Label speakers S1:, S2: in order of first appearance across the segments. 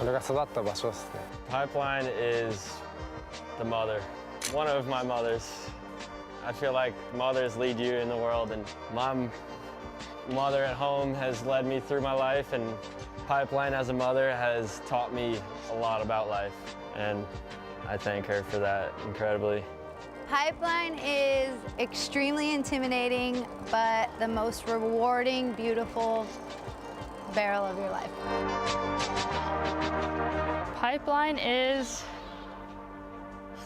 S1: 俺が育った場所ですね。
S2: Pipeline is the mother, one of my mothers. I feel like mothers lead you in the world, and my mother at home has led me through my life, and Pipeline as a mother has taught me a lot about life, and I thank her for that incredibly.
S3: Pipeline is extremely intimidating, but the most rewarding, beautiful barrel of your life.
S4: Pipeline is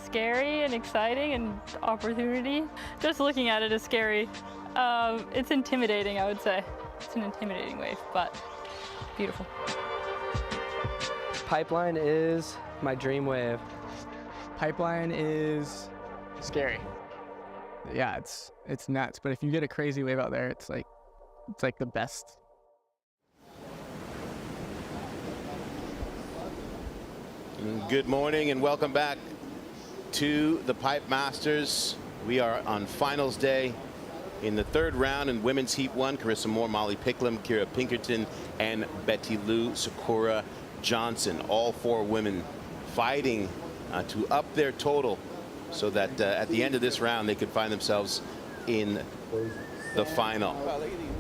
S4: scary and exciting and opportunity. Just looking at it is scary. It's intimidating, I would say. It's an intimidating wave, but beautiful.
S5: Pipeline is my dream wave.
S6: Pipeline is scary. Yeah, it's nuts. But if you get a crazy wave out there, it's like the best.
S7: Good morning and welcome back to the Pipe Masters. We are on finals day in the third round in women's heat 1. Carissa Moore, Molly Picklum, Kira Pinkerton, and Betty Lou Sakura Johnson. All 4 women fighting to up their total so that at the end of this round they could find themselves in the final.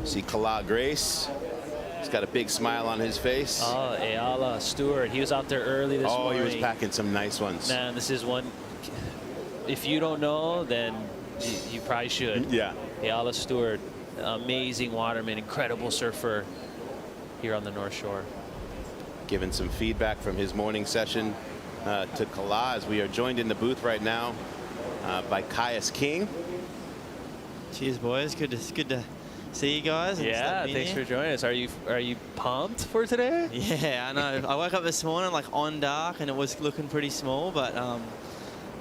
S7: See Kala Grace. He's got a big smile on his face.
S8: Oh, Ayala Stewart. He was out there early this morning.
S7: Oh, he was packing some nice ones.
S8: Man, this is one. If you don't know, then you probably should.
S7: Yeah.
S8: Ayala Stewart, amazing waterman, incredible surfer here on the North Shore.
S7: Giving some feedback from his morning session to Kala as we are joined in the booth right now by Caius King.
S9: Cheers, boys. Good to see you guys.
S8: Yeah, thanks for joining us. Are you pumped for today?
S9: Yeah, I know. I woke up this morning like on dark and it was looking pretty small, but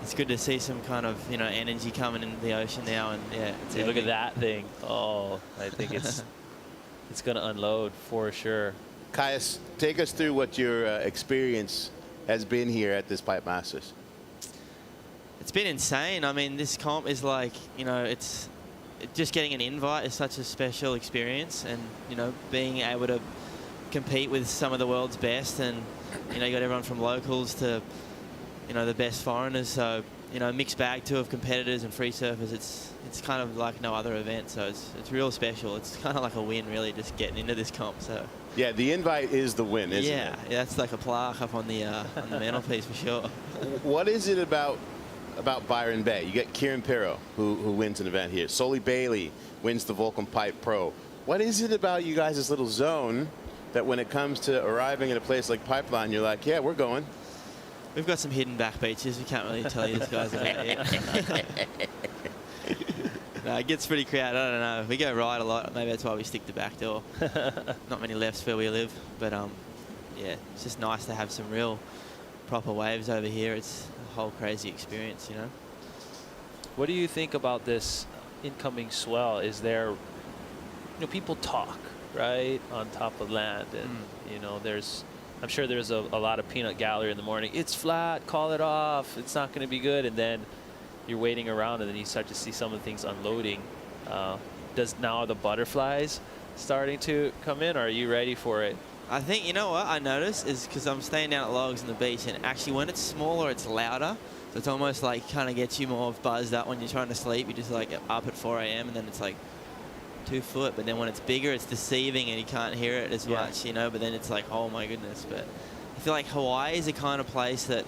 S9: it's good to see some kind of energy coming into the ocean now. And yeah,
S8: See, look at that thing. Oh, I think it's going to unload for sure.
S7: Caius, take us through what your experience has been here at this Pipe Masters.
S9: It's been insane. I mean, this comp is like, it's just getting an invite is such a special experience, and being able to compete with some of the world's best, and you got everyone from locals to the best foreigners, so mixed bag too of competitors and free surfers. It's kind of like no other event, so it's real special. It's kind of like a win, really, just getting into this comp. So
S7: yeah, the invite is the win, isn't it?
S9: Yeah, that's like a plaque up on the mantelpiece for sure.
S7: What is it about Byron Bay? You get Kieran Pirro, who wins an event here. Soli Bailey wins the Vulcan Pipe Pro. What is it about you guys' this little zone that when it comes to arriving at a place like Pipeline, you're like, yeah, we're going?
S9: We've got some hidden back beaches. We can't really tell you guys about yet. No, it gets pretty crowded. I don't know. We go right a lot. Maybe that's why we stick the back door. Not many lefts where we live, but yeah, it's just nice to have some real proper waves over here. It's a whole crazy experience,
S8: What do you think about this incoming swell? Is there, people talk, right, on top of land, and I'm sure there's a lot of peanut gallery in the morning. It's flat, call it off, it's not going to be good, and then you're waiting around, and then you start to see some of the things unloading. Does now the butterflies starting to come in, or are you ready for it?
S9: I think, what I noticed is because I'm staying down at logs on the beach, and actually when it's smaller, it's louder. So it's almost like kind of gets you more buzzed up when you're trying to sleep. You're just like up at 4 a.m. and then it's like 2 foot. But then when it's bigger, it's deceiving and you can't hear it as much, But then it's like, oh my goodness. But I feel like Hawaii is the kind of place that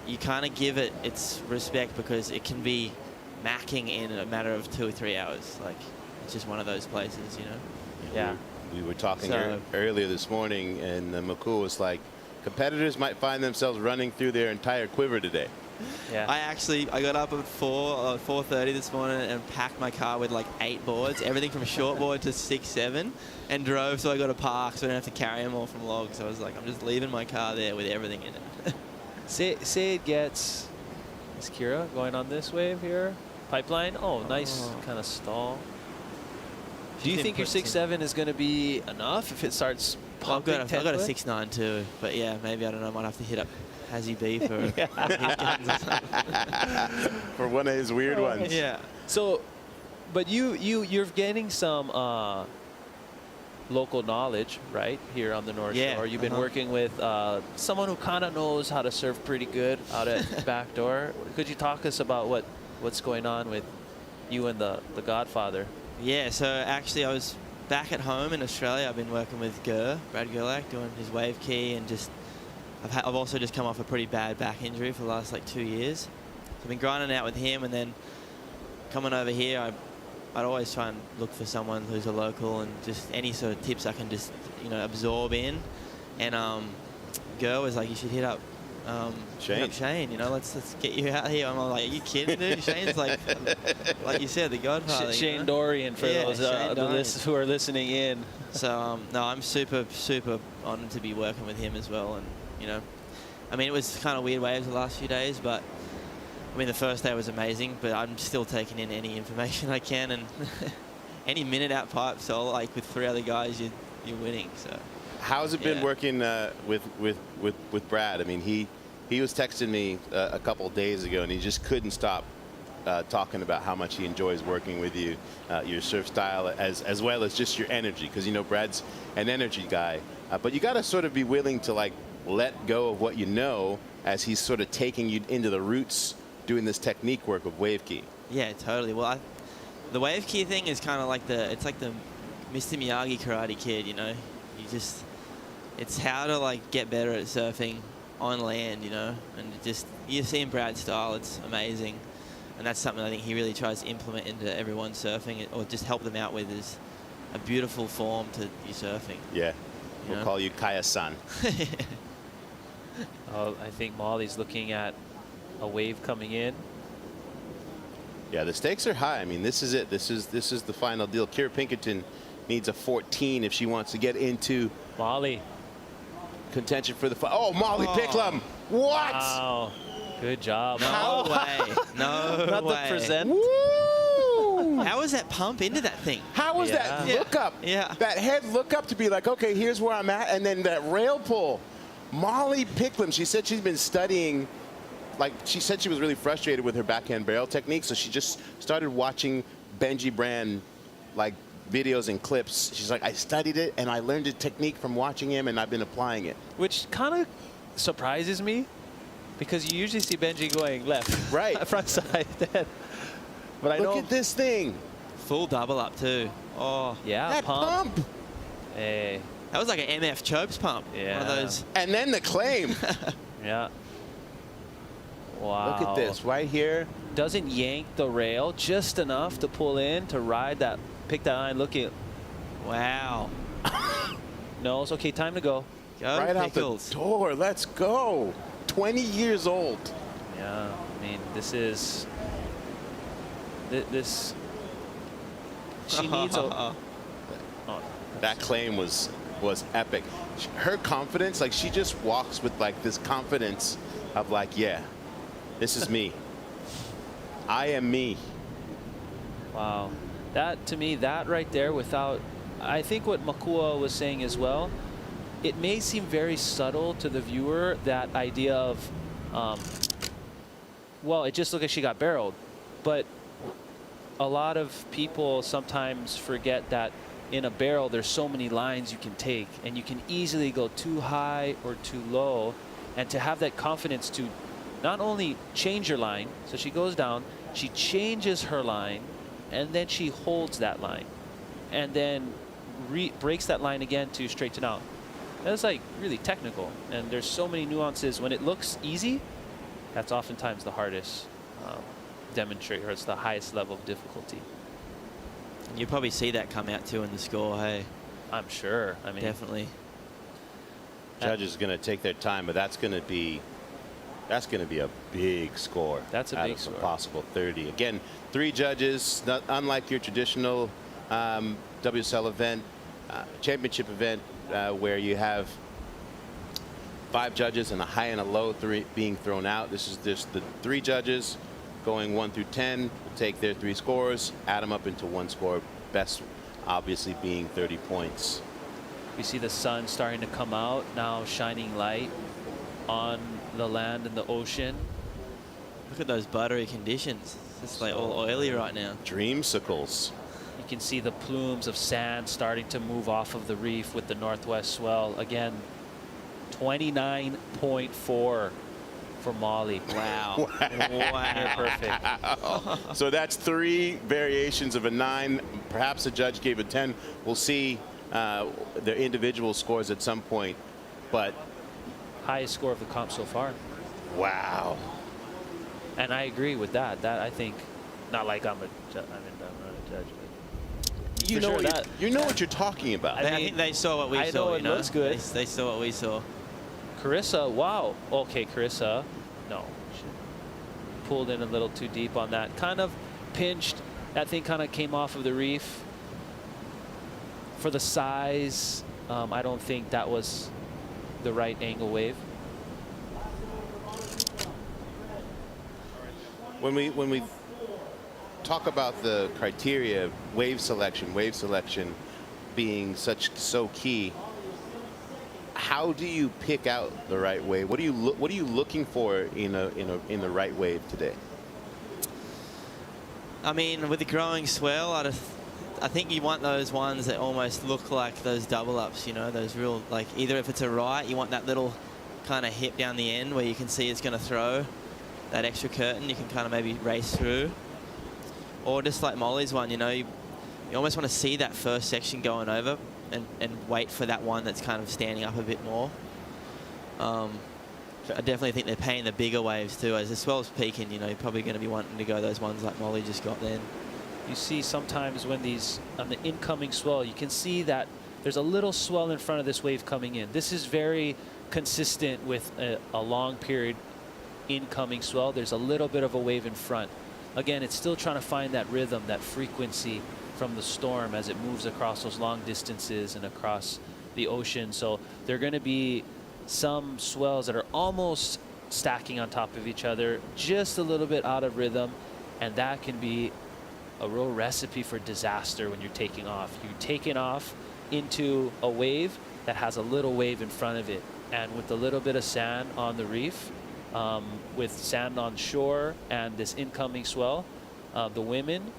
S9: you kind of give it its respect because it can be macking in a matter of 2 or 3 hours. Like, it's just one of those places,
S8: Yeah.
S7: We were talking earlier this morning, and McCool was like, competitors might find themselves running through their entire quiver today.
S8: Yeah.
S9: I got up at 4:30 this morning and packed my car with like 8 boards, everything from shortboard to 6, 7, and drove so I got a park so I don't have to carry them all from logs. So I was like, I'm just leaving my car there with everything in it.
S8: Say it gets. Is Kira going on this wave here? Pipeline. Oh, nice kind of stall. Do you think your 6.7 is going to be enough if it starts pumping?
S9: I've got a 6.9 too, but yeah, maybe, I don't know, I might have to hit up Hazzy B for
S7: for one of his weird ones.
S9: Yeah.
S8: So, but you're getting some local knowledge, right, here on the North Shore. You've been working with someone who kind of knows how to surf pretty good out at Backdoor. Could you talk us about what's going on with you and the Godfather?
S9: Yeah, so actually I was back at home in Australia. I've been working with Brad Gerlach, doing his wave key, and just I've also just come off a pretty bad back injury for the last like 2 years. So I've been grinding out with him, and then coming over here, I'd always try and look for someone who's a local and just any sort of tips I can just, you know, absorb in. And Ger was like, you should hit up Shane, you know, let's get you out here. I'm like, are you kidding, dude? Shane's like you said, the Godfather.
S8: Shane Dorian, for those who are listening in.
S9: So no, I'm super honored to be working with him as well. And you know, I mean, it was kind of weird waves the last few days, but I mean, the first day was amazing. But I'm still taking in any information I can, and any minute out pipe. So like with 3 other guys, you're winning. So
S7: how's it been working with Brad? I mean, he was texting me a couple of days ago, and he just couldn't stop talking about how much he enjoys working with you, your surf style, as well as just your energy. Because, you know, Brad's an energy guy. But you got to sort of be willing to, like, let go of what you know as he's sort of taking you into the roots, doing this technique work of wave key.
S9: Yeah, totally. Well, the wave key thing is kind of like it's like the Mr. Miyagi Karate Kid, you know? It's how to, like, get better at surfing on land, you know, and you're seeing Brad's style. It's amazing, and that's something I think he really tries to implement into everyone surfing, or just help them out with, is a beautiful form to your surfing.
S7: Yeah, we'll call you Kaya-san.
S8: I think Molly's looking at a wave coming in.
S7: Yeah, the stakes are high. I mean, this is it. This is the final deal. Kira Pinkerton needs a 14 if she wants to get into
S8: Molly
S7: contention for the Molly Picklum. What?
S8: Wow. Good job.
S9: No way. No
S8: Not
S9: way.
S8: the present.
S7: Woo!
S9: How was that pump into that thing?
S7: How was that look up?
S9: Yeah.
S7: That head look up to be like, okay, here's where I'm at, and then that rail pull. Molly Picklum, she said she's been studying, like she said she was really frustrated with her backhand barrel technique, so she just started watching Benji Brand, like, videos and clips. She's like, I studied it and I learned the technique from watching him, and I've been applying it.
S8: Which kind of surprises me, because you usually see Benji going left,
S7: right,
S8: front side. But I
S7: look at this thing.
S9: Full double up too. Oh
S8: yeah,
S7: that pump.
S8: Hey,
S9: that was like an MF Chopes pump.
S8: Yeah.
S9: One of those.
S7: And then the claim.
S8: Yeah. Wow.
S7: Look at this right here.
S8: Doesn't yank the rail just enough to pull in to ride that. Pick that line. Look at.
S9: Wow.
S8: No, it's okay. Time to go.
S9: Go
S7: right
S9: Pickles.
S7: out the door. Let's go. 20 years old.
S8: Yeah. I mean, this is. This. She needs a. Oh.
S7: That claim was epic. Her confidence, like, she just walks with, like, this confidence of, like, yeah, this is me. I am me.
S8: Wow. That, to me, that right there, without, I think what Makua was saying as well, it may seem very subtle to the viewer, that idea of, well, it just looked like she got barreled. But a lot of people sometimes forget that in a barrel, there's so many lines you can take, and you can easily go too high or too low. And to have that confidence to not only change your line, so she goes down, she changes her line, and then she holds that line, and then breaks that line again to straighten out. That's like really technical, and there's so many nuances. When it looks easy, that's oftentimes the hardest demonstrate, or it's the highest level of difficulty.
S9: You probably see that come out too in the score, hey?
S8: I'm sure. I mean,
S9: definitely.
S7: Judges are going to take their time, but that's going to be a big score.
S8: That's a big score.
S7: A possible 30. Again, 3 judges, not unlike your traditional WSL event, championship event, where you have 5 judges and a high and a low being thrown out. This is just the 3 judges going 1 through 10. Will take their 3 scores, add them up into 1 score. Best, obviously, being 30 points.
S8: We see the sun starting to come out now, shining light on the land and the ocean.
S9: Look at those buttery conditions. It's just like all oily right now.
S7: Dreamsicles.
S8: You can see the plumes of sand starting to move off of the reef with the northwest swell. Again, 29.4 for Molly.
S9: Wow.
S8: Near perfect.
S7: So that's 3 variations of a 9. Perhaps the judge gave a 10. We'll see their individual scores at some point. But
S8: Highest score of the comp so far.
S7: wow.
S8: And I agree with that. That I think, not like I'm a judge. I'm not a judge. But
S7: You
S8: for
S7: know,
S8: sure that,
S7: you know what you're talking about.
S9: I think they saw what we
S8: I
S9: saw.
S8: know
S9: you
S8: it
S9: know,
S8: looks good.
S9: They saw what we saw.
S8: Carissa, wow. Okay, Carissa, no. She pulled in a little too deep on that. Kind of pinched. That thing kind of came off of the reef. For the size, I don't think that was the right angle wave.
S7: When we talk about the criteria, wave selection being so key, how do you pick out the right wave? What are you looking for in the right wave today?
S9: I mean, with the growing swell, I think you want those ones that almost look like those double ups, you know, those real, like, either if it's a right, you want that little kind of hip down the end where you can see it's going to throw that extra curtain, you can kind of maybe race through. Or just like Molly's one, you know, you almost want to see that first section going over and wait for that one that's kind of standing up a bit more. I definitely think they're paying the bigger waves too. As the swell's peaking, you know, you're probably going to be wanting to go those ones like Molly just got then.
S8: You see sometimes when these, on the incoming swell, you can see that there's a little swell in front of this wave coming in. This is very consistent with a long period incoming swell. There's a little bit of a wave in front. Again, it's still trying to find that rhythm, that frequency from the storm as it moves across those long distances and across the ocean. So there are going to be some swells that are almost stacking on top of each other, just a little bit out of rhythm, and that can be a real recipe for disaster when you're taking off. You're taking off into a wave that has a little wave in front of it, and with a little bit of sand on the reef, with sand on shore and this incoming swell, the women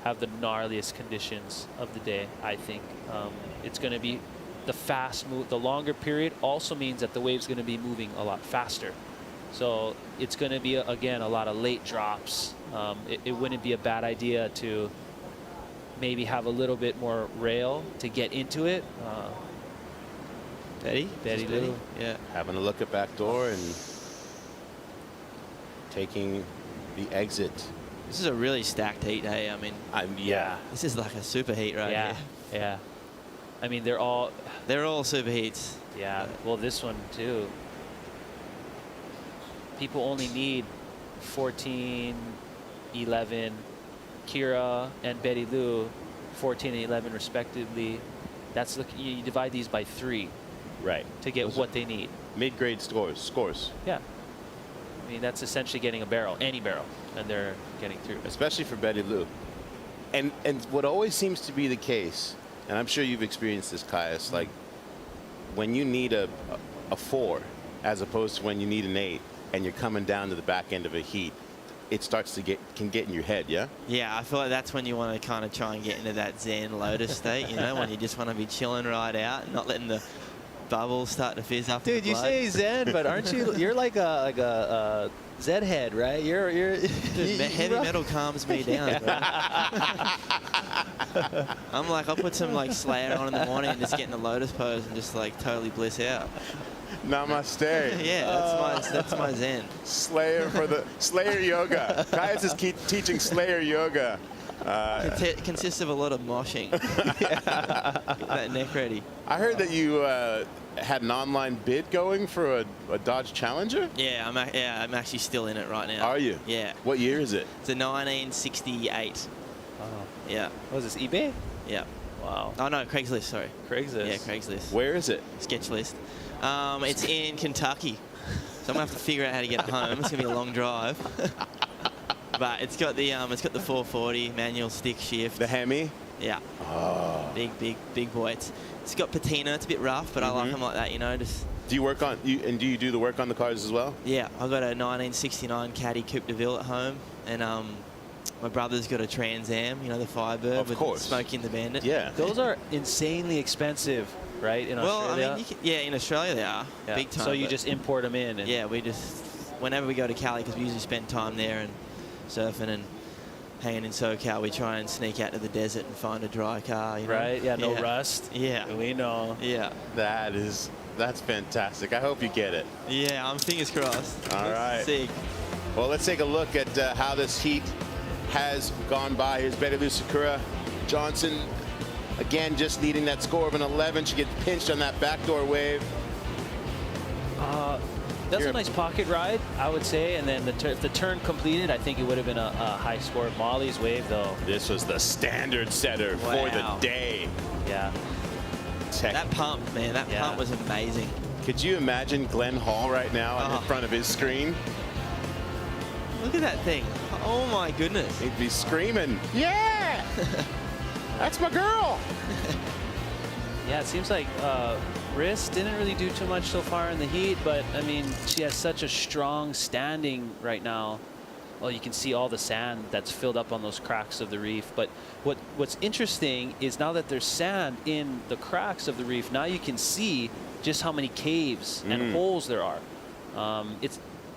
S8: have the gnarliest conditions of the day, I think. It's going to be the fast move. The longer period also means that the wave's going to be moving a lot faster. So it's going to be, again, a lot of late drops. It wouldn't be a bad idea to maybe have a little bit more rail to get into it.
S9: Betty Lou. Yeah.
S7: Having a look at back door and taking the exit.
S9: This is a really stacked heat, hey? I mean,
S7: yeah.
S9: this is like a super heat right here.
S8: Yeah. I mean, they're all
S9: super heats.
S8: Yeah. Well, this one too. People only need 14, 11. Kira and Betty Lou, 14 and 11 respectively. That's you divide these by 3,
S7: right,
S8: to get
S7: those
S8: what they need.
S7: Mid-grade scores.
S8: Yeah. I mean, that's essentially getting a barrel, any barrel, and they're getting through.
S7: Especially for Betty Lou. And what always seems to be the case, and I'm sure you've experienced this, Caius, like when you need a 4 as opposed to when you need an 8 and you're coming down to the back end of a heat, it starts to can get in your head, yeah?
S9: Yeah, I feel like that's when you want to kind of try and get into that Zen lotus state, you know, when you just want to be chilling right out and not letting the bubbles start to fizz up.
S8: Dude, you say Zen, but aren't you? You're like a Zed head, right? You're
S9: Dude, heavy metal calms me down. Bro. I'm like, I'll put some like Slayer on in the morning and just get in the lotus pose and just like totally bliss out.
S7: Namaste.
S9: Yeah, that's my Zen.
S7: Slayer for the Slayer yoga. Caius is teaching Slayer yoga.
S9: Consists of a lot of moshing. Get that neck ready.
S7: I heard that you had an online bid going for a Dodge Challenger?
S9: Yeah, I'm actually still in it right now.
S7: Are you?
S9: Yeah.
S7: What year is it?
S9: It's a 1968.
S8: Oh.
S9: Yeah.
S8: What is this, eBay?
S9: Yeah.
S8: Wow.
S9: Oh, no, Craigslist, sorry.
S8: Craigslist.
S9: Yeah, Craigslist.
S7: Where is it?
S9: Sketch list. It's in Kentucky. So I'm going to have to figure out how to get it home. It's going to be a long drive. But it's got the 440 manual stick shift.
S7: The Hemi?
S9: Yeah.
S7: Oh.
S9: Big boy. It's got patina. It's a bit rough, but I like them like that, you know. Just.
S7: Do you work on do you do the work on the cars as well?
S9: Yeah, I've got a 1969 Caddy Coupe de Ville at home, and My brother's got a Trans Am, you know, the Firebird
S7: Of
S9: with
S7: course.
S9: Smokey and the Bandit.
S7: Yeah.
S8: Those are insanely expensive, right? In
S9: Well,
S8: Australia.
S9: I mean, yeah, in Australia they are
S8: Yeah.
S9: big time.
S8: So you
S9: but
S8: just import them in. And
S9: yeah, we just whenever we go to Cali, because we usually spend time there and surfing and hanging in SoCal, we try and sneak out to the desert and find a dry car. You know?
S8: Right? Yeah, no rust.
S9: Yeah.
S8: We know.
S9: Yeah.
S7: That's fantastic. I hope you get it.
S9: Yeah, I'm fingers crossed.
S7: All right.
S9: Sick.
S7: Well, let's take a look at how this heat has gone by. Here's Betty Lou Sakura Johnson, again, just needing that score of an 11. She gets pinched on that backdoor wave.
S8: That's a nice pocket ride, I would say. And then if the turn completed, I think it would have been a high score. Molly's wave, though.
S7: This was the standard setter for the day.
S8: Yeah.
S9: That pump, man, that pump was amazing.
S7: Could you imagine Glenn Hall right now in front of his screen?
S9: Look at that thing. Oh my goodness.
S7: He'd be screaming, yeah! That's my girl!
S8: Yeah, it seems like Riss didn't really do too much so far in the heat, but I mean, she has such a strong standing right now. Well, you can see all the sand that's filled up on those cracks of the reef. But what's interesting is now that there's sand in the cracks of the reef, now you can see just how many caves and holes there are.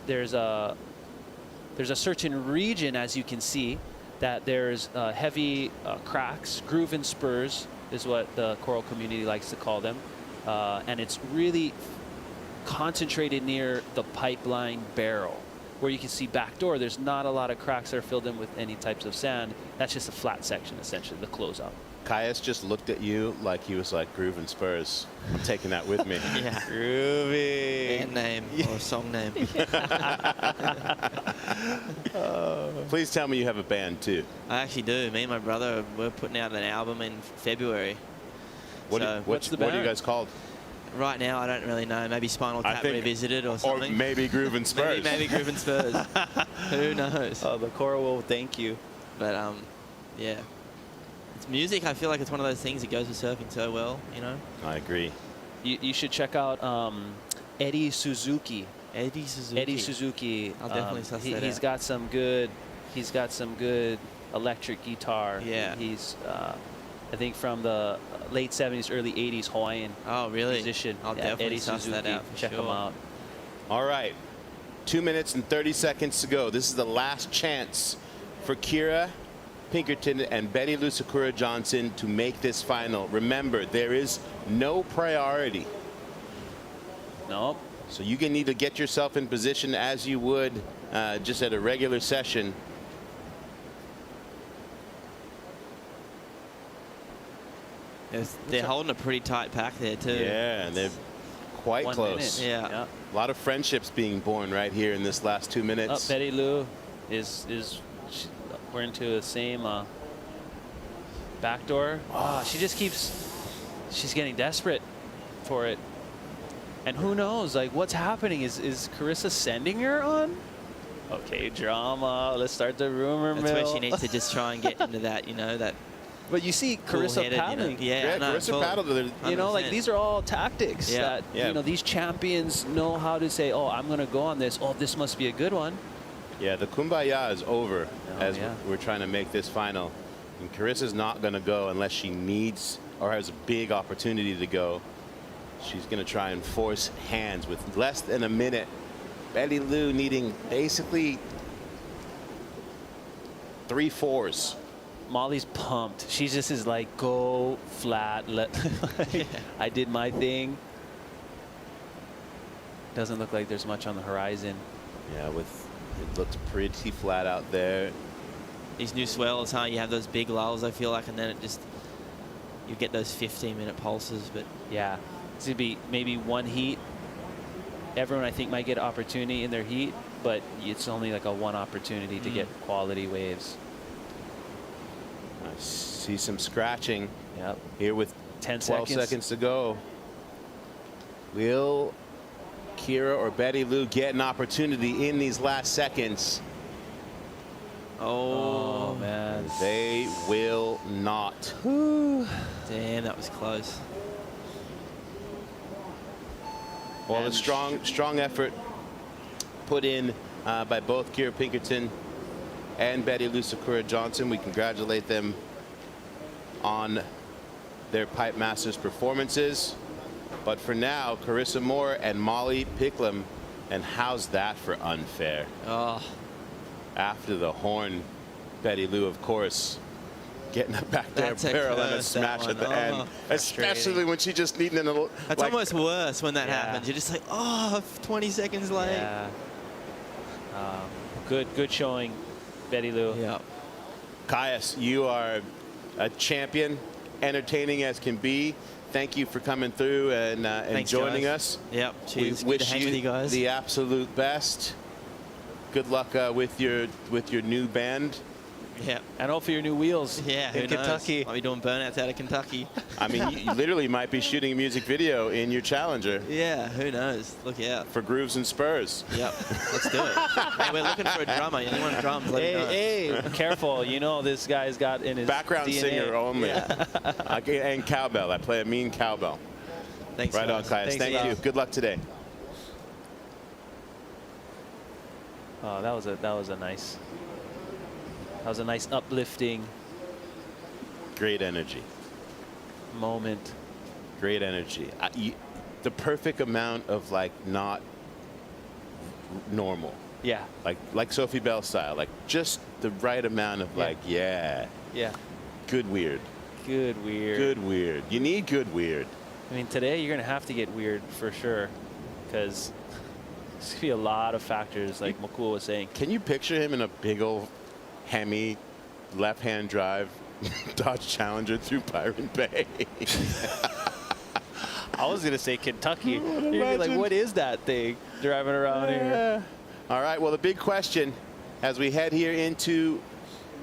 S8: There's a certain region, as you can see, that there's heavy cracks, groove and spurs is what the coral community likes to call them. And it's really concentrated near the pipeline barrel, where you can see backdoor. There's not a lot of cracks that are filled in with any types of sand. That's just a flat section, essentially, the closeout.
S7: Caius just looked at you like he was like groove and spurs. I'm taking that with me.
S9: Yeah.
S7: Groovy.
S9: Band name or song name.
S7: Please tell me you have a band too.
S9: I actually do. Me and my brother, we're putting out an album in February.
S7: What are you guys called?
S9: Right now, I don't really know. Maybe Spinal Tap Revisited or something.
S7: Or maybe Groove and Spurs.
S9: maybe Groove and Spurs. Who knows?
S8: Oh, the coral will thank you.
S9: But yeah. It's music. I feel like it's one of those things that goes with surfing so well, you know?
S7: I agree.
S8: You should check out Eddie Suzuki.
S9: Eddie Suzuki.
S8: Eddie Suzuki.
S9: I'll definitely suss that
S8: He's
S9: out.
S8: got some good. He's got some good electric guitar.
S9: Yeah.
S8: He's I think from the late 70s, early 80s Hawaiian musician.
S9: I'll definitely
S8: Eddie
S9: suss
S8: Suzuki.
S9: that out for
S8: Check
S9: sure.
S8: him out.
S7: All right. 2 minutes and 30 seconds to go. This is the last chance for Kira Pinkerton and Betty Lou Sakura Johnson to make this final. Remember, there is no priority.
S8: Nope.
S7: So you can need to get yourself in position as you would just at a regular session.
S9: They're holding a pretty tight pack there too.
S7: Yeah, and they're quite
S8: 1
S7: close.
S8: minute.
S9: Yeah.
S7: A lot of friendships being born right here in this last 2 minutes.
S8: Betty Lou we're into the same backdoor. She just she's getting desperate for it. And who knows, like, what's happening? Is Carissa sending her on? Okay, drama. Let's start the rumor mill.
S9: That's where she needs to just try and get into that, you know, that.
S8: But you see Carissa
S9: cool-headed,
S8: paddling.
S9: You know? Yeah, no,
S7: Carissa paddled.
S8: You know, like, these are all tactics that, you know, these champions know how to say, oh, I'm going to go on this. Oh, this must be a good one.
S7: Yeah, the kumbaya is over as we're trying to make this final. And Carissa's not going to go unless she needs or has a big opportunity to go. She's going to try and force hands with less than a minute. Betty Lou needing basically 3 4s.
S8: Molly's pumped. She just is like, go flat. I did my thing. Doesn't look like there's much on the horizon.
S7: Yeah, it looks pretty flat out there.
S9: These new swells, huh? You have those big lulls, I feel like, and then you get those 15-minute pulses. But
S8: yeah, it's gonna be maybe one heat. Everyone, I think, might get an opportunity in their heat, but it's only like a one opportunity to get quality waves.
S7: I see some scratching.
S8: Yep.
S7: Here with 12 seconds to go. Will Kira or Betty Lou get an opportunity in these last seconds?
S9: Oh
S8: man.
S7: They will not.
S9: Damn, that was close.
S7: Well, a strong effort put in by both Kira Pinkerton and Betty Lou Sakura Johnson. We congratulate them on their Pipe Masters performances. But for now, Carissa Moore and Molly Picklum. And how's that for unfair?
S9: Oh.
S7: After the horn, Betty Lou, of course, getting a back there barrel and a smash at the end. Especially when she just needing a little.
S9: That's like, almost worse when that happens. You're just like, oh, 20 seconds late.
S8: Yeah. Good showing, Betty Lou.
S9: Yeah.
S7: Caius, you are a champion, entertaining as can be. Thank you for coming through and joining us.
S9: Yep. Cheers.
S7: We wish you guys the absolute best. Good luck with your new band.
S9: Yeah.
S8: And hopefully your new wheels.
S9: Yeah.
S8: In Kentucky.
S9: Might be doing burnouts out of Kentucky.
S7: I mean, you literally might be shooting a music video in your Challenger.
S9: Yeah. Who knows? Look out.
S7: For Grooves and Spurs.
S9: Yep. Let's do it. Hey, we're looking for a drummer. Anyone drums? Let me know.
S8: Hey, careful. You know this guy's got in his
S7: background
S8: DNA.
S7: singer only.
S9: Yeah.
S7: And cowbell. I play a mean cowbell.
S9: Thanks.
S7: Right on, Caius. Thank you. Good luck today.
S8: Oh, that was a nice uplifting
S7: great energy
S8: moment.
S7: Great energy. The perfect amount of like not normal.
S8: Yeah.
S7: Like Sophie Bell style. Like just the right amount of like
S8: Yeah.
S7: Good weird.
S8: Good weird.
S7: Good weird. You need good weird.
S8: I mean, today you're gonna have to get weird for sure, because there's gonna be a lot of factors, like Makul was saying.
S7: Can you picture him in a big old Hemi left-hand drive Dodge Challenger through Byron Bay?
S8: I was gonna say Kentucky. You'd be like, what is that thing driving around here?
S7: All right. Well, the big question as we head here into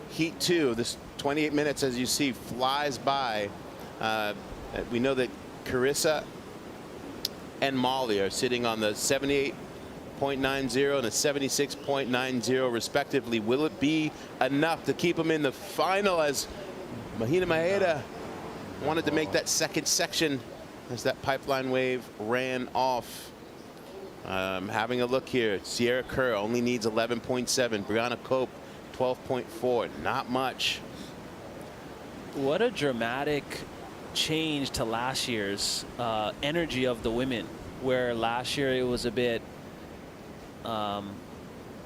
S7: Heat 2, this 28 minutes, as you see, flies by. We know that Carissa and Molly are sitting on the 78.90 and a 76.90 respectively. Will it be enough to keep them in the final, as Mahina Maeda wanted to make that second section as that pipeline wave ran off? Having a look here, Sierra Kerr only needs 11.7. Brianna Cope 12.4. Not much.
S8: What a dramatic change to last year's energy of the women, where last year it was a bit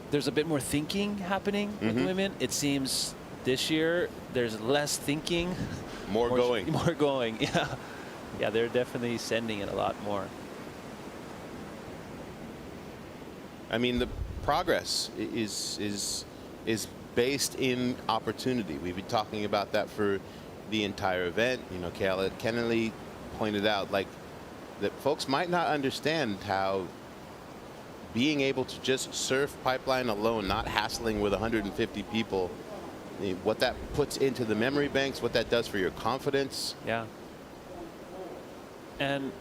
S8: there's a bit more thinking happening with the women. It seems this year there's less thinking,
S7: more going.
S8: Yeah, they're definitely sending it a lot more.
S7: I mean, the progress is based in opportunity. We've been talking about that for the entire event. You know, Kayla Kennedy pointed out like that folks might not understand how being able to just surf pipeline alone, not hassling with 150 people, what that puts into the memory banks, what that does for your confidence.
S8: Yeah. And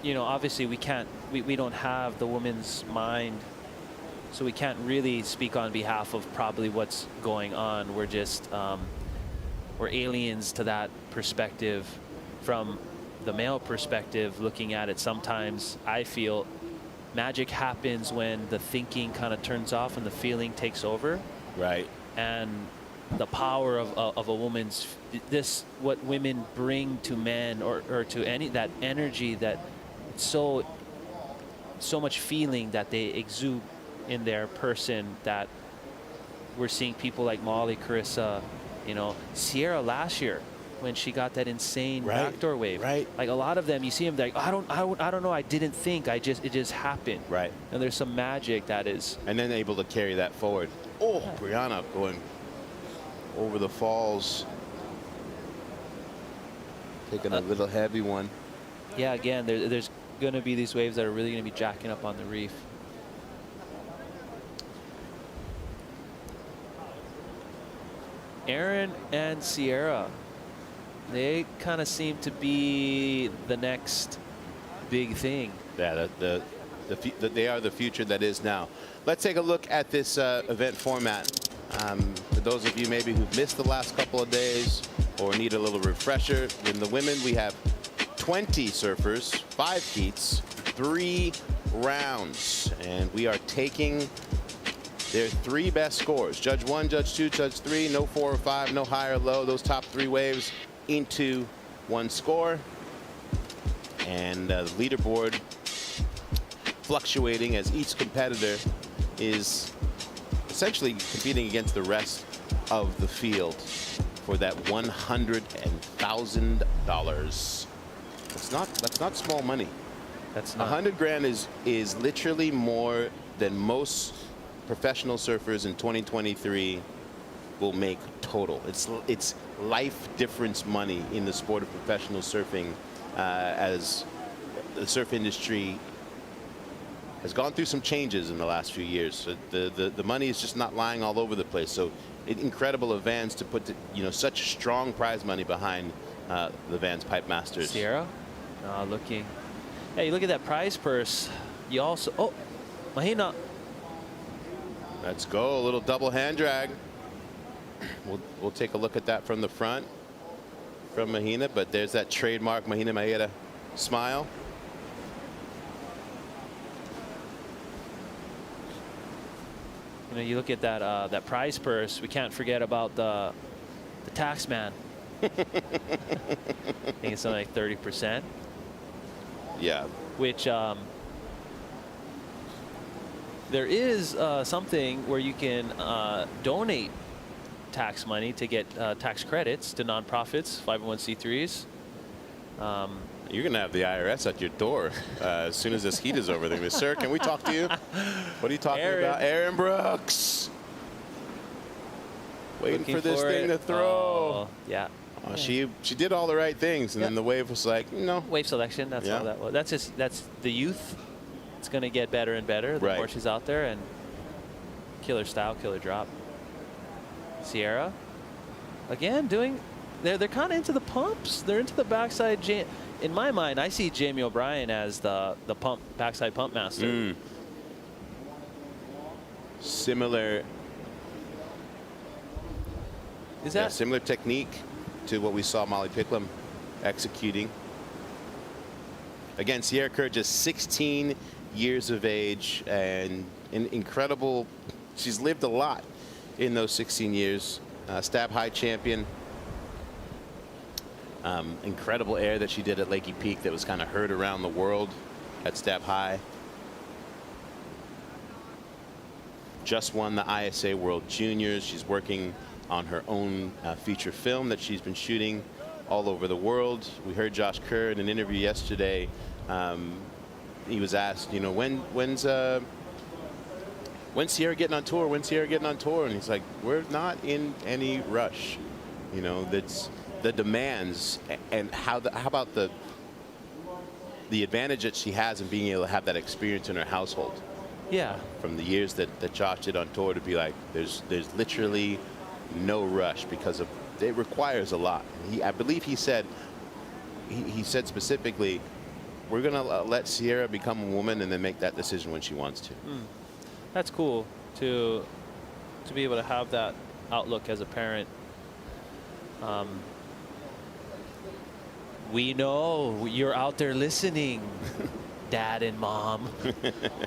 S8: you know, obviously we don't have the women's mind, so we can't really speak on behalf of probably what's going on. We're just we're aliens to that perspective. From the male perspective, looking at it, sometimes I feel magic happens when the thinking kind of turns off and the feeling takes over.
S7: Right.
S8: And the power of a woman's, what women bring to men or to any, that energy, that so much feeling that they exude in their person, that we're seeing people like Molly, Carissa, you know, Sierra last year when she got that insane backdoor wave.
S7: Right.
S8: Like a lot of them, you see them like, I don't know, I didn't think, it just happened.
S7: Right.
S8: And there's some magic that is.
S7: And then able to carry that forward. Oh, Brianna going over the falls. Taking a little heavy one.
S8: Yeah, again, there's going to be these waves that are really going to be jacking up on the reef. Aaron and Sierra, they kind of seem to be the next big thing.
S7: Yeah, they are the future that is now. Let's take a look at this event format. For those of you maybe who've missed the last couple of days or need a little refresher, in the women we have 20 surfers, 5 heats, 3 rounds, and we are taking their 3 best scores. Judge 1, Judge 2, Judge 3, no 4 or 5, no high or low. Those top 3 waves into one score. And the leaderboard fluctuating as each competitor is essentially competing against the rest of the field for that $100,000. That's not small money.
S8: That's not.
S7: 100 grand is literally more than most professional surfers in 2023 will make total. It's life difference money in the sport of professional surfing, as the surf industry has gone through some changes in the last few years. So the money is just not lying all over the place. So incredible of VANS to put such strong prize money behind the VANS Pipe Masters.
S8: Sierra, looking. Hey, look at that prize purse. You also, oh, Mahina.
S7: Let's go, a little double hand drag. We'll take a look at that from the front from Mahina, but there's that trademark Mahina Maeda smile.
S8: You know, you look at that that prize purse. We can't forget about the tax man. I think it's something like 30%.
S7: Yeah.
S8: Which there is something where you can donate tax money to get tax credits to nonprofits, 501c3s.
S7: You're going to have the IRS at your door as soon as this heat is over. They're going to be, sir, can we talk to you? What are you talking about? Aaron Brooks. Waiting for this thing to throw.
S8: Oh, yeah.
S7: She did all the right things, and then the wave was like, no.
S8: Wave selection, that's all that was. That's the youth. It's going to get better and better the more she's out there, and killer style, killer drop. Sierra, again, they're kind of into the pumps. They're into the backside. In my mind, I see Jamie O'Brien as the backside pump master.
S7: Similar.
S8: Is that
S7: similar technique to what we saw Molly Picklum executing? Again, Sierra Kerr, just 16 years of age, and an incredible. She's lived a lot in those 16 years. Stab high champion. Incredible air that she did at Lakey Peak that was kind of heard around the world at Stab High. Just won the ISA World Juniors. She's working on her own feature film that she's been shooting all over the world. We heard Josh Kerr in an interview yesterday. He was asked, you know, when's Sierra getting on tour? When's Sierra getting on tour? And he's like, we're not in any rush. You know, that's the demands, and how about the advantage that she has in being able to have that experience in her household.
S8: Yeah.
S7: From the years that Josh did on tour, to be like, there's literally no rush, because it requires a lot. I believe he said specifically, we're gonna let Sierra become a woman and then make that decision when she wants to.
S8: That's cool to be able to have that outlook as a parent. We know you're out there listening, dad and mom,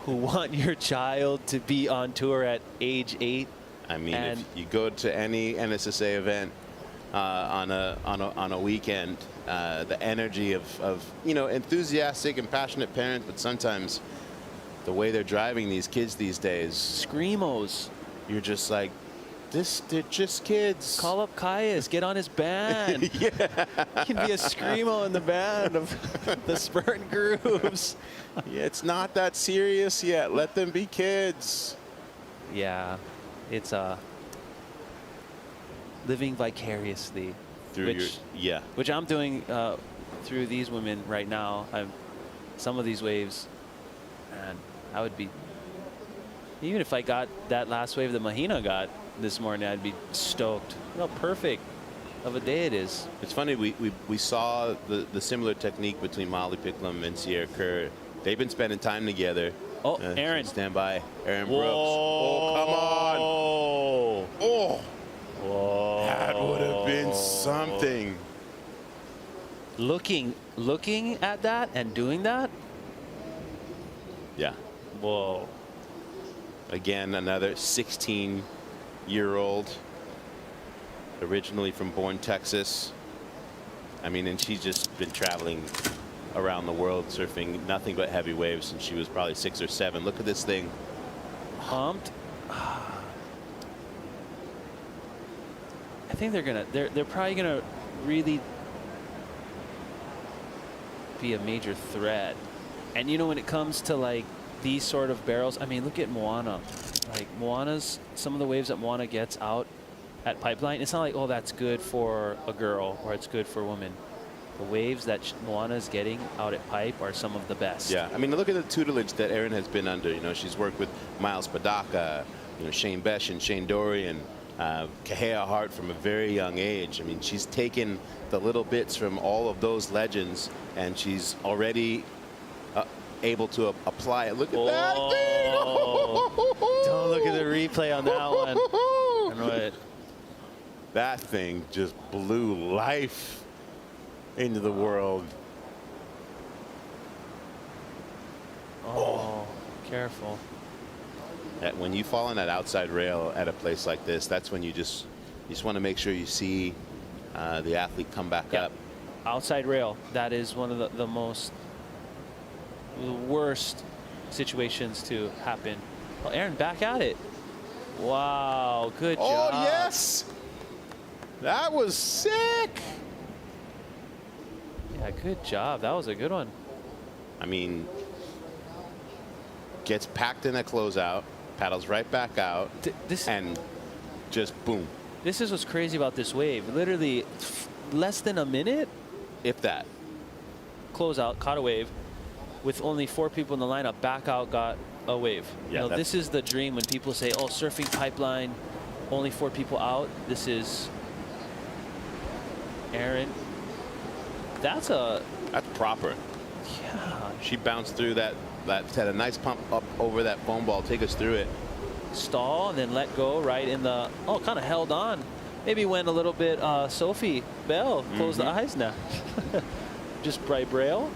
S8: who want your child to be on tour at age 8.
S7: I mean, if you go to any NSSA event on a weekend, the energy of enthusiastic and passionate parents, but sometimes the way they're driving these kids these days,
S8: screamos.
S7: You're just like, they're just kids.
S8: Call up Caius, get on his band.
S7: Yeah.
S8: You can be a screamo in the band of the Spurt Grooves.
S7: Yeah, it's not that serious yet. Let them be kids.
S8: Yeah, it's living vicariously
S7: through
S8: which I'm doing through these women right now. Some of these waves, and I would be, even if I got that last wave that Mahina got this morning, I'd be stoked. You know, perfect of a day it is.
S7: It's funny, we saw the similar technique between Molly Picklum and Sierra Kerr. They've been spending time together.
S8: Oh, Aaron.
S7: Stand by. Aaron Brooks. Oh, come on. Oh.
S8: Whoa.
S7: That would have been something.
S8: Looking at that and doing that?
S7: Yeah.
S8: Whoa.
S7: Again, another 16-year-old, originally from Bourne, Texas. I mean, and she's just been traveling around the world surfing nothing but heavy waves since she was probably 6 or 7. Look at this thing.
S8: Pumped. I think they're probably gonna really be a major threat. And you know, when it comes to like these sort of barrels, I mean, look at Moana. Like some of the waves that Moana gets out at Pipeline, it's not like, oh, that's good for a girl or it's good for a woman. The waves that Moana is getting out at Pipe are some of the best.
S7: Yeah, I mean, look at the tutelage that Erin has been under. You know, she's worked with Miles Padaka, you know, Shane Besh and Shane Dorian, Kahea Hart from a very young age. I mean, she's taken the little bits from all of those legends, and she's already able to apply it. Look at that thing!
S8: Don't look at the replay on that one. I know it.
S7: That thing just blew life into the world.
S8: Oh, careful.
S7: When you fall on that outside rail at a place like this, that's when you just want to make sure you see the athlete come back up.
S8: Outside rail, that is one of the worst situations to happen. Well, Erin back at it. Wow, good job.
S7: Oh, yes! That was sick!
S8: Yeah, good job. That was a good one.
S7: I mean, gets packed in a closeout, paddles right back out, and just boom.
S8: This is what's crazy about this wave. Literally less than a minute,
S7: if that.
S8: Closeout, caught a wave. With only 4 people in the lineup, back out, got a wave.
S7: Yeah,
S8: you know, this is the dream when people say, oh, surfing Pipeline, only 4 people out. This is Erin. That's
S7: proper.
S8: Yeah.
S7: She bounced through that had a nice pump up over that foam ball, take us through it.
S8: Stall and then let go right in the, oh, kind of held on. Maybe went a little bit Sophie Bell, close the eyes now. Just bright braille.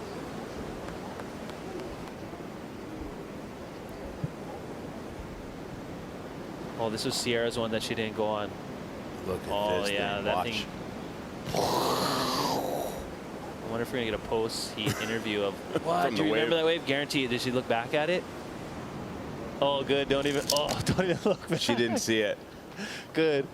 S8: Oh, this was Sierra's one that she didn't go on.
S7: Look at
S8: oh,
S7: this
S8: yeah,
S7: thing.
S8: that
S7: Watch.
S8: thing. I wonder if we're gonna get a post-heat interview of what? Do you remember that wave? Guaranteed. Did she look back at it? Oh, good. Don't even look back.
S7: She didn't see it.
S8: Good.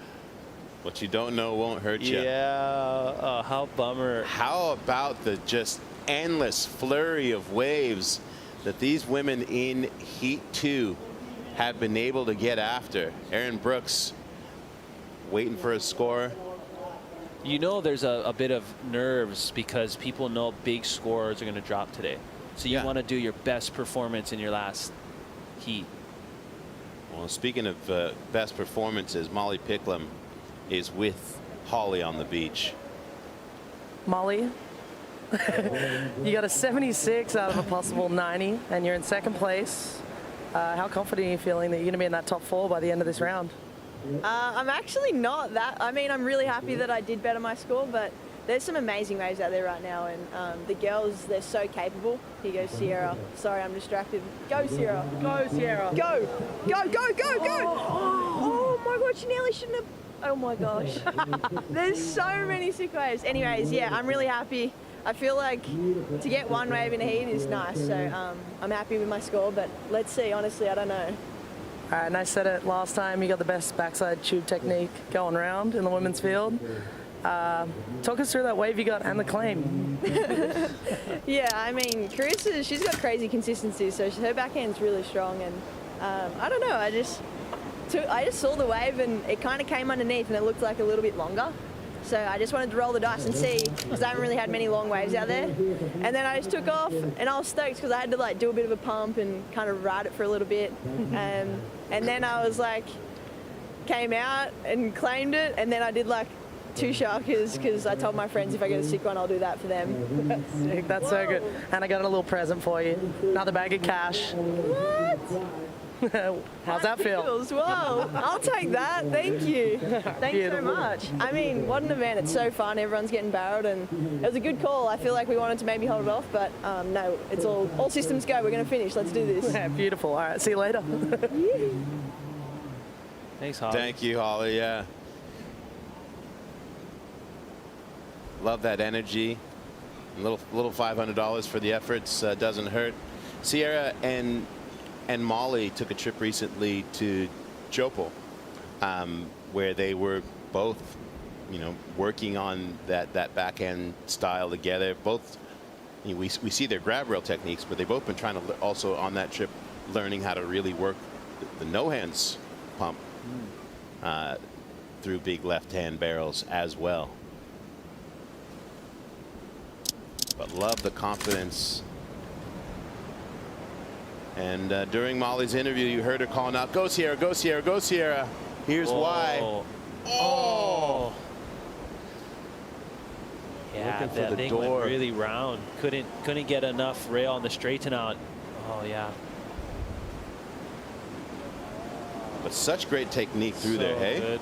S7: What you don't know won't hurt you.
S8: Yeah. Oh, how bummer.
S7: How about the just endless flurry of waves that these women in Heat 2 have been able to get after? Erin Brooks waiting for a score.
S8: You know, there's a bit of nerves because people know big scores are going to drop today. So you want to do your best performance in your last heat.
S7: Well, speaking of best performances, Molly Picklum is with Holly on the beach.
S1: Molly, you got a 76 out of a possible 90, and you're in second place. How confident are you feeling that you're going to be in that top 4 by the end of this round?
S10: I'm actually not that. I mean, I'm really happy that I did better my score, but there's some amazing waves out there right now, and the girls, they're so capable. Here goes Sierra. Sorry, I'm distracted. Go, Sierra. Go, Sierra. Go. Go, go, go, go. Oh my God, she nearly shouldn't have. Oh my gosh. There's so many sick waves. Anyways, yeah, I'm really happy. I feel like to get one wave in a heat is nice, so I'm happy with my score, but let's see. Honestly, I don't know.
S1: All right, and I said it last time, you got the best backside tube technique going around in the women's field. Talk us through that wave you got and the claim.
S10: Yeah, I mean, Carissa, she's got crazy consistency, so her backhand's really strong, and I don't know, I just saw the wave and it kind of came underneath and it looked like a little bit longer. So I just wanted to roll the dice and see, because I haven't really had many long waves out there. And then I just took off, and I was stoked because I had to like do a bit of a pump and kind of ride it for a little bit. And then I was like, came out and claimed it, and then I did like 2 sharkers because I told my friends if I get a sick one, I'll do that for them.
S1: Sick, that's so good. And I got a little present for you, another bag of cash.
S10: What?
S1: How's that feel?
S10: Whoa, I'll take that. Thank you. Thanks so
S1: Beautiful.
S10: much. I mean, what an event. It's so fun. Everyone's getting barreled, and it was a good call. I feel like we wanted to maybe hold it off, but no, it's all systems go. We're going to finish. Let's do this.
S1: Yeah, beautiful. All right, see you later.
S8: Thanks, Holly.
S7: Thank you, Holly. Yeah. Love that energy. A little $500 for the efforts doesn't hurt. Sierra and Molly took a trip recently to Jopal, where they were both, working on that backhand style together. Both, we see their grab rail techniques, but they've both been trying to also on that trip learning how to really work the no hands pump through big left hand barrels as well. But love the confidence. And during Molly's interview, you heard her calling out, "Go Sierra, go Sierra, go Sierra." Here's why. Oh.
S8: Yeah,
S7: Looking for
S8: that
S7: the
S8: thing
S7: door.
S8: went really round. Couldn't get enough rail on the straighten out. Oh yeah.
S7: But such great technique through
S8: So
S7: there, hey?
S8: good.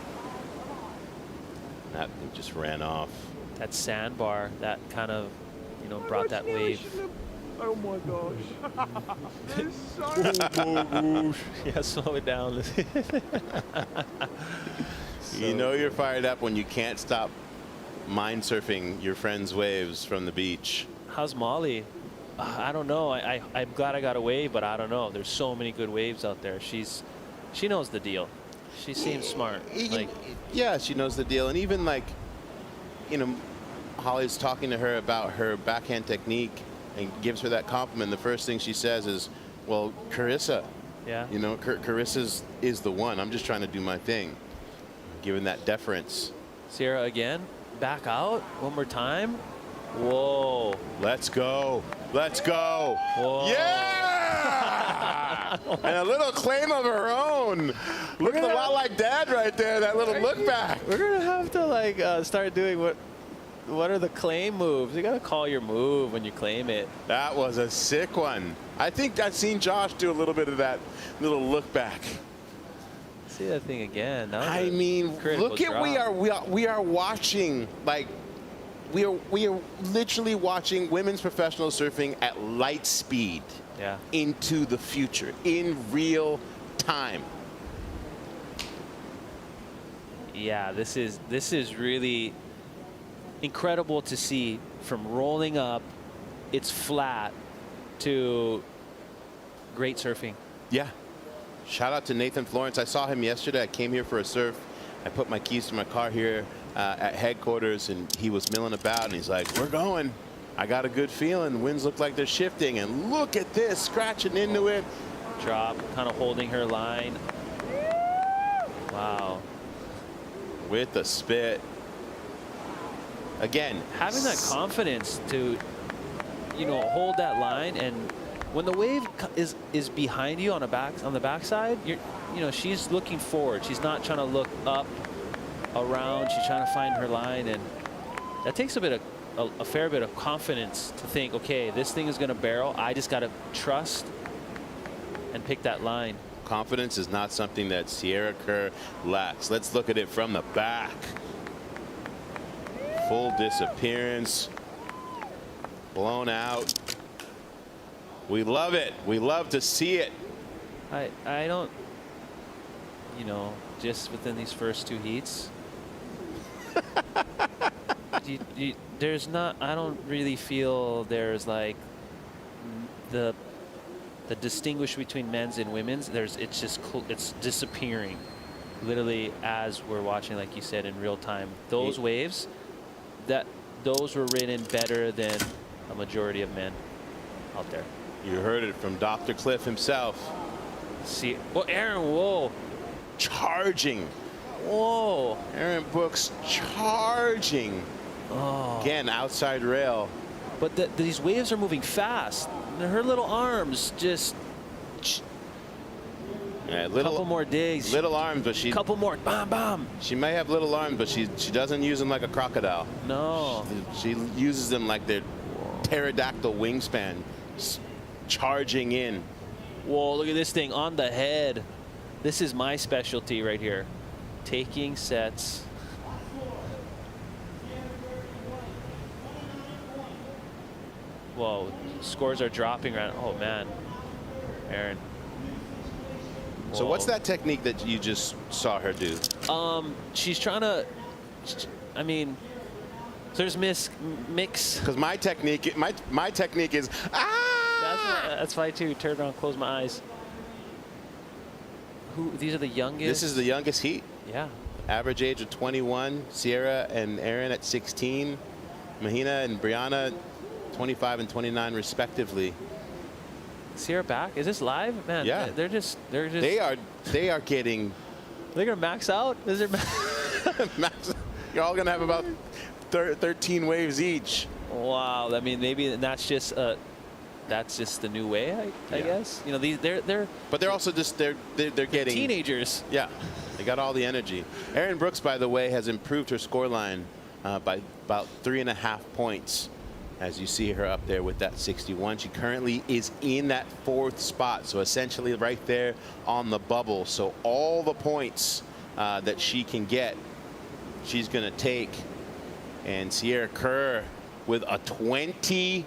S7: That just ran off.
S8: That sandbar, that kind of, brought that wave.
S6: Oh my gosh.
S8: Yeah, slow it down.
S7: You know you're fired up when you can't stop mind surfing your friend's waves from the beach.
S8: How's Molly? I don't know. I'm glad I got a wave, but I don't know. There's so many good waves out there. She knows the deal. She seems smart.
S7: Yeah, she knows the deal. And even Holly's talking to her about her backhand technique and gives her that compliment. The first thing she says is, well, Carissa.
S8: Yeah.
S7: Carissa is the one. I'm just trying to do my thing. Giving that deference.
S8: Sierra again. Back out. One more time. Whoa.
S7: Let's go. Let's go.
S8: Whoa.
S7: Yeah! And a little claim of her own. Looking a lot like Dad right there, that little look back.
S8: We're going to have to start doing what are the claim moves? You got to call your move when you claim it.
S7: That was a sick one. I think I've seen Josh do a little bit of that little look back.
S8: See that thing again.
S7: I mean, look at we are watching, like, we are literally watching women's professional surfing at light speed.
S8: Yeah.
S7: Into the future in real time.
S8: Yeah, this is really incredible to see. From rolling up, it's flat, to great surfing.
S7: Yeah. Shout out to Nathan Florence. I saw him yesterday. I came here for a surf. I put my keys to my car here at headquarters, and he was milling about, and he's like, "We're going. I got a good feeling. The winds look like they're shifting, and look at this, scratching into it."
S8: Drop, kind of holding her line. Wow.
S7: With the spit. Again,
S8: having that confidence to, hold that line, and when the wave is behind you on the backside, she's looking forward. She's not trying to look up, around. She's trying to find her line, and that takes a fair bit of confidence to think, okay, this thing is going to barrel. I just got to trust and pick that line.
S7: Confidence is not something that Sierra Kerr lacks. Let's look at it from the back. Full disappearance. Blown out. We love it. We love to see it.
S8: I don't, just within these first two heats, there's not, I don't really feel there's like the distinguish between men's and women's. It's disappearing literally as we're watching, like you said, in real time. Those waves, those were ridden better than a majority of men out there.
S7: You heard it from Dr. Cliff himself.
S8: See, well, Aaron, whoa.
S7: Charging.
S8: Whoa.
S7: Aaron Brooks charging.
S8: Oh.
S7: Again, outside rail.
S8: But these waves are moving fast. Her little arms just.
S7: Yeah,
S8: couple more digs.
S7: Little arms, but she.
S8: Couple more. Bam, bam.
S7: She may have little arms, but she doesn't use them like a crocodile.
S8: No.
S7: She uses them like their pterodactyl wingspan, charging in.
S8: Whoa, look at this thing on the head. This is my specialty right here. Taking sets. Whoa, scores are dropping right. Oh man, Erin.
S7: So what's that technique that you just saw her do?
S8: She's trying to, I mean, there's mix.
S7: Because my technique is
S8: That's fine too. Turn around, close my eyes. These are the youngest?
S7: This is the youngest heat.
S8: Yeah.
S7: Average age of 21. Sierra and Erin at 16. Mahina and Brianna, 25 and 29 respectively.
S8: Sierra back? Is this live? Man,
S7: yeah.
S8: They're just.
S7: They are getting.
S8: They're gonna max out. Is it
S7: max? You're all gonna have about 13 waves each.
S8: Wow. I mean, maybe that's just the new way. I guess. You know, they're.
S7: But they're also just they're getting
S8: teenagers.
S7: Yeah. They got all the energy. Erin Brooks, by the way, has improved her scoreline by about 3.5 points. As you see her up there with that 61. She currently is in that 4th spot. So essentially right there on the bubble. So all the points that she can get, she's going to take. And Sierra Kerr with a 29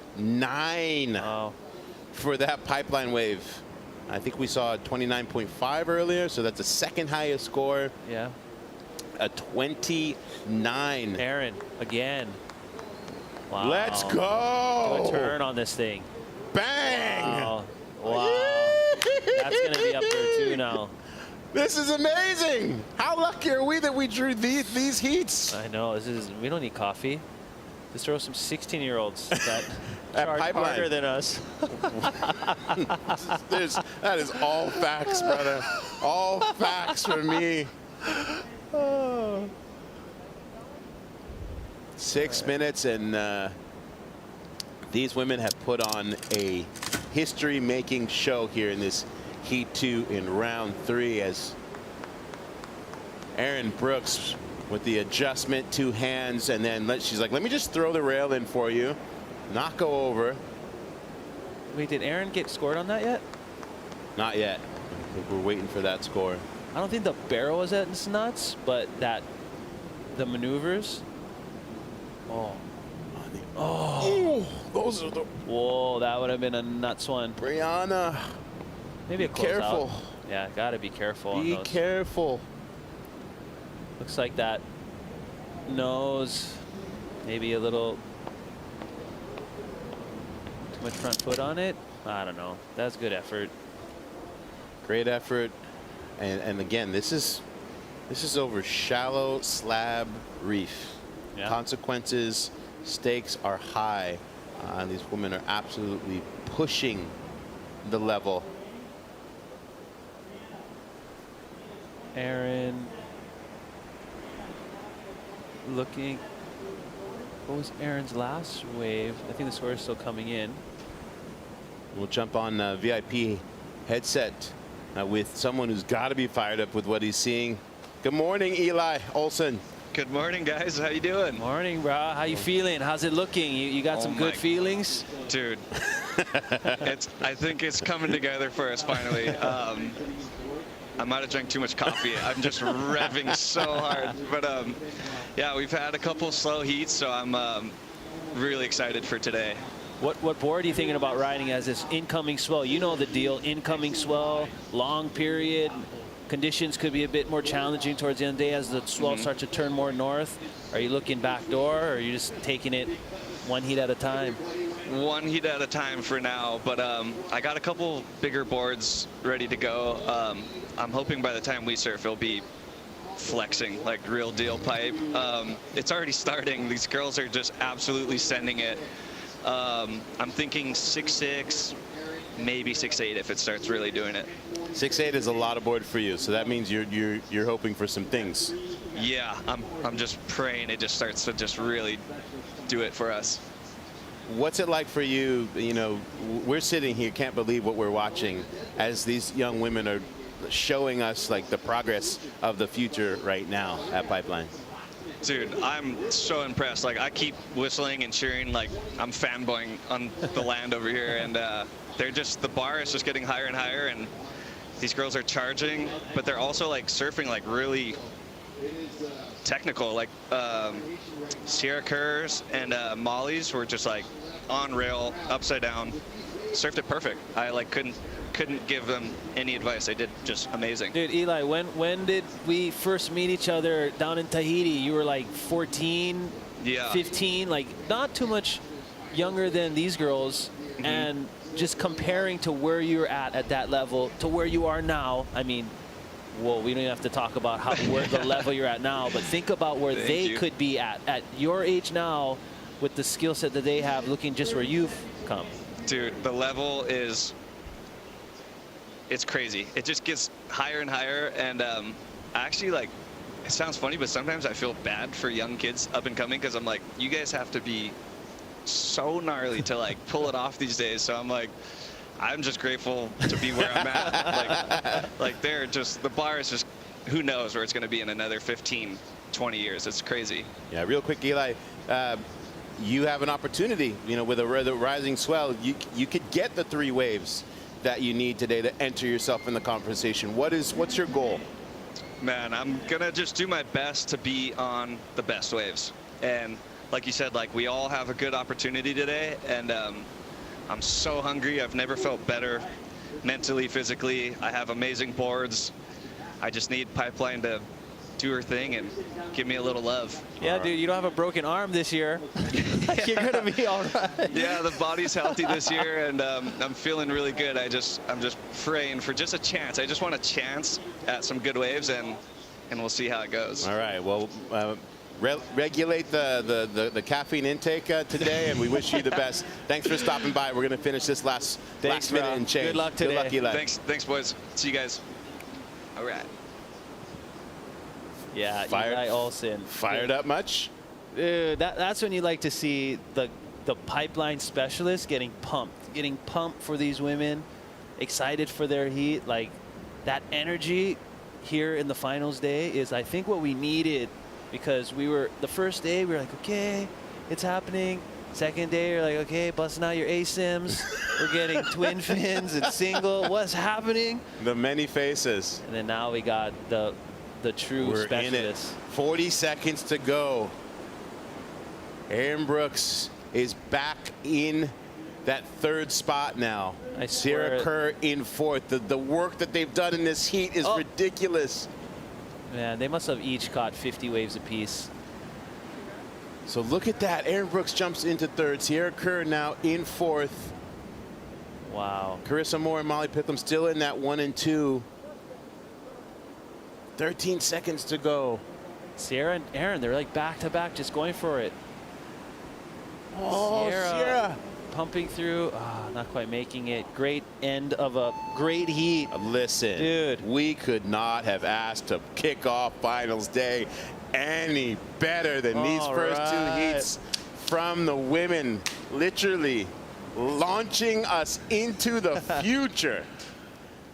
S7: for that pipeline wave. I think we saw a 29.5 earlier. So that's the 2nd highest score.
S8: Yeah.
S7: A 29.
S8: Erin again. Wow.
S7: Let's go.
S8: Good turn on this thing.
S7: Bang.
S8: Wow. That's going to be up there too now.
S7: This is amazing. How lucky are we that we drew these heats?
S8: I know. We don't need coffee. Just throw some 16-year-olds that charge
S7: pipeline
S8: harder than us.
S7: That is all facts, brother. All facts for me. 6 minutes, and these women have put on a history-making show here in this Heat 2 in round 3 as Erin Brooks with the adjustment, 2 hands, and then she's like, let me just throw the rail in for you, not go over.
S8: Wait, did Erin get scored on that yet?
S7: Not yet. I think we're waiting for that score.
S8: I don't think the barrel was at nuts, but the maneuvers.
S7: Oh, those are the.
S8: Whoa, that would have been a nuts one.
S7: Brianna,
S8: maybe
S7: be careful.
S8: Yeah, gotta be careful.
S7: Be careful.
S8: Looks like that nose, maybe a little too much front foot on it. I don't know. That's good effort.
S7: Great effort, and again, this is over shallow slab reef.
S8: Yeah.
S7: Consequences, stakes are high. These women are absolutely pushing the level.
S8: Erin looking. What was Erin's last wave? I think the score is still coming in.
S7: We'll jump on VIP headset with someone who's got to be fired up with what he's seeing. Good morning, Eli Olsen.
S11: Good morning, guys. How you doing?
S8: Morning, bro. How you feeling? How's it looking? You got some good feelings?
S11: Dude, I think it's coming together for us finally. I might have drank too much coffee. I'm just revving so hard. But yeah, we've had a couple slow heats, so I'm really excited for today.
S8: What board are you thinking about riding as this incoming swell? You know the deal. Incoming swell, long period. Conditions could be a bit more challenging towards the end of the day as the swell starts to turn more north. Are you looking back door, or are you just taking it one heat at a time?
S11: One heat at a time for now, but I got a couple bigger boards ready to go. I'm hoping by the time we surf, it'll be flexing, like real deal pipe. It's already starting. These girls are just absolutely sending it. I'm thinking 6'6", maybe 6'8" if it starts really doing it.
S7: 6'8" is a lot of board for you, so that means you're hoping for some things.
S11: Yeah, I'm just praying it just starts to just really do it for us.
S7: What's it like for you? You know, we're sitting here, can't believe what we're watching as these young women are showing us like the progress of the future right now at Pipeline.
S11: Dude, I'm so impressed. Like, I keep whistling and cheering like I'm fanboying on the land over here, and they're just, the bar is just getting higher and higher, and these girls are charging, but they're also like surfing like really technical, like Sierra Kerrs and Molly's were just like on rail, upside down, surfed it perfect. I like couldn't give them any advice. They did just amazing.
S8: Dude, Eli, when did we first meet each other down in Tahiti? You were like 14,
S11: Yeah.
S8: 15, like not too much younger than these girls. And just comparing to where you're at that level to where you are now. I mean, well, we don't even have to talk about where the level you're at now, but think about where they could be at your age now with the skill set that they have, looking just where you've come.
S11: Dude, the level is, it's crazy. It just gets higher and higher. And actually, like, it sounds funny, but sometimes I feel bad for young kids up and coming, because I'm like, you guys have to be so gnarly to like pull it off these days. So I'm like, I'm just grateful to be where I'm at. Like they're just, the bar is just, who knows where it's going to be in another 15, 20 years. It's crazy.
S7: Yeah, real quick, Eli, you have an opportunity, you know, with a rising swell, you could get the 3 waves that you need today to enter yourself in the conversation. What's your goal?
S11: Man, I'm going to just do my best to be on the best waves. And like you said, like we all have a good opportunity today, and I'm so hungry. I've never felt better mentally, physically. I have amazing boards. I just need Pipeline to do her thing and give me a little love.
S8: Yeah, dude, you don't have a broken arm this year. You're gonna be all right.
S11: Yeah, the body's healthy this year, and I'm feeling really good. I'm just praying for just a chance. I just want a chance at some good waves, and we'll see how it goes.
S7: All right. Well, regulate the caffeine intake today, and we wish you the best. Thanks for stopping by. We're going to finish this last minute and change.
S8: Good luck today.
S7: Good luck, Eli.
S11: Thanks, boys. See you guys. All right.
S8: Yeah, Eli Olsen.
S7: Fired up much?
S8: That's when you like to see the pipeline specialists getting pumped for these women, excited for their heat. Like that energy here in the finals day is, I think, what we needed. Because the first day we were like, okay, it's happening. Second day you're like, okay, busting out your ASIMs. We're getting twin fins and single. What's happening?
S7: The many faces.
S8: And then now we got the true specialists.
S7: In it. 40 seconds to go. Aaron Brooks is back in that 3rd spot now. Sierra Kerr in 4th. The work that they've done in this heat is ridiculous.
S8: Man, they must have each caught 50 waves apiece.
S7: So look at that. Aaron Brooks jumps into 3rd. Sierra Kerr now in 4th.
S8: Wow.
S7: Carissa Moore and Molly Picklum still in that 1 and 2. 13 seconds to go.
S8: Sierra and Aaron, they're like back to back, just going for it.
S7: Oh, Sierra.
S8: Pumping through, not quite making it. Great end of a great heat.
S7: Listen,
S8: dude,
S7: we could not have asked to kick off finals day any better than these first 2 heats from the women, literally launching us into the future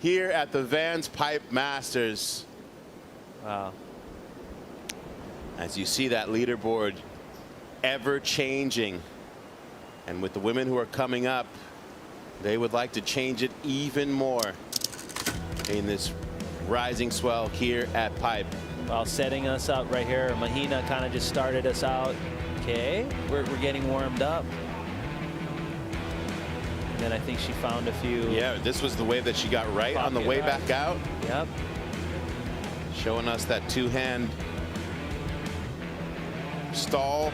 S7: here at the VANS Pipe Masters.
S8: Wow.
S7: As you see that leaderboard ever changing. And with the women who are coming up, they would like to change it even more in this rising swell here at Pipe.
S8: Well, setting us up right here, Mahina kind of just started us out. Okay, we're getting warmed up. And then I think she found a few.
S7: Yeah, this was the wave that she got right on the way back out.
S8: Yep.
S7: Showing us that 2-hand stall.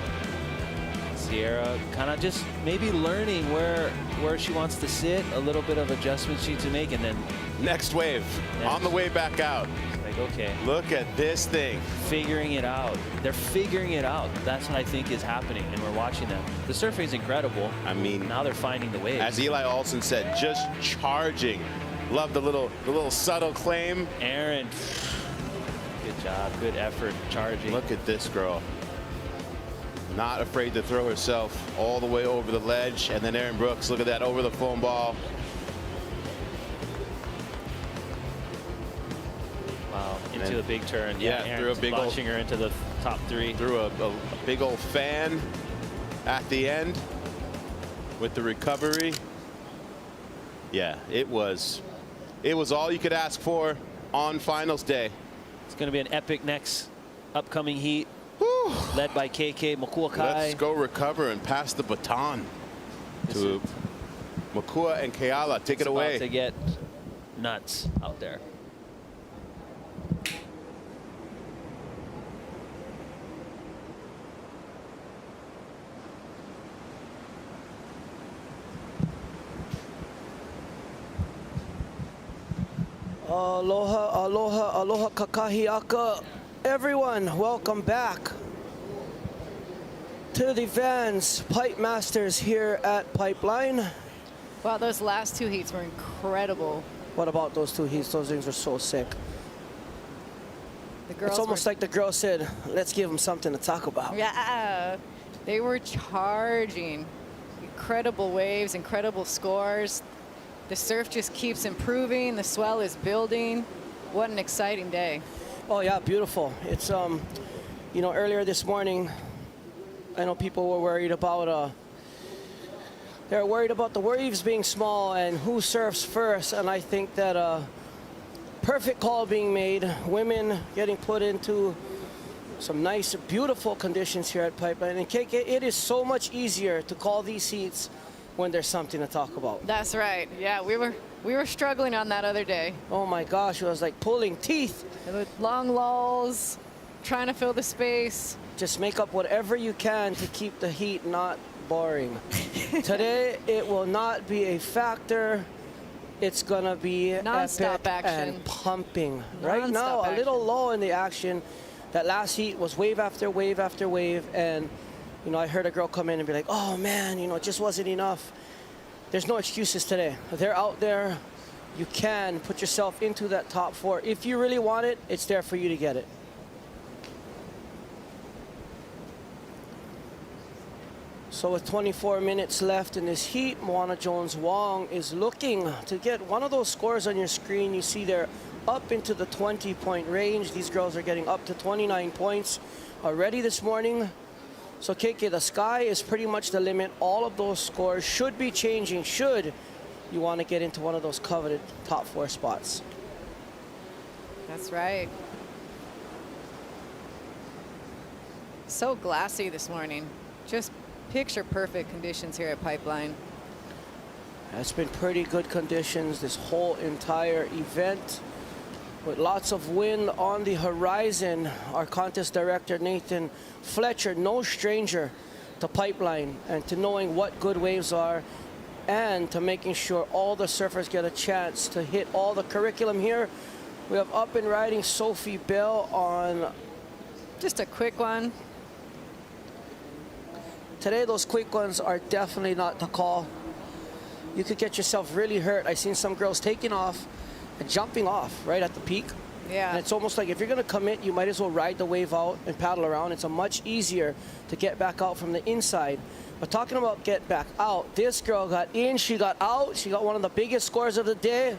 S8: Sierra kind of just maybe learning where she wants to sit, a little bit of adjustments she needs to make, and then
S7: next wave on the way back out.
S8: Like, okay,
S7: look at this thing.
S8: Figuring it out. They're figuring it out. That's what I think is happening, and we're watching them. The surfing is incredible.
S7: I mean,
S8: now they're finding the waves.
S7: As Eli Olsen said, just charging. Love the little subtle claim.
S8: Aaron, good job, good effort, charging.
S7: Look at this girl. Not afraid to throw herself all the way over the ledge. And then Aaron Brooks, look at that, over the foam ball.
S8: Wow, into the big turn.
S7: Yeah, threw a big
S8: launching her into the top 3.
S7: Threw a big old fan at the end with the recovery. Yeah, it was all you could ask for on finals day.
S8: It's going to be an epic next upcoming heat, led by KK Makua Kai.
S7: Let's go recover and pass the baton to Makua and Keala. Take it away.
S8: About to get nuts out there.
S12: Aloha, aloha, aloha kakahiaka. Everyone, welcome back to the VANS Pipe Masters here at Pipeline.
S13: Wow, those last two heats were incredible.
S12: What about those two heats? Those things are so sick.
S13: The girls
S12: it's almost like the girl said, let's give them something to talk about.
S13: Yeah, they were charging. Incredible waves, incredible scores. The surf just keeps improving. The swell is building. What an exciting day.
S12: Oh yeah, beautiful. It's, you know, earlier this morning, I know people were worried about, they're worried about the waves being small and who surfs first. And I think that perfect call being made. Women getting put into some nice, beautiful conditions here at Pipeline. And KK, it is so much easier to call these heats when there's something to talk about.
S13: That's right. Yeah, we were struggling on that other day.
S12: Oh my gosh, it was like pulling teeth.
S13: With long lulls, trying to fill the space.
S12: Just make up whatever you can to keep the heat not boring. Today, it will not be a factor. It's gonna be
S13: non-stop
S12: epic
S13: action
S12: and pumping. Right now,
S13: Non-stop
S12: a little
S13: action.
S12: low in the action. That last heat was wave after wave after wave, and you know, I heard a girl come in and be like, oh man, you know, it just wasn't enough. There's no excuses today. They're out there. You can put yourself into that top four. If you really want it, it's there for you to get it. So with 24 minutes left in this heat, Moana Jones-Wong is looking to get one of those scores on your screen. You see they're up into the 20-point range. These girls are getting up to 29 points already this morning. So KK, the sky is pretty much the limit. All of those scores should be changing should you want to get into one of those coveted top four spots.
S13: That's right. So glassy this morning. Just picture perfect conditions here at Pipeline.
S12: It's been pretty good conditions this whole entire event, with lots of wind on the horizon. Our contest director, Nathan Fletcher, no stranger to Pipeline and to knowing what good waves are and to making sure all the surfers get a chance to hit all the curriculum here. We have up and riding Sophie Bell on.
S13: Just a quick one.
S12: Today, those quick ones are definitely not the call. You could get yourself really hurt. I've seen some girls taking off and jumping off right at the peak.
S13: Yeah.
S12: And it's almost like if you're going to commit, you might as well ride the wave out and paddle around. It's a much easier to get back out from the inside. But talking about get back out, this girl got in, she got out. She got one of the biggest scores of the day.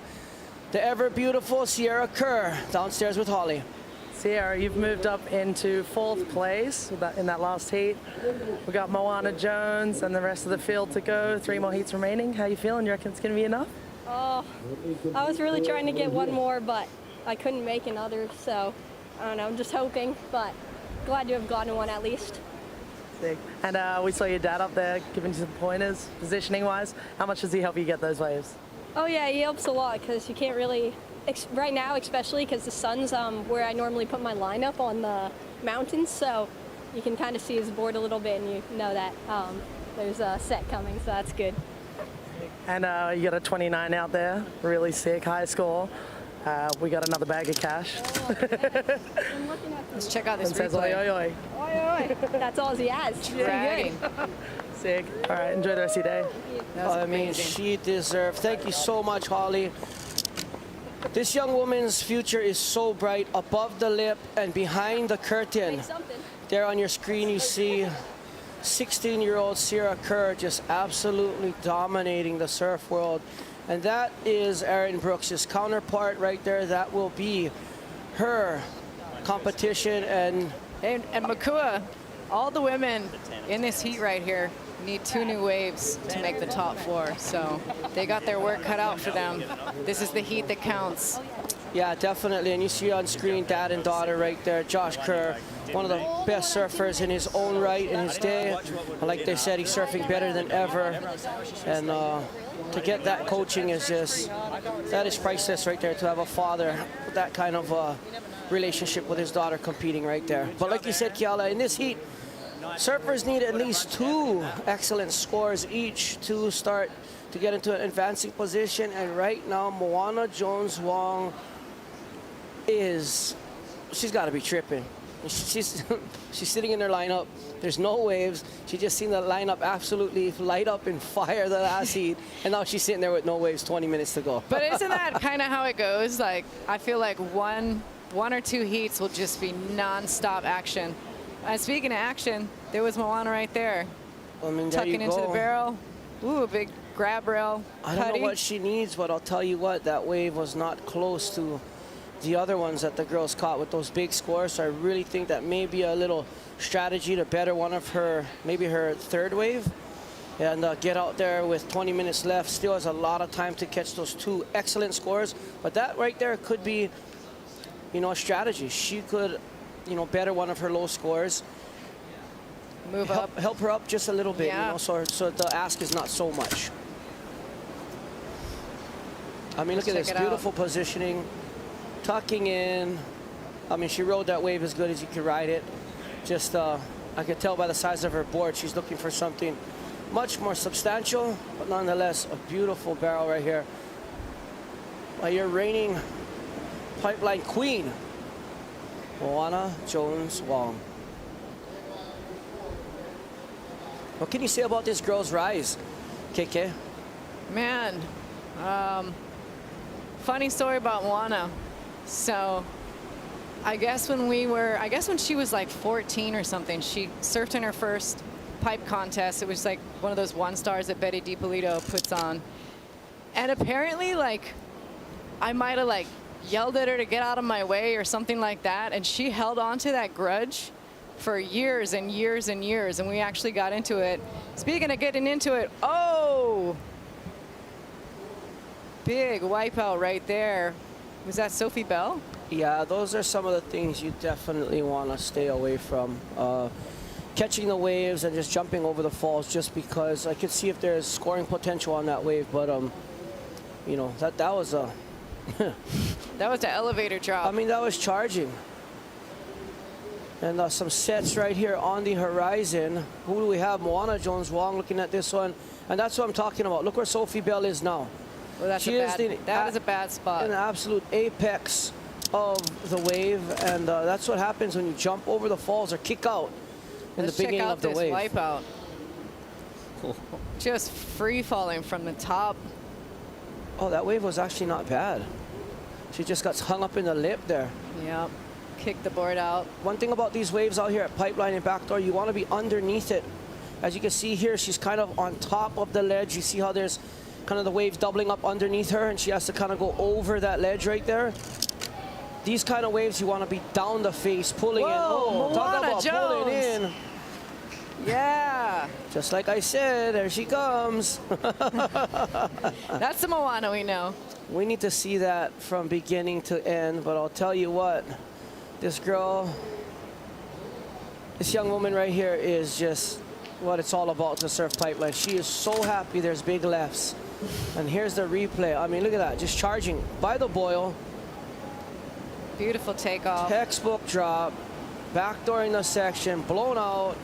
S12: The ever beautiful Sierra Kerr downstairs with Holly.
S1: Sierra, you've moved up into 4th place in that last heat. We got Moana Jones and the rest of the field to go. 3 more heats remaining. How you feeling? You reckon it's going to be enough?
S14: Oh, I was really trying to get one more, but I couldn't make another, so I don't know, I'm just hoping, but glad to have gotten one at least.
S1: Sick. And we saw your dad up there giving you some pointers, positioning-wise. How much does he help you get those waves?
S14: Oh yeah, he helps a lot because you can't really, right now especially because the sun's where I normally put my lineup on the mountains, so you can kind of see his board a little bit and you know that there's a set coming, so that's good.
S1: And you got a 29 out there, really sick, high score. We got another bag of cash.
S14: Oh, yes. I'm looking at
S13: Let's check out this
S1: and says,
S13: replay.
S1: oi, oi, oi.
S14: Oi, oi. That's all he has.
S13: Dragging.
S1: Sick. All right, enjoy the rest of your day.
S12: I mean, she deserved. Thank you so much, Holly. This young woman's future is so bright. Above the lip and behind the curtain. There on your screen, you see 16-year-old Sierra Kerr just absolutely dominating the surf world. And that is Erin Brooks' counterpart right there. That will be her competition. And
S13: Makua, all the women in this heat right here, You need 2 new waves to make the top 4. So they got their work cut out for them. This is the heat that counts.
S12: Yeah, definitely. And you see on screen dad and daughter right there. Josh Kerr, one of the best surfers in his own right in his day. And like they said, he's surfing better than ever. And to get that coaching is just, that is priceless right there, to have a father with that kind of relationship with his daughter competing right there. But like you said, Kiala, in this heat, surfers need at least 2 excellent scores each to start to get into an advancing position. And right now, Moana Jones-Wong she's got to be tripping. She's sitting in her lineup. There's no waves. She just seen the lineup absolutely light up and fire the last heat, and now she's sitting there with no waves, 20 minutes to go.
S13: But isn't that kind of how it goes? Like, I feel like one or 2 heats will just be non-stop action. And speaking of action, there was Moana right there.
S12: I mean,
S13: tucking into the barrel. Ooh, a big grab rail.
S12: I don't know what she needs, but I'll tell you what, that wave was not close to the other ones that the girls caught with those big scores. So I really think that may be a little strategy to better one of her, maybe her 3rd wave, and get out there with 20 minutes left. Still has a lot of time to catch those 2 excellent scores. But that right there could be, you know, a strategy. She could, you know, better one of her low scores.
S13: Move up.
S12: Help her up just a little bit,
S13: yeah.
S12: you know, so the ask is not so much. I mean, look at this beautiful positioning. Tucking in. I mean, she rode that wave as good as you could ride it. Just, I could tell by the size of her board, she's looking for something much more substantial, but nonetheless, a beautiful barrel right here. By your reigning pipeline queen, Moana Jones-Wong. What can you say about this girl's rise, KK?
S13: Man, funny story about Moana. So I guess when she was like 14 or something, she surfed in her first pipe contest. It was like one of those 1-stars that Betty DiPolito puts on. And apparently, like, I might have like yelled at her to get out of my way or something like that. And she held on to that grudge for years and years and years. And we actually got into it. Speaking of getting into it, oh, big wipeout right there. Was that Sophie Bell?
S12: Yeah, those are some of the things you definitely want to stay away from. Catching the waves and just jumping over the falls, just because I could see if there's scoring potential on that wave. But, you know, that was a...
S13: that was the elevator drop.
S12: I mean, that was charging. And some sets right here on the horizon. Who do we have? Moana Jones-Wong looking at this one. And that's what I'm talking about. Look where Sophie Bell is now.
S13: Well, that is a bad spot.
S12: An absolute apex of the wave, and that's what happens when you jump over the falls or kick out in the beginning of the wave.
S13: Let's check out this wipeout. Just free falling from the top.
S12: Oh, that wave was actually not bad. She just got hung up in the lip there.
S13: Yep. Kick the board out.
S12: One thing about these waves out here at Pipeline and Backdoor, you want to be underneath it. As you can see here, she's kind of on top of the ledge. You see how there's kind of the wave doubling up underneath her, and she has to kind of go over that ledge right there. These kind of waves, you want to be down the face, pulling in. Oh, talk about
S13: Jones.
S12: pulling in.
S13: Yeah.
S12: Just like I said, there she comes.
S13: That's the Moana we know.
S12: We need to see that from beginning to end, but I'll tell you what, this girl, this young woman right here is just what it's all about to surf Pipeline. She is so happy there's big lefts. And here's the replay. I mean, look at that, just charging by the boil.
S13: Beautiful takeoff.
S12: Textbook drop, backdooring the section, blown out.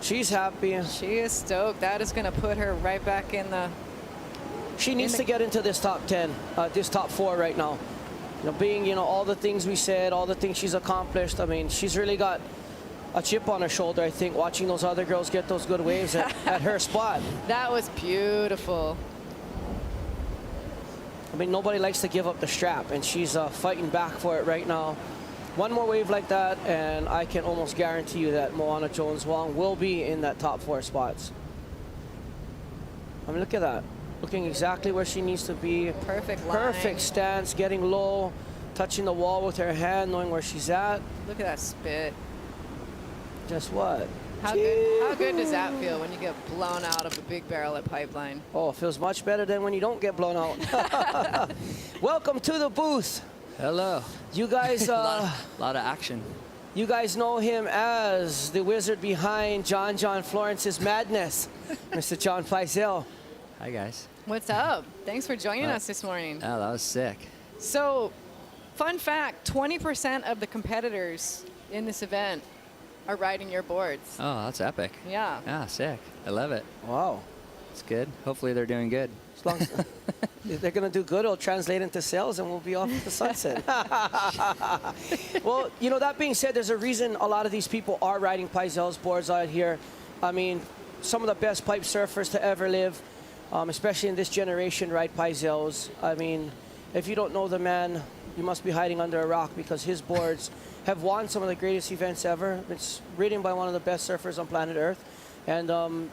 S12: She's happy.
S13: She is stoked. That is going to put her right back in the...
S12: She needs to get into this top 10, this top 4 right now. You know, being, you know, all the things we said, all the things she's accomplished. I mean, she's really got a chip on her shoulder, I think, watching those other girls get those good waves at her spot.
S13: That was beautiful.
S12: I mean, nobody likes to give up the strap, and she's fighting back for it right now. One more wave like that, and I can almost guarantee you that Moana Jones-Wong will be in that top 4 spots. I mean, look at that. Looking exactly where she needs to be.
S13: Perfect line.
S12: Perfect stance, getting low, touching the wall with her hand, knowing where she's at.
S13: Look at that spit.
S12: Guess what?
S13: How good does that feel when you get blown out of a big barrel at pipeline?
S12: Oh, it feels much better than when you don't get blown out. Welcome to the booth.
S15: Hello.
S12: You guys,
S15: lot of action.
S12: You guys know him as the wizard behind John Florence's madness, Mr. John Feisel.
S15: Hi, guys.
S13: What's up? Thanks for joining us this morning.
S15: Oh, that was sick.
S13: So, fun fact, 20% of the competitors in this event are riding your boards.
S15: Oh, that's epic.
S13: Yeah.
S15: Ah, sick. I love it.
S12: Wow.
S15: It's good. Hopefully they're doing good.
S12: As long as if they're going to do good, it'll translate into sales and we'll be off the sunset. Well, you know, that being said, there's a reason a lot of these people are riding Paizel's boards out here. I mean, some of the best pipe surfers to ever live, especially in this generation, ride Paizel's. I mean, if you don't know the man, you must be hiding under a rock because his boards have won some of the greatest events ever. It's ridden by one of the best surfers on planet Earth. And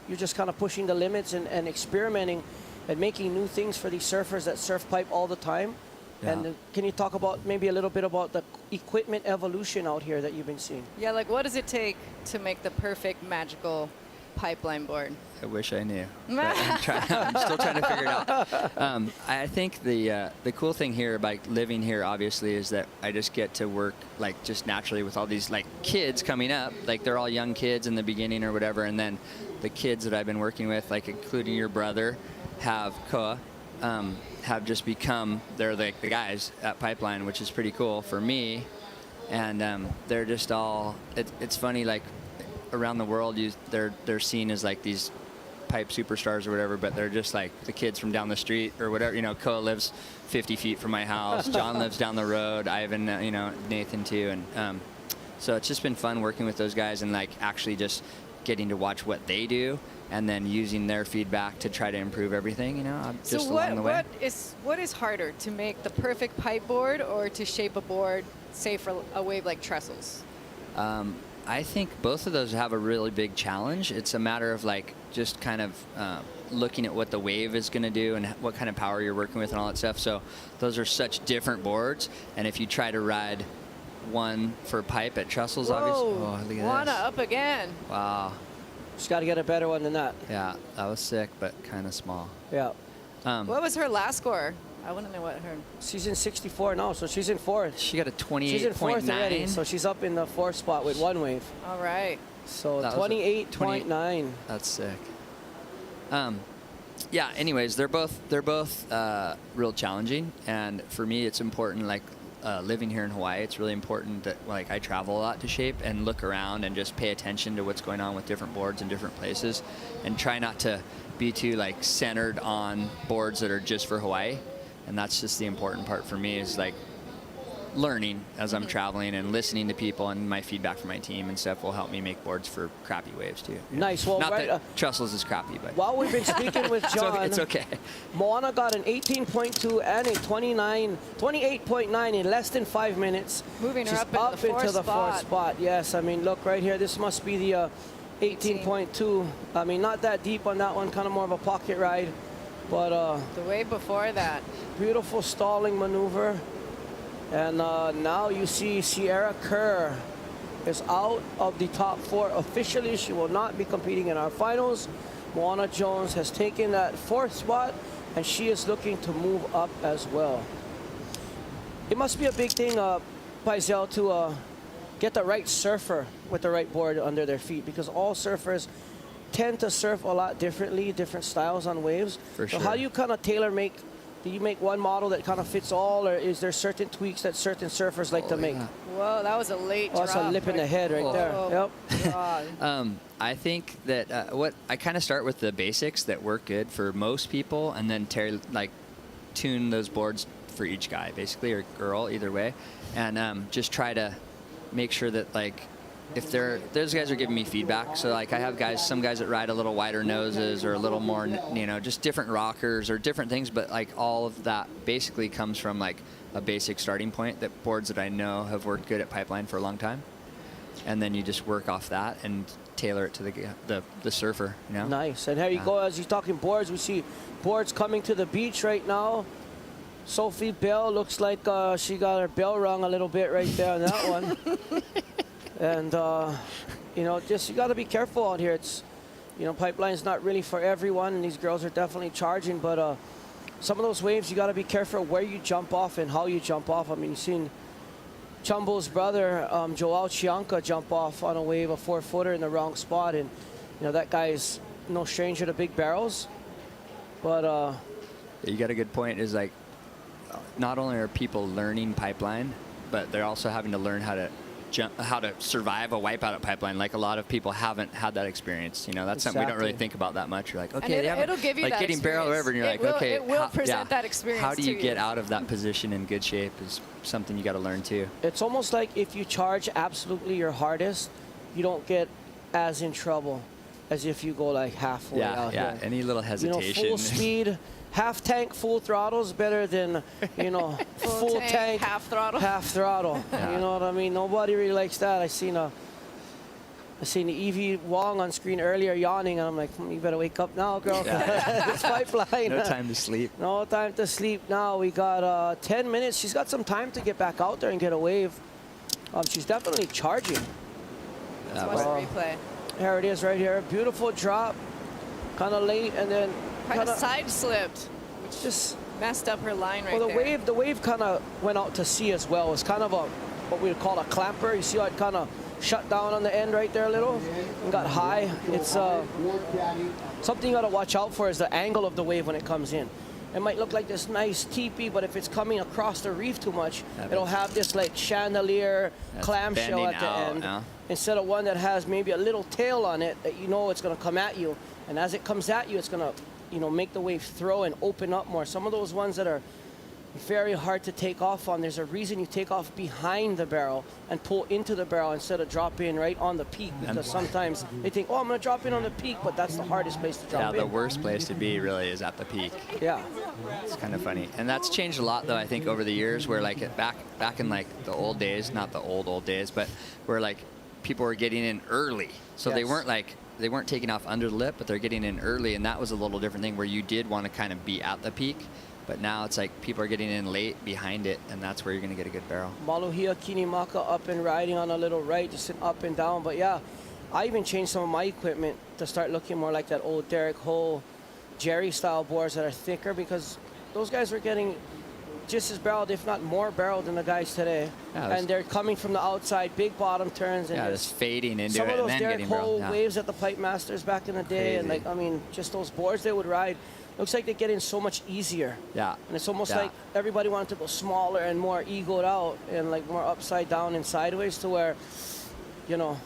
S12: you're just kind of pushing the limits and experimenting and making new things for these surfers that surf pipe all the time. Yeah. And can you talk about maybe a little bit about the equipment evolution out here that you've been seeing?
S13: Yeah, like what does it take to make the perfect magical pipeline board?
S15: I wish I knew. I'm still trying to figure it out. I think the cool thing here by living here, obviously, is that I just get to work like just naturally with all these like kids coming up. Like they're all young kids in the beginning or whatever, and then the kids that I've been working with, like including your brother, have just become, they're like the guys at Pipeline, which is pretty cool for me. And they're just all, it's funny, like around the world, they're seen as like these pipe superstars or whatever, but they're just like the kids from down the street or whatever. You know, Koa lives 50 feet from my house. John lives down the road. Ivan, you know, Nathan too. And so it's just been fun working with those guys and like actually just getting to watch what they do and then using their feedback to try to improve everything, you know, just along the way.
S13: What is harder, to make the perfect pipe board or to shape a board, say for a wave like trestles?
S15: I think both of those have a really big challenge. It's a matter of like just kind of looking at what the wave is going to do and what kind of power you're working with and all that stuff. So those are such different boards. And if you try to ride one for pipe at trestles, obviously. Oh, look at
S13: Juana
S15: this.
S13: up again.
S15: Wow.
S12: Just got to get a better one than that.
S15: Yeah, that was sick, but kind of small.
S12: Yeah.
S13: What was her last score? I want to know what her...
S12: She's in 64 now, so she's in fourth.
S15: She got a 28.9.
S12: She's in fourth already, so she's up in the fourth spot with one wave.
S13: All right.
S12: So 28.9.
S15: That's sick. Yeah, anyways, they're both real challenging, and for me it's important, like living here in Hawaii, it's really important that like I travel a lot to shape and look around and just pay attention to what's going on with different boards in different places and try not to be too like centered on boards that are just for Hawaii. And that's just the important part for me, is like learning as I'm traveling and listening to people, and my feedback from my team and stuff will help me make boards for crappy waves too.
S12: Nice. Well,
S15: not that trestles is crappy, but
S12: while we've been speaking with John,
S15: it's okay.
S12: Moana got an 18.2 and a 28.9 in less than 5 minutes.
S13: Moving her
S12: She's
S13: up into the
S12: fourth spot. Yes, I mean, look right here. This must be the 18.2. I mean, not that deep on that one. Kind of more of a pocket ride, but
S13: the wave before that.
S12: Beautiful stalling maneuver. And now you see Sierra Kerr is out of the top four officially. She will not be competing in our finals. Moana Jones has taken that fourth spot, and she is looking to move up as well. It must be a big thing, Paisel, to get the right surfer with the right board under their feet, because all surfers tend to surf a lot differently, different styles on waves.
S15: For sure.
S12: So how do you kind of tailor make? Do you make one model that kind of fits all, or is there certain tweaks that certain surfers like to make?
S13: Whoa, that was a late drop.
S12: That's a lip in the head right there.
S13: Oh,
S12: yep.
S13: God.
S15: I think that what I kind of start with the basics that work good for most people, and then tune those boards for each guy, basically, or girl, either way, and just try to make sure that like if those guys are giving me feedback. So like I have some guys that ride a little wider noses or a little more, you know, just different rockers or different things, but like all of that basically comes from like a basic starting point, that boards that I know have worked good at Pipeline for a long time. And then you just work off that and tailor it to the surfer, you know?
S12: Nice. And here you go, as you're talking boards, we see boards coming to the beach right now. Sophie Bell looks like she got her bell rung a little bit right there on that one. And You know, just you got to be careful out here. It's, you know, pipeline's not really for everyone, and these girls are definitely charging, but some of those waves, you got to be careful where you jump off and how you jump off. I mean, you've seen Chumbo's brother, Joao Chianca, jump off on a wave, a 4-footer in the wrong spot, and, you know, that guy's no stranger to big barrels. But
S15: you got a good point. Is like, not only are people learning pipeline, but they're also having to learn how to survive a wipeout at pipeline. Like, a lot of people haven't had that experience. You know, that's something we don't really think about that much. You're like, okay,
S13: it'll give you
S15: like
S13: that
S15: getting barrel or whatever, and you're like, okay,
S13: it will present that experience.
S15: How do you get out of that position in good shape is something you got to learn too.
S12: It's almost like if you charge absolutely your hardest, you don't get as in trouble as if you go like halfway out here.
S15: Any little hesitation.
S12: You know, full speed, half tank, full throttle is better than, you know, full tank,
S13: half throttle.
S12: Half throttle.
S15: Yeah.
S12: You know what I mean? Nobody really likes that. I seen Evie Wong on screen earlier yawning, and I'm like, you better wake up now, girl. It's pipeline.
S15: No time to sleep.
S12: No time to sleep now. We got 10 minutes. She's got some time to get back out there and get a wave. She's definitely charging.
S13: Let's watch the replay.
S12: There it is right here. Beautiful drop. Kind of late, and then
S13: kind of side slipped, which
S12: just
S13: messed up her line right
S12: there.
S13: there.
S12: The wave kind of went out to sea as well. It's kind of what we would call a clamper. You see how it kind of shut down on the end right there a little and got high. It's something you got to watch out for is the angle of the wave when it comes in. It might look like this nice teepee, but if it's coming across the reef too much, it'll have this like chandelier clamshell at the end.
S15: Now.
S12: Instead of one that has maybe a little tail on it that you know it's going to come at you. And as it comes at you, it's going to, you know, make the wave throw and open up more. Some of those ones that are very hard to take off on, there's a reason you take off behind the barrel and pull into the barrel instead of drop in right on the peak, because sometimes they think, oh, I'm going to drop in on the peak, but that's the hardest place to drop in.
S15: Yeah, the worst place to be really is at the peak.
S12: Yeah.
S15: It's kind of funny. And that's changed a lot, though, I think, over the years, where like back in like the old days, not the old days, but where like people were getting in early. So they weren't taking off under the lip, but they're getting in early, and that was a little different thing where you did want to kind of be at the peak. But now it's like people are getting in late behind it, and that's where you're going to get a good barrel.
S12: Maluhia Kinimaka up and riding on a little right, just an up and down. But yeah, I even changed some of my equipment to start looking more like that old Derek Hull, Jerry style boards that are thicker, because those guys were getting just as barreled, if not more barreled than the guys today. Yeah, and they're coming from the outside, big bottom turns. And
S15: just fading into it and then
S12: some of those Derek
S15: getting
S12: Hull
S15: barreled.
S12: waves at the Pipe Masters back in the day,
S15: Crazy.
S12: and like, I mean, just those boards they would ride. Looks like they get in so much easier.
S15: Yeah.
S12: And it's almost like everybody wanted to go smaller and more egoed out and like more upside down and sideways, to where, you know.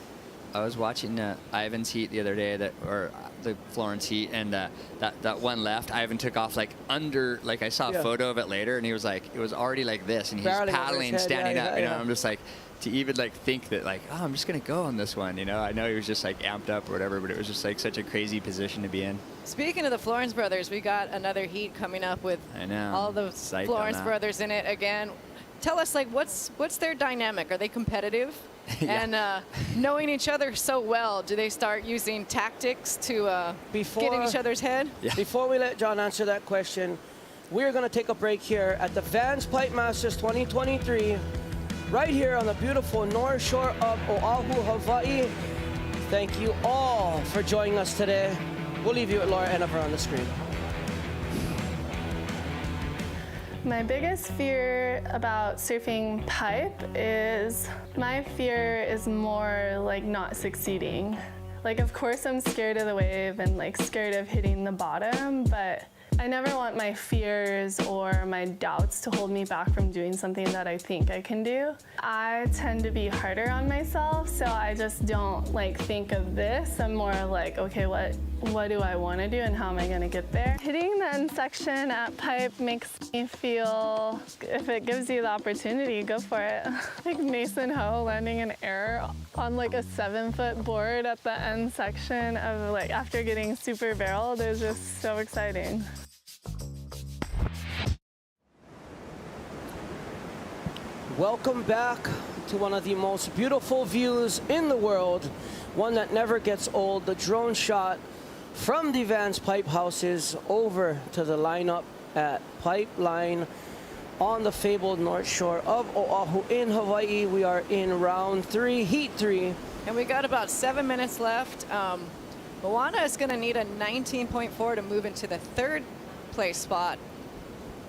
S15: I was watching Ivan's heat the other day, or the Florence heat, and that one left, Ivan took off like under, like I saw a photo of it later, and he was like, it was already like this, and he's paddling, standing up, you know, I'm just like, to even like think that like, oh, I'm just gonna go on this one, you know. I know he was just like amped up or whatever, but it was just like such a crazy position to be in.
S13: Speaking of the Florence brothers, we got another heat coming up with all the Florence brothers in it again. Tell us, like, what's their dynamic? Are they competitive? And knowing each other so well, do they start using tactics to get in each other's head?
S12: Yeah. Before we let John answer that question, we're going to take a break here at the VANS Pipe Masters 2023, right here on the beautiful North Shore of Oahu, Hawaii. Thank you all for joining us today. We'll leave you with Laura Enever on the screen.
S16: My biggest fear about surfing pipe is, my fear is more like not succeeding. Like, of course I'm scared of the wave and like scared of hitting the bottom, but I never want my fears or my doubts to hold me back from doing something that I think I can do. I tend to be harder on myself, so I just don't like think of this. I'm more like, okay, what do I want to do and how am I going to get there? Hitting the end section at pipe makes me feel, if it gives you the opportunity, go for it. Like Mason Ho landing an air on like a 7-foot board at the end section of like after getting super barreled is just so exciting.
S12: Welcome back to one of the most beautiful views in the world, one that never gets old, the drone shot from the VANS pipe houses over to the lineup at Pipeline. on the fabled North Shore of Oahu in Hawaii. We are in round 3, heat 3.
S13: And we got about 7 minutes left. Moana is going to need a 19.4 to move into the 3rd place spot,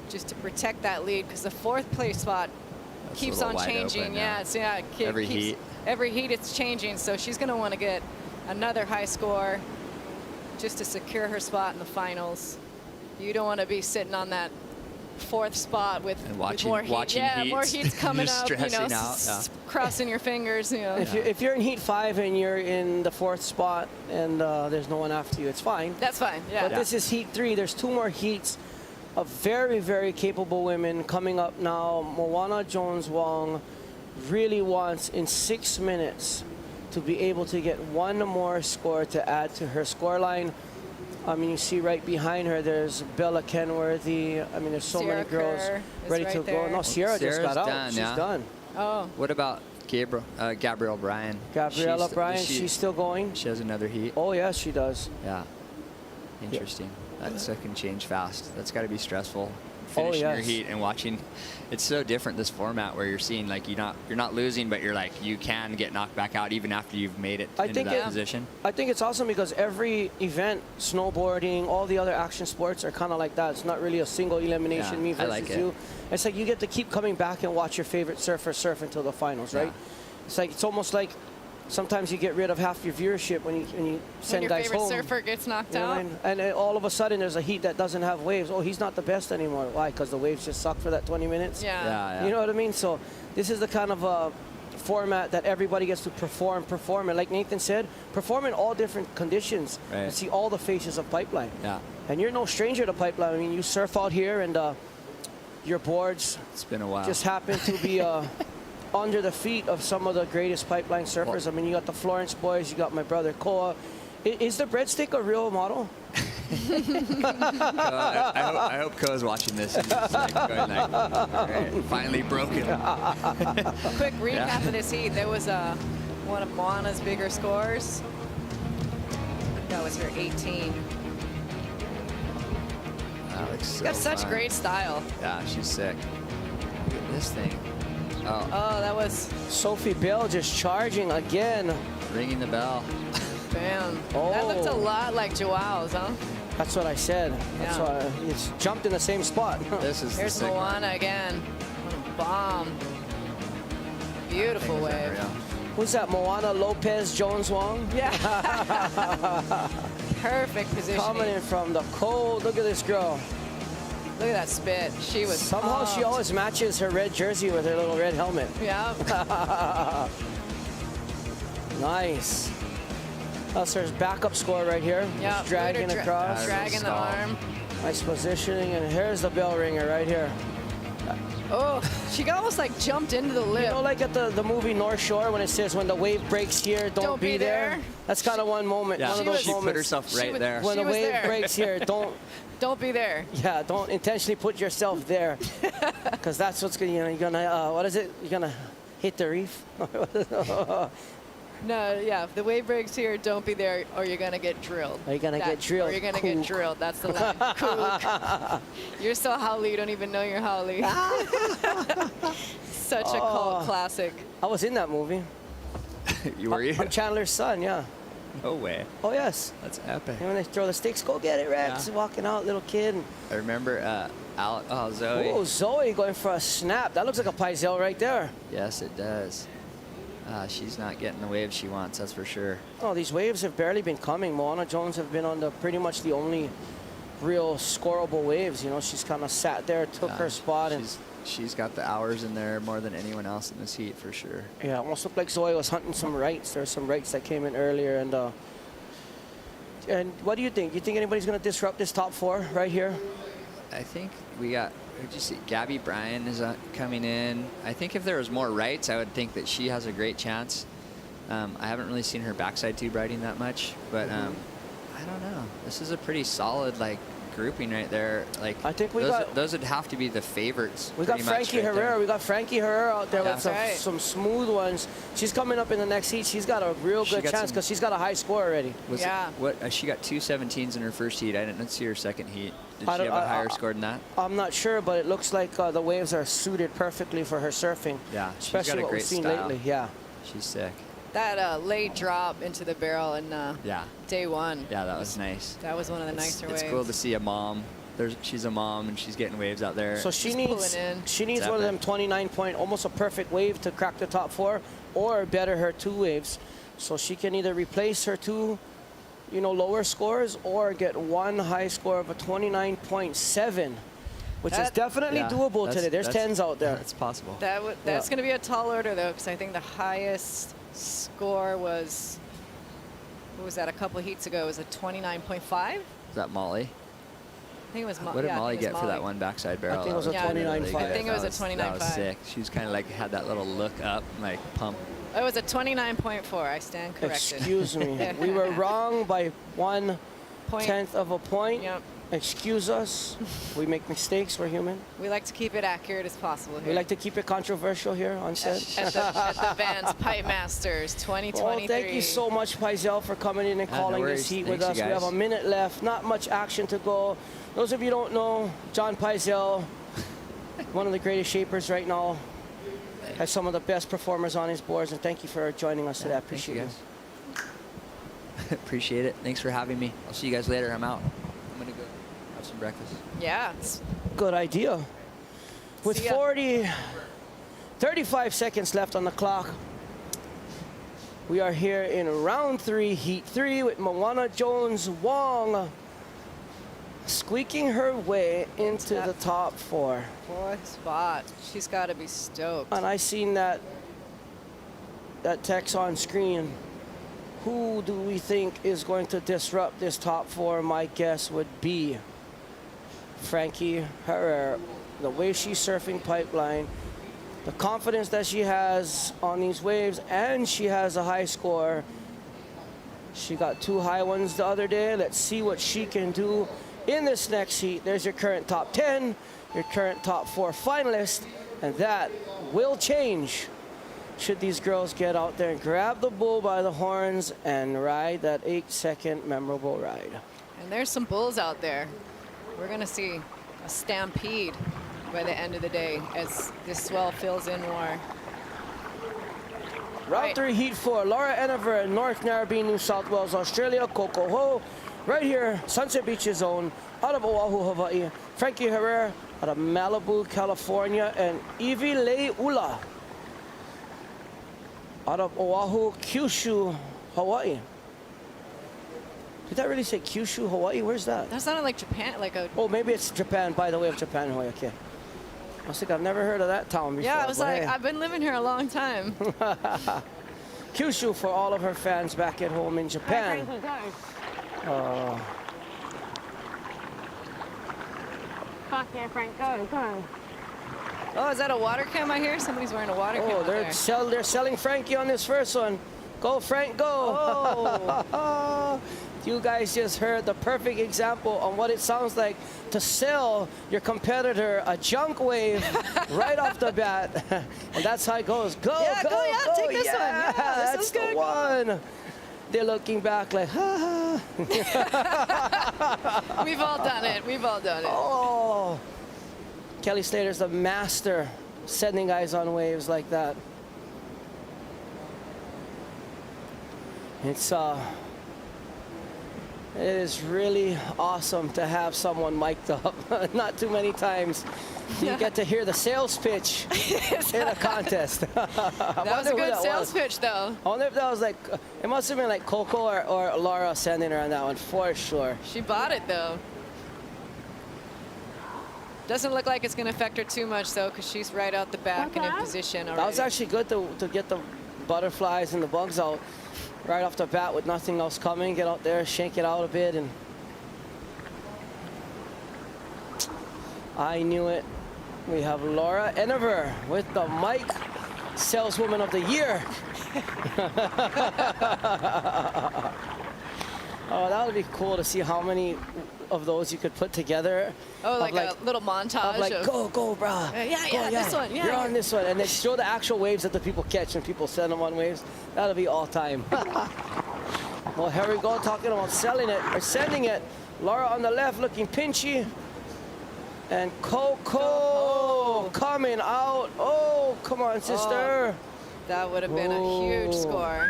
S13: just to protect that lead, because the 4th place spot keeps on changing.
S15: Every heat.
S13: Every heat it's changing, so she's going to want to get another high score just to secure her spot in the finals. You don't want to be sitting on that 4th spot with more heat. More heat's coming up. Crossing your fingers.
S12: If you're in heat 5 and you're in the 4th spot and there's no one after you, it's fine.
S13: That's fine. Yeah.
S12: But this is heat 3. There's 2 more heats of very, very capable women coming up now. Moana Jones-Wong really wants in 6 minutes to be able to get 1 more score to add to her score line. I mean, you see right behind her, there's Bella Kenworthy. I mean, there's so many girls ready to go. No, Sierra just got out. She's done.
S13: Oh.
S15: What about Gabrielle Bryan?
S12: Gabriella Bryan, she's still going.
S15: She has another heat.
S12: Oh, yes, she does.
S15: Yeah. Interesting. That can change fast. That's got to be stressful. Finishing your heat and watching. It's so different, this format, where you're seeing like you're not losing, but you're like you can get knocked back out even after you've made it into that position.
S12: I think it's awesome because every event, snowboarding, all the other action sports are kind of like that. It's not really a single elimination, me versus you. It's like you get to keep coming back and watch your favorite surfer surf until the finals, right? It's almost like sometimes you get rid of half your viewership when you send guys home.
S13: When your favorite surfer gets knocked out.
S12: And all of a sudden there's a heat that doesn't have waves. Oh, he's not the best anymore. Why? Because the waves just suck for that 20 minutes?
S13: Yeah.
S12: You know what I mean? So this is the kind of format that everybody gets to perform. And like Nathan said, perform in all different conditions.
S15: Right.
S12: You see all the faces of pipeline.
S15: Yeah.
S12: And you're no stranger to pipeline. I mean, you surf out here and your boards
S15: it's been a while.
S12: Just happen to be under the feet of some of the greatest pipeline surfers. I mean, you got the Florence boys, you got my brother Koa. Is the breadstick a real model?
S15: I hope Koa's watching this and just like going like, all right, finally broken.
S13: A quick recap of this heat. There was one of Moana's bigger scores. That was her 18.
S15: She's
S13: got such great style.
S15: Yeah, she's sick. Look at this thing.
S13: Oh, that was
S12: Sophie Bell just charging again.
S15: Ringing the bell.
S13: Bam. That looked a lot like Joao's, huh?
S12: That's what I said. That's why it's jumped in the same spot.
S13: Here's Moana again. What a bomb. Beautiful wave.
S12: Who's that? Moana Lopez Jones-Wong?
S13: Yeah. Perfect positioning.
S12: Coming in from the cold. Look at this girl.
S13: Look at that spit. She was
S12: somehow
S13: pumped.
S12: She always matches her red jersey with her little red helmet.
S13: Yeah.
S12: Nice. That's her backup score right here.
S13: Yeah.
S12: Dragging across.
S13: Dragging the arm.
S12: Nice positioning, and here's the bell ringer right here.
S13: Oh, she almost like jumped into the lip.
S12: You know, like at the movie North Shore when it says when the wave breaks here, don't be there. That's kind of one moment.
S15: Yeah,
S12: one of those
S15: she
S12: moments.
S15: put herself right there.
S12: When the wave breaks here, don't
S13: be there.
S12: Yeah, don't intentionally put yourself there, because that's what's gonna. You're gonna. What is it? You're gonna hit the reef.
S13: No, yeah. If the wave breaks here, don't be there, or you're gonna get drilled.
S12: Or you're gonna get drilled.
S13: Or you're gonna get drilled. That's the line. Kook. You're so haole, you don't even know you're haole. Such a cult classic.
S12: I was in that movie.
S15: Were you?
S12: I'm Chandler's son. Yeah.
S15: No way.
S12: Oh yes.
S15: That's epic.
S12: And when they throw the sticks, go get it, Rex.
S15: Yeah.
S12: Walking out, little kid.
S15: I remember Zoe.
S12: Oh, Zoe going for a snap. That looks like a Paizel right there.
S15: Yes, it does. She's not getting the wave she wants, that's for sure.
S12: Oh, these waves have barely been coming. Moana Jones have been on pretty much the only real scoreable waves. You know, she's kind of sat there, took her spot, and
S15: she's got the hours in there more than anyone else in this heat for sure.
S12: Yeah, almost looked like Zoe was hunting some rights. There were some rights that came in earlier, and what do you think? You think anybody's going to disrupt this top 4 right here?
S15: I think we got. Did you see Gabby Bryan is coming in? I think if there was more rights, I would think that she has a great chance. I haven't really seen her backside tube riding that much, but I don't know. This is a pretty solid, like, grouping right there. Like
S12: I think
S15: those would have to be the favorites.
S12: We got Frankie Herrera. We got Frankie Herrera out there with some smooth ones. She's coming up in the next heat. She's got a real good chance because she's got a high score already.
S15: She got 2 17s in her first heat. I didn't see her second heat. Did she have a higher score than that?
S12: I'm not sure, but it looks like the waves are suited perfectly for her surfing.
S15: Yeah, she's
S12: especially
S15: got a
S12: what
S15: great
S12: we've seen
S15: style.
S12: lately. Yeah,
S15: she's sick.
S13: That late drop into the barrel in day one.
S15: Yeah, that was nice.
S13: That was one of the nicer waves.
S15: It's cool to see a mom. She's a mom and she's getting waves out there.
S12: So she needs one of them 29-point, almost a perfect wave to crack the top 4, or better her 2 waves. So she can either replace her 2, lower scores, or get 1 high score of a 29.7, which is definitely doable today. There's 10s out there.
S15: That's possible.
S13: That's going to be a tall order though, because I think the highest score was, what was that, a couple of heats ago? Was it 29.5?
S15: Is that Molly?
S13: I think it was Molly.
S15: What did Molly get for that one backside barrel?
S12: I think it was a 29.5.
S13: I think it was a 29.5.
S15: That was sick. She was kind of like had that little look up, like pump.
S13: It was a 29.4. I stand corrected.
S12: Excuse me. We were wrong by 1/10 of a point.
S13: Yep.
S12: Excuse us. We make mistakes. We're human.
S13: We like to keep it accurate as possible here.
S12: We like to keep it controversial here on set.
S13: At the VANS Pipe Masters 2023.
S12: Well, thank you so much, Paisel, for coming in and calling this heat with us. We have a minute left. Not much action to go. Those of you who don't know, John Paisel, one of the greatest shapers right now, has some of the best performers on his boards, and thank you for joining us today. I appreciate it.
S15: Appreciate it. Thanks for having me. I'll see you guys later. I'm out. I'm going to go have some breakfast.
S13: Yeah.
S12: Good idea. With 35 seconds left on the clock, we are here in round 3, heat 3, with Moana Jones-Wong squeaking her way into the top 4.
S13: 4th spot. She's got to be stoked.
S12: And I seen that text on screen. Who do we think is going to disrupt this top 4? My guess would be Frankie Herrera. The way she's surfing pipeline, the confidence that she has on these waves, and she has a high score. She got 2 high ones the other day. Let's see what she can do in this next heat. There's your current top 10, your current top 4 finalist, and that will change should these girls get out there and grab the bull by the horns and ride that 8-second memorable ride.
S13: And there's some bulls out there. We're going to see a stampede by the end of the day as this swell fills in more.
S12: Round 3, heat 4, Laura Enever in North Narrabeen, New South Wales, Australia, Kokoho. Right here, Sunset Beaches Zone, out of Oahu, Hawaii. Frankie Herrera out of Malibu, California, and Evie Leula out of Oahu, Kyushu, Hawaii. Did that really say Kyushu, Hawaii? Where's that?
S13: That sounded like Japan, like a...
S12: Oh, maybe it's Japan, by the way of Japan, Hawaii, okay. I was like, I've never heard of that town before.
S13: Yeah, I was like,
S12: hey.
S13: I've been living here a long time.
S12: Kyushu for all of her fans back at home in Japan.
S14: Fuck yeah, Frank, go.
S13: Oh, is that a water cam I hear? Somebody's wearing a water cam out there.
S12: They're selling Frankie on this first one. Go, Frank, go.
S13: Oh.
S12: You guys just heard the perfect example on what it sounds like to sell your competitor a junk wave right off the bat. And that's how it goes. Go,
S13: yeah,
S12: go,
S13: take this one. Yeah,
S12: that's the one. They're looking back like, ha.
S13: We've all done it. We've all done it.
S12: Oh. Kelly Slater's the master sending guys on waves like that. It is really awesome to have someone mic'd up. Not too many times you get to hear the sales pitch in a contest.
S13: That was a good sales pitch, though.
S12: I wonder if that was like, it must have been like Coco or Laura sending her on that one, for sure.
S13: She bought it, though. Doesn't look like it's going to affect her too much, though, because she's right out the back and in position already.
S12: That was actually good to get the butterflies and the bugs out right off the bat with nothing else coming. Get out there, shake it out a bit, and I knew it. We have Laura Enever with the mic, saleswoman of the year. Oh, that would be cool to see how many of those you could put together.
S13: Oh,
S12: of
S13: like a little montage
S12: of like,
S13: of
S12: go, brah.
S13: Yeah, this one. Yeah,
S12: You're on this one. And then show the actual waves that the people catch and people send them on waves. That'll be all time. Well, here we go, talking about selling it or sending it. Laura on the left looking pinchy. And Coco coming out. Oh, come on, sister.
S13: That would have been a huge score.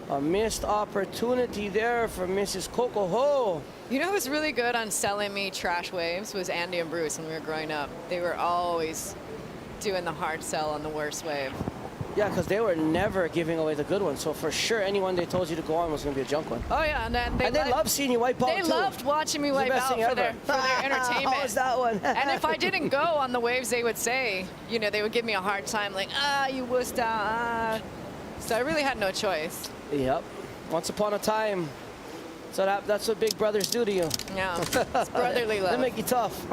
S12: A missed opportunity there for Mrs. Coco Ho.
S13: You know who was really good on selling me trash waves was Andy and Bruce when we were growing up. They were always doing the hard sell on the worst wave.
S12: Yeah, because they were never giving away the good ones. So for sure, anyone they told you to go on was going to be a junk one.
S13: Oh yeah, and they
S12: love seeing you wipe out
S13: They
S12: too.
S13: loved watching me
S12: It's the
S13: wipe
S12: best
S13: out
S12: thing
S13: for their
S12: ever.
S13: entertainment.
S12: How was that one?
S13: And if I didn't go on the waves, they would say, you know, they would give me a hard time, like, you wussed out. So I really had no choice.
S12: Yep. Once upon a time. So that's what big brothers do to you.
S13: Yeah, it's brotherly love.
S12: They make you tough.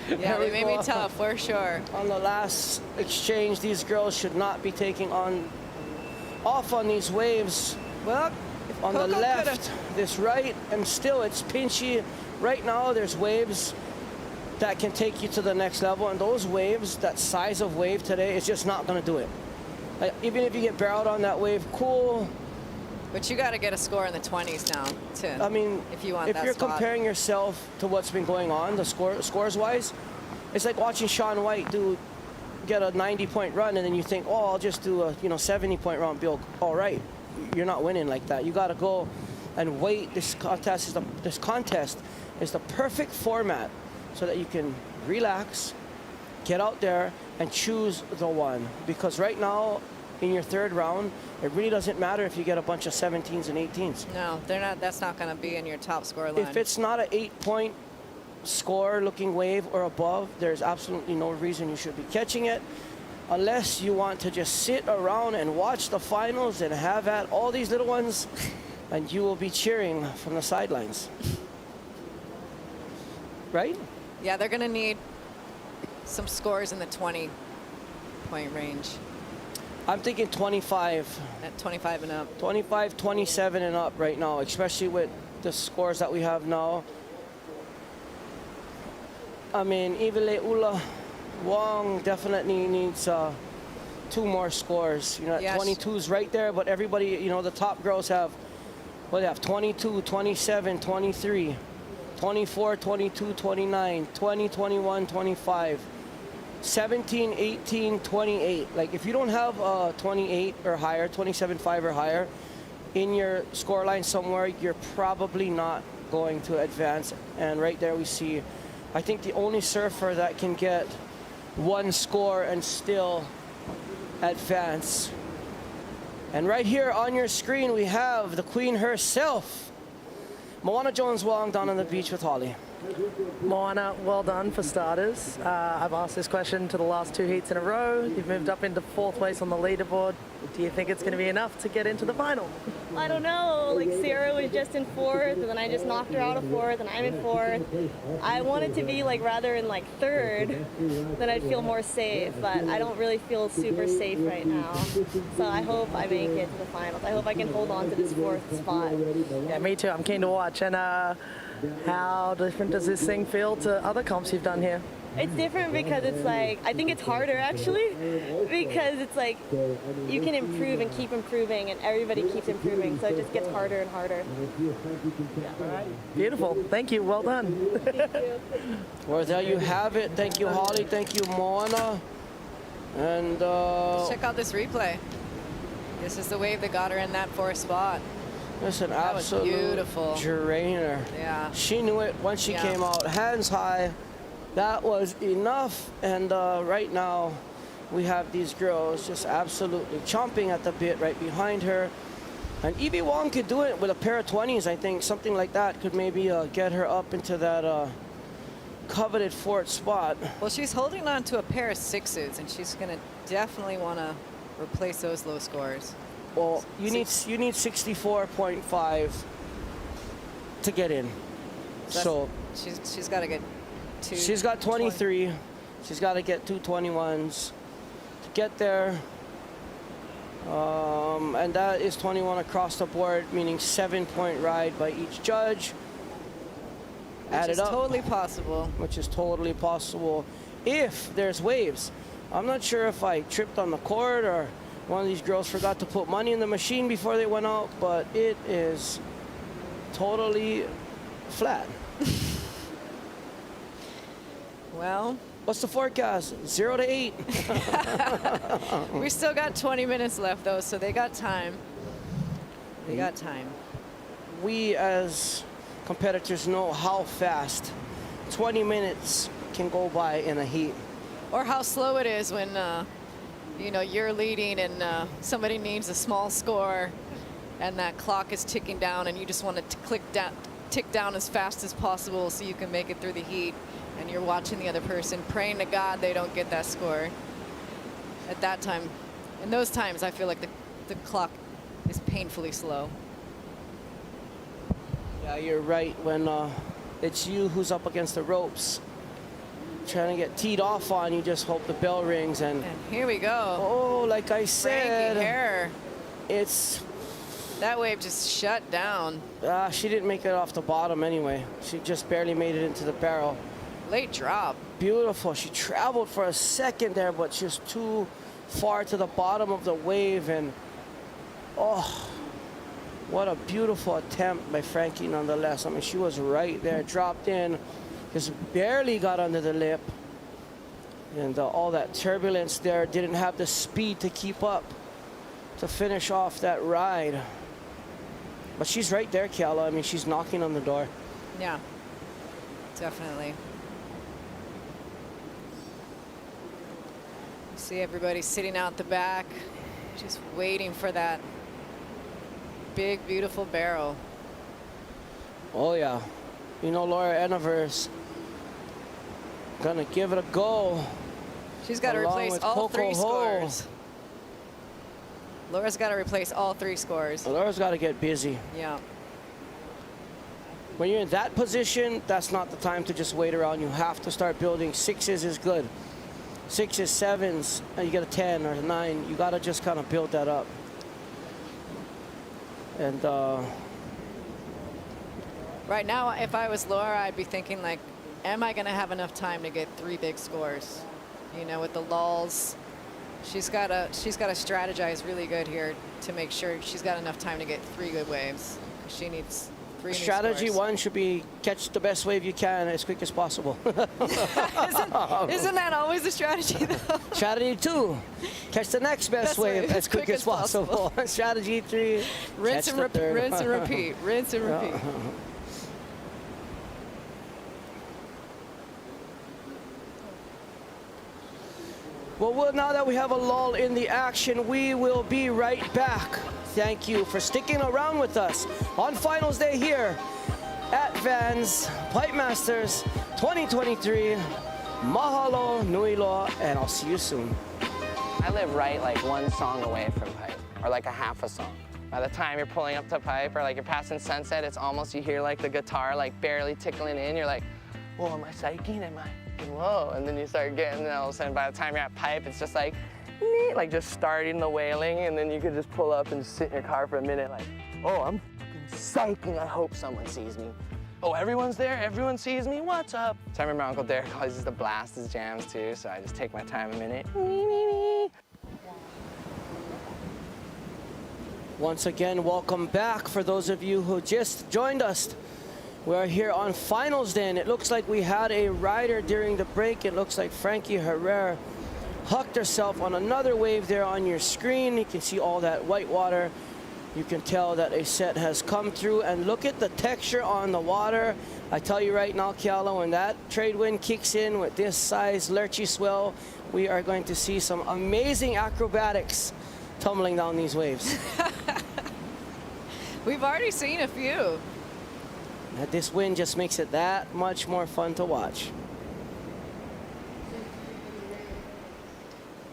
S13: Yeah, they made me tough, for sure.
S12: On the last exchange, these girls should not be taking off on these waves.
S13: Well,
S12: on the
S13: Coco
S12: left, this right, and still it's pinchy. Right now, there's waves that can take you to the next level, and those waves, that size of wave today, is just not going to do it. Like, even if you get barreled on that wave, cool.
S13: But you got to get a score in the 20s now, too.
S12: I mean,
S13: if you want
S12: if
S13: that
S12: you're
S13: spot.
S12: comparing yourself to what's been going on, the scores-wise, it's like watching Shaun White get a 90-point run, and then you think, oh, I'll just do a 70-point run, be all right. You're not winning like that. You got to go and wait. This contest is the perfect format so that you can relax, get out there, and choose the one. Because right now, in your third round, it really doesn't matter if you get a bunch of 17s and 18s.
S13: No, they're not. That's not going to be in your top score line.
S12: If it's not an 8-point score looking wave or above, there's absolutely no reason you should be catching it, unless you want to just sit around and watch the finals and have at all these little ones, and you will be cheering from the sidelines. Right?
S13: Yeah, they're going to need some scores in the 20-point range.
S12: I'm thinking 25.
S13: At 25 and up.
S12: 25, 27 and up right now, especially with the scores that we have now. I mean, Ivile Ula Wong definitely needs 2 more scores. You know,
S13: Yes.
S12: 22's right there, but everybody, you know, the top girls have, what they have, 22, 27, 23, 24, 22, 29, 20, 21, 25. 17, 18, 28. Like, if you don't have 28 or higher, 27.5 or higher in your score line somewhere, you're probably not going to advance. And right there we see, I think the only surfer that can get 1 score and still advance. And right here on your screen, we have the queen herself, Moana Jones-Wong, down on the beach with Holly.
S1: Moana, well done for starters. I've asked this question to the last 2 heats in a row. You've moved up into 4th place on the leaderboard. Do you think it's going to be enough to get into the final?
S17: I don't know. Like, Sarah was just in 4th, and then I just knocked her out of 4th, and I'm in 4th. I want it to be like rather in like 3rd, then I'd feel more safe. But I don't really feel super safe right now. So I hope I make it to the finals. I hope I can hold on to this 4th spot.
S1: Yeah, me too. I'm keen to watch. And how different does this thing feel to other comps you've done here?
S17: It's different because it's like, I think it's harder actually, because it's like you can improve and keep improving, and everybody keeps improving, so it just gets harder and harder.
S1: Beautiful. Thank you. Well done.
S17: Thank you.
S12: Well, there you have it. Thank you, Holly. Thank you, Moana. And
S13: Check out this replay. This is the wave that got her in that 4th spot.
S12: That's an
S13: That was
S12: absolute
S13: beautiful.
S12: drainer.
S13: Yeah.
S12: She knew it once she came out, hands high. That was enough. And right now, we have these girls just absolutely chomping at the bit right behind her. And Evie Wong could do it with a pair of 20s, I think. Something like that could maybe get her up into that coveted 4th spot.
S13: Well, she's holding on to a pair of 6s, and she's going to definitely want to replace those low scores.
S12: Well, you need 64.5 to get in. So
S13: she's got to get 2.
S12: She's got 23. She's got to get 2 21s to get there. And that is 21 across the board, meaning 7-point ride by each judge. Add it up.
S13: Totally possible.
S12: Which is totally possible if there's waves. I'm not sure if I tripped on the cord or one of these girls forgot to put money in the machine before they went out, but it is totally flat.
S13: Well,
S12: what's the forecast? 0 to 8.
S13: We still got 20 minutes left, though, so they got time. They got time.
S12: We as competitors know how fast 20 minutes can go by in a heat.
S13: Or how slow it is when, you know, you're leading and somebody needs a small score and that clock is ticking down and you just want to tick down as fast as possible so you can make it through the heat, and you're watching the other person praying to God they don't get that score. At that time, in those times, I feel like the clock is painfully slow.
S12: Yeah, you're right. When it's you who's up against the ropes, trying to get teed off on, you just hope the bell rings. And
S13: here we go.
S12: Oh, like I said,
S13: Frankie Hare.
S12: It's
S13: that wave just shut down.
S12: She didn't make it off the bottom anyway. She just barely made it into the barrel.
S13: Late drop.
S12: Beautiful. She traveled for a second there, but just too far to the bottom of the wave. And oh, what a beautiful attempt by Frankie nonetheless. I mean, she was right there, dropped in, just barely got under the lip. And all that turbulence there, didn't have the speed to keep up to finish off that ride. But she's right there, Kiala. I mean, she's knocking on the door.
S13: Yeah, definitely. See everybody sitting out the back, just waiting for that big, beautiful barrel.
S12: Oh, yeah. You know, Laura Enover's gonna give it a go.
S13: She's got to replace all three scores. Laura's got to replace all 3 scores.
S12: Laura's got to get busy.
S13: Yeah.
S12: When you're in that position, that's not the time to just wait around. You have to start building. 6s is good. 6s, 7s, and you get a 10 or a 9. You got to just kind of build that up. And
S13: right now, if I was Laura, I'd be thinking, like, am I going to have enough time to get 3 big scores? You know, with the lulls. She's got to strategize really good here to make sure she's got enough time to get 3 good waves. She needs 3 new
S12: strategy
S13: scores.
S12: 1 should be catch the best wave you can as quick as possible.
S13: Isn't that always the strategy, though?
S12: Strategy 2, catch the next best wave as quick as possible. Strategy 3,
S13: rinse and repeat. Rinse and repeat. Rinse and repeat.
S12: Well, now that we have a lull in the action, we will be right back. Thank you for sticking around with us on finals day here at VANS Pipe Masters 2023. Mahalo, nui loa, and I'll see you soon.
S18: I live right like 1 song away from pipe, or like a half a song. By the time you're pulling up to pipe, or like you're passing sunset, it's almost, you hear like the guitar like barely tickling in. You're like, whoa, am I psyching? Am I? Whoa, and then you start getting, all of a sudden by the time you're at pipe, it's just like, neat, like just starting the wailing, and then you could just pull up and sit in your car for a minute like, oh, I'm psyching, I hope someone sees me. Oh, everyone's there, everyone sees me, what's up? So I remember Uncle Derek always used to blast his jams too, so I just take my time a minute.
S12: Once again, welcome back for those of you who just joined us. We're here on finals day, and it looks like we had a rider during the break. It looks like Frankie Herrera hucked herself on another wave there on your screen. You can see all that white water. You can tell that a set has come through, and look at the texture on the water. I tell you right now, Kiala, when that trade wind kicks in with this size lurchy swell, we are going to see some amazing acrobatics tumbling down these waves.
S13: We've already seen a few.
S12: This wind just makes it that much more fun to watch.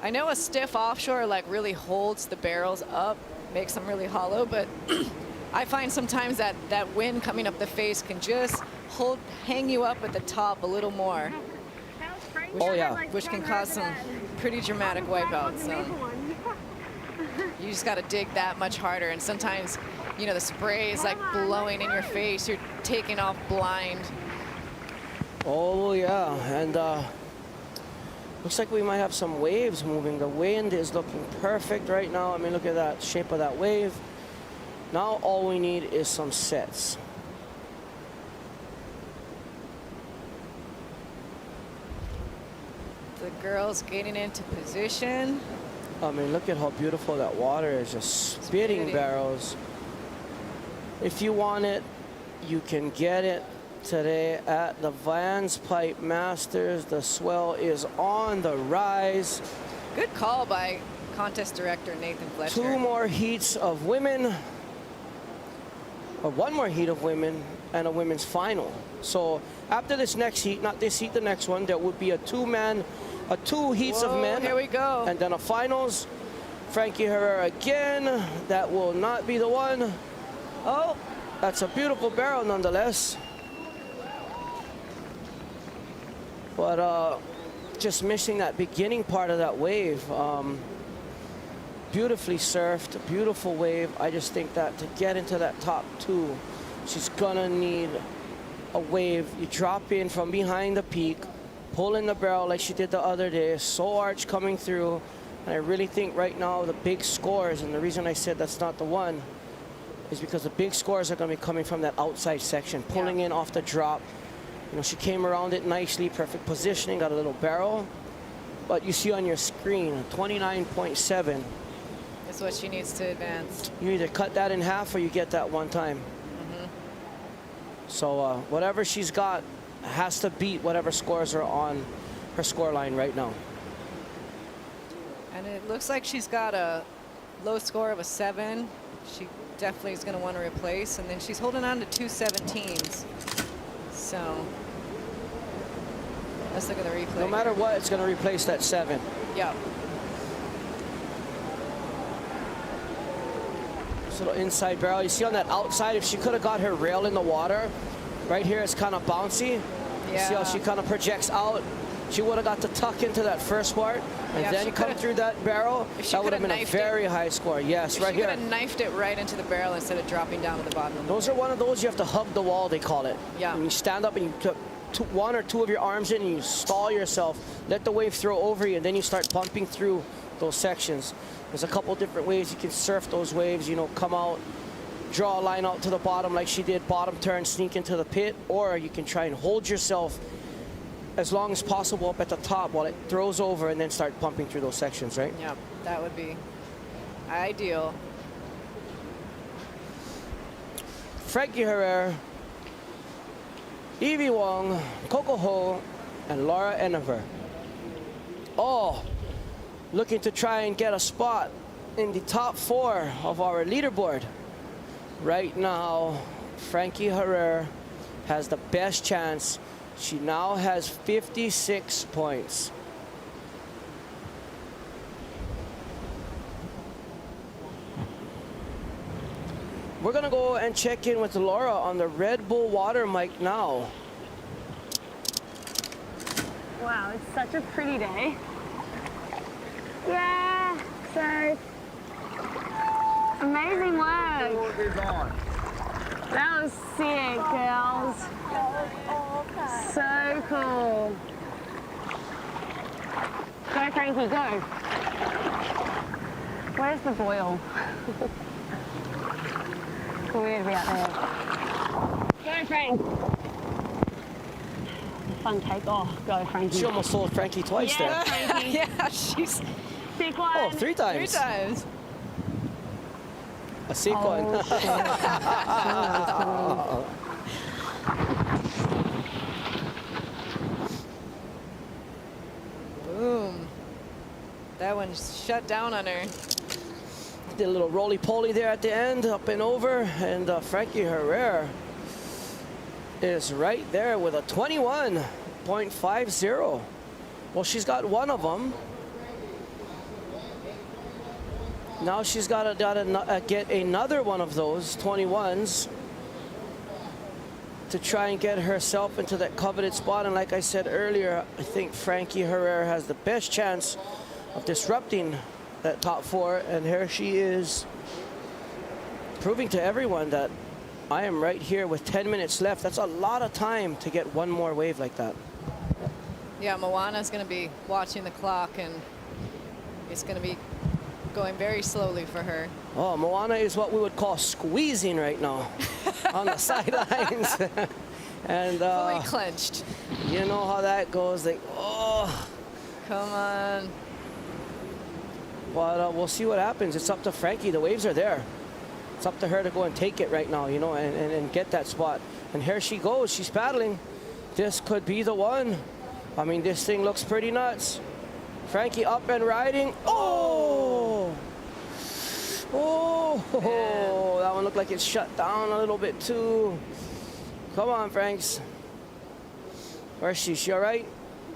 S13: I know a stiff offshore like really holds the barrels up, makes them really hollow, but I find sometimes that wind coming up the face can just hang you up at the top a little more.
S12: Oh yeah.
S13: Which can cause some pretty dramatic wipeouts. So. you just got to dig that much harder. And sometimes, you know, the spray is like blowing in your face. You're taking off blind.
S12: Oh yeah, and looks like we might have some waves moving. The wind is looking perfect right now. I mean, look at that shape of that wave. Now all we need is some sets.
S13: The girls getting into position.
S12: I mean, look at how beautiful that water is, just spitting barrels. If you want it, you can get it today at the VANS Pipe Masters. The swell is on the rise.
S13: Good call by contest director Nathan Fletcher.
S12: 2 more heats of women, or 1 more heat of women, and a women's final. So after this next heat, not this heat, the next one, there would be a 2 heats of men.
S13: Here we go.
S12: And then a finals. Frankie Herrera again. That will not be the one. Oh, that's a beautiful barrel nonetheless. But just missing that beginning part of that wave. Beautifully surfed, beautiful wave. I just think that to get into that top 2, she's gonna need a wave. You drop in from behind the peak, pull in the barrel like she did the other day, so arch coming through. And I really think right now the big scores, and the reason I said that's not the one, is because the big scores are gonna be coming from that outside section, pulling in off the drop. You know, she came around it nicely, perfect positioning, got a little barrel. But you see on your screen, 29.7.
S13: That's what she needs to advance.
S12: You either cut that in half or you get that one time. So whatever she's got has to beat whatever scores are on her score line right now.
S13: And it looks like she's got a low score of a 7. She definitely is going to want to replace. And then she's holding on to 2 17s. So let's look at the replay.
S12: No matter what, it's going to replace that 7.
S13: Yeah.
S12: This little inside barrel. You see on that outside, if she could have got her rail in the water, right here it's kind of bouncy. You see how she kind of projects out? She would have got to tuck into that first part and then come through that barrel. That would have been a very high score. Yes, right here.
S13: She could have knifed it right into the barrel instead of dropping down to the bottom.
S12: Those are one of those you have to hug the wall, they call it.
S13: Yeah.
S12: When you stand up and you put 1 or 2 of your arms in and you stall yourself, let the wave throw over you, and then you start bumping through those sections. There's a couple different ways you can surf those waves, you know, come out, draw a line out to the bottom like she did, bottom turn, sneak into the pit, or you can try and hold yourself as long as possible up at the top while it throws over and then start pumping through those sections, right?
S13: Yeah, that would be ideal.
S12: Frankie Herrera, Evie Wong, Coco Ho, and Laura Enever. All looking to try and get a spot in the top 4 of our leaderboard. Right now, Frankie Herrera has the best chance. She now has 56 points. We're gonna go and check in with Laura on the Red Bull water mic now.
S19: Wow, it's such a pretty day. Yeah, so amazing work. That was sick, girls. So cool. Go, Frankie, go. Where's the boil? Weird to be out there. Go, Frank. Fun take. Oh, go, Frankie.
S12: She almost sold Frankie twice there.
S19: Frankie.
S13: Yeah, she's...
S19: Sick one.
S12: Oh, 3 times.
S13: 3 times.
S12: A sick one.
S13: Boom. That one shut down on her.
S12: Did a little roly-poly there at the end, up and over, and Frankie Herrera is right there with a 21.50. Well, she's got one of them. Now she's got to get another one of those 21s to try and get herself into that coveted spot. And like I said earlier, I think Frankie Herrera has the best chance of disrupting that top 4, and here she is proving to everyone that I am right here with 10 minutes left. That's a lot of time to get one more wave like that.
S13: Yeah, Moana's going to be watching the clock, and it's going to be going very slowly for her.
S12: Oh, Moana is what we would call squeezing right now on the sidelines. And
S13: fully clenched.
S12: You know how that goes. Like, oh.
S13: Come on.
S12: But we'll see what happens. It's up to Frankie. The waves are there. It's up to her to go and take it right now, you know, and get that spot. And here she goes. She's paddling. This could be the one. I mean, this thing looks pretty nuts. Frankie up and riding. Oh! Oh! That one looked like it shut down a little bit too. Come on, Franks. Where's she? She all right?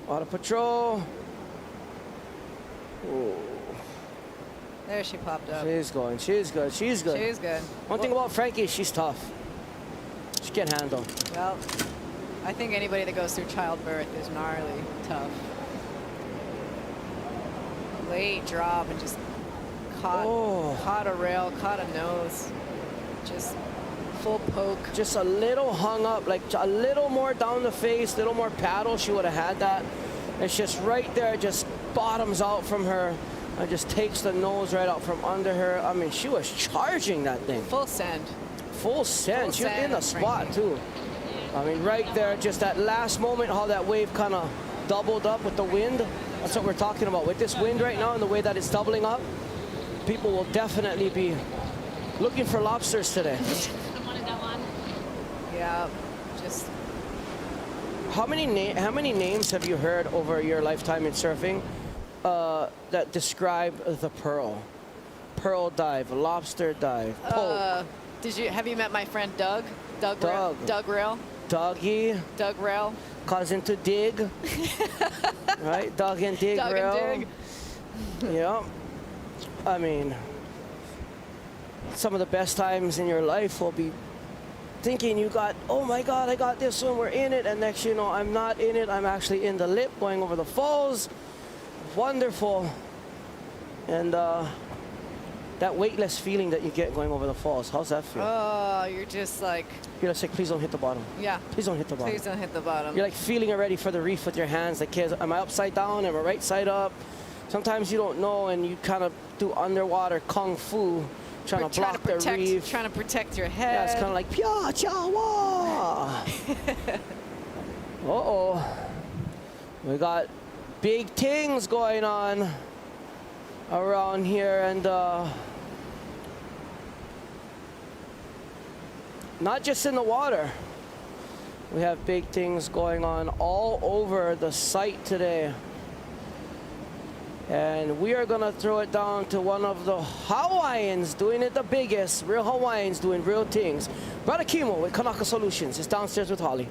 S12: Out of patrol. Oh.
S13: There she popped up.
S12: She's going. She's good. She's good.
S13: She's good.
S12: One thing about Frankie, she's tough. She can handle.
S13: Well, I think anybody that goes through childbirth is gnarly tough. Late drop and just caught a rail, caught a nose. Just full poke.
S12: Just a little hung up, like a little more down the face, a little more paddle, she would have had that. It's just right there, just bottoms out from her and just takes the nose right out from under her. I mean, she was charging that thing.
S13: Full send.
S12: Full send. She was in the spot too. I mean, right there, just that last moment, how that wave kind of doubled up with the wind. That's what we're talking about. With this wind right now and the way that it's doubling up, people will definitely be looking for lobsters today.
S13: Yeah, just.
S12: How many names have you heard over your lifetime in surfing that describe the pearl? Pearl dive, lobster dive, poke.
S13: Have you met my friend Doug? Doug Rail.
S12: Dougie.
S13: Doug Rail.
S12: Cousin to Dig. Right? Doug and Dig
S13: Doug
S12: Rail.
S13: and Dig.
S12: Yeah. I mean, some of the best times in your life will be thinking you got, oh my God, I got this one, we're in it, and next you know, I'm not in it, I'm actually in the lip going over the falls. Wonderful. And that weightless feeling that you get going over the falls, how's that feel?
S13: Oh, you're just like.
S12: You're just like, please don't hit the bottom.
S13: Yeah.
S12: Please don't hit the bottom.
S13: Please don't hit the bottom.
S12: You're like feeling already for the reef with your hands, like, am I upside down, am I right side up? Sometimes you don't know, and you kind of do underwater kung fu, trying to block the reef.
S13: Trying to protect your head.
S12: Yeah, it's kind of like, pia, cha, wa. Uh-oh. We got big things going on around here, and not just in the water. We have big things going on all over the site today. And we are gonna throw it down to one of the Hawaiians doing it the biggest, real Hawaiians doing real things. Brother Kimo with Kanaka Solutions is downstairs with Holly.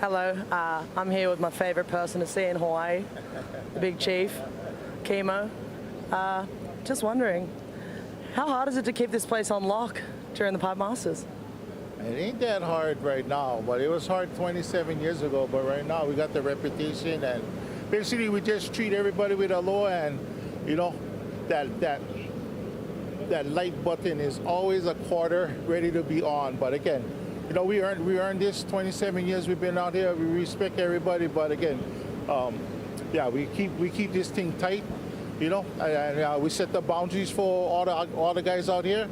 S1: Hello, I'm here with my favorite person to see in Hawaii, the big chief, Kimo. Just wondering, how hard is it to keep this place on lock during the Pipe Masters?
S20: It ain't that hard right now, but it was hard 27 years ago. But right now we got the reputation, and basically we just treat everybody with aloha, and you know that light button is always a quarter ready to be on. But again, you know, we earned this 27 years we've been out here. We respect everybody, but again, yeah, we keep this thing tight, you know, and we set the boundaries for all the guys out here.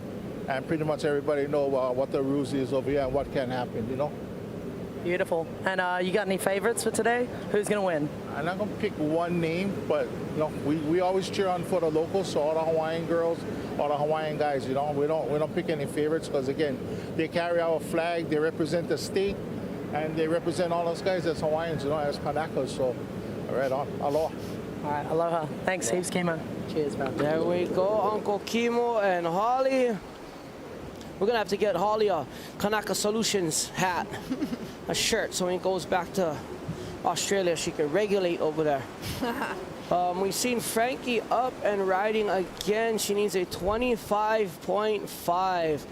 S20: And pretty much everybody know what the rules is over here and what can happen, you know?
S1: Beautiful. And you got any favorites for today? Who's going to win?
S20: I'm not going to pick one name, but you know, we always cheer on for the locals, so all the Hawaiian girls, all the Hawaiian guys, you know? We don't pick any favorites because, again, they carry our flag, they represent the state, and they represent all those guys as Hawaiians, you know, as Kanakas. So, right on. Aloha.
S1: All right, aloha. Thanks, heaps, Kimo. Cheers, man.
S12: There we go, Uncle Kimo and Holly. We're going to have to get Holly a Kanaka Solutions hat, a shirt, so when he goes back to Australia, she can regulate over there. We've seen Frankie up and riding again. She needs a 25.5.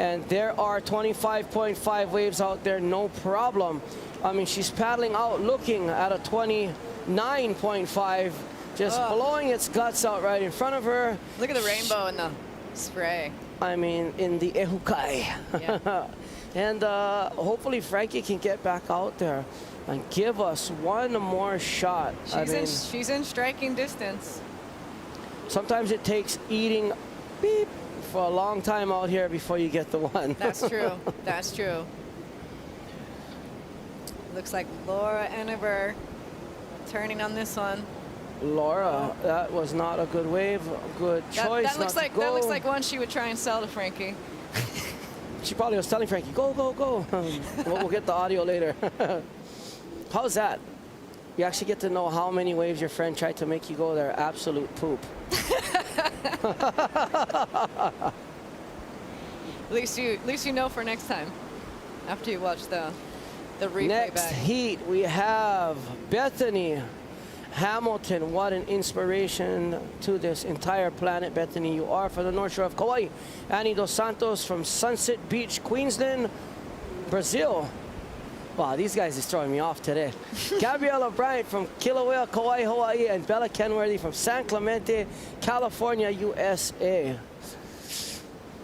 S12: And there are 25.5 waves out there, no problem. I mean, she's paddling out looking at a 29.5 just blowing its guts out right in front of her.
S13: Look at the rainbow in the spray.
S12: I mean, in the ehukai.
S13: Yeah.
S12: And hopefully Frankie can get back out there and give us one more shot.
S13: She's in striking distance.
S12: Sometimes it takes eating beep for a long time out here before you get the one.
S13: That's true. That's true. Looks like Laura Ennever turning on this one.
S12: Laura, that was not a good wave. Good choice.
S13: That looks like one she would try and sell to Frankie.
S12: She probably was telling Frankie, go, go, go. We'll get the audio later. How's that? You actually get to know how many waves your friend tried to make you go there. Absolute poop.
S13: At least you know for next time. After you watch the replay
S12: Next
S13: back.
S12: heat, we have Bethany Hamilton. What an inspiration to this entire planet, Bethany. You are from the North Shore of Kauai. Annie Dos Santos from Sunset Beach, Queensland, Brazil. Wow, these guys is throwing me off today. Gabriella Bryant from Kilauea, Kauai, Hawaii, and Bella Kenworthy from San Clemente, California, USA.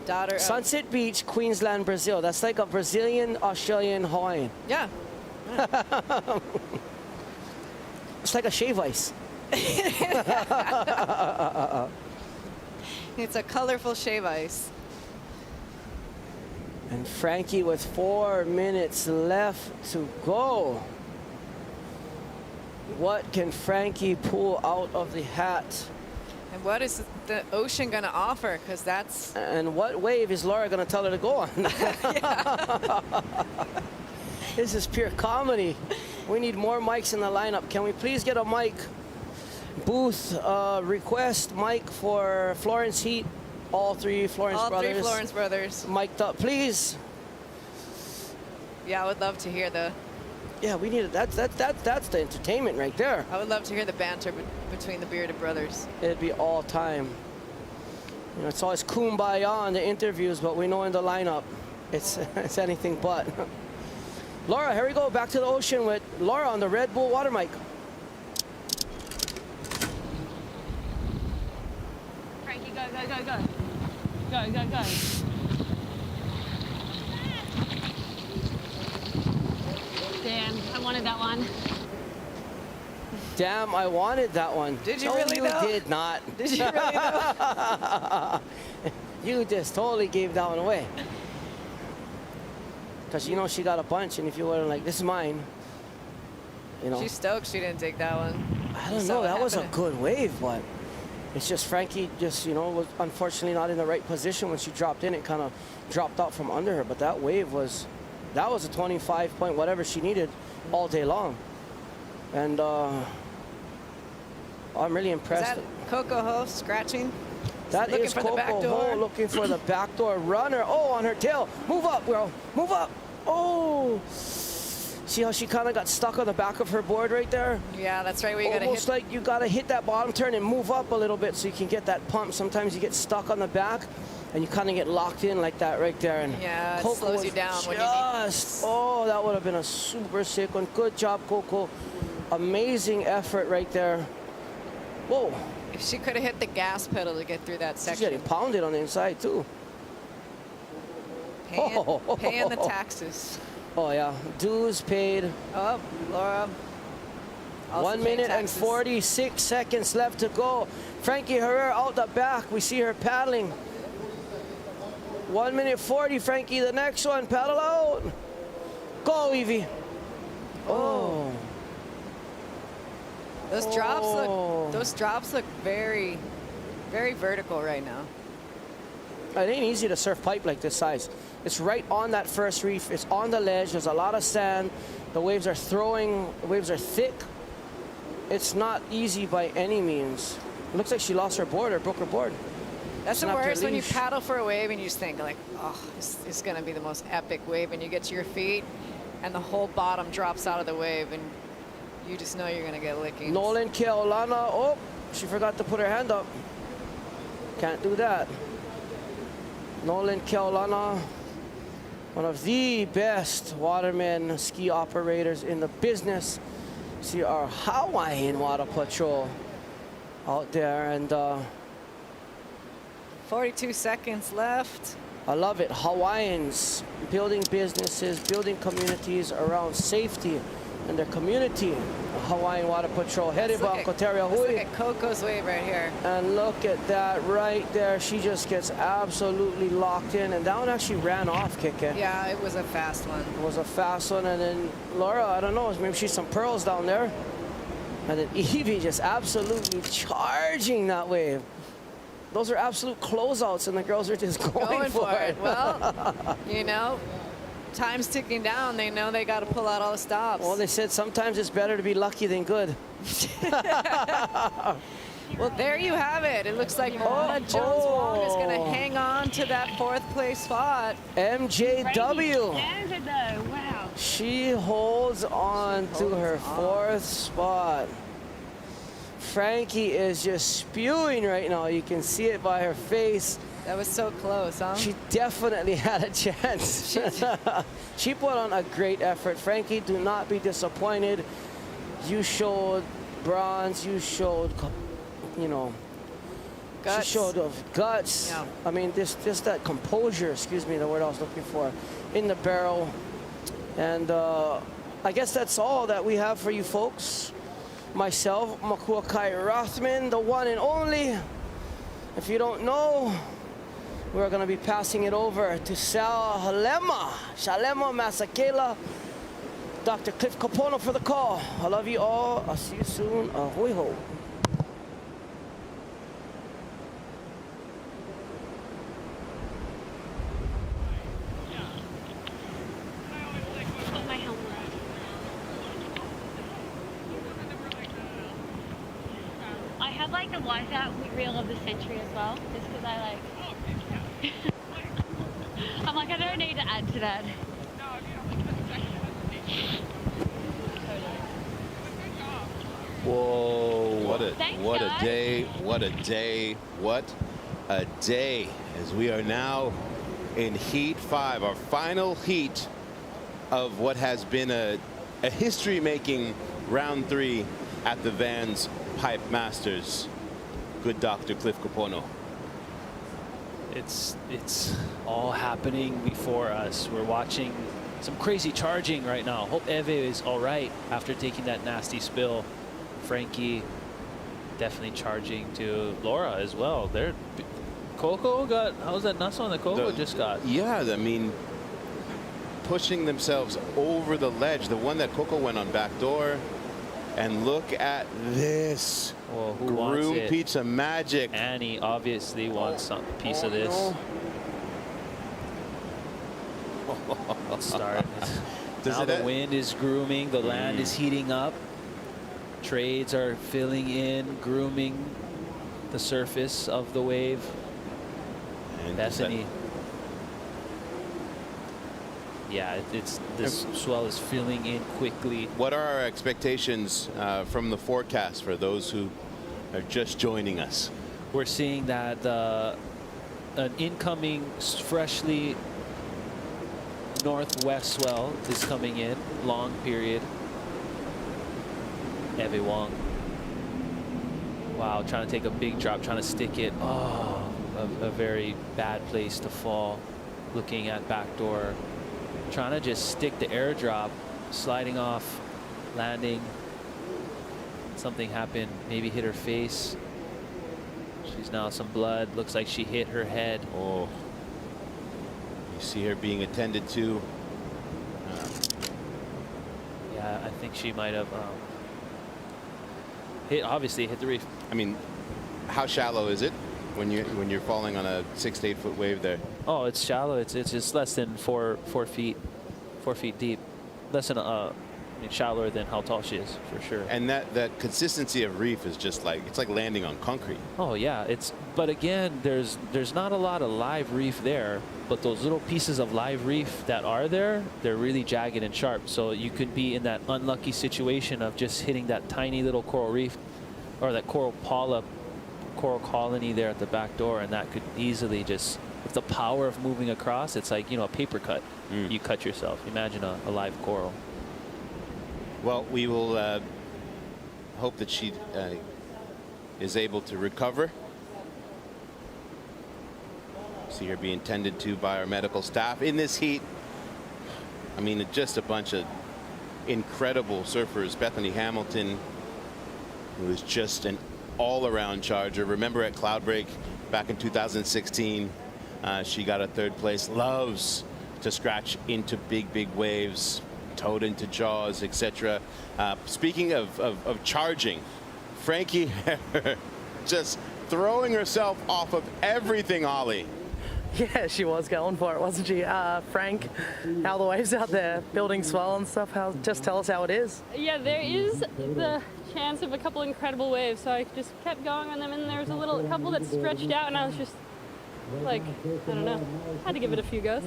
S13: Daughter
S12: Sunset Beach, Queensland, Brazil. That's like a Brazilian, Australian, Hawaiian.
S13: Yeah.
S12: It's like a shave ice.
S13: It's a colorful shave ice.
S12: And Frankie with 4 minutes left to go. What can Frankie pull out of the hat?
S13: And what is the ocean going to offer? Because that's...
S12: And what wave is Laura going to tell her to go on? This is pure comedy. We need more mics in the lineup. Can we please get a mic? Booth request mic for Florence Heat. All three Florence brothers.
S13: All three Florence brothers.
S12: Mic'd up, please.
S13: Yeah, I would love to hear the...
S12: Yeah, we need it. That's the entertainment right there.
S13: I would love to hear the banter between the bearded brothers.
S12: It'd be all time. You know, it's always kumbaya in the interviews, but we know in the lineup, it's anything but. Laura, here we go. Back to the ocean with Laura on the Red Bull water mic.
S17: Frankie, go, go, go, go. Go, go, go. Damn, I wanted that one.
S12: Damn, I wanted that one.
S13: Did you
S12: no,
S13: really
S12: you
S13: though?
S12: did not.
S13: Did you really though?
S12: You just totally gave that one away. Because you know she got a bunch, and if you were like, this is mine, you know.
S13: She's stoked she didn't take that one.
S12: I don't know, that was a good wave, but it's just Frankie just, you know, was unfortunately not in the right position when she dropped in. It kind of dropped out from under her, but that wave was, that was a 25 point whatever she needed all day long. And I'm really impressed.
S13: Is that Coco Ho scratching?
S12: That
S13: looking
S12: is
S13: for the
S12: Coco
S13: back door.
S12: Ho looking for the backdoor runner. Oh, on her tail. Move up, girl. Move up. Oh. See how she kind of got stuck on the back of her board right there?
S13: Yeah, that's right where you got to hit.
S12: Almost like you got to hit that bottom turn and move up a little bit so you can get that pump. Sometimes you get stuck on the back and you kind of get locked in like that right there. And
S13: Yeah, it
S12: Coco
S13: slows you
S12: was
S13: down when you
S12: just, oh, that would have been a super sick one. Good job, Coco. Amazing effort right there. Whoa.
S13: If she could have hit the gas pedal to get through that
S12: She's
S13: section.
S12: getting pounded on the inside, too.
S13: Paying the taxes.
S12: Oh, yeah. Dues paid.
S13: Oh, Laura. Also
S12: 1 minute and 46 seconds left to go. Frankie Herrera out the back. We see her paddling. 1 minute 40, Frankie. The next one. Paddle out. Go, Evie. Oh.
S13: Those drops look very, very vertical right now.
S12: It ain't easy to surf pipe like this size. It's right on that first reef. It's on the ledge. There's a lot of sand. The waves are throwing. The waves are thick. It's not easy by any means. It looks like she lost her board or broke her board.
S13: That's the
S12: Snapped her
S13: worst when you
S12: leash.
S13: paddle for a wave and you just think like, oh, this is going to be the most epic wave, and you get to your feet and the whole bottom drops out of the wave and you just know you're going to get licking.
S12: Nolan Keolana. Oh, she forgot to put her hand up. Can't do that. Nolan Keolana, one of the best watermen, ski operators in the business. See our Hawaiian Water Patrol out there, and
S13: 42 seconds left.
S12: I love it. Hawaiians building businesses, building communities around safety and their community. Hawaiian Water Patrol headed by Koteria
S13: Let's look
S12: Hui.
S13: at Coco's wave right here.
S12: And look at that right there. She just gets absolutely locked in. And that one actually ran off, Kike.
S13: Yeah, it was a fast one.
S12: It was a fast one. And then Laura, I don't know, maybe she's some pearls down there. And then Evie just absolutely charging that wave. Those are absolute closeouts, and the girls are just going for it.
S13: Well, you know, time's ticking down. They know they got to pull out all the stops.
S12: Well, they said sometimes it's better to be lucky than good.
S13: Well, there you have it. It looks like Mona Jones-Wong is going to hang on to that 4th place spot.
S12: MJW.
S14: Wow.
S12: She holds on to her 4th spot. Frankie is just spewing right now. You can see it by her face.
S13: That was so close, huh?
S12: She definitely had a chance. She put on a great effort. Frankie, do not be disappointed. You showed bronze. You showed, you know,
S13: guts.
S12: She showed of guts.
S13: Yeah.
S12: I mean, just that composure, excuse me, the word I was looking for, in the barrel. And I guess that's all that we have for you folks. Myself, Makua Kai Rothman, the one and only. If you don't know, we're going to be passing it over to Shalema Masakela. Dr. Cliff Kapono for the call. I love you all. I'll see you soon. Ahoy ho.
S21: I have like the wipeout reel of the century as well, just because I like. I'm like, I don't need to add to that.
S7: Whoa, what a
S21: Thanks,
S7: day, what a day, what a day, as we are now in Heat 5, our final heat of what has been a history-making round 3 at the VANS Pipe Masters. Good Dr. Cliff Kapono.
S8: It's all happening before us. We're watching some crazy charging right now. Hope Eve is all right after taking that nasty spill. Frankie definitely charging to Laura as well. There, Coco got, how's that nuts on the Coco just got?
S7: Yeah, I mean, pushing themselves over the ledge. The one that Coco went on backdoor. And look at this.
S8: Well, who
S7: Groom
S8: wants it?
S7: Pizza Magic.
S8: Annie obviously wants some piece of this. Let's start. Now the wind is grooming. The land is heating up. Trades are filling in, grooming the surface of the wave.
S7: And
S8: Bethany. Yeah, this swell is filling in quickly.
S7: What are our expectations from the forecast for those who are just joining us?
S8: We're seeing that an incoming freshly northwest swell is coming in, long period. Eve Wong. Wow, trying to take a big drop, trying to stick it. Oh, a very bad place to fall. Looking at backdoor. Trying to just stick the airdrop, sliding off, landing. Something happened, maybe hit her face. She's now some blood. Looks like she hit her head.
S7: Oh, you see her being attended to.
S8: Yeah, I think she might have obviously hit the reef.
S7: I mean, how shallow is it when you're falling on a 6 to 8 foot wave there?
S8: Oh, it's shallow. It's just less than 4 feet deep. Less than I mean, shallower than how tall she is for sure.
S7: And that consistency of reef is just like, it's like landing on concrete.
S8: Oh yeah, but again, there's not a lot of live reef there, but those little pieces of live reef that are there, they're really jagged and sharp. So you could be in that unlucky situation of just hitting that tiny little coral reef or that coral polyp, coral colony there at the back door, and that could easily just, with the power of moving across, it's like, you know, a paper cut. You cut yourself. Imagine a live coral.
S7: Well, we will hope that she is able to recover. See her being tended to by our medical staff in this heat. I mean, just a bunch of incredible surfers. Bethany Hamilton, who is just an all-around charger. Remember at Cloudbreak back in 2016, she got a 3rd place. Loves to scratch into big waves, towed into jaws, etc. Speaking of charging, Frankie just throwing herself off of everything, Ollie.
S1: Yeah, she was going for it, wasn't she? Frank, how are the waves out there? Building swell and stuff. Just tell us how it is.
S4: Yeah, there is the chance of a couple incredible waves, so I just kept going on them, and there was a couple that stretched out, and I was just like, I don't know, had to give it a few goes.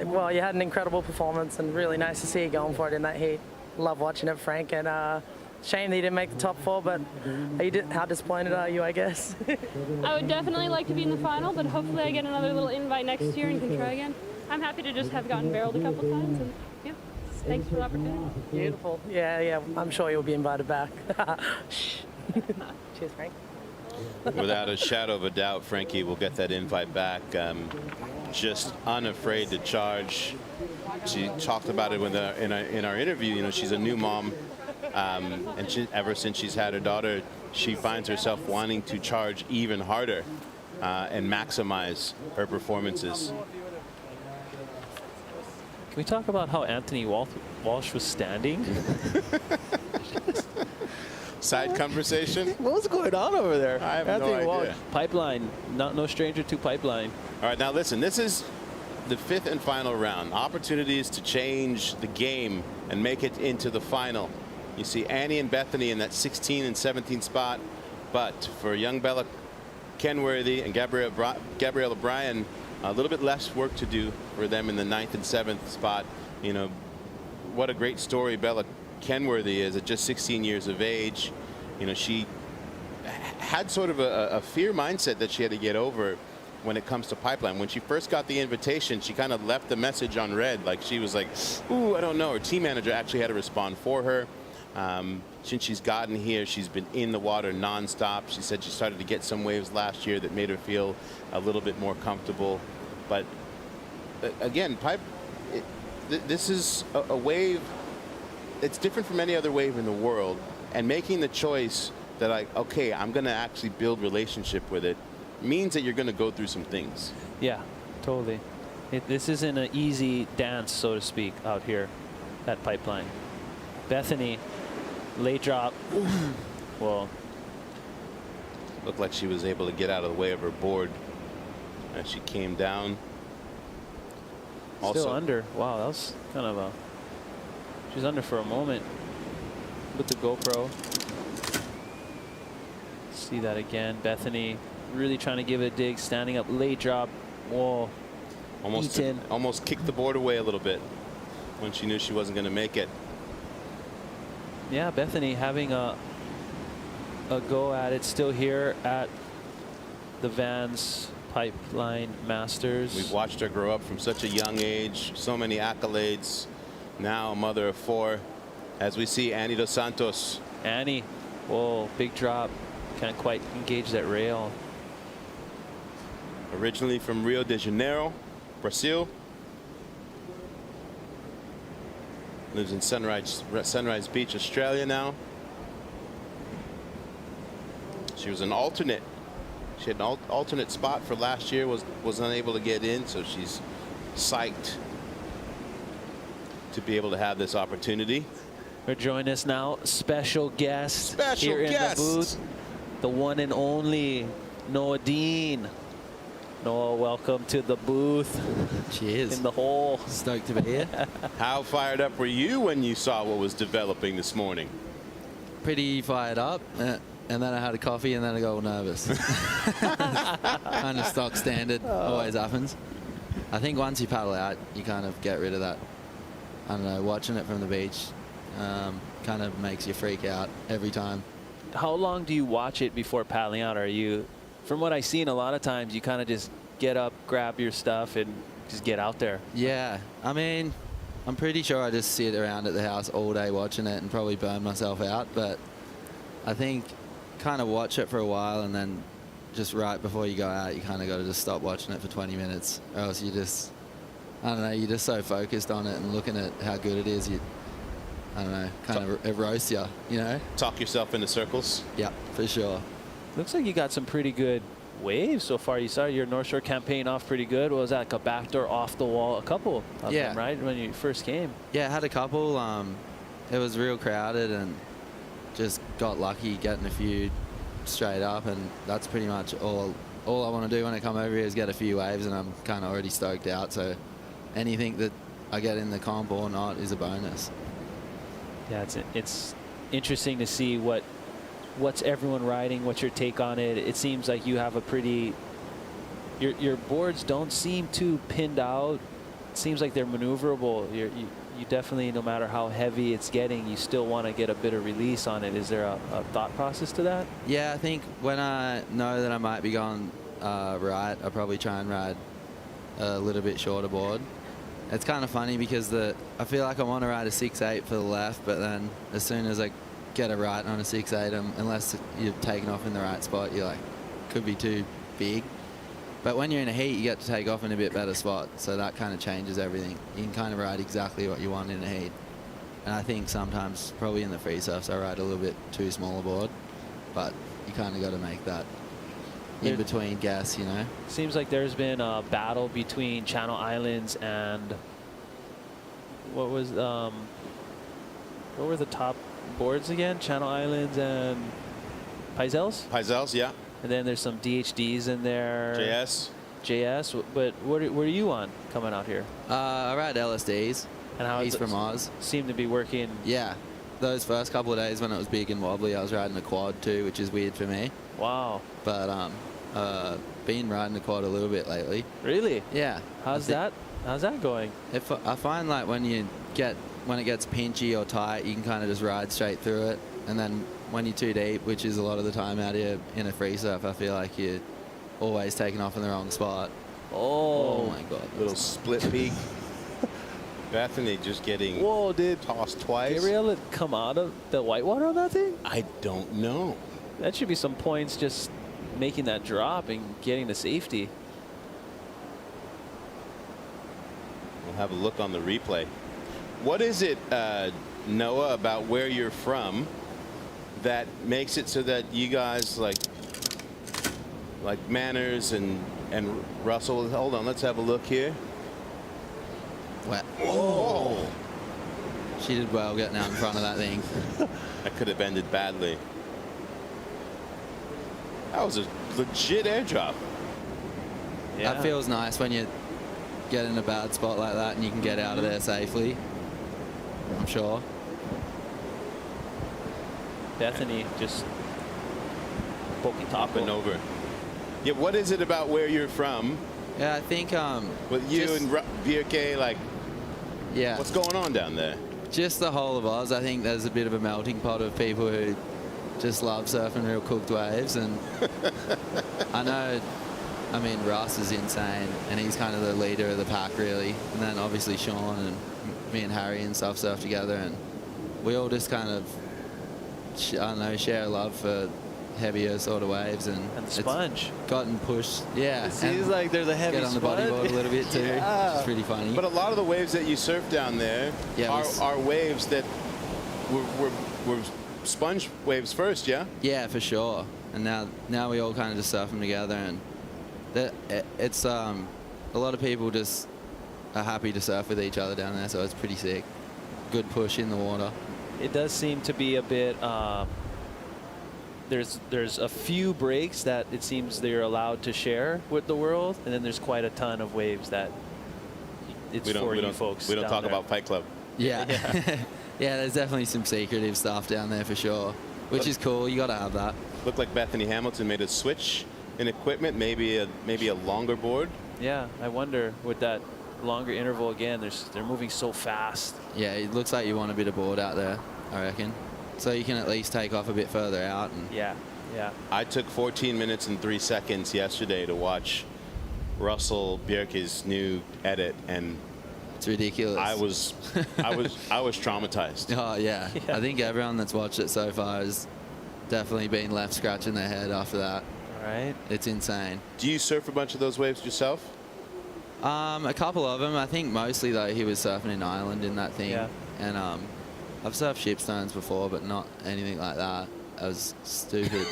S1: Well, you had an incredible performance, and really nice to see you going for it in that heat. Love watching it, Frank, and shame that you didn't make the top 4, but how disappointed are you, I guess?
S4: I would definitely like to be in the final, but hopefully I get another little invite next year and can try again. I'm happy to just have gotten barreled a couple times, and yeah, thanks for the opportunity.
S1: Beautiful. Yeah, I'm sure you'll be invited back. Cheers, Frank.
S7: Without a shadow of a doubt, Frankie will get that invite back. Just unafraid to charge. She talked about it in our interview. You know, she's a new mom. And ever since she's had her daughter, she finds herself wanting to charge even harder and maximize her performances.
S8: Can we talk about how Anthony Walsh was standing?
S7: Side conversation?
S8: What was going on over there?
S7: I have no idea.
S8: Pipeline, no stranger to pipeline.
S7: All right, now listen, this is the 5th and final round. Opportunities to change the game and make it into the final. You see Annie and Bethany in that 16 and 17 spot, but for young Bella Kenworthy and Gabrielle O'Brien, a little bit less work to do for them in the 9th and 7th spot. You know, what a great story Bella Kenworthy is at just 16 years of age. You know, she had sort of a fear mindset that she had to get over when it comes to pipeline. When she first got the invitation, she kind of left the message on red. Like she was like, ooh, I don't know. Her team manager actually had to respond for her. Since she's gotten here, she's been in the water nonstop. She said she started to get some waves last year that made her feel a little bit more comfortable. But again, this is a wave. It's different from any other wave in the world. And making the choice that, like, okay, I'm going to actually build relationship with it, means that you're going to go through some things.
S8: Yeah, totally. This isn't an easy dance, so to speak, out here at Pipeline. Bethany, late drop. Well,
S7: looked like she was able to get out of the way of her board as she came down.
S8: Still under. Wow, that was kind of a... She's under for a moment with the GoPro. See that again. Bethany really trying to give it a dig, standing up, late drop. Whoa.
S7: Almost kicked the board away a little bit when she knew she wasn't going to make it.
S8: Yeah, Bethany having a go at it still here at the VANS Pipeline Masters.
S7: We've watched her grow up from such a young age, so many accolades. Now a mother of 4. As we see Annie Dos Santos.
S8: Annie, whoa, big drop. Can't quite engage that rail.
S7: Originally from Rio de Janeiro, Brazil. Lives in Sunrise Beach, Australia now. She was an alternate. She had an alternate spot for last year, was unable to get in, so she's psyched to be able to have this opportunity.
S8: Or join us now, special guest here in the booth, the one and only Noah Dean. Noah, welcome to the booth.
S2: Cheers.
S8: In the hole.
S2: Stoked to be here.
S7: How fired up were you when you saw what was developing this morning?
S2: Pretty fired up. And then I had a coffee and then I got all nervous. Kind of stock standard, always happens. I think once you paddle out, you kind of get rid of that. I don't know, watching it from the beach kind of makes you freak out every time.
S8: How long do you watch it before paddling out? Are you, from what I've seen, a lot of times you kind of just get up, grab your stuff, and just get out there?
S2: Yeah, I mean, I'm pretty sure I just sit around at the house all day watching it and probably burn myself out, but I think kind of watch it for a while, and then just right before you go out, you kind of got to just stop watching it for 20 minutes, or else you just, I don't know, you're just so focused on it and looking at how good it is, you, I don't know, kind of it roasts you, you know?
S7: Talk yourself into circles?
S2: Yeah, for sure.
S8: Looks like you got some pretty good waves so far. You started your North Shore campaign off pretty good. What was that, like a backdoor off the wall? A couple of them, right, when you first came?
S2: Yeah, I had a couple. It was real crowded and just got lucky getting a few straight up, and that's pretty much all I want to do when I come over here is get a few waves, and I'm kind of already stoked out. So anything that I get in the comp or not is a bonus.
S8: Yeah, it's interesting to see what's everyone riding, what's your take on it. It seems like you have a pretty, your boards don't seem too pinned out. It seems like they're maneuverable. You definitely, no matter how heavy it's getting, you still want to get a bit of release on it. Is there a thought process to that?
S2: Yeah, I think when I know that I might be going right, I'll probably try and ride a little bit shorter board. It's kind of funny because I feel like I want to ride a 6.8 for the left, but then as soon as I get a right on a 6.8, unless you're taking off in the right spot, you're like, could be too big. But when you're in a heat, you get to take off in a bit better spot, so that kind of changes everything. You can kind of ride exactly what you want in a heat. And I think sometimes, probably in the free surfs, I ride a little bit too small a board, but you kind of got to make that in-between guess, you know?
S8: Seems like there's been a battle between Channel Islands and what were the top boards again? Channel Islands and Pizels?
S7: Pizels, yeah.
S8: And then there's some DHDs in there. JS. But what are you on coming out here?
S2: I ride LSDs.
S8: And how
S2: East from Oz.
S8: Seem to be working.
S2: Yeah. Those first couple of days when it was big and wobbly, I was riding a quad too, which is weird for me.
S8: Wow.
S2: But been riding a quad a little bit lately.
S8: Really?
S2: Yeah.
S8: How's that going?
S2: I find like when it gets pinchy or tight, you can kind of just ride straight through it, and then when you're too deep, which is a lot of the time out here in a free surf, I feel like you're always taking off in the wrong spot.
S8: Oh
S2: my God.
S7: Little split peak. Bethany just getting tossed twice.
S8: Gabriel come out of the whitewater on that thing?
S7: I don't know.
S8: That should be some points just making that drop and getting to safety.
S7: We'll have a look on the replay. What is it, Noah, about where you're from that makes it so that you guys like Manners and Russell? Hold on, let's have a look here.
S2: Whoa. She did well getting out in front of that thing.
S7: That could have ended badly. That was a legit airdrop.
S2: Yeah. That feels nice when you get in a bad spot like that and you can get out of there safely, I'm sure.
S8: Bethany just poking top
S7: and over. Yeah, what is it about where you're from?
S2: Yeah, I think
S7: with you and VK, like,
S2: yeah,
S7: what's going on down there?
S2: Just the whole of Oz. I think there's a bit of a melting pot of people who just love surfing real cooked waves, and I mean, Russ is insane, and he's kind of the leader of the pack, really. And then obviously Sean and me and Harry and stuff surf together, and we all just kind of, I don't know, share a love for heavier sort of waves, and
S8: the sponge
S2: gotten pushed. Yeah,
S8: it seems like there's a heavy
S2: get on the
S8: sponge.
S2: bodyboard a little bit too.
S7: Yeah.
S2: Which is pretty funny.
S7: But a lot of the waves that you surf down there are waves that were sponge waves first, yeah?
S2: Yeah, for sure. And now we all kind of just surf them together, and it's a lot of people just are happy to surf with each other down there, so it's pretty sick. Good push in the water.
S8: It does seem to be a bit. There's a few breaks that it seems they're allowed to share with the world, and then there's quite a ton of waves that it's for you folks.
S7: We don't
S8: down
S7: talk
S8: there.
S7: about Fight Club.
S2: Yeah. Yeah, there's definitely some secretive stuff down there for sure, which is cool. You got to have that.
S7: Looked like Bethany Hamilton made a switch in equipment, maybe a longer board.
S8: Yeah, I wonder with that longer interval again. They're moving so fast.
S2: Yeah, it looks like you want a bit of board out there, I reckon. So you can at least take off a bit further out. And
S8: yeah.
S7: I took 14 minutes and 3 seconds yesterday to watch Russell Bjerke's new edit, and
S2: it's ridiculous.
S7: I was traumatized.
S2: Oh yeah. I think everyone that's watched it so far definitely been left scratching their head after that.
S8: All right.
S2: It's insane.
S7: Do you surf a bunch of those waves yourself?
S2: A couple of them. I think mostly though he was surfing in Ireland in that thing.
S8: Yeah.
S2: And I've surfed shipstones before, but not anything like that. That was stupid.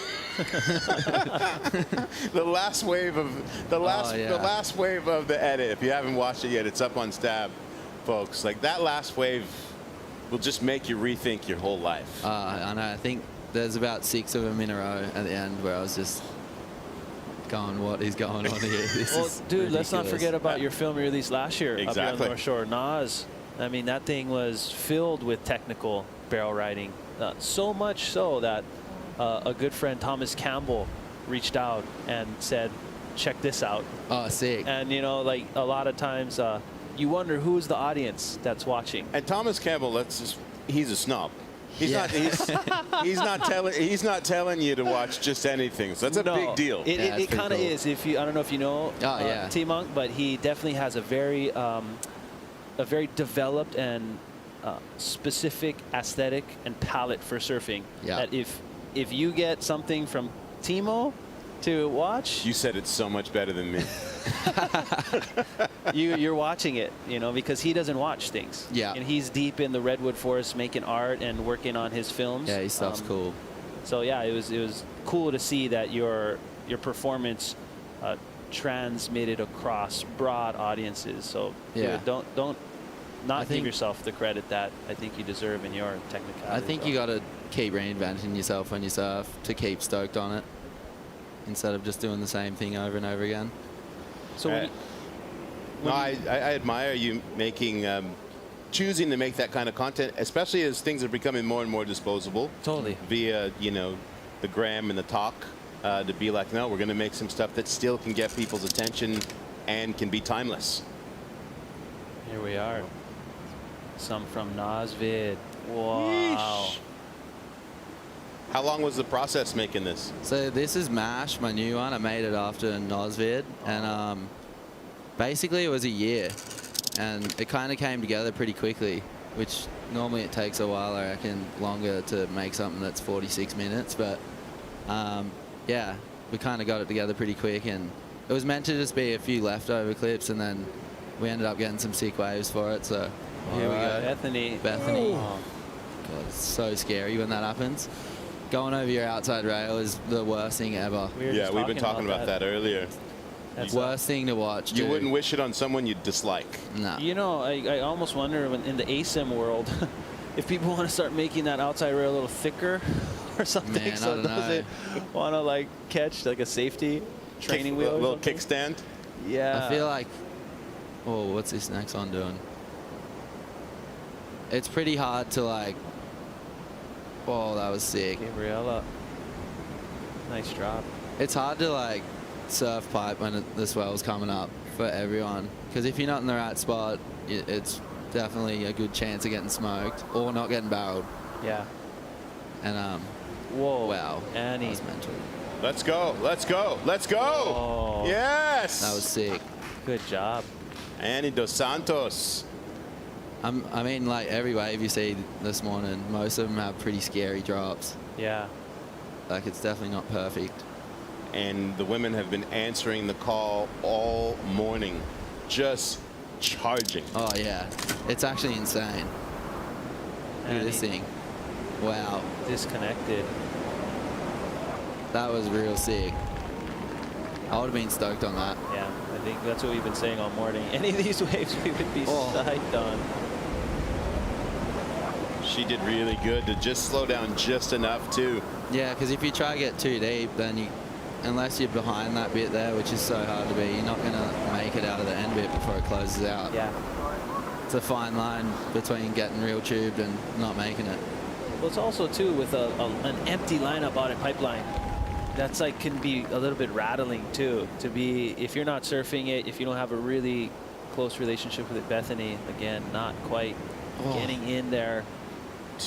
S7: The last wave of the last wave of the edit. If you haven't watched it yet, it's up on Stab, folks. Like that last wave will just make you rethink your whole life.
S2: I know. I think there's about 6 of them in a row at the end where I was just going, what is going on here? This
S8: Well,
S2: is
S8: dude, let's not
S2: ridiculous.
S8: forget about your film you released last year up here on
S7: Exactly.
S8: North Shore. Nas, I mean, that thing was filled with technical barrel riding. So much so that a good friend, Thomas Campbell, reached out and said, check this out.
S2: Oh, sick.
S8: And, you know, like a lot of times you wonder who's the audience that's watching.
S7: And Thomas Campbell, he's a snob. He's not telling you to watch just anything. So that's a big deal.
S8: It kind of is. If you, I don't know if you know T-Monk, but he definitely has a very developed and specific aesthetic and palette for surfing.
S2: Yeah.
S8: That if you get something from Timo to watch,
S7: You said it so much better than me.
S8: you're watching it, you know, because he doesn't watch things.
S2: Yeah.
S8: And he's deep in the redwood forest making art and working on his films.
S2: Yeah, his stuff's cool.
S8: So yeah, it was cool to see that your performance transmitted across broad audiences. So
S2: Yeah.
S8: dude, don't give yourself the credit that I think you deserve in your technicality.
S2: I think you got to keep reinventing yourself when you surf to keep stoked on it instead of just doing the same thing over and over again.
S8: So
S7: I admire you making, choosing to make that kind of content, especially as things are becoming more and more disposable.
S8: Totally.
S7: Via, you know, the gram and the talk, to be like, no, we're going to make some stuff that still can get people's attention and can be timeless.
S8: Here we are. Some from Nasvid. Wow.
S7: Yeesh. How long was the process making this?
S2: So this is MASH, my new one. I made it after Nosvid, and basically it was a year, and it kind of came together pretty quickly, which normally it takes a while, I reckon, longer to make something that's 46 minutes. But yeah, we kind of got it together pretty quick, and it was meant to just be a few leftover clips, and then we ended up getting some sick waves for it. So here we go.
S8: Bethany.
S2: Oh. God, it's so scary when that happens. Going over your outside rail is the worst thing ever.
S7: Yeah, we've been talking about that earlier.
S2: That's worst thing to watch.
S7: You
S2: dude.
S7: wouldn't wish it on someone you dislike.
S2: No.
S8: You know, I almost wonder when in the ASIM world if people want to start making that outside rail a little thicker or something,
S2: Man,
S8: so
S2: I
S8: it
S2: don't know.
S8: doesn't want to like catch like a safety training wheel.
S7: A little kickstand.
S8: Yeah.
S2: I feel like, oh, what's this next one doing? It's pretty hard to like. Oh, that was sick.
S8: Gabriella. Nice drop.
S2: It's hard to like surf pipe when the swell's coming up for everyone, because if you're not in the right spot, it's definitely a good chance of getting smoked or not getting barreled.
S8: Yeah.
S2: And
S8: whoa.
S2: Wow.
S8: Annie.
S2: That was mental.
S7: Let's go. Let's go. Let's go.
S8: Oh.
S7: Yes.
S2: That was sick.
S8: Good job.
S7: Annie Dos Santos.
S2: I mean, like every wave you see this morning, most of them have pretty scary drops.
S8: Yeah.
S2: Like it's definitely not perfect.
S7: And the women have been answering the call all morning, just charging.
S2: Oh yeah, it's actually insane. Look at this thing. Wow.
S8: Disconnected.
S2: That was real sick. I would have been stoked on that.
S8: Yeah, I think that's what we've been saying all morning. Any of these waves we would be psyched on.
S7: She did really good to just slow down just enough too.
S2: Yeah, because if you try to get too deep, then you, unless you're behind that bit there, which is so hard to be, you're not going to make it out of the end bit before it closes out.
S8: Yeah.
S2: It's a fine line between getting real tubed and not making it.
S8: Well, it's also too with an empty lineup out at Pipeline. That's like can be a little bit rattling too. To be if you're not surfing it, if you don't have a really close relationship with it, Bethany, again, not quite getting in there.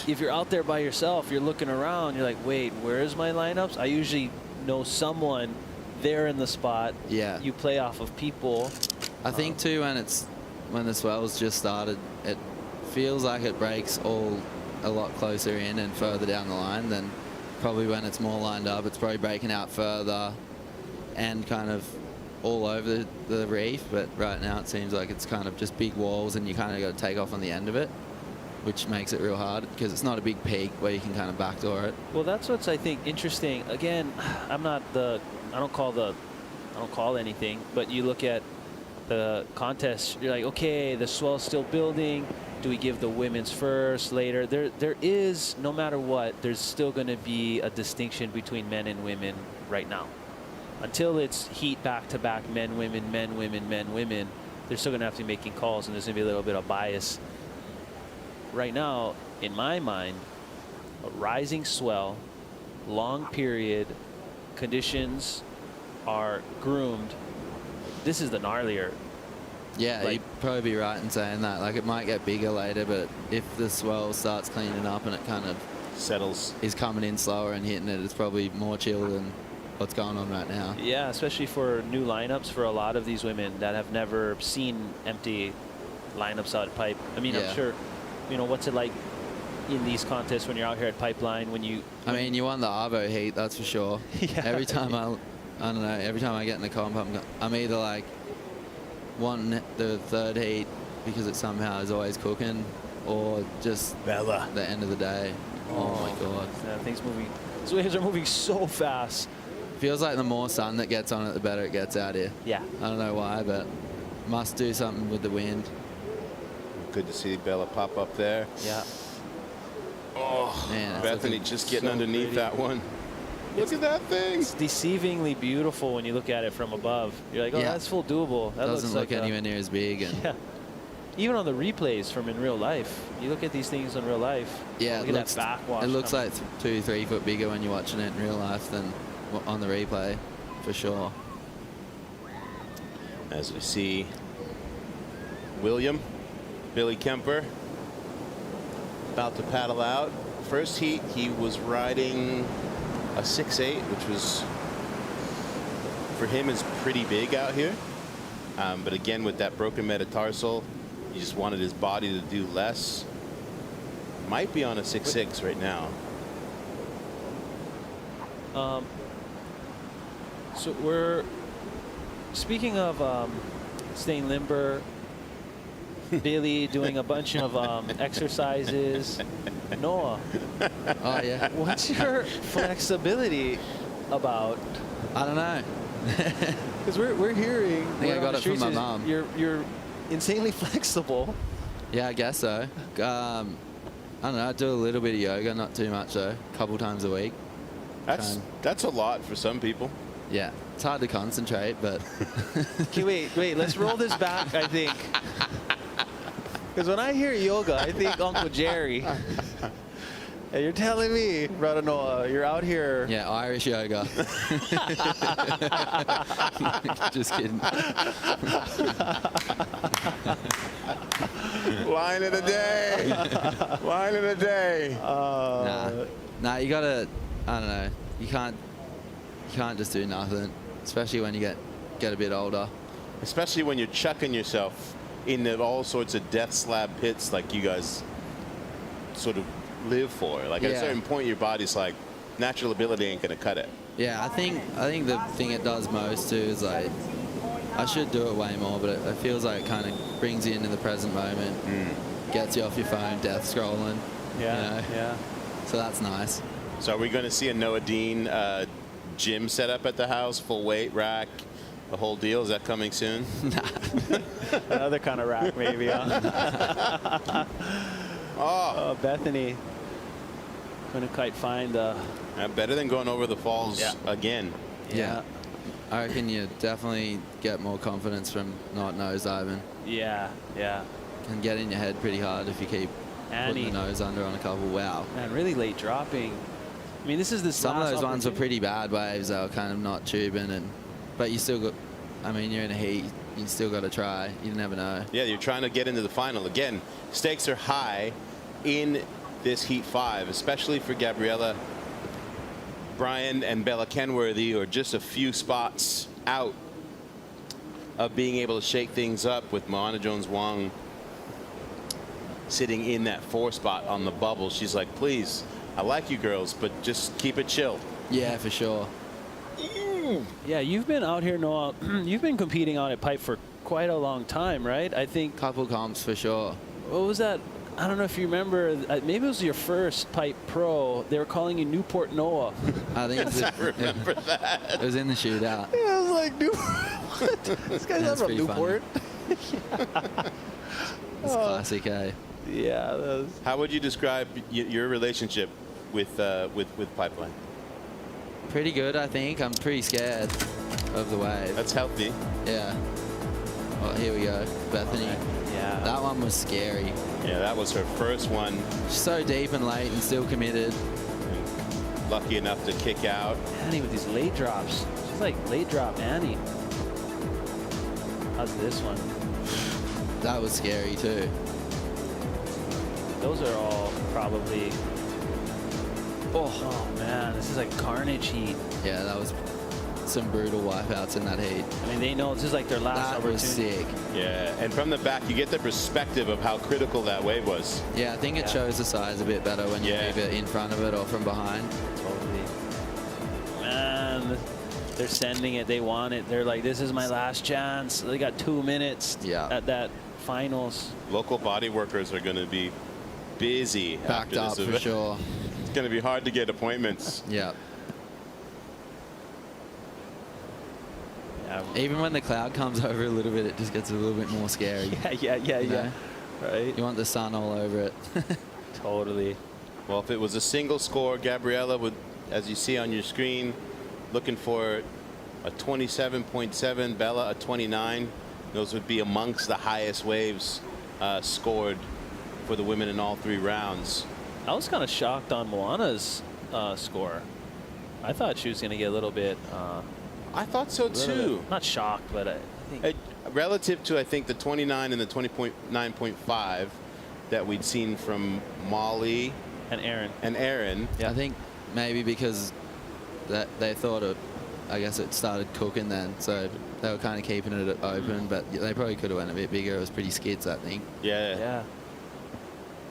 S8: If you're out there by yourself, you're looking around, you're like, wait, where's my lineups? I usually know someone there in the spot.
S2: Yeah.
S8: You play off of people.
S2: I think too when the swells just started, it feels like it breaks all a lot closer in and further down the line than probably when it's more lined up, it's probably breaking out further and kind of all over the reef. But right now it seems like it's kind of just big walls, and you kind of got to take off on the end of it, which makes it real hard because it's not a big peak where you can kind of backdoor it.
S8: Well, that's what's, I think, interesting. Again, I don't call anything, but you look at the contest, you're like, okay, the swell's still building. Do we give the women's first, later? There is, no matter what, there's still going to be a distinction between men and women right now. Until it's heat back-to-back, men, women, men, women, men, women, they're still going to have to be making calls, and there's going to be a little bit of bias. Right now, in my mind, a rising swell, long period, conditions are groomed. This is the gnarlier.
S2: Yeah,
S8: like,
S2: you'd probably be right in saying that. Like, it might get bigger later, but if the swell starts cleaning up and it kind of
S7: settles,
S2: is coming in slower and hitting it, it's probably more chill than what's going on right now.
S8: Yeah, especially for new lineups for a lot of these women that have never seen empty lineups out at Pipe. I mean, I'm sure, you know, what's it like in these contests when you're out here at Pipeline when you...
S2: I mean, you won the Arvo heat, that's for sure.
S8: Yeah.
S2: Every time I don't know, every time I get in the comp, I'm either like wanting the third heat because it somehow is always cooking, or just
S7: Bella.
S2: The end of the day. Oh my God.
S8: Yeah, things moving. These waves are moving so fast.
S2: Feels like the more sun that gets on it, the better it gets out here.
S8: Yeah.
S2: I don't know why, but must do something with the wind.
S7: Good to see Bella pop up there.
S8: Yeah.
S7: Oh,
S2: man,
S7: Bethany just getting underneath
S8: pretty.
S7: that one. Look at that thing.
S8: It's deceivingly beautiful when you look at it from above. You're like, oh, that's full doable. That
S2: doesn't
S8: looks
S2: look
S8: like
S2: anywhere near as big. And
S8: yeah. Even on the replays from in real life, you look at these things in real life.
S2: yeah,
S8: look at that backwash.
S2: it looks
S8: coming.
S2: like 2-3 foot bigger when you're watching it in real life than on the replay, for sure.
S7: As we see Billy Kemper, about to paddle out. First heat, he was riding a 6'8", which was, for him, is pretty big out here. But again, with that broken metatarsal, he just wanted his body to do less. Might be on a 6'6" right now.
S8: So we're speaking of staying limber, Billy doing a bunch of exercises. Noah,
S2: oh yeah,
S8: what's your flexibility about?
S2: I don't know.
S8: Because we're hearing.
S2: I think I got it from my mom.
S8: You're insanely flexible.
S2: Yeah, I guess so. I don't know. I do a little bit of yoga, not too much though. A couple times a week.
S7: That's a lot for some people.
S2: Yeah, it's hard to concentrate, but.
S8: Okay, wait. Let's roll this back. I think. Because when I hear yoga, I think Uncle Jerry. And you're telling me, brother Noah, you're out here.
S2: Yeah, Irish yoga. Just kidding.
S7: Line of the day. Line of the day.
S2: Nah, you gotta. I don't know. You can't just do nothing, especially when you get a bit older.
S7: Especially when you're chucking yourself into all sorts of death slab pits like you guys sort of live for. Like at a certain point, your body's like, natural ability ain't gonna cut it.
S2: Yeah, I think the thing it does most too is like, I should do it way more, but it feels like it kind of brings you into the present moment, gets you off your phone, death scrolling.
S8: Yeah,
S2: you know?
S8: yeah.
S7: So that's nice. So are we going to see a Noah Dean gym set up at the house, full weight rack, the whole deal? Is that coming soon?
S8: Another kind of rack, maybe. Huh? Oh, Bethany couldn't quite find the.
S7: Better than going over the falls again.
S2: Yeah. I reckon you definitely get more confidence from not nosediving.
S8: Yeah, yeah.
S2: Can get in your head pretty hard if you keep putting the nose under on a couple. Wow.
S8: And really late dropping. I mean, this is the
S2: some of those ones were pretty bad waves. They were kind of not tubing, but you still got. I mean, you're in a heat. You still got to try. You never know.
S7: Yeah, you're trying to get into the final again. Stakes are high in this Heat 5, especially for Gabriella. Brian and Bella Kenworthy are just a few spots out of being able to shake things up, with Moana Jones-Wong sitting in that 4 spot on the bubble. She's like, please, I like you girls, but just keep it chill.
S2: Yeah, for sure.
S8: Yeah, you've been out here, Noah. You've been competing out at pipe for quite a long time, right? I think.
S2: Couple comps for sure.
S8: What was that? I don't know if you remember. Maybe it was your first pipe pro. They were calling you Newport Noah.
S2: I think it's
S7: I remember that.
S2: It was in the shootout.
S8: Yeah, I was like, Newport. This guy's not from Newport.
S2: It's classic, eh?
S8: Yeah. That was...
S7: How would you describe your relationship with Pipeline?
S2: Pretty good, I think. I'm pretty scared of the wave.
S7: That's healthy.
S2: Yeah. Well, here we go. Bethany.
S8: Yeah.
S2: That one was scary.
S7: Yeah, that was her first one.
S2: So deep and late and still committed.
S7: And lucky enough to kick out.
S8: Annie with these late drops. She's like late drop Annie. How's this one?
S2: That was scary too.
S8: Those are all probably... Oh man, this is like carnage heat.
S2: Yeah, that was some brutal wipeouts in that heat.
S8: I mean, they know this is like their last
S2: That was
S8: opportunity.
S2: sick.
S7: Yeah, and from the back, you get the perspective of how critical that wave was.
S2: Yeah, I think it shows the size a bit better when you leave it in front of it or from behind.
S8: Totally. Man, they're sending it. They want it. They're like, this is my last chance. They got 2 minutes at that finals.
S7: Local body workers are going to be busy
S2: Packed
S7: after
S2: up
S7: this
S2: for
S7: event.
S2: sure.
S7: It's going to be hard to get appointments.
S2: Yeah. Even when the cloud comes over a little bit, it just gets a little bit more scary.
S8: Yeah. Right.
S2: You want the sun all over it.
S8: Totally.
S7: Well, if it was a single score, Gabriella would, as you see on your screen, looking for a 27.7, Bella a 29. Those would be amongst the highest waves scored for the women in all 3 rounds.
S8: I was kind of shocked on Moana's score. I thought she was going to get a little bit.
S7: I thought so too.
S8: Not shocked, but I think.
S7: Relative to, I think, the 29 and the 20.9.5 that we'd seen from Molly
S8: and
S7: Aaron.
S2: I think maybe because that they thought it, I guess it started cooking then, so they were kind of keeping it open, but they probably could have went a bit bigger. It was pretty skids, I think.
S7: Yeah.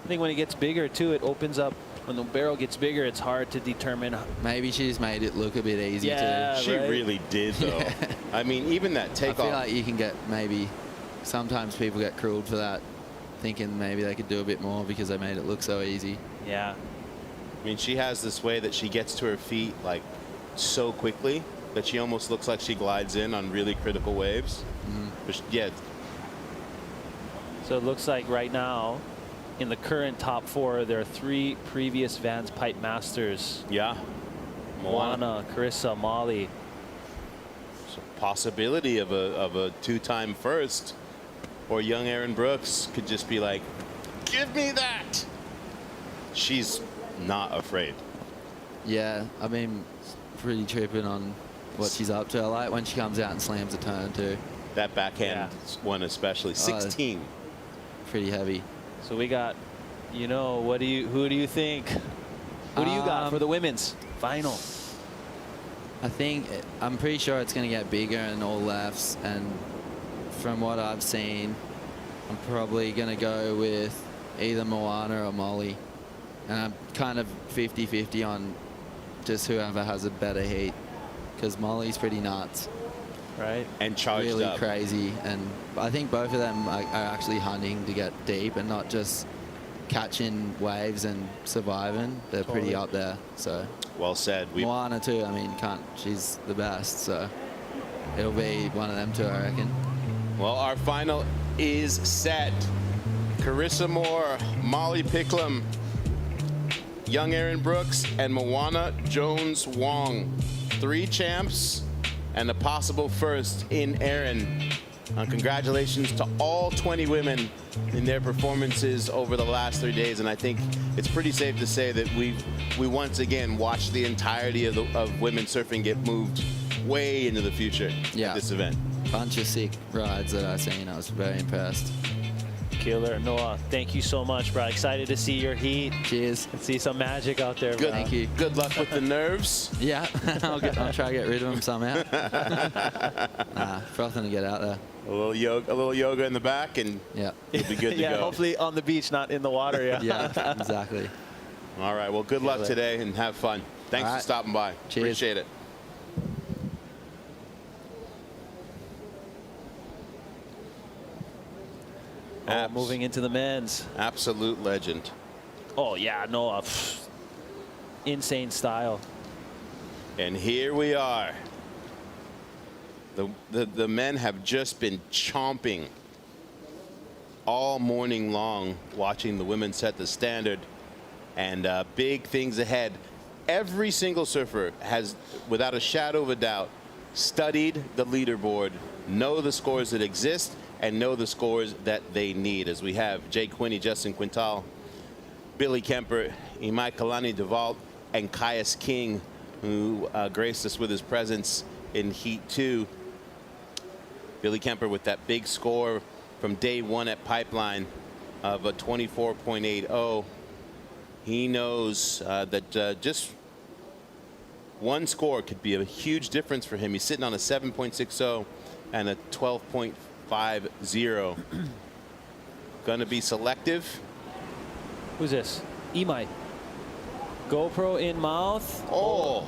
S8: I think when it gets bigger too, it opens up. When the barrel gets bigger, it's hard to determine.
S2: Maybe she's made it look a bit easy too.
S7: She really did, though.
S2: Yeah.
S7: I mean, even that takeoff.
S2: I feel like you can get sometimes people get crueled for that, thinking maybe they could do a bit more because they made it look so easy.
S8: Yeah.
S7: I mean, she has this way that she gets to her feet like so quickly that she almost looks like she glides in on really critical waves. But yeah.
S8: So it looks like right now, in the current top 4, there are 3 previous VANS Pipe Masters.
S7: Yeah.
S8: Moana, Carissa, Molly.
S7: It's a possibility of a 2-time first, or young Erin Brooks could just be like, give me that. She's not afraid.
S2: Yeah, I mean, pretty tripping on what she's up to. I like when she comes out and slams a turn too.
S7: That backhand one especially. 16.
S2: Pretty heavy.
S8: So we got, who do you think? Who do you got for the women's final?
S2: I'm pretty sure it's going to get bigger in all lefts, and from what I've seen, I'm probably going to go with either Moana or Molly. And I'm kind of 50-50 on just whoever has a better heat, because Molly's pretty nuts.
S8: Right.
S7: And charged
S2: really
S7: up.
S2: Crazy. And I think both of them are actually hunting to get deep and not just catching waves and surviving. They're pretty up there. So
S7: well said.
S2: Moana too. I mean, she's the best. So it'll be one of them two, I reckon.
S7: Well, our final is set. Carissa Moore, Molly Picklum, young Erin Brooks, and Moana Jones Wong. 3 champs and a possible first in Erin. Congratulations to all 20 women in their performances over the last 3 days, and I think it's pretty safe to say that we once again watched the entirety of women's surfing get moved way into the future at this event.
S2: Bunch of sick rides that I've seen. I was very impressed.
S8: Killer. Noah, thank you so much, bro. Excited to see your heat.
S2: Cheers.
S8: And see some magic out there, bro.
S2: Thank you.
S7: Good luck with the nerves.
S2: Yeah, I'll try to get rid of them somehow. Frothing to get out there.
S7: A little yoga in the back, and it'll be good to go.
S8: Hopefully on the beach, not in the water.
S2: Yeah, exactly.
S7: All right. Well, good luck today and have fun. Thanks for stopping by.
S2: Cheers.
S7: Appreciate it.
S8: Moving into the men's.
S7: Absolute legend.
S8: Oh, yeah. No, insane style.
S7: And here we are. The men have just been chomping all morning long watching the women set the standard, and big things ahead. Every single surfer has, without a shadow of a doubt, studied the leaderboard, know the scores that exist, and know the scores that they need. As we have Jay Quinney, Justin Quintal, Billy Kemper, Imai Kalani DeVault, and Caius King, who graced us with his presence in Heat 2. Billy Kemper with that big score from day one at Pipeline of a 24.80. He knows that just one score could be a huge difference for him. He's sitting on a 7.60 and a 12.50. Gonna be selective.
S8: Who's this? Imai. GoPro in mouth.
S7: Oh.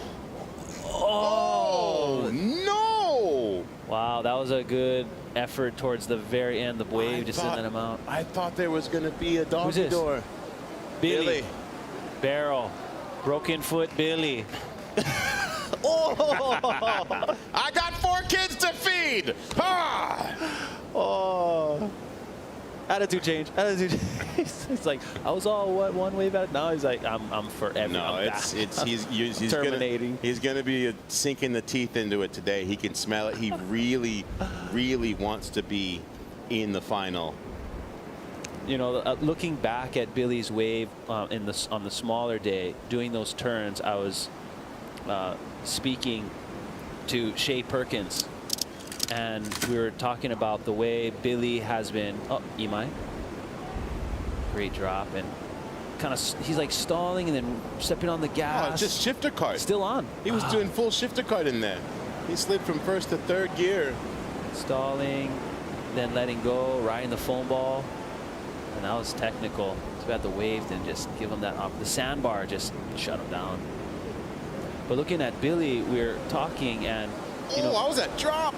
S7: Oh, no.
S8: Wow, that was a good effort towards the very end. The wave just sending him out.
S7: I thought there was going to be a doggy
S8: Who's this?
S7: door.
S8: Billy. Barrel. Broken foot Billy.
S7: Oh, I got 4 kids to feed. Ah.
S8: Oh. Attitude change. Attitude change. It's like, I was all one wave out. Now he's like, I'm forever.
S7: No,
S8: I'm
S7: he's
S8: terminating.
S7: He's gonna be sinking the teeth into it today. He can smell it. He really, really wants to be in the final.
S8: You know, looking back at Billy's wave on the smaller day, doing those turns, I was speaking to Shea Perkins, and we were talking about the way Billy has been. Oh, Imai. Great drop, and kind of he's like stalling and then stepping on the gas.
S7: Oh, just shifter cart.
S8: Still on.
S7: He was doing full shifter cart in there. He slid from first to third gear.
S8: Stalling, then letting go, riding the foam ball, and that was technical. Too bad the wave didn't just give him that up. The sandbar just shut him down. But looking at Billy, we're talking, and you know,
S7: how was that drop?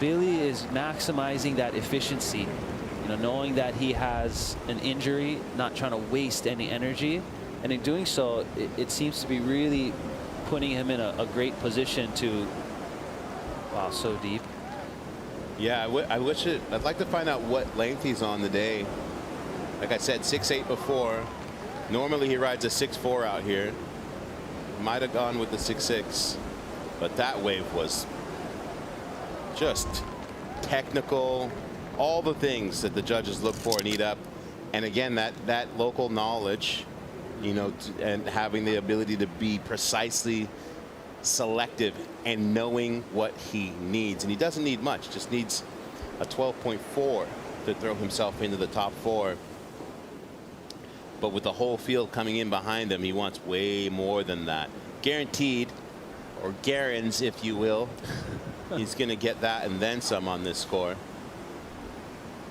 S8: Billy is maximizing that efficiency. You know, knowing that he has an injury, not trying to waste any energy, and in doing so, it seems to be really putting him in a great position to. Wow, so deep.
S7: Yeah, I wish it. I'd like to find out what length he's on the day. Like I said, 6'8" before. Normally he rides a 6'4" out here. Might have gone with the 6'6", but that wave was just technical. All the things that the judges look for and eat up, and again that local knowledge, you know, and having the ability to be precisely selective and knowing what he needs. And he doesn't need much, just needs a 12.4 to throw himself into the top 4. But with the whole field coming in behind him, he wants way more than that. Guaranteed, or Garens, if you will. He's going to get that and then some on this score.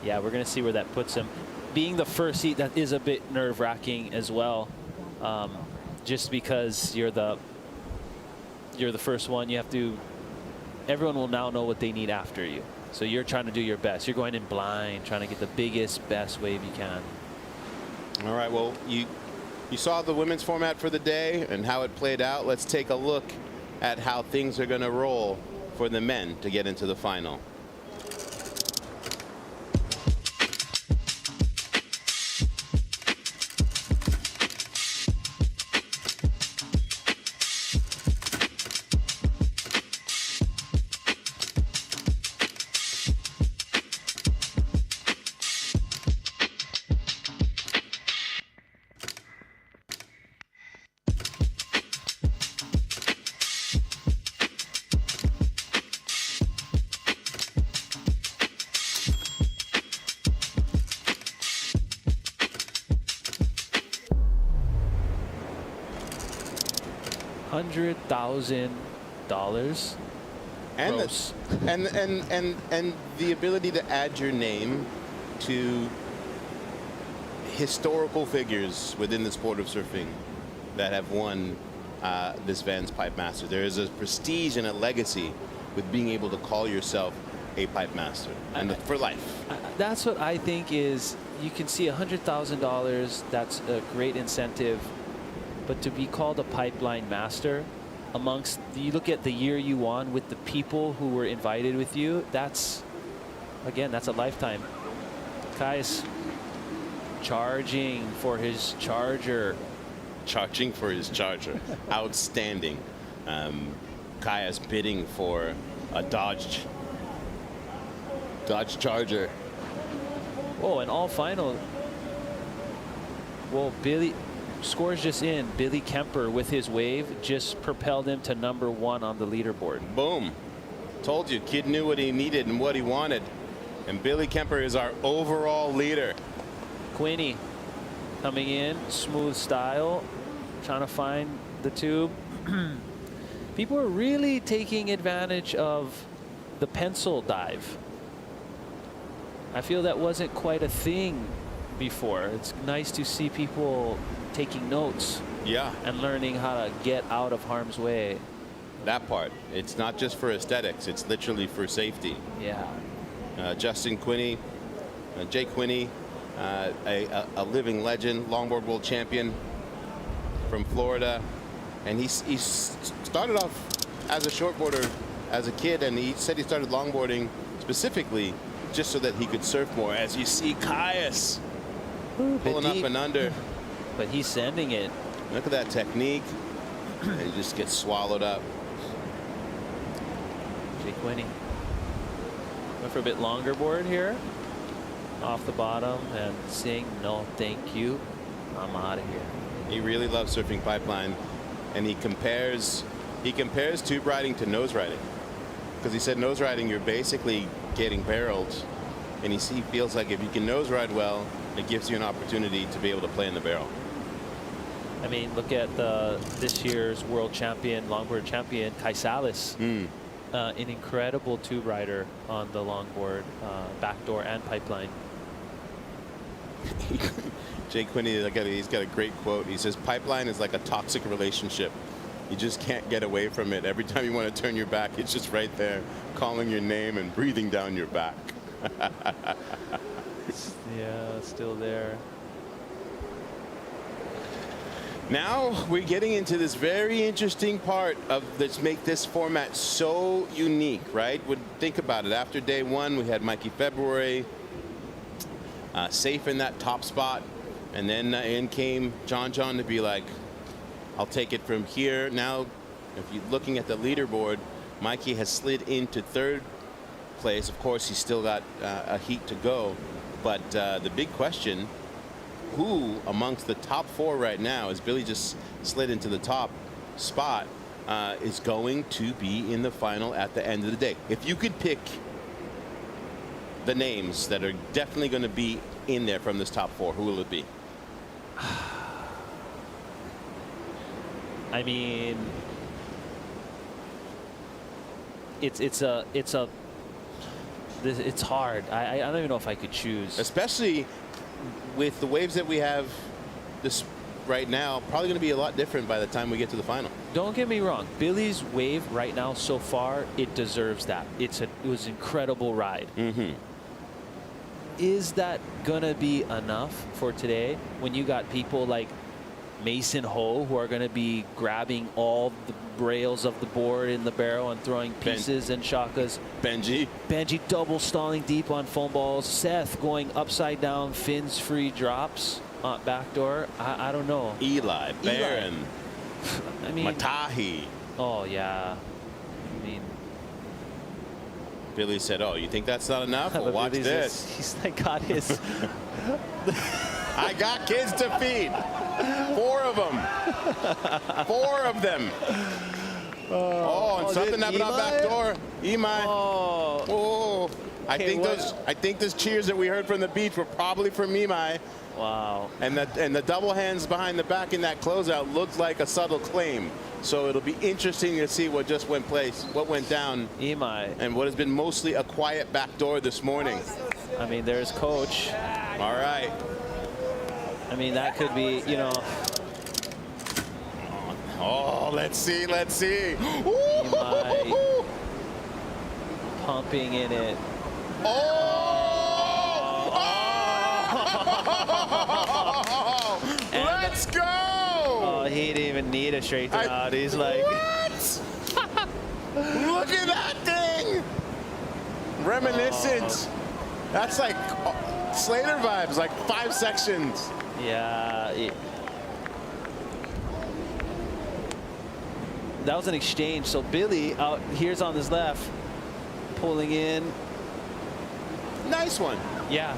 S8: Yeah, we're going to see where that puts him. Being the first heat, that is a bit nerve-wracking as well. Just because you're the first one, you have to. Everyone will now know what they need after you. So you're trying to do your best. You're going in blind, trying to get the biggest, best wave you can.
S7: All right. Well, you saw the women's format for the day and how it played out. Let's take a look at how things are going to roll for the men to get into the final.
S8: $100,000
S7: and the ability to add your name to historical figures within the sport of surfing that have won this VANS Pipe Master. There is a prestige and a legacy with being able to call yourself a Pipe Master, and for life.
S8: That's what I think is, you can see $100,000, that's a great incentive, but to be called a pipeline master amongst, you look at the year you won with the people who were invited with you, that's, again, that's a lifetime. Kai's charging for his charger.
S7: Charging for his charger. Outstanding. Kaya's bidding for a Dodge Charger.
S8: Oh, and all final. Well, Billy scores just in. Billy Kemper with his wave just propelled him to #1 on the leaderboard.
S7: Boom. Told you, kid knew what he needed and what he wanted. And Billy Kemper is our overall leader.
S8: Quinny coming in, smooth style, trying to find the tube. People are really taking advantage of the pencil dive. I feel that wasn't quite a thing before. It's nice to see people taking notes.
S7: Yeah.
S8: And learning how to get out of harm's way.
S7: That part. It's not just for aesthetics. It's literally for safety.
S8: Yeah.
S7: Justin Quinney, Jay Quinney, a living legend, longboard world champion from Florida. And he started off as a shortboarder as a kid, and he said he started longboarding specifically just so that he could surf more. As you see Caius pulling up and under.
S8: But he's sending it.
S7: Look at that technique. And he just gets swallowed up.
S8: Jay Quinney. Went for a bit longer board here. Off the bottom and saying, no, thank you. I'm out of here.
S7: He really loves surfing pipeline. And he compares tube riding to nose riding, because he said nose riding, you're basically getting barreled, and he feels like if you can nose ride well, it gives you an opportunity to be able to play in the barrel.
S8: I mean, look at this year's world champion, longboard champion, Kai Salas, an incredible tube rider on the longboard, backdoor and pipeline.
S7: Jay Quinney, he's got a great quote. He says, pipeline is like a toxic relationship. You just can't get away from it. Every time you want to turn your back, it's just right there, calling your name and breathing down your back.
S8: Yeah, still there.
S7: Now we're getting into this very interesting part of this, make this format so unique, right? Think about it. After day one, we had Mikey February safe in that top spot. And then in came John to be like, I'll take it from here. Now, if you're looking at the leaderboard, Mikey has slid into 3rd place. Of course, he's still got a heat to go. But the big question, who amongst the top 4 right now, as Billy just slid into the top spot, is going to be in the final at the end of the day? If you could pick the names that are definitely going to be in there from this top 4, who will it be?
S8: I mean, it's hard. I don't even know if I could choose.
S7: Especially with the waves that we have this right now, probably going to be a lot different by the time we get to the final.
S8: Don't get me wrong. Billy's wave right now so far, it deserves that. It was an incredible ride. Is that gonna be enough for today when you got people like Mason Ho who are gonna be grabbing all the rails of the board in the barrel and throwing pieces and shakas?
S7: Benji
S8: double stalling deep on foam balls. Seth going upside down, free drops on backdoor. I don't know.
S7: Eli, Barron,
S8: I mean,
S7: Matahi.
S8: Oh yeah. I mean,
S7: Billy said, oh, you think that's not enough? Well, watch this.
S8: He's like got his.
S7: I got kids to feed. 4 of them. 4 of them. Oh, and something happened on back door. Imai. Oh. I think those cheers that we heard from the beach were probably from Imai.
S8: Wow.
S7: And the double hands behind the back in that closeout looked like a subtle claim. So it'll be interesting to see what just went down.
S8: Imai.
S7: And what has been mostly a quiet back door this morning.
S8: I mean, there's Coach.
S7: All right.
S8: I mean, that could be, you know.
S7: Oh, let's see, let's see.
S8: Imai pumping in it.
S7: Let's go!
S8: Oh, he didn't even need a straighten out. He's like,
S7: what? Look at that thing! Reminiscent. That's like Slater vibes, like 5 sections.
S8: yeah. That was an exchange. So Billy out here's on his left, pulling in.
S7: Nice one.
S8: Yeah.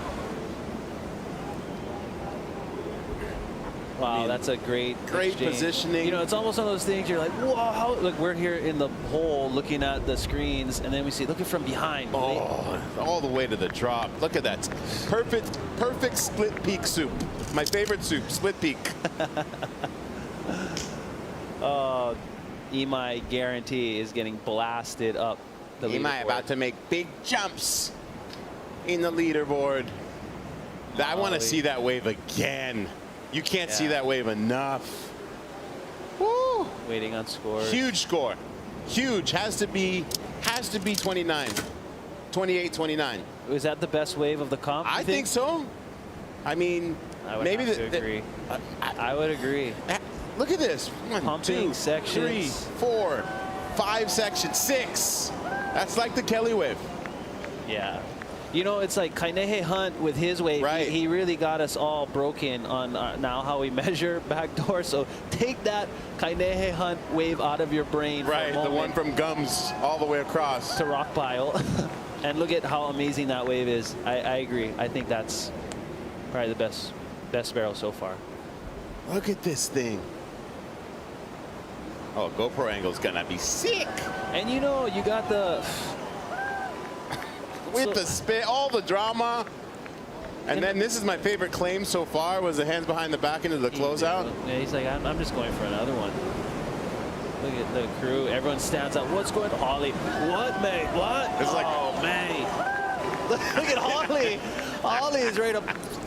S8: Wow, that's a great exchange.
S7: Positioning.
S8: You know, it's almost one of those things you're like, whoa, how, look, we're here in the hole looking at the screens, and then we see, look at from behind.
S7: Oh, all the way to the drop. Look at that. Perfect split peak soup. My favorite soup, split peak.
S8: Imai guarantee is getting blasted up the leaderboard.
S7: Imai about to make big jumps in the leaderboard. I want to see that wave again. You can't see that wave enough. Woo!
S8: Waiting on scores.
S7: Huge score. Huge. Has to be 29. 28, 29.
S8: Is that the best wave of the comp?
S7: I think so. I mean,
S8: I would
S7: maybe
S8: have to agree. I would agree.
S7: Look at this. 1,
S8: Pumping
S7: 2,
S8: sections.
S7: 3, 4, 5 sections. 6. That's like the Kelly wave.
S8: Yeah. You know, it's like Kainehe Hunt with his wave.
S7: Right.
S8: He really got us all broken on now how we measure backdoor. So take that Kainehe Hunt wave out of your brain.
S7: Right,
S8: for a
S7: the one
S8: moment
S7: from Gums all the way across
S8: to rock pile. And look at how amazing that wave is. I agree. I think that's probably the best barrel so far.
S7: Look at this thing. Oh, GoPro angle's gonna be sick.
S8: And you know, you got the
S7: with the spin, all the drama. And then this is my favorite claim so far was the hands behind the back into the closeout.
S8: Yeah, he's like, I'm just going for another one. Look at the crew. Everyone stands up. What's going on? Ollie. What, mate? What?
S7: It's like,
S8: oh, mate. Look at Ollie. Ollie is right up.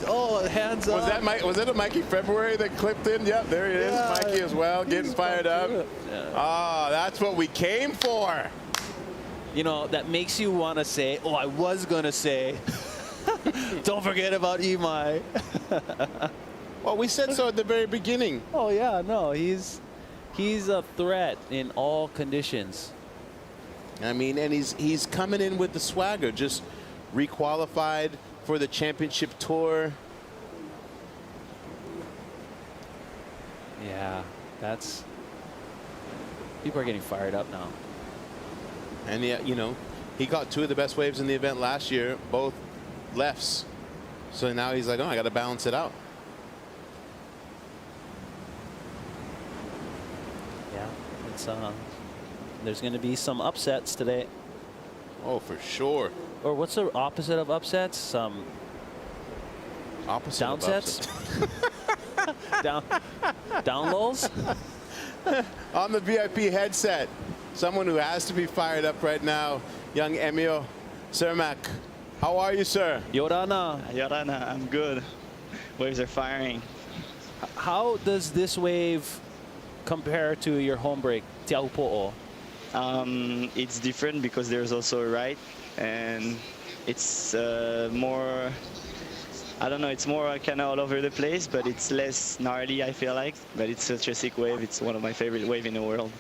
S8: Oh, hands up.
S7: Was that a Mikey February that clipped in? Yep, there he is. Mikey as well, getting fired up. Ah, that's what we came for.
S8: You know, that makes you want to say, oh, I was going to say, don't forget about Imai.
S7: Well, we said so at the very beginning.
S8: Oh, yeah, no, he's a threat in all conditions.
S7: I mean, and he's coming in with the swagger, just requalified for the championship tour.
S8: Yeah, people are getting fired up now.
S7: And yeah, you know, he got 2 of the best waves in the event last year, both lefts. So now he's like, oh, I got to balance it out.
S8: Yeah, it's there's going to be some upsets today.
S7: Oh, for sure.
S8: Or what's the opposite of upsets? Some
S7: opposite
S8: downsets? down lulls?
S7: On the VIP headset, someone who has to be fired up right now, young Emil Cermak. How are you, sir?
S8: Yorana.
S3: Yorana, I'm good. Waves are firing.
S8: How does this wave compare to your home break, Tiaupo'o?
S3: It's different because there's also a right, and it's more, I don't know, it's more kind of all over the place, but it's less gnarly, I feel like. But it's such a sick wave. It's one of my favorite waves in the world.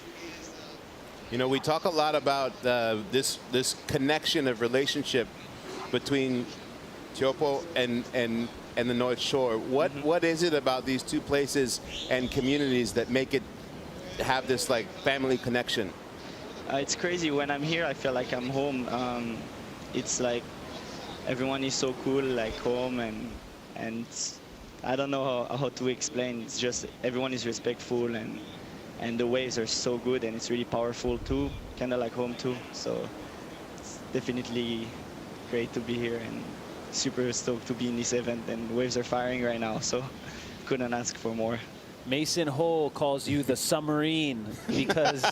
S7: You know, we talk a lot about this connection of relationship between Tiopo and the North Shore. What is it about these two places and communities that make it have this like family connection?
S3: It's crazy. When I'm here, I feel like I'm home. It's like everyone is so cool, like home, and I don't know how to explain. It's just everyone is respectful, and the waves are so good, and it's really powerful too, kind of like home too. So it's definitely great to be here, and super stoked to be in this event. And waves are firing right now, so couldn't ask for more.
S8: Mason Ho calls you the submarine because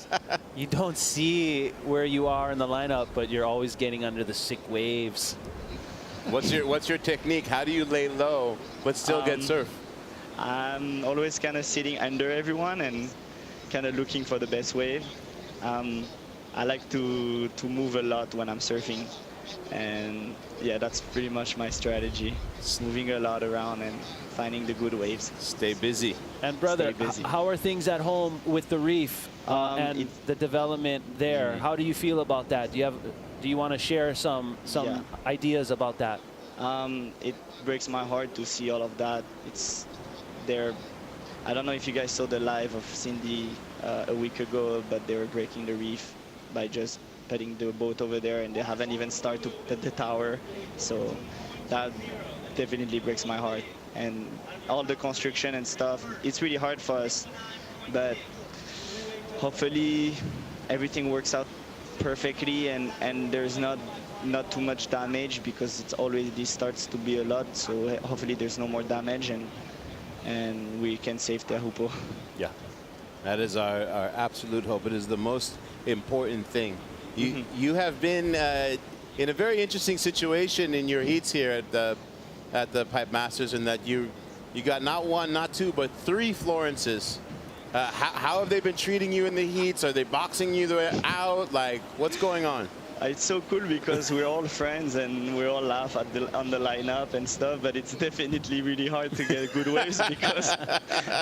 S8: you don't see where you are in the lineup, but you're always getting under the sick waves.
S7: What's your technique? How do you lay low but still get surf?
S3: I'm always kind of sitting under everyone and kind of looking for the best wave. I like to move a lot when I'm surfing, and yeah, that's pretty much my strategy. Just moving a lot around and finding the good waves.
S7: Stay busy.
S8: And brother,
S3: Stay busy.
S8: how are things at home with the reef and the development there? How do you feel about that? Do you want to share some ideas about that?
S3: It breaks my heart to see all of that. It's there. I don't know if you guys saw the live of Cindy a week ago, but they were breaking the reef by just putting the boat over there, and they haven't even started to put the tower. So that definitely breaks my heart. And all the construction and stuff, it's really hard for us, but hopefully everything works out perfectly, and there's not too much damage, because it's already starts to be a lot. So hopefully there's no more damage, and we can save Te Ahupo.
S7: Yeah, that is our absolute hope. It is the most important thing. You have been in a very interesting situation in your heats here at the Pipe Masters, in that you got not one, not two, but 3 Florences. How have they been treating you in the heats? Are they boxing you out? Like, what's going on?
S3: It's so cool because we're all friends and we all laugh on the lineup and stuff, but it's definitely really hard to get good waves because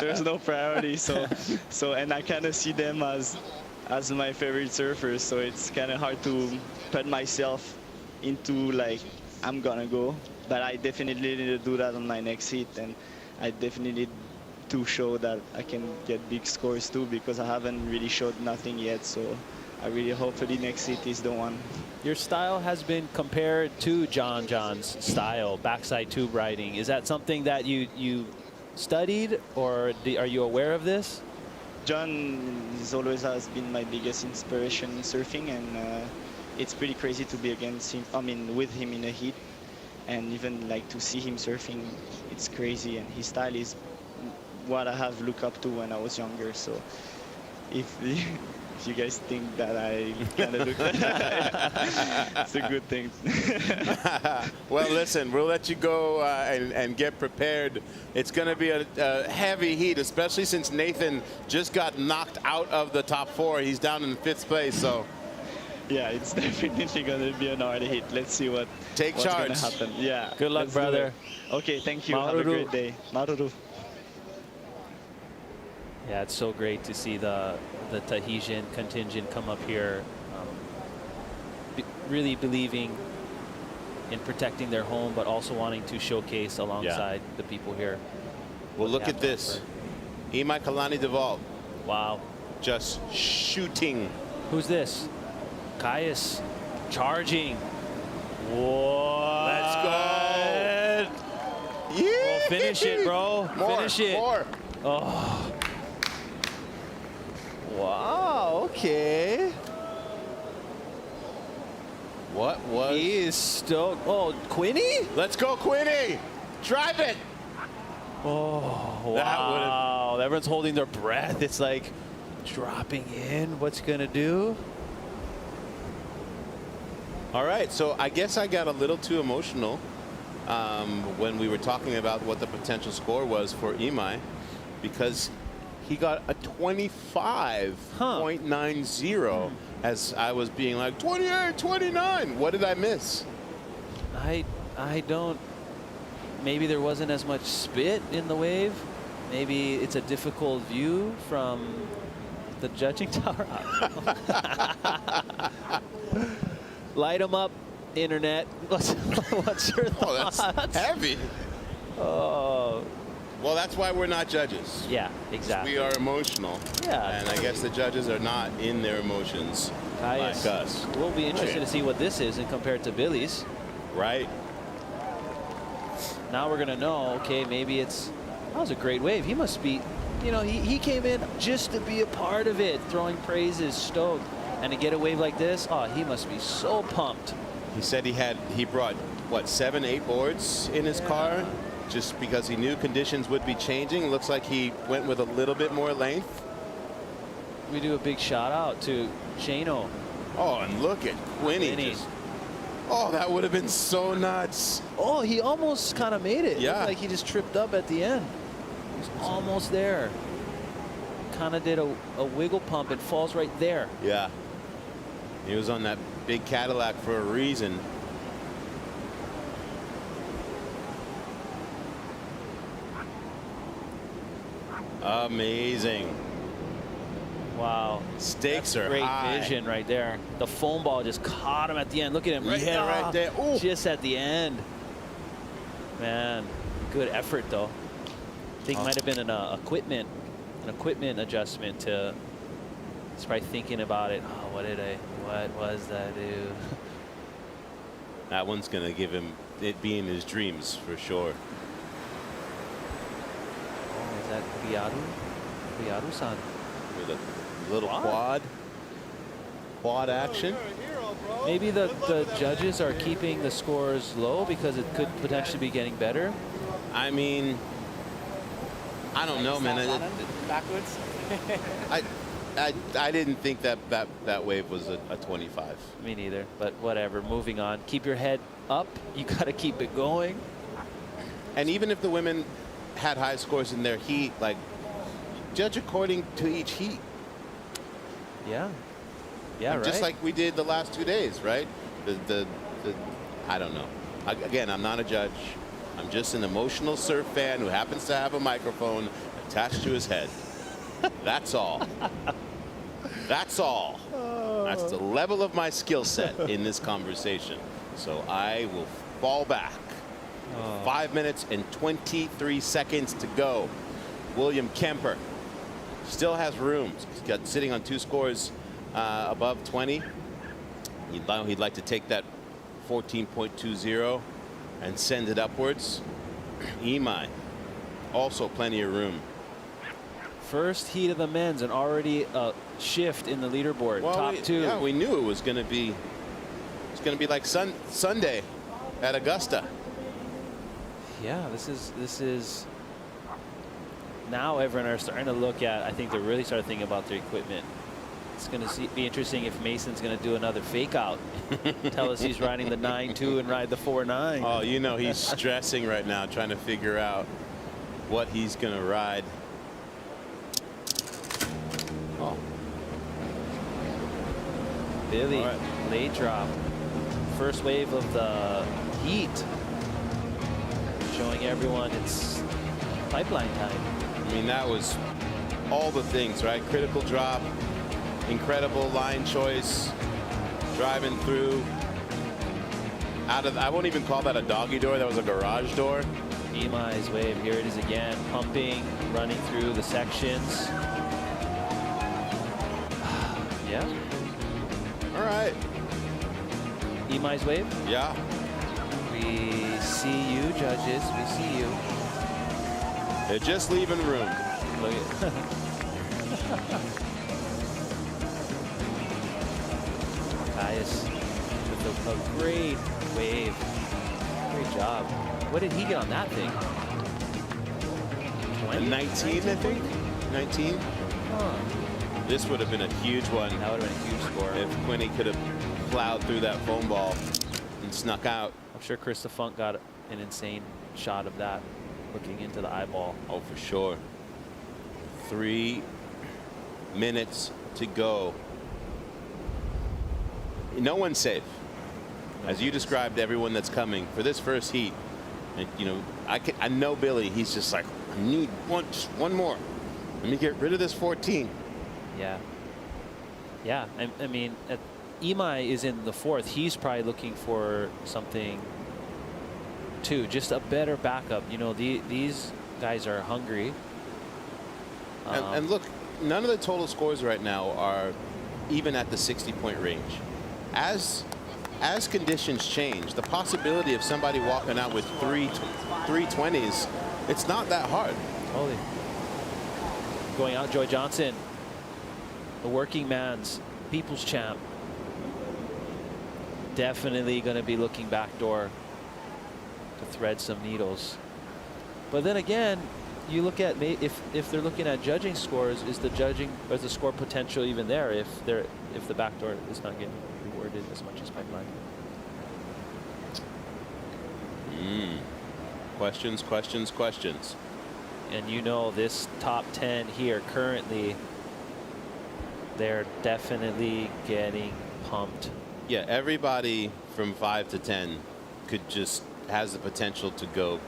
S3: there's no priority. So and I kind of see them as my favorite surfers, so it's kind of hard to put myself into like, I'm gonna go, but I definitely need to do that on my next heat, and I definitely need to show that I can get big scores too, because I haven't really showed nothing yet. So I really hopefully next heat is the one.
S8: Your style has been compared to John's style, backside tube riding. Is that something that you studied, or are you aware of this?
S3: John always has been my biggest inspiration in surfing, and it's pretty crazy to be against him. I mean, with him in a heat, and even like to see him surfing, it's crazy. And his style is what I have looked up to when I was younger. So if you guys think that I kind of look it's a good thing.
S7: Well, listen, we'll let you go and get prepared. It's going to be a heavy heat, especially since Nathan just got knocked out of the top 4. He's down in 5th place, so.
S3: Yeah, it's definitely going to be an hard hit. Let's see what's going to happen. Yeah.
S8: Good luck, brother.
S3: Okay, thank you. Have a great day. Maruru.
S8: Yeah, it's so great to see the Tahitian contingent come up here, really believing in protecting their home, but also wanting to showcase alongside the people here.
S7: Well, look at this. Imai Kalani Deval.
S8: Wow.
S7: Just shooting.
S8: Who's this? Caius charging. Whoa.
S7: Let's go.
S8: Yeah. Well, finish it, bro. Finish it.
S7: More.
S8: Oh.
S7: Wow, okay. What was...
S8: He is stoked. Oh, Quinny?
S7: Let's go, Quinny. Drive it.
S8: Oh, wow. Everyone's holding their breath. It's like dropping in. What's going to do?
S7: All right, so I guess I got a little too emotional when we were talking about what the potential score was for Imai, because he got a 25.90 as I was being like 28, 29. What did I miss?
S8: I don't. Maybe there wasn't as much spit in the wave. Maybe it's a difficult view from the judging tower. Light them up, internet. What's your thoughts?
S7: Oh, that's heavy.
S8: Oh.
S7: Well, that's why we're not judges.
S8: Yeah, exactly.
S7: We are emotional.
S8: Yeah.
S7: And I guess the judges are not in their emotions like us.
S8: We'll be interested to see what this is and compare it to Billy's.
S7: Right.
S8: Now we're going to know, okay, maybe that was a great wave. He must be, you know, he came in just to be a part of it, throwing praises, stoked. And to get a wave like this, oh, he must be so pumped.
S7: He said he brought, what, 7, 8 boards in his car just because he knew conditions would be changing. Looks like he went with a little bit more length.
S8: We do a big shout out to Shano.
S7: Oh, and look at Quinny. Oh, that would have been so nuts.
S8: Oh, he almost kind of made it.
S7: Yeah.
S8: Looked like he just tripped up at the end. It's almost there. Kind of did a wiggle pump and falls right there.
S7: Yeah. He was on that big Cadillac for a reason. Amazing.
S8: Wow.
S7: Stakes
S8: That's
S7: are
S8: great
S7: high.
S8: vision right there. The foam ball just caught him at the end. Look at him right,
S7: right there. Ooh.
S8: Just at the end. Man, good effort though. I think might have been an equipment adjustment to. He's probably thinking about it. Oh, what was that do?
S7: That one's gonna give him it be in his dreams for sure.
S8: Oh, is that Biaru-san?
S7: With a little quad action.
S8: Maybe the judges are keeping the scores low because it could potentially be getting better.
S7: I mean, I don't know, man.
S6: Backwards.
S7: I didn't think that wave was a 25.
S8: Me neither, but whatever. Moving on. Keep your head up. You got to keep it going.
S7: And even if the women had high scores in their heat, like, judge according to each heat.
S8: Yeah. Yeah, right.
S7: Just like we did the last 2 days, right? I don't know. Again, I'm not a judge. I'm just an emotional surf fan who happens to have a microphone attached to his head. That's all. That's all. That's the level of my skill set in this conversation. So I will fall back. 5 minutes and 23 seconds to go. William Kemper still has room. He's got sitting on 2 scores above 20. He'd like to take that 14.20 and send it upwards. Imai, also plenty of room.
S8: First heat of the men's and already a shift in the leaderboard.
S7: Well,
S8: Top 2.
S7: Yeah, we knew it was going to be. It's going to be like Sunday at Augusta.
S8: Yeah, this is. Now everyone are starting to look at. I think they're really starting to think about their equipment. It's going to be interesting if Mason's going to do another fake out. Tell us he's riding the 9.2 and ride the 4.9.
S7: Oh, you know he's stressing right now, trying to figure out what he's going to ride. Oh.
S8: Billy, late drop. First wave of the heat. Showing everyone it's pipeline time.
S7: I mean, that was all the things, right? Critical drop, incredible line choice, driving through. I won't even call that a doggy door. That was a garage door.
S8: Imai's wave, here it is again, pumping, running through the sections. Yeah.
S7: All right.
S8: Imai's wave?
S7: Yeah.
S8: We see you, judges. We see you.
S7: They're just leaving room.
S8: Look at Caius with a great wave. Great job. What did he get on that thing? 20?
S7: 19, I think. 19.
S8: Huh.
S7: This would have been a huge one.
S8: That would have been a huge score.
S7: If Quinny could have plowed through that foam ball and snuck out.
S8: I'm sure Krista Funk got an insane shot of that, looking into the eyeball.
S7: Oh, for sure. 3 minutes to go. No one's safe. As you described everyone that's coming for this first heat, and, you know, I know Billy, he's just like, I need just one more. Let me get rid of this 14.
S8: Yeah. Yeah, I mean, Imai is in the 4th. He's probably looking for something, too, just a better backup. You know, these guys are hungry.
S7: And look, none of the total scores right now are even at the 60-point range. As conditions change, the possibility of somebody walking out with 320s, it's not that hard.
S8: Holy. Going out, Joy Johnson, the working man's people's champ. Definitely going to be looking backdoor to thread some needles. But then again, you look at if they're looking at judging scores, is the score potential even there if the backdoor is not getting rewarded as much as pipeline?
S7: Questions.
S8: And you know this top 10 here currently, they're definitely getting pumped.
S7: Yeah, everybody from 5 to 10 could just has the potential to go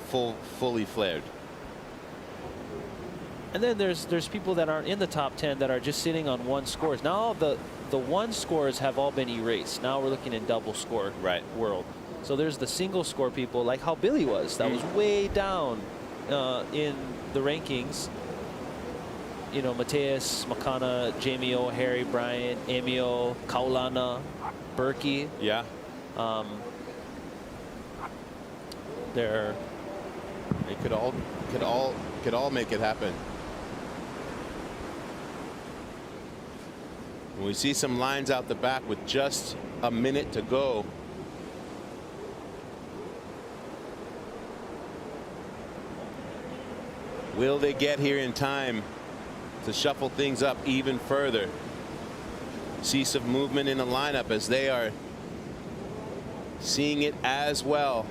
S7: fully flared.
S8: And then there's people that aren't in the top 10 that are just sitting on 1 scores. Now the 1 scores have all been erased. Now we're looking in double score world. So there's the single score people, like how Billy was. That was way down in the rankings. You know, Mateus, Makana, Jamie O, Harry, Bryant, Emio, Kaulana, Berkey.
S7: Yeah. They could all make it happen. And we see some lines out the back with just a minute to go. Will they get here in time to shuffle things up even further? See some movement in the lineup as they are seeing it as well.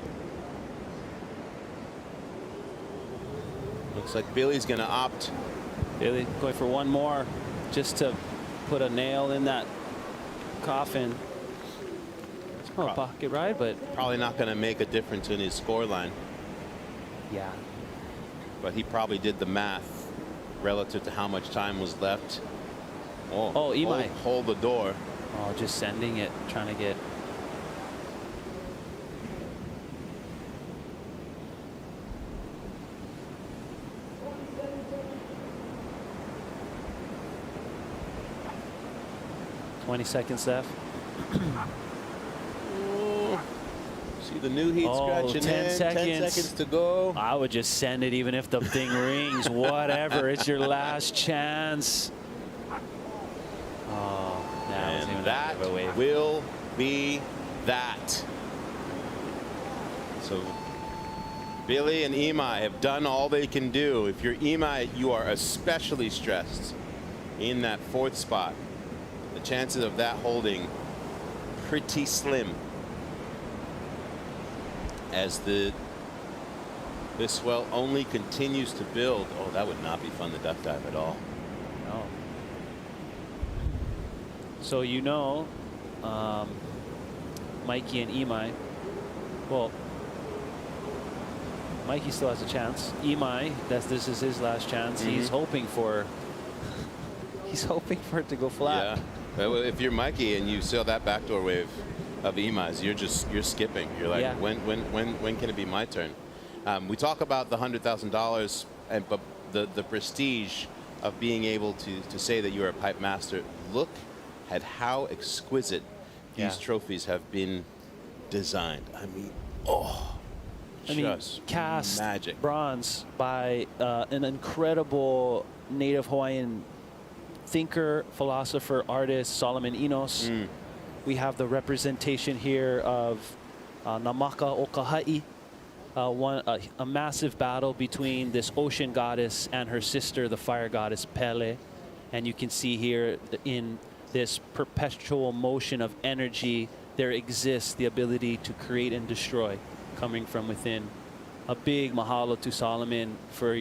S7: Looks like Billy's going to opt.
S5: Billy going for one more just to put a nail in that coffin. It's a pocket ride, but
S7: probably not going to make a difference in his score line.
S5: Yeah.
S7: But he probably did the math relative to how much time was left.
S5: Oh, Imai.
S7: Hold the door.
S5: Oh, just sending it, trying to get. $20 seconds left.
S7: See the new heat scratching
S5: 10
S7: in.
S5: seconds.
S7: 10 seconds to go.
S5: I would just send it even if the thing rings. Whatever. It's your last chance. Oh,
S7: and that will be that. So Billy and Imai have done all they can do. If you're Imai, you are especially stressed in that 4th spot. The chances of that holding pretty slim as this swell only continues to build. Oh, that would not be fun to duck dive at all.
S5: No. So you know, Mikey and Imai. Well, Mikey still has a chance. Imai, this is his last chance. He's hoping for. He's hoping for it to go flat.
S7: Yeah. Well, if you're Mikey and you saw that backdoor wave of Imai's, you're skipping. You're like, when can it be my turn? We talk about the $100,000, but the prestige of being able to say that you're a pipe master. Look at how exquisite these trophies have been designed. I mean, just
S5: cast
S7: magic.
S5: Bronze by an incredible native Hawaiian thinker, philosopher, artist, Solomon Enos. We have the representation here of Namaka Okahai, a massive battle between this ocean goddess and her sister, the fire goddess Pele. And you can see here in this perpetual motion of energy, there exists the ability to create and destroy coming from within. A big mahalo to Solomon for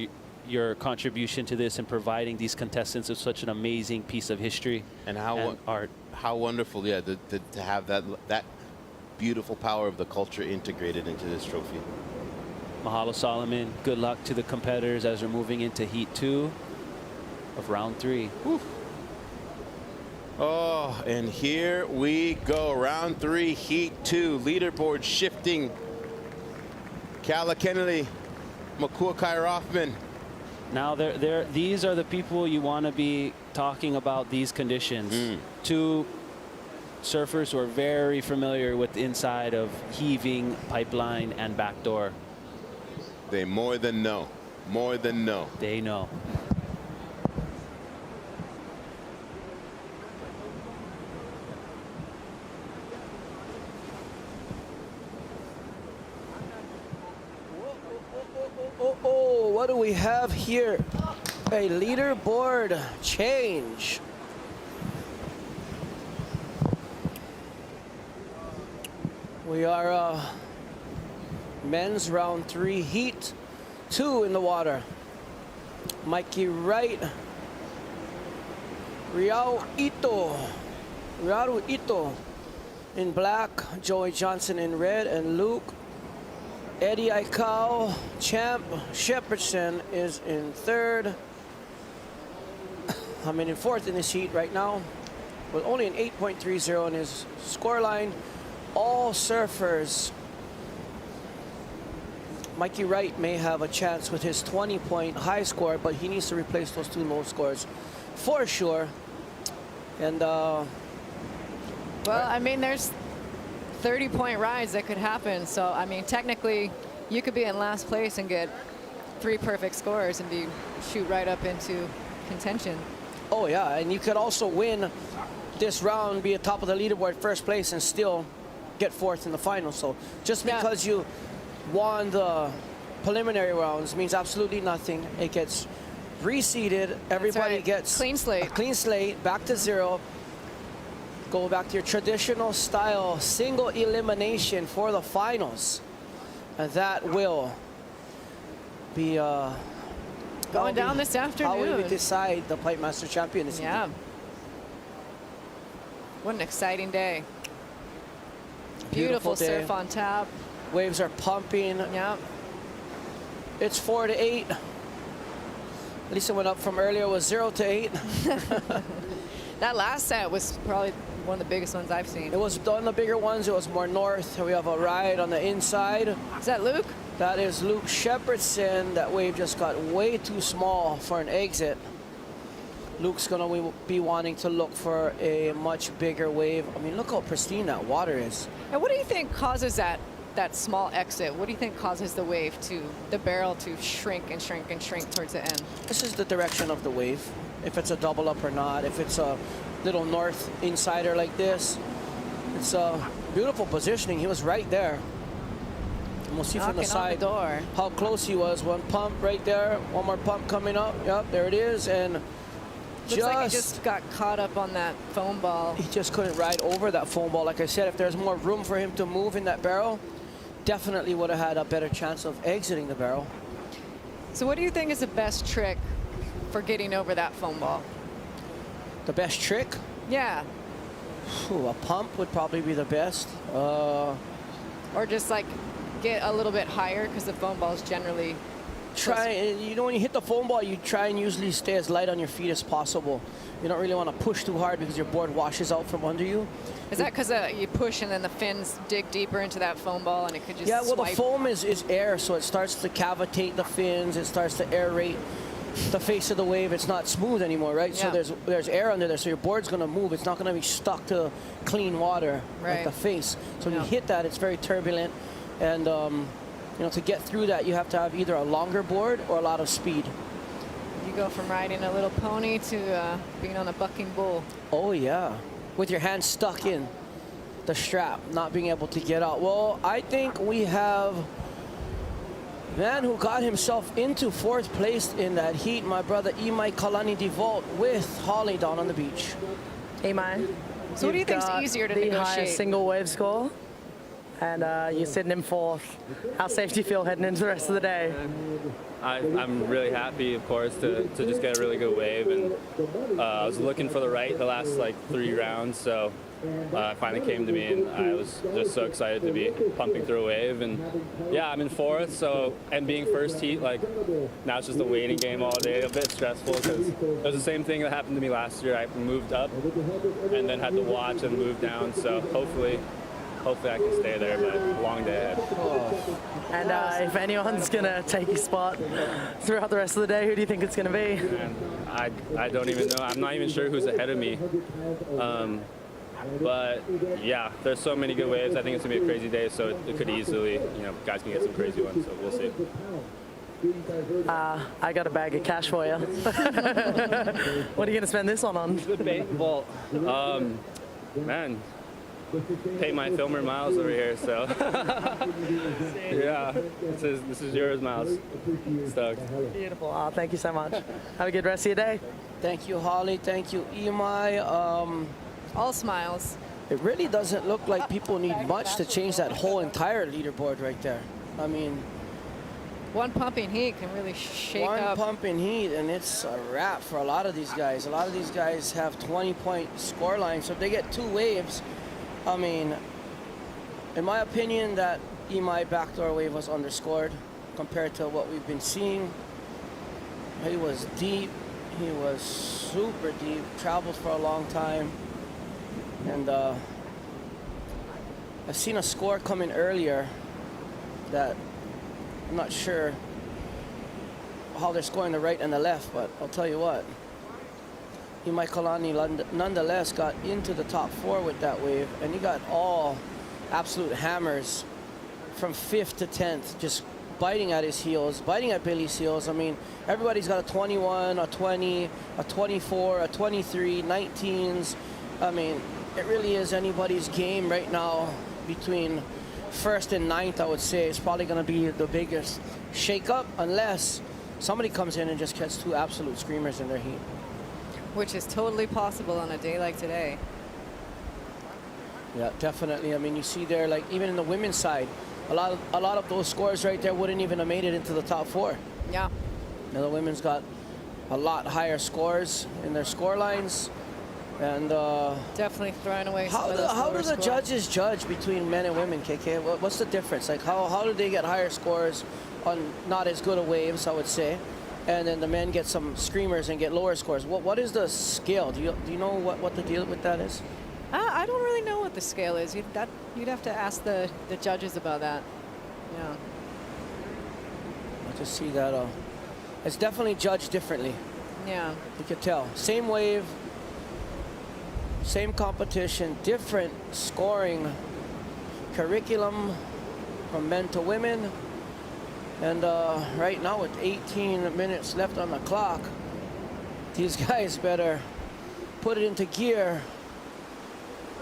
S5: your contribution to this and providing these contestants with such an amazing piece of history and art.
S7: How wonderful, yeah, to have that beautiful power of the culture integrated into this trophy.
S5: Mahalo, Solomon. Good luck to the competitors as we're moving into Heat 2 of round 3.
S7: Whew. Oh, and here we go. Round 3, Heat 2. Leaderboard shifting. Kala Kennedy, Makua Kai Rothman.
S5: Now, these are the people you want to be talking about these conditions. 2 surfers who are very familiar with the inside of heaving, pipeline, and backdoor.
S7: They more than know. More than know.
S5: They know.
S12: What do we have here? A leaderboard change. We are men's round 3, Heat 2 in the water. Mikey Wright, Ryaru Ito in black, Joey Johnson in red, and Luke Eddie Aikau, Champ Shepardson is in third. I'm in fourth in this heat right now with only an 8.30 in his scoreline. All surfers. Mikey Wright may have a chance with his 20-point high score, but he needs to replace those 2 low scores for sure. And
S13: well, I mean, there's 30-point rides that could happen. So, I mean, technically, you could be in last place and get 3 perfect scores and shoot right up into contention.
S12: Oh, yeah, and you could also win this round, be at top of the leaderboard, first place, and still get fourth in the final. So just because you won the preliminary rounds means absolutely nothing. It gets reseeded. Everybody gets
S13: clean slate.
S12: A clean slate, back to 0. Go back to your traditional style, single elimination for the finals. And that will be
S13: going down this afternoon.
S12: How we decide the Pipe Master champion this evening.
S13: What an exciting day. Beautiful
S12: day.
S13: surf on tap.
S12: Waves are pumping.
S13: Yeah.
S12: It's 4 to 8. At least it went up from earlier. It was 0 to 8.
S13: That last set was probably one of the biggest ones I've seen.
S12: It was one of the bigger ones. It was more north. We have a ride on the inside.
S13: Is that Luke?
S12: That is Luke Shepardson. That wave just got way too small for an exit. Luke's going to be wanting to look for a much bigger wave. I mean, look how pristine that water is.
S13: And what do you think causes that small exit? What do you think causes the barrel to shrink and shrink and shrink towards the end?
S12: This is the direction of the wave. If it's a double up or not, if it's a little north insider like this, it's a beautiful positioning. He was right there. And we'll see from the side how close he was. One pump right there, one more pump coming up. Yep, there it is. And
S13: looks like he just got caught up on that foam ball.
S12: He just couldn't ride over that foam ball. Like I said, if there's more room for him to move in that barrel, definitely would have had a better chance of exiting the barrel.
S13: So what do you think is the best trick for getting over that foam ball?
S12: The best trick?
S13: Yeah.
S12: Ooh, a pump would probably be the best.
S13: Or just like get a little bit higher, because the foam ball is generally
S12: when you hit the foam ball, you try and usually stay as light on your feet as possible. You don't really want to push too hard because your board washes out from under you.
S13: Is that because you push and then the fins dig deeper into that foam ball and it could just
S12: well,
S13: swipe?
S12: the foam is air, so it starts to cavitate the fins. It starts to aerate the face of the wave. It's not smooth anymore, right?
S13: Yeah.
S12: So there's air under there, so your board's going to move. It's not going to be stuck to clean water like the face. So when you hit that, it's very turbulent. And to get through that, you have to have either a longer board or a lot of speed.
S13: You go from riding a little pony to being on a bucking bull.
S12: Oh, yeah. With your hands stuck in the strap, not being able to get out. Well, I think we have man who got himself into 4th place in that heat, my brother Imai Kalani DeVault with Holly down on the beach.
S1: Imai.
S13: So what do you think is easier to negotiate?
S1: The highest single wave score, and you're sitting in 4th. How safe do you feel heading into the rest of the day?
S9: I'm really happy, of course, to just get a really good wave, and I was looking for the right the last 3 rounds, so it finally came to me, and I was just so excited to be pumping through a wave. And yeah, I'm in 4th, and being first heat, now it's just a waiting game all day, a bit stressful, because it was the same thing that happened to me last year. I moved up and then had to watch and move down, so hopefully I can stay there, but a long day ahead.
S1: And if anyone's going to take your spot throughout the rest of the day, who do you think it's going to be?
S9: Man, I don't even know. I'm not even sure who's ahead of me. But yeah, there's so many good waves. I think it's going to be a crazy day, so it could easily, guys can get some crazy ones, so we'll see.
S1: I got a bag of cash for you. What are you going to spend this on?
S9: Good bait. Well, man, pay my filmer Miles over here, so yeah, this is yours, Miles. Stoked.
S1: Beautiful. Oh, thank you so much. Have a good rest of your day.
S12: Thank you, Holly. Thank you, Imai.
S13: All smiles.
S12: It really doesn't look like people need much to change that whole entire leaderboard right there. I mean,
S13: One pumping heat can really shake up.
S12: One pumping heat, and it's a wrap for a lot of these guys. A lot of these guys have 20-point score lines, so if they get 2 waves, I mean, in my opinion, that EMI backdoor wave was underscored compared to what we've been seeing. He was deep. He was super deep. Traveled for a long time. And I've seen a score come in earlier that I'm not sure how they're scoring the right and the left, but I'll tell you what. Imai Kalani nonetheless got into the top 4 with that wave, and he got all absolute hammers from 5th to 10th, just biting at his heels, biting at Billy's heels. I mean, everybody's got a 21, a 20, a 24, a 23, 19s. I mean, it really is anybody's game right now between 1st and 9th, I would say. It's probably going to be the biggest shake-up unless somebody comes in and just gets 2 absolute screamers in their heat.
S13: Which is totally possible on a day like today.
S12: Yeah, definitely. I mean, you see there, like, even in the women's side, a lot of those scores right there wouldn't even have made it into the top 4.
S13: Yeah.
S12: Now the women's got a lot higher scores in their score lines. And
S13: definitely throwing away some
S12: how
S13: of those
S12: how do
S13: lower
S12: the
S13: scores.
S12: judges judge between men and women, KK? What's the difference? Like, how do they get higher scores on not as good a waves, I would say, and then the men get some screamers and get lower scores? What is the scale? Do you know what the deal with that is?
S13: I don't really know what the scale is. You'd have to ask the judges about that. Yeah.
S12: I just see that it's definitely judged differently.
S13: Yeah.
S12: You could tell. Same wave, same competition, different scoring curriculum from men to women. And right now with 18 minutes left on the clock, these guys better put it into gear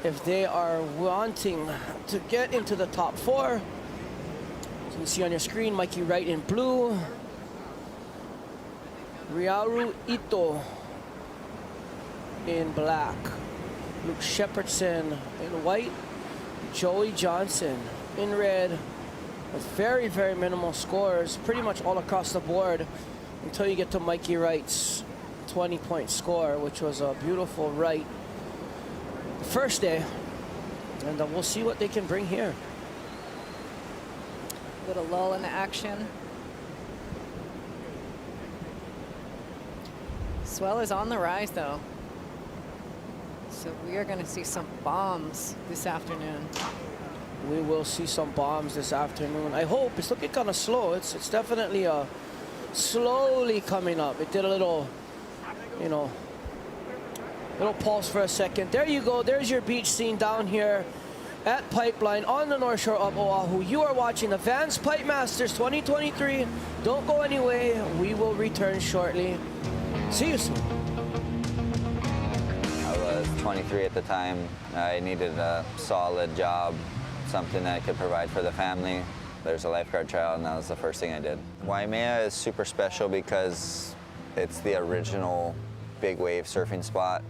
S12: if they are wanting to get into the top 4. As you can see on your screen, Mikey Wright in blue, Ryaru Ito in black, Luke Shepardson in white, Joey Johnson in red, with very, very minimal scores pretty much all across the board until you get to Mikey Wright's 20-point score, which was a beautiful right the first day. And we'll see what they can bring here.
S13: Little lull in the action. Swell is on the rise, though. So we are going to see some bombs this afternoon.
S12: We will see some bombs this afternoon. I hope. It's looking kind of slow. It's definitely slowly coming up. It did a little, you know, little pulse for a second. There you go. There's your beach scene down here at Pipeline on the North Shore of Oahu. You are watching the VANS Pipe Masters 2023. Don't go anywhere. We will return shortly. See you soon.
S10: I was 23 at the time. I needed a solid job, something that I could provide for the family. There's a lifeguard trial, and that was the first thing I did. Waimea is super special because it's the original big wave surfing spot.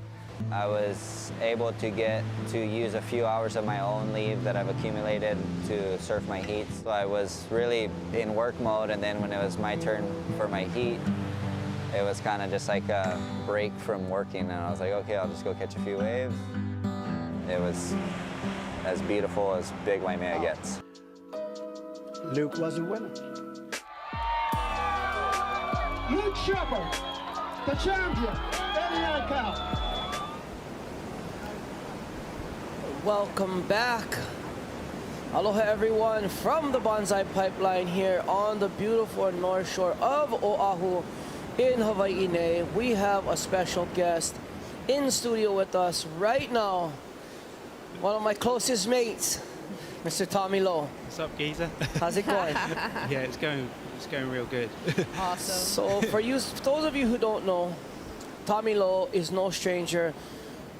S10: I was able to get to use a few hours of my own leave that I've accumulated to surf my heats. So I was really in work mode, and then when it was my turn for my heat, it was kind of just like a break from working, and I was like, okay, I'll just go catch a few waves. It was as beautiful as big Waimea gets.
S22: Luke was a winner. Luke Shepard, the champion, Eddie Cow.
S12: Welcome back. Aloha everyone from the Bonsai Pipeline here on the beautiful North Shore of Oahu in Hawaii. We have a special guest in studio with us right now. One of my closest mates, Mr. Tommy Lowe.
S23: What's up, geezer?
S12: How's it going?
S23: Yeah, it's going real good.
S13: Awesome.
S12: So for those of you who don't know, Tommy Lowe is no stranger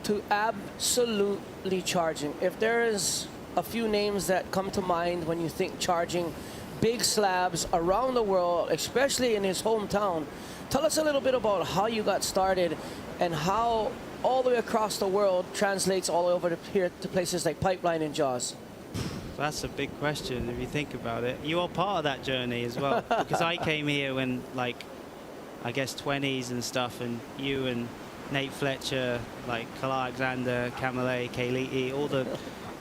S12: to absolutely charging. If there is a few names that come to mind when you think charging big slabs around the world, especially in his hometown, tell us a little bit about how you got started and how all the way across the world translates all over here to places like Pipeline and Jaws.
S23: That's a big question if you think about it. You are part of that journey as well, because I came here when, like, I guess 20s and stuff, and you and Nate Fletcher, like Kal Alexander, Kamale, Kailiti, all the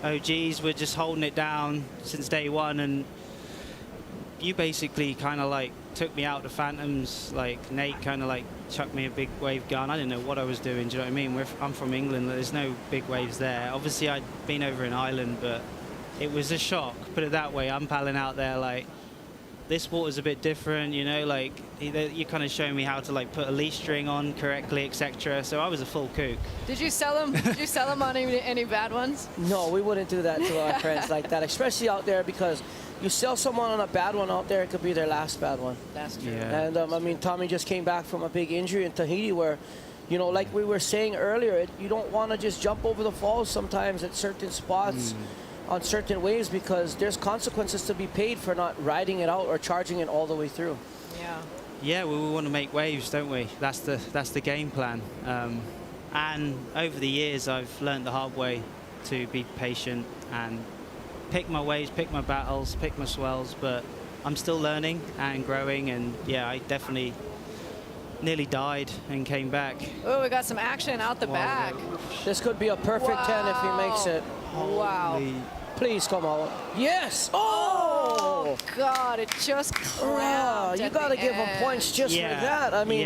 S23: OGs were just holding it down since day one, and you basically kind of like took me out to Phantoms. Like Nate kind of like chucked me a big wave gun. I didn't know what I was doing, do you know what I mean? I'm from England, there's no big waves there. Obviously I'd been over in Ireland, but it was a shock, put it that way. I'm paddling out there like, this water's a bit different, you know, like you're kind of showing me how to like put a leash string on correctly, etc. So I was a full kook.
S13: Did you sell them? Did you sell them on any bad ones?
S12: No, we wouldn't do that to our friends like that, especially out there, because you sell someone on a bad one out there, it could be their last bad one.
S13: That's true.
S23: Yeah.
S12: And I mean, Tommy just came back from a big injury in Tahiti where, you know, like we were saying earlier, you don't want to just jump over the falls sometimes at certain spots. On certain waves, because there's consequences to be paid for not riding it out or charging it all the way through.
S13: Yeah.
S23: Yeah, we want to make waves, don't we? That's the game plan. And over the years, I've learned the hard way to be patient and pick my waves, pick my battles, pick my swells. But I'm still learning and growing. And yeah, I definitely nearly died and came back.
S13: Oh, we got some action out the back.
S12: This could be a perfect 10 if he makes it.
S13: Wow.
S12: Please come out. Yes! Oh!
S13: God, it just clamped.
S12: You got to give him points just for that. I mean,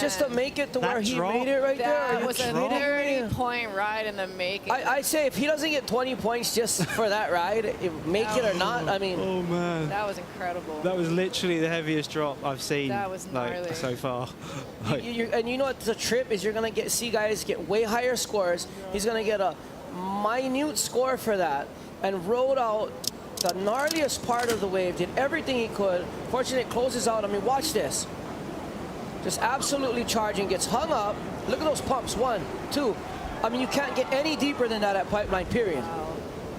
S12: just to make it to where he made it right there.
S13: That was a 30-point ride in the making.
S12: I say if he doesn't get 20 points just for that ride, make it or not, I mean.
S23: Oh, man.
S13: That was incredible.
S23: That was literally the heaviest drop I've seen
S13: That was gnarly.
S23: like, so far. Like,
S12: And you know what the trip is? You're going to see guys get way higher scores. He's going to get a minute score for that, and rode out the gnarliest part of the wave, did everything he could. Fortunately, it closes out. I mean, watch this. Just absolutely charging, gets hung up. Look at those pumps, 1, 2. I mean, you can't get any deeper than that at pipeline, period.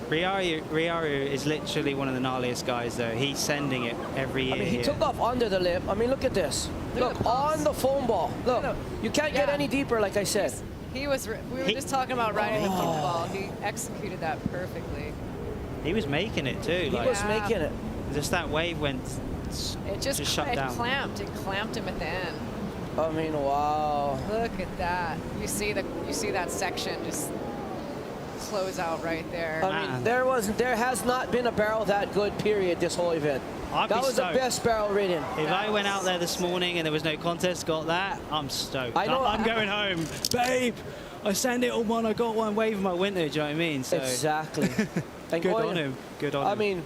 S23: Ryaru is literally one of the gnarliest guys, though. He's sending it every year.
S12: I mean, he took off under the lip. I mean, look at this. Look on the foam ball. Look, you can't get any deeper, like I said.
S13: We were just talking about riding the foam ball. He executed that perfectly.
S23: He was making it too.
S12: He was making it.
S23: Just that wave went.
S13: It just
S23: shut down.
S13: clamped. It clamped him at the end.
S12: I mean, wow.
S13: Look at that. You see that section just close out right there.
S12: I mean, there has not been a barrel that good, period, this whole event. That was the best barrel ridden.
S23: If I went out there this morning and there was no contest, got that, I'm stoked.
S12: I know.
S23: I'm going home, babe. I send it all one. I got one wave in my winter. Do you know what I mean? So
S12: exactly.
S23: good on him. Good on him.
S12: I mean,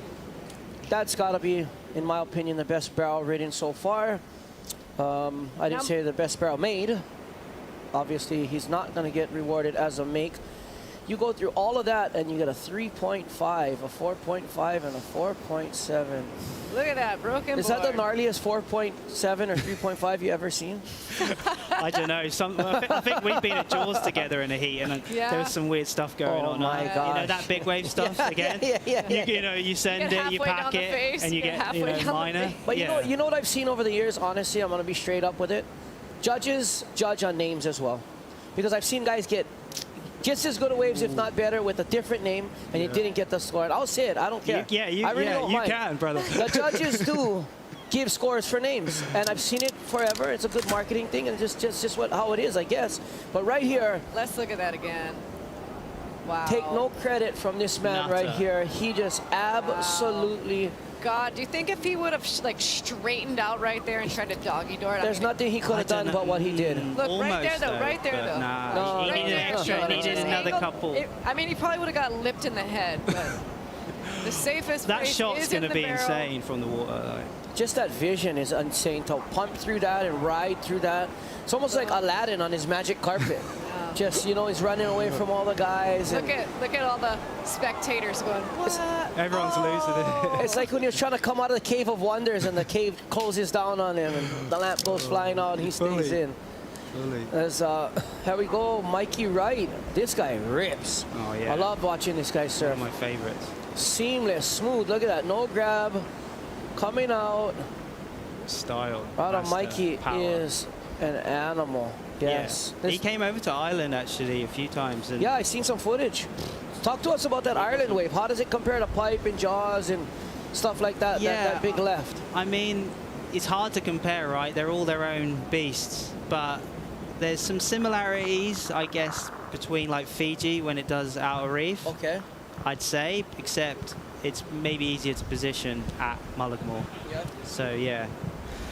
S12: that's got to be, in my opinion, the best barrel ridden so far. I didn't say the best barrel made. Obviously, he's not going to get rewarded as a make. You go through all of that, and you get a 3.5, a 4.5, and a 4.7.
S13: Look at that broken
S12: Is
S13: board.
S12: that the gnarliest 4.7 or 3.5 you ever seen?
S23: I don't know. I think we've been at Jaws together in a heat, and there was some weird stuff going on.
S12: My gosh.
S23: You know that big wave stuff again. You send it, you pack it, and you get minor.
S12: But you know what I've seen over the years. Honestly, I'm going to be straight up with it. Judges judge on names as well, because I've seen guys get just as good a waves, if not better, with a different name, and you didn't get the score. And I'll say it. I don't care. I really don't mind.
S23: Can, brother.
S12: The judges do give scores for names, and I've seen it forever. It's a good marketing thing, and just how it is, I guess. But right here,
S13: let's look at that again. Wow.
S12: Take no credit from this man right here. He just absolutely.
S13: God, do you think if he would have like straightened out right there and tried to doggy door it?
S12: There's nothing he could have done but what he did.
S13: Look, right there though, right there though.
S23: Nah, he needed extra. He needed another couple.
S13: I mean, he probably would have got lipped in the head, but the safest
S23: that
S13: place
S23: shot's
S13: is
S23: going
S13: in
S23: to
S13: the
S23: be
S13: barrel.
S23: insane from the water.
S12: Just that vision is insane, to pump through that and ride through that. It's almost like Aladdin on his magic carpet. Just, you know, he's running away from all the guys.
S13: Look at all the spectators going, what?
S23: Everyone's losing it.
S12: It's like when you're trying to come out of the Cave of Wonders and the cave closes down on him and the lamp goes flying out and he stays in. As here we go, Mikey Wright. This guy rips.
S23: Oh yeah.
S12: I love watching this guy surf.
S23: One of my favorites.
S12: Seamless, smooth. Look at that, no grab, coming out.
S23: Style.
S12: Mikey is an animal. Yes.
S23: Yeah. He came over to Ireland actually a few times. And
S12: yeah, I seen some footage. Talk to us about that Ireland wave. How does it compare to pipe and jaws and stuff like that, that big left?
S23: I mean, it's hard to compare, right? They're all their own beasts, but there's some similarities, I guess, between like Fiji when it does outer reef.
S12: Okay.
S23: I'd say, except it's maybe easier to position at Mullaghmore.
S12: Yeah.
S23: So yeah,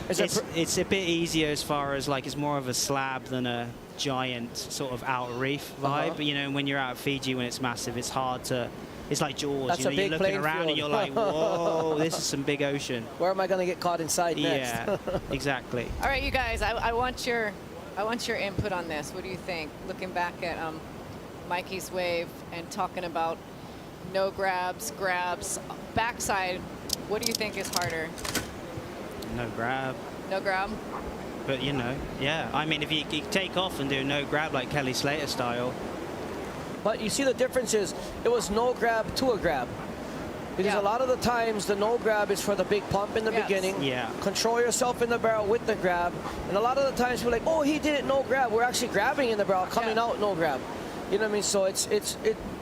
S12: Is
S23: it's a bit easier as far as like it's more of a slab than a giant sort of outer reef vibe. You know, when you're out at Fiji when it's massive, it's hard to. It's like Jaws.
S12: That's
S23: you know,
S12: a
S23: you're
S12: big
S23: looking
S12: playing
S23: around
S12: field.
S23: and you're like, whoa, this is some big ocean.
S12: Where am I going to get caught inside next?
S23: Yeah, exactly.
S13: All right, you guys, I want your input on this. What do you think? Looking back at Mikey's wave and talking about no grabs, backside. What do you think is harder?
S23: No grab.
S13: No grab.
S23: But you know, yeah. I mean, if you take off and do no grab like Kelly Slater style.
S12: But you see the difference is it was no grab to a grab. Because a lot of the times the no grab is for the big pump in the beginning.
S23: Yeah.
S12: Control yourself in the barrel with the grab. And a lot of the times we're like, oh, he did it no grab. We're actually grabbing in the barrel, coming out no grab. You know what I mean? So it's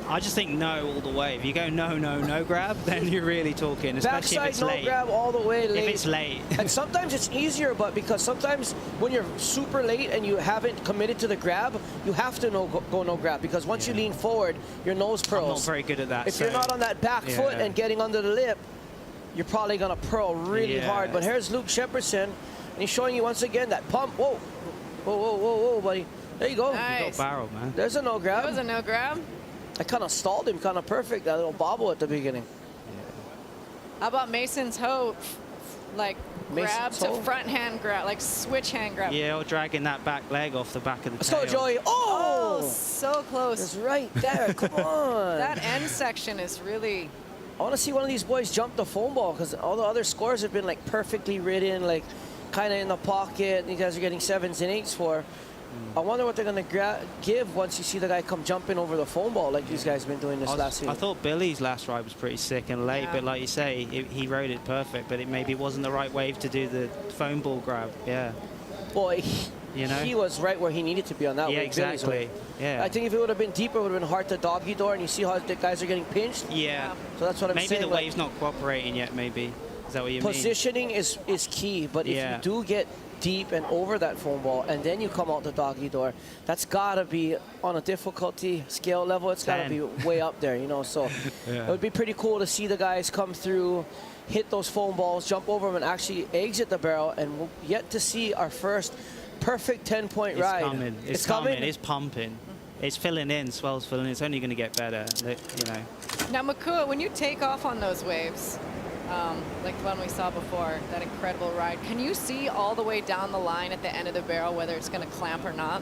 S23: I just think no all the way. If you go no grab, then you're really talking, especially
S12: backside
S23: if it's
S12: no
S23: late.
S12: grab all the way late.
S23: If it's late.
S12: And sometimes it's easier, but because sometimes when you're super late and you haven't committed to the grab, you have to go no grab, because once you lean forward, your nose pearls.
S23: I'm not very good at that.
S12: If you're not on that back foot and getting under the lip, you're probably going to pearl really hard. But here's Luke Shepardson, and he's showing you once again that pump. Whoa, buddy. There you go.
S13: Nice.
S23: You got barrel, man.
S12: There's a no grab.
S13: That was a no grab.
S12: I kind of stalled him, kind of perfect, that little bobble at the beginning.
S13: How about Mason's hoe? Like grab
S12: Mason's
S13: to
S12: hoe?
S13: front hand grab, like switch hand grab.
S23: Yeah, or dragging that back leg off the back of the
S12: Let's
S23: tail.
S12: go, Joey. Oh!
S13: So close.
S12: It's right there. Come on.
S13: That end section is really.
S12: I want to see one of these boys jump the foam ball, because all the other scores have been like perfectly ridden, like kind of in the pocket. You guys are getting 7s and 8s for. I wonder what they're going to give once you see the guy come jumping over the foam ball like these guys have been doing this last week.
S23: I thought Billy's last ride was pretty sick and late, but like you say, he rode it perfect, but it maybe wasn't the right wave to do the foam ball grab. Yeah.
S12: Boy,
S23: you know?
S12: he was right where he needed to be on that
S23: Yeah,
S12: wave.
S23: exactly. Yeah.
S12: I think if it would have been deeper, it would have been hard to doggy door, and you see how the guys are getting pinched?
S23: Yeah.
S12: So that's what I'm
S23: maybe
S12: saying.
S23: Maybe the wave's not cooperating yet, maybe. Is that what you mean?
S12: Positioning is key, but if you do get deep and over that foam ball and then you come out the doggy door, that's got to be on a difficulty scale level. It's got to be way up there, you know. So it would be pretty cool to see the guys come through, hit those foam balls, jump over them, and actually exit the barrel. And we'll yet to see our first perfect 10-point ride.
S23: Coming. It's coming. It's pumping. It's filling in. Swell's filling in. It's only going to get better, you know.
S13: Now, Makua, when you take off on those waves, like the one we saw before, that incredible ride, can you see all the way down the line at the end of the barrel whether it's going to clamp or not?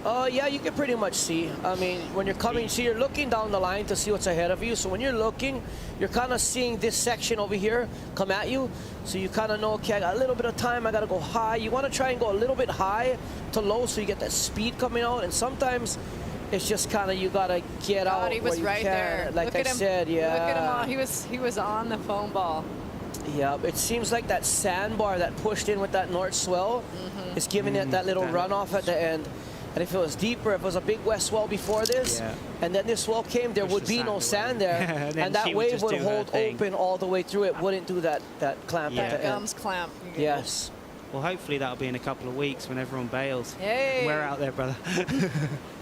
S12: Yeah, you can pretty much see. I mean, when you're coming, see, you're looking down the line to see what's ahead of you. So when you're looking, you're kind of seeing this section over here come at you. So you kind of know, okay, I got a little bit of time. I got to go high. You want to try and go a little bit high to low so you get that speed coming out. And sometimes it's just kind of you got to get out.
S13: He was right there.
S12: Like
S13: Look
S12: I
S13: at him.
S12: said, yeah.
S13: Look at him. He was on the foam ball.
S12: Yeah, it seems like that sandbar that pushed in with that north swell is giving it that little runoff at the end. And if it was deeper, if it was a big west swell before this, and then this swell came, there would be no sand there, and that wave would hold open all the way through. It wouldn't do that clamp at the end.
S13: Gums clamp.
S12: Yes.
S23: Well, hopefully that'll be in a couple of weeks when everyone bails.
S13: Yay.
S23: We're out there, brother.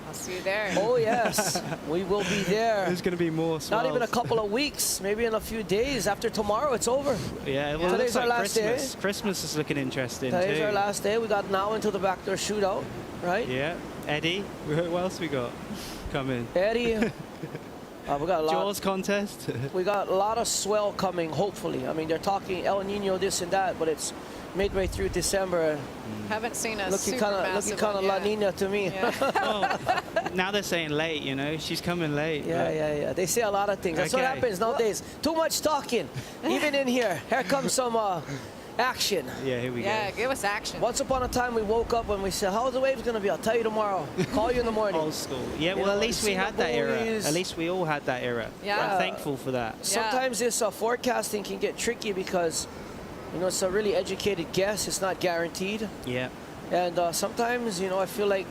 S13: I'll see you there.
S12: Oh, yes. We will be there.
S23: There's going to be more swells.
S12: Not even a couple of weeks, maybe in a few days. After tomorrow, it's over.
S23: Yeah, well,
S12: Today's our last
S23: Christmas.
S12: day.
S23: Christmas is looking interesting,
S12: Today's
S23: too.
S12: our last day. We got now until the backdoor shootout, right?
S23: Yeah. Eddie, what else we got coming?
S12: Eddie. We got a lot.
S23: Jaws contest.
S12: We got a lot of swell coming, hopefully. I mean, they're talking El Nino, this and that, but it's midway through December.
S13: Haven't seen a
S12: looking
S13: super massive
S12: kind of La Nina to me.
S23: Well, now they're saying late, you know. She's coming late.
S12: Yeah. They say a lot of things. That's what happens nowadays. Too much talking. Even in here. Here comes some action.
S23: Yeah, here we go.
S13: Yeah, give us action.
S12: Once upon a time, we woke up and we said, how's the waves going to be? I'll tell you tomorrow. Call you in the morning.
S23: Old school. Yeah, well, at least we had that era. At least we all had that era.
S13: Yeah.
S23: I'm thankful for that.
S12: Sometimes this forecasting can get tricky because, you know, it's a really educated guess. It's not guaranteed.
S23: Yeah.
S12: And sometimes, you know, I feel like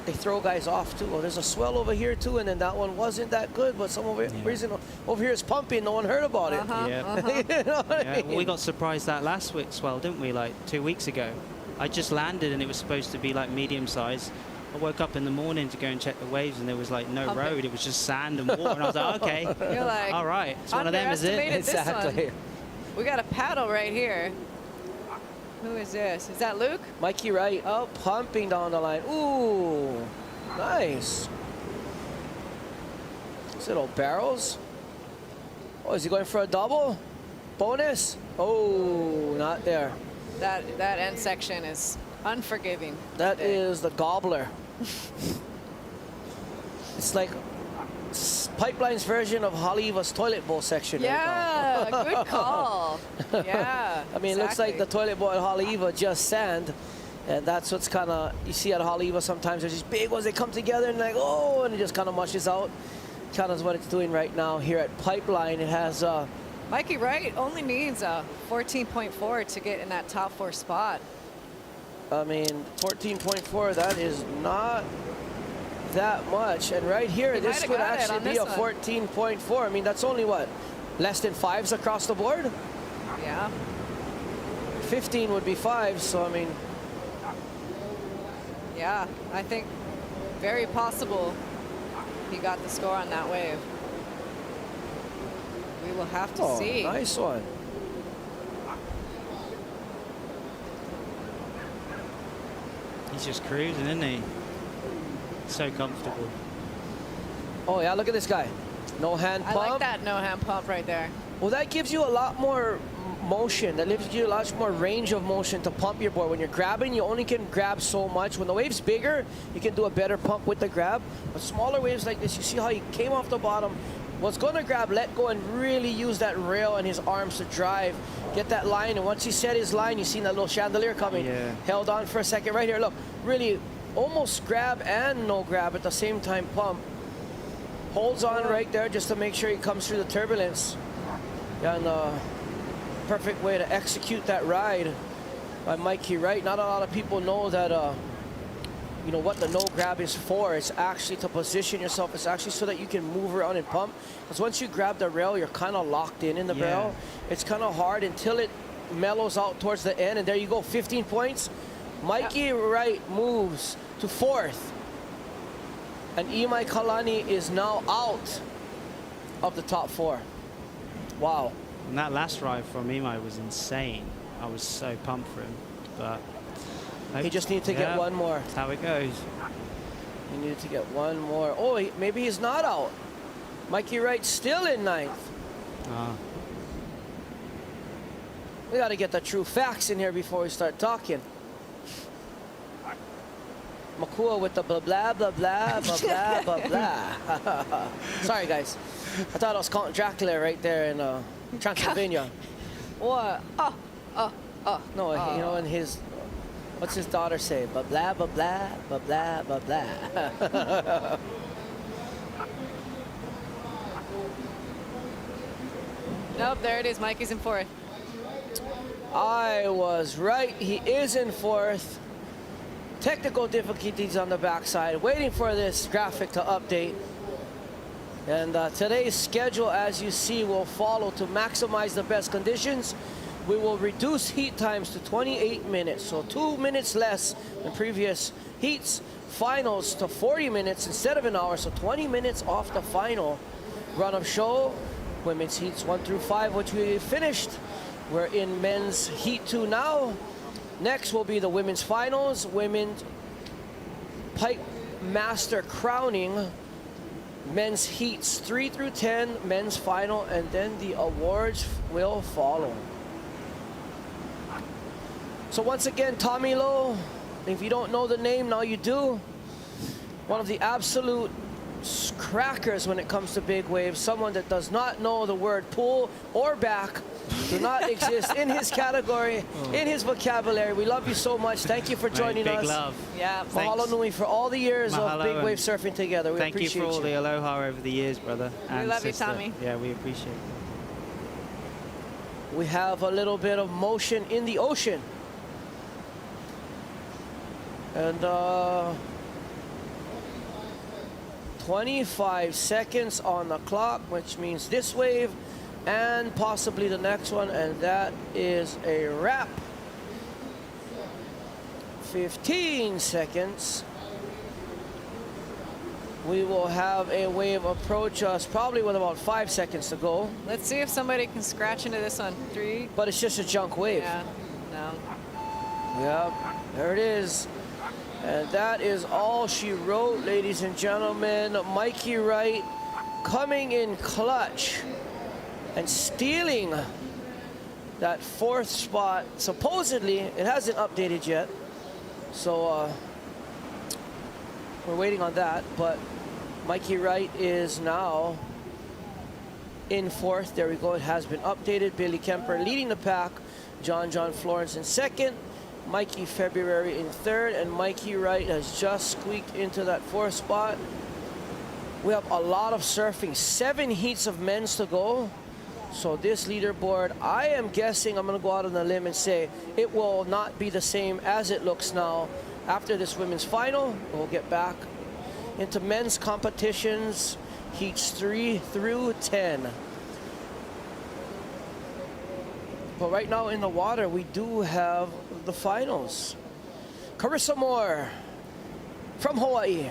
S12: they throw guys off too. Oh, there's a swell over here too, and then that one wasn't that good, but some reason over here is pumping. No one heard about it. You know what I mean?
S23: Well, we got surprised that last week swell, didn't we? Like 2 weeks ago. I just landed and it was supposed to be like medium size. I woke up in the morning to go and check the waves, and there was like no
S13: Pumping.
S23: road. It was just sand and water. And I was like, okay,
S13: You're like,
S23: all right, it's one of them, is it?
S13: underestimated this one. We got a paddle right here. Who is this? Is that Luke?
S12: Mikey Wright, oh, pumping down the line. Ooh, nice. These little barrels. Oh, is he going for a double? Bonus? Oh, not there.
S13: That end section is unforgiving.
S12: That is the gobbler. It's like Pipeline's version of Haleiwa's toilet bowl section right now.
S13: Yeah, good call. Yeah.
S12: I mean, it looks like the toilet bowl at Haleiwa just sand. And that's what's kind of, you see at Haleiwa sometimes there's these big ones, they come together and like, oh, and it just kind of mushes out. Kind of is what it's doing right now here at Pipeline. It has...
S13: Mikey Wright only needs a 14.4 to get in that top 4 spot.
S12: I mean, 14.4, that is not that much. And right here, this could actually be a 14.4. I mean, that's only what? Less than 5s across the board?
S13: Yeah.
S12: 15 would be 5, so I mean...
S13: Yeah, I think very possible he got the score on that wave. We will have to see.
S12: Nice one.
S23: He's just cruising, isn't he? So comfortable.
S12: Oh yeah, look at this guy. No hand pump.
S13: I like that no hand pump right there.
S12: Well, that gives you a lot more motion. That gives you a lot more range of motion to pump your board. When you're grabbing, you only can grab so much. When the wave's bigger, you can do a better pump with the grab. But smaller waves like this, you see how he came off the bottom, was going to grab, let go, and really use that rail and his arms to drive, get that line. And once he set his line, you seen that little chandelier coming.
S23: Yeah.
S12: Held on for a second right here. Look, really almost grab and no grab at the same time pump. Holds on right there just to make sure he comes through the turbulence. And perfect way to execute that ride by Mikey Wright. Not a lot of people know that, you know, what the no grab is for. It's actually to position yourself. It's actually so that you can move around and pump. Because once you grab the rail, you're kind of locked in the barrel. It's kind of hard until it mellows out towards the end. And there you go, 15 points. Mikey Wright moves to 4th. And Imai Kalani is now out of the top 4. Wow.
S23: And that last ride from Imai was insane. I was so pumped for him. But
S12: he just needed to get one more.
S23: That's how it goes.
S12: He needed to get one more. Oh, maybe he's not out. Mikey Wright still in 9th. We got to get the true facts in here before we start talking. Makua with the blah, blah, blah, blah, blah, blah, blah, blah. Sorry, guys. I thought I was Count Dracula right there in Transylvania.
S13: What?
S12: No, you know, in his... What's his daughter say? Blah, blah, blah, blah, blah, blah, blah, blah.
S13: Nope, there it is. Mikey's in 4th.
S12: I was right. He is in 4th. Technical difficulties on the backside. Waiting for this graphic to update. And today's schedule, as you see, will follow to maximize the best conditions. We will reduce heat times to 28 minutes, so 2 minutes less than previous heats. Finals to 40 minutes instead of an hour, so 20 minutes off the final run of show. Women's heats 1 through 5, which we finished. We're in men's heat 2 now. Next will be the women's finals, women's pipe master crowning, men's heats 3 through 10, men's final, and then the awards will follow. So once again, Tommy Lowe, if you don't know the name, now you do. One of the absolute crackers when it comes to big waves. Someone that does not know the word pull or back. Do not exist in his category, in his vocabulary. We love you so much. Thank you for joining us.
S23: Big love.
S13: Yeah.
S12: Mahalo nui for all the years of big wave surfing together. We
S23: thank
S12: appreciate
S23: you for all the aloha over the years, brother.
S13: We love you, Tommy.
S23: Yeah, we appreciate it.
S12: We have a little bit of motion in the ocean. And 25 seconds on the clock, which means this wave and possibly the next one, and that is a wrap. 15 seconds. We will have a wave approach us probably with about 5 seconds to go.
S13: Let's see if somebody can scratch into this on 3.
S12: But it's just a junk wave.
S13: Yeah, no.
S12: Yep, there it is. And that is all she wrote, ladies and gentlemen. Mikey Wright coming in clutch and stealing that 4th spot. Supposedly, it hasn't updated yet. So we're waiting on that, but Mikey Wright is now in 4th. There we go, it has been updated. Billy Kemper leading the pack. John Florence in 2nd. Mikey February in 3rd, and Mikey Wright has just squeaked into that 4th spot. We have a lot of surfing, 7 heats of men's to go. So this leaderboard, I am guessing, I'm gonna go out on a limb and say it will not be the same as it looks now after this women's final. We'll get back into men's competitions, heats 3 through 10. But right now in the water, we do have the finals. Carissa Moore from Hawaii.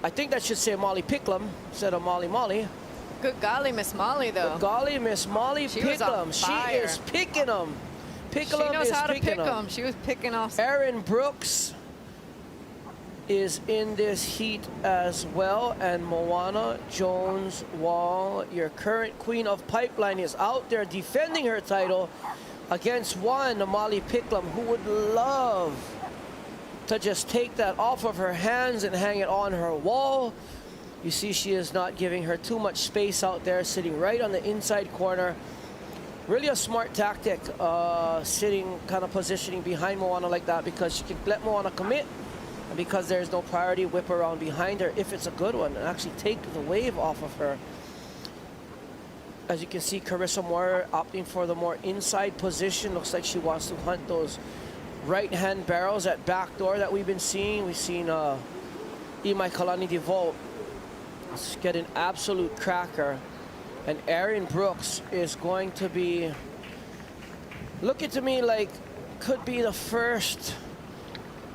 S12: I think that should say Molly Picklum instead of Molly.
S13: Good golly, Miss Molly, though.
S12: Good golly, Miss Molly Picklum. She is picking them.
S13: She knows how to pick them. She was picking off.
S12: Erin Brooks is in this heat as well, and Moana Jones Wall, your current queen of pipeline, is out there defending her title against one Molly Picklum, who would love to just take that off of her hands and hang it on her wall. You see, she is not giving her too much space out there, sitting right on the inside corner. Really a smart tactic, sitting, kind of positioning behind Moana like that, because she can let Moana commit, and because there's no priority, whip around behind her if it's a good one, and actually take the wave off of her. As you can see, Carissa Moore opting for the more inside position. Looks like she wants to hunt those right-hand barrels at backdoor that we've been seeing. We've seen Imai Kalani DeVault get an absolute cracker. And Erin Brooks is going to be, looking to me like, could be the first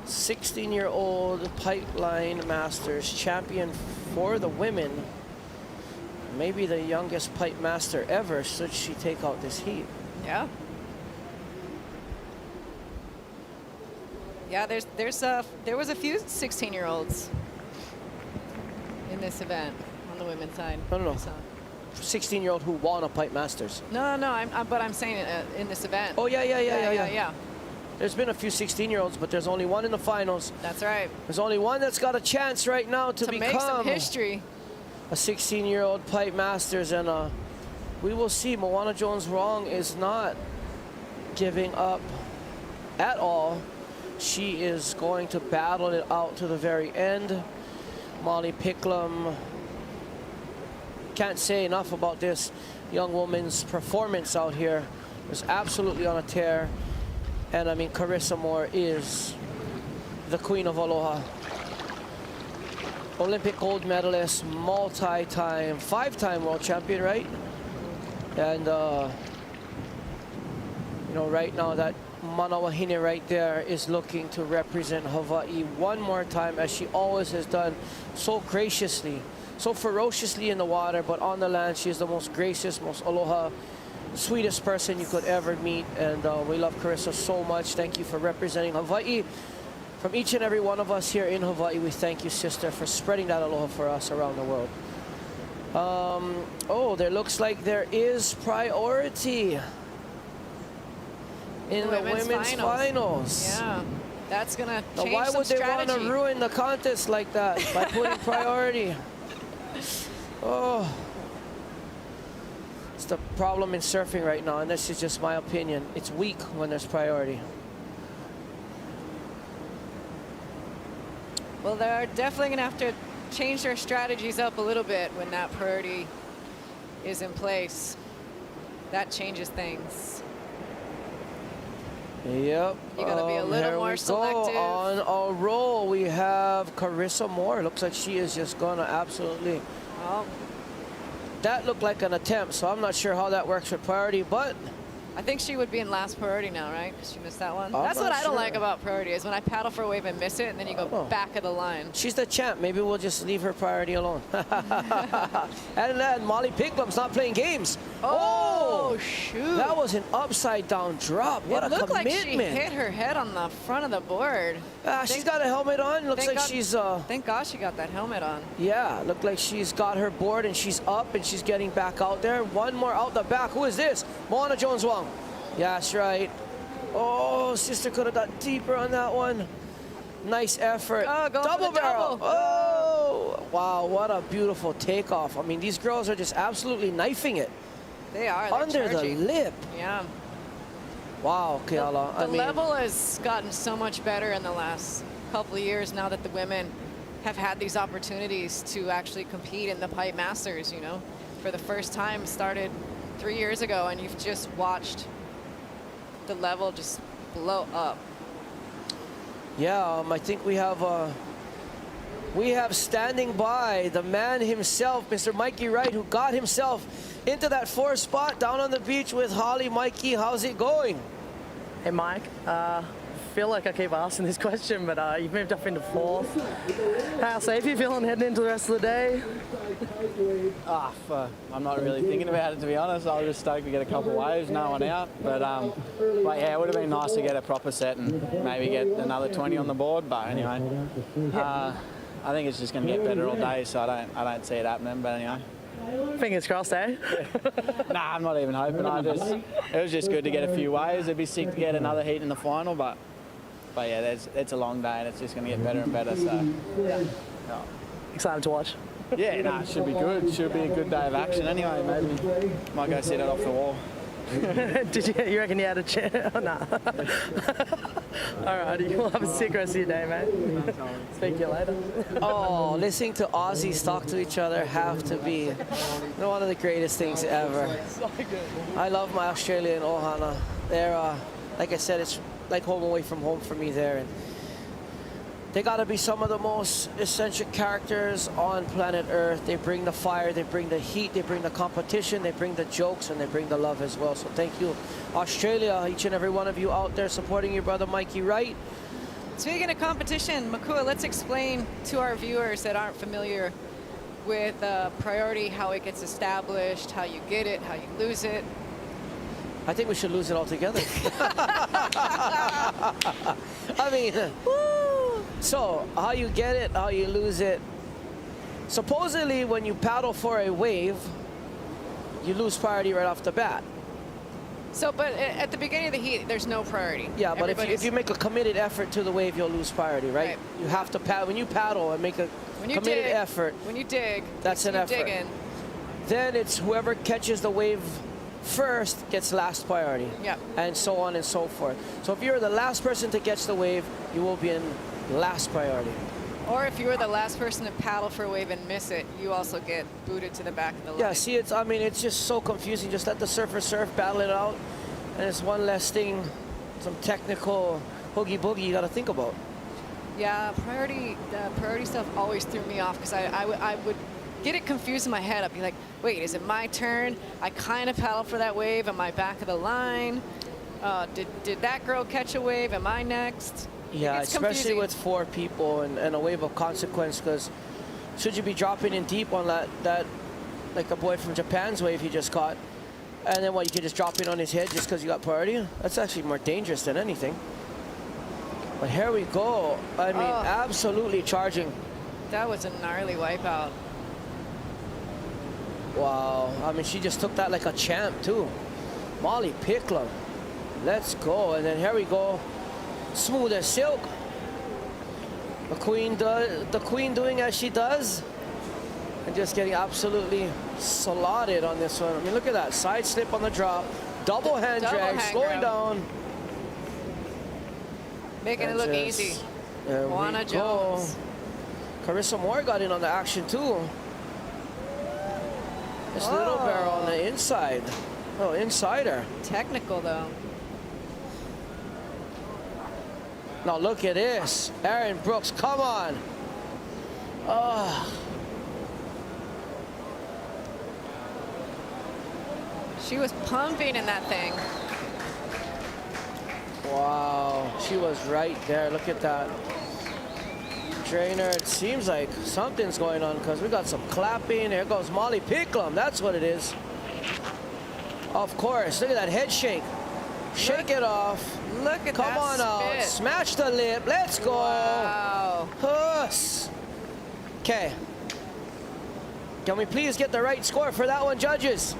S12: 16-year-old Pipeline Masters champion for the women. Maybe the youngest pipe master ever, should she take out this heat.
S13: Yeah. Yeah, there was a few 16-year-olds in this event on the women's side.
S12: No. 16-year-old who won a Pipe Masters.
S13: No. But I'm saying in this event.
S12: Oh, yeah. There's been a few 16-year-olds, but there's only one in the finals.
S13: That's right.
S12: There's only one that's got a chance right now to become
S13: make some history.
S12: A 16-year-old Pipe Masters, and we will see. Moana Jones Wrong is not giving up at all. She is going to battle it out to the very end. Molly Picklum, can't say enough about this young woman's performance out here. Is absolutely on a tear. And I mean, Carissa Moore is the queen of Aloha. Olympic gold medalist, multi-time, 5-time world champion, right? And, you know, right now that Manawahine right there is looking to represent Hawaii one more time, as she always has done, so graciously, so ferociously in the water, but on the land she is the most gracious, most aloha, sweetest person you could ever meet. And we love Carissa so much. Thank you for representing Hawaii. From each and every one of us here in Hawaii, we thank you, sister, for spreading that aloha for us around the world. Oh, there looks like there is priority in the women's finals.
S13: Yeah, that's gonna change some strategy.
S12: Why would they want to ruin the contest like that by putting priority? Oh, it's the problem in surfing right now, and this is just my opinion. It's weak when there's priority.
S13: Well, they're definitely gonna have to change their strategies up a little bit when that priority is in place. That changes things.
S12: Yep.
S13: You gotta be a little
S12: here
S13: more
S12: we
S13: selective.
S12: Go. On a roll, we have Carissa Moore. Looks like she is just gonna absolutely.
S13: Oh.
S12: That looked like an attempt, so I'm not sure how that works with priority, but
S13: I think she would be in last priority now, right? Because she missed that one.
S12: I'm
S13: That's what
S12: not
S13: I don't
S12: sure.
S13: like about priority is when I paddle for a wave and miss it, and then you go back of the line.
S12: she's the champ. Maybe we'll just leave her priority alone. And then Molly Picklum's not playing games.
S13: Oh, shoot.
S12: That was an upside down drop. What
S13: It
S12: a
S13: looked like she
S12: commitment.
S13: hit her head on the front of the board.
S12: She's got a helmet on. Looks like she's.
S13: Thank God she got that helmet on.
S12: Yeah, looked like she's got her board and she's up and she's getting back out there. One more out the back. Who is this? Moana Jones-Wong. Yeah, that's right. Oh, sister could have got deeper on that one. Nice effort.
S13: Oh, go
S12: double
S13: for the
S12: barrel.
S13: double.
S12: Oh, wow, what a beautiful takeoff. I mean, these girls are just absolutely knifing it.
S13: They are. They're
S12: Under
S13: charging.
S12: the lip.
S13: Yeah.
S12: Wow, Keala.
S13: The level has gotten so much better in the last couple of years now that the women have had these opportunities to actually compete in the Pipe Masters, you know. For the first time, started 3 years ago, and you've just watched the level just blow up.
S12: Yeah, I think we have standing by the man himself, Mr. Mikey Wright, who got himself into that fourth spot down on the beach with Holly. Mikey, how's it going?
S1: Hey, Mike. Feel like I keep asking this question, but you've moved up into fourth. How safe are you feeling heading into the rest of the day?
S11: I'm not really thinking about it, to be honest. I was just stoked to get a couple waves, no one out. But yeah, it would have been nice to get a proper set and maybe get another 20 on the board. But anyway, I think it's just going to get better all day, so I don't see it happening. But anyway.
S1: Fingers crossed, eh?
S11: Nah, I'm not even hoping. It was just good to get a few waves. It'd be sick to get another heat in the final, but yeah, it's a long day and it's just going to get better and better. So yeah.
S1: Excited to watch.
S11: Yeah, no, it should be good. Should be a good day of action anyway. Maybe might go sit it off the wall.
S1: You reckon you had a chance? Oh, nah. Alrighty, you'll have a sick rest of your day, mate. Speak to you later.
S12: Oh, listening to Aussies talk to each other have to be one of the greatest things ever.
S1: So good.
S12: I love my Australian ohana. They're, like I said, it's like home away from home for me there. And they got to be some of the most eccentric characters on planet Earth. They bring the fire, they bring the heat, they bring the competition, they bring the jokes, and they bring the love as well. So thank you, Australia, each and every one of you out there supporting your brother Mikey Wright.
S13: Speaking of competition, Makua, let's explain to our viewers that aren't familiar with priority, how it gets established, how you get it, how you lose it.
S12: I think we should lose it altogether. I mean, so how you get it, how you lose it. Supposedly, when you paddle for a wave, you lose priority right off the bat.
S13: So, but at the beginning of the heat, there's no priority.
S12: Yeah, but if you make a committed effort to the wave, you'll lose priority, right? You have to paddle. When you paddle and make a committed effort,
S13: when you dig,
S12: that's an effort.
S13: Digging.
S12: Then it's whoever catches the wave first gets last priority.
S13: Yeah.
S12: And so on and so forth. So if you're the last person to catch the wave, you will be in last priority.
S13: Or if you were the last person to paddle for a wave and miss it, you also get booted to the back of the line.
S12: Yeah, see, it's just so confusing. Just let the surfer surf, battle it out, and it's one less thing, some technical hoogie boogie you got to think about.
S13: Yeah, priority stuff always threw me off because I would get it confused in my head. I'd be like, wait, is it my turn? I kind of paddle for that wave. Am I back of the line? Did that girl catch a wave? Am I next?
S12: Yeah,
S13: it's
S12: especially
S13: confusing.
S12: with 4 people and a wave of consequence, because should you be dropping in deep on that like a boy from Japan's wave he just caught, and then you can just drop in on his head just because you got priority? That's actually more dangerous than anything. But here we go. I mean, absolutely charging.
S13: That was a gnarly wipeout.
S12: Wow. I mean, she just took that like a champ, too. Molly Picklum. Let's go. And then here we go. Smooth as silk. The queen doing as she does. And just getting absolutely slotted on this one. I mean, look at that. Side slip on the drop. Double hand drag. Slowing down.
S13: Making it look easy. Moana Jones.
S12: Carissa Moore got in on the action, too. This little barrel on the inside. Oh, insider.
S13: Technical, though.
S12: Now look at this. Aaron Brooks, come on. Oh.
S13: She was pumping in that thing.
S12: Wow, she was right there. Look at that. Trainer, it seems like something's going on because we got some clapping. Here goes Molly Picklum. That's what it is. Of course. Look at that head shake. Shake it off.
S13: Look at
S12: Come
S13: that
S12: on out.
S13: spit.
S12: Smash the lip. Let's go.
S13: Wow.
S12: Huss. Okay. Can we please get the right score for that one, judges?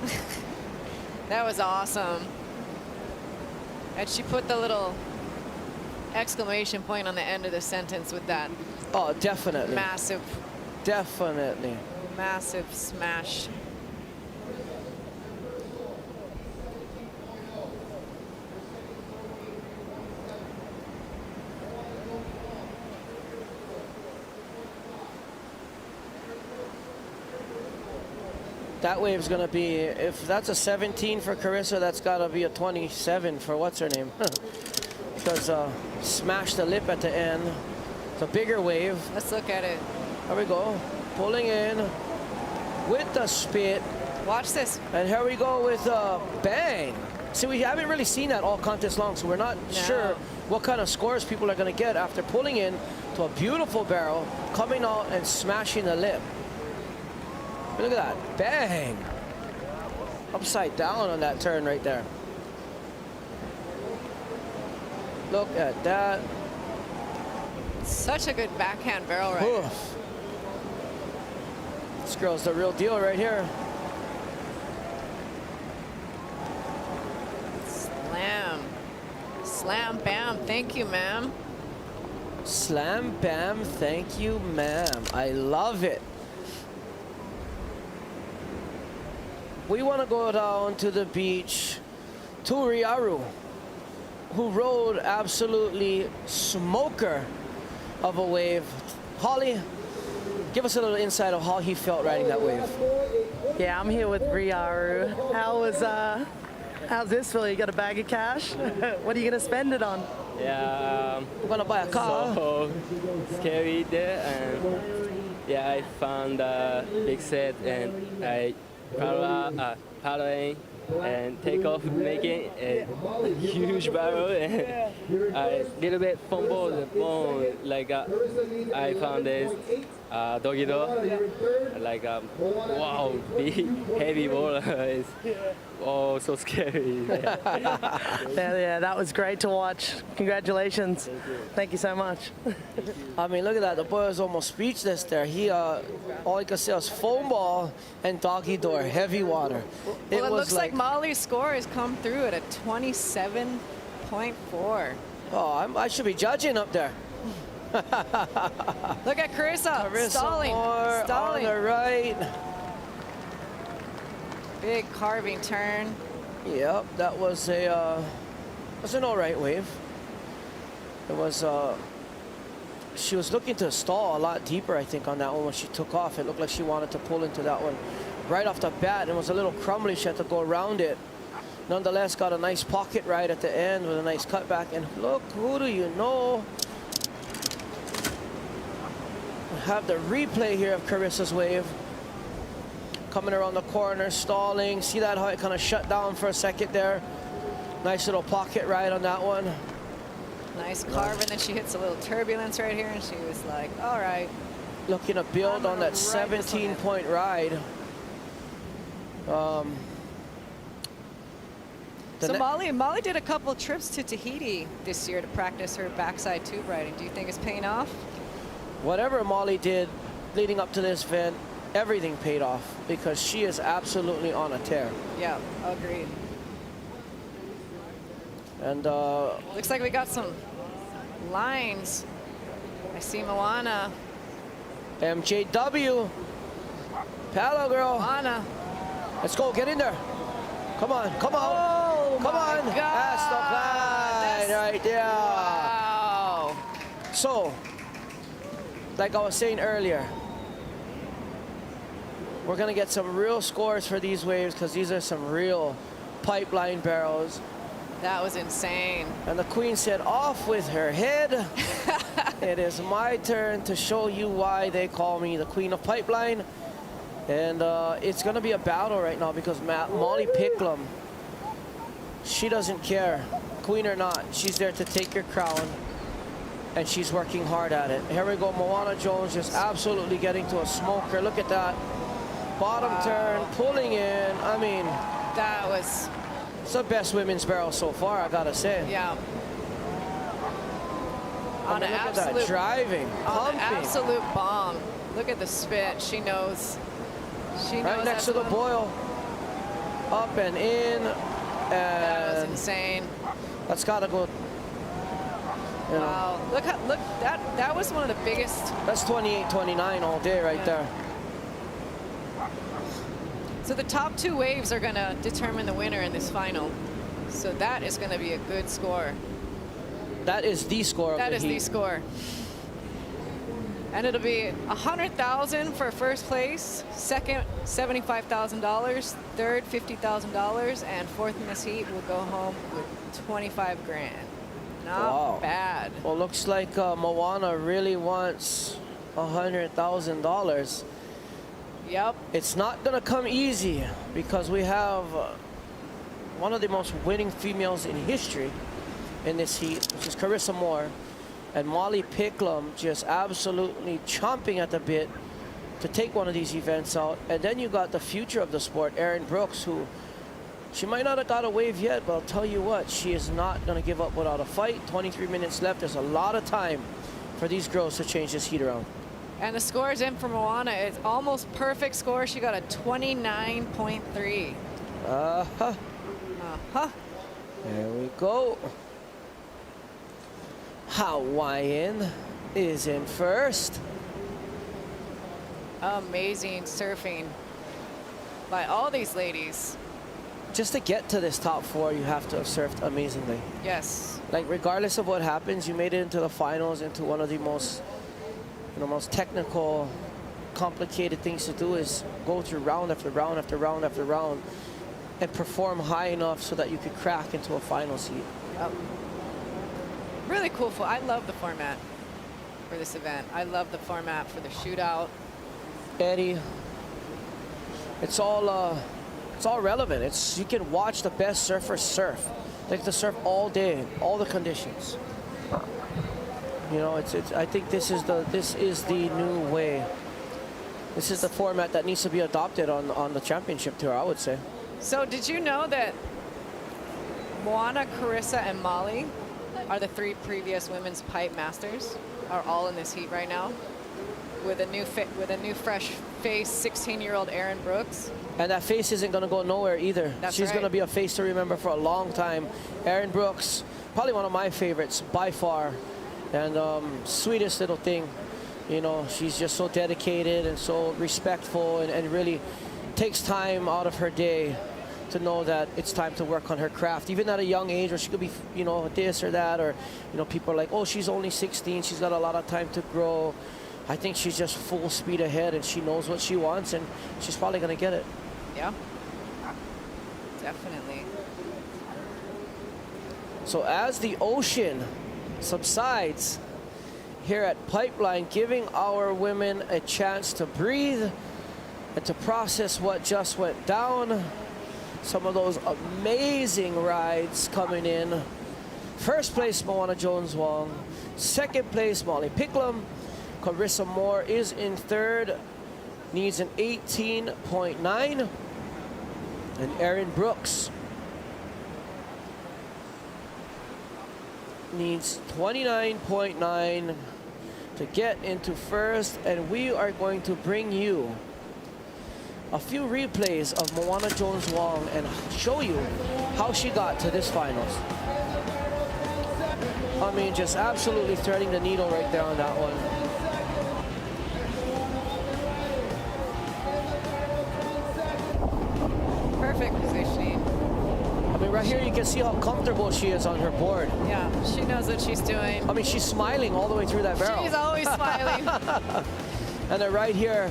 S13: That was awesome. And she put the little exclamation point on the end of the sentence with that.
S12: Oh, definitely.
S13: Massive.
S12: Definitely.
S13: Massive smash.
S12: That wave's gonna be, if that's a 17 for Carissa, that's gotta be a 27 for what's her name. Because smash the lip at the end. It's a bigger wave.
S13: Let's look at it.
S12: There we go. Pulling in with the spit.
S13: Watch this.
S12: And here we go with bang. See, we haven't really seen that all contest long, so we're not sure what kind of scores people are gonna get after pulling in to a beautiful barrel, coming out and smashing the lip. Look at that, bang. Upside down on that turn right there. Look at that.
S13: Such a good backhand barrel right here.
S12: This girl's the real deal right here.
S13: Slam. Slam, bam, thank you, ma'am.
S12: Slam, bam, thank you, ma'am. I love it. We want to go down to the beach to Riaru, who rode absolutely smoker of a wave. Holly, give us a little insight of how he felt riding that wave.
S1: Yeah, I'm here with Riaru. How's this feel? You got a bag of cash? What are you gonna spend it on?
S15: Yeah,
S12: we're gonna buy a car.
S15: So scary there, and yeah, I found a big set, and I paddling and take off, making a huge barrel, and I little bit fumbled the bone. Like I found this doggy dog, like wow, big heavy boulder. It's oh so scary.
S1: Yeah, that was great to watch. Congratulations. Thank you so much.
S12: I mean, look at that. The boy was almost speechless there. He, all he could say was foam ball and doggy door, heavy water.
S13: Well, it looks like Molly's score has come through at a 27.4.
S12: Oh, I should be judging up there.
S13: Look at Carissa stalling.
S12: On the right.
S13: Big carving turn.
S12: Yep, that was a was an all right wave. It was she was looking to stall a lot deeper, I think, on that one when she took off. It looked like she wanted to pull into that one right off the bat, and it was a little crumbly. She had to go around it. Nonetheless, got a nice pocket ride at the end with a nice cutback. And look, who do you know? We have the replay here of Carissa's wave. Coming around the corner, stalling. See that, how it kind of shut down for a second there? Nice little pocket ride on that one.
S13: Nice carve, and then she hits a little turbulence right here, and she was like, all right.
S12: Looking to build on that 17-point ride.
S13: So Molly did a couple trips to Tahiti this year to practice her backside tube riding. Do you think it's paying off?
S12: Whatever Molly did leading up to this event, everything paid off because she is absolutely on a tear.
S13: Yeah, agreed.
S12: And
S13: looks like we got some lines. I see Moana.
S12: MJW. Paddle girl.
S13: Moana.
S12: Let's go, get in there. Come on, come on.
S13: Oh,
S12: come on.
S13: God.
S12: That's the line right there.
S13: Wow.
S12: So, like I was saying earlier, we're going to get some real scores for these waves because these are some real pipeline barrels.
S13: That was insane.
S12: And the queen said, off with her head. It is my turn to show you why they call me the queen of pipeline. And it's going to be a battle right now because Molly Picklum, she doesn't care, queen or not. She's there to take your crown, and she's working hard at it. Here we go, Moana Jones just absolutely getting to a smoker. Look at that. Bottom turn, pulling in. I mean,
S13: that was...
S12: It's the best women's barrel so far, I gotta say.
S13: Yeah.
S12: I mean, look at that, driving,
S13: on an
S12: pumping.
S13: absolute bomb. Look at the spit. She knows. She knows.
S12: Right next to the boil. Up and in. And
S13: that was insane.
S12: That's gotta go. You
S13: wow.
S12: know.
S13: Look, that was one of the biggest.
S12: That's 28-29 all day right there.
S13: So the top 2 waves are going to determine the winner in this final. So that is going to be a good score.
S12: That is the score of
S13: That
S12: the
S13: is
S12: heat.
S13: the score. And it'll be $100,000 for first place, second $75,000, third $50,000, and fourth in this heat will go home with 25 grand. Not bad.
S12: Well, looks like Moana really wants $100,000.
S13: Yep.
S12: It's not gonna come easy because we have one of the most winning females in history in this heat, which is Carissa Moore, and Molly Picklum just absolutely chomping at the bit to take one of these events out. And then you got the future of the sport, Erin Brooks, who she might not have got a wave yet, but I'll tell you what, she is not gonna give up without a fight. 23 minutes left. There's a lot of time for these girls to change this heat around.
S13: And the scores in for Moana, it's almost perfect score. She got a 29.3.
S12: Uh-huh.
S13: Uh-huh.
S12: There we go. Hawaiian is in first.
S13: Amazing surfing by all these ladies.
S12: Just to get to this top 4, you have to have surfed amazingly.
S13: Yes.
S12: Like, regardless of what happens, you made it into the finals, into one of the most, most technical, complicated things to do is go through round after round after round after round and perform high enough so that you could crack into a final seat.
S13: Really cool. I love the format for this event. I love the format for the shootout.
S12: Eddie, it's all relevant. You can watch the best surfers surf. They can surf all day, all the conditions. You know, I think this is the new way. This is the format that needs to be adopted on the championship tour, I would say.
S13: So did you know that Moana, Carissa, and Molly are the 3 previous women's pipe masters, are all in this heat right now, with a new fresh face, 16-year-old Erin Brooks.
S12: And that face isn't going to go nowhere either.
S13: That's
S12: She's
S13: right.
S12: going to be a face to remember for a long time. Erin Brooks, probably one of my favorites by far, and sweetest little thing. You know, she's just so dedicated and so respectful, and really takes time out of her day to know that it's time to work on her craft, even at a young age where she could be, this or that, or, people are like, oh, she's only 16, she's got a lot of time to grow. I think she's just full speed ahead, and she knows what she wants, and she's probably going to get it.
S13: Yeah, definitely.
S12: So as the ocean subsides here at Pipeline, giving our women a chance to breathe and to process what just went down. Some of those amazing rides coming in. First place, Moana Jones-Wong. Second place, Molly Picklum. Carissa Moore is in third, needs an 18.9. And Erin Brooks needs 29.9 to get into first. And we are going to bring you a few replays of Moana Jones-Wong and show you how she got to this finals. I mean, just absolutely threading the needle right there on that one.
S13: Perfect positioning.
S12: I mean, right here you can see how comfortable she is on her board.
S13: Yeah, she knows what she's doing.
S12: I mean, she's smiling all the way through that barrel.
S13: She's always smiling.
S12: And then right here,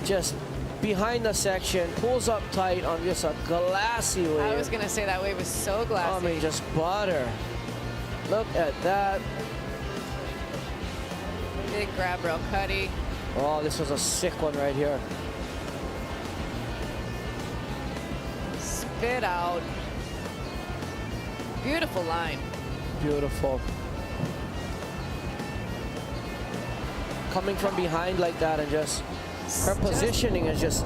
S12: just behind the section, pulls up tight on just a glassy wave.
S13: I was going to say that wave was so glassy.
S12: I mean, just butter. Look at that.
S13: Big grab rail cutty.
S12: Oh, this was a sick one right here.
S13: Spit out. Beautiful line.
S12: Beautiful. Coming from behind like that, and just her positioning is just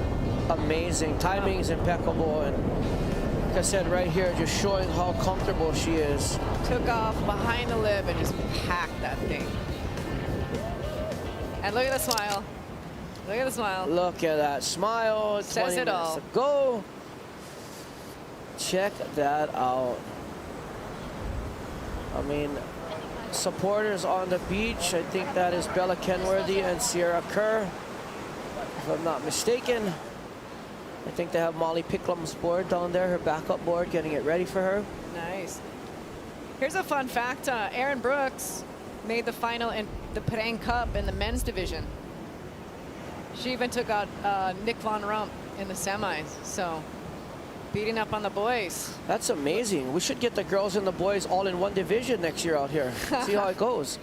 S12: amazing. Timing is impeccable, and like I said right here, just showing how comfortable she is.
S13: Took off behind the lip and just packed that thing. And look at the smile. Look at the smile.
S12: Look at that smile.
S13: Says it all.
S12: To go. Check that out. I mean, supporters on the beach. I think that is Bella Kenworthy and Sierra Kerr, if I'm not mistaken. I think they have Molly Picklum's board down there, her backup board, getting it ready for her.
S13: Nice. Here's a fun fact. Erin Brooks made the final in the Pereng Cup in the men's division. She even took out Nick Von Rump in the semis. So beating up on the boys.
S12: That's amazing. We should get the girls and the boys all in one division next year out here. See how it goes.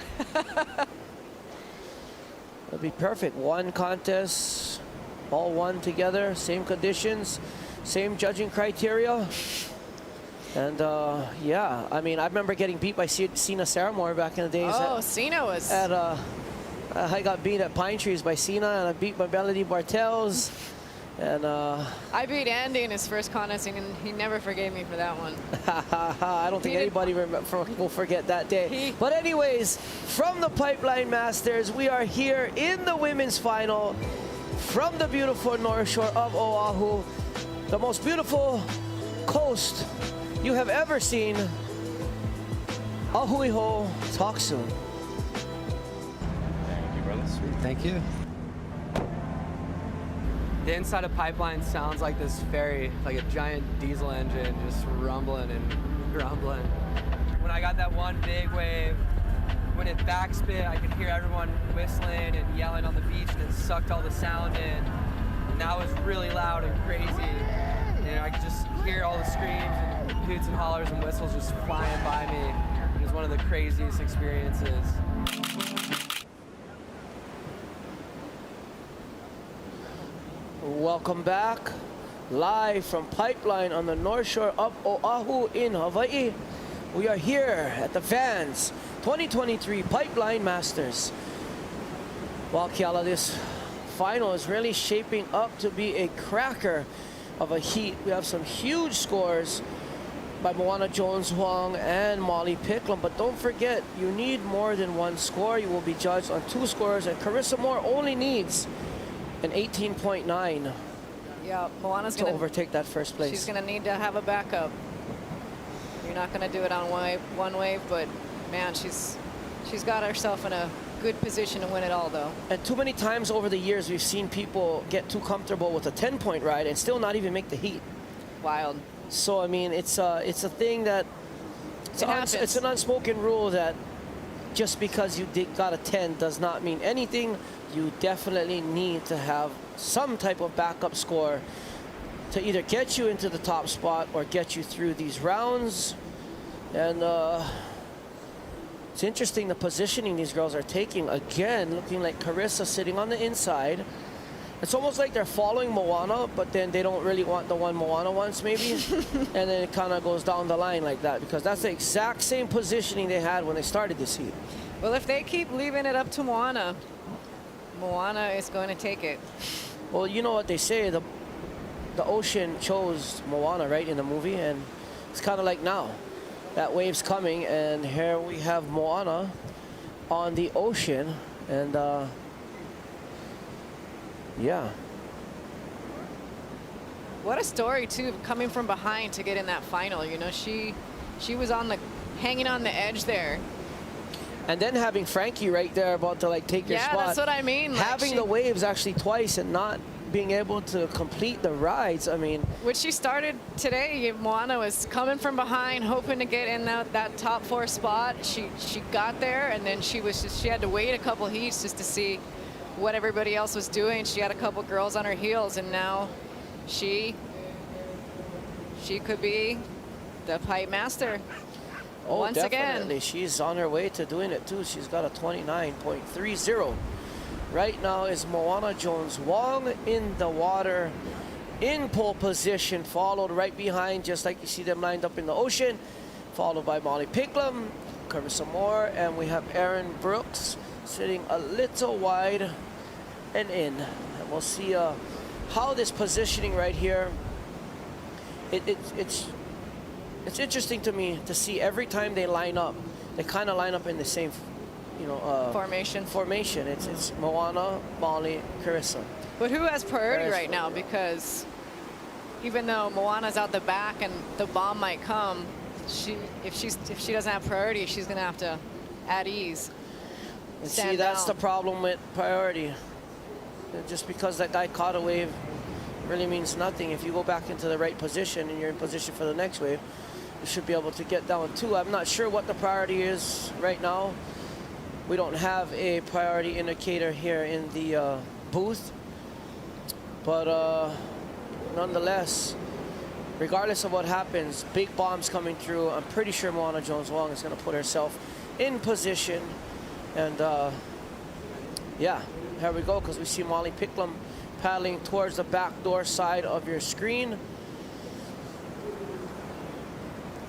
S12: It'll be perfect. One contest, all one together, same conditions, same judging criteria. And yeah, I mean, I remember getting beat by Sina Saramore back in the days.
S13: Oh, Sina was.
S12: I got beat at Pine Trees by Sina, and I beat by Melody Bartels. And
S13: I beat Andy in his first contest, and he never forgave me for that one.
S12: I don't think anybody will forget that day. But anyways, from the Pipeline Masters, we are here in the women's final from the beautiful North Shore of Oahu, the most beautiful coast you have ever seen. Ahui ho, talk soon.
S16: Thank you, brothers. Thank you. The inside of Pipeline sounds like this ferry, like a giant diesel engine just rumbling and grumbling. When I got that one big wave, when it backspit, I could hear everyone whistling and yelling on the beach, and it sucked all the sound in. And that was really loud and crazy. And I could just hear all the screams and hoots and hollers and whistles just flying by me. It was one of the craziest experiences.
S12: Welcome back, live from Pipeline on the North Shore of Oahu in Hawaii. We are here at the VANS 2023 Pipeline Masters. Well, Kiala, this final is really shaping up to be a cracker of a heat. We have some huge scores by Moana Jones-Huang and Molly Picklum, but don't forget, you need more than one score. You will be judged on 2 scores, and Carissa Moore only needs an 18.9
S13: yeah, Moana's
S12: to overtake that first place.
S13: She's gonna need to have a backup. You're not gonna do it on one wave, but man, she's got herself in a good position to win it all, though.
S12: And too many times over the years, we've seen people get too comfortable with a 10-point ride and still not even make the heat.
S13: Wild.
S12: So I mean, it's a thing that it's an unspoken rule that just because you got a 10 does not mean anything. You definitely need to have some type of backup score to either get you into the top spot or get you through these rounds. And it's interesting the positioning these girls are taking. Again, looking like Carissa sitting on the inside. It's almost like they're following Moana, but then they don't really want the one Moana wants, maybe. And then it kind of goes down the line like that, because that's the exact same positioning they had when they started this heat.
S13: Well, if they keep leaving it up to Moana, Moana is going to take it.
S12: Well, you know what they say, the ocean chose Moana, right, in the movie, and it's kind of like now. That wave's coming, and here we have Moana on the ocean, and yeah.
S13: What a story, too, coming from behind to get in that final. You know, she was hanging on the edge there.
S12: And then having Frankie right there about to like take your spot.
S13: Yeah, that's what I mean. Like
S12: having the waves actually twice and not being able to complete the rides. I mean,
S13: when she started today, Moana was coming from behind, hoping to get in that top 4 spot. She got there, and then she had to wait a couple heats just to see what everybody else was doing. She had a couple girls on her heels, and now she could be the pipe master.
S12: Oh,
S13: once
S12: definitely.
S13: again.
S12: She's on her way to doing it too. She's got a 29.30. Right now is Moana Jones-Wong in the water, in pole position, followed right behind, just like you see them lined up in the ocean, followed by Molly Picklum, Carissa Moore, and we have Erin Brooks sitting a little wide and in. And we'll see how this positioning right here, it's interesting to me to see every time they line up, they kind of line up in the same,
S13: formation.
S12: It's Moana, Molly, Carissa.
S13: But who has priority right now? Because even though Moana's out the back and the bomb might come, if she doesn't have priority, she's gonna have to at ease.
S12: And see, that's the problem with priority. Just because that guy caught a wave really means nothing. If you go back into the right position and you're in position for the next wave, you should be able to get down too. I'm not sure what the priority is right now. We don't have a priority indicator here in the booth, but nonetheless, regardless of what happens, big bombs coming through. I'm pretty sure Moana Jones-Wong is going to put herself in position. And yeah, here we go, because we see Molly Picklum paddling towards the back door side of your screen.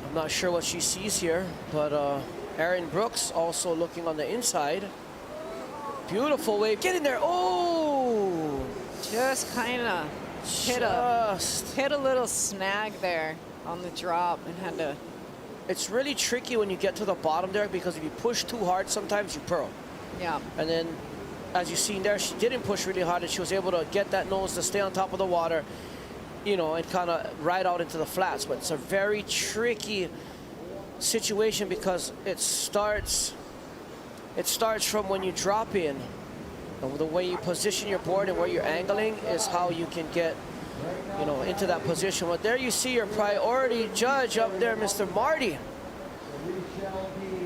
S12: I'm not sure what she sees here, but Erin Brooks also looking on the inside. Beautiful wave. Get in there. Oh!
S13: Just kind of hit a little snag there on the drop and had to.
S12: It's really tricky when you get to the bottom there, because if you push too hard, sometimes you pearl.
S13: Yeah.
S12: And then, as you've seen there, she didn't push really hard, and she was able to get that nose to stay on top of the water, and kind of ride out into the flats. But it's a very tricky situation, because it starts from when you drop in, and the way you position your board and where you're angling is how you can get into that position. But there you see your priority judge up there, Mr. Marty.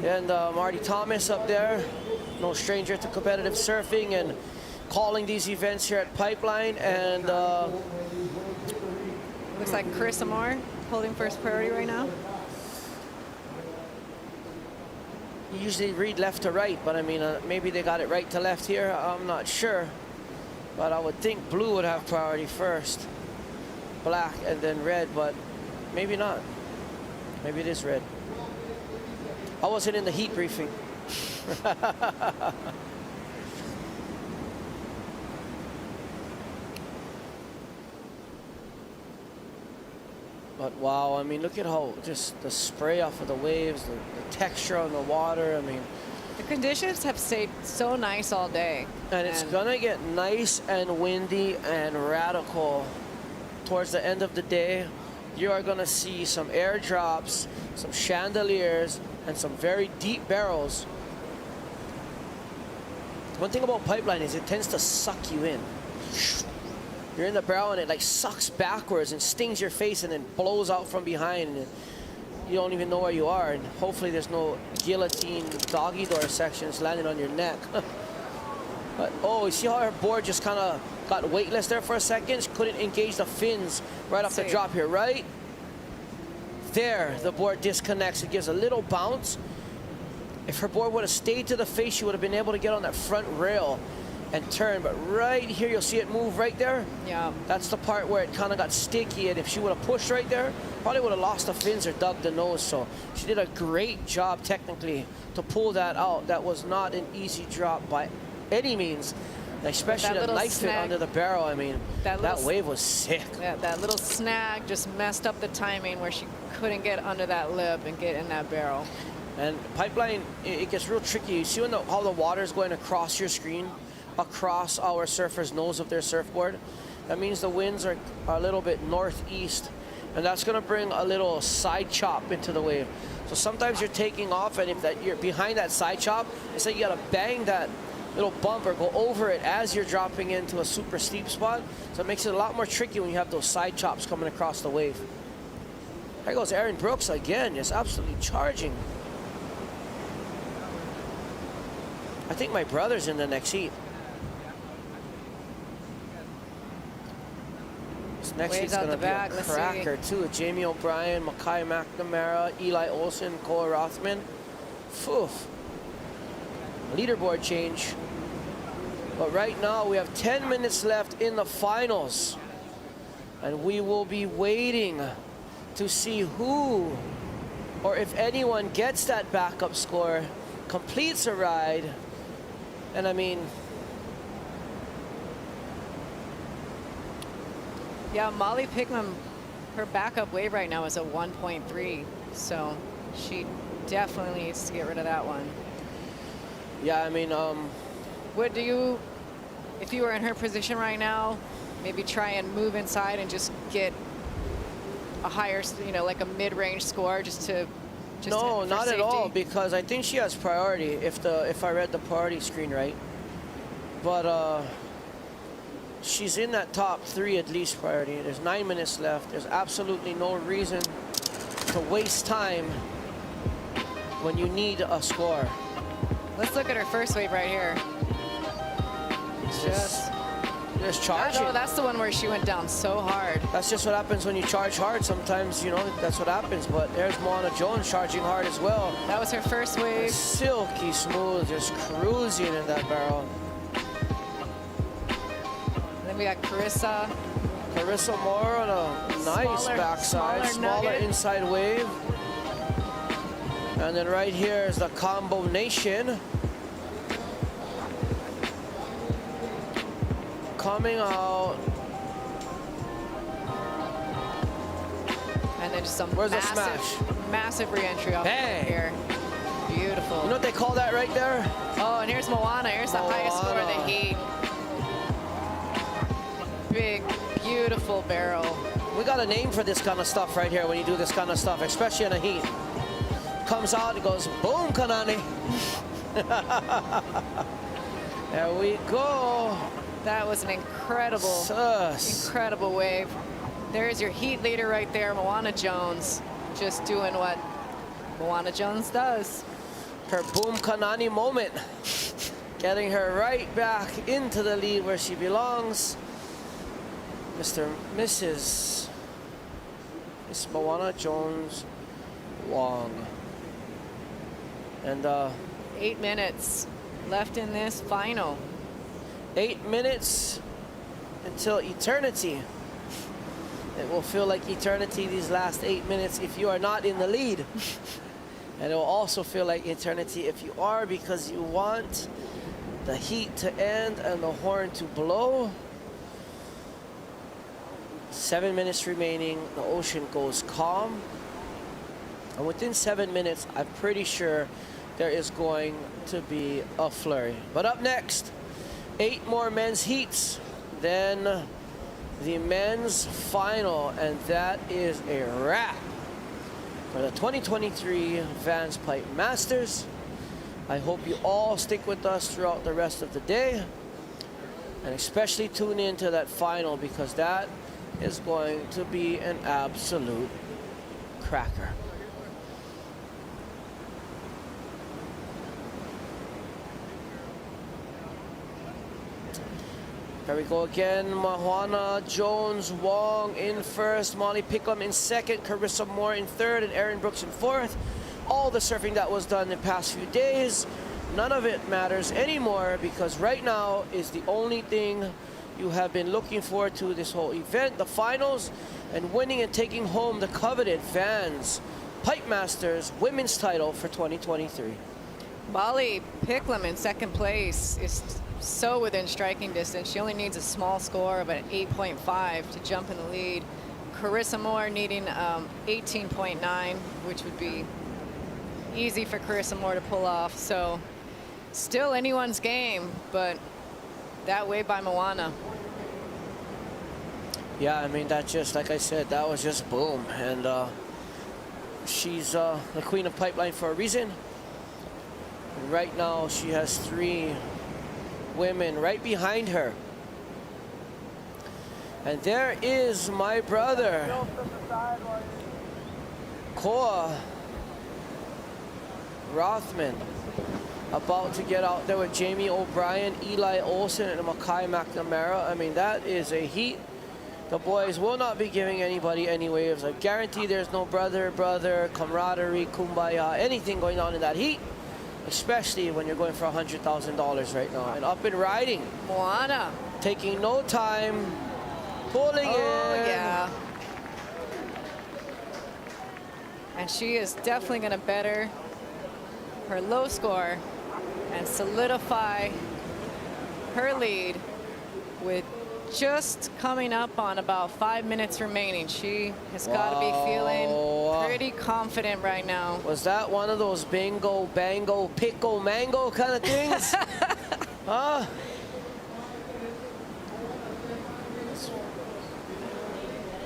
S12: And Marty Thomas up there, no stranger to competitive surfing and calling these events here at Pipeline. And
S13: looks like Carissa Moore holding first priority right now.
S12: You usually read left to right, but I mean, maybe they got it right to left here. I'm not sure. But I would think blue would have priority first. Black and then red, but maybe not. Maybe it is red. I wasn't in the heat briefing. But wow, I mean, look at how just the spray off of the waves, the texture on the water. I mean,
S13: the conditions have stayed so nice all day.
S12: And it's gonna get nice and windy and radical towards the end of the day. You are gonna see some airdrops, some chandeliers, and some very deep barrels. One thing about Pipeline is it tends to suck you in. You're in the barrel and it like sucks backwards and stings your face and then blows out from behind, and you don't even know where you are. And hopefully there's no guillotine doggy door sections landing on your neck. But oh, you see how her board just kind of got weightless there for a second? She couldn't engage the fins right off the drop here, right? There, the board disconnects. It gives a little bounce. If her board would have stayed to the face, she would have been able to get on that front rail and turn. But right here, you'll see it move right there.
S13: Yeah.
S12: That's the part where it kind of got sticky, and if she would have pushed right there, probably would have lost the fins or dug the nose. So she did a great job technically to pull that out. That was not an easy drop by any means, especially the knife fit under the barrel. I mean, that wave was sick.
S13: Yeah, that little snag just messed up the timing where she couldn't get under that lip and get in that barrel.
S12: And Pipeline, it gets real tricky. You see how the water is going across your screen, across our surfer's nose of their surfboard? That means the winds are a little bit northeast, and that's going to bring a little side chop into the wave. So sometimes you're taking off, and if you're behind that side chop, it's like you got to bang that little bump or go over it as you're dropping into a super steep spot. So it makes it a lot more tricky when you have those side chops coming across the wave. There goes Erin Brooks again, just absolutely charging. I think my brother's in the next heat. Next
S13: Waves
S12: heat's
S13: out
S12: gonna
S13: the
S12: be
S13: back.
S12: a
S13: Let's
S12: cracker too. Jamie O'Brien, Mackay McNamara, Eli Olsen, Cole Rothman. Phew. Leaderboard change. But right now we have 10 minutes left in the finals. And we will be waiting to see who or if anyone gets that backup score, completes a ride. And I mean,
S13: yeah, Molly Pickman, her backup wave right now is a 1.3, so she definitely needs to get rid of that one.
S12: Yeah, I mean,
S13: would you, if you were in her position right now, maybe try and move inside and just get a higher, you know, like a mid-range score just to
S12: no,
S13: for
S12: not
S13: safety?
S12: at all, because I think she has priority if I read the priority screen right. But she's in that top 3 at least priority. There's 9 minutes left. There's absolutely no reason to waste time when you need a score.
S13: Let's look at her first wave right here.
S12: Just charging.
S13: Oh, that's the one where she went down so hard.
S12: That's just what happens when you charge hard. Sometimes, you know, that's what happens. But there's Moana Jones charging hard as well.
S13: That was her first wave.
S12: Silky smooth, just cruising in that barrel.
S13: And then we got Carissa.
S12: Carissa Moore on a nice backside, smaller inside wave. And then right here is the Combo Nation. Coming out.
S13: And then just some
S12: Where's the smash?
S13: massive re-entry off here. Beautiful.
S12: You know what they call that right there?
S13: Oh, and here's Moana. Here's the highest score of the heat. Big, beautiful barrel.
S12: We got a name for this kind of stuff right here when you do this kind of stuff, especially in a heat. Comes out and goes, boom, Kanani. There we go.
S13: That was an incredible wave. There's your heat leader right there, Moana Jones, just doing what Moana Jones does.
S12: Her boom Kanani moment, getting her right back into the lead where she belongs. Miss Moana Jones Wong. And
S13: 8 minutes left in this final.
S12: 8 minutes until eternity. It will feel like eternity these last 8 minutes if you are not in the lead. And it will also feel like eternity if you are, because you want the heat to end and the horn to blow. 7 minutes remaining, the ocean goes calm. And within 7 minutes, I'm pretty sure there is going to be a flurry. But up next, 8 more men's heats, then the men's final, and that is a wrap for the 2023 VANS Pipe Masters. I hope you all stick with us throughout the rest of the day, and especially tune in to that final, because that is going to be an absolute cracker. Here we go again. Moana Jones Wong in first, Molly Picklam in second, Carissa Moore in third, and Erin Brooks in fourth. All the surfing that was done in the past few days, none of it matters anymore, because right now is the only thing you have been looking forward to this whole event, the finals, and winning and taking home the coveted VANS Pipe Masters women's title for 2023.
S13: Molly Picklam in second place is so within striking distance. She only needs a small score of an 8.5 to jump in the lead. Carissa Moore needing 18.9, which would be easy for Carissa Moore to pull off. So still anyone's game, but that wave by Moana.
S12: Yeah, I mean, that just, like I said, that was just boom. And she's the queen of pipeline for a reason. And right now, she has 3 women right behind her. And there is my brother, Koa Rothman, about to get out there with Jamie O'Brien, Eli Olsen, and Mackay McNamara. I mean, that is a heat The boys will not be giving anybody any waves. I guarantee there's no brother, camaraderie, kumbaya, anything going on in that heat, especially when you're going for $100,000 right now. And up and riding.
S13: Moana.
S12: Taking no time, pulling in.
S13: Yeah. And she is definitely going to better her low score and solidify her lead with just coming up on about 5 minutes remaining. She has got to be feeling pretty confident right now.
S12: Was that one of those bingo, bango, pickle, mango kind of things? Huh?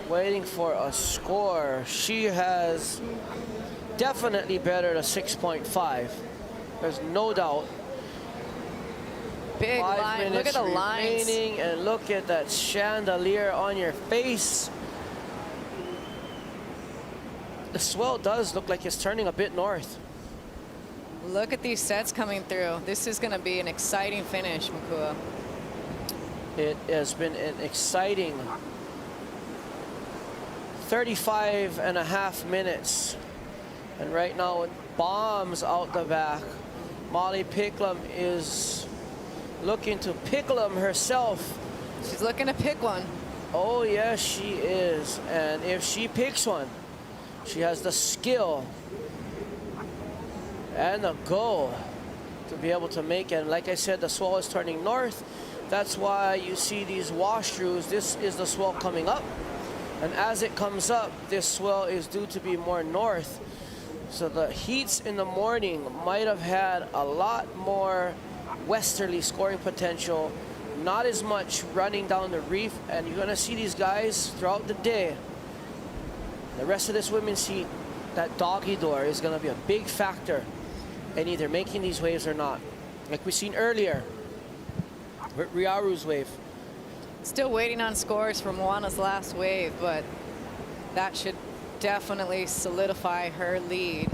S12: Waiting for a score. She has definitely bettered a 6.5. There's no doubt.
S13: Big
S12: 5
S13: line.
S12: minutes
S13: Look at the lines.
S12: remaining, and look at that chandelier on your face. The swell does look like it's turning a bit north.
S13: Look at these sets coming through. This is going to be an exciting finish, Makua.
S12: It has been an exciting 35.5 minutes. And right now, it bombs out the back. Molly Picklum is looking to pickle him herself.
S13: She's looking to pick one.
S12: Oh, yes, she is. And if she picks one, she has the skill and the go to be able to make it. And like I said, the swell is turning north. That's why you see these wash-throughs. This is the swell coming up. And as it comes up, this swell is due to be more north. So the heats in the morning might have had a lot more westerly scoring potential, not as much running down the reef, and you're gonna see these guys throughout the day. The rest of this women's heat, that doggy door is gonna be a big factor in either making these waves or not. Like we seen earlier with Riaru's wave.
S13: Still waiting on scores for Moana's last wave, but that should definitely solidify her lead.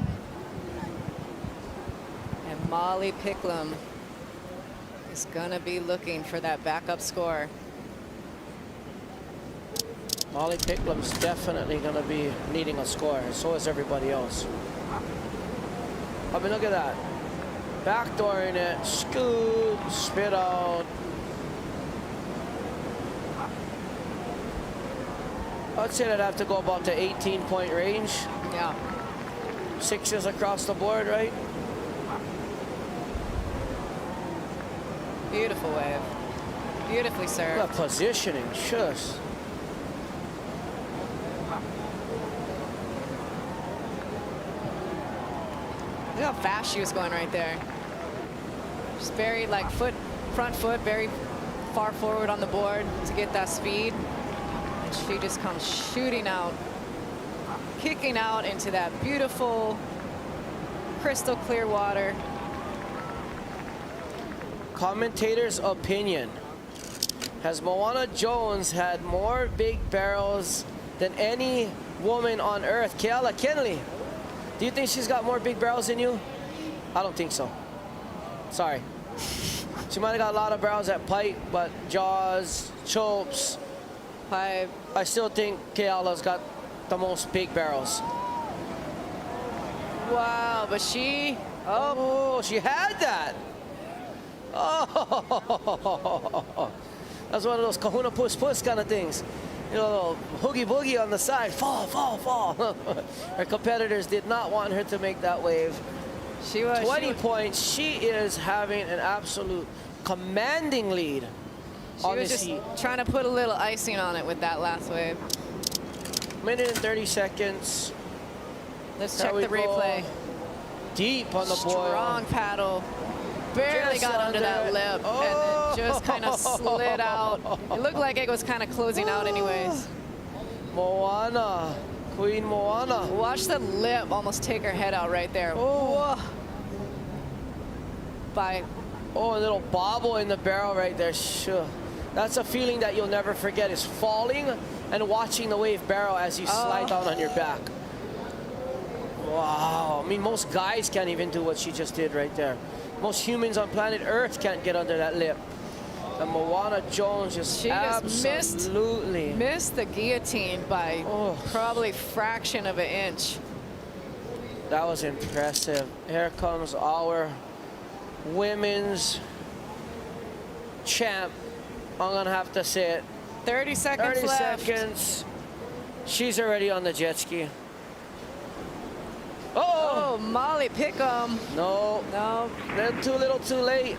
S13: And Molly Picklum is gonna be looking for that backup score.
S12: Molly Picklum's definitely gonna be needing a score, and so is everybody else. I mean, look at that. Backdooring it, scoot, spit out. I'd say I'd have to go about the 18-point range.
S13: Yeah.
S12: 6s across the board, right?
S13: Beautiful wave. Beautifully served.
S12: That positioning, just.
S13: Look how fast she was going right there. Just very like front foot, very far forward on the board to get that speed. And she just comes shooting out, kicking out into that beautiful crystal clear water.
S12: Commentator's opinion. Has Moana Jones had more big barrels than any woman on earth? Keala Kinley, do you think she's got more big barrels than you? I don't think so. Sorry. She might have got a lot of barrels at pipe, but jaws, chopes. I still think Keala's got the most big barrels.
S13: Wow, but she...
S12: Oh, she had that. Oh, that's one of those kahuna push push kind of things. You know, hoogie boogie on the side, fall, fall, fall. Her competitors did not want her to make that wave.
S13: She was
S12: 20 points. She is having an absolute commanding lead.
S13: She was just trying to put a little icing on it with that last wave.
S12: Minute and 30 seconds.
S13: Let's check the replay.
S12: Deep on the boil.
S13: Strong paddle. Barely got under that lip, and then just kind of slid out. It looked like it was kind of closing out anyways.
S12: Moana, Queen Moana.
S13: Watch the lip almost take her head out right there.
S12: Oh.
S13: A
S12: little bobble in the barrel right there. Sure. That's a feeling that you'll never forget, is falling and watching the wave barrel as you slide down on your back. Wow. I mean, most guys can't even do what she just did right there. Most humans on planet Earth can't get under that lip. And Moana Jones just
S13: She just
S12: absolutely
S13: missed the guillotine by probably fraction of an inch.
S12: That was impressive. Here comes our women's champ. I'm gonna have to say it.
S13: 30 seconds
S12: 30
S13: left.
S12: seconds. She's already on the jet ski.
S13: Oh, Molly Pickham.
S12: No.
S13: No.
S12: Then too little too late.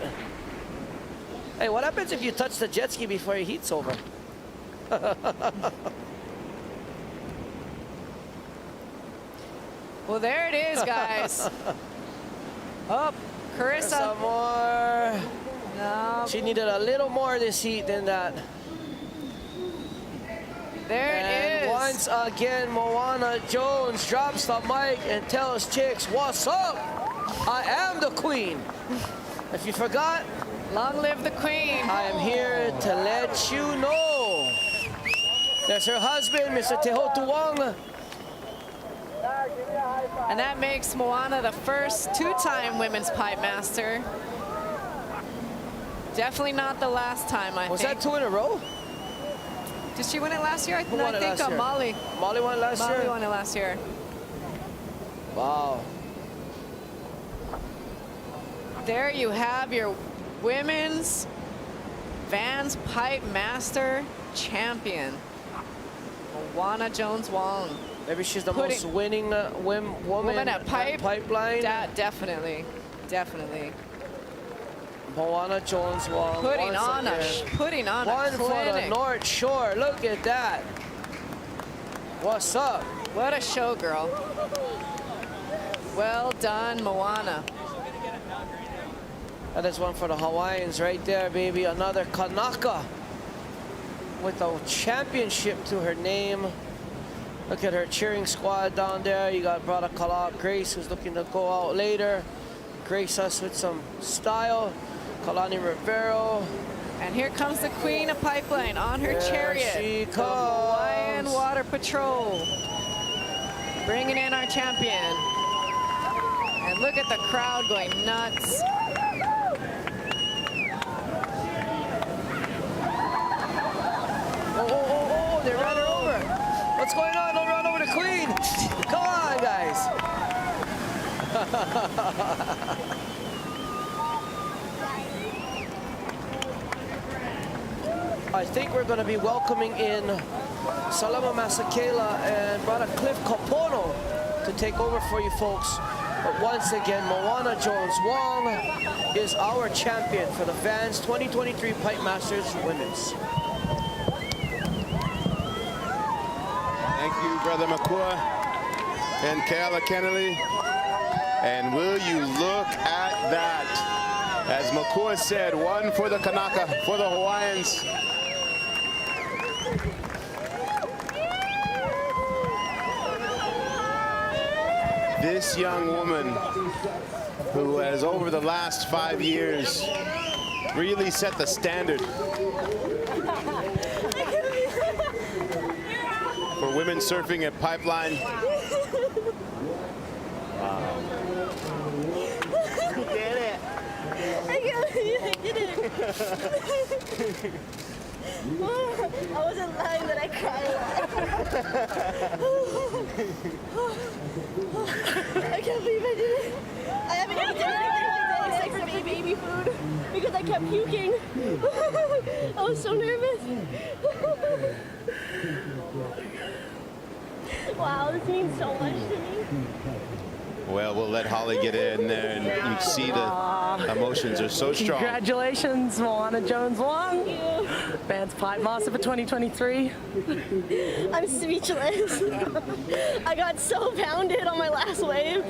S12: Hey, what happens if you touch the jet ski before it heats over?
S13: Well, there it is, guys. Oh, Carissa.
S12: Some more.
S13: No.
S12: She needed a little more this heat than that.
S13: There it is.
S12: Once again, Moana Jones drops the mic and tells chicks, what's up? I am the queen. If you forgot,
S13: long live the queen.
S12: I am here to let you know. There's her husband, Mr. Tehotu Wong.
S13: And that makes Moana the first two-time women's pipe master. Definitely not the last time, I think.
S12: Was that 2 in a row?
S13: Did she win it last year?
S12: Who won it last year?
S13: Molly.
S12: Molly won it last year?
S13: Molly won it last year.
S12: Wow.
S13: There you have your women's VANS pipe master champion, Moana Jones Wong.
S12: Maybe she's the most winning woman
S13: at
S12: pipeline.
S13: Definitely, definitely.
S12: Moana Jones Wong.
S13: Putting on a
S12: One for the
S13: clinic.
S12: North Shore. Look at that. What's up?
S13: What a show, girl. Well done, Moana.
S12: That is one for the Hawaiians right there, baby. Another Kanaka with a championship to her name. Look at her cheering squad down there. You got Brother Kala Grace, who's looking to go out later. Grace us with some style. Kalani Rivero.
S13: And here comes the queen of pipeline on her chariot.
S12: She
S13: the
S12: comes.
S13: Hawaiian Water Patrol. Bringing in our champion. And look at the crowd going nuts.
S12: Oh, they ran her over. What's going on? Don't run over the queen. Come on, guys. I think we're going to be welcoming in Salama Masakela and Brother Cliff Capono to take over for you folks. But once again, Moana Jones Wong is our champion for the VANS 2023 Pipe Masters Women's.
S7: Thank you, Brother Makua and Kayla Kennelly. And will you look at that? As Makua said, one for the Kanaka, for the Hawaiians. This young woman, who has over the last 5 years really set the standard for women surfing at Pipeline. Wow.
S17: You did it. I can't believe I did it. I wasn't lying that I cried. I can't believe I did it. I haven't eaten anything like that except for baby food because I kept puking. I was so nervous. Wow, this means so much to me.
S7: Well, we'll let Holly get in there, and you can see the emotions are so strong.
S1: Congratulations, Moana Jones Wong.
S17: Thank you.
S1: VANS Pipe Master for 2023.
S17: I'm speechless. I got so pounded on my last wave.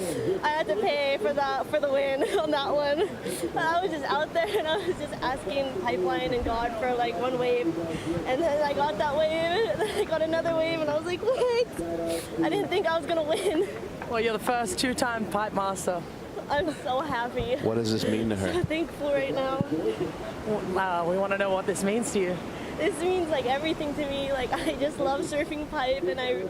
S17: I had to pay for the win on that one. But I was just out there and I was just asking Pipeline and God for like one wave. And then I got that wave, and then I got another wave, and I was like, what? I didn't think I was gonna win.
S1: Well, you're the first two-time Pipe Master.
S17: I'm so happy.
S7: What does this mean to her?
S17: So thankful right now.
S1: We want to know what this means to you.
S17: This means like everything to me. Like I just love surfing pipe, and I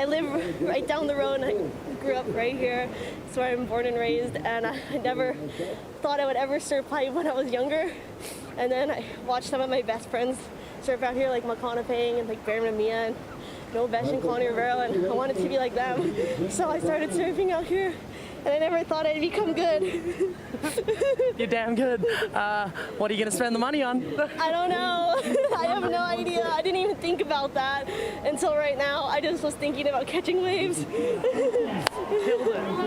S17: live right down the road, and I grew up right here. It's where I'm born and raised, and I never thought I would ever surf pipe when I was younger. And then I watched some of my best friends surf out here, like Makana Pang and like Baron Mia and Noah Besh and Connie Rivera, and I wanted to be like them. So I started surfing out here, and I never thought I'd become good.
S1: You're damn good. What are you going to spend the money on?
S17: I don't know. I have no idea. I didn't even think about that until right now. I just was thinking about catching waves.
S1: Killed it.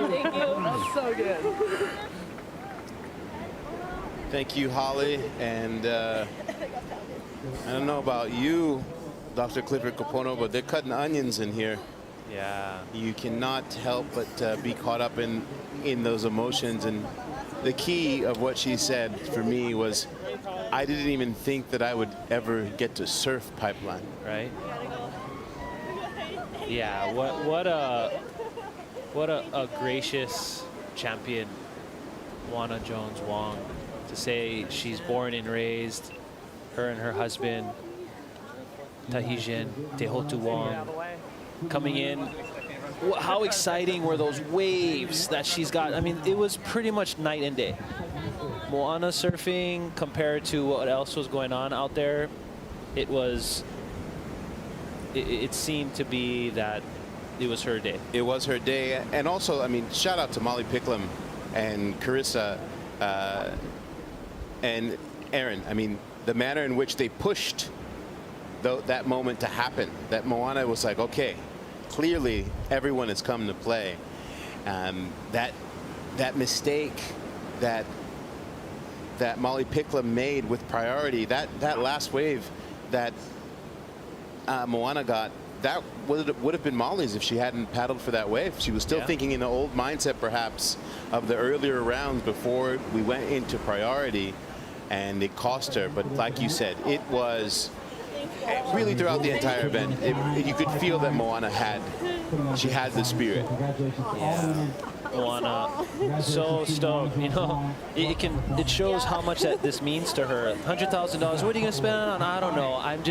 S17: Thank you.
S1: That's so good.
S7: Thank you, Holly. And I don't know about you, Dr. Clifford Kapono, but they're cutting onions in here.
S8: Yeah.
S7: You cannot help but be caught up in those emotions. And the key of what she said for me was, I didn't even think that I would ever get to surf pipeline.
S8: Right. Yeah. What a gracious champion, Moana Jones-Wong, to say she's born and raised, her and her husband, Tahitian, Tehotu Wong, coming in. How exciting were those waves that she's got? I mean, it was pretty much night and day. Moana surfing compared to what else was going on out there, it seemed to be that it was her day.
S7: It was her day. And also, I mean, shout out to Molly Picklum and Carissa and Aaron. I mean, the manner in which they pushed that moment to happen, that Moana was like, okay, clearly everyone has come to play. That mistake that Molly Picklum made with priority, that last wave that Moana got, that would have been Molly's if she hadn't paddled for that wave. She was still thinking in the old mindset, perhaps, of the earlier rounds before we went into priority, and it cost her. But like you said, it was really throughout the entire event, you could feel that Moana had the spirit.
S8: Yeah. Moana, so stoked. You know, it shows how much that this means to her. $100,000. What are you gonna spend on? I don't know. I'm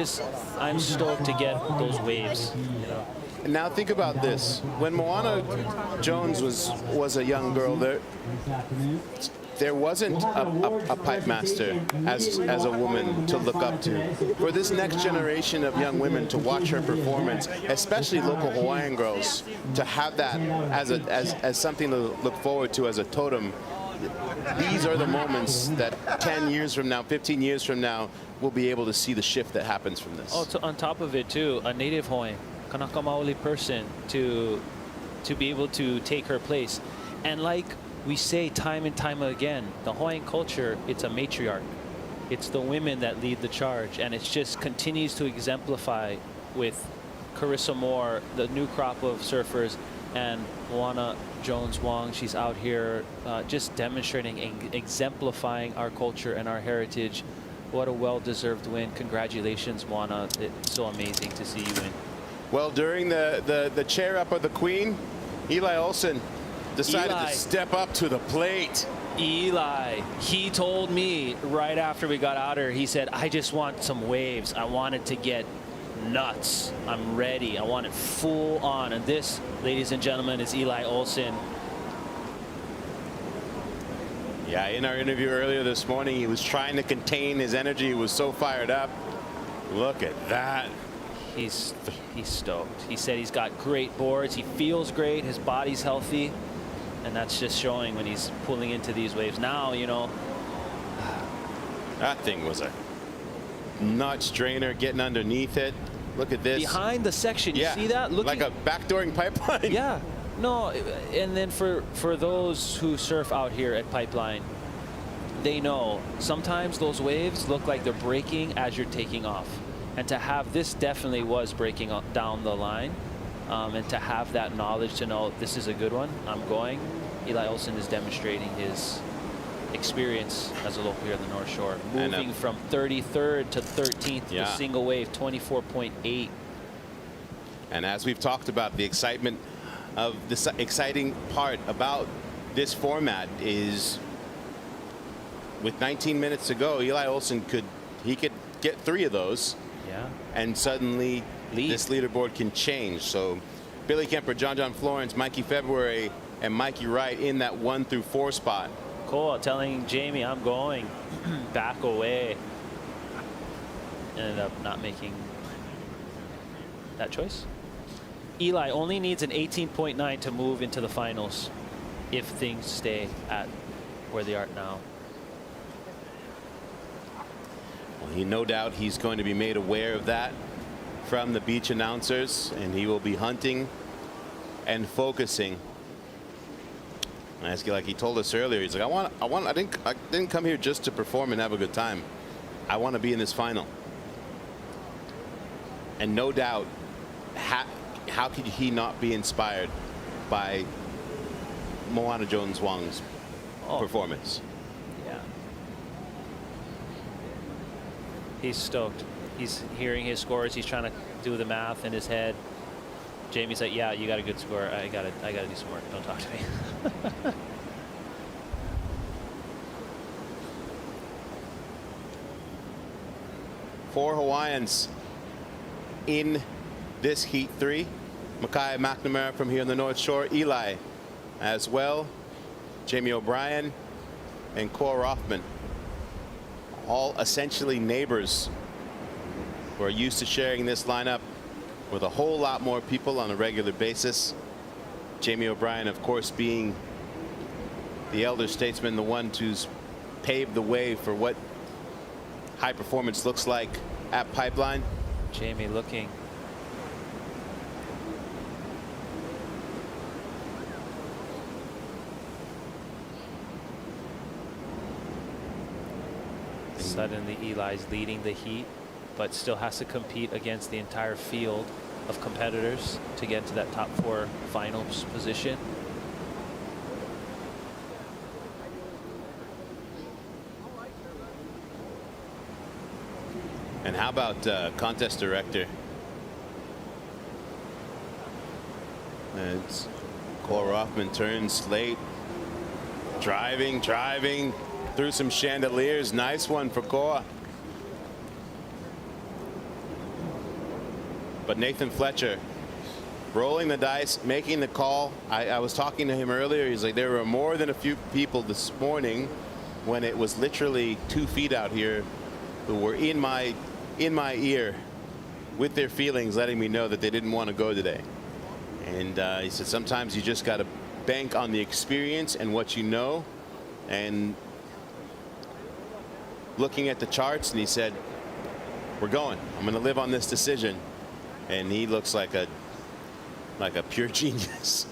S8: stoked to get those waves. You know.
S7: And now think about this: when Moana Jones was a young girl, there wasn't a pipe master as a woman to look up to. For this next generation of young women to watch her performance, especially local Hawaiian girls, to have that as something to look forward to as a totem, these are the moments that 10 years from now, 15 years from now, we'll be able to see the shift that happens from this.
S8: Oh, on top of it too, a native Hawaiian, Kanaka Maoli person to be able to take her place. And like we say time and time again, the Hawaiian culture, it's a matriarch. It's the women that lead the charge, and it just continues to exemplify with Carissa Moore, the new crop of surfers, and Moana Jones-Wong. She's out here just demonstrating and exemplifying our culture and our heritage. What a well-deserved win. Congratulations, Moana. It's so amazing to see you win.
S7: Well, during the chair up of the Queen, Eli Olsen decided to step up to the plate.
S8: Eli, he told me right after we got out here, he said, I just want some waves. I wanted to get nuts. I'm ready. I want it full on. And this, ladies and gentlemen, is Eli Olsen.
S7: Yeah, in our interview earlier this morning, he was trying to contain his energy. He was so fired up. Look at that.
S8: He's stoked. He said he's got great boards. He feels great. His body's healthy. And that's just showing when he's pulling into these waves. Now, you know.
S7: That thing was a nuts drainer getting underneath it. Look at this.
S8: Behind the section, you see that?
S7: Like a backdooring pipeline.
S8: Yeah. No, and then for those who surf out here at Pipeline, they know sometimes those waves look like they're breaking as you're taking off. And to have this definitely was breaking down the line. And to have that knowledge to know this is a good one, I'm going. Eli Olsen is demonstrating his experience as a local here in the North Shore. Moving from 33rd to 13th with a single wave, 24.8.
S7: And as we've talked about, the excitement of this exciting part about this format is with 19 minutes to go, Eli Olsen could get 3 of those.
S5: Yeah.
S7: And suddenly this leaderboard can change. So Billy Kemper, John Florence, Mikey February, and Mikey Wright in that 1 through 4 spot.
S5: Cole telling Jamie, I'm going. Back away. Ended up not making that choice. Eli only needs an 18.9 to move into the finals if things stay at where they are now.
S7: Well, no doubt he's going to be made aware of that from the beach announcers, and he will be hunting and focusing. Like he told us earlier, he's like, I didn't come here just to perform and have a good time. I want to be in this final. And no doubt, how could he not be inspired by Moana Jones Wong's performance?
S5: Yeah. He's stoked. He's hearing his scores. He's trying to do the math in his head. Jamie's like, yeah, you got a good score. I gotta do some work. Don't talk to me.
S7: Four Hawaiians in this Heat 3. Makai McNamara from here on the North Shore. Eli as well. Jamie O'Brien and Cor Rothman. All essentially neighbors who are used to sharing this lineup with a whole lot more people on a regular basis. Jamie O'Brien, of course, being the elder statesman, the one who's paved the way for what high performance looks like at Pipeline.
S5: Jamie looking. Suddenly Eli's leading the heat, but still has to compete against the entire field of competitors to get to that top 4 finals position.
S7: And how about contest director? It's Cole Rothman turns late, driving through some chandeliers. Nice one for Koa. But Nathan Fletcher rolling the dice, making the call. I was talking to him earlier. He's like, there were more than a few people this morning when it was literally 2 feet out here who were in my ear with their feelings, letting me know that they didn't want to go today. And he said sometimes you just got to bank on the experience and what you know. And looking at the charts, and he said, we're going. I'm going to live on this decision. And he looks like a pure genius.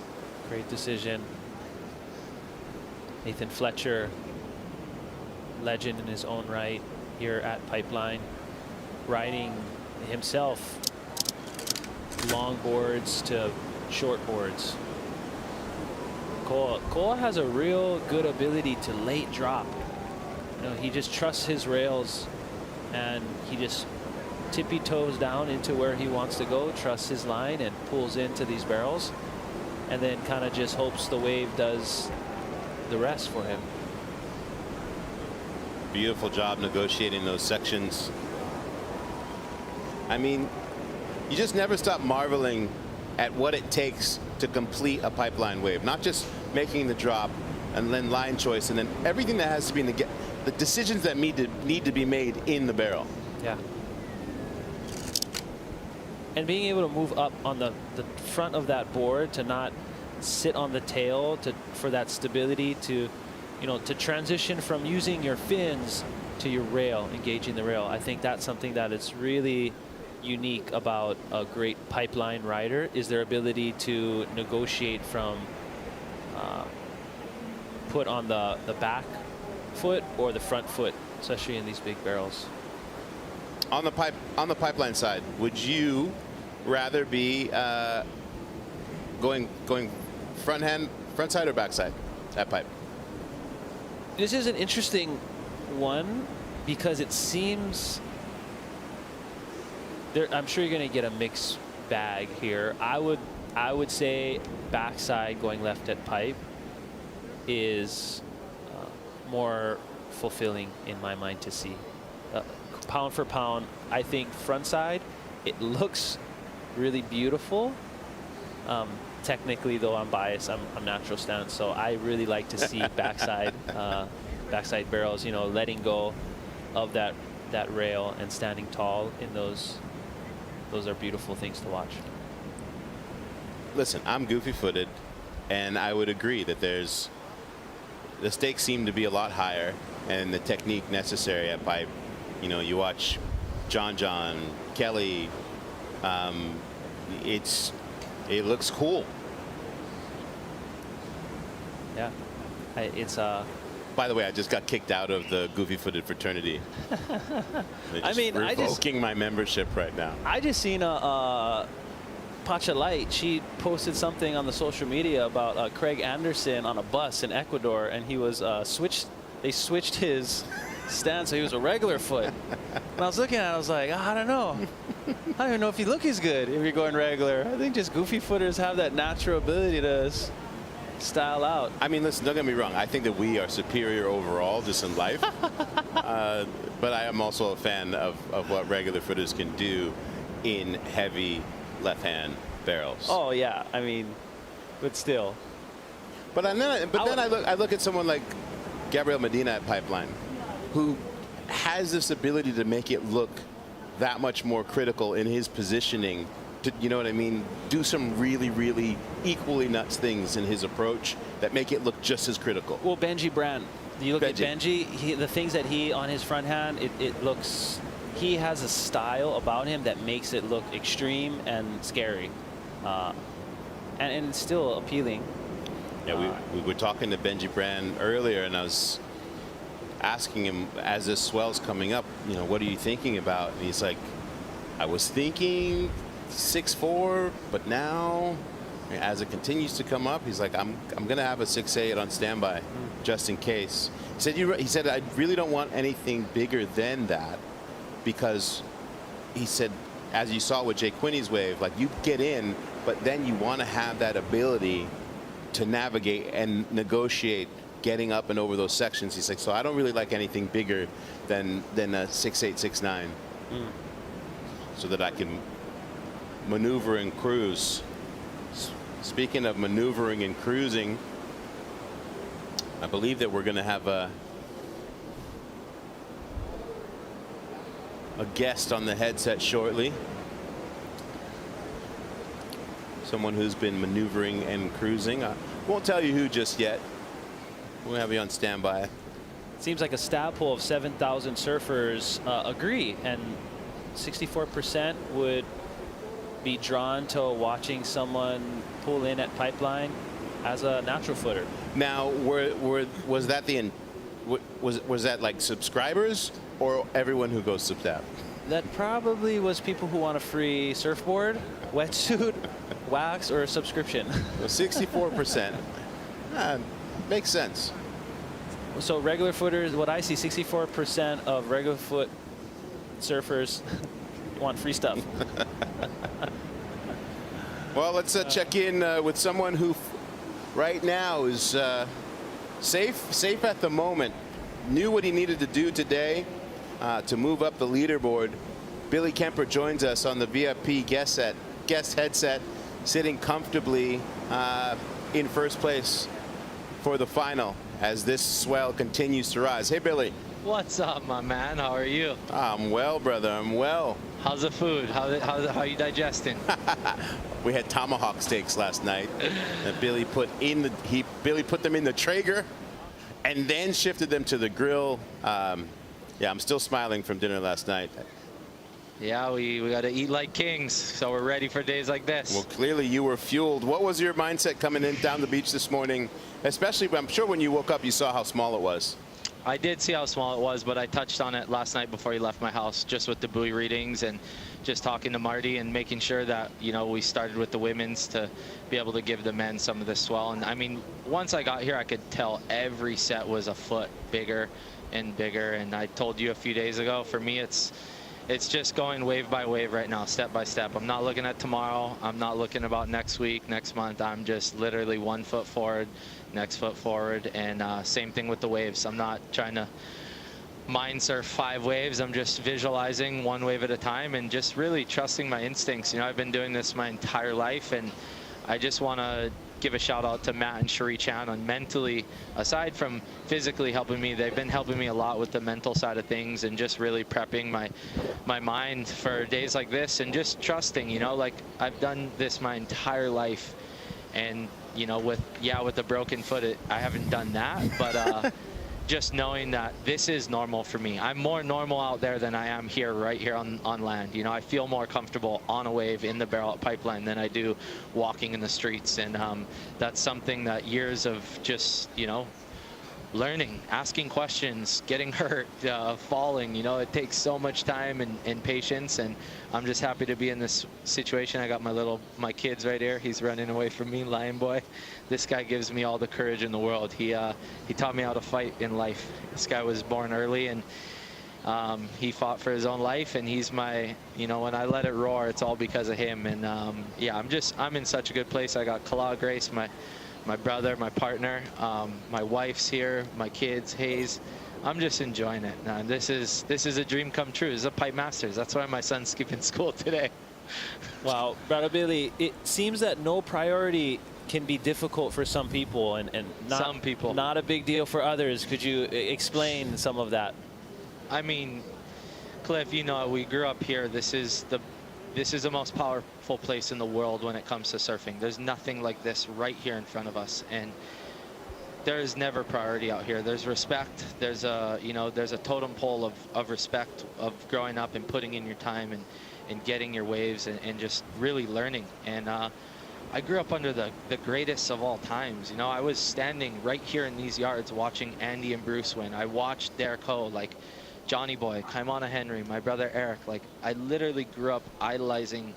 S5: Great decision. Nathan Fletcher, legend in his own right here at Pipeline, riding himself long boards to short boards. Cole has a real good ability to late drop. You know, he just trusts his rails and he just tippy toes down into where he wants to go, trusts his line and pulls into these barrels, and then kind of just hopes the wave does the rest for him.
S7: Beautiful job negotiating those sections. I mean, you just never stop marveling at what it takes to complete a Pipeline wave, not just making the drop and then line choice and then everything that has to be in the decisions that need to be made in the barrel.
S5: Yeah. And being able to move up on the front of that board, to not sit on the tail, for that stability, to transition from using your fins to your rail, engaging the rail. I think that's something that is really unique about a great Pipeline rider, is their ability to negotiate from put on the back foot or the front foot, especially in these big barrels.
S7: On the Pipeline side, would you rather be going front side or back side at Pipe?
S5: This is an interesting one because it seems I'm sure you're going to get a mixed bag here. I would say backside going left at Pipe is more fulfilling in my mind to see. pound for pound, I think front side, it looks really beautiful. Technically, though, I'm biased. I'm natural stance, so I really like to see backside barrels. You know, letting go of that rail and standing tall in those. Those are beautiful things to watch.
S7: Listen, I'm goofy-footed, and I would agree that the stakes seem to be a lot higher, and the technique necessary at pipe. You know, you watch John, Kelly. It looks cool.
S5: Yeah, it's
S7: By the way, I just got kicked out of the goofy-footed fraternity.
S5: I mean,
S7: revoking my membership right now.
S5: I just seen Pacha Light. She posted something on the social media about Craig Anderson on a bus in Ecuador, and he was They switched his stance, so he was a regular foot. And I was looking at it, I was like, I don't know. I don't even know if you look as good if you're going regular. I think just goofy footers have that natural ability to style out.
S7: I mean, listen, don't get me wrong. I think that we are superior overall just in life. But I am also a fan of what regular footers can do in heavy left-hand barrels.
S5: Oh, yeah. I mean, but still.
S7: But then I look at someone like Gabriel Medina at Pipeline, who has this ability to make it look that much more critical in his positioning. You know what I mean? Do some really, really equally nuts things in his approach that make it look just as critical.
S5: Well, Benji Brand. You look at Benji, the things that he, on his front hand, it looks, he has a style about him that makes it look extreme and scary. And it's still appealing.
S7: Yeah, we were talking to Benji Brand earlier, and I was asking him, as this swell's coming up, you know, what are you thinking about? And he's like, I was thinking 6'4", but now, as it continues to come up, he's like, I'm going to have a 6'8" on standby, just in case. He said, I really don't want anything bigger than that, because he said, as you saw with Jay Quinney's wave, like, you get in, but then you want to have that ability to navigate and negotiate getting up and over those sections. He's like, so I don't really like anything bigger than a 6'8", 6'9", so that I can maneuver and cruise. Speaking of maneuvering and cruising, I believe that we're going to have a guest on the headset shortly. Someone who's been maneuvering and cruising. I won't tell you who just yet. We'll have you on standby.
S5: Seems like a stat poll of 7,000 surfers agree, and 64% would be drawn to watching someone pull in at Pipeline as a natural footer.
S7: Now, was that was that like subscribers or everyone who goes substab?
S5: That probably was people who want a free surfboard, wetsuit, wax, or a subscription.
S7: Well, 64%. Makes sense.
S5: So regular footers, what I see, 64% of regular foot surfers want free stuff.
S7: Well, let's check in with someone who right now is safe at the moment. Knew what he needed to do today to move up the leaderboard. Billy Kemper joins us on the VIP guest headset, sitting comfortably in first place for the final as this swell continues to rise. Hey, Billy.
S18: What's up, my man? How are you?
S7: I'm well, brother. I'm well.
S18: How's the food? How are you digesting?
S7: We had tomahawk steaks last night that Billy put them in the Traeger and then shifted them to the grill. Yeah, I'm still smiling from dinner last night.
S18: Yeah, we got to eat like kings, so we're ready for days like this.
S7: Well, clearly you were fueled. What was your mindset coming in down the beach this morning? Especially, I'm sure when you woke up, you saw how small it was.
S18: I did see how small it was, but I touched on it last night before he left my house, just with the buoy readings and just talking to Marty and making sure that, you know, we started with the women's to be able to give the men some of the swell. And I mean, once I got here, I could tell every set was a foot bigger and bigger. And I told you a few days ago, for me, it's just going wave by wave right now, step by step. I'm not looking at tomorrow. I'm not looking about next week, next month. I'm just literally 1 foot forward, next foot forward. And same thing with the waves. I'm not trying to mind surf 5 waves. I'm just visualizing 1 wave at a time and just really trusting my instincts. You know, I've been doing this my entire life, and I just want to give a shout out to Matt and Cherie Chan on mentally, aside from physically helping me, they've been helping me a lot with the mental side of things and just really prepping my mind for days like this, and just trusting, you know, like I've done this my entire life, and you know, with the broken foot, I haven't done that, but just knowing that this is normal for me. I'm more normal out there than I am here, right here on land. You know, I feel more comfortable on a wave in the barrel at pipeline than I do walking in the streets. And that's something that years of just, you know, learning, asking questions, getting hurt, falling, you know, it takes so much time and patience. And I'm just happy to be in this situation. I got my kids right here. He's running away from me, Lion Boy. This guy gives me all the courage in the world. He taught me how to fight in life. This guy was born early, and he fought for his own life, and he's my, you know, when I let it roar, it's all because of him. And yeah, I'm in such a good place. I got Kala Grace, my brother, my partner, my wife's here, my kids, Hayes. I'm just enjoying it. Now, this is a dream come true. This is a Pipe Masters. That's why my son's skipping school today.
S5: Wow, Brother Billy, it seems that no priority can be difficult for some people, and not a big deal for others. Could you explain some of that?
S18: I mean, Cliff, you know, we grew up here. This is the most powerful place in the world when it comes to surfing. There's nothing like this right here in front of us, and there is never priority out here. There's respect. There's a totem pole of respect, of growing up and putting in your time and getting your waves and just really learning. And I grew up under the greatest of all times. You know, I was standing right here in these yards watching Andy and Bruce win. I watched Derek Ho, like Johnny Boy, Kaimana Henry, my brother Eric. Like, I literally grew up idolizing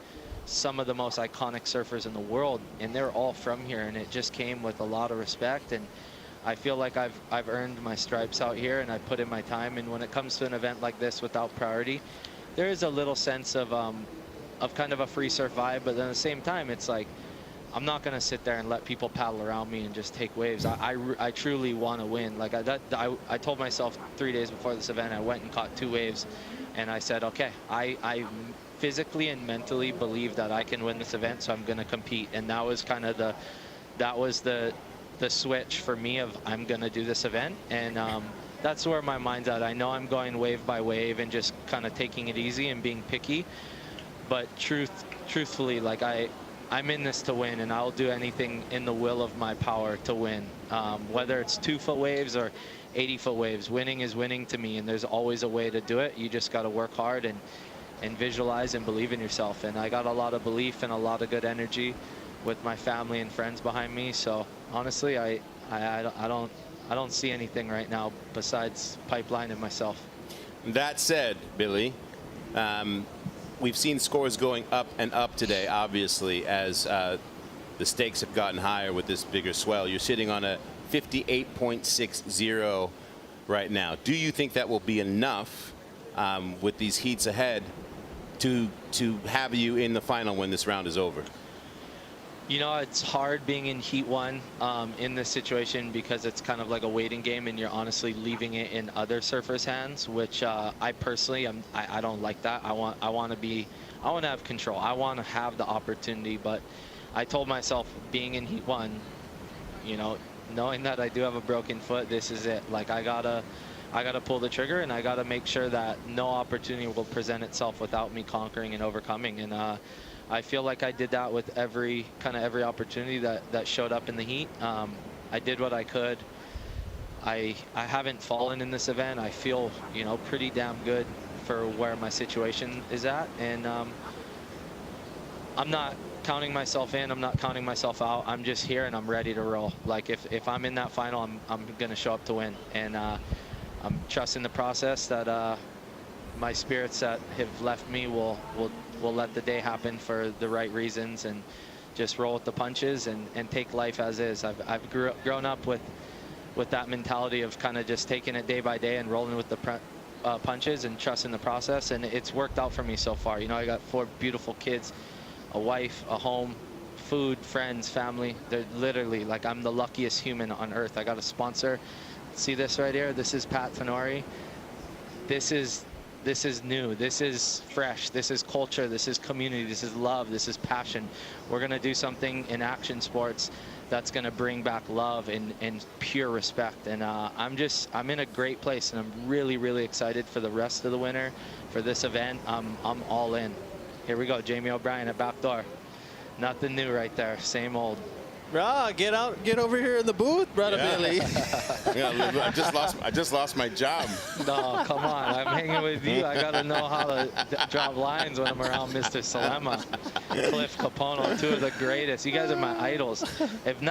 S18: some of the most iconic surfers in the world, and they're all from here, and it just came with a lot of respect. And I feel like I've earned my stripes out here, and I put in my time. And when it comes to an event like this without priority, there is a little sense of kind of a free surf vibe, but then at the same time, it's like, I'm not going to sit there and let people paddle around me and just take waves. I truly want to win. Like I told myself 3 days before this event, I went and caught 2 waves, and I said, okay, I physically and mentally believe that I can win this event, so I'm going to compete. And that was kind of the switch for me of I'm going to do this event. And that's where my mind's at. I know I'm going wave by wave and just kind of taking it easy and being picky. But truthfully, like I'm in this to win, and I'll do anything in the will of my power to win. Whether it's 2-foot waves or 80-foot waves, winning is winning to me, and there's always a way to do it. You just got to work hard and visualize and believe in yourself. And I got a lot of belief and a lot of good energy with my family and friends behind me. So honestly, I don't see anything right now besides Pipeline and myself.
S7: That said, Billy, we've seen scores going up and up today, obviously, as the stakes have gotten higher with this bigger swell. You're sitting on a 58.60 right now. Do you think that will be enough with these heats ahead to have you in the final when this round is over?
S18: You know, it's hard being in Heat 1 in this situation, because it's kind of like a waiting game, and you're honestly leaving it in other surfers' hands, which I personally, I don't like that. I want to have control. I want to have the opportunity. But I told myself, being in Heat 1, you know, knowing that I do have a broken foot, this is it. Like, I gotta pull the trigger, and I gotta make sure that no opportunity will present itself without me conquering and overcoming. And I feel like I did that with every opportunity that showed up in the heat. I did what I could. I haven't fallen in this event. I feel, you know, pretty damn good for where my situation is at. And I'm not counting myself in. I'm not counting myself out. I'm just here, and I'm ready to roll. Like, if I'm in that final, I'm going to show up to win. And I'm trusting the process that my spirits that have left me will let the day happen for the right reasons, and just roll with the punches and take life as is. I've grown up with that mentality of kind of just taking it day by day and rolling with the punches and trusting the process, and it's worked out for me so far. You know, I got 4 beautiful kids, a wife, a home, food, friends, family. They're literally, like, I'm the luckiest human on earth. I got a sponsor. See this right here? This is Pat Tenori. this is new, this is fresh, this is culture, this is community, this is love, this is passion. We're going to do something in action sports that's going to bring back love and pure respect. And I'm in a great place, and I'm really excited for the rest of the winter, for this event. I'm all in. Here we go, Jamie O'Brien at back door. Nothing new right there, same old.
S14: Get over here in the booth, brother Billy.
S7: Yeah, I just lost my job.
S18: No, come on, I'm hanging with you. I gotta know how to drop lines when I'm around Mr. Salema, Cliff Capono, two of the greatest. You guys are my idols. If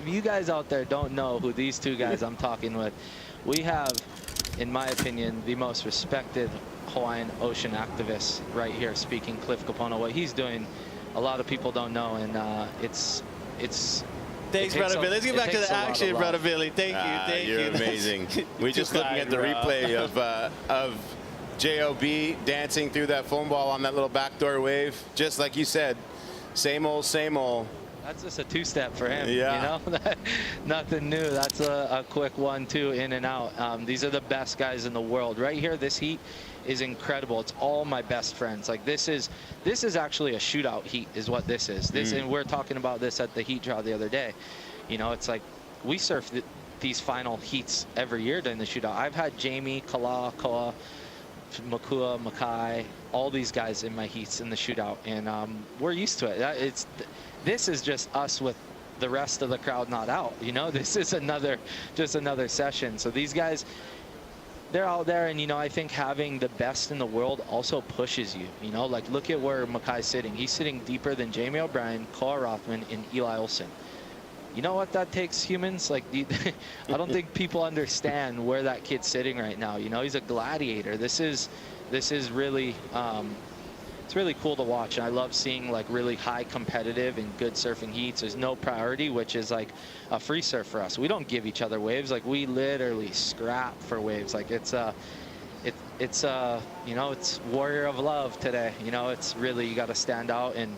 S18: you guys out there don't know who these two guys I'm talking with, we have, in my opinion, the most respected Hawaiian ocean activist right here speaking, Cliff Capono. What he's doing, a lot of people don't know, and
S14: Thanks, brother Billy. Let's get back to the action, brother Billy. Thank you.
S7: You're amazing. We're just looking at the replay of J.O.B. dancing through that foam ball on that little backdoor wave. Just like you said, same old, same old.
S18: That's just a two-step for him.
S7: Yeah.
S18: You know, nothing new. That's a quick 1-2 in and out. These are the best guys in the world. Right here, this heat is incredible. It's all my best friends. Like this is actually a shootout heat is what this is. And we're talking about this at the heat draw the other day. You know, it's like we surf these final heats every year during the shootout. I've had Jamie, Kala, Koa, Makua, Makai, all these guys in my heats in the shootout, and we're used to it. This is just us with the rest of the crowd not out. You know, this is just another session. So these guys, they're out there, and, you know, I think having the best in the world also pushes you. You know, like, look at where Makai's sitting. He's sitting deeper than Jamie O'Brien, Koa Rothman, and Eli Olsen. You know what that takes, humans? Like, I don't think people understand where that kid's sitting right now. You know, he's a gladiator. This is really, it's really cool to watch. And I love seeing, like, really high competitive and good surfing heats. There's no priority, which is like a free surf for us. We don't give each other waves. Like, we literally scrap for waves. Like, it's you know, it's warrior of love today. You know, it's really, you got to stand out and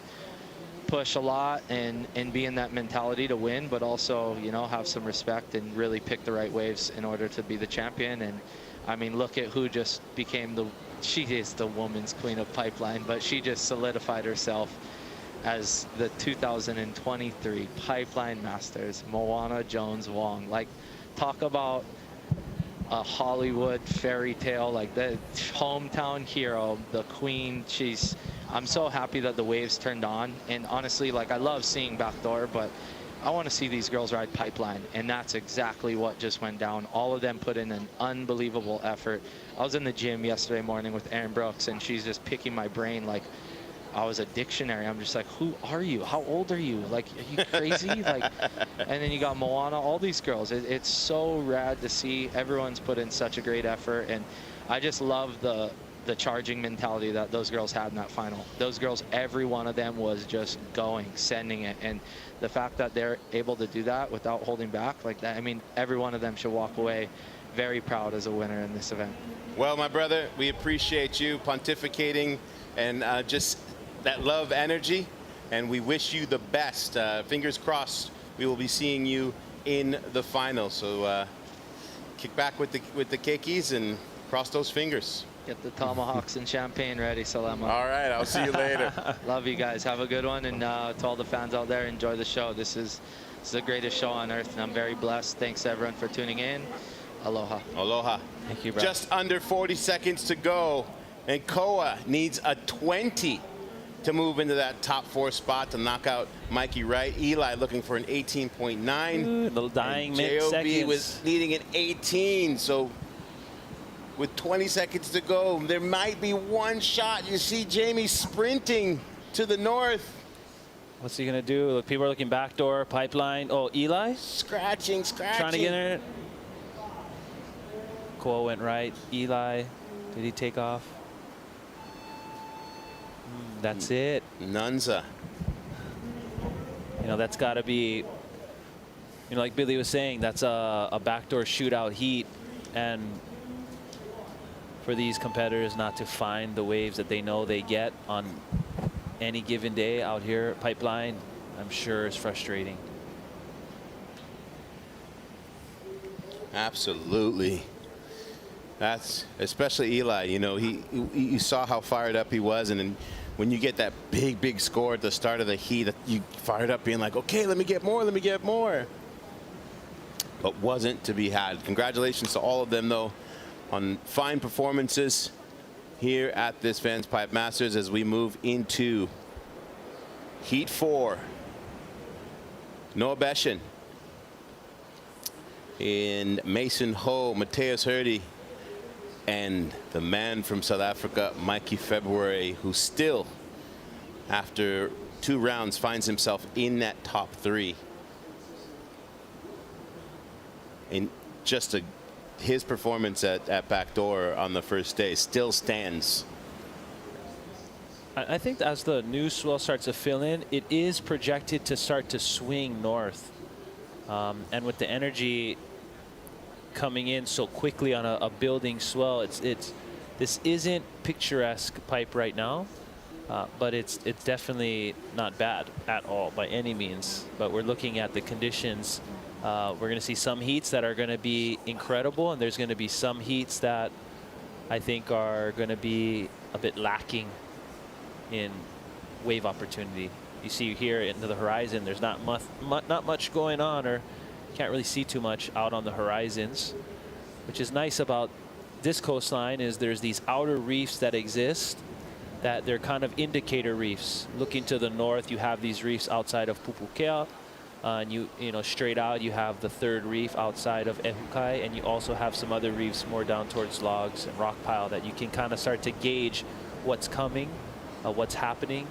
S18: push a lot and be in that mentality to win, but also, you know, have some respect and really pick the right waves in order to be the champion. And I mean, look at who just became she is the women's queen of Pipeline, but she just solidified herself as the 2023 Pipeline Masters, Moana Jones Wong. Like, talk about a Hollywood fairy tale, like the hometown hero, the queen. I'm so happy that the waves turned on, and honestly, like, I love seeing backdoor, but I want to see these girls ride Pipeline, and that's exactly what just went down. All of them put in an unbelievable effort. I was in the gym yesterday morning with Erin Brooks, and she's just picking my brain like I was a dictionary. I'm just like, who are you? How old are you? Like, are you crazy? Like, and then you got Moana, all these girls. It's so rad to see. Everyone's put in such a great effort, and I just love the charging mentality that those girls had in that final. Those girls, every one of them was just going, sending it. And the fact that they're able to do that without holding back like that, I mean, every one of them should walk away very proud as a winner in this event.
S7: Well, my brother, we appreciate you pontificating and just that love energy, and we wish you the best. Fingers crossed we will be seeing you in the final. So kick back with the keikis and cross those fingers.
S18: Get the tomahawks and champagne ready, Salema.
S7: All right, I'll see you later.
S18: Love you guys. Have a good one. And to all the fans out there, enjoy the show. This is the greatest show on earth, and I'm very blessed. Thanks, everyone, for tuning in. Aloha.
S7: Aloha.
S18: Thank you, bro.
S7: Just under 40 seconds to go, and Koa needs a 20 to move into that top 4 spot to knock out Mikey Wright. Eli looking for an 18.9.
S5: The dying
S7: mid-seconds.
S5: mid-seconds.
S7: Was needing an 18, so with 20 seconds to go, there might be one shot. You see Jamie sprinting to the north.
S5: What's he gonna do? Look, people are looking backdoor, Pipeline. Oh, Eli?
S7: Scratching.
S5: Trying to get in it. Koa went right. Eli, did he take off? That's it.
S7: Nunza.
S5: You know, that's got to be, you know, like Billy was saying, that's a backdoor shootout heat. And for these competitors not to find the waves that they know they get on any given day out here at Pipeline, I'm sure is frustrating.
S7: Absolutely. That's especially Eli. You know, you saw how fired up he was, and then when you get that big score at the start of the heat, you fired up being like, okay, let me get more, let me get more. But wasn't to be had. Congratulations to all of them, though, on fine performances here at this VANS Pipe Masters as we move into Heat 4. Noah Beshin in Mason Ho, Mateus Hurdy, and the man from South Africa, Mikey February, who still, after 2 rounds, finds himself in that top 3. And just his performance at Backdoor on the first day still stands.
S5: I think as the new swell starts to fill in, it is projected to start to swing north. And with the energy coming in so quickly on a building swell, this isn't picturesque pipe right now, but it's definitely not bad at all by any means. But we're looking at the conditions. We're going to see some heats that are going to be incredible, and there's going to be some heats that I think are going to be a bit lacking in wave opportunity. You see here into the horizon, there's not much going on, or can't really see too much out on the horizons. Which is nice about this coastline is there's these outer reefs that exist, that they're kind of indicator reefs. Looking to the north, you have these reefs outside of Pupukea. And you know, straight out, you have the 3rd reef outside of Ehukai, and you also have some other reefs more down towards Logs and Rockpile that you can kind of start to gauge what's coming, what's happening.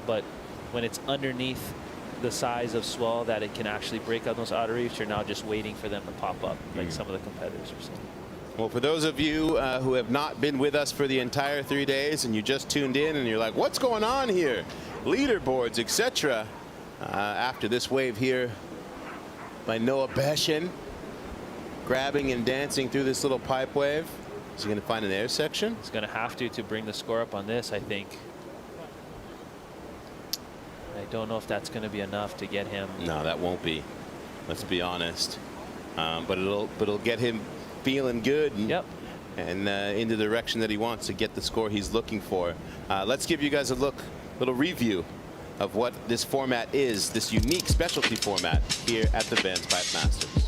S5: But when it's underneath the size of swell that it can actually break out those outer reefs, you're now just waiting for them to pop up, like some of the competitors are saying.
S7: Well, for those of you who have not been with us for the entire 3 days and you just tuned in and you're like, what's going on here? Leaderboards, etc. After this wave here by Noah Beshin, grabbing and dancing through this little pipe wave. Is he going to find an air section?
S5: He's going to have to bring the score up on this, I think. I don't know if that's going to be enough to get him.
S7: No, that won't be. Let's be honest. But it'll get him feeling good and in the direction that he wants to get the score he's looking for. Let's give you guys a little review of what this format is, this unique specialty format here at the VANS Pipe Masters.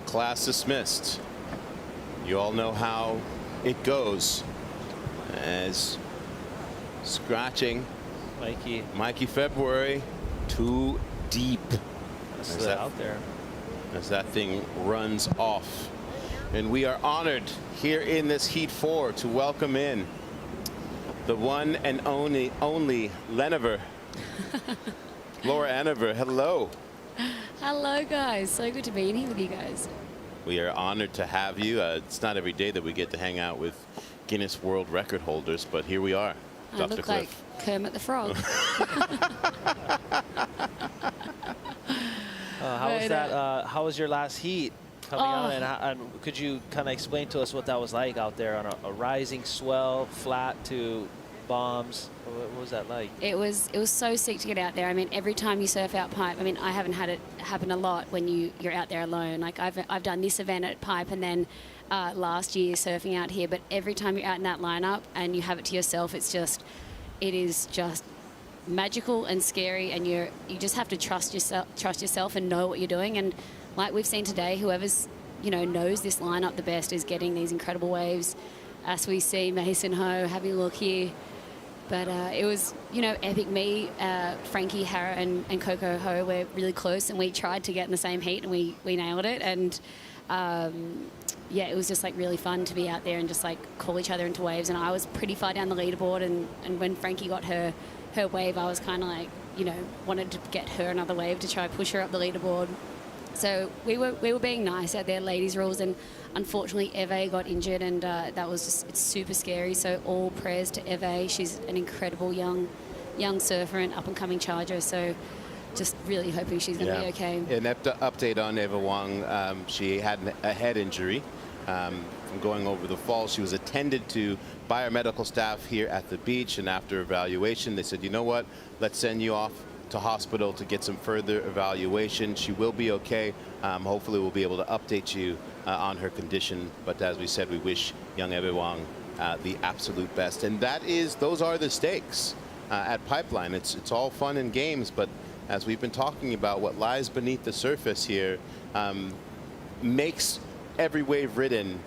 S7: Class dismissed. You all know how it goes. As scratching Mikey February, too deep.
S5: That's that out there.
S7: As that thing runs off. And we are honored here in this Heat 4 to welcome in the one and only Lenever. Laura Anever, hello.
S19: Hello guys, so good to be in here with you guys.
S7: We are honored to have you. It's not every day that we get to hang out with Guinness World Record holders, but here we are.
S19: I
S7: Dr.
S19: look
S7: Cliff.
S19: like Kermit the Frog.
S5: How was your last heat coming out? And could you kind of explain to us what that was like out there on a rising swell, flat to bombs? What was that like?
S19: It was so sick to get out there. I mean, every time you surf out pipe, I mean, I haven't had it happen a lot when you're out there alone. Like I've done this event at pipe and then last year surfing out here, but every time you're out in that lineup and you have it to yourself, it is just magical and scary, and you just have to trust yourself and know what you're doing. And like we've seen today, whoever's knows this lineup the best is getting these incredible waves. As we see Mason Ho having a look here. But it was, epic. Me, Frankie, Hara, and Coco Ho were really close, and we tried to get in the same heat, and we nailed it. And yeah, it was just like really fun to be out there and just like call each other into waves. And I was pretty far down the leaderboard, and when Frankie got her wave, I was kind of like, wanted to get her another wave to try push her up the leaderboard. So we were being nice out there, ladies rules, and unfortunately Eve got injured, and that was just, it's super scary. So all prayers to Eve. She's an incredible young surfer and up and coming charger. So just really hoping she's going to be okay.
S7: An update on Eva Wang. She had a head injury from going over the fall. She was attended to by our medical staff here at the beach, and after evaluation they said, you know what, let's send you off to hospital to get some further evaluation. She will be okay. Hopefully we'll be able to update you on her condition, but as we said, we wish young Eva Wang the absolute best. And those are the stakes at Pipeline. It's all fun and games, but as we've been talking about, what lies beneath the surface here makes every wave ridden.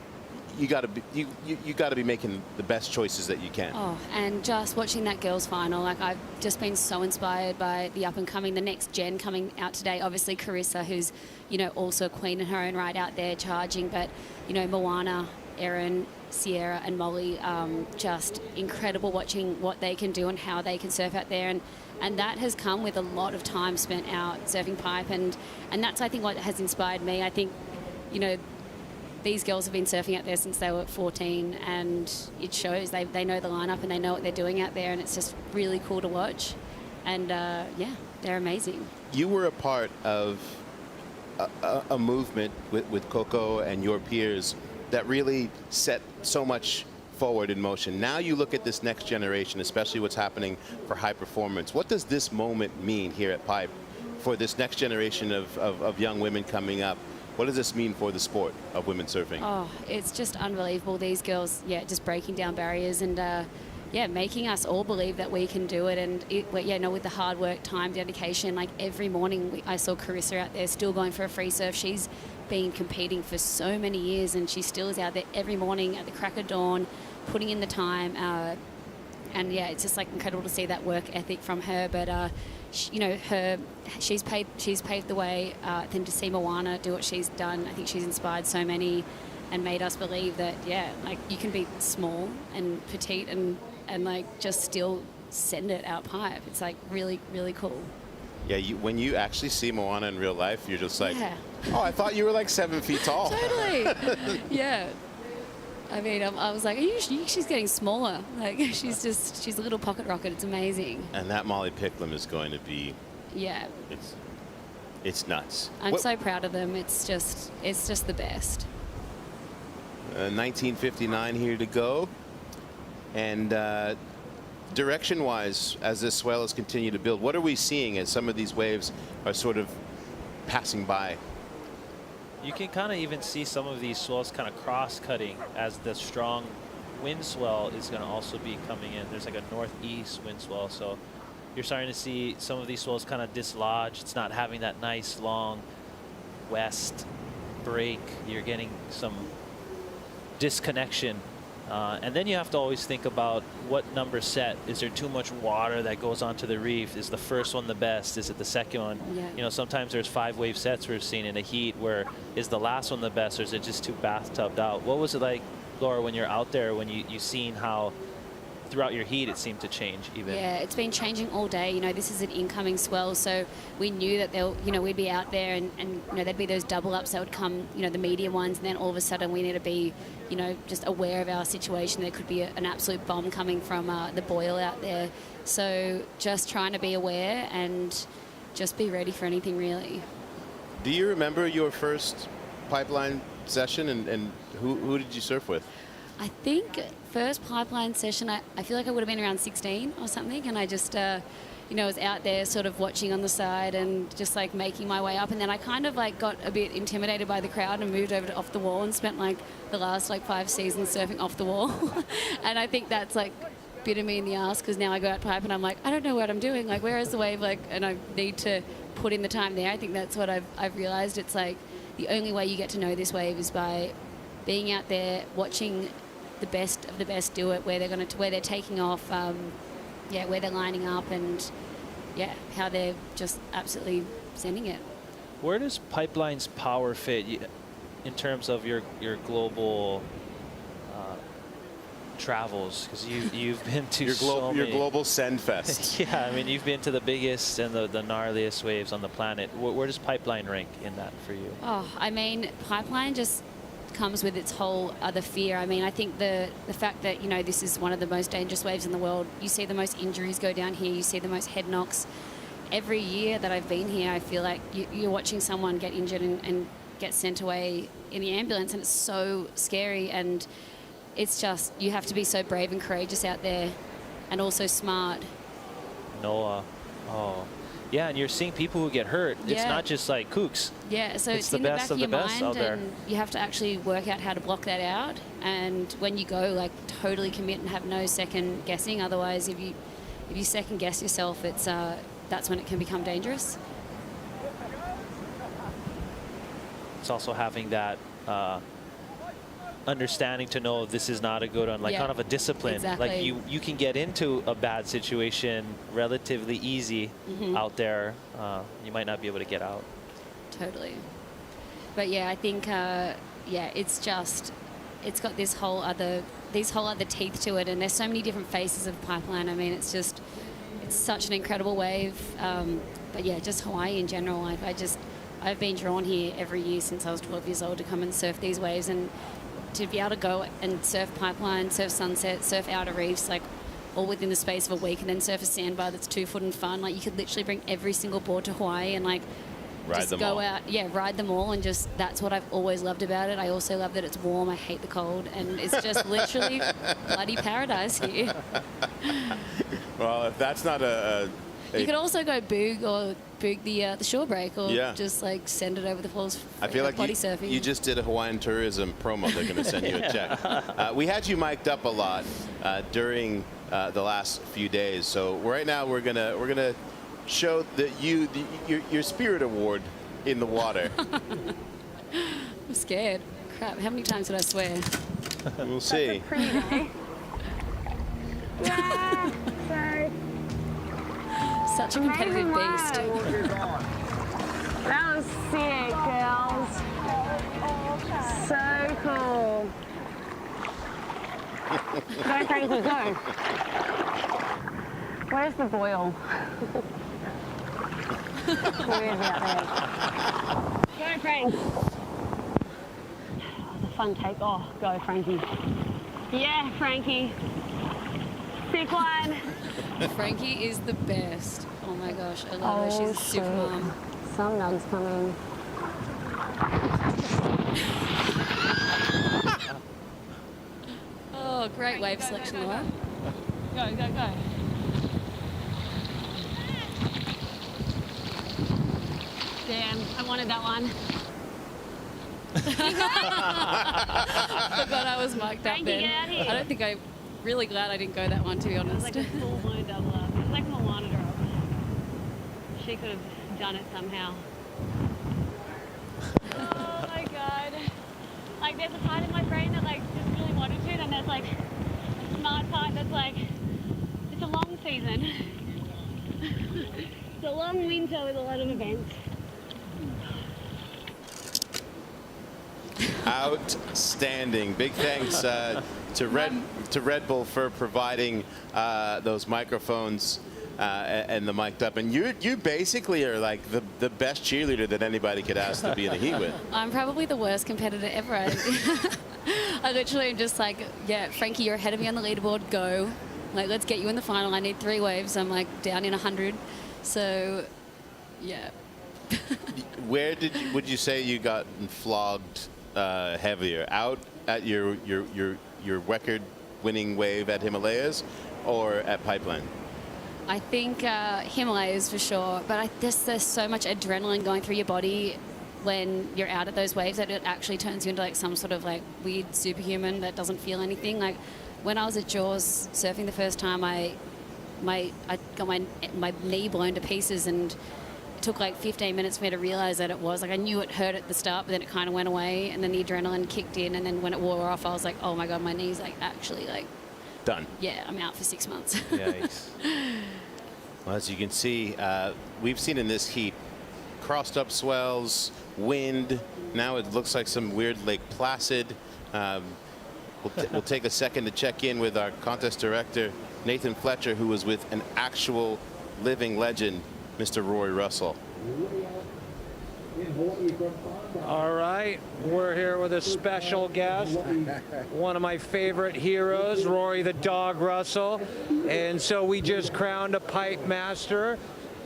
S7: You got to be making the best choices that you can.
S19: Oh, and just watching that girls' final, like I've just been so inspired by the up and coming, the next gen coming out today. Obviously, Carissa, who's also a queen in her own right out there charging, but Moana, Erin, Sierra, and Molly, just incredible watching what they can do and how they can surf out there, and that has come with a lot of time spent out surfing pipe, and that's I think what has inspired me. I think these girls have been surfing out there since they were 14, and it shows. They know the lineup and they know what they're doing out there, and it's just really cool to watch. And yeah, they're amazing.
S7: You were a part of a movement with Coco and your peers that really set so much forward in motion. Now you look at this next generation, especially what's happening for high performance. What does this moment mean here at Pipe for this next generation of young women coming up? What does this mean for the sport of women surfing? Oh,
S19: it's just unbelievable. These girls, just breaking down barriers and, making us all believe that we can do it. And, with the hard work, time, dedication, like every morning I saw Carissa out there still going for a free surf. She's been competing for so many years, and she still is out there every morning at the crack of dawn, putting in the time. And, it's just, like, incredible to see that work ethic from her. But, she's paved the way. Then to see Moana do what she's done, I think she's inspired so many and made us believe that you can be small and petite and like just still send it out pipe. It's like really, really cool.
S7: Yeah, when you actually see Moana in real life, you're just like, oh, I thought you were like 7 feet tall.
S19: Totally. Yeah. I mean, I was like, she's getting smaller. Like, she's a little pocket rocket. It's amazing.
S7: And that Molly Picklum is going to be, it's nuts.
S19: I'm so proud of them. It's just the best.
S7: 1959 here to go. And direction-wise, as this swell has continued to build, what are we seeing as some of these waves are sort of passing by?
S8: You can kind of even see some of these swells kind of cross-cutting as the strong wind swell is going to also be coming in. There's like a northeast wind swell, so you're starting to see some of these swells kind of dislodge. It's not having that nice long west break. You're getting some disconnection. And then you have to always think about what number set. Is there too much water that goes onto the reef? Is the first one the best? Is it the second one? Yeah. Sometimes there's 5 wave sets we've seen in a heat where is the last one the best, or is it just too bathtubed out? What was it like, Laura, when you're out there, when you seen how throughout your heat it seemed to change even?
S19: Yeah, it's been changing all day. This is an incoming swell, so we knew that we'd be out there and there'd be those double ups that would come, the medium ones, and then all of a sudden we need to be just aware of our situation. There could be an absolute bomb coming from the boil out there. So just trying to be aware and just be ready for anything, really.
S7: Do you remember your first Pipeline session, and who did you surf with?
S19: I think first Pipeline session, I feel like I would have been around 16 or something, and I just was out there sort of watching on the side and just like making my way up, and then I kind of like got a bit intimidated by the crowd and moved over to off the wall and spent like the last 5 seasons surfing off the wall. And I think that's like bitten me in the ass, because now I go out pipe and I'm like, I don't know what I'm doing, like where is the wave, and I need to put in the time there. I think that's what I've realized. It's like the only way you get to know this wave is by being out there watching the best of the best do it, where they're taking off, where they're lining up, and how they're just absolutely sending it.
S8: Where does Pipeline's power fit in terms of your global travels? Because you've been to
S7: your global send fest.
S8: Yeah, I mean, you've been to the biggest and the gnarliest waves on the planet. Where does Pipeline rank in that for you?
S19: Oh, I mean, Pipeline just comes with its whole other fear. I mean, I think the fact that, you know, this is one of the most dangerous waves in the world. You see the most injuries go down here. You see the most head knocks. Every year that I've been here, I feel like you're watching someone get injured and get sent away in the ambulance, and it's so scary. And it's just, you have to be so brave and courageous out there, and also smart.
S8: Noah, oh. Yeah, and you're seeing people who get hurt.
S19: Yeah.
S8: It's not just like kooks.
S19: Yeah, so it's
S8: the
S19: in the
S8: best
S19: back of your
S8: best out
S19: mind,
S8: there.
S19: and you have to actually work out how to block that out. And when you go, like, totally commit and have no second guessing. Otherwise, if you second guess yourself, it's that's when it can become dangerous.
S8: It's also having that understanding to know this is not a good one, like
S19: Yeah,
S8: kind of a discipline.
S19: exactly.
S8: Like you can get into a bad situation relatively easy out there. You might not be able to get out.
S19: Totally. But yeah, I think it's got these whole other teeth to it, and there's so many different faces of Pipeline. I mean, it's such an incredible wave. But yeah, just Hawaii in general. Like, I've been drawn here every year since I was 12 years old to come and surf these waves, and to be able to go and surf Pipeline, surf Sunset, surf Outer Reefs, like all within the space of a week, and then surf a sandbar that's 2 foot and fun. Like, you could literally bring every single board to Hawaii and like
S7: Ride them all.
S19: out, ride them all, and just, that's what I've always loved about it. I also love that it's warm. I hate the cold, and it's just literally bloody paradise here.
S7: Well, if that's not
S19: You could also go boog the shore break, or
S7: Yeah.
S19: just like send it over the falls.
S7: I feel like
S19: body surfing.
S7: you just did a Hawaiian tourism promo. They're going to send you a check. We had you mic'd up a lot during the last few days. So right now we're gonna show that your Spirit Award in the water.
S19: I'm scared. Crap! How many times did I swear?
S7: We'll see.
S17: Pretty day. Yeah, sorry.
S19: Such a competitive beast.
S17: That was sick, girls. So cool. Go, Frankie, go. Where's the boil? Where's out there? Go, Frank. That was a fun take. Oh, go, Frankie. Yeah, Frankie. Sick one.
S19: Frankie is the best. Oh my gosh, I love her. She's a super mom.
S17: Some nugs coming.
S19: Oh, great wave selection, Laura.
S17: Go, go, go. Damn, I wanted that one.
S19: Forgot I was mic'd up
S17: Frankie,
S19: then.
S17: get out here.
S19: I don't think really glad I didn't go that one, to be honest.
S17: It was like a full blown doubler. It was like Moana drop. She could have done it somehow. Oh my god. Like, there's a part of my brain that like just really wanted to, and there's like a smart part that's like, it's a long season. It's a long winter with a lot of events.
S7: Outstanding. Big thanks to Red Bull for providing those microphones and the mic'd up. And you basically are like the best cheerleader that anybody could ask to be in a heat with.
S19: I'm probably the worst competitor ever. I literally am just like, yeah, Frankie, you're ahead of me on the leaderboard. Go. Like, let's get you in the final. I need 3 waves. I'm like down in 100. So, yeah.
S7: Where would you say you got flogged heavier? Out at your record-winning wave at Himalayas, or at Pipeline?
S19: I think Himalayas for sure, but there's so much adrenaline going through your body when you're out at those waves that it actually turns you into like some sort of like weird superhuman that doesn't feel anything. Like when I was at Jaws surfing the first time, I got my knee blown to pieces, and it took like 15 minutes for me to realize that it was like, I knew it hurt at the start, but then it kind of went away, and then the adrenaline kicked in, and then when it wore off, I was like, oh my god, my knee's like actually like
S7: done.
S19: Yeah, I'm out for 6 months.
S7: Yikes. Well, as you can see, we've seen in this heat crossed up swells, wind. Now it looks like some weird Lake Placid. We'll take a second to check in with our contest director, Nathan Fletcher, who was with an actual living legend, Mr. Roy Russell.
S4: All right, we're here with a special guest, one of my favorite heroes, Rory the Dog Russell. And so we just crowned a pipe master.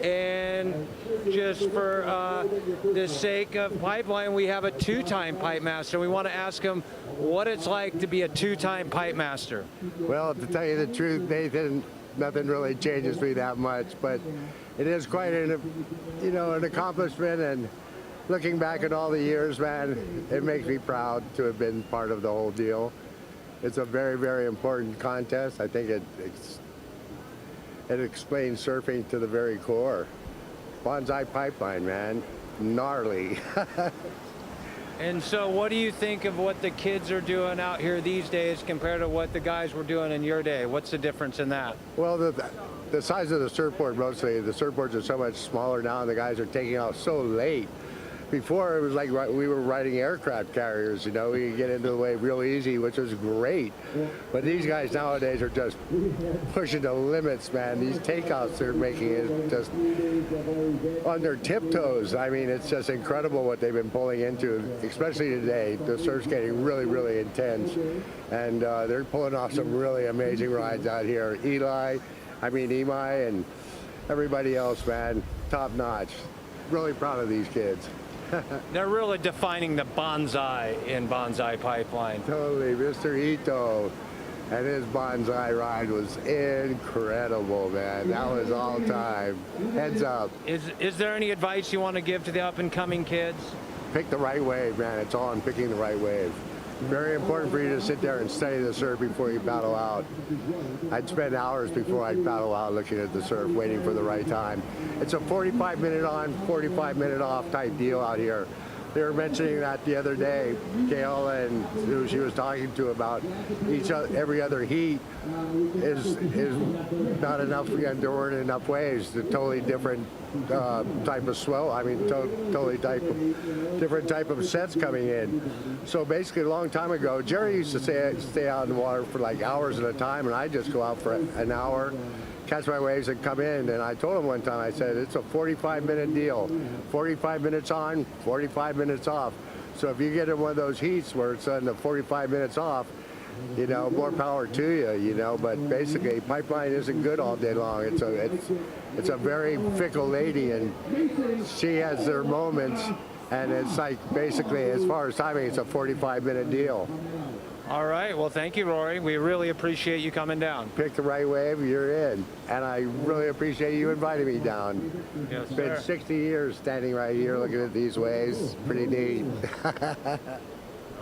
S4: And just for the sake of Pipeline, we have a two-time pipe master. We want to ask him what it's like to be a two-time pipe master.
S20: Well, to tell you the truth, Nathan, nothing really changes me that much, but it is quite an accomplishment. And looking back at all the years, man, it makes me proud to have been part of the whole deal. It's a very, very important contest. I think it explains surfing to the very core. Bonsai Pipeline, man, gnarly.
S4: And so what do you think of what the kids are doing out here these days compared to what the guys were doing in your day? What's the difference in that?
S20: Well, the size of the surfboard, mostly. The surfboards are so much smaller now, and the guys are taking off so late. Before, it was like we were riding aircraft carriers, we could get into the wave real easy, which was great. But these guys nowadays are just pushing the limits, man. These takeoffs they're making is just on their tiptoes. I mean, it's just incredible what they've been pulling into, especially today. The surf's getting really, really intense. And they're pulling off some really amazing rides out here. Imai, and everybody else, man, top notch. Really proud of these kids.
S4: They're really defining the bonsai in Bonsai Pipeline.
S20: Totally. Mr. Ito and his bonsai ride was incredible, man. That was all time. Heads up.
S4: Is there any advice you want to give to the up-and-coming kids?
S20: Pick the right wave, man. It's all in picking the right wave. Very important for you to sit there and study the surf before you paddle out. I'd spend hours before I'd paddle out looking at the surf, waiting for the right time. It's a 45-minute on, 45-minute off type deal out here. They were mentioning that the other day, Kayla and who she was talking to about every other heat is not enough. There weren't enough waves. The totally different type of swell. Totally different type of sets coming in. So basically, a long time ago, Jerry used to stay out in the water for like hours at a time, and I'd just go out for an hour, catch my waves and come in. And I told him one time, I said, it's a 45-minute deal. 45 minutes on, 45 minutes off. So if you get in one of those heats where it's on the 45 minutes off, more power to you, but basically Pipeline isn't good all day long. It's a very fickle lady, and she has her moments, and it's like basically, as far as timing, it's a 45-minute deal.
S4: All right. Well, thank you, Rory. We really appreciate you coming down.
S20: Pick the right wave, you're in. And I really appreciate you inviting me down.
S4: Yes,
S20: it's been 60 years standing right here looking at these waves. Pretty neat.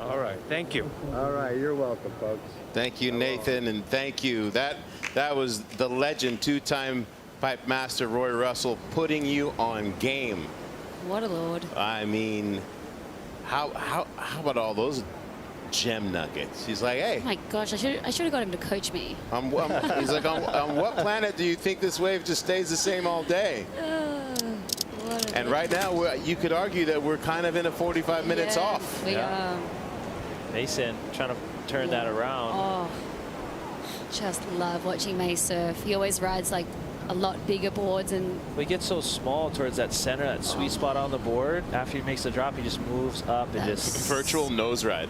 S4: All right. Thank you.
S20: All right. You're welcome, folks.
S7: Thank you, Nathan, and thank you. That was the legend, two-time pipe master Roy Russell, putting you on game.
S19: What a lord.
S7: I mean, how about all those gem nuggets? He's like, hey.
S19: Oh my gosh, I should have got him to coach me.
S7: He's like, on what planet do you think this wave just stays the same all day? And right now, you could argue that we're kind of in a 45 minutes off.
S19: We are.
S8: Mason trying to turn that around.
S19: Oh, just love watching May surf. He always rides like a lot bigger boards, and
S8: we get so small towards that center, that sweet spot on the board. After he makes the drop, he just moves up and just
S7: virtual nose ride.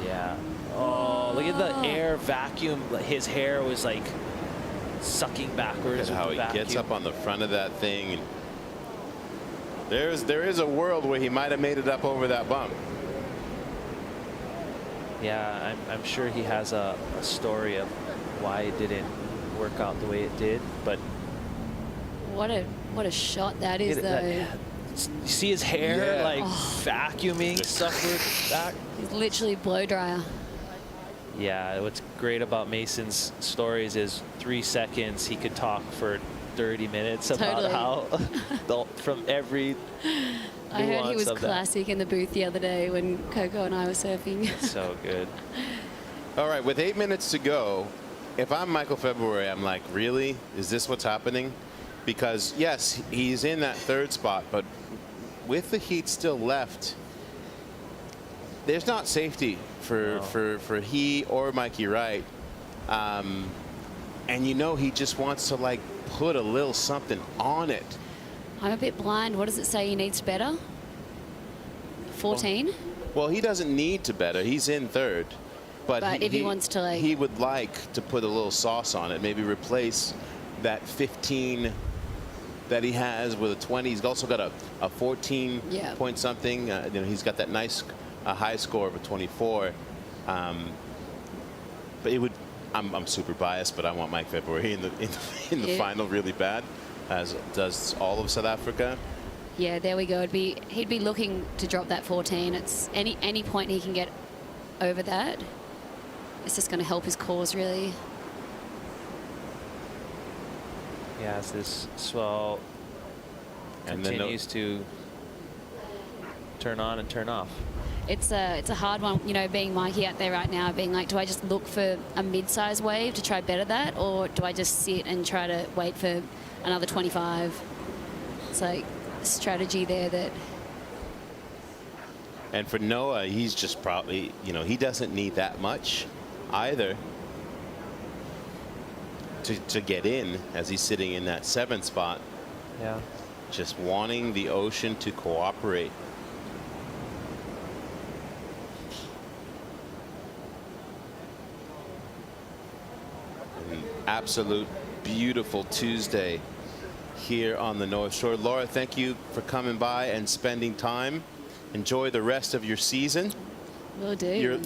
S8: Yeah. Oh, look at the air vacuum. His hair was like sucking backwards.
S7: Look at how he gets up on the front of that thing. And there is a world where he might have made it up over that bump.
S8: Yeah, I'm sure he has a story of why it didn't work out the way it did, but
S19: what a shot that is, though.
S8: You see his hair vacuuming stuff back.
S19: He's literally blow dryer.
S8: Yeah, what's great about Mason's stories is 3 seconds he could talk for 30 minutes about how from every
S19: I heard he was classic in the booth the other day when Coco and I were surfing.
S8: So good.
S7: All right, with 8 minutes to go, if I'm Michael February, I'm like, really? Is this what's happening? Because, yes, he's in that third spot, but with the heat still left, there's not safety for he or Mikey Wright. And you know he just wants to like put a little something on it.
S19: I'm a bit blind. What does it say he needs better? 14?
S7: Well, he doesn't need to better. He's in third. But
S19: if he wants to, like,
S7: he would like to put a little sauce on it, maybe replace that 15 that he has with a 20. He's also got a 14 point something. You know, he's got that nice high score of a 24. But it would. I'm super biased, but I want Mike February in the final really bad, as does all of South Africa.
S19: Yeah, there we go. He'd be looking to drop that 14. It's any point he can get over that. It's just going to help his cause, really.
S8: Yeah, as this swell continues to turn on and turn off.
S19: It's a hard one, you know, being Mikey out there right now, being like, do I just look for a mid-size wave to try better that, or do I just sit and try to wait for another 25? It's like a strategy there that.
S7: And for Noah, he's just probably, you know, he doesn't need that much either to get in, as he's sitting in that 7th spot.
S8: Yeah. Just
S7: wanting the ocean to cooperate. An absolute beautiful Tuesday here on the North Shore. Laura, thank you for coming by and spending time. Enjoy the rest of your season.
S19: Will do.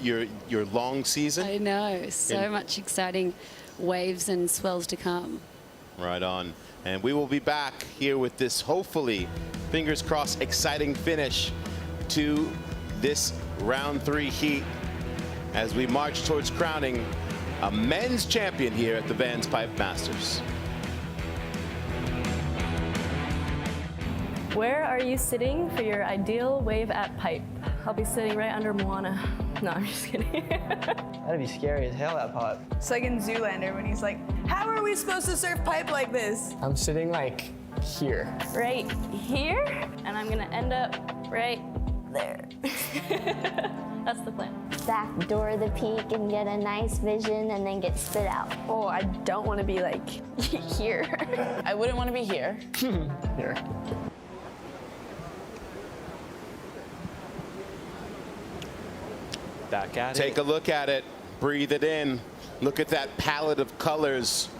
S7: Your long season.
S19: I know. So much exciting waves and swells to come.
S7: Right on. And we will be back here with this, hopefully, fingers crossed, exciting finish to this round 3 heat as we march towards crowning a men's champion here at the VANS Pipe Masters.
S2: Where are you sitting for your ideal wave at pipe? I'll be sitting right under Moana. No, I'm just kidding.
S3: That'd be scary as hell, that pipe.
S21: It's like in Zoolander when he's like, how are we supposed to surf pipe like this?
S6: I'm sitting like here.
S2: Right here, and I'm gonna end up right there. That's the plan.
S24: Backdoor the peak and get a nice vision and then get spit out.
S2: Oh, I don't want to be like here.
S21: I wouldn't want to be here.
S6: Here.
S8: Back at
S7: Take a look at it. Breathe it in. Look at that palette of colors.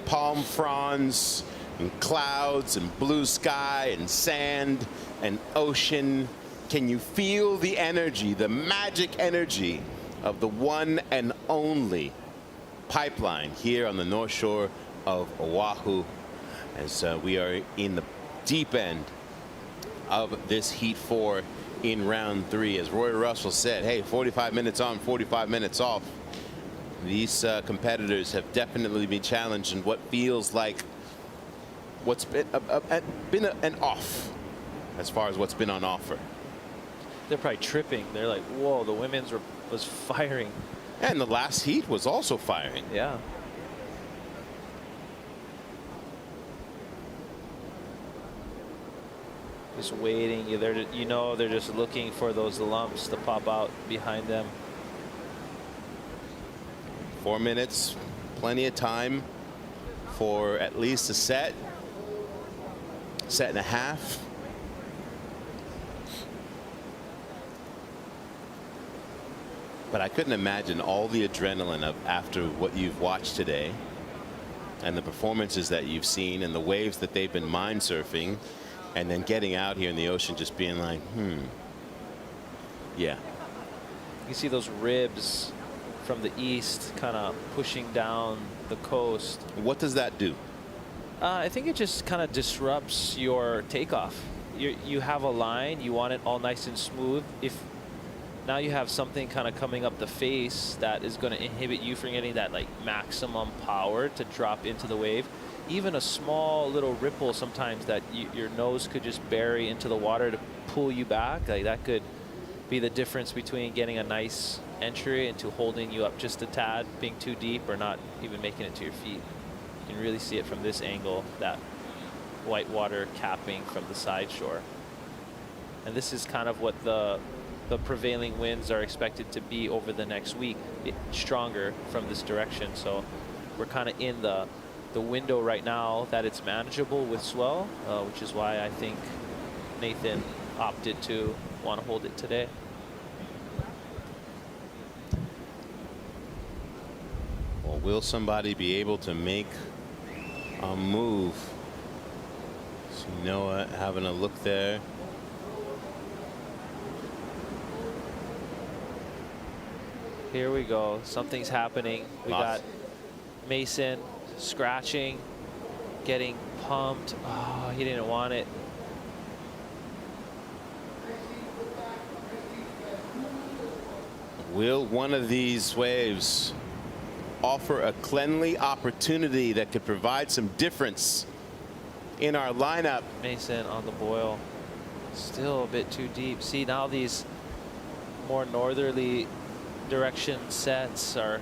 S7: Palm fronds and clouds and blue sky and sand and ocean. Can you feel the energy, the magic energy of the one and only pipeline here on the North Shore of Oahu, as we are in the deep end of this Heat 4 in round 3. As Roy Russell said, hey, 45 minutes on, 45 minutes off. These competitors have definitely been challenged in what feels like what's been an off as far as what's been on offer.
S8: They're probably tripping. They're like, whoa, the women's was firing.
S7: And the last heat was also firing.
S8: Yeah. Just waiting. You know, they're just looking for those lumps to pop out behind them.
S7: 4 minutes, plenty of time for at least a set and a half. But I couldn't imagine all the adrenaline of after what you've watched today and the performances that you've seen and the waves that they've been mind surfing, and then getting out here in the ocean just being like, yeah.
S8: You see those ribs from the east kind of pushing down the coast.
S7: What does that do?
S8: I think it just kind of disrupts your takeoff. You have a line, you want it all nice and smooth. If now you have something kind of coming up the face that is going to inhibit you from getting that like maximum power to drop into the wave. Even a small little ripple sometimes that your nose could just bury into the water to pull you back, like that could be the difference between getting a nice entry into holding you up just a tad, being too deep, or not even making it to your feet. You can really see it from this angle, that white water capping from the side shore. And this is kind of what the the prevailing winds are expected to be over the next week, stronger from this direction. So we're kind of in the window right now that it's manageable with swell, which is why I think Nathan opted to want to hold it today.
S7: Well, will somebody be able to make a move? See Noah having a look there.
S8: Here we go. Something's happening. We
S7: Lots.
S8: got Mason scratching, getting pumped. Oh, he didn't want it.
S7: Will one of these waves offer a cleanly opportunity that could provide some difference in our lineup?
S8: Mason on the boil. Still a bit too deep. See, now these more northerly direction sets are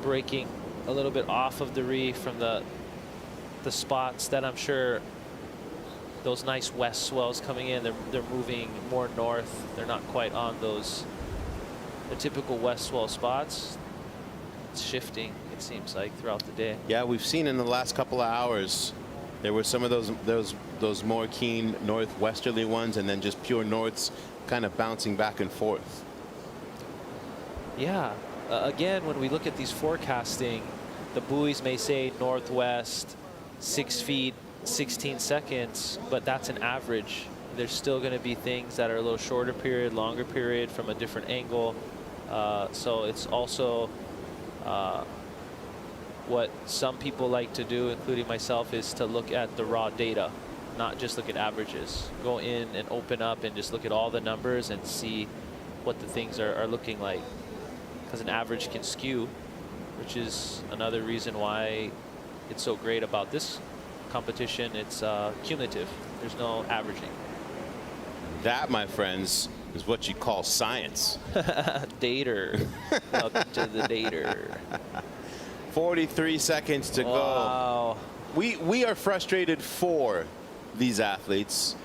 S8: breaking a little bit off of the reef from the spots that I'm sure those nice west swells coming in. They're moving more north. They're not quite on those the typical west swell spots. It's shifting, it seems like, throughout the day.
S7: Yeah, we've seen in the last couple of hours there were some of those more keen northwesterly ones, and then just pure norths kind of bouncing back and forth.
S8: Yeah, again, when we look at these forecasting, the buoys may say northwest 6 feet 16 seconds, but that's an average. There's still going to be things that are a little shorter period, longer period from a different angle. So it's also what some people like to do, including myself, is to look at the raw data, not just look at averages. Go in and open up and just look at all the numbers and see what the things are looking like. Because an average can skew, which is another reason why it's so great about this competition. It's cumulative. There's no averaging.
S7: That, my friends, is what you call science.
S8: Dater. Welcome to the dater.
S7: 43 seconds to go. We are frustrated for these athletes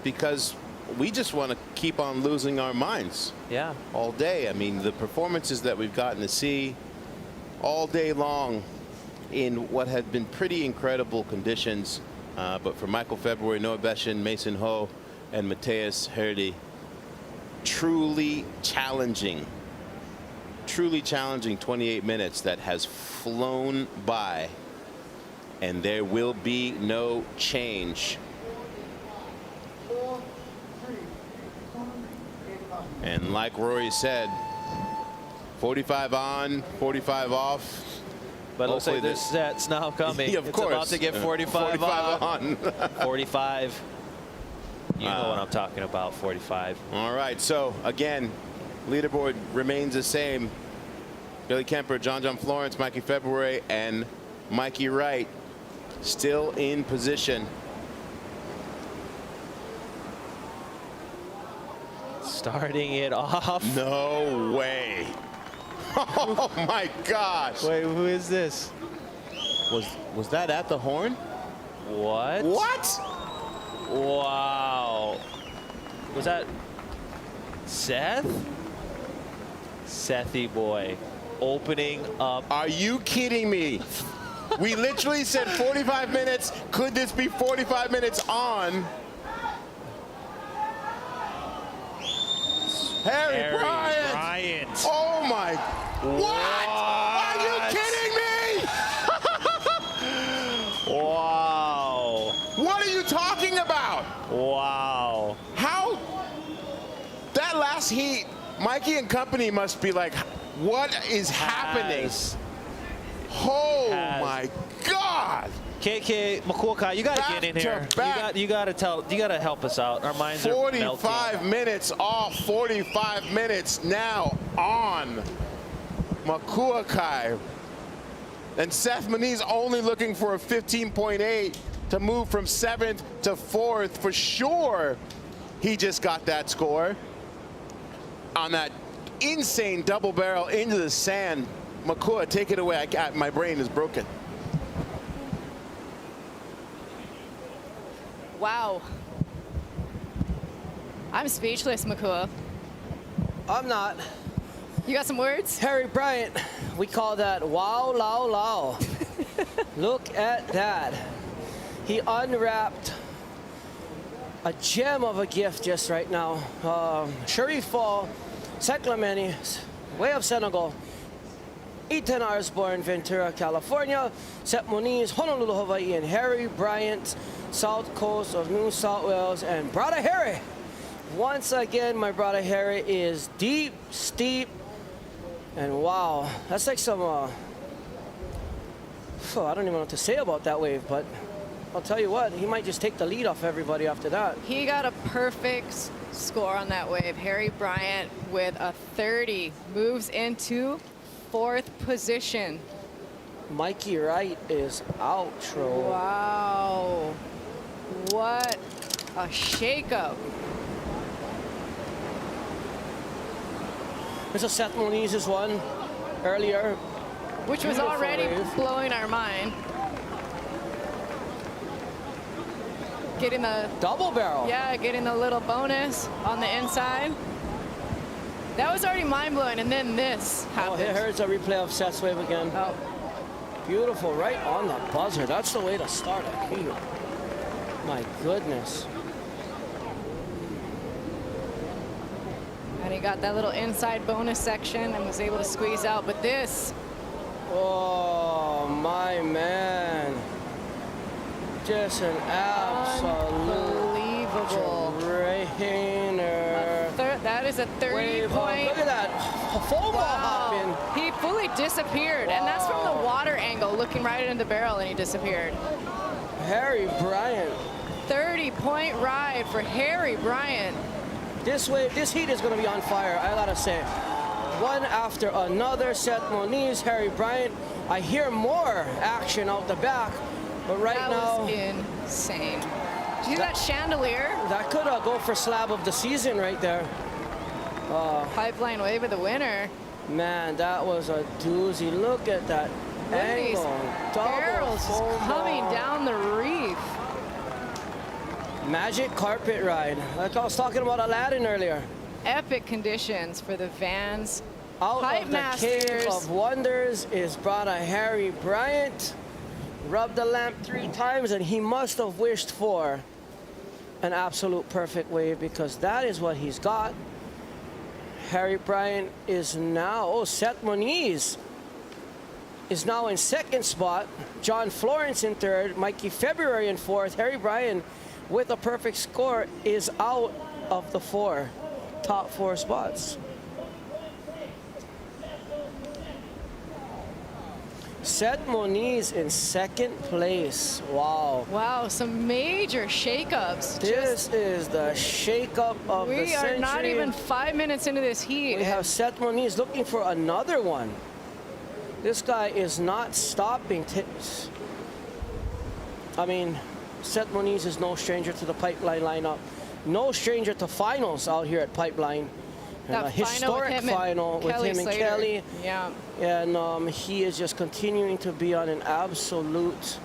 S7: because we just want to keep on losing our minds.
S8: Yeah.
S7: All day. I mean, the performances that we've gotten to see all day long in what had been pretty incredible conditions. But for Michael February, Noah Beshin, Mason Ho, and Mateus Herdy, truly challenging 28 minutes that has flown by, and there will be no change. And like Rory said, 45 on, 45 off.
S8: But it looks like this set's now coming.
S7: Of course.
S8: It's about to get 45
S7: on.
S8: 45. You know what I'm talking about, 45.
S7: All right, so again, leaderboard remains the same. Billy Kemper, John Florence, Mikey February, and Mikey Wright still in position.
S8: Starting it off.
S7: No way. Oh my gosh.
S8: Wait, who is this?
S7: Was that at the horn?
S8: What?
S7: What?
S8: Wow. Was that Seth? Sethy boy. Opening up.
S7: Are you kidding me? We literally said 45 minutes. Could this be 45 minutes on? Harry Bryant. Oh my. What? Are you kidding me?
S8: Wow.
S7: What are you talking about?
S8: Wow.
S7: How? That last heat, Mikey and company must be like, what is happening? Oh my God.
S8: KK Makuokai, you gotta get in here. You gotta help us out. Our minds are melting.
S7: 45 minutes off, 45 minutes now on. Makuokai. And Seth Maniz only looking for a 15.8 to move from 7th to 4th. For sure, he just got that score on that insane double barrel into the sand. Makua, take it away. My brain is broken.
S13: Wow. I'm speechless, Makua.
S12: I'm not.
S13: You got some words?
S12: Harry Bryant, we call that wow, lao, lao. Look at that. He unwrapped a gem of a gift just right now. Sharif Fall, St. Clemente, Way of Senegal, Ethan Osborne, Ventura, California, Seth Moniz, Honolulu, Hawaii, and Harry Bryant, South Coast of New South Wales, and Brother Harry. Once again, my brother Harry is deep, steep, and wow, that's like some, I don't even know what to say about that wave, but I'll tell you what, he might just take the lead off everybody after that.
S13: He got a perfect score on that wave. Harry Bryant with a 30 moves into 4th position.
S12: Mikey Wright is outro.
S13: Wow. What a shakeup.
S12: This is Seth Moniz's one earlier.
S13: Which was
S12: Beautiful
S13: already
S12: wave.
S13: blowing our mind. Getting the
S12: double barrel.
S13: Yeah, getting the little bonus on the inside. That was already mind-blowing, and then this happened.
S12: Oh, here's a replay of Seth's wave again.
S13: Oh.
S12: Beautiful, right on the buzzer. That's the way to start a heat. My goodness.
S13: And he got that little inside bonus section and was able to squeeze out, but this.
S12: Oh, my man. Just an absolute
S13: unbelievable
S12: trainer.
S13: That is a 30 point.
S12: Look at that. Full ball hopping.
S13: He fully disappeared, and that's from the water angle, looking right into the barrel, and he disappeared.
S12: Harry Bryant.
S13: 30-point ride for Harry Bryant.
S12: This heat is going to be on fire, I gotta say. One after another. Seth Moniz, Harry Bryant. I hear more action out the back, but right now.
S13: That was insane. Did you see that chandelier?
S12: That could go for slab of the season right there.
S13: Pipeline wave of the winner.
S12: Man, that was a doozy. Look at that angle.
S13: Barrels
S12: Double
S13: coming
S12: ball.
S13: down the reef.
S12: Magic carpet ride. Like I was talking about Aladdin earlier.
S13: Epic conditions for the VANS.
S12: Out
S13: Pipe
S12: of the Cave
S13: Masters.
S12: of Wonders is brother Harry Bryant. Rubbed the lamp 3 times, and he must have wished for an absolute perfect wave, because that is what he's got. Harry Bryant is now, Seth Moniz is now in 2nd spot. John Florence in 3rd. Mikey February in 4th. Harry Bryant with a perfect score is out of the top 4 spots. Seth Moniz in 2nd place. Wow.
S13: Wow, some major shakeups.
S12: This is the shakeup of the century.
S13: We are not even 5 minutes into this heat.
S12: We have Seth Moniz looking for another one. This guy is not stopping. I mean, Seth Moniz is no stranger to the Pipeline lineup. No stranger to finals out here at Pipeline.
S13: That
S12: a historic final with him and Kelly.
S13: Yeah.
S12: And he is just continuing to be on an absolute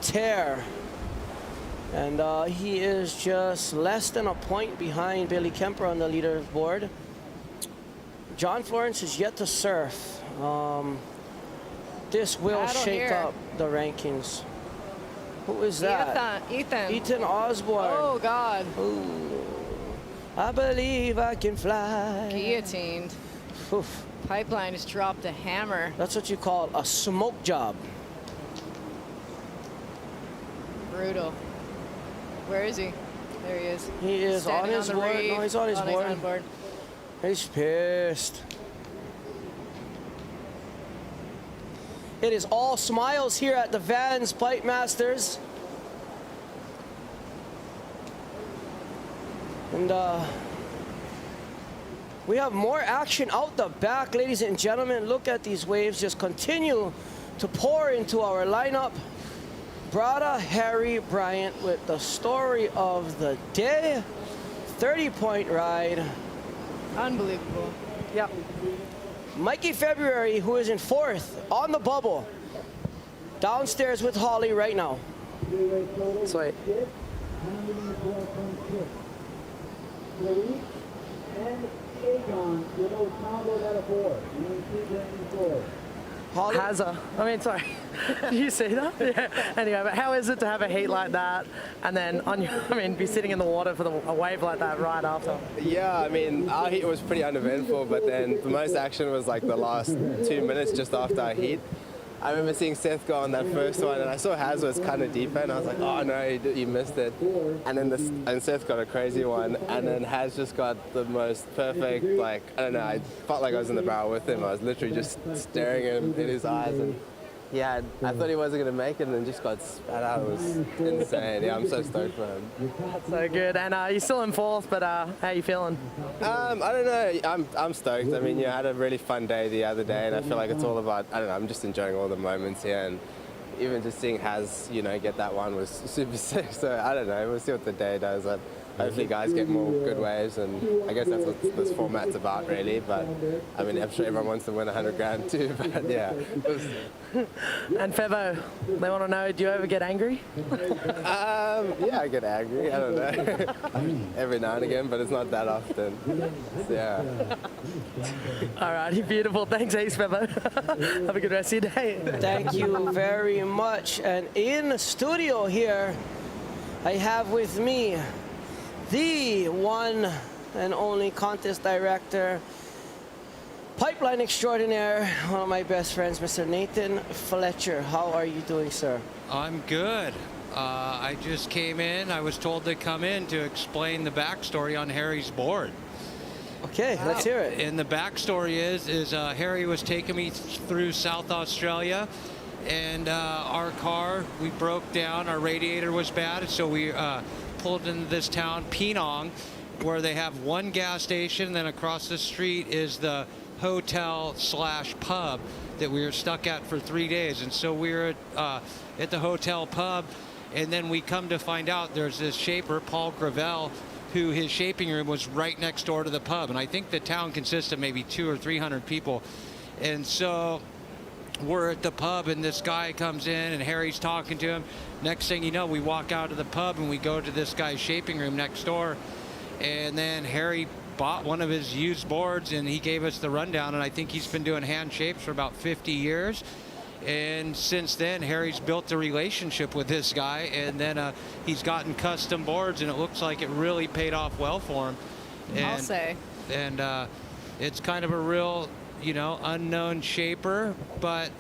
S12: tear. And he is just less than a point behind Billy Kemper on the leaderboard. John Florence is yet to surf. This will shake up the rankings. Who is that?
S13: Ethan.
S12: Ethan Osborne.
S13: Oh, God.
S12: Ooh. I believe I can fly.
S13: Guillotined.
S12: Oof.
S13: Pipeline has dropped a hammer.
S12: That's what you call a smoke job.
S13: Brutal. Where is he? There he is.
S12: He is
S13: Standing
S12: on his
S13: on the
S12: board.
S13: reef.
S12: No, he's on his board.
S13: He's on board.
S12: He's pissed. It is all smiles here at the VANS Pipe Masters. And we have more action out the back, ladies and gentlemen. Look at these waves just continue to pour into our lineup. Brother Harry Bryant with the story of the day. 30-point ride.
S13: Unbelievable.
S12: Yep. Mikey February, who is in 4th on the bubble. Downstairs with Holly right now.
S1: Sweet. Hazza. I mean, sorry. Did you see that? Yeah. Anyway, but how is it to have a heat like that and then be sitting in the water for a wave like that right after?
S9: Yeah, I mean, our heat was pretty uneventful, but then the most action was like the last 2 minutes just after our heat. I remember seeing Seth go on that first one, and I saw Haz was kind of deeper, and I was like, oh no, he missed it. And then Seth got a crazy one, and then Haz just got the most perfect, like, I don't know, I felt like I was in the barrel with him. I was literally just staring at him in his eyes, and yeah, I thought he wasn't going to make it, and then just got spat out. It was insane. Yeah, I'm so stoked for him.
S1: That's so good. And you're still in fourth, but how are you feeling?
S9: I don't know. I'm stoked. I mean, I had a really fun day the other day, and I feel like it's all about, I don't know, I'm just enjoying all the moments here, and even just seeing Haz, get that one was super sick. So I don't know. We'll see what the day does. Hopefully guys get more good waves, and I guess that's what this format's about, really. But I mean, I'm sure everyone wants to win 100 grand too. But yeah.
S1: And Fevo, they want to know, do you ever get angry?
S9: Yeah, I get angry. I don't know. Every now and again, but it's not that often. So, yeah.
S1: All righty, beautiful. Thanks, Ace Fevo. Have a good rest of your day.
S12: Thank you very much. And in the studio here, I have with me the one and only contest director, pipeline extraordinaire, one of my best friends, Mr. Nathan Fletcher. How are you doing, sir?
S4: I'm good. I just came in. I was told to come in to explain the backstory on Harry's board.
S12: Okay, let's hear it.
S4: And the backstory is Harry was taking me through South Australia, and our car, we broke down. Our radiator was bad, so we pulled into this town, Penang, where they have one gas station. Then across the street is the hotel/pub that we were stuck at for 3 days. And so we were at the hotel pub, and then we come to find out there's this shaper, Paul Gravel, who his shaping room was right next door to the pub. And I think the town consists of maybe 200 or 300 people. And so we're at the pub, and this guy comes in, and Harry's talking to him. Next thing you know, we walk out of the pub, and we go to this guy's shaping room next door. And then Harry bought one of his used boards, and he gave us the rundown. And I think he's been doing hand shapes for about 50 years. And since then, Harry's built a relationship with this guy, and then he's gotten custom boards, and it looks like it really paid off well for him. And,
S13: I'll say.
S4: And it's kind of a real, unknown shaper, but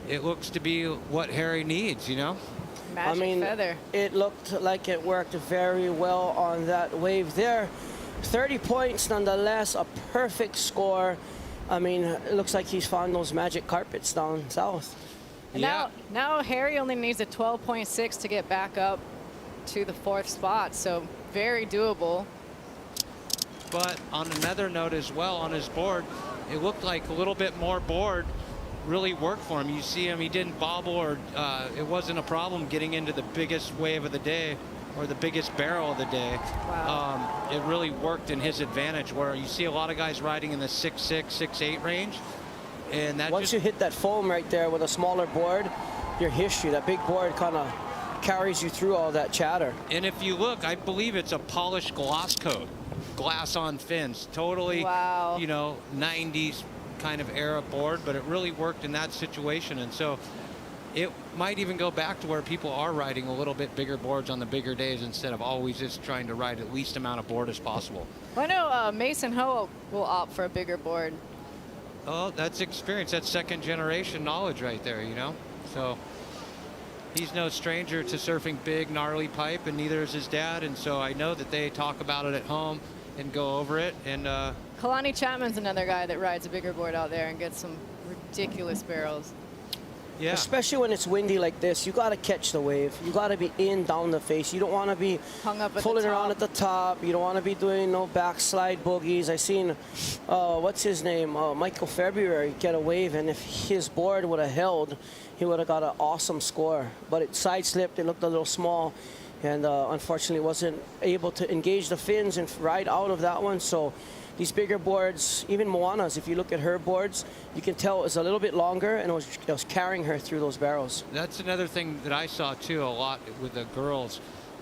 S4: it looks to be what Harry needs,
S13: Magic feather.
S12: It looked like it worked very well on that wave there. 30 points nonetheless, a perfect score. I mean, it looks like he's found those magic carpets down south.
S13: And now Harry only needs a 12.6 to get back up to the 4th spot, so very doable.
S4: But on another note as well, on his board, it looked like a little bit more board really worked for him. You see him, he didn't bobble, or it wasn't a problem getting into the biggest wave of the day or the biggest barrel of the day.
S13: Wow.
S4: It really worked in his advantage, where you see a lot of guys riding in the 6.6, 6.8 range. And that
S12: once you hit that foam right there with a smaller board, your history, that big board kind of carries you through all that chatter.
S4: And if you look, I believe it's a polished glass coat, glass on fins, totally, 90s kind of era board, but it really worked in that situation. And so it might even go back to where people are riding a little bit bigger boards on the bigger days instead of always just trying to ride at least amount of board as possible.
S13: I know Mason Ho will opt for a bigger board.
S4: Oh, that's experience. That's second generation knowledge right there, So he's no stranger to surfing big, gnarly pipe, and neither is his dad. And so I know that they talk about it at home and go over it. And
S13: Kalani Chapman's another guy that rides a bigger board out there and gets some ridiculous barrels.
S4: Yeah.
S12: Especially when it's windy like this, you got to catch the wave. You got to be down the face. You don't want to be
S13: hung up
S12: fooling around at the top. You don't want to be doing no backslide boogies. I seen, what's his name, Michael February get a wave, and if his board would have held, he would have got an awesome score. But it side slipped. It looked a little small, and unfortunately wasn't able to engage the fins and ride out of that one. So these bigger boards, even Moana's, if you look at her boards, you can tell it was a little bit longer, and it was carrying her through those barrels.
S4: That's another thing that I saw too a lot with the girls.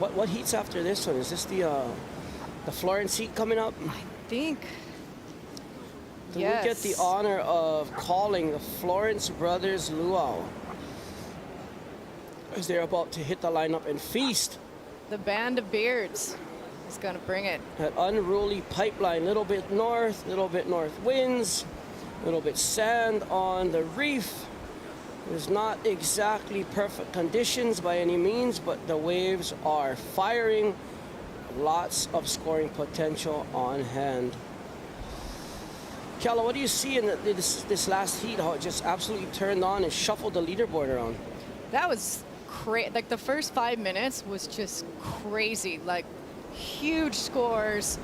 S12: What heat's after this one? Is this the Florence heat coming up?
S13: I think.
S12: We get the honor of calling the Florence Brothers Luau as they're about to hit the lineup and feast.
S13: The band of beards is going to bring it.
S12: That unruly pipeline, little bit north winds, little bit sand on the reef. There's not exactly perfect conditions by any means, but the waves are firing. Lots of scoring potential on hand. Kella, what do you see in this last heat, how it just absolutely turned on and shuffled the leaderboard around?
S13: That was crazy. Like the first 5 minutes was just crazy. Like huge scores.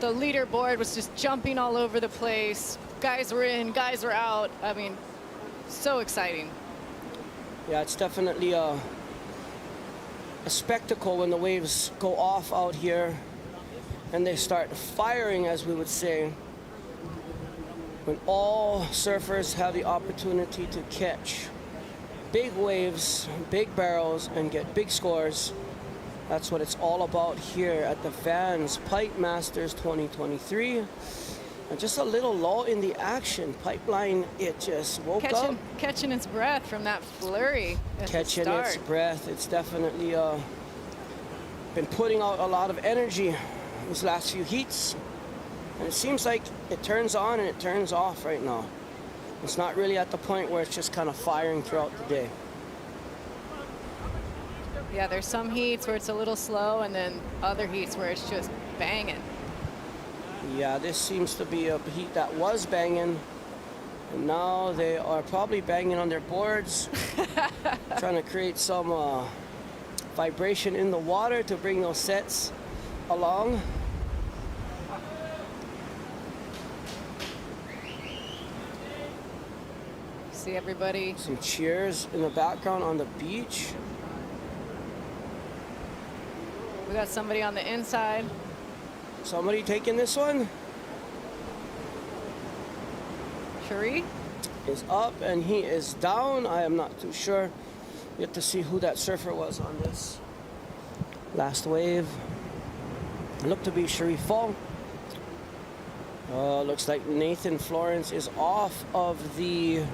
S13: The leaderboard was just jumping all over the place. Guys were in, guys were out. I mean, so exciting.
S12: Yeah, it's definitely a spectacle when the waves go off out here and they start firing, as we would say. When all surfers have the opportunity to catch big waves, big barrels, and get big scores. That's what it's all about here at the VANS Pipe Masters 2023. And just a little lull in the action. Pipeline, it just woke up.
S13: Catching its breath from that flurry at
S12: Catching
S13: the start.
S12: its breath. It's definitely been putting out a lot of energy these last few heats. And it seems like it turns on and it turns off right now. It's not really at the point where it's just kind of firing throughout the day.
S13: Yeah, there's some heats where it's a little slow and then other heats where it's just banging.
S12: Yeah, this seems to be a heat that was banging. And now they are probably banging on their boards, trying to create some vibration in the water to bring those sets along.
S13: See everybody.
S12: Some cheers in the background on the beach.
S13: We got somebody on the inside.
S12: Somebody taking this one?
S13: Cherie
S12: is up and he is down. I am not too sure. Yet to see who that surfer was on this last wave. Looked to be Cherie Fall. Looks like Nathan Florence is off of the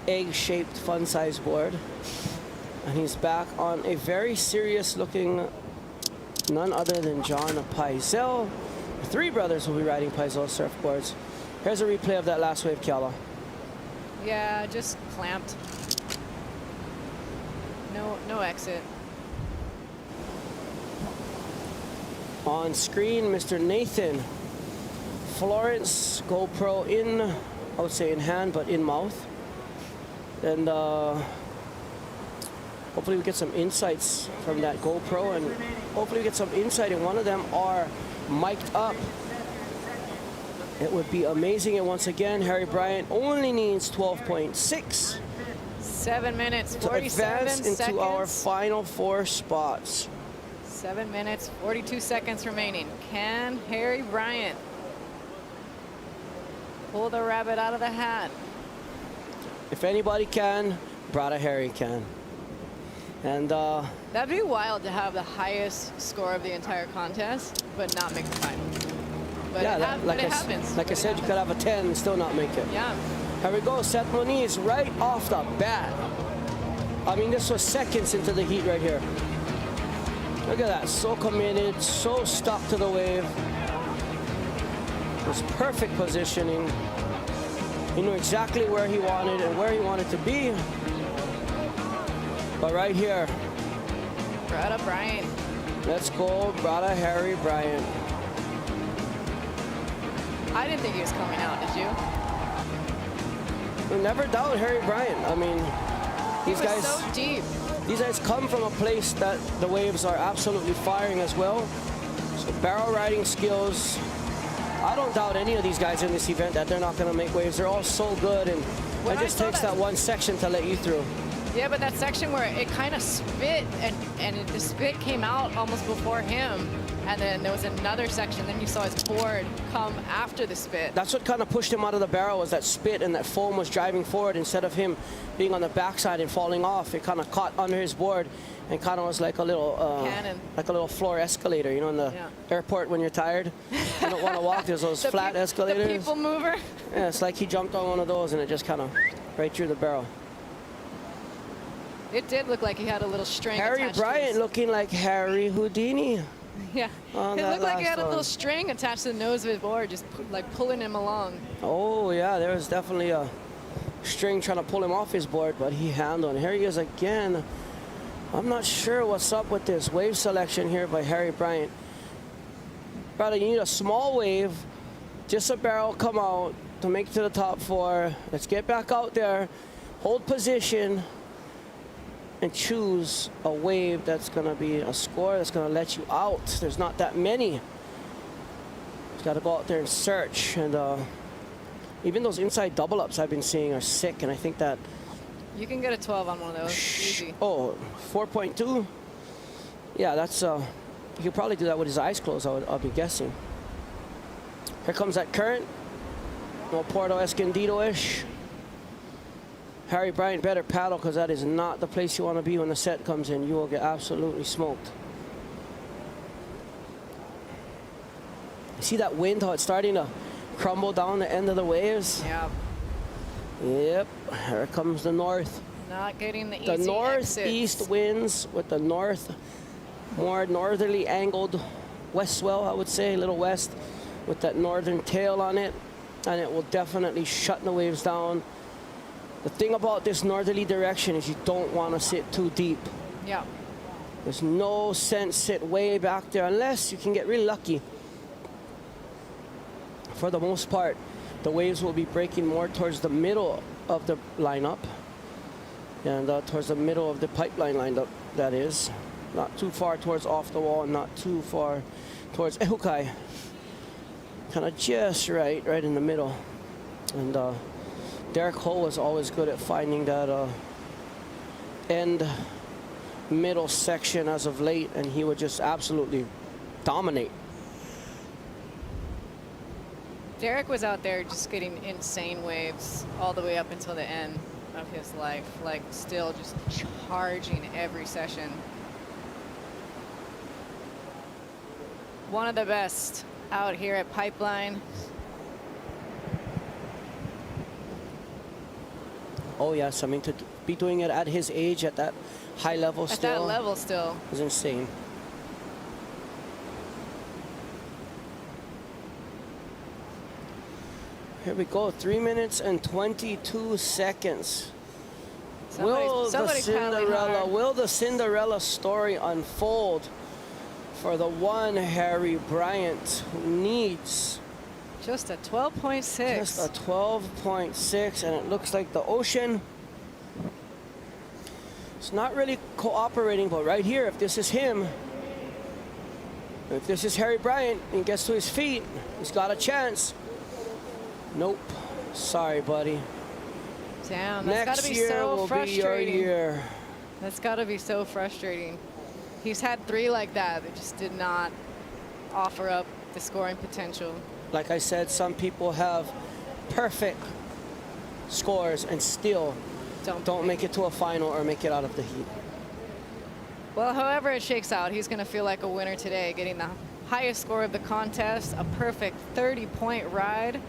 S12: egg-shaped fun size board. And he's back on a very serious looking none other than John Peisel. The three brothers will be riding Peisel surfboards. Here's a replay of that last wave, Kiala.
S13: Yeah, just clamped. No exit.
S12: On screen, Mr. Nathan Florence, GoPro in, I would say in hand, but in mouth. And hopefully we get some insights from that GoPro, and hopefully we get some insight, and one of them are mic'd up. It would be amazing. And once again, Harry Bryant only needs 12.6.
S13: 7 minutes, 47
S12: to advance into
S13: seconds.
S12: our final four spots.
S13: 7 minutes, 42 seconds remaining. Can Harry Bryant pull the rabbit out of the hat?
S12: If anybody can, Brother Harry can. And
S13: that'd be wild to have the highest score of the entire contest, but not make the final. But
S12: yeah,
S13: it happens.
S12: Like I said, you could have a 10 and still not make it.
S13: Yeah.
S12: Here we go, Seth Moniz right off the bat. I mean, this was seconds into the heat right here. Look at that, so committed, so stuck to the wave. It was perfect positioning. He knew exactly where he wanted and where he wanted to be. But right here.
S13: Brother Bryant.
S12: Let's go, Brother Harry Bryant.
S13: I didn't think he was coming out, did you?
S12: You never doubt Harry Bryant. I mean, these guys
S13: so deep.
S12: These guys come from a place that the waves are absolutely firing as well. So barrel riding skills. I don't doubt any of these guys in this event that they're not going to make waves. They're all so good, and it just takes that one section to let you through.
S13: Yeah, but that section where it kind of spit and the spit came out almost before him, and then there was another section, then you saw his board come after the spit.
S12: That's what kind of pushed him out of the barrel, was that spit, and that foam was driving forward instead of him being on the backside and falling off. It kind of caught under his board and kind of was like a little
S13: cannon,
S12: like a little floor escalator, you know, in the airport when you're tired. You don't want to walk. There's those flat escalators.
S13: The people mover.
S12: Yeah, it's like he jumped on one of those and it just kind of right through the barrel.
S13: It did look like he had a little string
S12: Harry
S13: attached
S12: Bryant
S13: to his...
S12: looking like Harry Houdini.
S13: Yeah,
S12: on
S13: it
S12: that
S13: looked like he
S12: last
S13: had a little
S12: one.
S13: string attached to the nose of his board, just like pulling him along.
S12: Oh yeah, there was definitely a string trying to pull him off his board, but he handled it. Here he is again. I'm not sure what's up with this wave selection here by Harry Bryant. Brother, you need a small wave, just a barrel come out to make it to the top 4. Let's get back out there, hold position, and choose a wave that's going to be a score that's going to let you out. There's not that many. You got to go out there and search. And even those inside double ups I've been seeing are sick, and I think that...
S13: You can get a 12 on one of those, easy.
S12: Oh, 4.2? Yeah, that's... he could probably do that with his eyes closed, I'll be guessing. Here comes that current. No Puerto Escondido-ish. Harry Bryant better paddle, because that is not the place you want to be when the set comes in. You will get absolutely smoked. You see that wind, how it's starting to crumble down the end of the waves?
S13: Yeah.
S12: Yep, here comes the north.
S13: Not getting the easy
S12: The northeast
S13: exits.
S12: winds with the north, more northerly angled west swell, I would say, a little west, with that northern tail on it, and it will definitely shut the waves down. The thing about this northerly direction is you don't want to sit too deep.
S13: Yeah.
S12: There's no sense sit way back there unless you can get really lucky. For the most part, the waves will be breaking more towards the middle of the lineup and towards the middle of the pipeline lineup, that is. Not too far towards off the wall and not too far towards Ehukai. Kind of just right in the middle. And Derek Hull was always good at finding that end middle section as of late, and he would just absolutely dominate.
S13: Derek was out there just getting insane waves all the way up until the end of his life, like still just charging every session. One of the best out here at Pipeline.
S12: Oh yes, I mean, to be doing it at his age, at that high level
S13: At
S12: still.
S13: that level still.
S12: Is insane. Here we go, 3 minutes and 22 seconds. Will the Cinderella story unfold for the one Harry Bryant who needs
S13: just a 12.6?
S12: Just a 12.6, and it looks like the ocean. It's not really cooperating, but right here, if this is him, if this is Harry Bryant and gets to his feet, he's got a chance. Nope. Sorry, buddy.
S13: Damn, that's got to be so frustrating. That's got to be so frustrating. He's had 3 like that just did not offer up the scoring potential.
S12: Like I said, some people have perfect scores and still don't make it to a final or make it out of the heat.
S13: Well, however it shakes out, he's going to feel like a winner today, getting the highest score of the contest, a perfect 30-point ride.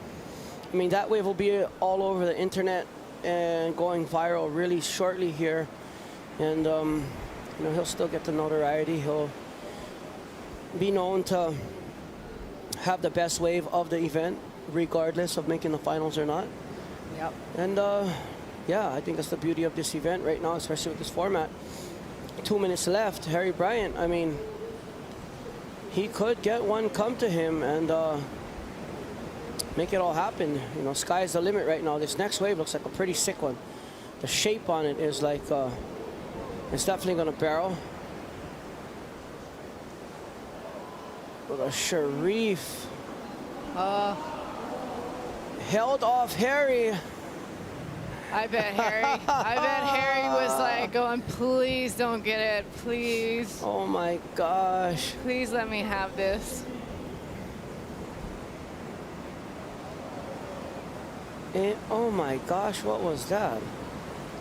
S12: I mean, that wave will be all over the internet and going viral really shortly here. And, you know, he'll still get the notoriety. He'll be known to have the best wave of the event, regardless of making the finals or not.
S13: Yep.
S12: And, yeah, I think that's the beauty of this event right now, especially with this format. 2 minutes left. Harry Bryant, I mean, he could get one come to him and make it all happen. You know, sky's the limit right now. This next wave looks like a pretty sick one. The shape on it is like, it's definitely going to barrel. With a Sharif. Held off Harry.
S13: I bet Harry was like going, please don't get it, please.
S12: Oh my gosh.
S13: Please let me have this.
S12: Oh my gosh, what was that?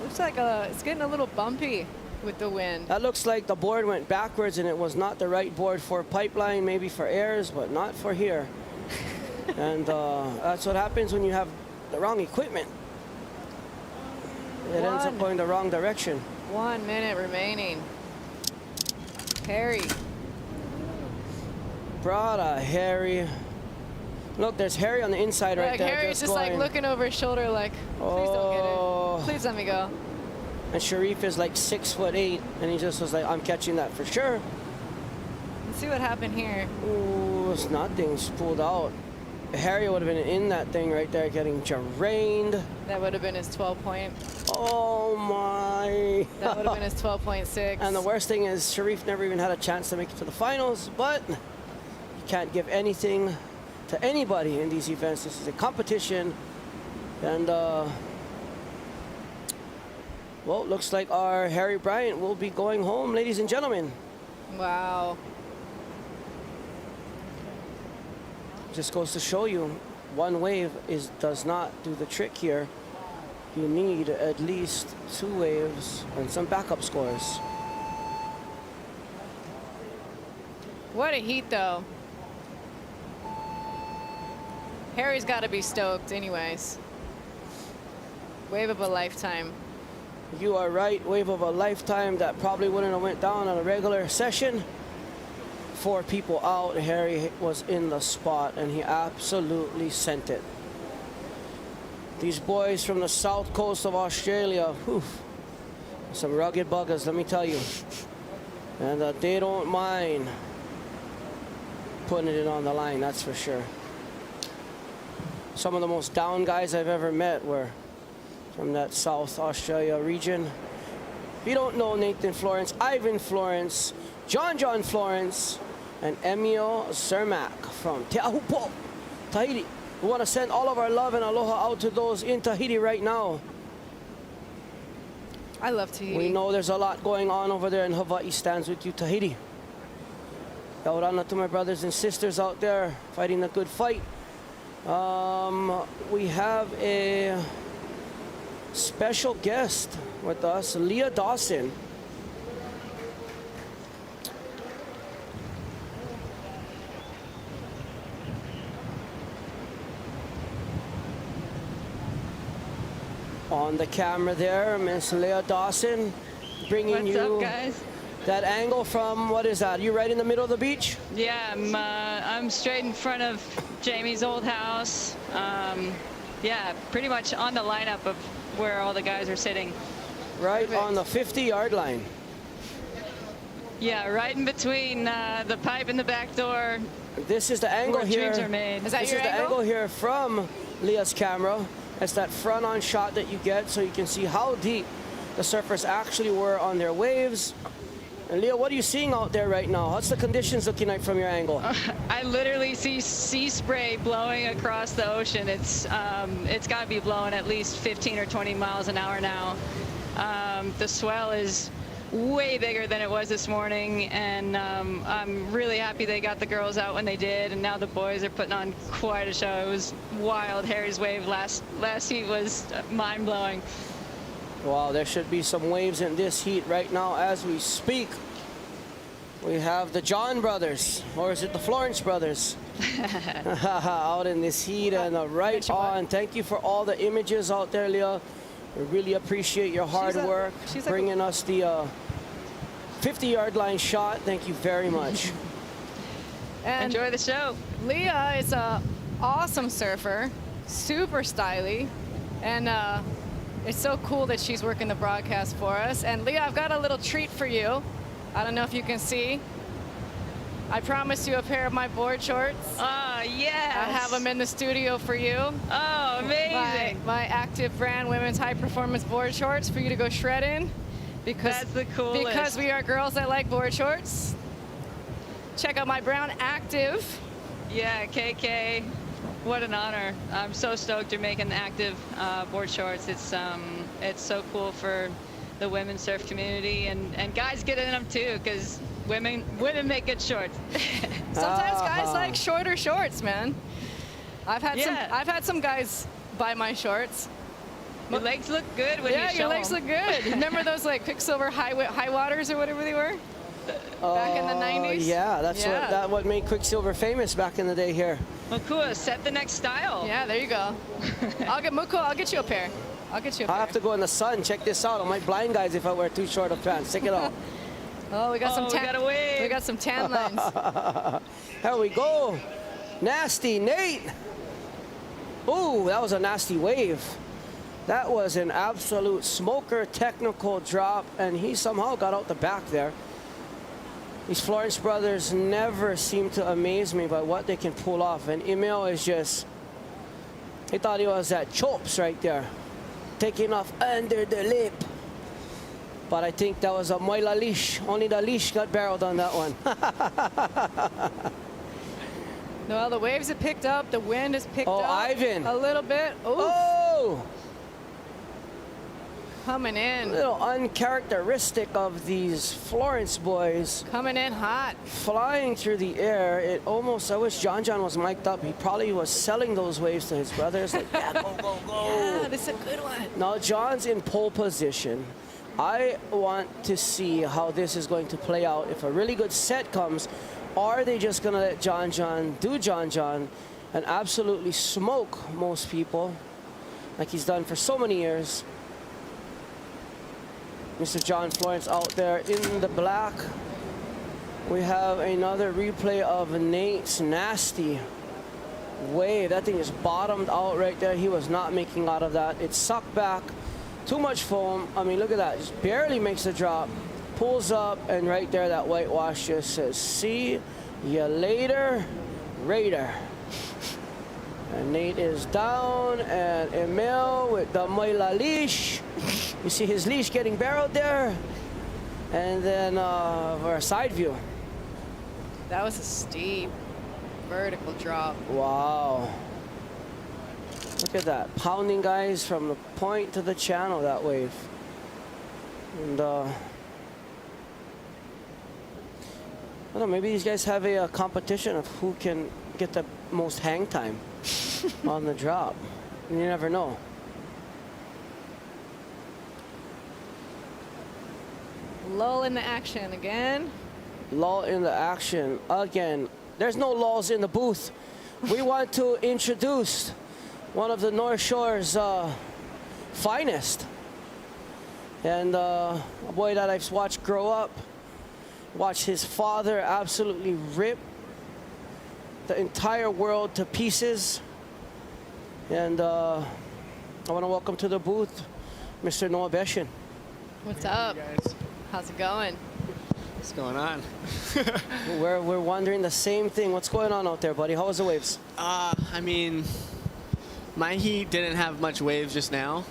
S13: Looks like it's getting a little bumpy with the wind.
S12: That looks like the board went backwards and it was not the right board for pipeline, maybe for airs, but not for here. And that's what happens when you have the wrong equipment. It ends up going the wrong direction.
S13: 1 minute remaining. Harry.
S12: Brada, Harry. Look, there's Harry on the inside right there.
S13: Harry's just like looking over his shoulder like, please don't get it. Please let me go.
S12: And Sharif is like 6'8", and he just was like, I'm catching that for sure.
S13: Let's see what happened here.
S12: Ooh, it's nothing's pulled out. Harry would have been in that thing right there getting drained.
S13: That would have been his 12 point.
S12: Oh my.
S13: That would have been his 12.6.
S12: And the worst thing is Sharif never even had a chance to make it to the finals, but you can't give anything to anybody in these events. This is a competition. And well, looks like our Harry Bryant will be going home, ladies and gentlemen.
S13: Wow.
S12: Just goes to show you, one wave does not do the trick here. You need at least 2 waves and some backup scores.
S13: What a heat, though. Harry's got to be stoked anyways. Wave of a lifetime.
S12: You are right, wave of a lifetime. That probably wouldn't have went down on a regular session. 4 people out, Harry was in the spot and he absolutely sent it. These boys from the south coast of Australia, whew, some rugged buggers, let me tell you. And they don't mind putting it on the line, that's for sure. Some of the most down guys I've ever met were from that South Australia region. If you don't know Nathan Florence, Ivan Florence, John Florence, and Emil Cermak from Te Ahupo, Tahiti. We want to send all of our love and aloha out to those in Tahiti right now.
S13: I love Tahiti.
S12: We know there's a lot going on over there, and Hawaii stands with you, Tahiti. Yaurana to my brothers and sisters out there fighting the good fight. We have a special guest with us, Leah Dawson. On the camera there, Miss Leah Dawson, bringing
S11: What's up, guys?
S12: That angle from, what is that? You right in the middle of the beach?
S11: Yeah, I'm straight in front of Jamie's old house. Yeah, pretty much on the lineup of where all the guys are sitting.
S12: Right on the 50-yard line.
S11: Yeah, right in between the pipe and the back door.
S12: This is the angle
S11: where
S12: here.
S11: dreams are made.
S12: This is the angle here from Leah's camera. It's that front-on shot that you get so you can see how deep the surfers actually were on their waves. And Leah, what are you seeing out there right now? What's the conditions looking like from your angle?
S11: I literally see sea spray blowing across the ocean. It's got to be blowing at least 15 or 20 miles an hour now. The swell is way bigger than it was this morning, and I'm really happy they got the girls out when they did, and now the boys are putting on quite a show. It was wild. Harry's wave last heat was mind-blowing.
S12: Wow, there should be some waves in this heat right now as we speak. We have the John brothers, or is it the Florence brothers? Out in this heat and right on. Thank you for all the images out there, Leah. We really appreciate your hard work, bringing us the 50-yard line shot. Thank you very much.
S13: And
S11: enjoy the show.
S13: Leah is an awesome surfer, super stylish, and it's so cool that she's working the broadcast for us. And Leah, I've got a little treat for you. I don't know if you can see. I promised you a pair of my board shorts.
S11: Oh, yes.
S13: I have them in the studio for you.
S11: Oh, amazing.
S13: My Active brand women's high performance board shorts for you to go shred in. Because,
S11: that's the coolest.
S13: Because we are girls that like board shorts. Check out my brown Active
S11: Yeah, KK, what an honor. I'm so stoked you're making active board shorts. It's so cool for the women's surf community, and guys get in them too, because women make good shorts.
S13: Sometimes guys like shorter shorts, man. I've had some guys buy my shorts.
S11: Your legs look good when you show
S13: Yeah, your legs look good. Remember those like Quicksilver high waters or whatever they were? Back in the 90s?
S12: Yeah, that's what made Quicksilver famous back in the day here.
S11: Well, cool. Set the next style.
S13: Yeah, there you go. I'll get you a pair. I'll get you a pair.
S12: I have to go in the sun. Check this out. I might blind guys if I wear too short of pants. Check it out.
S13: Oh, we got some tan.
S11: We got a wave.
S13: We got some tan lines.
S12: There we go. Nasty Nate. Ooh, that was a nasty wave. That was an absolute smoker technical drop, and he somehow got out the back there. These Florence brothers never seem to amaze me by what they can pull off. And Emil is just, he thought he was at Chops right there, taking off under the lip. But I think that was a moila leash. Only the leash got barreled on that one.
S13: Well, the waves have picked up. The wind has picked up
S12: Ivan.
S13: a little bit. Oof.
S12: Oh!
S13: Coming in.
S12: A little uncharacteristic of these Florence boys.
S13: Coming in hot.
S12: Flying through the air. It almost, I wish John was mic'd up. He probably was selling those waves to his brothers. Like, yeah, go, go, go.
S13: Yeah, this is a good one.
S12: Now John's in pole position. I want to see how this is going to play out. If a really good set comes, are they just going to let John do John and absolutely smoke most people like he's done for so many years? Mr. John Florence out there in the black. We have another replay of Nate's nasty wave. That thing is bottomed out right there. He was not making out of that. It sucked back. Too much foam. I mean, look at that. Just barely makes the drop. Pulls up, and right there, that whitewash just says, "See you later, Raider." And Nate is down, and Emil with the moila leash. You see his leash getting barreled there. And then for a side view.
S13: That was a steep vertical drop.
S12: Wow. Look at that. Pounding guys from the point to the channel, that wave. And I don't know, maybe these guys have a competition of who can get the most hang time on the drop. You never know.
S13: Lull in the action again.
S12: Lull in the action again. There's no lulls in the booth. We want to introduce one of the North Shore's finest. And a boy that I've watched grow up, watch his father absolutely rip the entire world to pieces. And I want to welcome to the booth Mr. Noah Beshin.
S13: What's up?
S15: Hey guys.
S13: How's it going?
S15: What's going on?
S12: We're wondering the same thing. What's going on out there, buddy? How was the waves?
S15: I mean, my heat didn't have much waves just now.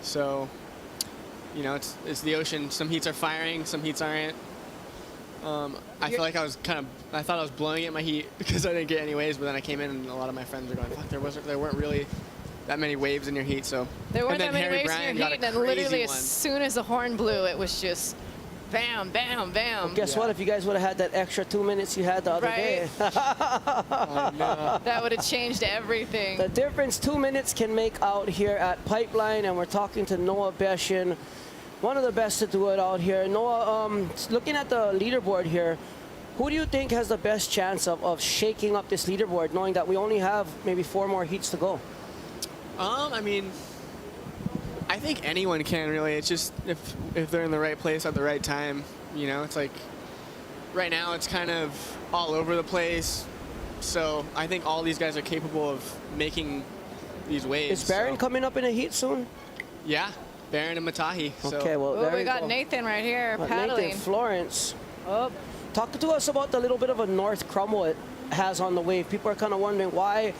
S15: So, you know, it's the ocean. Some heats are firing, some heats aren't. I feel like I thought I was blowing it my heat because I didn't get any waves, but then I came in and a lot of my friends were going, fuck, there weren't really that many waves in your heat. So
S13: There weren't that many
S15: Harry
S13: waves
S15: Bryan
S13: in your heat,
S15: got a
S13: and then literally
S15: crazy
S13: as
S15: one.
S13: soon as the horn blew, it was just bam, bam, bam.
S12: Well, guess what? If you guys would have had that extra 2 minutes you had the other day.
S13: That would have changed everything.
S12: The difference 2 minutes can make out here at Pipeline, and we're talking to Noah Beshin, one of the best to do it out here. Noah, looking at the leaderboard here, who do you think has the best chance of shaking up this leaderboard, knowing that we only have maybe 4 more heats to go?
S15: I mean, I think anyone can really. It's just if they're in the right place at the right time. You know, it's like right now it's kind of all over the place. So I think all these guys are capable of making these waves.
S12: Is Barron coming up in a heat soon?
S15: Yeah, Barron and Matahi. So.
S12: Okay, well, there
S13: we
S12: you
S13: got
S12: go.
S13: Nathan right here paddling.
S12: Nathan Florence.
S13: Oh.
S12: Talk to us about the little bit of a north crumble it has on the wave. People are kind of wondering why,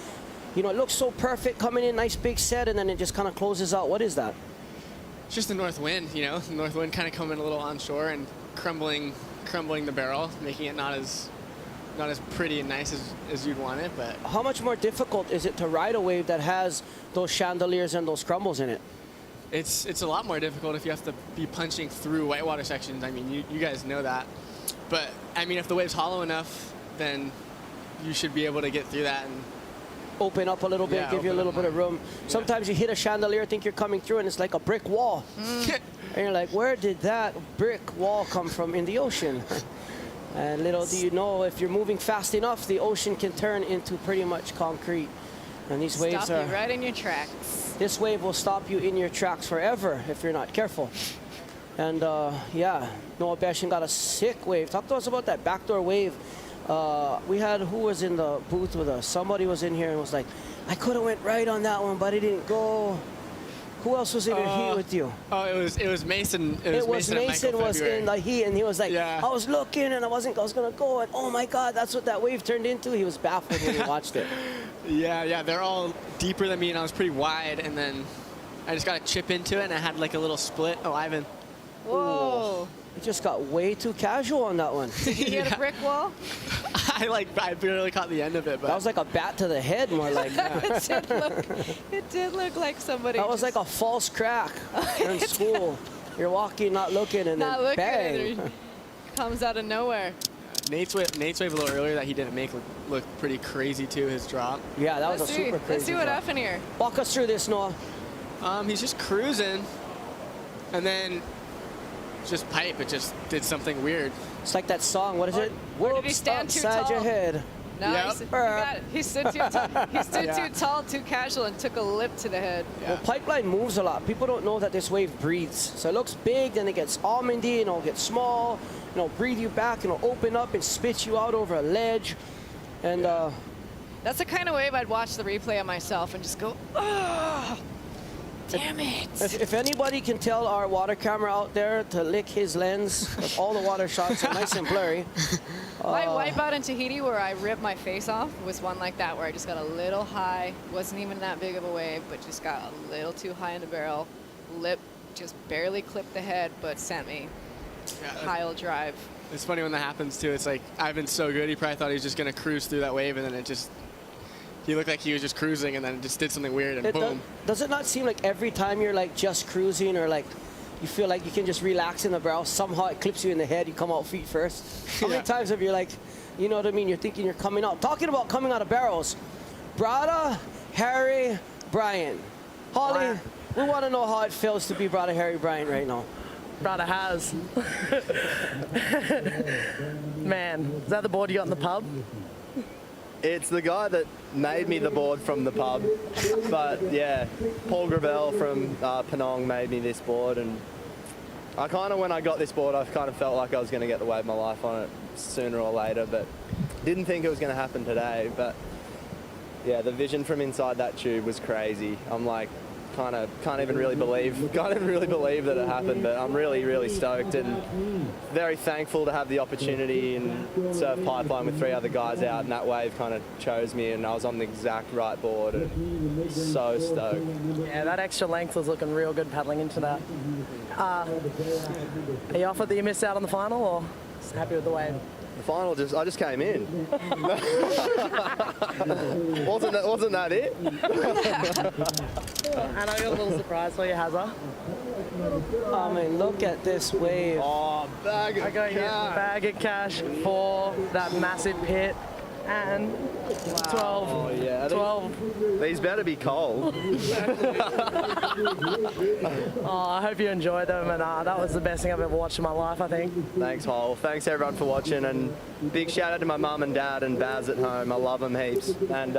S12: you know, it looks so perfect coming in, nice big set, and then it just kind of closes out. What is that?
S15: It's just the north wind, you know, the north wind kind of coming a little onshore and crumbling the barrel, making it not as not as pretty and nice as you'd want it, but
S12: How much more difficult is it to ride a wave that has those chandeliers and those crumbles in it?
S15: it's a lot more difficult if you have to be punching through whitewater sections. I mean, you guys know that. But, I mean, if the wave's hollow enough, then you should be able to get through that and
S12: open up a little bit, give you a little bit of room. Sometimes you hit a chandelier, think you're coming through, and it's like a brick wall. And you're like, where did that brick wall come from in the ocean? And little do you know, if you're moving fast enough, the ocean can turn into pretty much concrete. And these waves
S13: Stop you right in your tracks.
S12: This wave will stop you in your tracks forever if you're not careful. And yeah, Noah Beshin got a sick wave. Talk to us about that backdoor wave. We had, who was in the booth with us? Somebody was in here and was like, I could have went right on that one, but it didn't go. Who else was in the heat with you?
S15: Oh, it was Mason.
S12: Mason was in the heat, and he was like, I was looking, and I was gonna go, and oh my God, that's what that wave turned into. He was baffled when he watched it.
S15: Yeah, they're all deeper than me, and I was pretty wide, and then I just got a chip into it, and I had like a little split. Oh, Ivan.
S13: Whoa.
S12: He just got way too casual on that one.
S13: Did you hit a brick wall?
S15: I barely caught the end of it, but
S12: that was like a bat to the head, more like.
S13: It did look like somebody.
S12: That was like a false crack in school. You're walking, not looking, and
S13: not
S12: then
S13: looking,
S12: bang.
S13: and it comes out of nowhere.
S15: Nate's wave a little earlier that he didn't make looked pretty crazy too, his drop.
S12: Yeah, that was a super crazy
S13: Let's see what
S12: drop.
S13: happened here.
S12: Walk us through this, Noah.
S15: He's just cruising, and then just pipe. It just did something weird.
S12: It's like that song. What is it?
S13: Or did he stand too
S12: Upside
S13: tall?
S12: your head.
S13: No, he stood too tall. He stood too tall, too casual, and took a lip to the head.
S12: Well, pipeline moves a lot. People don't know that this wave breathes. So it looks big, then it gets almondy, and it'll get small, and it'll breathe you back, and it'll open up and spit you out over a ledge. And
S13: that's the kind of wave I'd watch the replay of myself and just go, oh, damn it.
S12: If anybody can tell our water camera out there to lick his lens, if all the water shots are nice and blurry.
S13: My wipeout in Tahiti where I ripped my face off was one like that, where I just got a little high. Wasn't even that big of a wave, but just got a little too high in the barrel. Lip just barely clipped the head, but sent me pile drive.
S15: It's funny when that happens too. It's like Ivan's so good, he probably thought he was just gonna cruise through that wave, and then he looked like he was just cruising, and then it just did something weird, and boom.
S12: Does it not seem like every time you're like just cruising, or like you feel like you can just relax in the barrel, somehow it clips you in the head, you come out feet first? How many times have you like, you know what I mean, you're thinking you're coming out. Talking about coming out of barrels, Brada, Harry, Brian. Holly, we want to know how it feels to be Brada, Harry, Brian right now.
S1: Brada has. Man, is that the board you got in the pub?
S3: It's the guy that made me the board from the pub. But yeah, Paul Gravel from Penong made me this board, and I kind of, when I got this board, I kind of felt like I was going to get the wave of my life on it sooner or later, but didn't think it was going to happen today. But yeah, the vision from inside that tube was crazy. I'm like, can't even really believe that it happened, but I'm really stoked and very thankful to have the opportunity and surf pipeline with 3 other guys out, and that wave kind of chose me, and I was on the exact right board, and so stoked.
S1: Yeah, that extra length was looking real good paddling into that. Are you off it that you missed out on the final, or just happy with the wave?
S3: The final, I just came in. wasn't that it?
S1: And I got a little surprise for you, Hazza.
S12: I mean, look at this wave.
S3: Oh, bag of
S1: I got you a bag of cash for that massive pit. And 12.
S3: Oh, yeah.
S1: 12.
S3: These better be cold.
S1: Oh, I hope you enjoyed them, and that was the best thing I've ever watched in my life, I think.
S3: Thanks, Hole. Thanks, everyone, for watching, and big shout out to my mum and dad and Baz at home. I love them heaps. And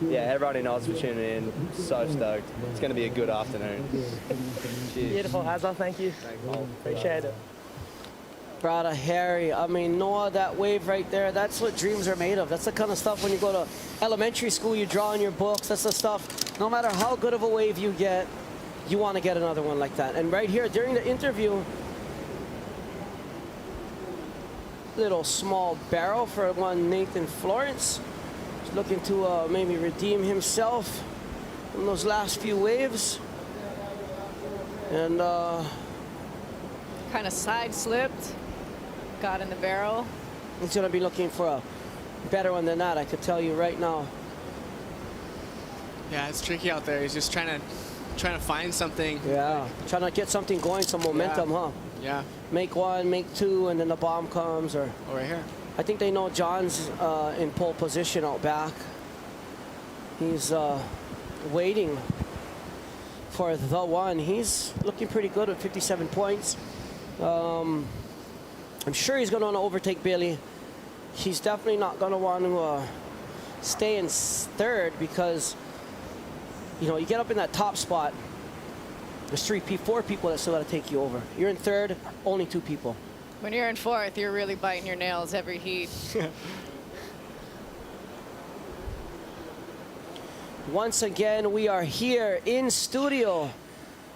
S3: yeah, everyone in Oz for tuning in. So stoked. It's going to be a good afternoon. Cheers.
S1: Beautiful, Hazza. Thank you.
S3: Thanks, Hole.
S1: Appreciate it.
S12: Brada, Harry, I mean, Noah, that wave right there, that's what dreams are made of. That's the kind of stuff when you go to elementary school, you draw in your books. That's the stuff, no matter how good of a wave you get, you want to get another one like that. And right here, during the interview, little small barrel for one Nathan Florence. He's looking to maybe redeem himself from those last few waves. And
S13: kind of side slipped, got in the barrel.
S12: He's going to be looking for a better one than that, I could tell you right now.
S15: Yeah, it's tricky out there. He's just trying to find something.
S12: Yeah, trying to get something going, some momentum, huh?
S15: Yeah.
S12: Make one, make two, and then the bomb comes. Or
S15: right here.
S12: I think they know John's in pole position out back. He's waiting for the one. He's looking pretty good at 57 points. I'm sure he's going to want to overtake Billy. He's definitely not going to want to stay in third because, you know, you get up in that top spot, there's 4 people that still got to take you over. You're in third, only 2 people.
S13: When you're in fourth, you're really biting your nails every heat.
S12: Once again, we are here in studio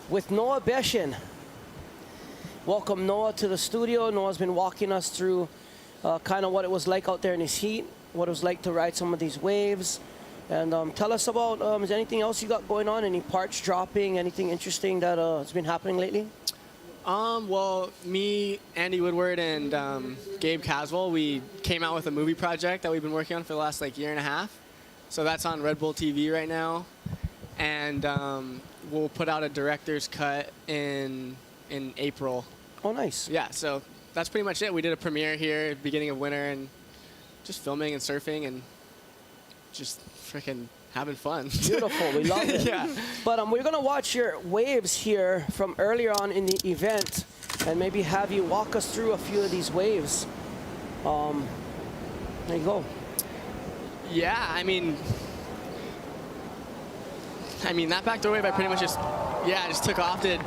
S12: with Noah Beshin. Welcome Noah to the studio. Noah's been walking us through kind of what it was like out there in this heat, what it was like to ride some of these waves. And tell us about, is there anything else you got going on? Any parts dropping, anything interesting that has been happening lately?
S15: Well, me, Andy Woodward, and Gabe Caswell, we came out with a movie project that we've been working on for the last year and a half. So that's on Red Bull TV right now, and we'll put out a director's cut in April.
S12: Oh, nice.
S15: Yeah, so that's pretty much it. We did a premiere here at the beginning of winter, and just filming and surfing and just freaking having fun.
S12: Beautiful, we love it.
S15: Yeah.
S12: But we're gonna watch your waves here from earlier on in the event, and maybe have you walk us through a few of these waves. There you go.
S15: Yeah, I mean that backdoor wave, I pretty much just took off, did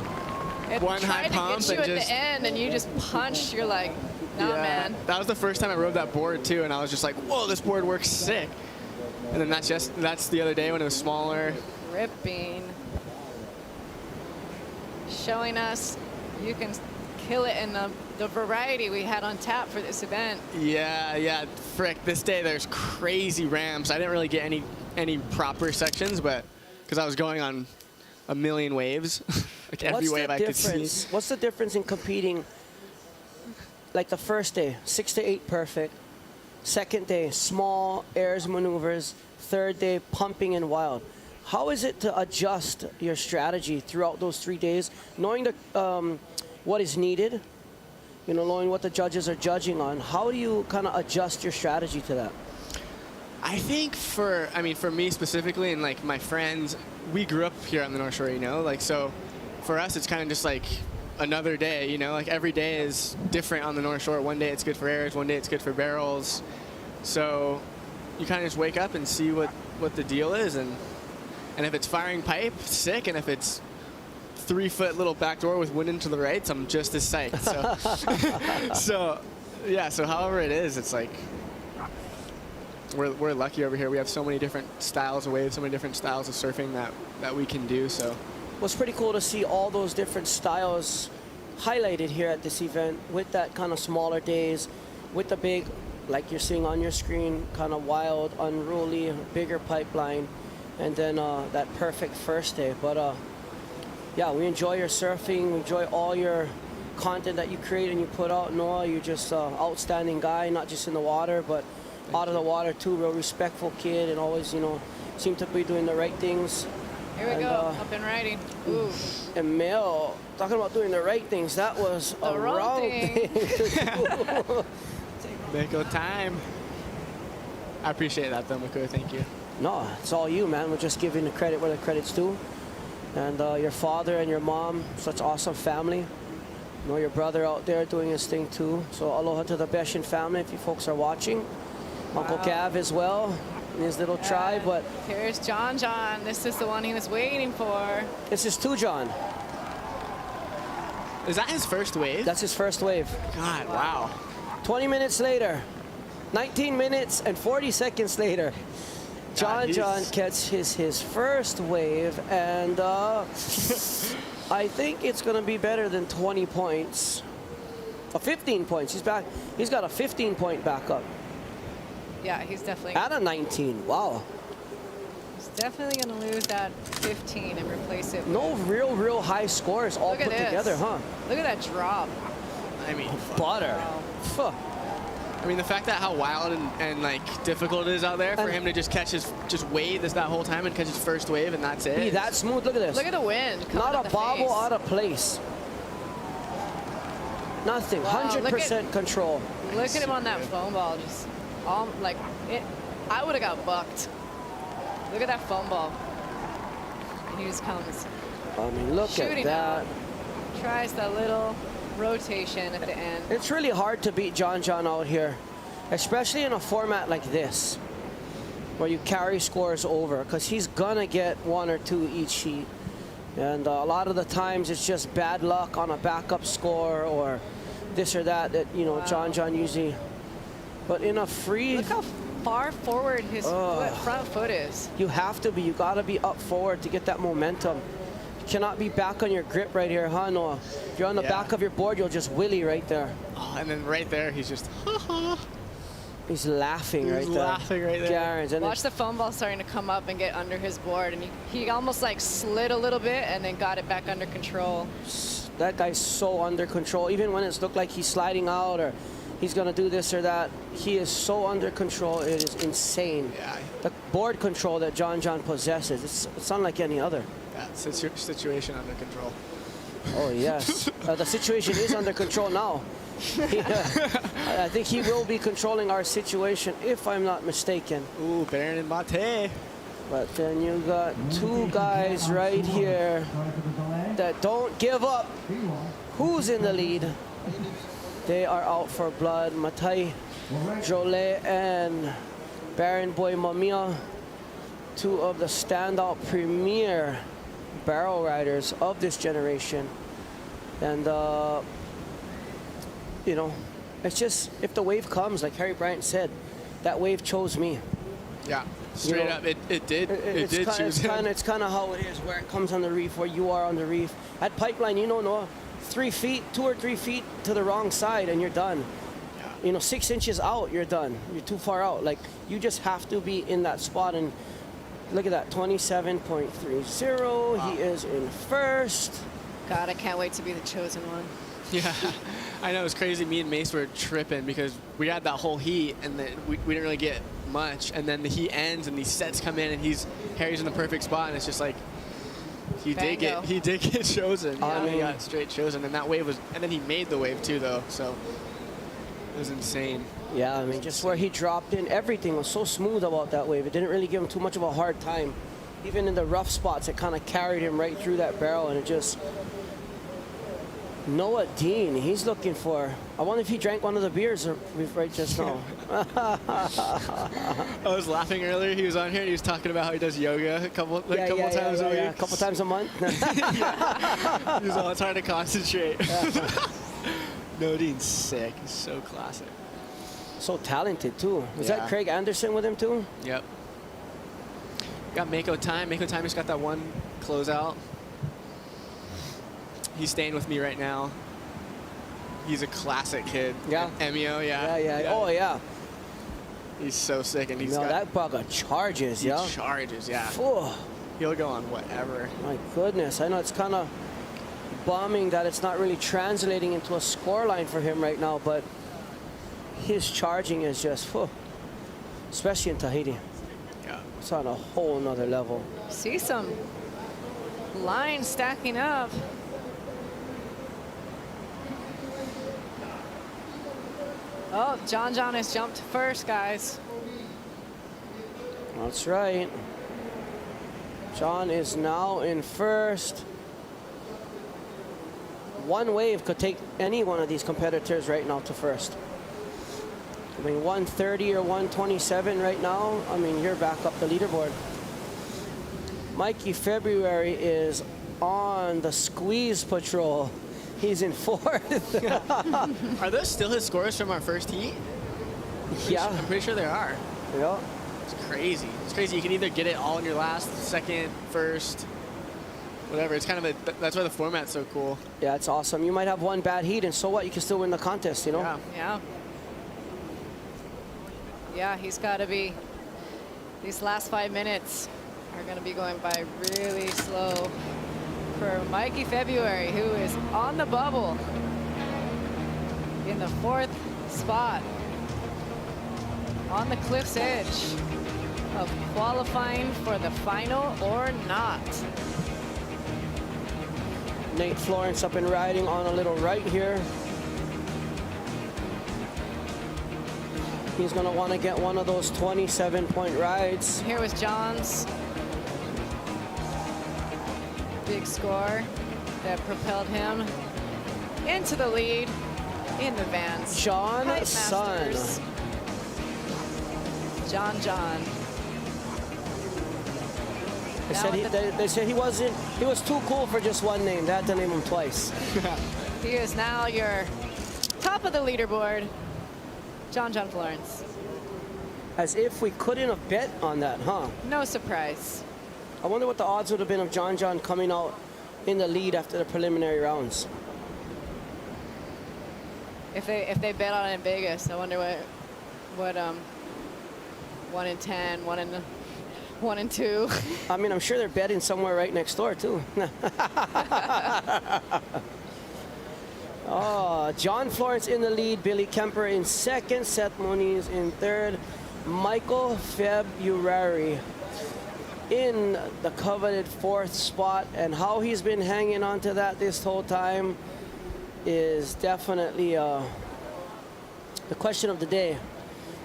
S15: one high pump,
S13: tried to get you
S15: and
S13: at the end, and you just punched. You're like, nah, man.
S15: That was the first time I rode that board too, and I was just like, whoa, this board works sick. And then that's the other day when it was smaller.
S13: Ripping. Showing us you can kill it in the variety we had on tap for this event.
S15: Yeah, frick. This day there's crazy ramps. I didn't really get any proper sections, but because I was going on a million waves, like every wave I could see.
S12: What's the difference in competing? Like the first day, 6 to 8 perfect. Second day, small airs maneuvers. Third day, pumping and wild. How is it to adjust your strategy throughout those 3 days, knowing what is needed, you know, knowing what the judges are judging on? How do you kind of adjust your strategy to that?
S15: I think for me specifically, and like my friends, we grew up here on the North Shore, you know, like, so for us it's kind of just like another day, you know, like every day is different on the North Shore. One day it's good for airs, one day it's good for barrels. So you kind of just wake up and see what the deal is, and if it's firing pipe, sick, and if it's 3-foot little back door with wind into the right, I'm just as psyched. So, so however it is, it's like we're lucky over here. We have so many different styles of waves, so many different styles of surfing that we can do. So,
S12: well, it's pretty cool to see all those different styles highlighted here at this event, with that kind of smaller days, with the big, like you're seeing on your screen, kind of wild, unruly, bigger pipeline, and then that perfect first day. But yeah, we enjoy your surfing. We enjoy all your content that you create and you put out. Noah, you're just an outstanding guy, not just in the water, but out of the water too. Real respectful kid, and always, you know, seem to be doing the right things.
S13: Here we go, up and riding. Ooh.
S12: And Mel, talking about doing the right things, that was
S13: the wrong thing.
S15: Mako time. I appreciate that, though, Mako. Thank you.
S12: No, it's all you, man. We're just giving the credit where the credit's due. And your father and your mom, such awesome family. You know, your brother out there doing his thing too. So aloha to the Beshin family if you folks are watching. Wow. Uncle Gav as well, and his little tribe. But
S13: here's John. This is the one he was waiting for.
S12: This is two John.
S15: Is that his first wave?
S12: That's his first wave.
S15: God, wow.
S12: 20 minutes later, 19 minutes and 40 seconds later, John gets his first wave, and I think it's going to be better than 20 points. 15 points. He's back. He's got a 15-point backup.
S13: Yeah, he's definitely.
S12: At a 19. Wow.
S13: He's definitely going to lose that 15 and replace it.
S12: No real high scores all put together, huh?
S13: Look at that drop.
S15: I mean,
S12: butter.
S13: Wow.
S15: I mean, the fact that how wild and like difficult it is out there for him to just catch his wave that whole time and catch his first wave and that's it.
S12: Be that smooth. Look at this.
S13: Look at the wind.
S12: Not a bobble out of place. Nothing.
S13: Wow,
S12: 100% control.
S13: Look at him on that foam ball. Just like it. I would have got bucked. Look at that foam ball. And he just comes.
S12: I mean, look at that.
S13: Out. Tries that little rotation at the end.
S12: It's really hard to beat John out here, especially in a format like this, where you carry scores over, because he's gonna get 1 or 2 each heat. And a lot of the times it's just bad luck on a backup score or this or that, you know, wow. John usually. But in a free...
S13: Look how far forward his front foot is.
S12: You have to be. You got to be up forward to get that momentum. You cannot be back on your grip right here, huh, Noah? If you're on the back of your board, you'll just willy right there.
S15: Oh, and then right there, he's just...
S12: He's laughing right there.
S15: He's laughing right there.
S12: And
S13: watch the foam ball starting to come up and get under his board, and he almost like slid a little bit and then got it back under control.
S12: That guy's so under control. Even when it's looked like he's sliding out or he's gonna do this or that, he is so under control. It is insane.
S15: Yeah.
S12: The board control that John possesses, it's unlike any other.
S15: Yeah, situation under control.
S12: Oh yes, the situation is under control now. I think he will be controlling our situation, if I'm not mistaken.
S15: Ooh, Baron and Mate.
S12: But then you got 2 guys right here that don't give up. Who's in the lead? They are out for blood. Matai Jolet and Baron Boy Mamiya, 2 of the standout premier barrel riders of this generation. And you know, it's just, if the wave comes, like Harry Bryant said, that wave chose me.
S15: Yeah, straight up, it did choose him.
S12: It's kind of how it is, where it comes on the reef, where you are on the reef. At pipeline, you know, Noah, 3 feet, 2 or 3 feet to the wrong side, and you're done. Yeah. You know, 6 inches out, you're done. You're too far out. Like, you just have to be in that spot. And look at that, 27.30. Wow. He is in first.
S13: God, I can't wait to be the chosen one.
S15: Yeah, I know, it's crazy. Me and Mace were tripping because we had that whole heat and then we didn't really get much. And then the heat ends and these sets come in and Harry's in the perfect spot, and it's just like, he did get chosen. Yeah, he got straight chosen, and that wave was, and then he made the wave too, though. So it was insane.
S12: Yeah, I mean, just where he dropped in, everything was so smooth about that wave. It didn't really give him too much of a hard time. Even in the rough spots, it kind of carried him right through that barrel, and it just. Noah Dean, he's looking for. I wonder if he drank one of the beers right just now.
S15: I was laughing earlier. He was on here and he was talking about how he does yoga a couple times a week.
S12: A couple times a month.
S15: He's all trying to concentrate. Noah Dean's sick. He's so classic.
S12: So talented too. Was that Craig Anderson with him too?
S15: Yep. Got Mako Time. Mako Time just got that one closeout. He's staying with me right now. He's a classic kid.
S12: Yeah.
S15: Emio,
S12: yeah. Oh, yeah.
S15: He's so sick, and he's got...
S12: that bugger charges,
S15: He charges, yeah.
S12: Oh.
S15: He'll go on whatever.
S12: My goodness. I know it's kind of bombing that it's not really translating into a score line for him right now, but his charging is just... especially in Tahiti.
S15: Yeah.
S12: It's on a whole nother level.
S13: See some lines stacking up. Oh, John has jumped first, guys.
S12: That's right. John is now in first. One wave could take any one of these competitors right now to first. I mean, 130 or 127 right now. I mean, you're back up the leaderboard. Mikey February is on the squeeze patrol. He's in fourth.
S15: Are those still his scores from our first heat? I'm pretty sure they are.
S12: Yeah.
S15: It's crazy. It's crazy. You can either get it all in your last, second, first, whatever. It's kind of that's why the format's so cool.
S12: Yeah, it's awesome. You might have one bad heat, and so what? You can still win the contest, you know?
S13: Yeah. Yeah, he's got to be. These last 5 minutes are going to be going by really slow for Mikey February, who is on the bubble in the 4th spot. on the cliff's edge of qualifying for the final or not.
S12: Nate Florence up and riding on a little right here. He's gonna want to get one of those 27-point rides.
S13: Here was John's big score that propelled him into the lead in the VANS.
S12: John
S13: Pipe
S12: Sun.
S13: Masters. John.
S12: They said he was too cool for just one name. They had to name him twice.
S13: He is now your top of the leaderboard, John Florence.
S12: As if we couldn't have bet on that, huh?
S13: No surprise.
S12: I wonder what the odds would have been of John coming out in the lead after the preliminary rounds.
S13: If they bet on it in Vegas, I wonder what 1 in 10, 1 in 2.
S12: I mean, I'm sure they're betting somewhere right next door too. Oh, John Florence in the lead, Billy Kemper in second, Seth Moniz in third, Michael February in the coveted fourth spot, and how he's been hanging on to that this whole time is definitely the question of the day.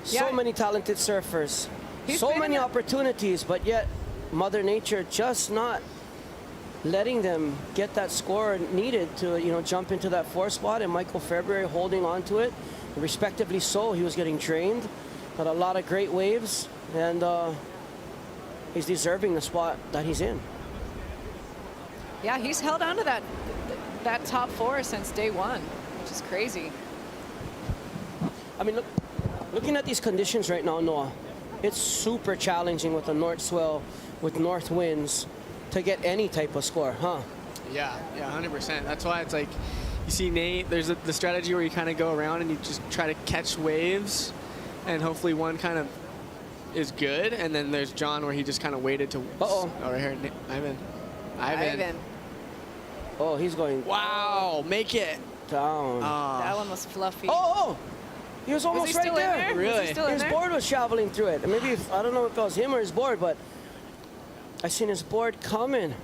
S12: So many talented surfers, so many opportunities, but yet Mother Nature just not letting them get that score needed to, you know, jump into that fourth spot. And Michael February holding on to it, respectively so. He was getting drained, but a lot of great waves, and he's deserving the spot that he's in.
S13: Yeah, he's held on to that top 4 since day 1, which is crazy.
S12: I mean, looking at these conditions right now, Noah, it's super challenging with the north swell, with north winds, to get any type of score, huh?
S15: Yeah, 100%. That's why it's like, you see Nate, there's the strategy where you kind of go around and you just try to catch waves, and hopefully one kind of is good, and then there's John where he just kind of waited to... Oh, right here, Ivan.
S12: Oh, he's going...
S15: Wow, make it.
S12: Down.
S13: That one was fluffy.
S12: Oh! He was almost
S13: he
S12: right
S13: still in
S12: there.
S13: there? Really? Was he still in
S12: his
S13: there?
S12: board was traveling through it. And maybe, I don't know if it was him or his board, but I seen his board coming.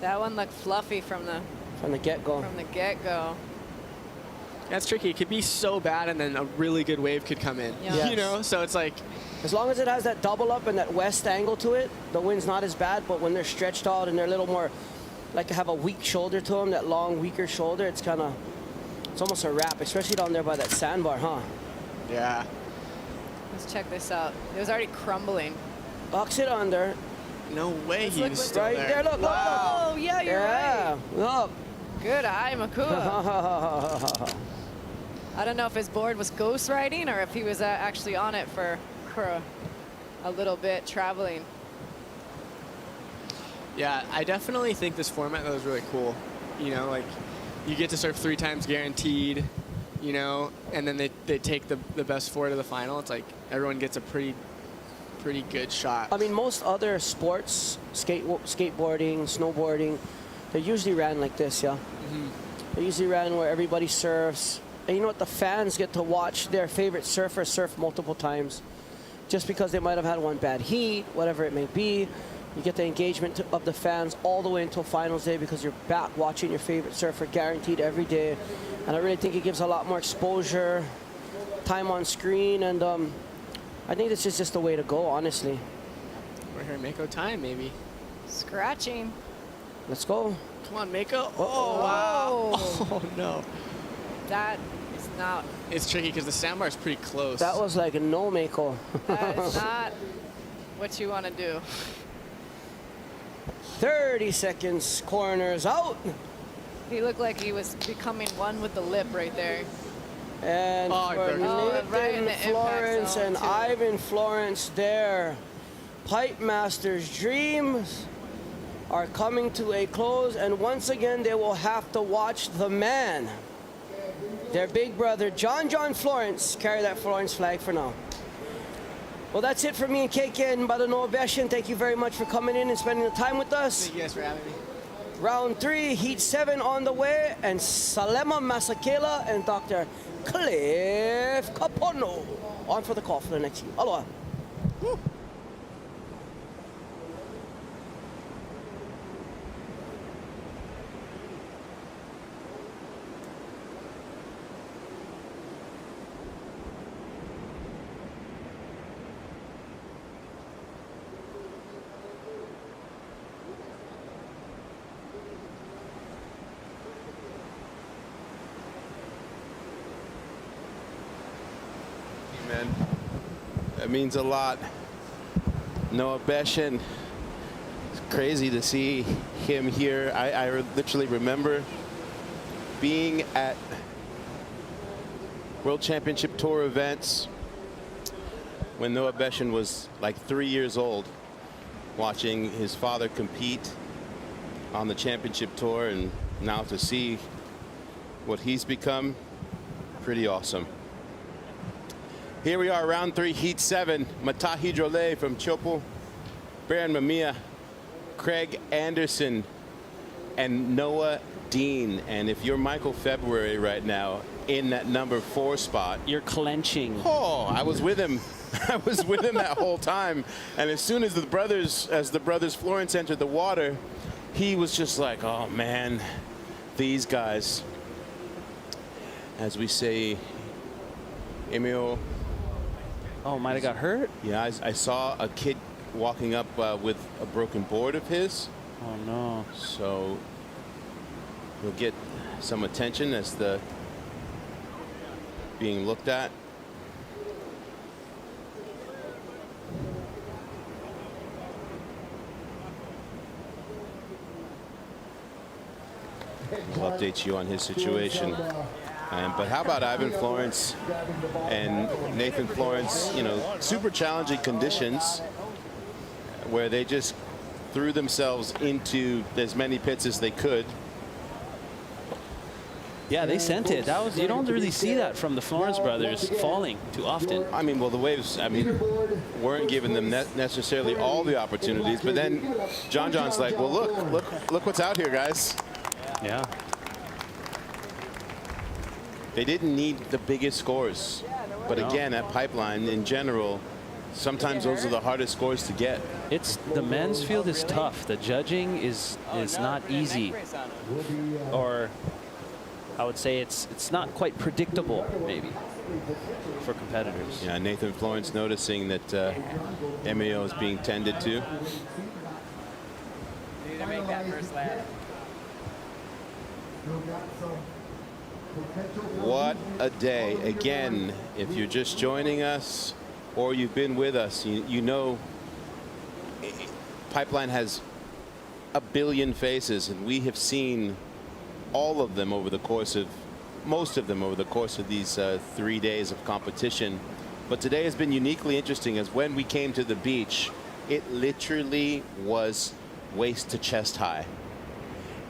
S13: That one looked fluffy from the
S12: get-go.
S13: From the get-go.
S15: That's tricky. It could be so bad, and then a really good wave could come in.
S12: Yeah. Yes.
S15: You know, so it's like...
S12: As long as it has that double up and that west angle to it, the wind's not as bad, but when they're stretched out and they're a little more, like have a weak shoulder to them, that long, weaker shoulder, it's kind of, it's almost a wrap, especially down there by that sandbar, huh?
S15: Yeah.
S13: Let's check this out. It was already crumbling.
S12: Bucks it under.
S15: No way he was still
S12: right there. Look,
S13: Oh, yeah, you're right.
S12: Look.
S13: Good eye, Makua. I don't know if his board was ghost riding or if he was actually on it for a little bit traveling.
S15: Yeah, I definitely think this format was really cool. You know, like you get to surf 3 times guaranteed, you know, and then they take the best 4 to the final. It's like everyone gets a pretty good shot.
S12: I mean, most other sports, skateboarding, snowboarding, they're usually ran like this, yeah? They usually ran where everybody surfs. And you know what? The fans get to watch their favorite surfer surf multiple times. Just because they might have had one bad heat, whatever it may be. You get the engagement of the fans all the way until finals day because you're back watching your favorite surfer guaranteed every day. And I really think it gives a lot more exposure, time on screen, and I think this is just the way to go, honestly.
S15: We're here, Mako time, maybe.
S13: Scratching.
S12: Let's go.
S15: Come on, Mako. Oh, wow. Oh, no.
S13: That is not...
S15: It's tricky because the sandbar is pretty close.
S12: That was like a no Mako.
S13: That is not what you want to do.
S12: 30 seconds, corners out.
S13: He looked like he was becoming one with the lip right there.
S12: And for Nathan Florence and Ivan Florence there, Pipe Masters' dreams are coming to a close, and once again they will have to watch the man, their big brother, John Florence, carry that Florence flag for now. Well, that's it for me and KK and Badano Beshin. Thank you very much for coming in and spending the time with us.
S15: Thank you guys for having me.
S12: Round 3, Heat 7 on the way, and Salema Masakela and Dr. Cliff Capono. On for the call for the next heat. Aloha. Woo.
S7: Man, that means a lot. Noah Beshen, it's crazy to see him here. I literally remember being at World Championship Tour events when Noah Beshen was like 3 years old, watching his father compete on the championship tour, and now to see what he's become, pretty awesome. Here we are, round 3, heat 7. Matahi Drole from Chopo, Baron Mamiya, Craig Anderson, and Noah Dean. And if you're Michael February right now in that number 4 spot,
S5: you're clenching.
S7: Oh, I was with him. I was with him that whole time. And as soon as the brothers Florence entered the water, he was just like, oh man, these guys. As we say, Emil.
S5: Oh, might have got hurt?
S7: Yeah, I saw a kid walking up with a broken board of his.
S5: Oh, no.
S7: So he'll get some attention as the being looked at. We'll update you on his situation. But how about Ivan Florence and Nathan Florence? You know, super challenging conditions where they just threw themselves into as many pits as they could.
S5: Yeah, they sent it. That was, you don't really see that from the Florence brothers falling too often.
S7: I mean, well, the waves, weren't giving them necessarily all the opportunities. But then John's like, well, look what's out here, guys.
S5: Yeah.
S7: They didn't need the biggest scores. But again, at Pipeline in general, sometimes those are the hardest scores to get.
S5: It's the men's field is tough. The judging is not easy. Or I would say it's not quite predictable, maybe, for competitors.
S7: Yeah, Nathan Florence noticing that MEO is being tended to.
S14: You need to make that first lap.
S7: What a day. Again, if you're just joining us or you've been with us, you know Pipeline has a billion faces, and we have seen all of them over the course of, most of them over the course of these 3 days of competition. But today has been uniquely interesting, as when we came to the beach, it literally was waist to chest high.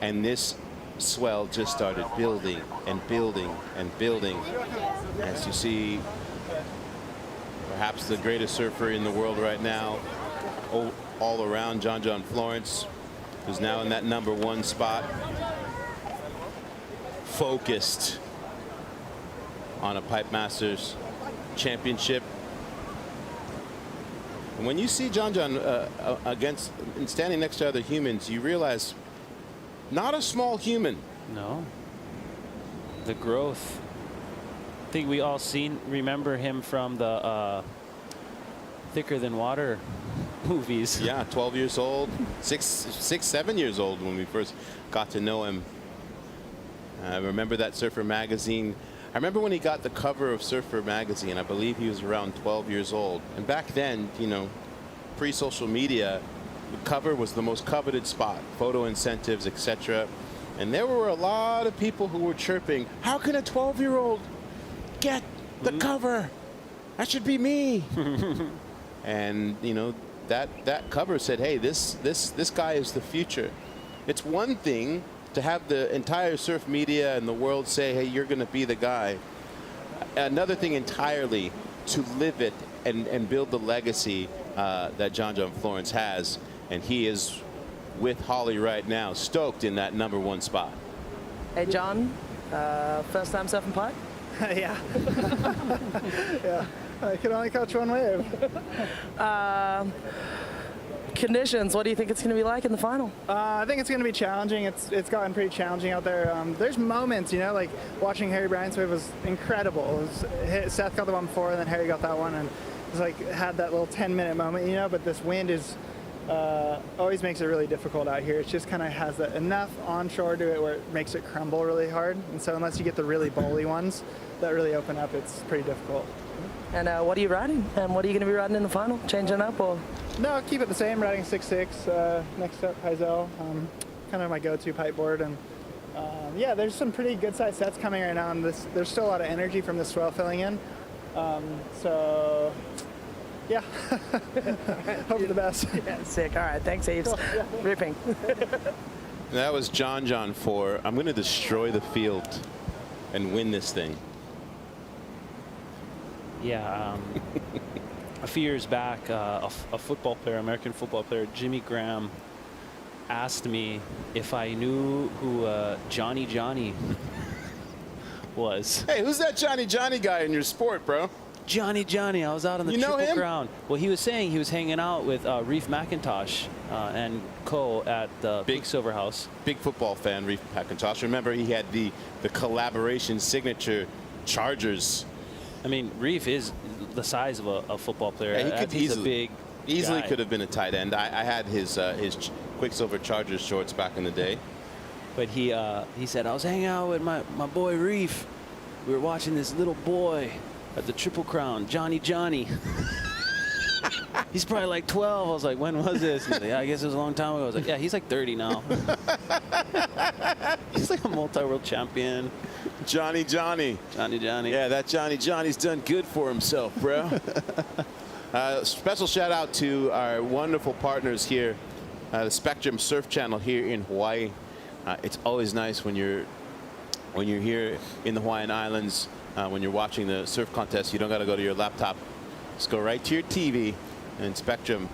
S7: And this swell just started building and building and building. As you see, perhaps the greatest surfer in the world right now, all around, John Florence, who's now in that #1 spot, focused on a Pipe Masters championship. And when you see John against and standing next to other humans, you realize not a small human.
S5: No. The growth. I think we all remember him from the Thicker Than Water movies.
S7: Yeah, 12 years old, 7 years old when we first got to know him. I remember that Surfer magazine. I remember when he got the cover of Surfer magazine. I believe he was around 12 years old. And back then, you know, pre-social media, the cover was the most coveted spot, photo incentives, etc. And there were a lot of people who were chirping, how can a 12-year-old get the cover? That should be me. And, you know, that cover said, hey, this guy is the future. It's one thing to have the entire surf media and the world say, hey, you're going to be the guy. Another thing entirely to live it and build the legacy that John Florence has. And he is with Holly right now, stoked in that #1 spot.
S1: Hey, John, first time surfing pipe?
S16: Yeah. Yeah.
S14: I can only catch one wave.
S1: Conditions, what do you think it's going to be like in the final?
S14: I think it's going to be challenging. It's gotten pretty challenging out there. There's moments, you know, like watching Harry Bryant's wave was incredible. Seth got the one before, and then Harry got that one, and it was like had that little 10-minute moment, you know. But this wind is always makes it really difficult out here. It just kind of has enough onshore to it where it makes it crumble really hard. And so unless you get the really bowly ones that really open up, it's pretty difficult.
S1: And what are you riding? And what are you going to be riding in the final? Changing up or?
S14: No, keep it the same. Riding 6.6. Next up, Heisel. Kind of my go-to pipe board. And yeah, there's some pretty good-sized sets coming right now. And there's still a lot of energy from the swell filling in. So yeah, hope for the best.
S1: Yeah, sick. All right, thanks, Aves. Cool. Yeah. Ripping.
S7: That was John 4. I'm going to destroy the field and win this thing.
S5: Yeah, a few years back, a football player, American football player, Jimmy Graham, asked me if I knew who Johnny was.
S7: Hey, who's that Johnny guy in your sport, bro?
S5: Johnny, I was out on the Triple Crown. Well, he was saying he was hanging out with Reef McIntosh and co at the Big Silver House.
S7: Big football fan, Reef McIntosh. Remember, he had the collaboration signature Chargers.
S5: I mean, Reef is the size of a football player.
S7: Yeah, he could
S5: easily
S7: could have been a tight end. I had his Quicksilver Chargers shorts back in the day.
S5: But he said, I was hanging out with my boy Reef. We were watching this little boy at the Triple Crown, Johnny. He's probably like 12. I was like, when was this? He's like, yeah, I guess it was a long time ago. I was like, yeah, he's like 30 now. He's like a multi-world champion.
S7: Johnny. Yeah, that Johnny's done good for himself, bro. Special shout out to our wonderful partners here, the Spectrum Surf Channel here in Hawaii. It's always nice when you're here in the Hawaiian Islands, when you're watching the surf contest. You don't got to go to your laptop. Just go right to your TV, and Spectrum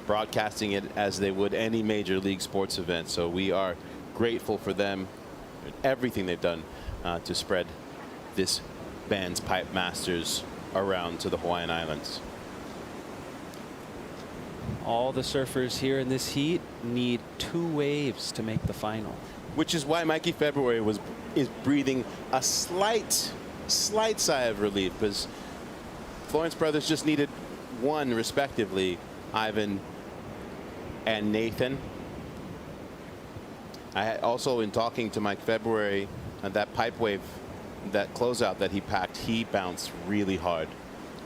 S7: broadcasting it as they would any major league sports event. So we are grateful for them, everything they've done to spread this VANS Pipe Masters around to the Hawaiian Islands.
S5: All the surfers here in this heat need 2 waves to make the final.
S7: Which is why Mikey February is breathing a slight sigh of relief, because Florence Brothers just needed 1 respectively, Ivan and Nathan. I had also, in talking to Mike February, that pipe wave, that closeout that he packed, he bounced really hard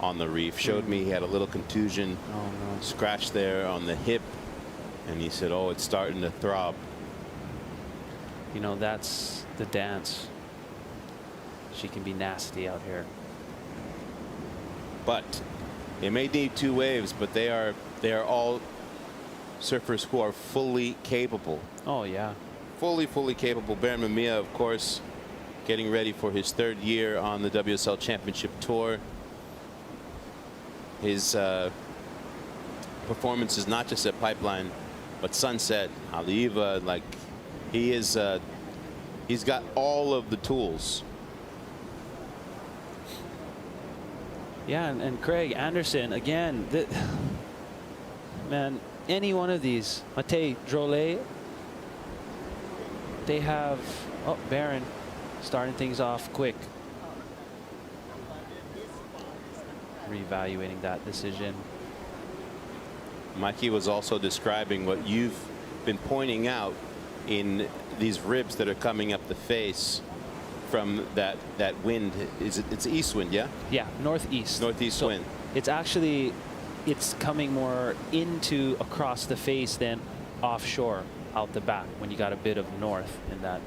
S7: on the reef. Showed me he had a little contusion, scratch there on the hip, and he said, oh, it's starting to throb.
S5: You know, that's the dance. She can be nasty out here.
S7: But they may need 2 waves, but they are all surfers who are fully capable.
S5: Oh, yeah.
S7: Fully capable. Baron Mamiya, of course, getting ready for his 3rd year on the WSL Championship Tour. His performances, not just at Pipeline, but Sunset, Haleiwa, like he's got all of the tools.
S5: Yeah, and Craig Anderson, again, man, any one of these, Matej Drolet, they have, oh, Baron starting things off quick. Reevaluating that decision.
S7: Mikey was also describing what you've been pointing out in these ribs that are coming up the face from that wind. It's east wind, yeah?
S5: Yeah, northeast.
S7: Northeast wind.
S5: It's actually, it's coming more into across the face than offshore out the back when you got a bit of north in that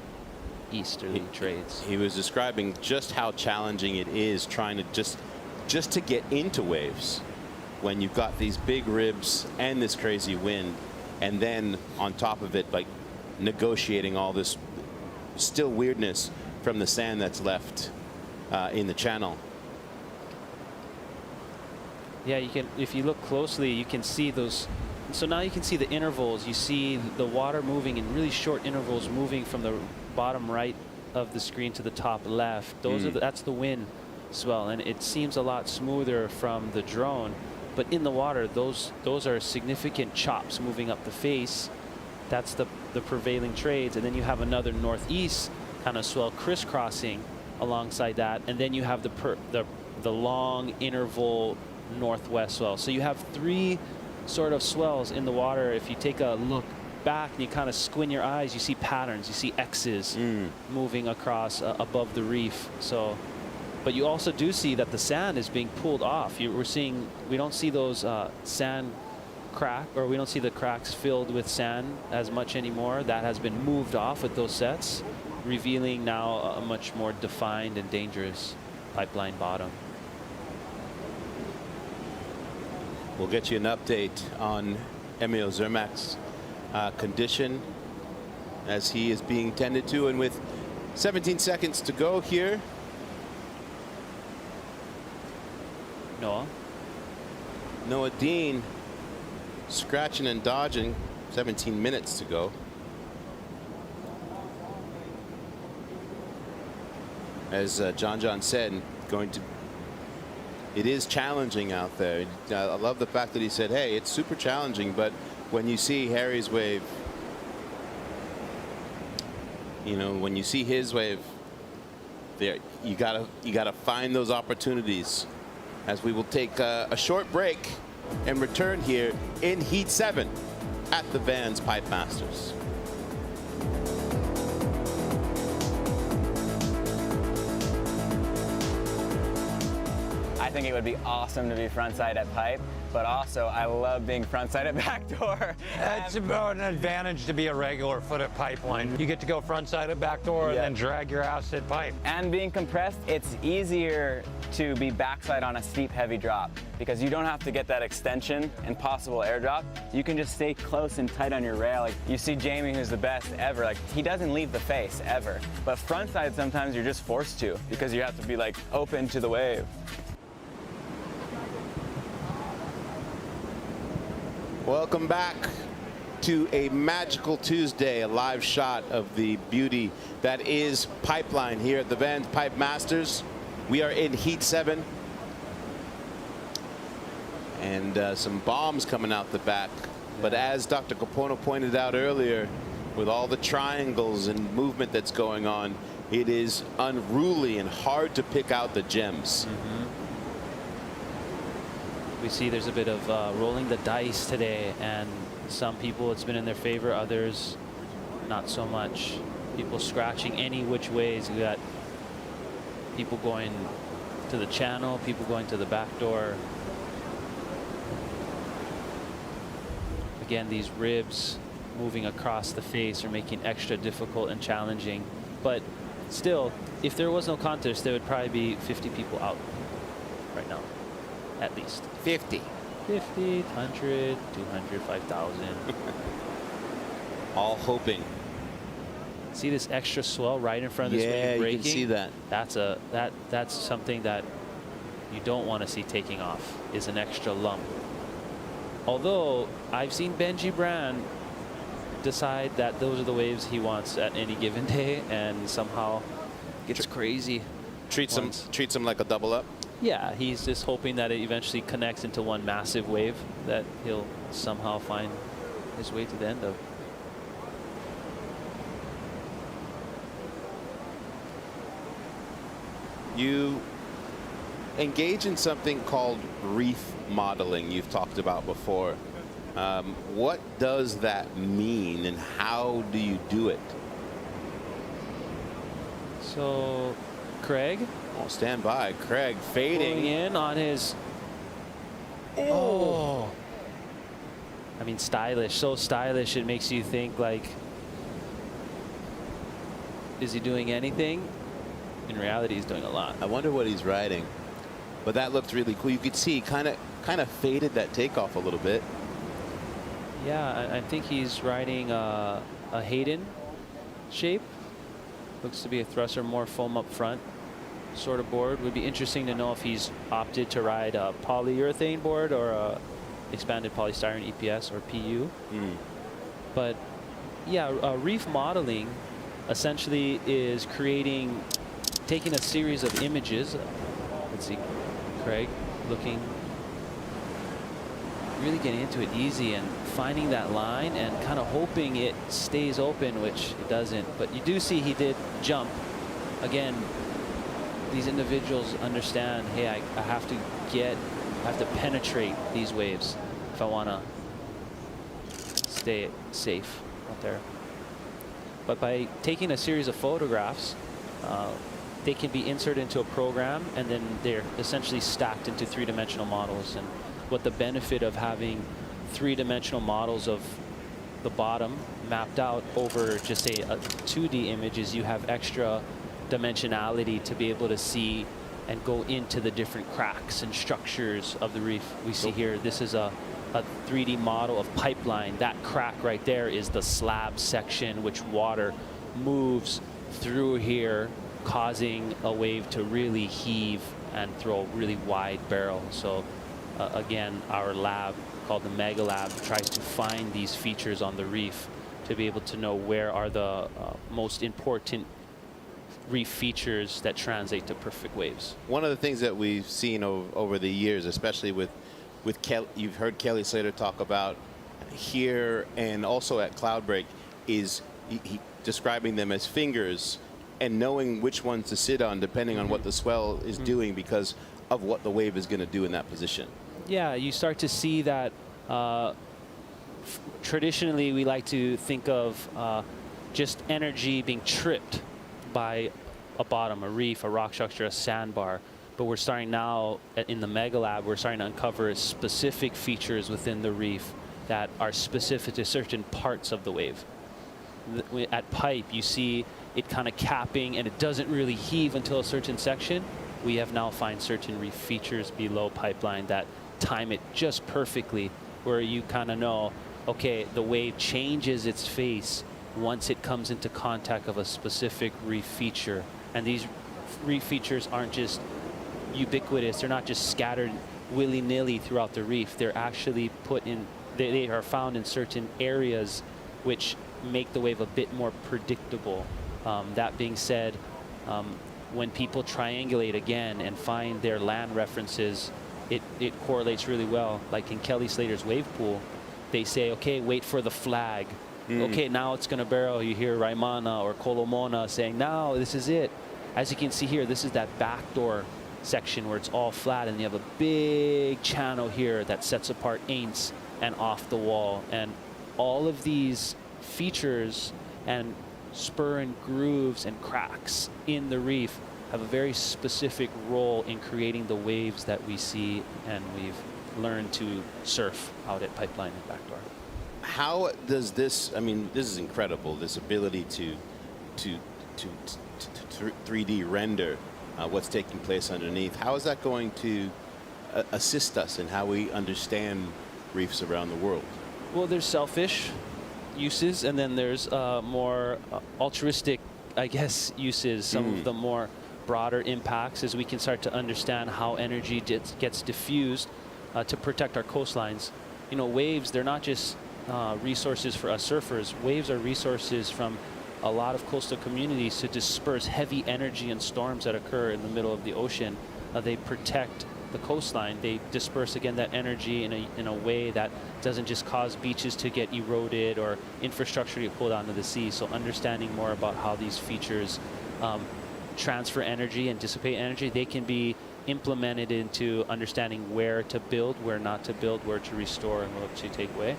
S5: easterly trades.
S7: He was describing just how challenging it is trying to just to get into waves when you've got these big ribs and this crazy wind, and then on top of it, like negotiating all this still weirdness from the sand that's left in the channel.
S5: Yeah, you can, if you look closely, you can see those. So now you can see the intervals. You see the water moving in really short intervals, moving from the bottom right of the screen to the top left. Those are that's the wind swell, and it seems a lot smoother from the drone. But in the water, those are significant chops moving up the face. That's the prevailing trades. And then you have another northeast kind of swell crisscrossing alongside that. And then you have the long interval northwest swell. So you have three sort of swells in the water. If you take a look back and you kind of squint your eyes, you see patterns, you see X's moving across above the reef. So, but you also do see that the sand is being pulled off. We don't see those sand crack, or we don't see the cracks filled with sand as much anymore. That has been moved off with those sets, revealing now a much more defined and dangerous pipeline bottom.
S7: We'll get you an update on Emil Zermac's condition as he is being tended to, and with 17 seconds to go here. Noah Dean scratching and dodging. 17 minutes to go. As John said, it is challenging out there. I love the fact that he said, hey, it's super challenging, but when you see Harry's wave, when you see his wave there, you gotta find those opportunities. As we will take a short break and return here in Heat 7 at the VANS Pipe Masters.
S16: I think it would be awesome to be frontside at pipe, but also I love being frontside at backdoor.
S4: It's about an advantage to be a regular foot at pipeline. You get to go frontside at backdoor and then drag your ass at pipe.
S16: And being compressed, it's easier to be backside on a steep, heavy drop because you don't have to get that extension and possible airdrop. You can just stay close and tight on your rail. Like you see Jamie, who's the best ever, like he doesn't leave the face ever. But frontside, sometimes you're just forced to because you have to be like open to the wave.
S7: Welcome back to a magical Tuesday, a live shot of the beauty that is pipeline here at the VANS Pipe Masters. We are in Heat 7. And some bombs coming out the back. But as Dr. Capono pointed out earlier, with all the triangles and movement that's going on, it is unruly and hard to pick out the gems.
S5: We see there's a bit of rolling the dice today, and some people it's been in their favor, others not so much. People scratching any which ways. We got people going to the channel, people going to the back door. Again, these ribs moving across the face are making extra difficult and challenging. But still, if there was no contest, there would probably be 50 people out right now. At least
S7: 50,
S5: 100, 200, 5,000.
S7: All hoping.
S5: See this extra swell right in front of this wave breaking?
S7: You can see that.
S5: That's something that you don't want to see taking off, is an extra lump. Although I've seen Benji Brand decide that those are the waves he wants at any given day, and somehow gets crazy.
S7: Treats them like a double up.
S5: Yeah, he's just hoping that it eventually connects into one massive wave that he'll somehow find his way to the end of.
S7: You engage in something called reef modeling you've talked about before. What does that mean and how do you do it?
S5: So, Craig.
S7: Oh, stand by. Craig fading.
S5: Pulling in on his. Oh. I mean, stylish. So stylish, it makes you think, like, is he doing anything? In reality, he's doing a lot.
S7: I wonder what he's riding. But that looked really cool. You could see kind of faded that takeoff a little bit.
S5: Yeah, I think he's riding a Hayden shape. Looks to be a thruster, more foam up front sort of board. Would be interesting to know if he's opted to ride a polyurethane board or a expanded polystyrene EPS or PU. But yeah, reef modeling essentially is taking a series of images see Craig looking, really getting into it easy and finding that line and kind of hoping it stays open, which it doesn't. But you do see he did jump. Again, these individuals understand, hey, I have to penetrate these waves if I want to stay safe out there. But by taking a series of photographs, they can be inserted into a program, and then they're essentially stacked into three-dimensional models. And what the benefit of having three-dimensional models of the bottom mapped out over just a 2D image is you have extra dimensionality to be able to see and go into the different cracks and structures of the reef. We see here, this is a 3D model of pipeline. That crack right there is the slab section, which water moves through here, causing a wave to really heave and throw a really wide barrel. So again, our lab called the Mega Lab tries to find these features on the reef to be able to know where are the most important reef features that translate to perfect waves.
S7: One of the things that we've seen over the years, especially with Kelly, you've heard Kelly Slater talk about here and also at Cloudbreak, is he describing them as fingers and knowing which ones to sit on depending on what the swell is doing because of what the wave is going to do in that position.
S5: Yeah, you start to see that traditionally we like to think of just energy being tripped by a bottom, a reef, a rock structure, a sandbar. But we're starting now in the Mega Lab, we're starting to uncover specific features within the reef that are specific to certain parts of the wave. At Pipe, you see it kind of capping and it doesn't really heave until a certain section. We have now found certain reef features below Pipeline that time it just perfectly, where you kind of know, okay, the wave changes its face once it comes into contact of a specific reef feature. And these reef features aren't just ubiquitous, they're not just scattered willy-nilly throughout the reef. They're actually put in, they are found in certain areas which make the wave a bit more predictable. That being said, when people triangulate again and find their land references, it correlates really well. Like in Kelly Slater's wave pool, they say, okay, wait for the flag. Okay, now it's going to barrel. You hear Raimana or Kolomona saying, now this is it. As you can see here, this is that backdoor section where it's all flat, and you have a big channel here that sets apart Aints and off the wall. And all of these features and spur and grooves and cracks in the reef have a very specific role in creating the waves that we see and we've learned to surf out at Pipeline and Backdoor.
S7: How does this, I mean, this is incredible, this ability to 3D render what's taking place underneath. How is that going to assist us in how we understand reefs around the world?
S5: Well, there's selfish uses, and then there's more altruistic, I guess, uses. Some of the more broader impacts as we can start to understand how energy gets diffused to protect our coastlines. You know, waves, they're not just resources for us surfers. Waves are resources from a lot of coastal communities to disperse heavy energy and storms that occur in the middle of the ocean. They protect the coastline. They disperse, again, that energy in a way that doesn't just cause beaches to get eroded or infrastructure to get pulled onto the sea. So understanding more about how these features transfer energy and dissipate energy, they can be implemented into understanding where to build, where not to build, where to restore, and what to take away.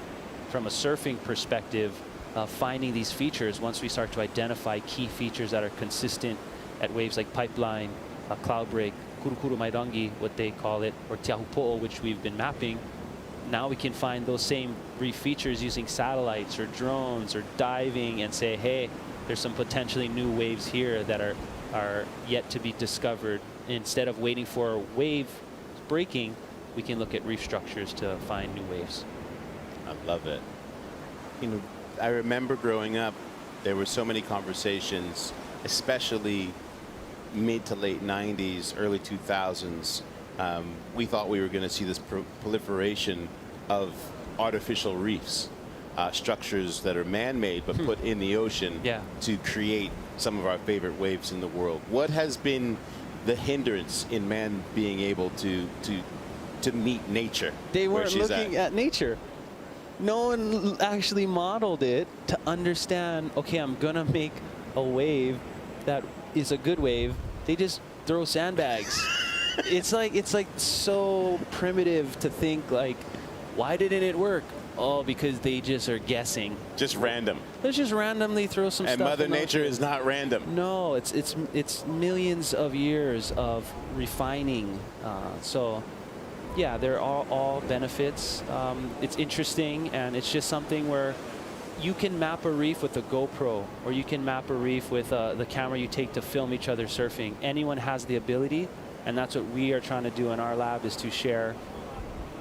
S5: From a surfing perspective, finding these features, once we start to identify key features that are consistent at waves like Pipeline, Cloudbreak, Kurukuru Mairangi, what they call it, or Tiahupo'o, which we've been mapping, now we can find those same reef features using satellites or drones or diving and say, hey, there's some potentially new waves here that are yet to be discovered. Instead of waiting for a wave breaking, we can look at reef structures to find new waves.
S7: I love it. You know, I remember growing up, there were so many conversations, especially mid to late 90s, early 2000s. We thought we were going to see this proliferation of artificial reefs, structures that are man-made but put in the ocean to create some of our favorite waves in the world. What has been the hindrance in man being able to meet nature.
S5: They
S7: where
S5: weren't
S7: she's
S5: looking at nature. No one actually modeled it to understand, okay, I'm going to make a wave that is a good wave. They just throw sandbags. It's like so primitive to think like, why didn't it work? Oh, because they just are guessing.
S7: Just random.
S5: Let's just randomly throw some
S7: and
S5: stuff.
S7: Mother
S5: in
S7: Nature is not random.
S5: No, it's millions of years of refining. So, yeah, there are all benefits. It's interesting, and it's just something where you can map a reef with a GoPro, or you can map a reef with the camera you take to film each other surfing. Anyone has the ability, and that's what we are trying to do in our lab, is to share.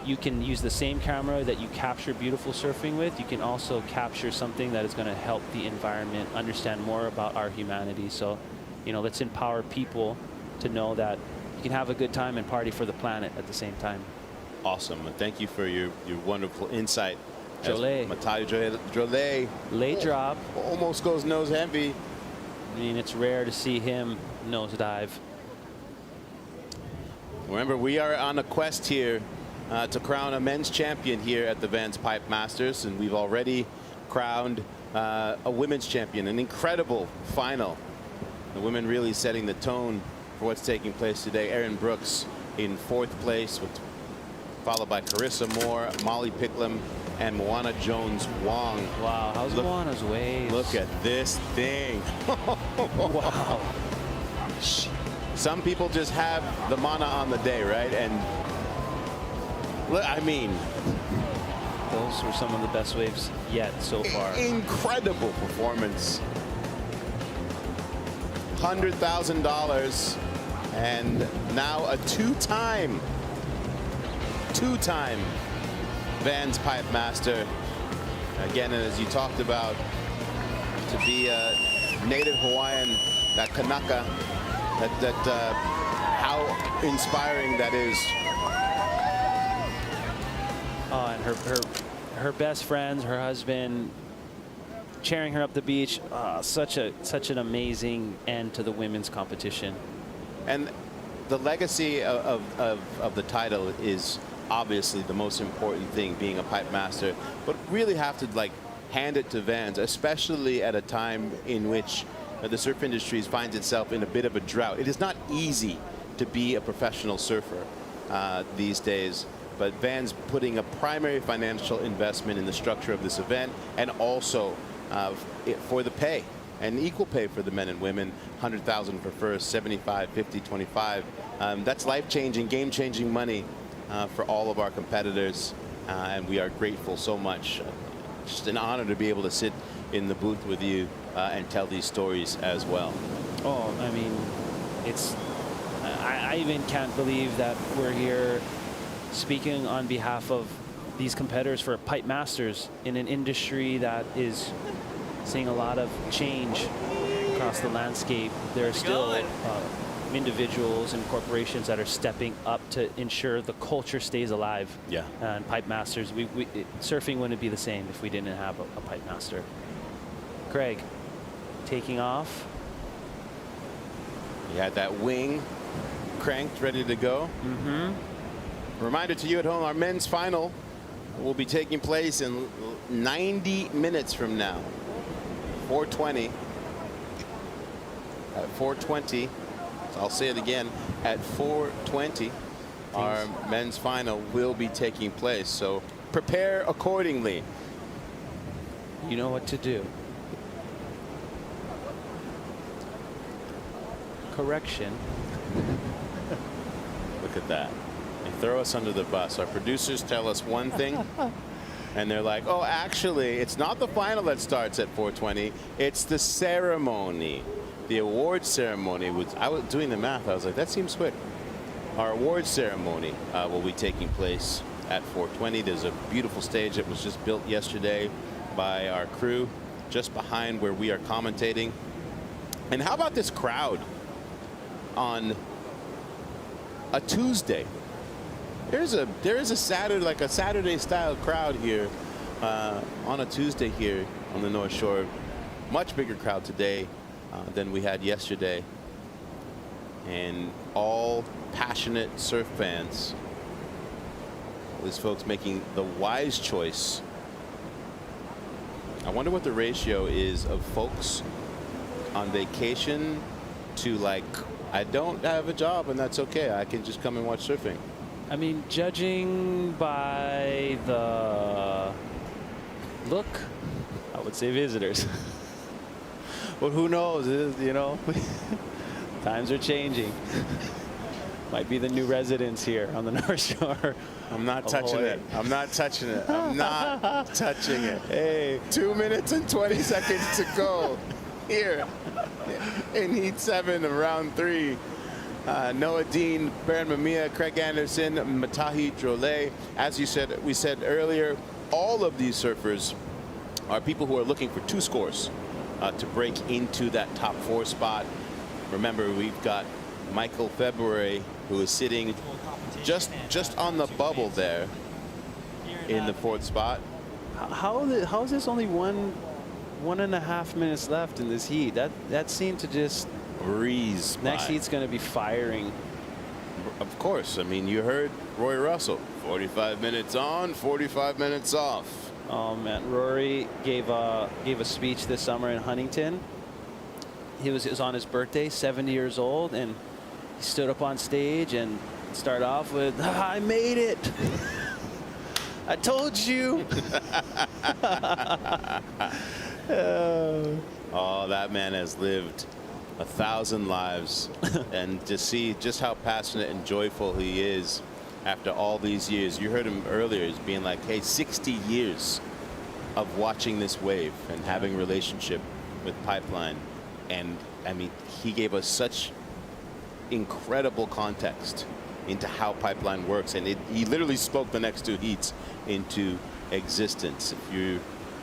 S5: You can use the same camera that you capture beautiful surfing with. You can also capture something that is going to help the environment understand more about our humanity. So, let's empower people to know that you can have a good time and party for the planet at the same time.
S7: Awesome. And thank you for your wonderful insight.
S5: Jolet.
S7: Matayo Jolet.
S5: Late drop.
S7: Almost goes nose heavy.
S5: I mean, it's rare to see him nosedive.
S7: Remember, we are on a quest here to crown a men's champion here at the VANS Pipe Masters, and we've already crowned a women's champion. An incredible final. The women really setting the tone for what's taking place today. Erin Brooks in 4th place, followed by Carissa Moore, Molly Picklum, and Moana Jones-Wong.
S5: Wow, how's Moana's waves?
S7: Look at this thing.
S5: Wow.
S7: Some people just have the mana on the day, right? And I mean,
S5: those were some of the best waves yet so far.
S7: Incredible performance. $100,000, and now a two-time VANS Pipe Master. Again, as you talked about, to be a native Hawaiian, that Kanaka, how inspiring that is.
S5: Oh, and her best friends, her husband, cheering her up the beach. Such an amazing end to the women's competition.
S7: And the legacy of the title is obviously the most important thing, being a pipe master, but really have to hand it to VANS, especially at a time in which the surf industry finds itself in a bit of a drought. It is not easy to be a professional surfer these days. But VANS putting a primary financial investment in the structure of this event, and also for the pay, and equal pay for the men and women. 100,000 for first, 75, 50, 25. That's life-changing, game-changing money for all of our competitors, and we are grateful so much. Just an honor to be able to sit in the booth with you and tell these stories as well.
S5: Oh, I mean, I even can't believe that we're here speaking on behalf of these competitors for Pipe Masters in an industry that is seeing a lot of change across the landscape. There are still individuals and corporations that are stepping up to ensure the culture stays alive.
S7: Yeah.
S5: And Pipe Masters, surfing wouldn't be the same if we didn't have a Pipe Master. Craig, taking off.
S7: He had that wing cranked, ready to go.
S5: Mm-hmm.
S7: Reminder to you at home, our men's final will be taking place in 90 minutes from now. 4:20. At 4:20, I'll say it again, at 4:20, our men's final will be taking place. So prepare accordingly.
S5: You know what to do. Correction.
S7: Look at that. They throw us under the bus. Our producers tell us one thing, and they're like, oh, actually, it's not the final that starts at 4:20. It's the ceremony, the award ceremony. I was doing the math. I was like, that seems quick. Our award ceremony will be taking place at 4:20. There's a beautiful stage that was just built yesterday by our crew, just behind where we are commentating. And how about this crowd on a Tuesday? There is a Saturday style crowd here on a Tuesday here on the North Shore. Much bigger crowd today than we had yesterday. and all passionate surf fans. All these folks making the wise choice. I wonder what the ratio is of folks on vacation to like, I don't have a job and that's okay. I can just come and watch surfing.
S5: I mean, judging by the look, I would say visitors. But who knows? You know, times are changing. Might be the new residents here on the North Shore.
S7: I'm not touching it. I'm not touching it. I'm not touching it.
S5: Hey,
S7: 2 minutes and 20 seconds to go here in Heat 7 of round 3. Noah Dean, Baron Mamiya, Craig Anderson, Matahi Drolet. As we said earlier, all of these surfers are people who are looking for 2 scores to break into that top 4 spot. Remember, we've got Michael February, who is sitting just on the bubble there in the 4th spot.
S5: How is this only 1.5 minutes left in this heat? That seemed to just
S7: breeze.
S5: Next heat's going to be firing.
S7: Of course. I mean, you heard Roy Russell. 45 minutes on, 45 minutes off.
S5: Oh man, Rory gave a speech this summer in Huntington. It was on his birthday, 70 years old, and he stood up on stage and started off with, "I made it. I told you."
S7: Oh, that man has lived 1,000 lives. And to see just how passionate and joyful he is after all these years. You heard him earlier, he's being like, hey, 60 years of watching this wave and having a relationship with Pipeline. And I mean, he gave us such incredible context into how Pipeline works, and he literally spoke the next 2 heats into existence. If you're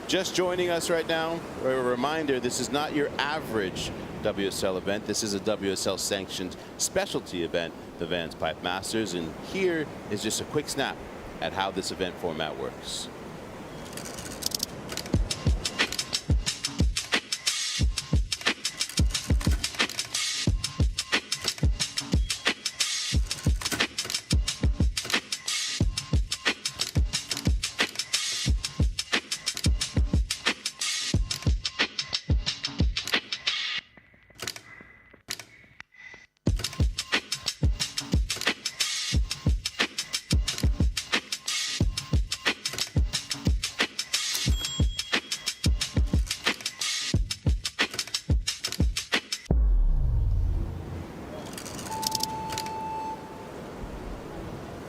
S7: just joining us right now, a reminder, this is not your average WSL event. This is a WSL sanctioned specialty event, the VANS Pipe Masters, and here is just a quick snap at how this event format works.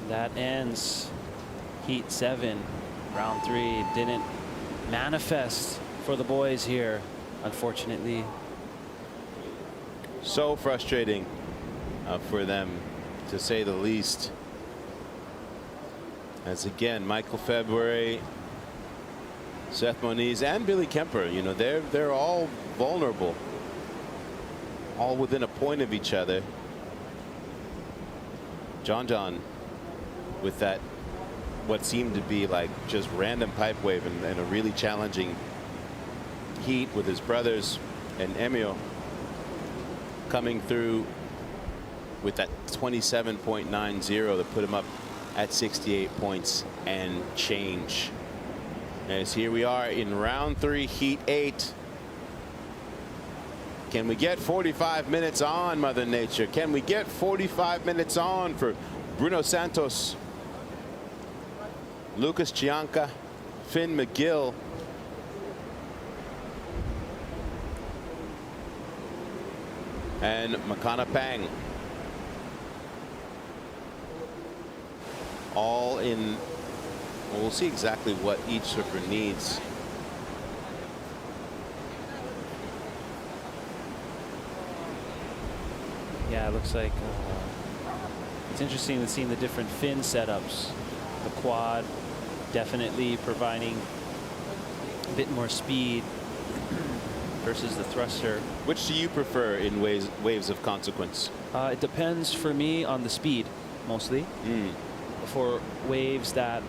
S5: That ends Heat 7, round 3. Didn't manifest for the boys here, unfortunately.
S7: So frustrating for them, to say the least. As again, Michael February, Seth Moniz, and Billy Kemper, you know, they're all vulnerable, all within a point of each other. John with that, what seemed to be like just random pipe wave and a really challenging heat with his brothers, and Emil coming through with that 27.90 that put him up at 68 points and change. As here we are in round 3, Heat 8. Can we get 45 minutes on, Mother Nature? Can we get 45 minutes on for Bruno Santos, Lucas Chianca, Finn McGill, and Makana Pang? All in, well, we'll see exactly what each surfer needs.
S5: Yeah, it looks like it's interesting to see the different fin setups. The quad definitely providing a bit more speed versus the thruster.
S7: Which do you prefer in waves of consequence?
S5: It depends for me on the speed, mostly. For waves that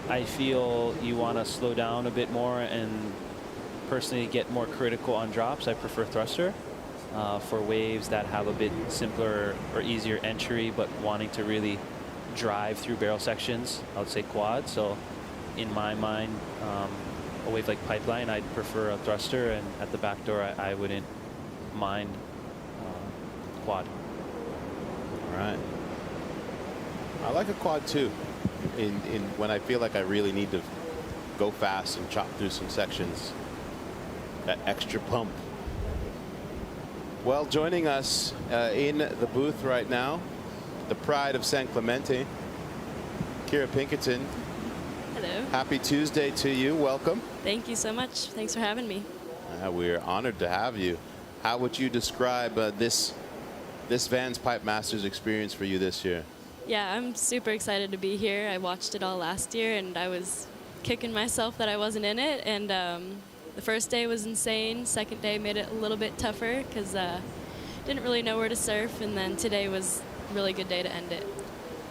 S5: I feel you want to slow down a bit more and personally get more critical on drops, I prefer thruster. for waves that have a bit simpler or easier entry, but wanting to really drive through barrel sections, I would say quad. So in my mind, a wave like Pipeline, I'd prefer a thruster, and at the back door, I wouldn't mind quad.
S7: All right. I like a quad too, in when I feel like I really need to go fast and chop through some sections. That extra pump. Well, joining us in the booth right now, the pride of San Clemente, Kira Pinkerton.
S17: Hello.
S7: Happy Tuesday to you. Welcome.
S17: Thank you so much. Thanks for having me.
S7: We're honored to have you. How would you describe this VANS Pipe Masters experience for you this year?
S17: Yeah, I'm super excited to be here. I watched it all last year, and I was kicking myself that I wasn't in it. And the first day was insane. Second day made it a little bit tougher because didn't really know where to surf. And then today was a really good day to end it.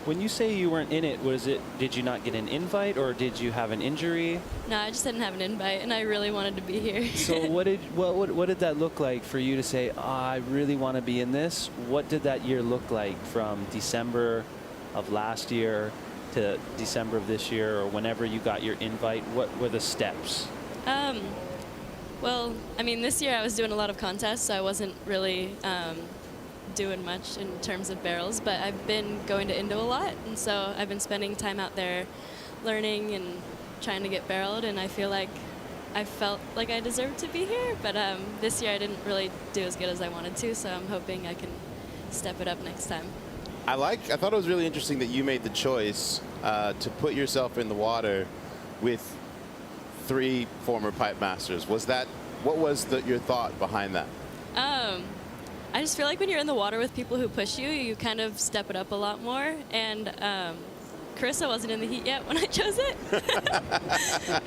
S5: When you say you weren't in it, did you not get an invite, or did you have an injury?
S17: No, I just didn't have an invite, and I really wanted to be here.
S5: So what did that look like for you to say, I really want to be in this? What did that year look like from December of last year to December of this year, or whenever you got your invite? What were the steps?
S17: Well, I mean, this year I was doing a lot of contests, so I wasn't really doing much in terms of barrels, but I've been going to Indo a lot, and so I've been spending time out there learning and trying to get barreled, and I feel like I felt like I deserved to be here, but this year I didn't really do as good as I wanted to, so I'm hoping I can step it up next time.
S7: I thought it was really interesting that you made the choice to put yourself in the water with 3 former pipe masters. What was your thought behind that?
S17: I just feel like when you're in the water with people who push you, you kind of step it up a lot more. And Carissa wasn't in the heat yet when I chose it.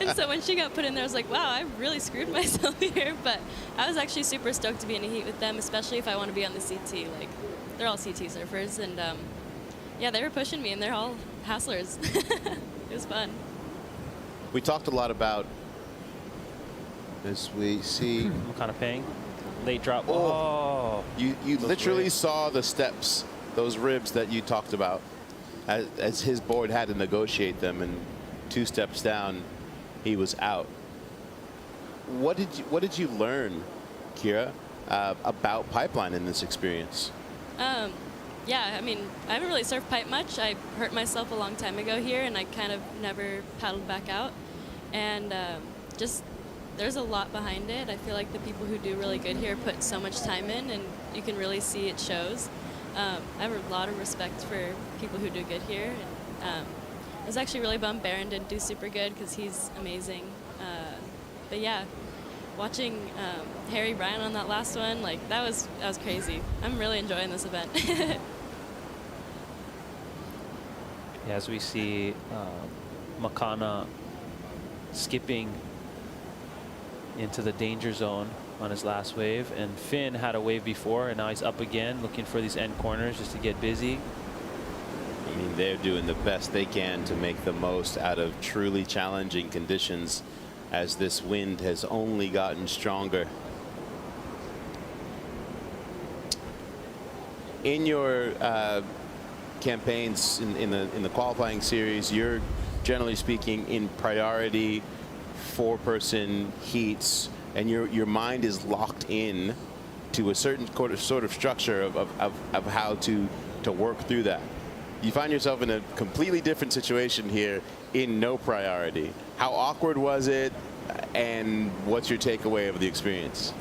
S17: And so when she got put in there, I was like, wow, I really screwed myself here. But I was actually super stoked to be in a heat with them, especially if I want to be on the CT. Like, they're all CT surfers. And yeah, they were pushing me, and they're all hasslers. It was fun.
S7: We talked a lot about, as we see,
S5: what kind of paying? Late drop.
S7: Oh, you literally saw the steps, those ribs that you talked about, as his board had to negotiate them, and 2 steps down, he was out. What did you learn, Kira, about Pipeline in this experience?
S17: Yeah, I mean, I haven't really surfed pipe much. I hurt myself a long time ago here, and I kind of never paddled back out. And just, there's a lot behind it. I feel like the people who do really good here put so much time in, and you can really see it shows. I have a lot of respect for people who do good here. And, I was actually really bummed Barron didn't do super good because he's amazing. But yeah, watching Harry Bryan on that last one, like that was crazy. I'm really enjoying this event.
S5: As we see Makana skipping into the danger zone on his last wave, and Finn had a wave before, and now he's up again looking for these end corners just to get busy.
S7: I mean, they're doing the best they can to make the most out of truly challenging conditions, as this wind has only gotten stronger. In your campaigns in the qualifying series, you're generally speaking in priority 4-person heats, and your mind is locked in to a certain sort of structure of how to work through that. You find yourself in a completely different situation here in no priority. How awkward was it, and what's your takeaway of the experience?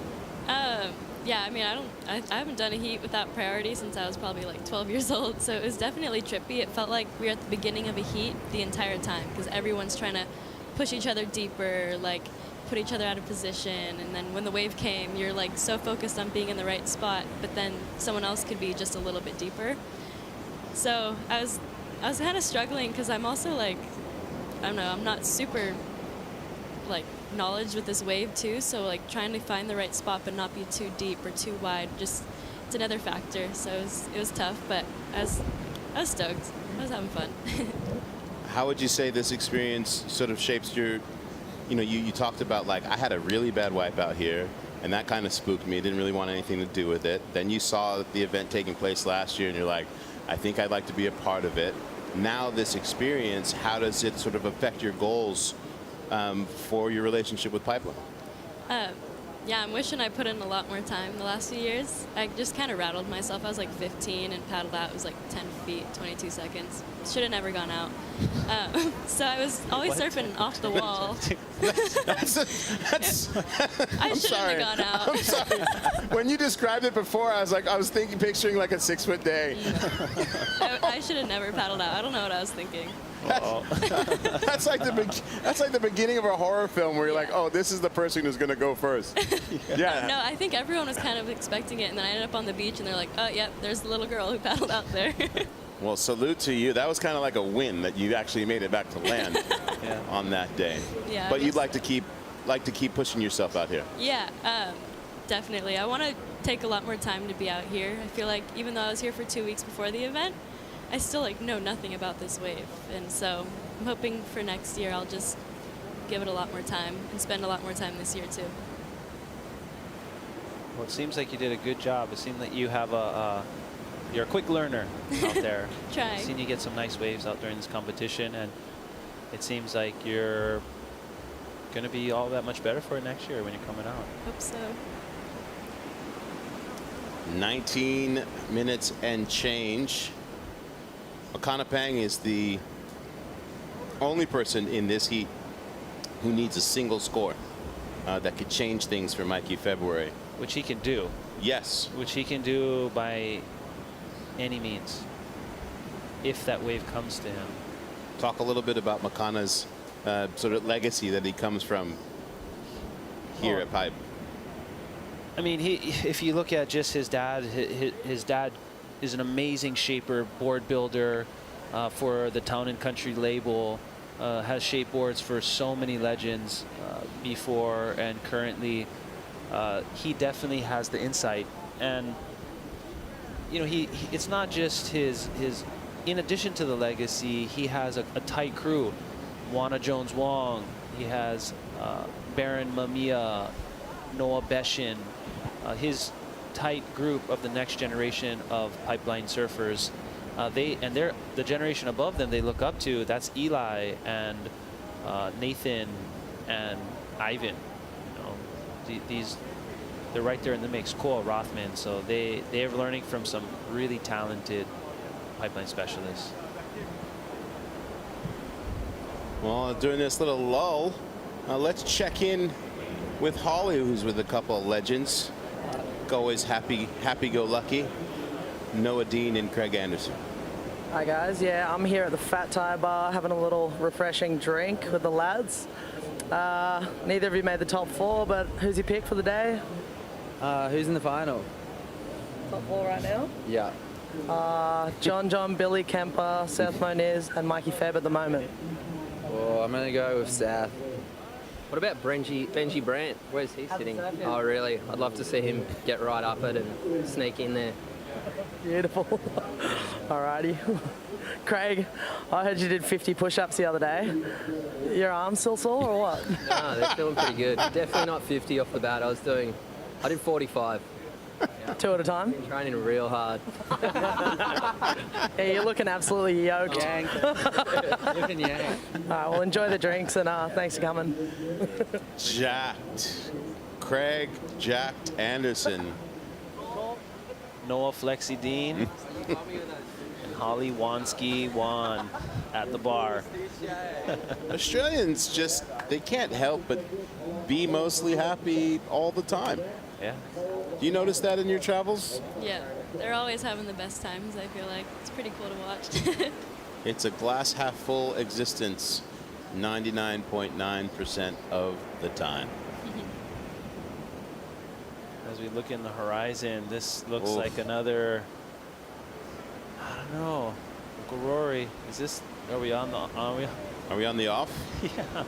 S17: Yeah, I mean, I haven't done a heat without priority since I was probably like 12 years old, so it was definitely trippy. It felt like we were at the beginning of a heat the entire time because everyone's trying to push each other deeper, like put each other out of position, and then when the wave came, you're like so focused on being in the right spot, but then someone else could be just a little bit deeper. So I was kind of struggling because I'm also like, I don't know, I'm not super like knowledge with this wave too, so like trying to find the right spot but not be too deep or too wide, just it's another factor. So it was tough, but I was stoked. I was having fun.
S7: How would you say this experience sort of shapes your you know, you talked about, like, I had a really bad wipe out here, and that kind of spooked me. Didn't really want anything to do with it. Then you saw the event taking place last year, and you're like, I think I'd like to be a part of it. Now this experience, how does it sort of affect your goals for your relationship with pipeline?
S17: Yeah, I'm wishing I put in a lot more time the last few years. I just kind of rattled myself. I was like 15 and paddled out. It was like 10 feet, 22 seconds. Should have never gone out. So I was always surfing off the wall. I shouldn't have gone out.
S7: I'm sorry. When you described it before, I was picturing like a 6 foot day.
S17: I should have never paddled out. I don't know what I was thinking.
S7: That's like the beginning of a horror film where you're like, oh, this is the person who's going to go first. Yeah.
S17: No, I think everyone was kind of expecting it, and then I ended up on the beach, and they're like, oh, yep, there's the little girl who paddled out there.
S7: Well, salute to you. That was kind of like a win that you actually made it back to land on that day.
S17: Yeah,
S7: but you'd like to keep pushing yourself out here.
S17: Yeah, definitely. I want to take a lot more time to be out here. I feel like even though I was here for 2 weeks before the event, I still know nothing about this wave, and so I'm hoping for next year I'll just give it a lot more time and spend a lot more time this year too.
S5: Well, it seems like you did a good job. It seemed that you have you're a quick learner out there.
S17: Trying.
S5: I've seen you get some nice waves out during this competition, and it seems like you're going to be all that much better for it next year when you're coming out.
S17: Hope so.
S7: 19 minutes and change. Makanapang is the only person in this heat who needs a single score that could change things for Mikey February.
S5: Which he can do.
S7: Yes.
S5: Which he can do by any means, if that wave comes to him.
S7: Talk a little bit about Makana's sort of legacy that he comes from here at Pipe.
S5: I mean, if you look at just his dad, his dad is an amazing shaper, board builder for the Town and Country label, has shaped boards for so many legends before and currently. He definitely has the insight, and you know, it's not just his in addition to the legacy, he has a tight crew. Juana Jones Wong, he has Baron Mamiya, Noah Beshin, his tight group of the next generation of pipeline surfers. They're the generation above them they look up to. That's Eli and Nathan and Ivan. You know, they're right there in the mix. Cole Rothman. So they're learning from some really talented pipeline specialists.
S7: Well, during this little lull, let's check in with Holly, who's with a couple of legends. Always happy-go-lucky. Noah Dean and Craig Anderson.
S1: Hi guys, yeah, I'm here at the Fat Tire Bar having a little refreshing drink with the lads. Neither of you made the top four, but who's your pick for the day?
S18: Who's in the final?
S1: Top four right now?
S18: Yeah.
S1: John, Billy Kemper, Seth Moniz, and Mikey Feb at the moment.
S18: Well, I'm going to go with Seth. What about Benji Brandt? Where's he sitting? Oh, really? I'd love to see him get right up it and sneak in there.
S1: Beautiful. Alrighty. Craig, I heard you did 50 push-ups the other day. Your arms still sore or what?
S18: No, they're feeling pretty good. Definitely not 50 off the bat. I did 45.
S1: Yeah. 2 at a time?
S18: Training real hard.
S1: Yeah, you're looking absolutely yoked.
S18: Looking yanked.
S1: All right, well, enjoy the drinks and thanks for coming.
S7: Jacked. Craig Jacked Anderson.
S5: Noah Flexi Dean and Holly Wansky Wan at the bar.
S7: Australians they can't help but be mostly happy all the time.
S5: Yeah.
S7: Do you notice that in your travels?
S17: Yeah, they're always having the best times, I feel like. It's pretty cool to watch.
S7: It's a glass half full existence 99.9% of the time.
S5: As we look in the horizon, this looks like another, I don't know, Uncle Rory, are we on the
S7: off?
S5: Yeah.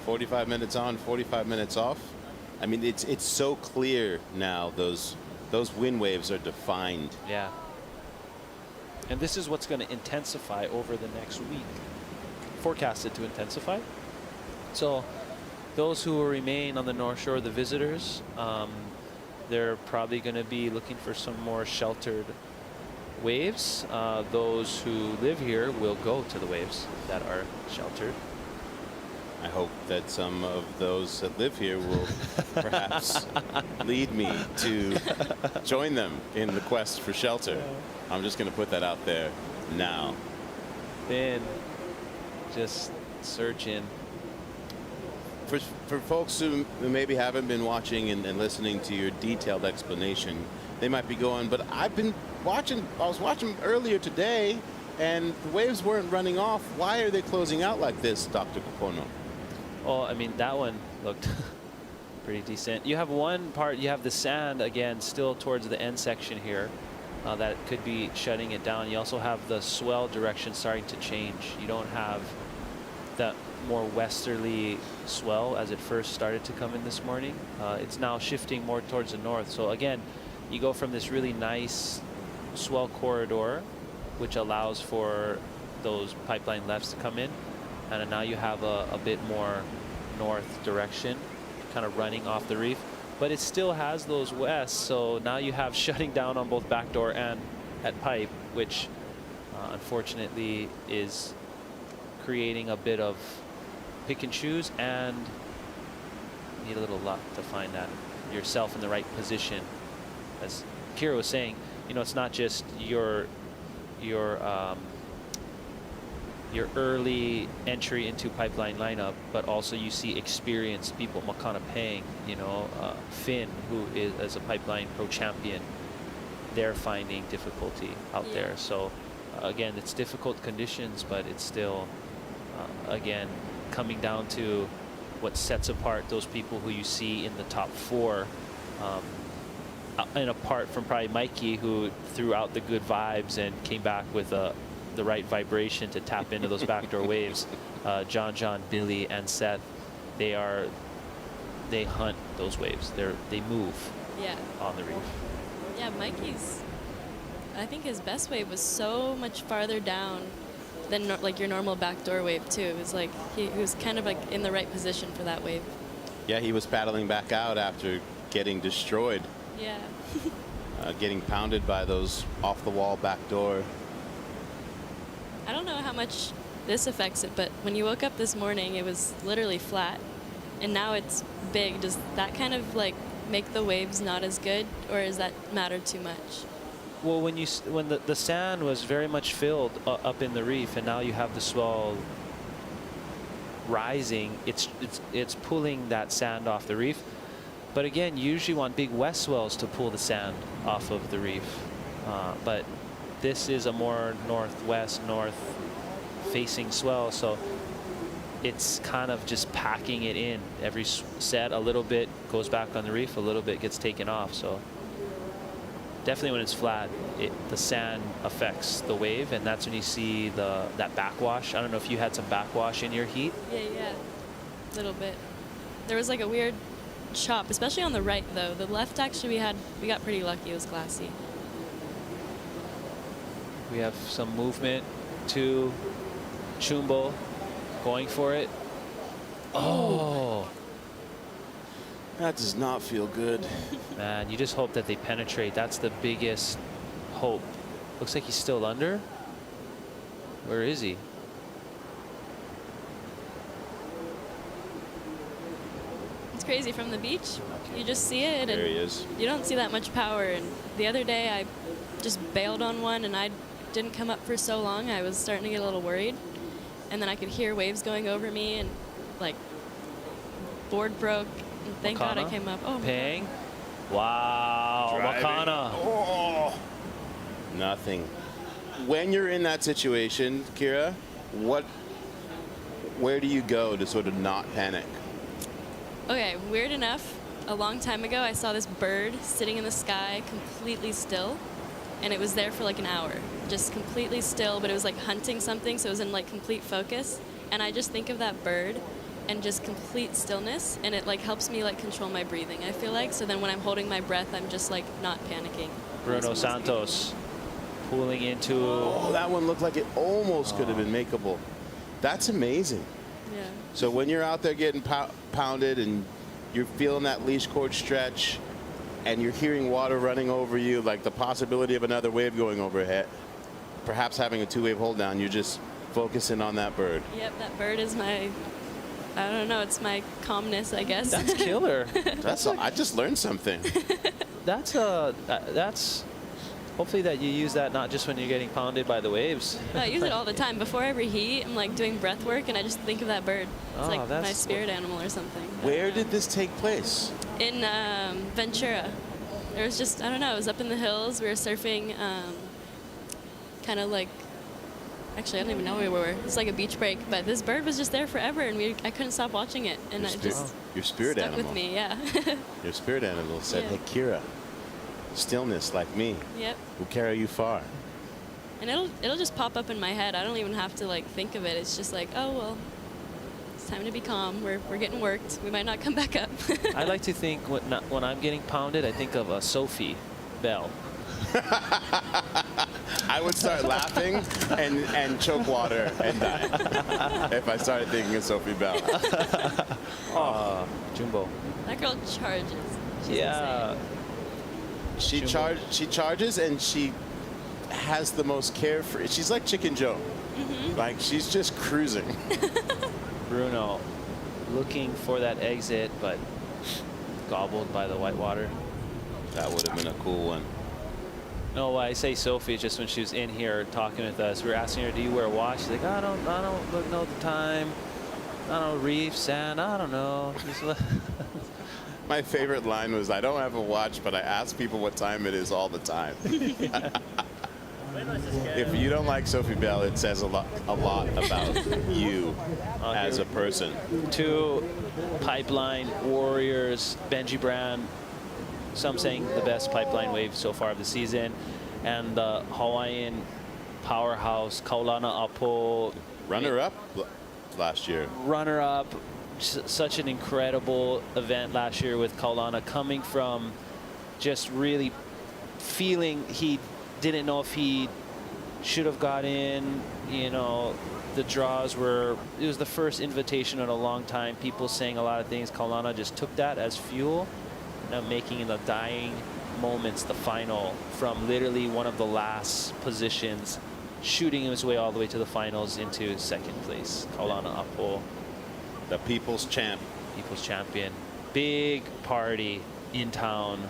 S7: 45 minutes on, 45 minutes off. I mean, it's so clear now. Those wind waves are defined.
S5: Yeah. And this is what's going to intensify over the next week. Forecasted to intensify. So
S8: those who will remain on the North Shore, the visitors, they're probably going to be looking for some more sheltered waves. Those who live here will go to the waves that are sheltered.
S7: I hope that some of those that live here will perhaps lead me to join them in the quest for shelter. I'm just going to put that out there now.
S8: Then just searching.
S7: For folks who maybe haven't been watching and listening to your detailed explanation, they might be going, but I've been watching, I was watching earlier today, and the waves weren't running off. Why are they closing out like this, Dr. Kokono?
S8: Well, I mean, that one looked pretty decent. You have one part, you have the sand, again, still towards the end section here. That could be shutting it down. You also have the swell direction starting to change. You don't have that more westerly swell as it first started to come in this morning. It's now shifting more towards the north. So again, you go from this really nice swell corridor, which allows for those pipeline lefts to come in. And now you have a bit more north direction kind of running off the reef, but it still has those west. So now you have shutting down on both backdoor and at pipe, which unfortunately is creating a bit of pick and choose, and need a little luck to find that yourself in the right position. As Kira was saying, you know, it's not just your early entry into pipeline lineup, but also you see experienced people, Makana Pang, you know, Finn, who is a pipeline pro champion. They're finding difficulty out there. So again, it's difficult conditions, but it's still, again, coming down to what sets apart those people who you see in the top four, and apart from probably Mikey, who threw out the good vibes and came back with the right vibration to tap into those backdoor waves. John, Billy, and Seth, they hunt those waves. They move on the reef.
S17: Yeah, Mikey's, I think his best wave was so much farther down than like your normal backdoor wave too. It was like he was kind of like in the right position for that wave.
S7: Yeah, he was paddling back out after getting destroyed.
S17: Yeah.
S7: Getting pounded by those off-the-wall backdoor.
S17: I don't know how much this affects it, but when you woke up this morning, it was literally flat, and now it's big. Does that kind of like make the waves not as good, or does that matter too much?
S8: Well, when the sand was very much filled up in the reef, and now you have the swell rising, it's pulling that sand off the reef. But again, you usually want big west swells to pull the sand off of the reef. But this is a more northwest, north facing swell, so it's kind of just packing it in. Every set, a little bit goes back on the reef, a little bit gets taken off. So definitely when it's flat, the sand affects the wave, and that's when you see that backwash. I don't know if you had some backwash in your heat.
S17: Yeah, a little bit. There was like a weird chop, especially on the right though. The left actually we got pretty lucky. It was glassy.
S8: We have some movement to Chumbo going for it. Oh.
S7: That does not feel good.
S8: Man, you just hope that they penetrate. That's the biggest hope. Looks like he's still under. Where is he?
S17: It's crazy from the beach. You just see it,
S7: There
S17: and
S7: he is.
S17: you don't see that much power. And the other day, I just bailed on one, and I didn't come up for so long. I was starting to get a little worried, and then I could hear waves going over me, and like board broke. And thank God I came up. Oh, my
S8: Pang.
S17: God.
S8: Wow,
S7: Driving.
S8: Wakana.
S7: Oh. Nothing. When you're in that situation, Kira, where do you go to sort of not panic?
S17: Okay, weird enough, a long time ago, I saw this bird sitting in the sky completely still, and it was there for like an hour, just completely still, but it was like hunting something, so it was in like complete focus. And I just think of that bird and just complete stillness, and it like helps me like control my breathing, I feel like. So then when I'm holding my breath, I'm just like not panicking.
S8: Bruno Santos pulling into.
S7: Oh, that one looked like it almost could have been makeable. That's amazing.
S2: Yeah.
S7: So when you're out there getting pounded and you're feeling that leash cord stretch and you're hearing water running over you, like the possibility of another wave going overhead, perhaps having a 2-wave hold down, you're just focusing on that bird.
S2: Yep, that bird is my, I don't know, it's my calmness, I guess.
S8: That's killer.
S7: I just learned something.
S8: That's hopefully that you use that not just when you're getting pounded by the waves.
S2: I use it all the time. Before every heat, I'm like doing breath work and I just think of that bird. It's like my spirit animal or something.
S7: Where did this take place?
S2: In Ventura. There was just, I don't know, it was up in the hills. We were surfing kind of like, actually I don't even know where we were. It's like a beach break, but this bird was just there forever and I couldn't stop watching it. And it just
S7: your spirit
S2: stuck
S7: animal.
S2: with me, yeah.
S7: Your spirit animal said,
S2: Yeah.
S7: hey, Kira, stillness like me
S2: Yep.
S7: will carry you far.
S2: And it'll just pop up in my head. I don't even have to like think of it. It's just like, oh well, it's time to be calm. We're getting worked. We might not come back up.
S8: I like to think when I'm getting pounded, I think of a Sophie Bell.
S7: I would start laughing and choke water and die if I started thinking of Sophie Bell.
S8: Jumbo.
S2: That girl charges. She's
S8: Yeah.
S2: insane.
S7: She charges and she has the most carefree. She's like Chicken Joe. Like she's just cruising.
S8: Bruno looking for that exit, but gobbled by the whitewater.
S7: That would have been a cool one.
S8: No, why I say Sophie is just when she was in here talking with us. We were asking her, "Do you wear a watch?" She's like, "I don't know the time. I don't know, reef, sand. I don't know."
S7: My favorite line was, "I don't have a watch, but I ask people what time it is all the time." If you don't like Sophie Bell, it says a lot about you as a person.
S8: 2 pipeline warriors, Benji Brand. Some saying the best pipeline wave so far of the season, and the Hawaiian powerhouse Kaulana Apo,
S7: runner-up last year.
S8: Runner-up, such an incredible event last year with Kaulana, coming from just really feeling he didn't know if he should have got in. You know, the draws were, it was the first invitation in a long time. People saying a lot of things. Kaulana just took that as fuel. Now making in the dying moments the final from literally one of the last positions, shooting his way all the way to the finals into second place. Kaulana Apo,
S7: the people's champ.
S8: People's champion. Big party in town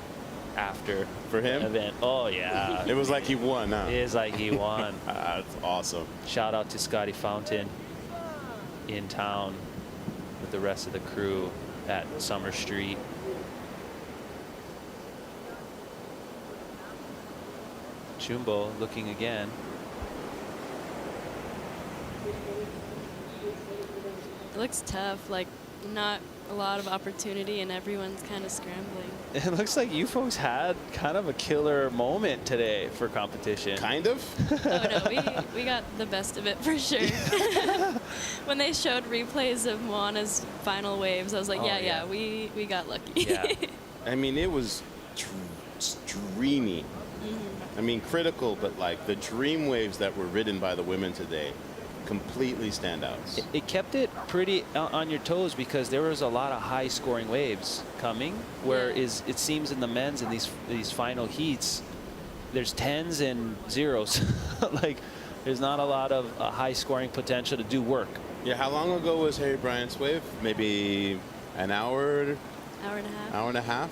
S8: after
S7: for him
S8: the event. Oh yeah.
S7: It was like he won, huh?
S8: It is like he won.
S7: That's awesome.
S8: Shout out to Scotty Fountain in town with the rest of the crew at Summer Street. Jumbo looking again.
S2: It looks tough. Like not a lot of opportunity, and everyone's kind of scrambling.
S8: It looks like you folks had kind of a killer moment today for competition.
S7: Kind of?
S2: Oh no, we got the best of it for sure. When they showed replays of Moana's final waves, I was like,
S7: Oh,
S2: yeah, we got lucky.
S7: Yeah. I mean, it was dreamy. I mean, critical, but like the dream waves that were ridden by the women today, completely standouts.
S8: It kept it pretty on your toes because there was a lot of high scoring waves coming, whereas it seems in the men's in these final heats, there's 10s and 0s. Like there's not a lot of high scoring potential to do work.
S7: Yeah, how long ago was Harry Bryant's wave? Maybe an hour?
S2: Hour and a half.
S7: Hour and a half?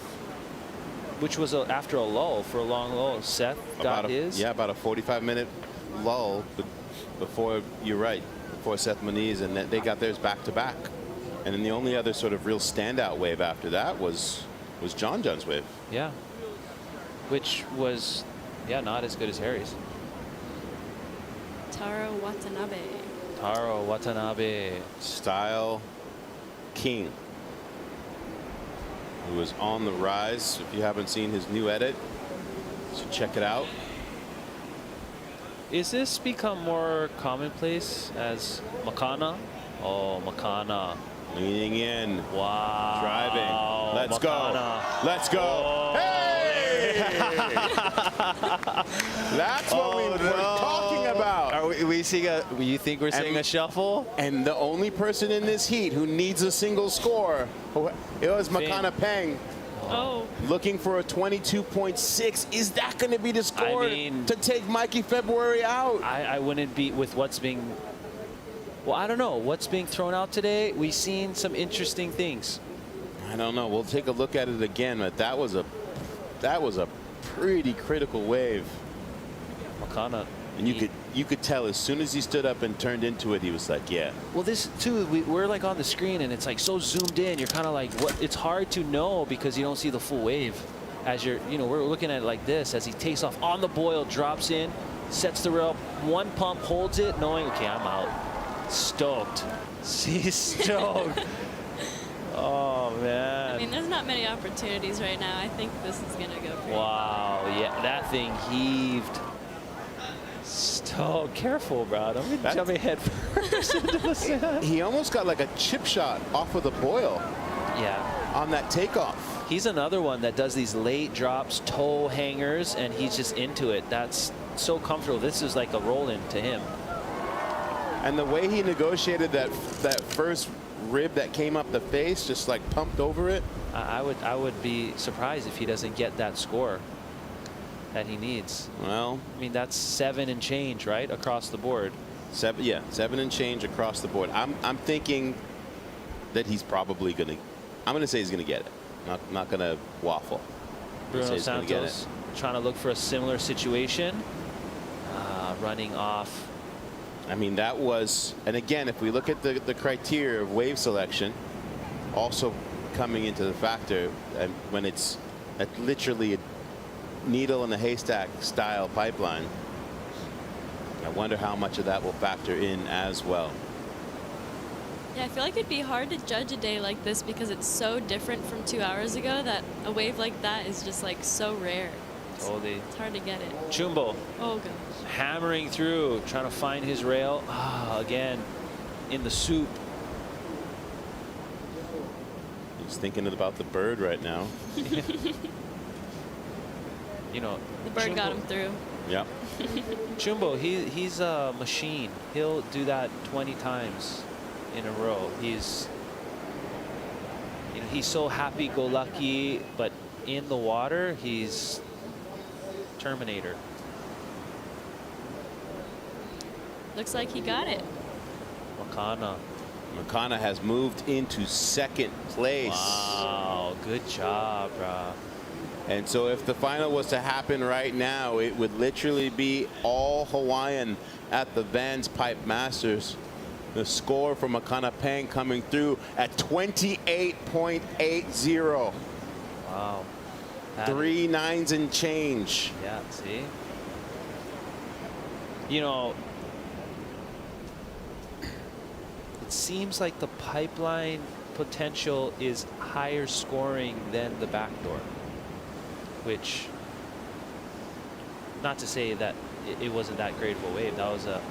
S8: Which was after a lull, for a long lull. Seth got his.
S7: Yeah, about a 45-minute lull before, you're right, before Seth Moniz, and they got theirs back to back. And then the only other sort of real standout wave after that was John's wave.
S8: Yeah. Which was, not as good as Harry's.
S2: Taro Watanabe.
S8: Taro Watanabe.
S7: Style king. Who was on the rise. If you haven't seen his new edit, so check it out.
S8: Is this become more commonplace as Makana? Oh, Makana.
S7: Leaning in.
S8: Wow.
S7: Driving. Let's
S8: Makana.
S7: go. Let's go.
S8: Oh,
S7: hey! That's what we were talking about.
S8: Are we seeing you think we're seeing a shuffle?
S7: And the only person in this heat who needs a single score, it was Makana Peng.
S2: Oh.
S7: Looking for a 22.6. Is that going to be the score to take Mikey February out?
S5: I wouldn't be with what's being. Well, I don't know what's being thrown out today. We've seen some interesting things.
S7: I don't know. We'll take a look at it again, but that was a pretty critical wave.
S5: Makana.
S7: And you could tell as soon as he stood up and turned into it, he was like, yeah.
S5: Well, this too, we're like on the screen and it's like so zoomed in. You're kind of like, what? It's hard to know because you don't see the full wave. As you're, we're looking at it like this as he takes off on the boil, drops in, sets the rail, one pump, holds it, knowing, okay, I'm out. Stoked. He's stoked. Oh man.
S2: I mean, there's not many opportunities right now. I think this is gonna go pretty
S5: Wow. Yeah, that thing heaved. So careful, bro. Don't be jumping head first into the sand.
S7: He almost got like a chip shot off of the boil.
S5: Yeah.
S7: On that takeoff.
S5: He's another one that does these late drops, toe hangers, and he's just into it. That's so comfortable. This is like a roll-in to him.
S7: And the way he negotiated that first rib that came up the face, just like pumped over it.
S5: I would be surprised if he doesn't get that score that he needs.
S7: Well,
S5: I mean, that's 7 and change, right, across the board.
S7: 7 and change across the board. I'm thinking that he's probably gonna. I'm gonna say he's gonna get it. Not gonna waffle.
S5: Bruno Santos trying to look for a similar situation. Running off.
S7: I mean, that was, and again, if we look at the criteria of wave selection, also coming into the factor, and when it's literally a needle in a haystack style pipeline, I wonder how much of that will factor in as well.
S2: Yeah, I feel like it'd be hard to judge a day like this because it's so different from 2 hours ago that a wave like that is just like so rare.
S5: Totally.
S2: It's hard to get it.
S5: Chumbo.
S2: Oh, gosh.
S5: Hammering through, trying to find his rail. Again, in the soup.
S7: He's thinking about the bird right now.
S2: The bird got him through.
S7: Yep.
S5: Chumbo, he's a machine. He'll do that 20 times in a row. He's so happy-go-lucky, but in the water, he's Terminator.
S2: Looks like he got it.
S7: Makana has moved into second place.
S5: Wow, good job, bro.
S7: And so if the final was to happen right now, it would literally be all Hawaiian at the VANS Pipe Masters. The score from Makana Peng coming through at 28.80.
S5: Wow.
S7: 3 9s and change.
S5: Yeah, see? It seems like the pipeline potential is higher scoring than the backdoor, which, not to say that it wasn't that great of a wave. That was a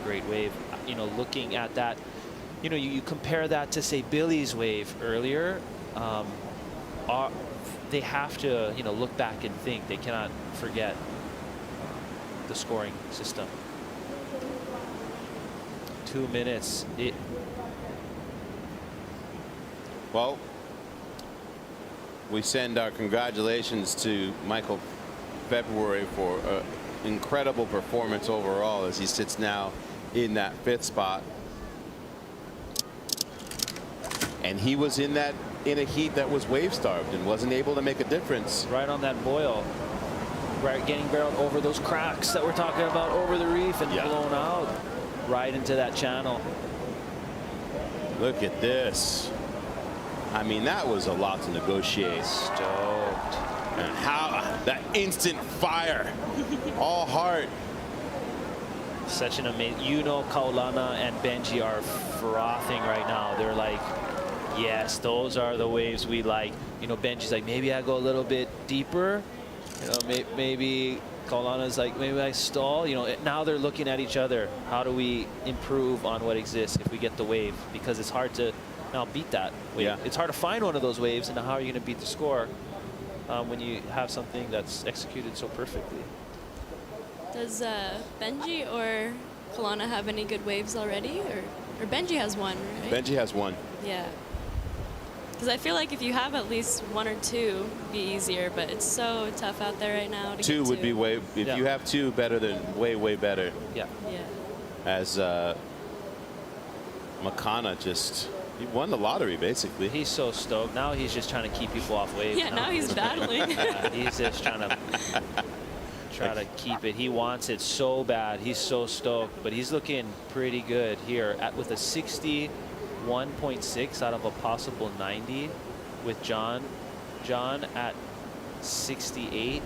S5: great wave. Looking at that, you compare that to, say, Billy's wave earlier. They have to, look back and think. They cannot forget the scoring system. 2 minutes.
S7: Well, we send our congratulations to Michael February for an incredible performance overall as he sits now in that 5th spot. And he was in a heat that was wave starved and wasn't able to make a difference.
S5: Right on that boil. Right, getting barreled over those cracks that we're talking about over the reef and blown out right into that channel.
S7: Look at this. I mean, that was a lot to negotiate.
S5: Stoked.
S7: And how that instant fire, all heart.
S5: Such an amazing, Kaulana and Benji are frothing right now. They're like, yes, those are the waves we like. Benji's like, maybe I go a little bit deeper. Maybe Kaulana's like, maybe I stall. Now they're looking at each other. How do we improve on what exists if we get the wave? Because it's hard to now beat that wave.
S7: Yeah.
S5: It's hard to find one of those waves, and how are you going to beat the score?
S8: when you have something that's executed so perfectly.
S2: Does Benji or Kalana have any good waves already? Or Benji has one, right?
S7: Benji has one.
S2: Yeah. Because I feel like if you have at least one or two, it'd be easier, but it's so tough out there right now to
S7: Two
S2: get
S7: would
S2: to.
S7: be way, if you have two, better than way better.
S8: Yeah.
S2: Yeah.
S7: As Makana just, he won the lottery basically.
S8: He's so stoked. Now he's just trying to keep people off waves.
S2: Yeah, now he's battling.
S8: Yeah, he's just trying to keep it. He wants it so bad. He's so stoked, but he's looking pretty good here with a 61.6 out of a possible 90 with John at 68.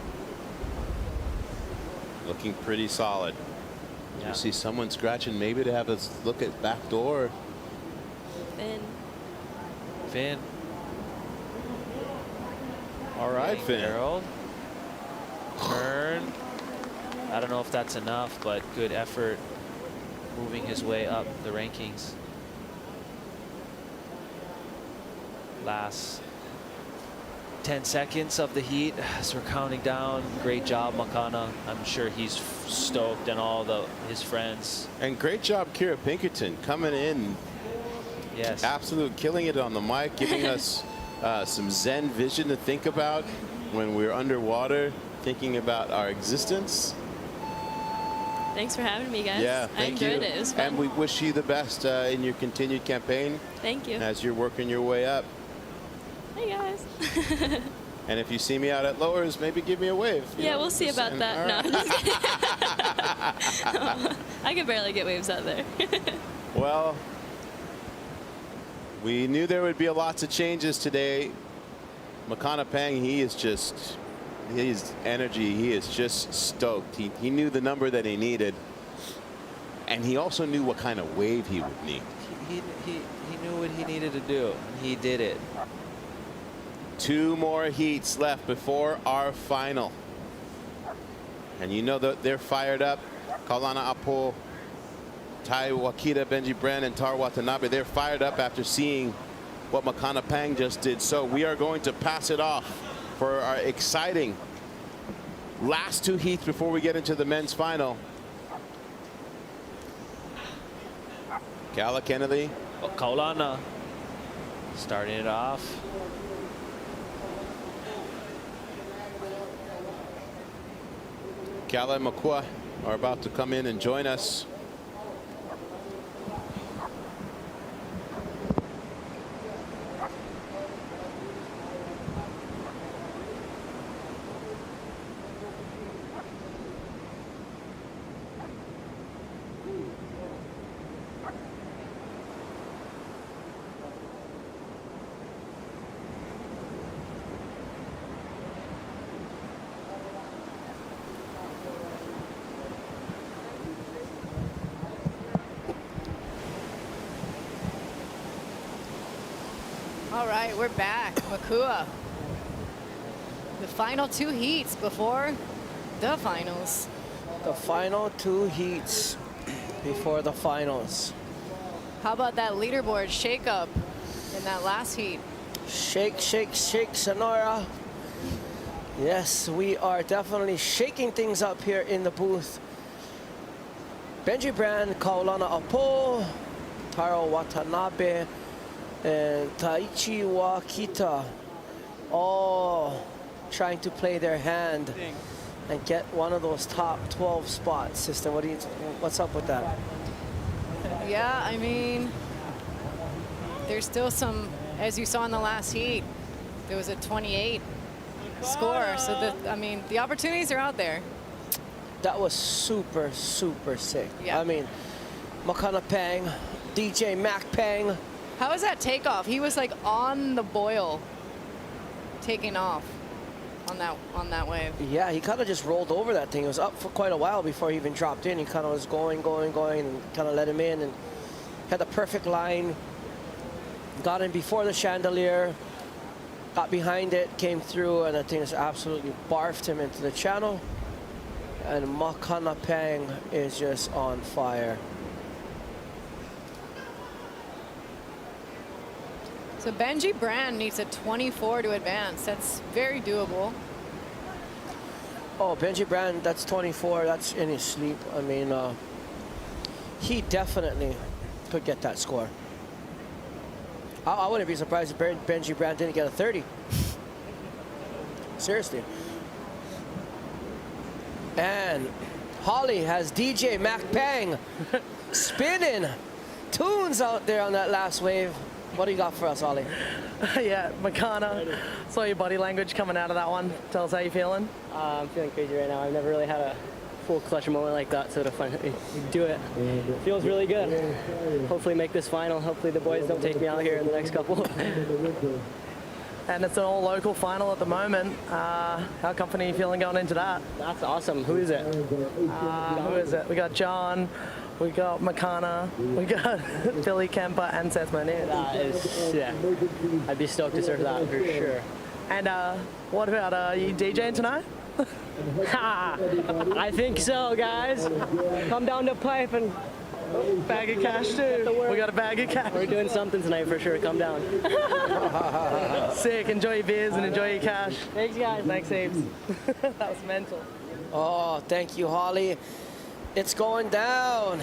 S7: Looking pretty solid.
S8: Yeah.
S7: You see someone scratching maybe to have us look at back door.
S8: Finn.
S7: All right,
S8: Getting
S7: Finn.
S8: barreled. Turn. I don't know if that's enough, but good effort moving his way up the rankings. Last 10 seconds of the heat as we're counting down. Great job, Makana. I'm sure he's stoked, and all his friends.
S7: And great job, Kira Pinkerton, coming in.
S8: Yes.
S7: Absolute killing it on the mic, giving us some Zen vision to think about when we're underwater, thinking about our existence.
S2: Thanks for having me, guys.
S7: Yeah,
S2: I
S7: thank you.
S2: enjoyed it. It was fun.
S7: And we wish you the best in your continued campaign.
S2: Thank you.
S7: As you're working your way up.
S2: Hey, guys.
S7: And if you see me out at lowers, maybe give me a wave.
S2: Yeah, we'll see about that. No, I'm just kidding. I can barely get waves out there.
S7: Well, we knew there would be lots of changes today. Makana Pang, he is just, his energy, he is just stoked. He knew the number that he needed. And he also knew what kind of wave he would need.
S8: He knew what he needed to do. He did it.
S7: 2 more heats left before our final. And you know that they're fired up. Kalana Apo, Tai Wakita, Benji Brand, and Tar Watanabe, they're fired up after seeing what Makana Pang just did. So we are going to pass it off for our exciting last 2 heats before we get into the men's final. Kala Kennedy.
S8: Kaulana starting it off.
S7: Kala and Makua are about to come in and join us.
S13: All right, we're back. Makua. The final 2 heats before the finals.
S12: The final 2 heats before the finals.
S13: How about that leaderboard shake-up in that last heat?
S12: Shake, shake, shake, Sonora. Yes, we are definitely shaking things up here in the booth. Benji Brand, Kaulana Apo, Taro Watanabe, and Taichi Wakita, all trying to play their hand and get one of those top 12 spots. Sister, what's up with that?
S13: Yeah, I mean, there's still some, as you saw in the last heat, there was a 28 score. So, the opportunities are out there.
S12: That was super, super sick.
S13: Yeah.
S12: I mean, Makana Pang, DJ Mac Pang.
S13: How was that takeoff? He was like on the boil, taking off on that wave.
S12: Yeah, he kind of just rolled over that thing. It was up for quite a while before he even dropped in. He kind of was going, and kind of let him in and had the perfect line. Got in before the chandelier, got behind it, came through, and I think it's absolutely barfed him into the channel. And Makana Pang is just on fire.
S13: So Benji Brand needs a 24 to advance. That's very doable.
S12: Oh, Benji Brand, that's 24. That's in his sleep. I mean, he definitely could get that score. I wouldn't be surprised if Benji Brand didn't get a 30. Seriously. And Holly has DJ Mac Pang spinning tunes out there on that last wave. What do you got for us, Holly?
S1: Yeah, Makana. Saw your body language coming out of that one. Tell us how you feeling.
S19: I'm feeling crazy right now. I've never really had a full clutch moment like that, so to finally do it feels really good. Hopefully make this final. Hopefully the boys don't take me out here in the next couple.
S1: And it's an all-local final at the moment. How confident are you feeling going into that?
S19: That's awesome. Who is it?
S1: Who is it? We got John, we got Makana, we got Billy Kemper, and Seth Monier.
S19: That is, yeah. I'd be stoked to surf that for sure.
S1: And what about, are you DJing tonight?
S19: I think so, guys. Come down to Pipe and
S1: bag of cash too. We got a bag of cash.
S19: We're doing something tonight for sure. Come down.
S1: Sick. Enjoy your beers and enjoy your cash.
S19: Thanks, guys.
S1: Thanks, Ames. That was mental.
S12: Oh, thank you, Holly. It's going down.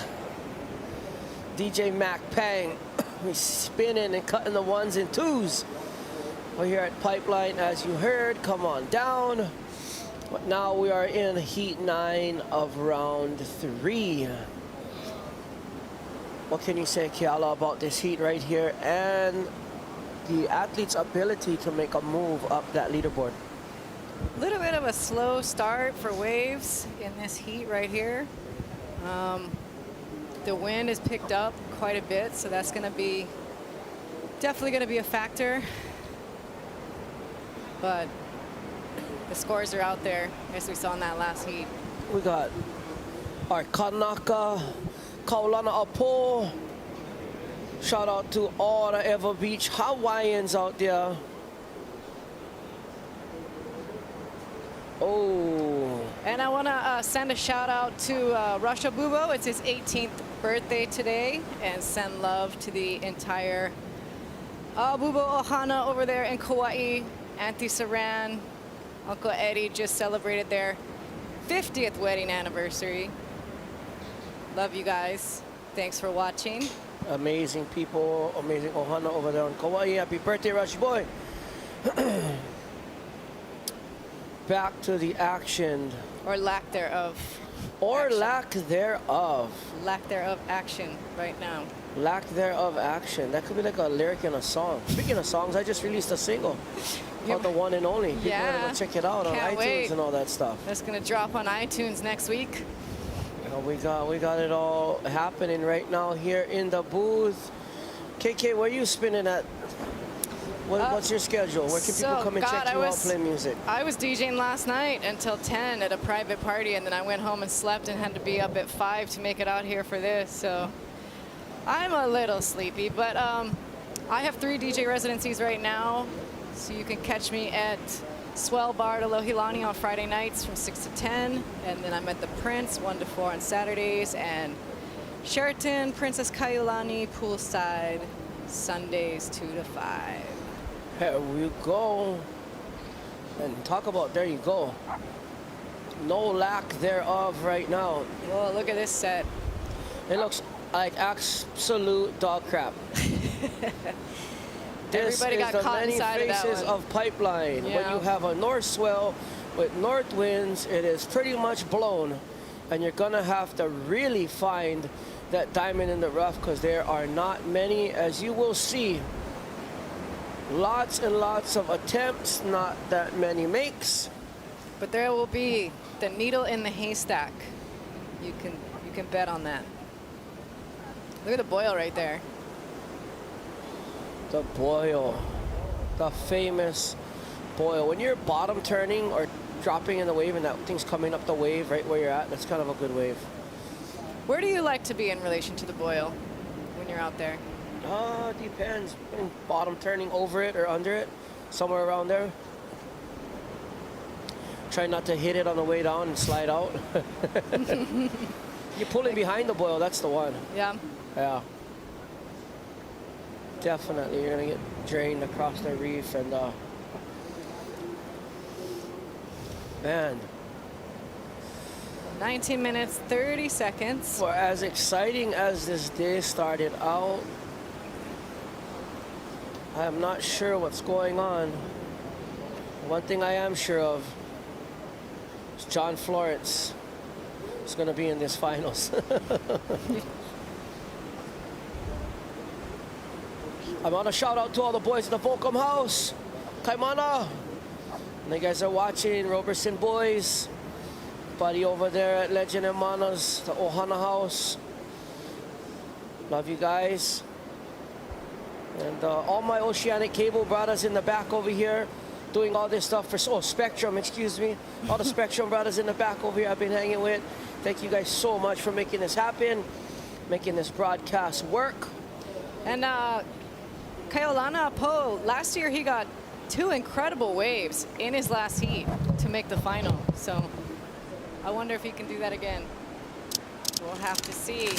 S12: DJ Mac Pang. He's spinning and cutting the ones and twos. We're here at Pipeline, as you heard. Come on down. But now we are in heat 9 of round 3. What can you say, Kiala, about this heat right here and the athlete's ability to make a move up that leaderboard?
S13: A little bit of a slow start for waves in this heat right here. The wind has picked up quite a bit, so that's going to be definitely going to be a factor. But the scores are out there, as we saw in that last heat.
S12: We got our Kanaka, Kaulana Apo. Shout out to all the Ever Beach Hawaiians out there. Oh.
S13: And I want to send a shout out to Russia Bubo. It's his 18th birthday today, and send love to the entire Bubo Ohana over there in Kauai. Auntie Saran, Uncle Eddie just celebrated their 50th wedding anniversary. Love you guys. Thanks for watching.
S12: Amazing people, amazing Ohana over there in Kauai. Happy birthday, Rush Boy. Back to the action.
S13: Or lack thereof.
S12: Or lack thereof.
S13: Lack thereof action right now.
S12: Lack thereof action. That could be like a lyric in a song. Speaking of songs, I just released a single called The One and Only. People
S13: Yeah.
S12: gotta go check it out on
S13: Can't
S12: iTunes
S13: wait.
S12: and all that stuff.
S13: That's gonna drop on iTunes next week.
S12: We got it all happening right now here in the booth. KK, where you spinning at? What's your schedule? Where can people come and check you out play music?
S13: I was DJing last night until 10 at a private party, and then I went home and slept and had to be up at 5 to make it out here for this. So I'm a little sleepy, but I have 3 DJ residencies right now. So you can catch me at Swell Bar at Alohilani on Friday nights from 6 to 10. And then I'm at the Prince 1 to 4 on Saturdays. And Sheraton, Princess Kaiulani, Poolside, Sundays 2 to 5.
S12: Here we go. And talk about, there you go. No lack thereof right now.
S13: Whoa, look at this set.
S12: It looks like absolute dog crap. This
S13: Everybody
S12: is
S13: got
S12: the
S13: caught
S12: many
S13: inside of that
S12: faces
S13: one.
S12: of Pipeline. When
S13: Yeah.
S12: you have a north swell with north winds, it is pretty much blown. And you're gonna have to really find that diamond in the rough, because there are not many, as you will see. Lots and lots of attempts, not that many makes.
S13: But there will be the needle in the haystack. You can bet on that. Look at the boil right there.
S12: The boil, the famous boil. When you're bottom turning or dropping in the wave and that thing's coming up the wave right where you're at, that's kind of a good wave.
S13: Where do you like to be in relation to the boil when you're out there?
S12: Depends. Bottom turning over it or under it, somewhere around there. Try not to hit it on the way down and slide out. You're pulling behind the boil, that's the one.
S13: Yeah.
S12: Yeah. Definitely, you're gonna get drained across the reef, and man,
S13: 19 minutes, 30 seconds.
S12: For as exciting as this day started out, I am not sure what's going on. One thing I am sure of is John Florence is going to be in this finals. I want to shout out to all the boys at the Volcom House. Kaimana. And you guys are watching Robertson boys. Buddy over there at Legend and Manas, the Ohana House. Love you guys. And all my Oceanic Cable brothers in the back over here doing all this stuff for Spectrum, excuse me. All the Spectrum brothers in the back over here I've been hanging with. Thank you guys so much for making this happen, making this broadcast work.
S13: And Kaiolana Po, last year he got 2 incredible waves in his last heat to make the final. So I wonder if he can do that again. We'll have to see.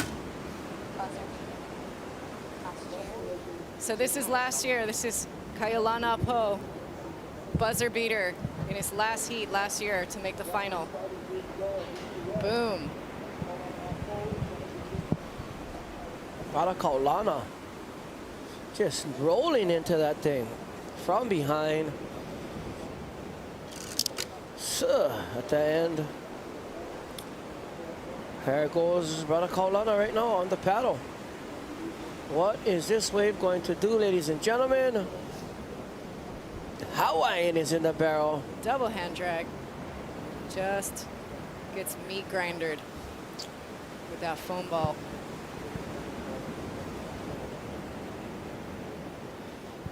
S13: So this is last year. This is Kaiolana Po, buzzer beater in his last heat last year to make the final. Boom.
S12: Kaulana just rolling into that thing from behind. So at the end, there goes Brother Kaulana right now on the paddle. What is this wave going to do, ladies and gentlemen? Hawaiian is in the barrel.
S13: Double hand drag. Just gets meat grindered with that foam ball.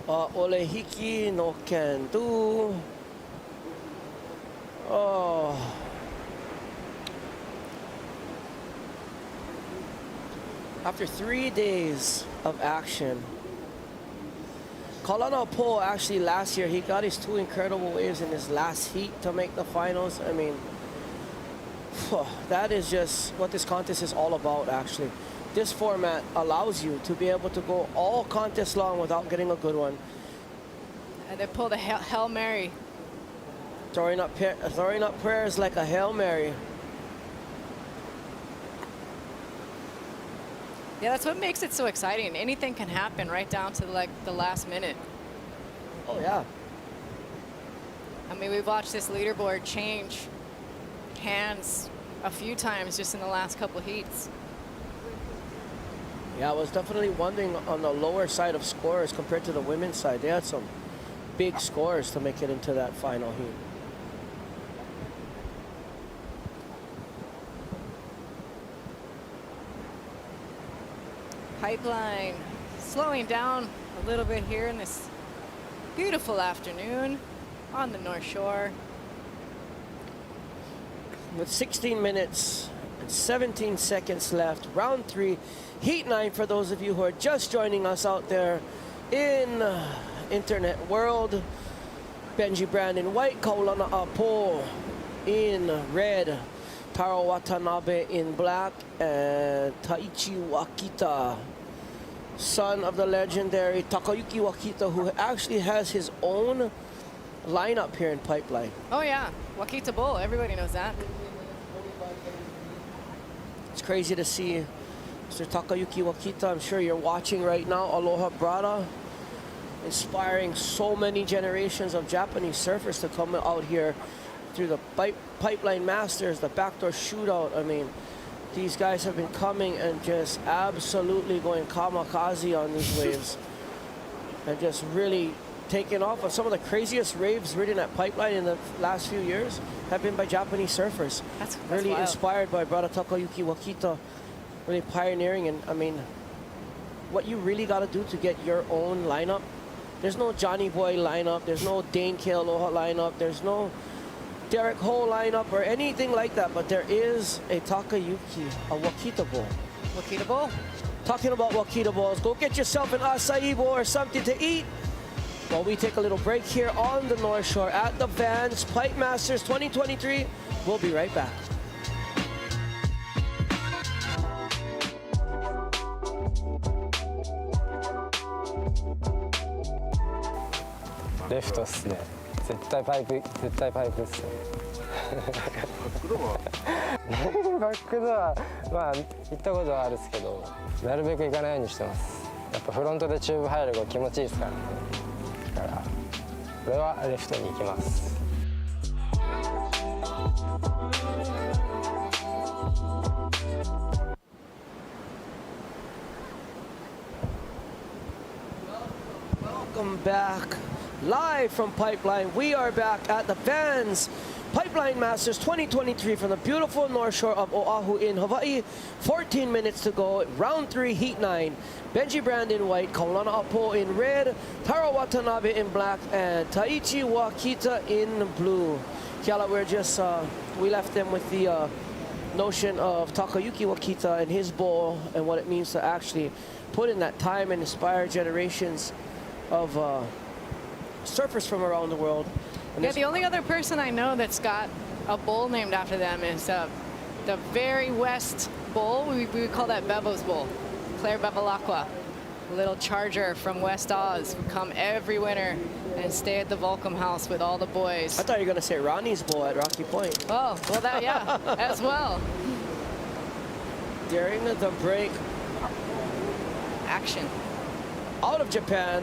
S12: Ole hiki no can do. Oh. After 3 days of action, Kaulana Po actually last year, he got his 2 incredible waves in his last heat to make the finals. I mean, that is just what this contest is all about, actually. This format allows you to be able to go all contest long without getting a good one.
S13: And they pulled a Hail Mary.
S12: Throwing up prayers like a Hail Mary.
S13: Yeah, that's what makes it so exciting. Anything can happen right down to like the last minute.
S12: Oh yeah.
S13: I mean, we've watched this leaderboard change hands a few times just in the last couple of heats.
S12: Yeah, I was definitely wondering on the lower side of scores compared to the women's side. They had some big scores to make it into that final heat.
S13: Pipeline slowing down a little bit here in this beautiful afternoon on the North Shore.
S12: With 16 minutes and 17 seconds left, round 3, heat 9 for those of you who are just joining us out there in internet world. Benji Brand in white, Kaulana Po in red, Taro Watanabe in black, and Taichi Wakita, son of the legendary Takayuki Wakita, who actually has his own lineup here in Pipeline.
S13: Oh yeah, Wakita Bull, everybody knows that.
S12: It's crazy to see Mr. Takayuki Wakita. I'm sure you're watching right now. Aloha Brada, inspiring so many generations of Japanese surfers to come out here through the Pipeline Masters, the backdoor shootout. I mean, these guys have been coming and just absolutely going kamikaze on these waves and just really taking off. Some of the craziest waves ridden at Pipeline in the last few years have been by Japanese surfers.
S13: That's
S12: really
S13: wild.
S12: Inspired by Brother Takayuki Wakita, really pioneering. And I mean, what you really got to do to get your own lineup, there's no Johnny Boy lineup, there's no Dane Kealoha lineup, there's no Derek Ho lineup or anything like that, but there is a Takayuki, a Wakita Bowl.
S13: Wakita Bowl?
S12: Talking about Wakita Bowls, go get yourself an acai bowl or something to eat while we take a little break here on the North Shore at the VANS Pipe Masters 2023. We'll be right back.
S20: レフトっすね。絶対パイプですね。バックドア、まあ行ったことはあるんですけど、なるべく行かないようにしてます。やっぱフロントでチューブ入るの気持ちいいですからね。だからこれはレフトに行きます。
S12: Welcome back. Live from Pipeline, we are back at the VANS Pipeline Masters 2023 from the beautiful North Shore of Oahu in Hawaii. 14 minutes to go, round 3, heat 9. Benji Brand in white, Kaulana Apo in red, Taro Watanabe in black, and Taichi Wakita in blue. Kiala, we're just, we left them with the notion of Takayuki Wakita and his bowl and what it means to actually put in that time and inspire generations of surfers from around the world. And
S13: yeah, the only other person I know that's got a bowl named after them is the very west bowl. We would call that Bevo's Bowl. Claire Bevilacqua, a little charger from West Oz, would come every winter and stay at the Volcom House with all the boys.
S12: I thought you were going to say Ronnie's Bowl at Rocky Point.
S13: Oh, well, that, yeah, as well.
S12: During the break.
S13: Action.
S12: Out of Japan.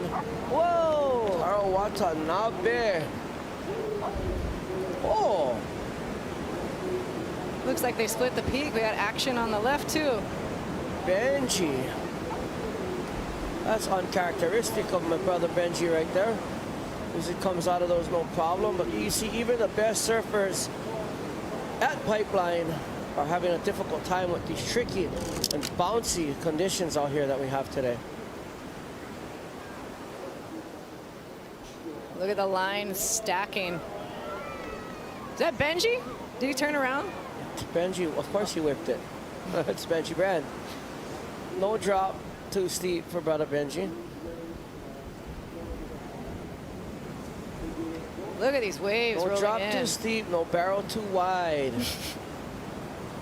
S12: Whoa! Taro Watanabe. Oh!
S13: Looks like they split the peak. We got action on the left, too.
S12: Benji. That's uncharacteristic of my brother Benji right there. As it comes out of those, no problem. But you see, even the best surfers at Pipeline are having a difficult time with these tricky and bouncy conditions out here that we have today.
S13: Look at the line stacking. Is that Benji? Did he turn around?
S12: It's Benji. Of course he whipped it. It's Benji Brand. No drop too steep for brother Benji.
S13: Look at these waves rolling in.
S12: No drop too steep, no barrel too wide.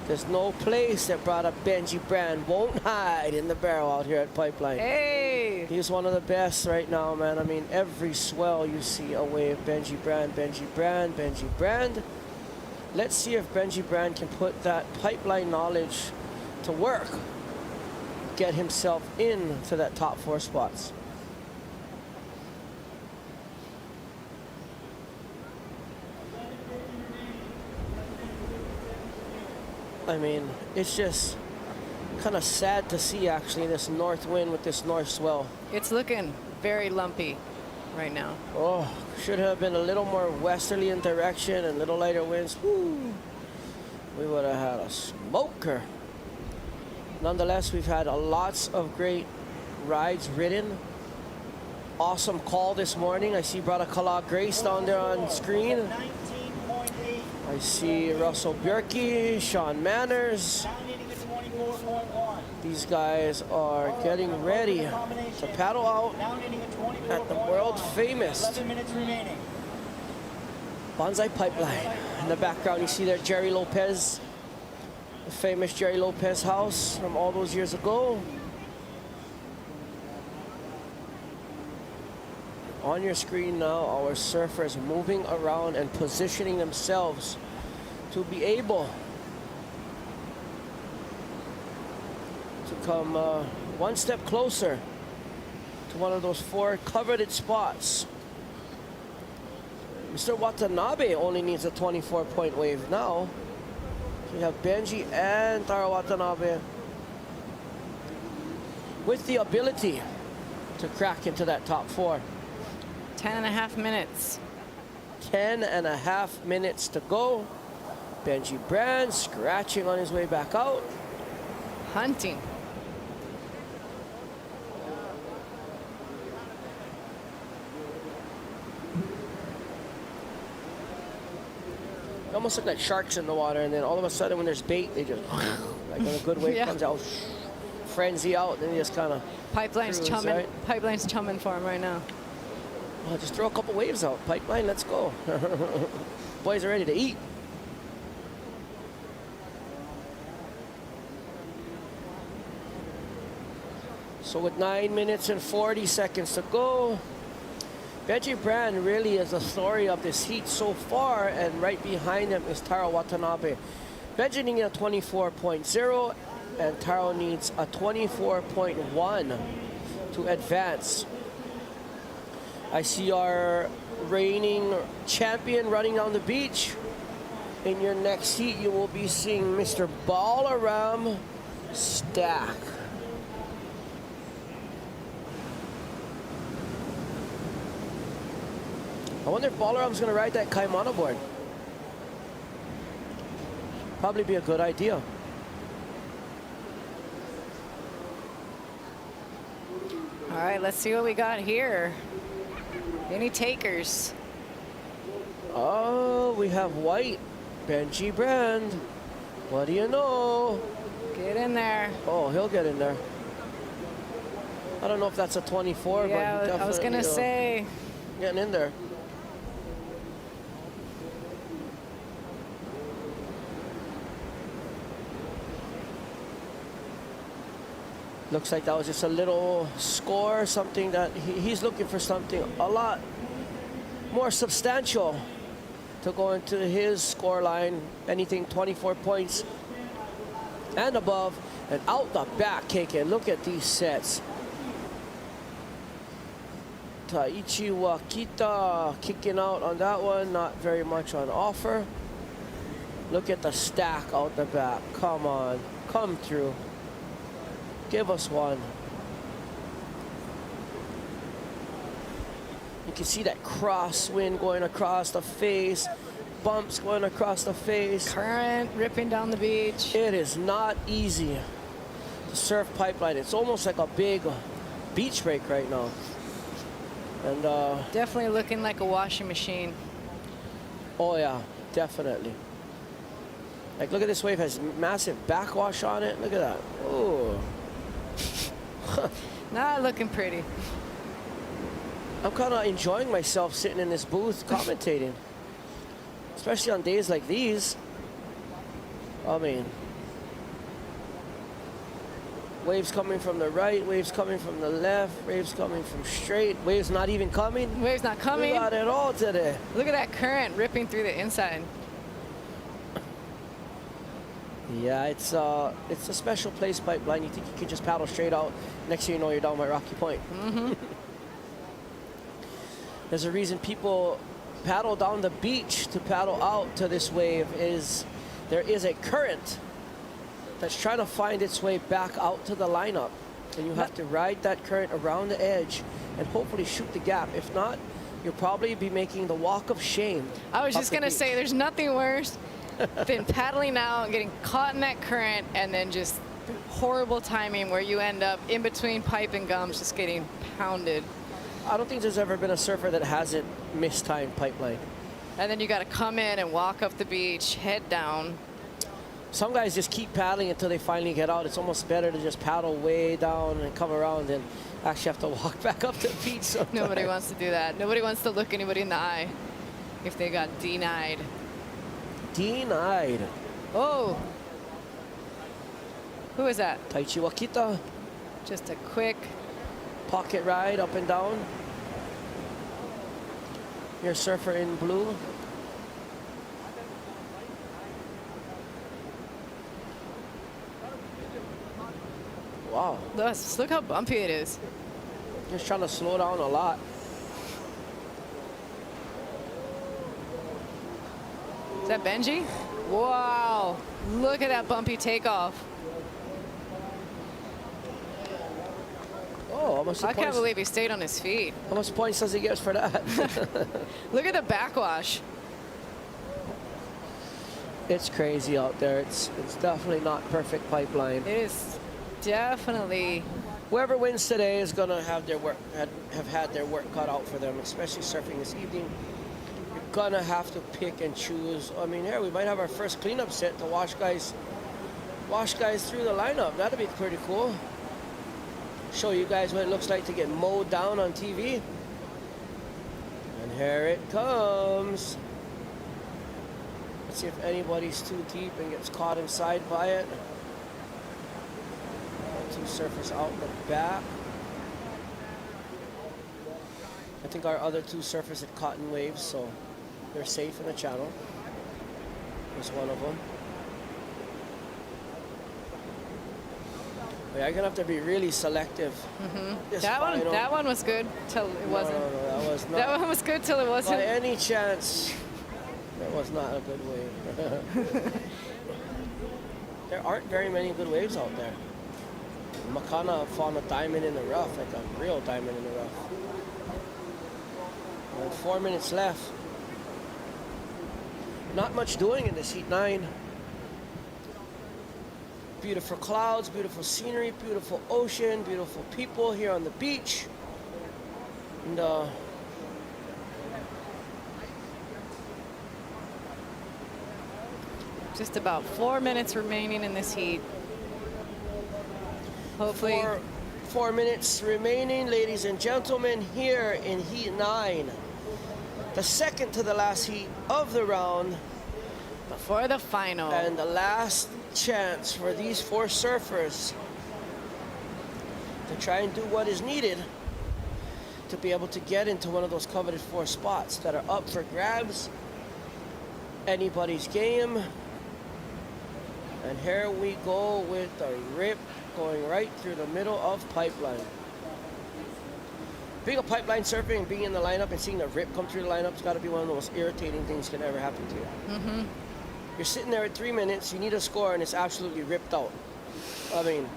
S12: There's no place that brother Benji Brand won't hide in the barrel out here at Pipeline.
S13: Hey!
S12: He's one of the best right now, man. I mean, every swell you see a wave. Benji Brand, Benji Brand, Benji Brand. Let's see if Benji Brand can put that Pipeline knowledge to work. Get himself into that top 4 spots. I mean, it's just kind of sad to see, actually, this north wind with this north swell.
S13: It's looking very lumpy right now.
S12: Oh, should have been a little more westerly in direction and little lighter winds. Woo. We would have had a smoker. Nonetheless, we've had lots of great rides ridden. Awesome call this morning. I see brother Kala Grace down there on screen. I see Russell Bjerke, Sean Manners. These guys are getting ready to paddle out at the world famous Banzai Pipeline. In the background, you see there Jerry Lopez, the famous Jerry Lopez house from all those years ago. On your screen now, our surfers moving around and positioning themselves to be able to come one step closer to one of those 4 coveted spots. Mr. Watanabe only needs a 24-point wave now. So you have Benji and Taro Watanabe with the ability to crack into that top 4.
S13: 10.5 minutes.
S12: 10.5 minutes to go. Benji Brand scratching on his way back out.
S13: Hunting.
S12: They almost look like sharks in the water, and then all of a sudden when there's bait, they just, like when a good wave comes out, frenzy out, and they just kind of
S13: Pipeline's chumming. Right? Pipeline's chumming for him right now.
S12: Well, just throw a couple waves out. Pipeline, let's go. Boys are ready to eat. So with 9 minutes and 40 seconds to go, Benji Brand really is the story of this heat so far, and right behind him is Taro Watanabe. Benji needs a 24.0, and Taro needs a 24.1 to advance. I see our reigning champion running down the beach. In your next heat, you will be seeing Mr. Balaram Stack. I wonder if Balaram's going to ride that Kaimana board. Probably be a good idea.
S13: All right, let's see what we got here. Any takers?
S12: Oh, we have white. Benji Brand. What do you know?
S13: Get in there.
S12: Oh, he'll get in there. I don't know if that's a 24,
S13: yeah,
S12: but
S13: I was going to say.
S12: Getting in there. Looks like that was just a little score, something that he's looking for something a lot more substantial to go into his score line. Anything 24 points and above, and out the back kicking. Look at these sets. Taichi Wakita kicking out on that one, not very much on offer. Look at the stack out the back. Come on, come through. Give us one. You can see that crosswind going across the face, bumps going across the face.
S13: Current ripping down the beach.
S12: It is not easy to surf pipeline. It's almost like a big beach break right now. And
S13: definitely looking like a washing machine.
S12: Oh yeah, definitely. Like, look at this wave, has massive backwash on it. Look at that. Oh.
S13: Not looking pretty.
S12: I'm kind of enjoying myself sitting in this booth commentating, especially on days like these. I mean, waves coming from the right, waves coming from the left, waves coming from straight, waves not even coming.
S13: Waves not coming.
S12: We got it all today.
S13: Look at that current ripping through the inside.
S12: Yeah, it's a special place pipeline. You think you could just paddle straight out. Next thing you know, you're down by Rocky Point.
S13: Mm-hmm.
S12: There's a reason people paddle down the beach to paddle out to this wave. There is a current that's trying to find its way back out to the lineup, and you have to ride that current around the edge and hopefully shoot the gap. If not, you'll probably be making the walk of shame.
S13: I was just gonna say, there's nothing worse than paddling out and getting caught in that current, and then just horrible timing where you end up in between pipe and gums just getting pounded.
S12: I don't think there's ever been a surfer that hasn't mistimed pipeline.
S13: And then you got to come in and walk up the beach, head down.
S12: Some guys just keep paddling until they finally get out. It's almost better to just paddle way down and come around than actually have to walk back up to the beach sometimes.
S13: Nobody wants to do that. Nobody wants to look anybody in the eye if they got denied.
S12: Denied.
S13: Oh. Who is that?
S12: Taichi Wakita.
S13: Just a quick
S12: pocket ride up and down. Your surfer in blue. Wow.
S13: Look how bumpy it is.
S12: Just trying to slow down a lot.
S13: Is that Benji? Wow. Look at that bumpy takeoff.
S12: Oh, how much
S13: I can't believe he stayed on his feet.
S12: How much points does he get for that?
S13: Look at the backwash.
S12: It's crazy out there. It's definitely not perfect pipeline.
S13: It is definitely.
S12: Whoever wins today is gonna have their work have had their work cut out for them, especially surfing this evening. You're gonna have to pick and choose. I mean, here we might have our first cleanup set to wash guys through the lineup. That'd be pretty cool. Show you guys what it looks like to get mowed down on TV. And here it comes. Let's see if anybody's too deep and gets caught inside by it. Two surfers out the back. I think our other two surfers had caught in waves, so they're safe in the channel. There's one of them. But you're gonna have to be really selective. This final.
S13: That one was good till it wasn't.
S12: No, that was not.
S13: That one was good till it wasn't.
S12: By any chance, that was not a good wave. There aren't very many good waves out there. Makana found a diamond in the rough, like a real diamond in the rough. And 4 minutes left. Not much doing in this heat 9. Beautiful clouds, beautiful scenery, beautiful ocean, beautiful people here on the beach. And
S13: just about 4 minutes remaining in this heat. Hopefully.
S12: 4 minutes remaining, ladies and gentlemen, here in heat 9. The second to the last heat of the round.
S13: Before the final.
S12: And the last chance for these 4 surfers to try and do what is needed to be able to get into one of those coveted 4 spots that are up for grabs. Anybody's game. And here we go with the rip going right through the middle of pipeline. Being a pipeline surfing and being in the lineup and seeing the rip come through the lineup has got to be one of the most irritating things that can ever happen to you. You're sitting there at 3 minutes, you need a score, and it's absolutely ripped out. I mean,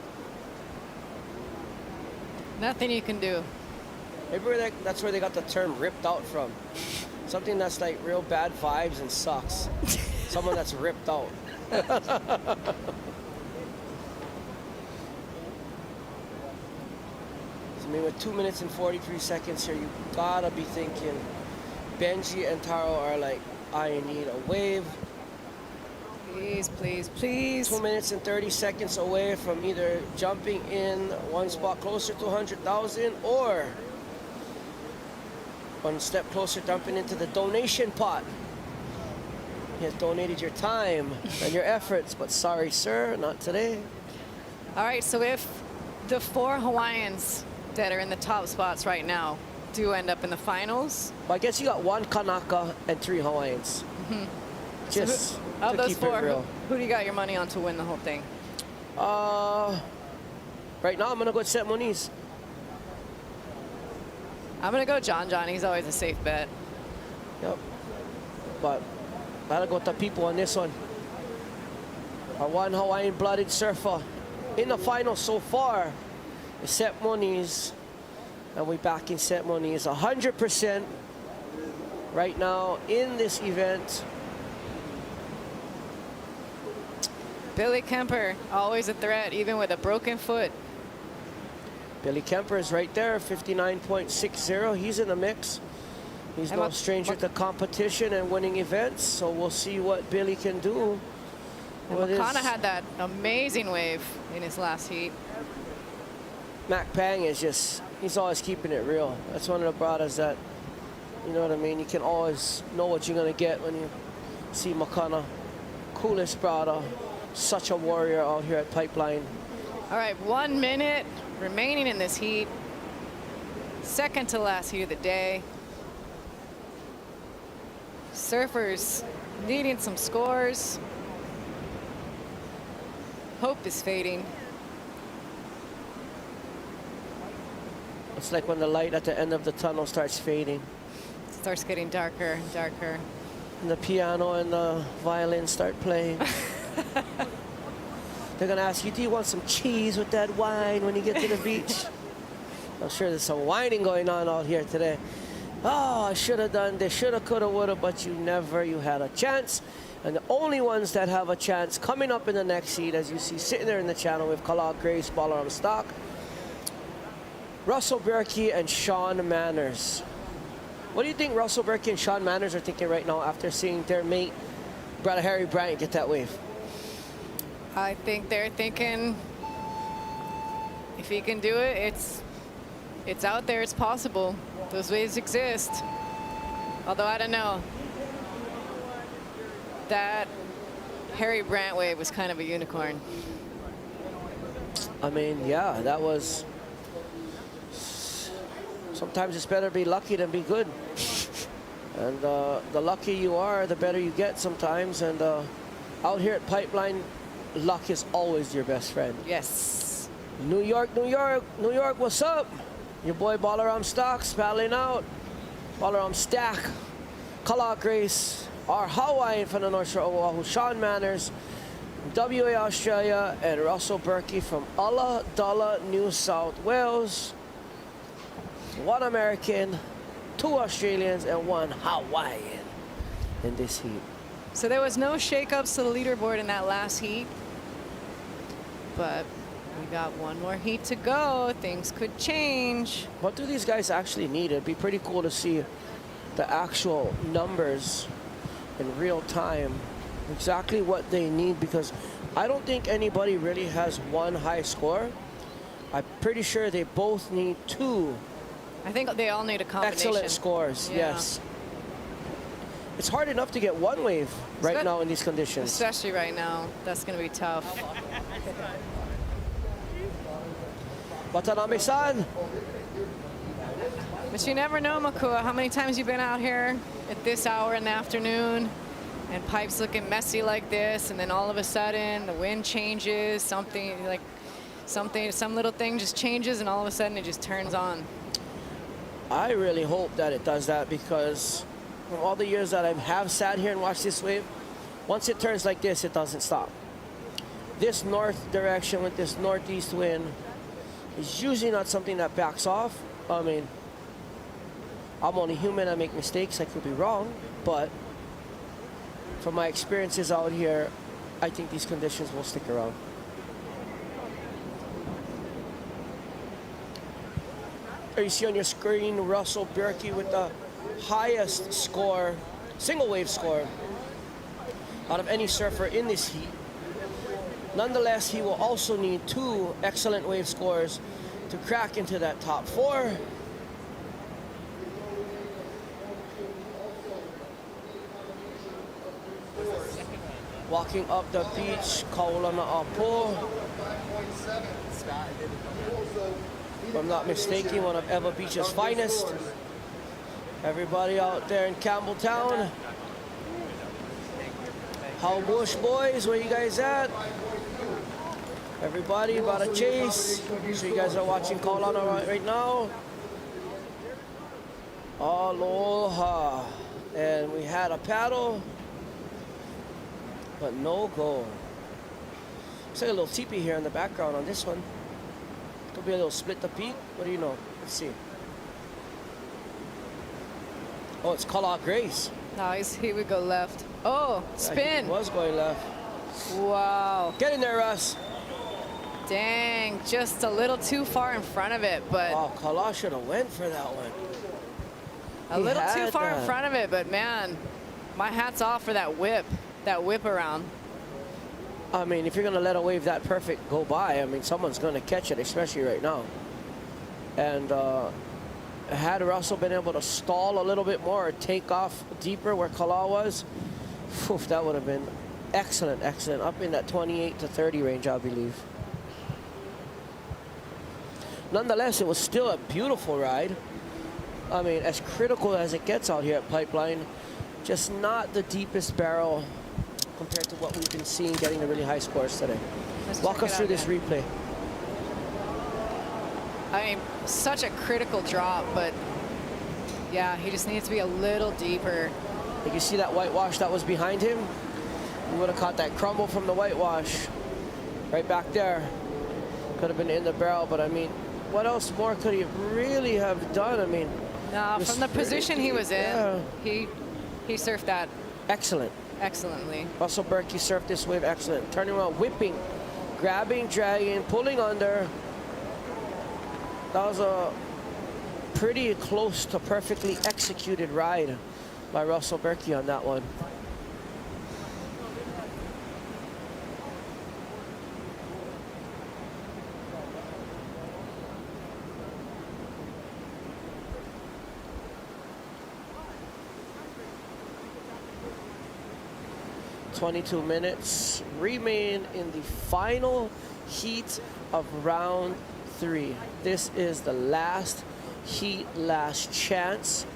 S13: nothing you can do.
S12: Maybe that's where they got the term ripped out from. Something that's like real bad vibes and sucks. Someone that's ripped out. I mean, with 2 minutes and 43 seconds here, you gotta be thinking Benji and Taro are like, I need a wave.
S13: Please, please, please.
S12: 2 minutes and 30 seconds away from either jumping in one spot closer to 100,000 or one step closer jumping into the donation pot. You have donated your time and your efforts, but sorry, sir, not today.
S13: All right, so if the 4 Hawaiians that are in the top spots right now do end up in the finals.
S12: Well, I guess you got 1 Kanaka and 3 Hawaiians. Just
S13: so of
S12: to
S13: those
S12: keep
S13: 4,
S12: it real.
S13: who do you got your money on to win the whole thing?
S12: Right now I'm gonna go with Seth Moniz.
S13: I'm gonna go John. He's always a safe bet.
S12: Yep. But I gotta go with the people on this one. Our 1 Hawaiian blooded surfer in the final so far is Seth Moniz. And we back in Seth Moniz 100% right now in this event.
S13: Billy Kemper, always a threat, even with a broken foot.
S12: Billy Kemper is right there, 59.60. He's in the mix. He's no stranger to competition and winning events, so we'll see what Billy can do.
S13: Makana had that amazing wave in his last heat.
S12: Mac Pang is just, he's always keeping it real. That's one of the brothers that, you know what I mean, you can always know what you're going to get when you see Makana. Coolest brother, such a warrior out here at Pipeline.
S13: All right, 1 minute remaining in this heat. Second to last heat of the day. Surfers needing some scores. Hope is fading.
S12: It's like when the light at the end of the tunnel starts fading.
S13: It starts getting darker and darker.
S12: And the piano and the violin start playing. They're gonna ask you, do you want some cheese with that wine when you get to the beach? I'm sure there's some whining going on out here today. Oh, I should have done this, shoulda, coulda, woulda, but you never, you had a chance. And the only ones that have a chance coming up in the next seat, as you see sitting there in the channel with Kala Grace, baller on stock, Russell Berkey and Sean Manners. What do you think Russell Berkey and Sean Manners are thinking right now after seeing their mate, Brother Harry Bryant, get that wave?
S13: I think they're thinking if he can do it, it's out there, it's possible. Those waves exist. Although I don't know. That Harry Bryant wave was kind of a unicorn.
S12: I mean, yeah, that was Sometimes it's better to be lucky than be good. And the luckier you are, the better you get sometimes. And out here at Pipeline, luck is always your best friend.
S13: Yes.
S12: New York, New York, New York, what's up? Your boy Balaram Stocks paddling out. Balaram Stack, Kala Grace, our Hawaiian from the North Shore of Oahu, Sean Manners, WA Australia, and Russell Berkey from Ulladulla, New South Wales. 1 American, 2 Australians, and 1 Hawaiian in this heat.
S13: So there was no shakeups to the leaderboard in that last heat, but we got one more heat to go. Things could change.
S12: What do these guys actually need? It'd be pretty cool to see the actual numbers in real time, exactly what they need, because I don't think anybody really has one high score. I'm pretty sure they both need 2.
S13: I think they all need a combination.
S12: Excellent scores,
S13: Yeah.
S12: yes. It's hard enough to get 1 wave right now in these conditions.
S13: Especially right now. That's going to be tough.
S12: Watanabe-san.
S13: But you never know, Makua, how many times you've been out here at this hour in the afternoon and pipes looking messy like this, and then all of a sudden the wind changes, some little thing just changes, and all of a sudden it just turns on.
S12: I really hope that it does that, because from all the years that I have sat here and watched this wave, once it turns like this, it doesn't stop. This north direction with this northeast wind is usually not something that backs off. I mean, I'm only human, I make mistakes, I could be wrong, but from my experiences out here, I think these conditions will stick around. There you see on your screen Russell Berkey with the highest score, single wave score, out of any surfer in this heat. Nonetheless, he will also need 2 excellent wave scores to crack into that top 4. Walking up the beach, Kaulana-a-po. If I'm not mistaken, one of Eva Beach's finest. Everybody out there in Campbelltown. How Bush boys, where you guys at? Everybody about a chase. So you guys are watching Kaulana right now. Aloha. And we had a paddle, but no goal. Looks like a little teepee here in the background on this one. Could be a little split the peak. What do you know? Let's see. Oh, it's Kala Grace.
S13: Nice. He would go left. Oh, spin.
S12: He was going left.
S13: Wow.
S12: Get in there, Russ.
S13: Dang, just a little too far in front of it, but.
S12: Oh, Kala should have went for that one.
S13: A little too far in front of it, but man, my hat's off for that whip around.
S12: I mean, if you're going to let a wave that perfect go by, I mean, someone's going to catch it, especially right now. And had Russell been able to stall a little bit more or take off deeper where Kala was, oof, that would have been excellent, excellent. Up in that 28 to 30 range, I believe. Nonetheless, it was still a beautiful ride. I mean, as critical as it gets out here at Pipeline, just not the deepest barrel compared to what we've been seeing getting the really high scores today. Walk us through this replay.
S13: I mean, such a critical drop, but yeah, he just needs to be a little deeper.
S12: You can see that whitewash that was behind him. He would have caught that crumble from the whitewash right back there. Could have been in the barrel, but I mean, what else more could he really have done? I mean,
S13: no, from the position he was in, he surfed that excellently.
S12: Russell Berkey surfed this wave excellent. Turning around, whipping, grabbing, dragging, pulling under. That was a pretty close to perfectly executed ride by Russell Berkey on that one. .22 minutes remain in the final heat of round 3. This is the last heat last chance.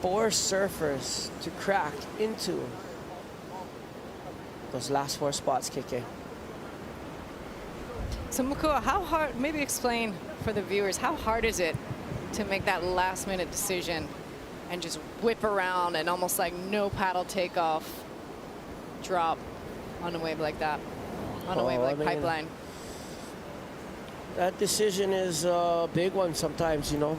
S12: 4 surfers to crack into those last 4 spots, KK.
S13: So Makua, how hard, maybe explain for the viewers, how hard is it to make that last minute decision and just whip around and almost like no paddle takeoff drop on a wave like that, on a wave like Pipeline?
S12: That decision is a big one sometimes, you know.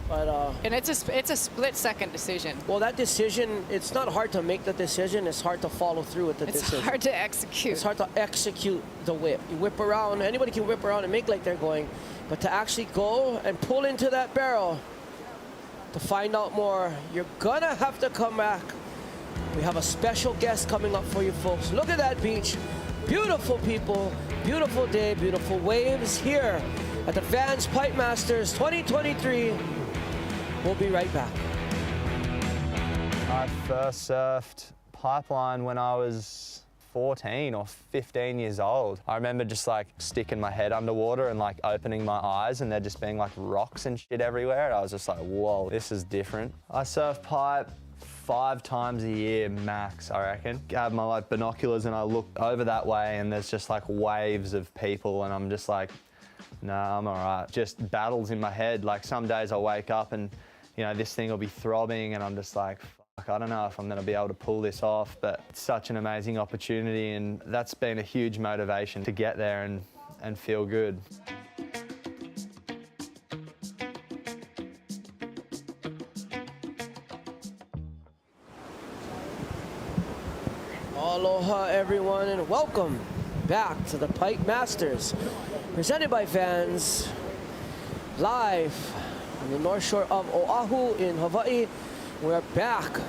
S12: But
S13: and it's a split-second decision.
S12: Well, that decision, it's not hard to make the decision. It's hard to follow through with the decision.
S13: It's hard to execute.
S12: It's hard to execute the whip. You whip around. Anybody can whip around and make like they're going. But to actually go and pull into that barrel to find out more, you're going to have to come back. We have a special guest coming up for you folks. Look at that beach. Beautiful people, beautiful day, beautiful waves here at the VANS Pipe Masters 2023. We'll be right back.
S3: I first surfed Pipeline when I was 14 or 15 years old. I remember just like sticking my head underwater and like opening my eyes and there just being like rocks and shit everywhere. I was just like, whoa, this is different. I surf pipe 5 times a year max, I reckon. I have my like binoculars and I look over that way and there's just like waves of people and I'm just like, nah, I'm all right. Just battles in my head. Like some days I wake up and, you know, this thing will be throbbing and I'm just like, fuck, I don't know if I'm gonna be able to pull this off, but it's such an amazing opportunity and that's been a huge motivation to get there and feel good.
S12: Aloha everyone and welcome back to the Pipe Masters, presented by VANS, live on the North Shore of Oahu in Hawaii. We're back.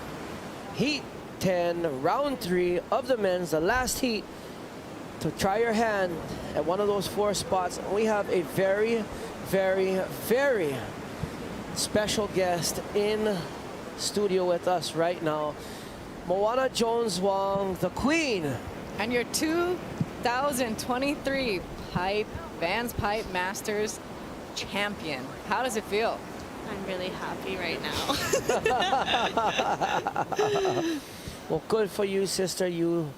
S12: Heat 10, round 3 of the men's, the last heat to try your hand at one of those 4 spots. We have a very, very, very special guest in studio with us right now. Moana Jones-Wong, the queen.
S13: And your 2023 VANS Pipe Masters champion. How does it feel?
S2: I'm really happy right now.
S12: Well, good for you, sister. You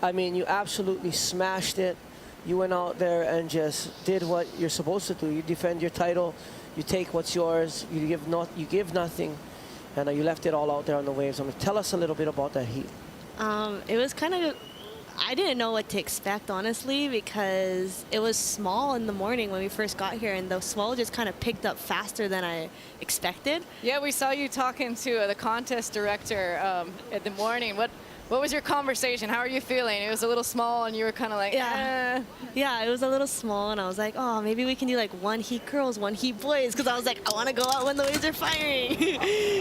S12: absolutely smashed it. You went out there and just did what you're supposed to do. You defend your title. You take what's yours. You give nothing. And you left it all out there on the waves. Tell us a little bit about that heat.
S2: It was kind of, I didn't know what to expect, honestly, because it was small in the morning when we first got here, and the swell just kind of picked up faster than I expected.
S13: Yeah, we saw you talking to the contest director at the morning. What was your conversation? How are you feeling? It was a little small, and you were kind of like,
S2: Yeah, it was a little small, and I was like, oh, maybe we can do like 1 heat girls, 1 heat boys, because I was like, I want to go out when the waves are firing.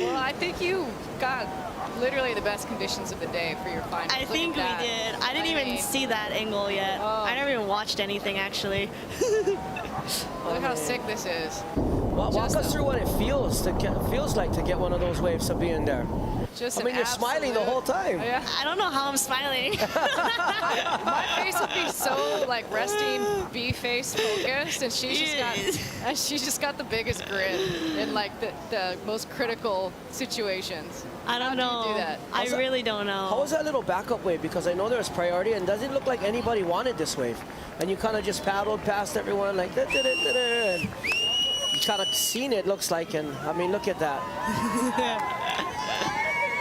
S13: Well, I think you got literally the best conditions of the day for your final.
S2: I think we did. I didn't even see that angle yet. I never even watched anything, actually.
S13: Look how sick this is.
S12: Walk us through what it feels like to get one of those waves to be in there. You're smiling the whole time.
S13: Yeah.
S2: I don't know how I'm smiling.
S13: My face would be so like resting bee face focused, and she's just got the biggest grin in like the most critical situations.
S2: I don't know.
S13: How do you do that?
S2: I really don't know.
S12: How was that little backup wave? Because I know there was priority, and doesn't look like anybody wanted this wave. And you kind of just paddled past everyone like and you kind of seen it, looks like, and I mean, look at that.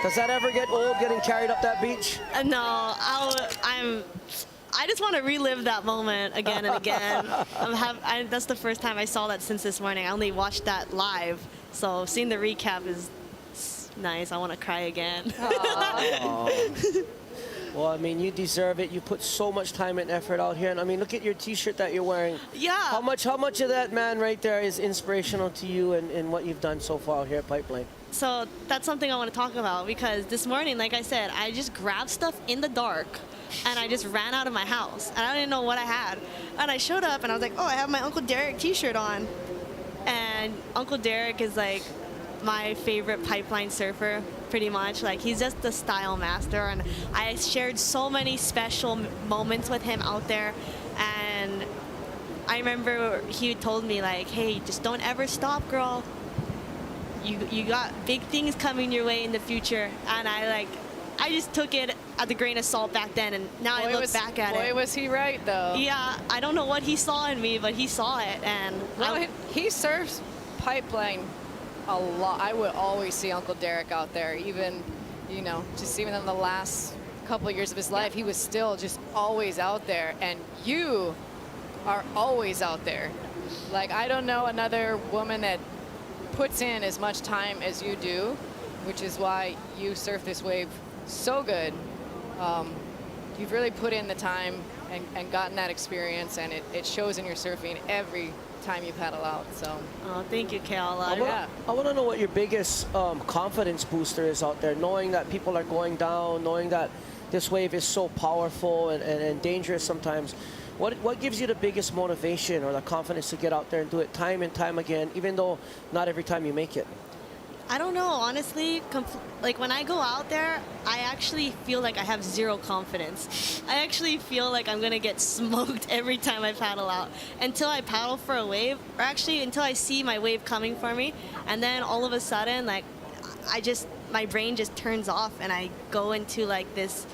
S12: Does that ever get old, getting carried up that beach?
S2: No, I just want to relive that moment again and again. That's the first time I saw that since this morning. I only watched that live, so seeing the recap is nice. I want to cry again.
S12: Well, I mean, you deserve it. You put so much time and effort out here, and I mean, look at your T-shirt that you're wearing.
S2: Yeah.
S12: How much of that man right there is inspirational to you and what you've done so far here at Pipeline?
S2: So that's something I want to talk about, because this morning, like I said, I just grabbed stuff in the dark and I just ran out of my house and I didn't know what I had. And I showed up and I was like, oh, I have my Uncle Derek t-shirt on. And Uncle Derek is like my favorite pipeline surfer, pretty much. Like, he's just the style master, and I shared so many special moments with him out there. And I remember he told me like, hey, just don't ever stop, girl.
S21: you got big things coming your way in the future, and I just took it at a grain of salt back then, and now I look back at it.
S13: Boy, was he right, though.
S21: Yeah, I don't know what he saw in me, but he saw it, and
S13: well, he surfs pipeline a lot. I would always see Uncle Derek out there, even, you know, just even in the last couple of years of his life, he was still just always out there, and you are always out there. Like, I don't know another woman that puts in as much time as you do, which is why you surf this wave so good. You've really put in the time and gotten that experience, and it shows in your surfing every time you paddle out. So,
S21: oh, thank you, Cal.
S12: I want to know what your biggest confidence booster is out there, knowing that people are going down, knowing that this wave is so powerful and dangerous sometimes. What gives you the biggest motivation or the confidence to get out there and do it time and time again, even though not every time you make it?
S21: I don't know, honestly. Like, when I go out there, I actually feel like I have zero confidence. I actually feel like I'm gonna get smoked every time I paddle out until I paddle for a wave, or actually until I see my wave coming for me, and then all of a sudden, like, my brain just turns off, and I go into like this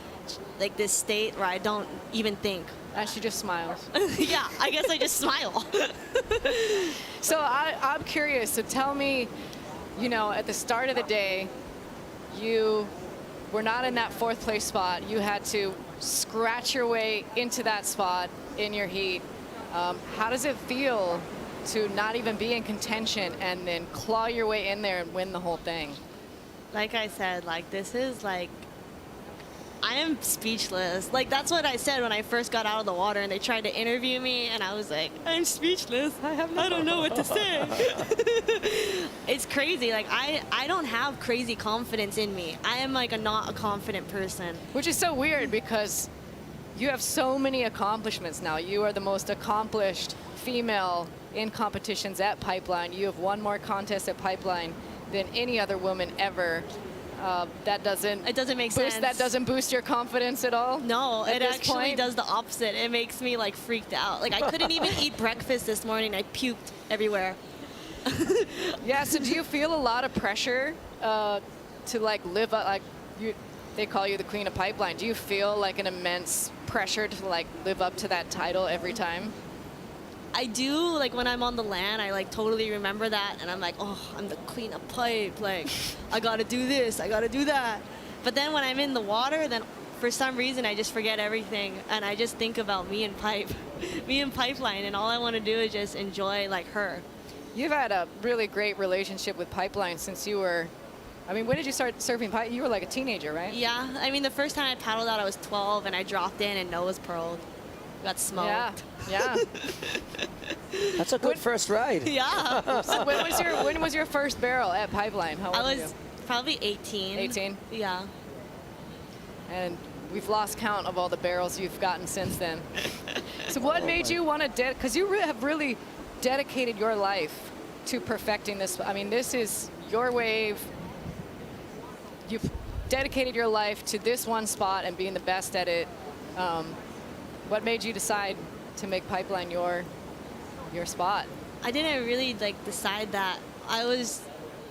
S21: state where I don't even think.
S13: And she just smiles.
S21: Yeah, I guess I just smile.
S13: So I'm curious, so tell me, you know, at the start of the day, you were not in that 4th place spot. You had to scratch your way into that spot in your heat. How does it feel to not even be in contention and then claw your way in there and win the whole thing?
S21: Like I said, like, this is like, I am speechless. Like, that's what I said when I first got out of the water and they tried to interview me, and I was like, I'm speechless. I don't know what to say. It's crazy. Like, I don't have crazy confidence in me. I am like not a confident person.
S13: Which is so weird because you have so many accomplishments now. You are the most accomplished female in competitions at Pipeline. You have won more contests at Pipeline than any other woman ever. It doesn't make sense. That doesn't boost your confidence at all?
S21: No, it actually does the opposite. It makes me like freaked out. Like, I couldn't even eat breakfast this morning. I puked everywhere.
S13: Yeah, so do you feel a lot of pressure to like live up, like they call you the Queen of Pipeline. Do you feel like an immense pressure to like live up to that title every time?
S21: I do. Like, when I'm on the land, I like totally remember that, and I'm like, oh, I'm the Queen of Pipe. Like, I gotta do this, I gotta do that. But then when I'm in the water, then for some reason I just forget everything, and I just think about me and Pipe, me and Pipeline, and all I want to do is just enjoy like her.
S13: You've had a really great relationship with Pipeline since you were, I mean, when did you start surfing pipe? You were like a teenager, right?
S21: Yeah, I mean, the first time I paddled out, I was 12, and I dropped in and nose pearled. Got smoked.
S13: Yeah.
S12: That's a good first ride.
S21: Yeah.
S13: So when was your first barrel at Pipeline? How old were you?
S21: I was probably 18.
S13: 18?
S21: Yeah.
S13: And we've lost count of all the barrels you've gotten since then. So what made you want to, because you have really dedicated your life to perfecting this. I mean, this is your wave. You've dedicated your life to this one spot and being the best at it. What made you decide to make Pipeline your spot?
S21: I didn't really like decide that. I was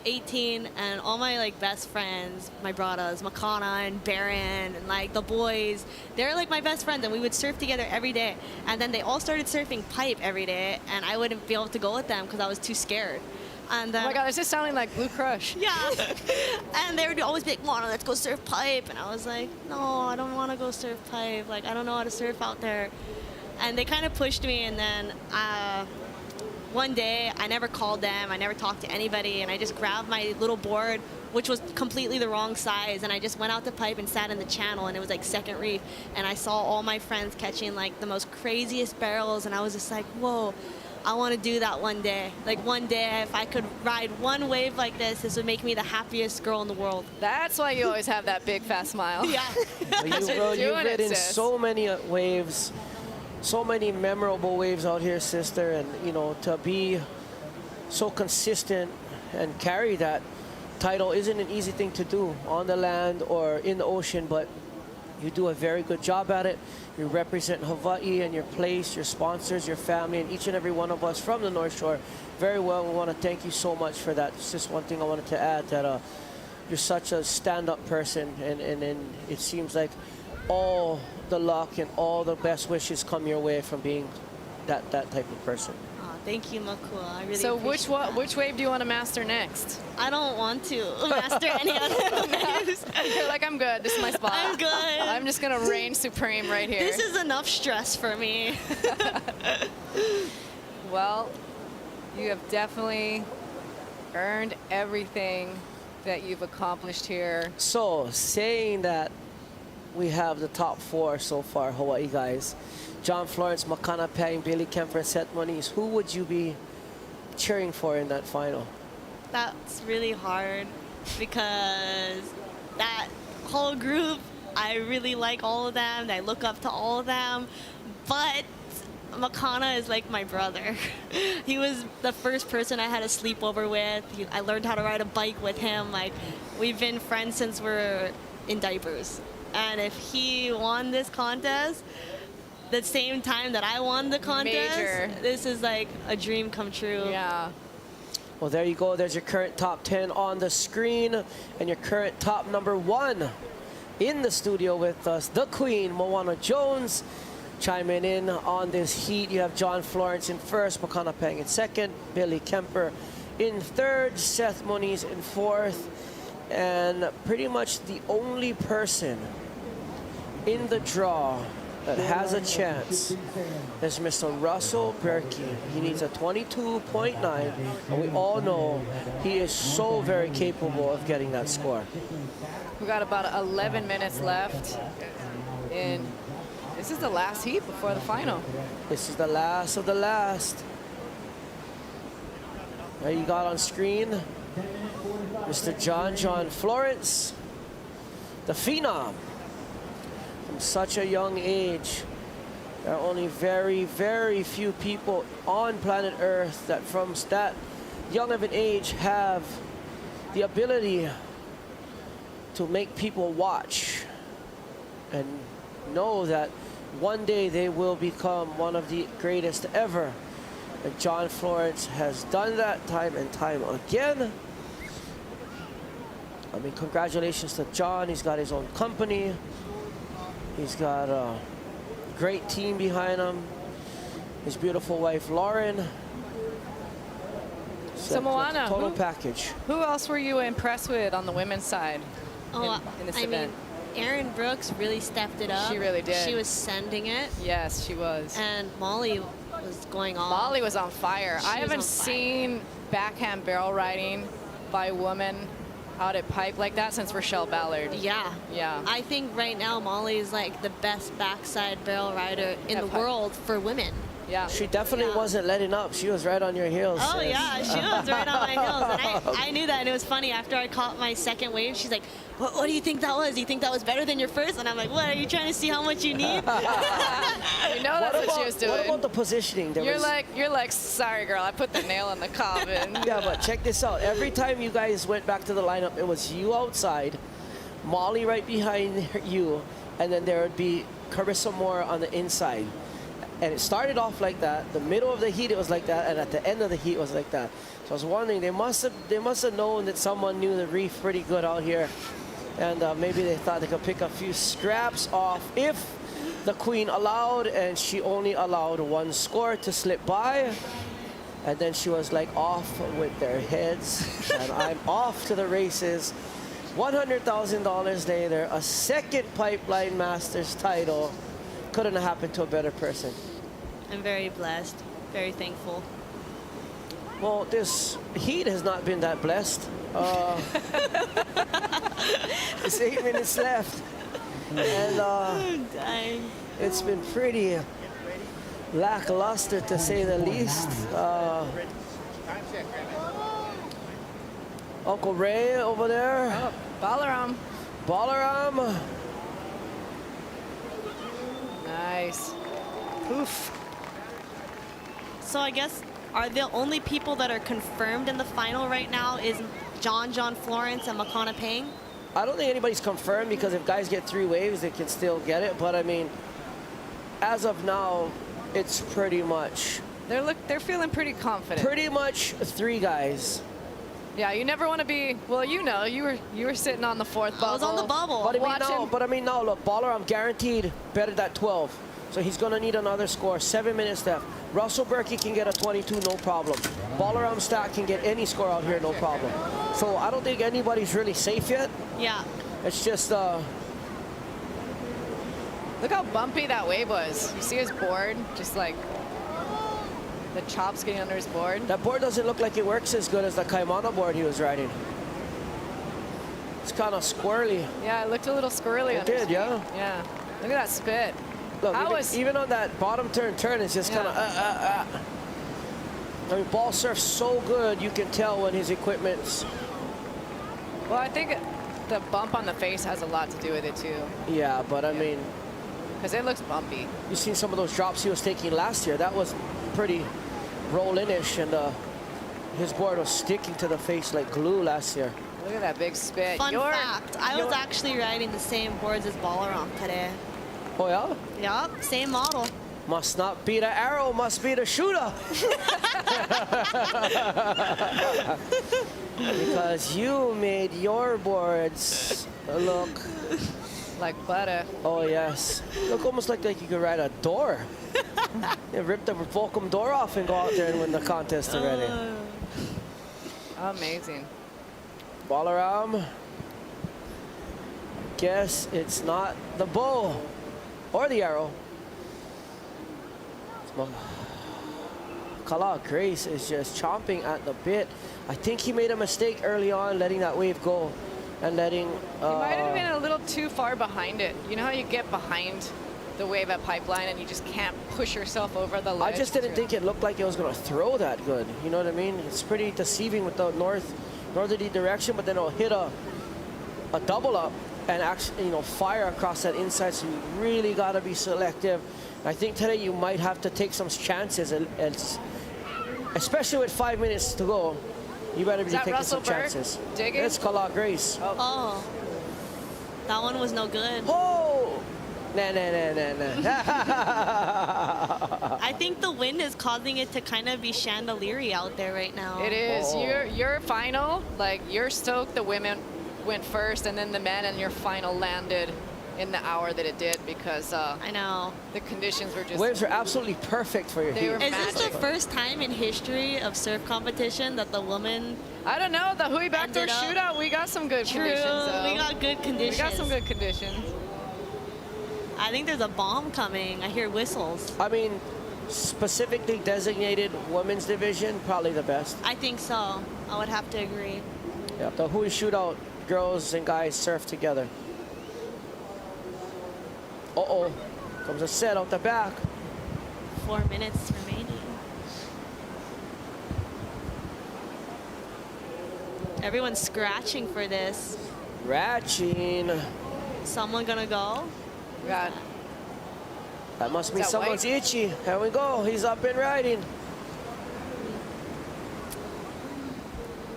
S21: 18, and all my like best friends, my brothers, Makana and Baron, and like the boys, they're like my best friends, and we would surf together every day. And then they all started surfing pipe every day, and I wouldn't be able to go with them because I was too scared. And
S13: oh my God, it's just sounding like Blue Crush.
S21: Yeah. And they would always be like, Mona, let's go surf pipe. And I was like, no, I don't want to go surf pipe. Like, I don't know how to surf out there. And they kind of pushed me. And then one day, I never called them. I never talked to anybody. And I just grabbed my little board, which was completely the wrong size. And I just went out to pipe and sat in the channel. And it was like second reef. And I saw all my friends catching like the most craziest barrels. And I was just like, whoa. I want to do that one day. Like, one day, if I could ride one wave like this would make me the happiest girl in the world.
S13: That's why you always have that big, fast smile.
S21: Yeah.
S12: You've ridden so many waves, so many memorable waves out here, sister. And, you know, to be so consistent and carry that title isn't an easy thing to do on the land or in the ocean. But You do a very good job at it. You represent Hawaii and your place, your sponsors, your family, and each and every one of us from the North Shore very well. We want to thank you so much for that. It's just one thing I wanted to add, that you're such a stand-up person, and it seems like all the luck and all the best wishes come your way from being that type of person.
S21: Thank you, Makua. I really
S13: So
S21: appreciate
S13: which wave do you want to master next?
S21: I don't want to master any other waves.
S13: You're like, I'm good. This is my spot.
S21: I'm good.
S13: I'm just going to reign supreme right here.
S21: This is enough stress for me.
S13: Well, you have definitely earned everything that you've accomplished here.
S12: So, saying that we have the top 4 so far, Hawaii guys, John Florence, Makana Pang, Billy Kemper, Seth Moniz, who would you be cheering for in that final?
S21: That's really hard because that whole group, I really like all of them. I look up to all of them. But Makana is like my brother. He was the first person I had a sleepover with. I learned how to ride a bike with him. Like, we've been friends since we're in diapers. And if he won this contest, the same time that I won the contest, this is like a dream come true.
S13: Yeah.
S12: Well, there you go. There's your current top 10 on the screen, and your current top number 1 in the studio with us, the Queen, Moana Jones, chiming in on this heat. You have John Florence in first, Makana Pang in second, Billy Kemper in third, Seth Moniz in fourth, and pretty much the only person in the draw that has a chance is Mr. Russell Berkey. He needs a 22.9, and we all know he is so very capable of getting that score.
S13: We've got about 11 minutes left, and this is the last heat before the final.
S12: This is the last of the last. There you got on screen Mr. John Florence, the phenom. From such a young age, there are only very, very few people on planet Earth that from that young of an age have the ability to make people watch and know that one day they will become one of the greatest ever. And John Florence has done that time and time again. I mean, congratulations to John. He's got his own company. He's got a great team behind him. His beautiful wife, Lauren.
S13: So Moana,
S12: total package.
S13: Who else were you impressed with on the women's side in this event?
S21: Mean, Erin Brooks really stepped it up.
S13: She really did.
S21: She was sending it.
S13: Yes, she was.
S21: And Molly was going on.
S13: Molly was on fire.
S21: She
S13: I haven't
S21: was on fire.
S13: seen backhand barrel riding by a woman out at pipe like that since Rochelle Ballard.
S21: Yeah.
S13: Yeah.
S21: I think right now Molly is like the best backside barrel rider in the world for women.
S13: Yeah.
S12: She definitely wasn't letting up. She was right on your heels.
S21: Oh,
S12: sis.
S21: yeah, she was right on my heels. And I knew that, and it was funny. After I caught my second wave, she's like, what do you think that was? Do you think that was better than your first? And I'm like, what, are you trying to see how much you need?
S13: You know that's what she was doing.
S12: What about the positioning?
S13: You're like, sorry, girl, I put the nail in the coffin.
S12: Yeah, but check this out. Every time you guys went back to the lineup, it was you outside, Molly right behind you, and then there would be Carissa Moore on the inside. And it started off like that. The middle of the heat, it was like that, and at the end of the heat, it was like that. So I was wondering, they must have known that someone knew the reef pretty good out here, and maybe they thought they could pick a few scraps off if the Queen allowed, and she only allowed one score to slip by. And then she was like off with their heads, and I'm off to the races. $100,000 later, a second Pipeline Masters title. Couldn't have happened to a better person.
S21: I'm very blessed, very thankful.
S12: Well, this heat has not been that blessed. It's 8 minutes left. And
S21: dang.
S12: It's been pretty lackluster, to say the least. Uncle Ray over there.
S13: Oh, Balaram.
S12: Balaram.
S13: Nice.
S21: Oof. So I guess, are the only people that are confirmed in the final right now is John Florence and Makana Pang?
S12: I don't think anybody's confirmed, because if guys get 3 waves, they can still get it. But I mean, as of now, it's pretty much.
S13: They're feeling pretty confident.
S12: Pretty much 3 guys.
S13: Yeah, you never want to be. Well, you know, you were sitting on the 4th bubble.
S21: I was on the bubble.
S12: But I mean, now look, Baller, I'm guaranteed better than 12. So he's gonna need another score. 7 minutes left. Russell Berkey can get a 22, no problem. Baller Amstack can get any score out here, no problem. So I don't think anybody's really safe yet.
S21: Yeah.
S12: It's just.
S13: Look how bumpy that wave was. You see his board, just like the chops getting under his board.
S12: That board doesn't look like it works as good as the Kaimana board he was riding. It's kind of squirrely.
S13: Yeah, it looked a little squirrely.
S12: It did, yeah.
S13: Yeah. Look at that spit.
S12: Look, even on that bottom turn, it's just kind of. I mean, ball surf's so good, you can tell when his equipment's.
S13: Well, I think the bump on the face has a lot to do with it too.
S12: Yeah, but I mean.
S13: Because it looks bumpy.
S12: You've seen some of those drops he was taking last year. That was pretty roll-in-ish, and his board was sticking to the face like glue last year.
S13: Look at that big spit.
S21: Fun fact, I was actually riding the same boards as Balaram today.
S12: Oh, yeah?
S21: Yup, same model.
S12: Must not be the arrow, must be the shooter. Because you made your boards look
S13: like butter.
S12: Oh, yes. Look almost like you could ride a door. You rip the Volcom door off and go out there and win the contest already.
S13: Amazing.
S12: Balaram. Guess it's not the bow or the arrow. Kala Grace is just chomping at the bit. I think he made a mistake early on letting that wave go and letting...
S13: You might have been a little too far behind it. You know how you get behind the wave at Pipeline and you just can't push yourself over the ledge?
S12: I just didn't think it looked like it was going to throw that good. You know what I mean? It's pretty deceiving with the northerly direction, but then it'll hit a double up and actually, fire across that inside. So you really got to be selective. I think today you might have to take some chances, and especially with 5 minutes to go, you better be taking some chances.
S13: Digging?
S12: It's Kala Grace.
S21: Oh, that one was no good.
S12: Oh! Nah.
S21: I think the wind is causing it to kind of be chandelier-y out there right now.
S13: It is. Your final, like, you're stoked the women went first, and then the men, and your final landed in the hour that it did, because
S21: I know
S13: the conditions were just...
S12: Waves are absolutely perfect for your heat.
S21: Is this the first time in history of surf competition that the woman...
S13: I don't know, the Hui backdoor shootout, we got some good conditions, though.
S21: We got good conditions.
S13: We got some good conditions.
S21: I think there's a bomb coming. I hear whistles.
S12: I mean, specifically designated women's division, probably the best.
S21: I think so. I would have to agree.
S12: Yeah, the Hui shootout, girls and guys surf together. Uh-oh, comes a set out the back.
S21: 4 minutes remaining. Everyone's scratching for this.
S12: Scratching.
S21: Someone gonna go?
S13: God.
S12: That must be someone's itchy. Here we go, he's up and riding.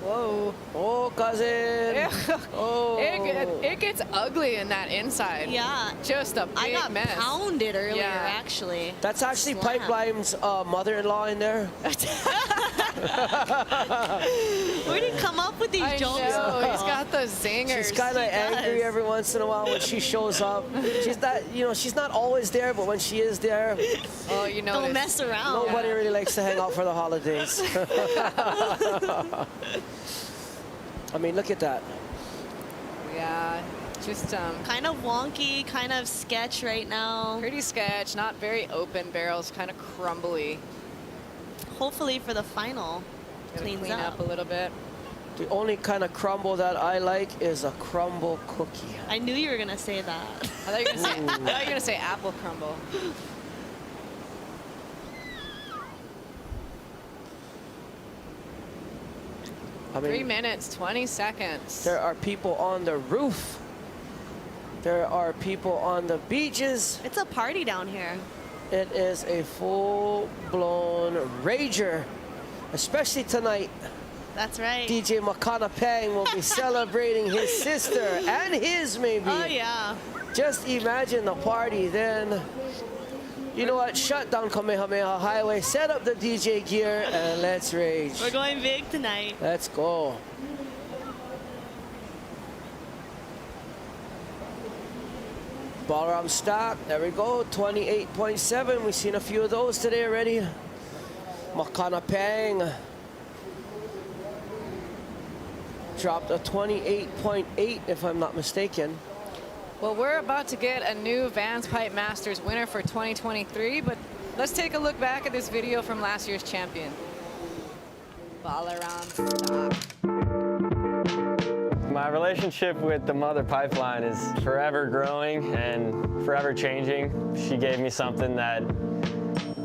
S13: Whoa.
S12: Oh, cousin. Oh.
S13: It gets ugly in that inside.
S21: Yeah.
S13: Just a big mess.
S21: I got pounded earlier, actually.
S12: That's actually Pipeline's mother-in-law in there.
S21: Where did he come up with these jokes?
S13: He's got the zingers.
S12: She's kind of angry every once in a while when she shows up. She's not always there, but when she is there,
S13: oh, you know,
S21: don't mess around.
S12: Nobody really likes to hang out for the holidays. I mean, look at that.
S13: Yeah, just
S21: kind of wonky, kind of sketch right now.
S13: Pretty sketch, not very open barrels, kind of crumbly.
S21: Hopefully for the final,
S13: clean up a little bit.
S12: The only kind of crumble that I like is a crumble cookie.
S21: I knew you were gonna say that.
S13: I thought you were gonna say apple crumble.
S12: I mean,
S13: 3 minutes, 20 seconds.
S12: There are people on the roof. There are people on the beaches.
S21: It's a party down here.
S12: It is a full-blown rager, especially tonight.
S21: That's right.
S12: DJ Makana Pang will be celebrating his sister and his maybe.
S21: Oh yeah.
S12: Just imagine the party then. You know what? Shut down Kamehameha Highway, set up the DJ gear, and let's rage.
S21: We're going big tonight.
S12: Let's go. Ballroom stock, there we go, 28.7. We've seen a few of those today already. Makana Pang dropped a 28.8 if I'm not mistaken.
S13: Well, we're about to get a new VANS Pipe Masters winner for 2023, but let's take a look back at this video from last year's champion. Balaram stock.
S16: My relationship with the mother pipeline is forever growing and forever changing. She gave me something that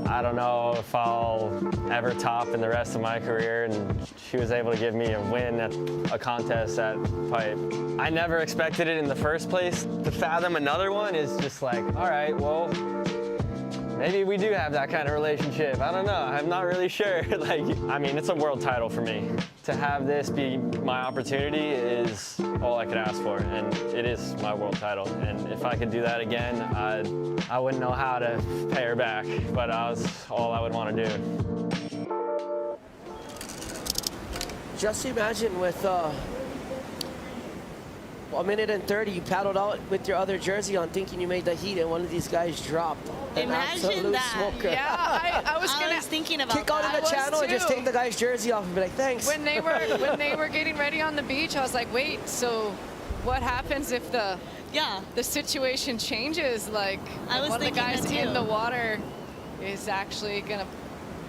S16: I don't know if I'll ever top in the rest of my career, and she was able to give me a win at a contest at Pipe. I never expected it in the first place. To fathom another one is just like, all right, well, maybe we do have that kind of relationship. I don't know, I'm not really sure. Like, I mean, it's a world title for me. To have this be my opportunity is all I could ask for, and it is my world title. And if I could do that again, I wouldn't know how to pay her back, but that was all I would want to do.
S12: Just imagine with a minute and 30, you paddled out with your other jersey on thinking you made the heat, and one of these guys dropped.
S21: Imagine that.
S12: Smoker.
S13: Yeah, I was
S21: thinking about
S12: kick out in the channel and just take the guy's jersey off and be like, thanks.
S13: When they were getting ready on the beach, I was like, wait, so what happens if the situation changes? Like,
S21: I was
S13: one of the
S21: thinking
S13: guys
S21: that too.
S13: in the water is actually gonna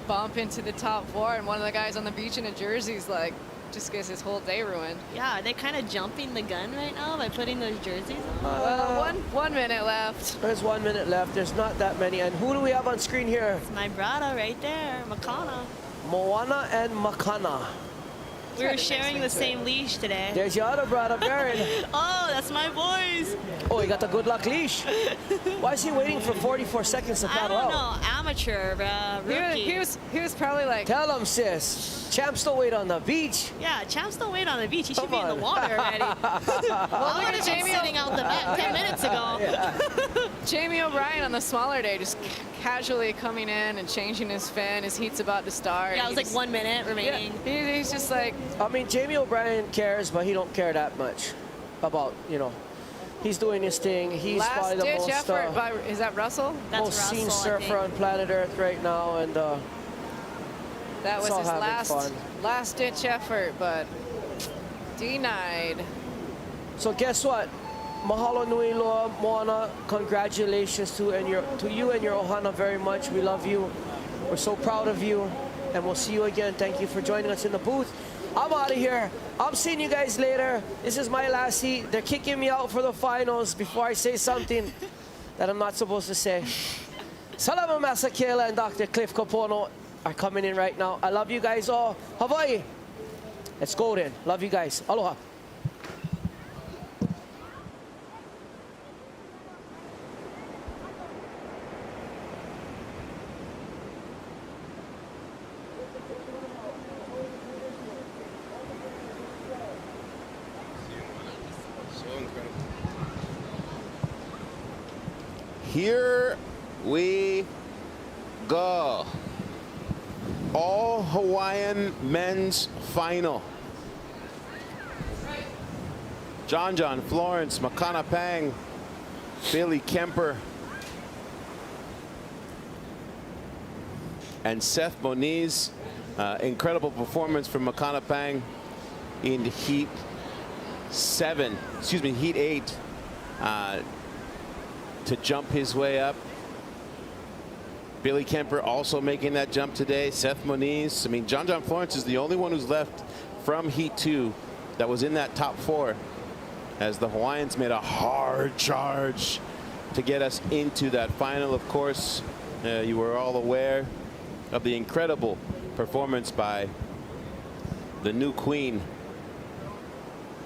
S13: bump into the top four, and one of the guys on the beach in a jersey is like, just gets his whole day ruined.
S21: Yeah, are they kind of jumping the gun right now by putting those jerseys on?
S13: Well, one minute left.
S12: There's 1 minute left. There's not that many. And who do we have on screen here?
S21: It's my brother right there, Makana.
S12: Moana and Makana.
S21: We were sharing the same leash today.
S12: There's your other brother, Baron.
S21: Oh, that's my boys.
S12: Oh, he got the good luck leash. Why is he waiting for 44 seconds to paddle out?
S21: I don't know, amateur, rookie.
S13: He was probably like,
S12: tell him, sis. Champs don't wait on the beach.
S21: Yeah, champs don't wait on the beach. He should be in the water already.
S13: Well,
S21: I would have been sitting out the back 10 minutes ago.
S13: Jamie O'Brien on the smaller day just casually coming in and changing his fin. His heat's about to start.
S21: Yeah, it was like 1 minute remaining.
S13: Yeah, he's just like...
S12: I mean, Jamie O'Brien cares, but he don't care that much about, you know, he's doing his thing. He's probably the most
S13: effort by, is that Russell?
S21: That's
S12: most
S21: Russell,
S12: seen surfer on planet Earth right now, and
S13: that was his last ditch effort, but denied.
S12: So guess what? Mahalo nui loa, Moana. Congratulations to you and your ohana very much. We love you. We're so proud of you, and we'll see you again. Thank you for joining us in the booth. I'm out of here. I'm seeing you guys later. This is my last heat. They're kicking me out for the finals before I say something that I'm not supposed to say. Salama Masakela and Dr. Cliff Kapono are coming in right now. I love you guys all. Hawaii. Let's go then. Love you guys. Aloha.
S7: Here we go. All Hawaiian men's final. John, Florence, Makana Pang, Billy Kemper, and Seth Moniz. Incredible performance from Makana Pang in heat 8. To jump his way up. Billy Kemper also making that jump today. Seth Moniz. I mean, John Florence is the only one who's left from Heat 2 that was in that top 4, as the Hawaiians made a hard charge to get us into that final. Of course, you were all aware of the incredible performance by the new queen,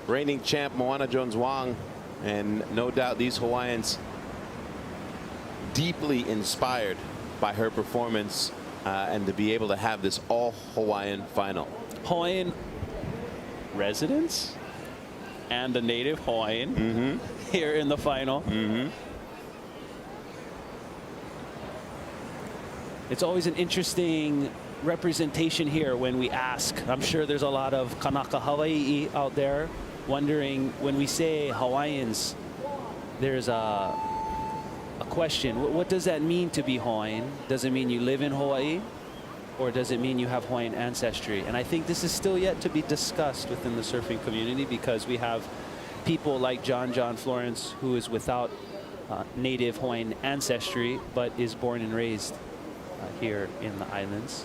S7: reigning champ Moana Jones-Wong, and no doubt these Hawaiians deeply inspired by her performance, and to be able to have this all Hawaiian final.
S5: Hawaiian residents and a native Hawaiian here in the final. It's always an interesting representation here when we ask. I'm sure there's a lot of Kanaka Hawaii out there wondering, when we say Hawaiians, there's a question. What does that mean to be Hawaiian? Does it mean you live in Hawaii? Or does it mean you have Hawaiian ancestry? And I think this is still yet to be discussed within the surfing community, because we have people like John Florence, who is without native Hawaiian ancestry, but is born and raised here in the islands.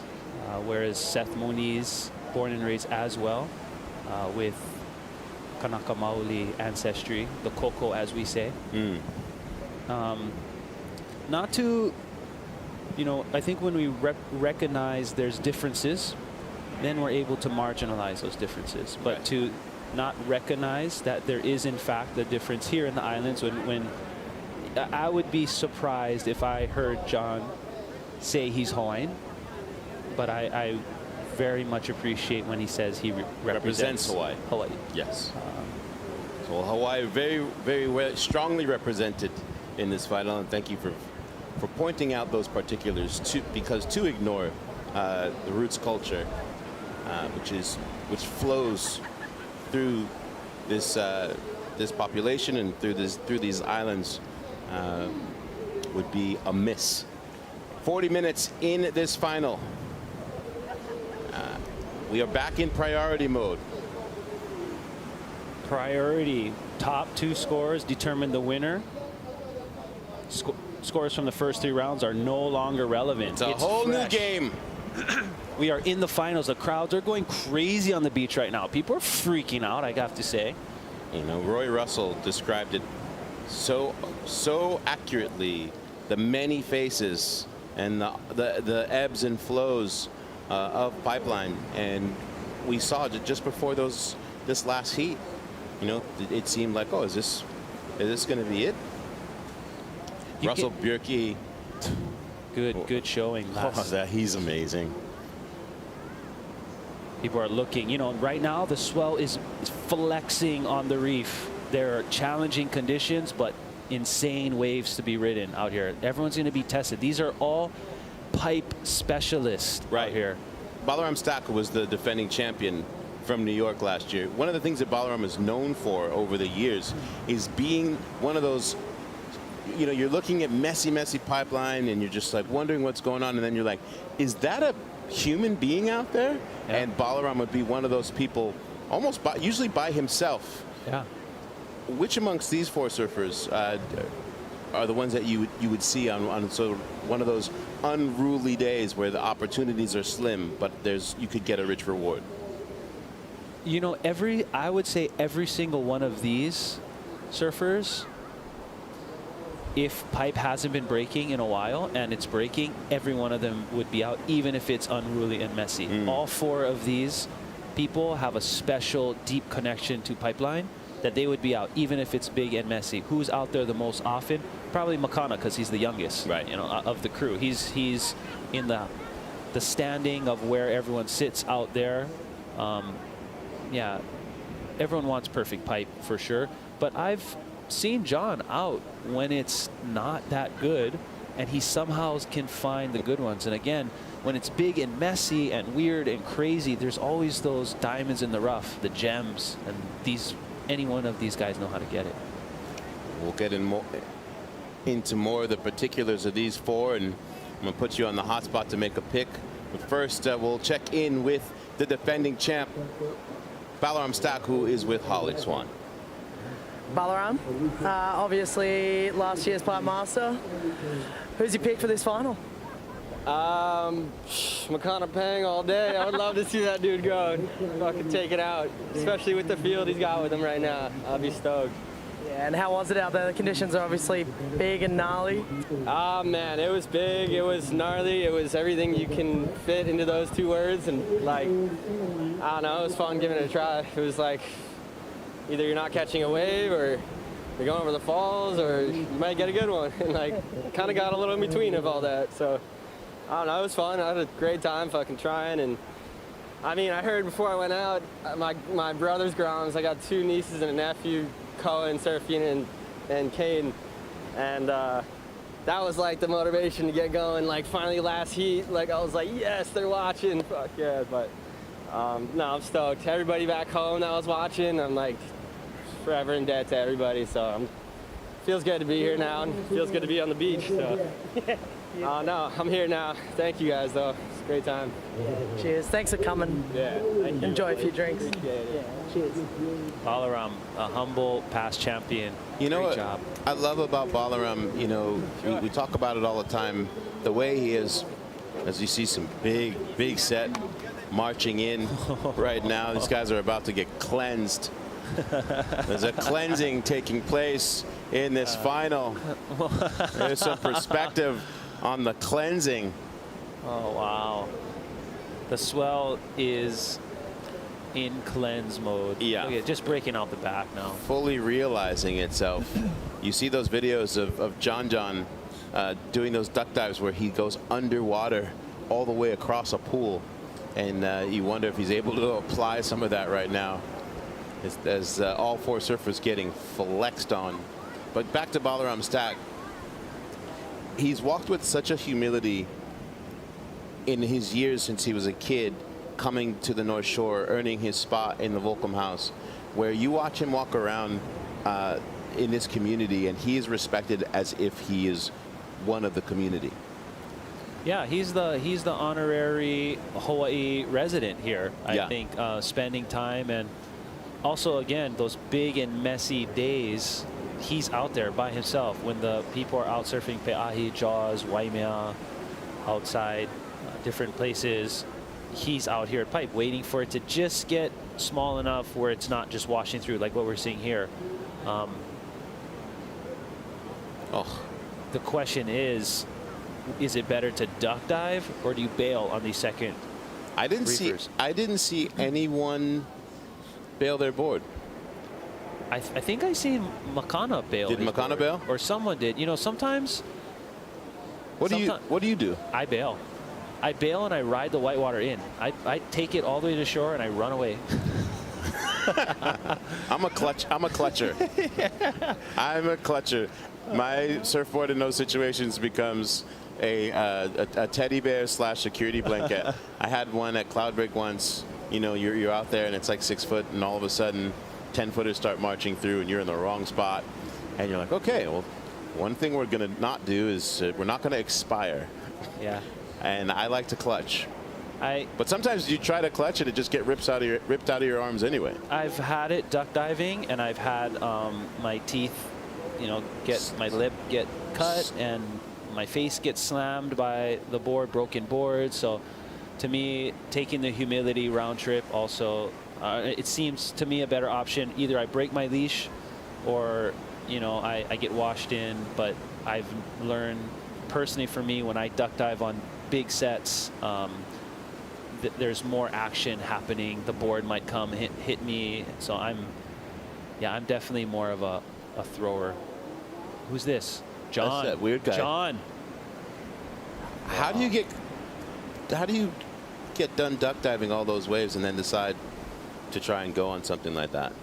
S5: Whereas Seth Moniz, born and raised as well, with Kanaka Maoli ancestry, the Koko as we say. Not to, you know, I think when we recognize there's differences, then we're able to marginalize those differences. But to not recognize that there is in fact a difference here in the islands, when I would be surprised if I heard John say he's Hawaiian, but I very much appreciate when he says he represents Hawaii.
S7: Yes. So Hawaii very strongly represented in this final, and thank you for pointing out those particulars, because to ignore the roots culture, which flows through this population and through these islands, would be a miss. 40 minutes in this final. We are back in priority mode.
S5: Priority. Top two scores determine the winner. Scores from the first 3 rounds are no longer relevant.
S7: It's a whole new game.
S5: We are in the finals. The crowds are going crazy on the beach right now. People are freaking out, I have to say.
S7: You know, Roy Russell described it so accurately. The many faces and the ebbs and flows of Pipeline, and we saw just before this last heat. You know, it seemed like, oh, is this going to be it? Russell Bjerke,
S5: good showing.
S7: He's amazing.
S5: People are looking. You know, right now the swell is flexing on the reef. There are challenging conditions, but insane waves to be ridden out here. Everyone's going to be tested. These are all pipe specialists right here.
S7: Balaram Stack was the defending champion from New York last year. One of the things that Balaram is known for over the years is being one of those, you know, you're looking at messy pipeline and you're just like wondering what's going on, and then you're like, is that a human being out there? Yeah. And Balaram would be one of those people, usually by himself.
S5: Yeah.
S7: Which amongst these 4 surfers are the ones that you would see on sort of one of those unruly days where the opportunities are slim, but you could get a rich reward?
S5: You know, I would say every single one of these surfers, if pipe hasn't been breaking in a while and it's breaking, every one of them would be out, even if it's unruly and messy. All 4 of these people have a special deep connection to Pipeline that they would be out, even if it's big and messy. Who's out there the most often? Probably Makana, because he's the youngest, right? You know, of the crew. He's in the standing of where everyone sits out there. Yeah, everyone wants perfect pipe for sure, but I've seen John out when it's not that good, and he somehow can find the good ones. And again, when it's big and messy and weird and crazy, there's always those diamonds in the rough, the gems, and any one of these guys know how to get it.
S7: We'll get into more of the particulars of these 4, and I'm going to put you on the hot spot to make a pick. But first, we'll check in with the defending champ, Balaram Stack, who is with Holly Swan.
S1: Balaram, obviously last year's Pipe Master. Who's your pick for this final?
S19: Makana Pang all day. I would love to see that dude go and fucking take it out, especially with the field he's got with him right now. I'll be stoked.
S1: Yeah, and how was it out there? The conditions are obviously big and gnarly.
S19: Man, it was big, it was gnarly, it was everything you can fit into those 2 words, and like, I don't know, it was fun giving it a try. It was like, either you're not catching a wave, or you're going over the falls, or you might get a good one, and like, kind of got a little in between of all that, so I don't know, it was fun. I had a great time fucking trying, and I mean, I heard before I went out, my brother's grounds, I got 2 nieces and a nephew, Cohen, Serafina, and Caden. And that was like the motivation to get going. Like finally last heat, like I was like, yes, they're watching, fuck yeah. But no, I'm stoked. Everybody back home that was watching, I'm like forever in debt to everybody. So feels good to be here now, and feels good to be on the beach. So no, I'm here now. Thank you guys though. It's a great time.
S1: Cheers. Thanks for coming.
S19: Yeah. Thank you.
S1: Enjoy a few drinks.
S19: Appreciate it.
S1: Cheers.
S8: Balaram, a humble past champion.
S7: You know
S8: Great
S7: what
S8: job.
S7: I love about Balaram, you know, we talk about it all the time, the way he is, as you see some big set marching in right now. These guys are about to get cleansed. There's a cleansing taking place in this final. There's some perspective on the cleansing.
S8: Oh, wow. The swell is in cleanse mode.
S7: Yeah.
S8: Look at it, just breaking out the back now.
S7: Fully realizing itself. You see those videos of John doing those duck dives where he goes underwater all the way across a pool. And you wonder if he's able to apply some of that right now as all 4 surfers getting flexed on. But back to Balaram Stack. He's walked with such a humility in his years since he was a kid, coming to the North Shore, earning his spot in the Volcom House, where you watch him walk around in this community and he is respected as if he is one of the community.
S8: Yeah, he's the honorary Hawaii resident here. I think spending time, and also again those big and messy days, he's out there by himself when the people are out surfing Pe'ahi, Jaws, Waimea, outside different places. He's out here at Pipe waiting for it to just get small enough where it's not just washing through like what we're seeing here. The question is it better to duck dive or do you bail on the second?
S7: I didn't see anyone bail their board.
S8: I think I seen Makana bail.
S7: Did Makana
S8: board,
S7: bail?
S8: Or someone did. You know, sometimes.
S7: What do you do?
S8: I bail. I bail and I ride the whitewater in. I take it all the way to shore and I run away.
S7: I'm a clutcher. I'm a clutcher. My surfboard in those situations becomes a teddy bear / security blanket. I had one at Cloudbreak once. You know, you're out there and it's like 6 foot, and all of a sudden 10-footers start marching through and you're in the wrong spot, and you're like, okay, well, one thing we're gonna not do is we're not gonna expire.
S8: Yeah.
S7: And I like to clutch. But sometimes you try to clutch and it just get ripped out of your arms anyway.
S8: I've had it duck diving, and I've had my teeth, you know, my lip get cut and my face gets slammed by the board, broken board. So to me, taking the humility round trip also, it seems to me a better option. Either I break my leash or, you know, I get washed in. But I've learned personally, for me, when I duck dive on big sets, there's more action happening. The board might come hit me. So I'm definitely more of a thrower. Who's this? John.
S7: That's that weird guy.
S8: John.
S7: How do you get done duck diving all those waves and then decide to try and go on something like that?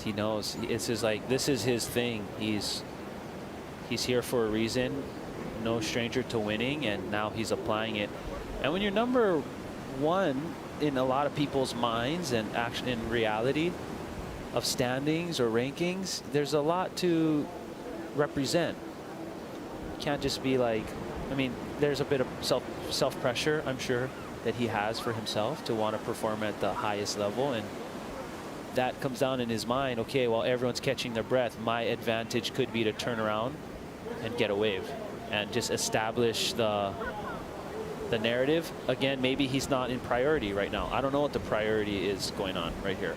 S8: He knows. It's his, like, this is his thing. He's here for a reason. No stranger to winning, and now he's applying it. And when you're number one in a lot of people's minds and action in reality of standings or rankings, there's a lot to represent. You can't just be like, I mean, there's a bit of self pressure, I'm sure, that he has for himself to want to perform at the highest level, and that comes down in his mind. Okay, while everyone's catching their breath, my advantage could be to turn around and get a wave and just establish the narrative. Again, maybe he's not in priority right now. I don't know what the priority is going on right here,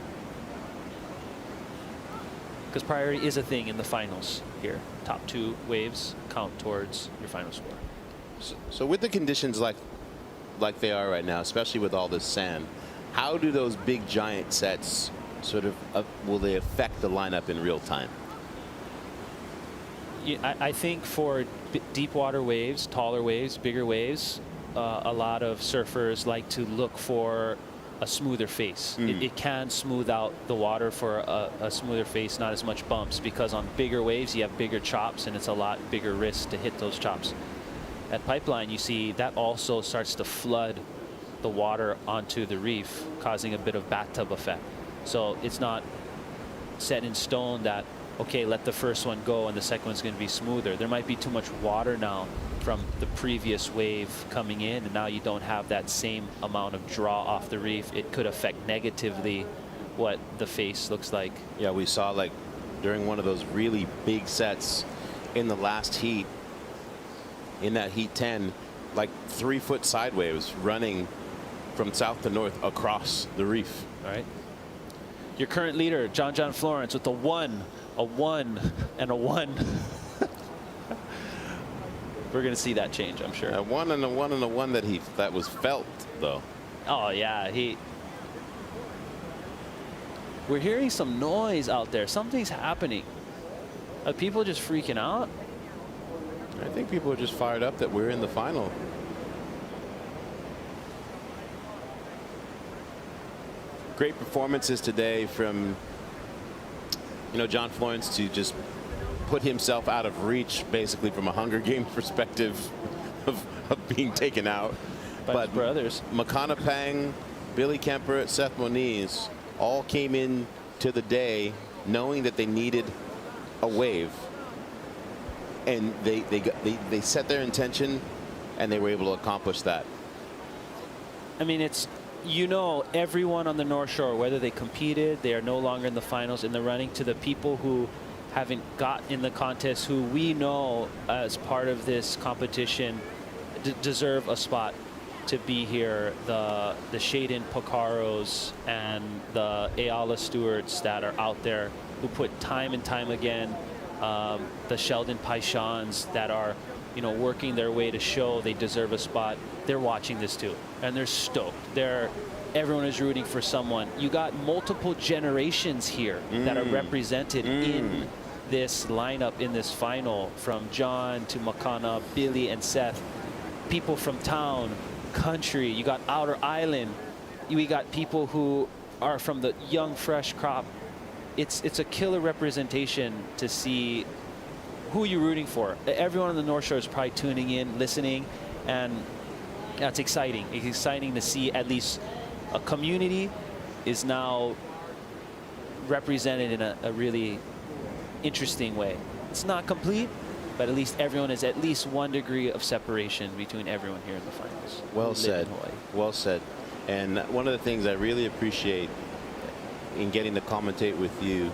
S8: because priority is a thing in the finals here. Top 2 waves count towards your final score.
S7: So with the conditions like they are right now, especially with all this sand, how do those big giant sets sort of will they affect the lineup in real time?
S8: I think for deep water waves, taller waves, bigger waves,
S5: a lot of surfers like to look for a smoother face. It can smooth out the water for a smoother face, not as much bumps, because on bigger waves you have bigger chops and it's a lot bigger risk to hit those chops. At Pipeline, you see that also starts to flood the water onto the reef, causing a bit of bathtub effect. So it's not set in stone that, okay, let the first one go and the second one's going to be smoother. There might be too much water now from the previous wave coming in, and now you don't have that same amount of draw off the reef. It could affect negatively what the face looks like.
S7: Yeah, we saw like during one of those really big sets in the last heat, in that heat 10, like 3 foot side waves running from south to north across the reef.
S5: All right. Your current leader, John Florence, with a 1, a 1, and a 1. We're going to see that change, I'm sure.
S7: A 1 and a 1 and a 1 that was felt, though.
S5: Oh, yeah. We're hearing some noise out there. Something's happening. Are people just freaking out?
S7: I think people are just fired up that we're in the final. Great performances today from, John Florence to just put himself out of reach, basically, from a Hunger Games perspective of being taken out.
S5: But brothers,
S7: Makana Pang, Billy Kemper, Seth Moniz all came in to the day knowing that they needed a wave, and they set their intention, and they were able to accomplish that.
S5: I mean, it's, everyone on the North Shore, whether they competed, they are no longer in the finals, in the running, to the people who haven't got in the contest, who we know as part of this competition deserve a spot to be here. The Shaden Pocaros and the Ayala Stewarts that are out there who put time and time again, the Sheldon Paishans that are, working their way to show they deserve a spot. They're watching this too, and they're stoked. Everyone is rooting for someone. You got multiple generations here that are represented in this lineup, in this final, from John to Makana, Billy, and Seth. People from town, country. You got Outer Island. We got people who are from the young, fresh crop. It's a killer representation to see who you're rooting for. Everyone on the North Shore is probably tuning in, listening, and that's exciting. It's exciting to see at least a community is now represented in a really interesting way. It's not complete, but at least everyone is at least 1 degree of separation between everyone here in the finals.
S7: Well said. Well said. And one of the things I really appreciate in getting to commentate with you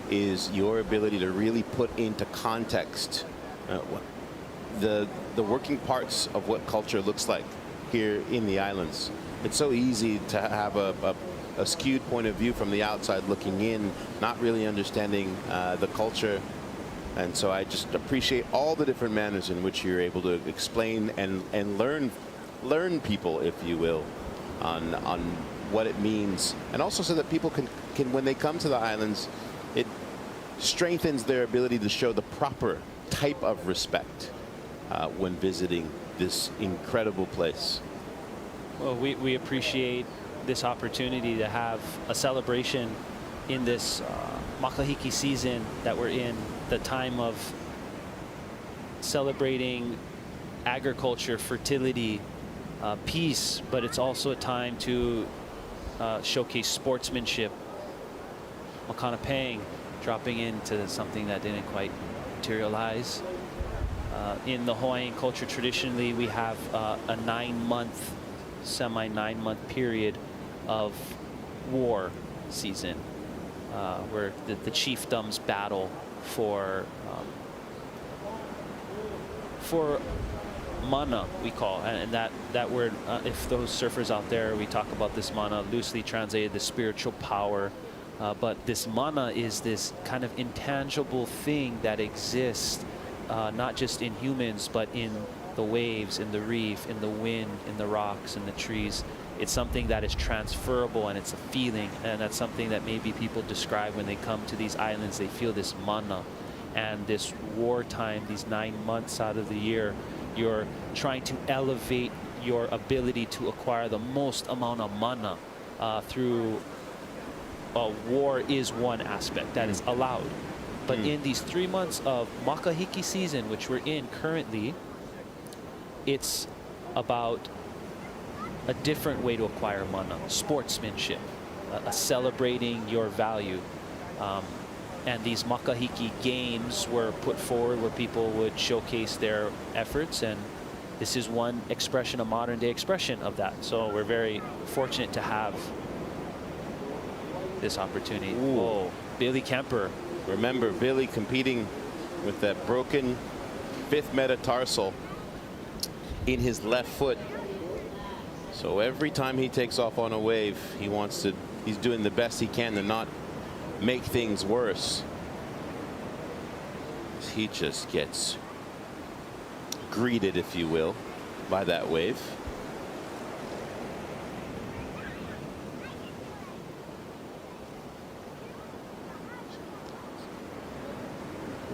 S7: is your ability to really put into context the working parts of what culture looks like here in the islands. It's so easy to have a skewed point of view from the outside looking in, not really understanding the culture. And so I just appreciate all the different manners in which you're able to explain and learn people, if you will, on what it means, and also so that people can when they come to the islands, it strengthens their ability to show the proper type of respect when visiting this incredible place.
S5: Well, we appreciate this opportunity to have a celebration in this makahiki season that we're in, the time of celebrating agriculture, fertility, peace, but it's also a time to showcase sportsmanship. Makana Pang dropping into something that didn't quite materialize. In the Hawaiian culture, traditionally, we have a 9-month, semi-9-month period of war season, where the chiefdoms battle for mana, we call, and that word, if those surfers out there, we talk about this mana, loosely translated the spiritual power, but this mana is this kind of intangible thing that exists not just in humans, but in the waves, in the reef, in the wind, in the rocks, in the trees. It's something that is transferable, and it's a feeling, and that's something that maybe people describe when they come to these islands. They feel this mana, and this wartime, these 9 months out of the year, you're trying to elevate your ability to acquire the most amount of mana through war is one aspect that is allowed. But in these 3 months of makahiki season, which we're in currently, it's about a different way to acquire mana, sportsmanship, celebrating your value. And these makahiki games were put forward where people would showcase their efforts, and this is one expression, a modern day expression of that. So we're very fortunate to have this opportunity. Whoa, Billy Kemper.
S7: Remember, Billy competing with that broken 5th metatarsal in his left foot. So every time he takes off on a wave, he's doing the best he can to not make things worse. He just gets greeted, if you will, by that wave.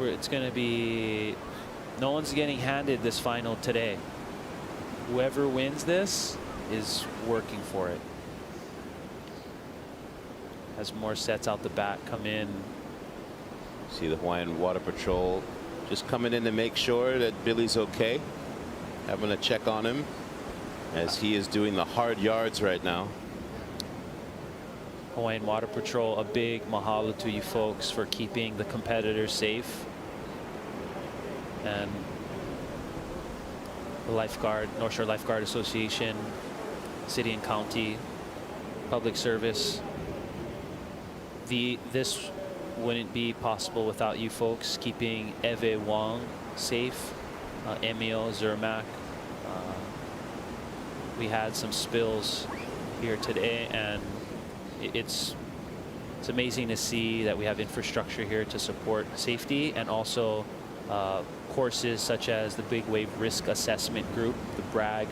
S5: It's going to be, no one's getting handed this final today. Whoever wins this is working for it. As more sets out the back come in.
S7: See the Hawaiian Water Patrol just coming in to make sure that Billy's okay. Having a check on him as he is doing the hard yards right now.
S5: Hawaiian Water Patrol, a big mahalo to you folks for keeping the competitors safe. And the lifeguard, North Shore Lifeguard Association, city and county, public service. This wouldn't be possible without you folks keeping Eve Wong safe, Emil Zermack. We had some spills here today, and it's amazing to see that we have infrastructure here to support safety, and also courses such as the Big Wave Risk Assessment Group, the BRAG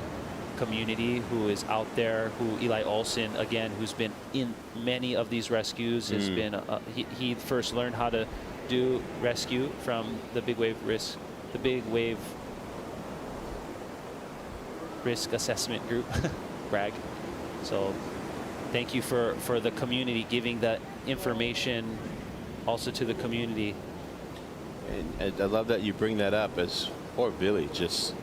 S5: community, who is out there, who Eli Olson, again, who's been in many of these rescues, has been, he first learned how to do rescue from the Big Wave Risk Assessment Group, BRAG. So thank you for the community giving that information also to the community.
S7: And I love that you bring that up, as poor Billy just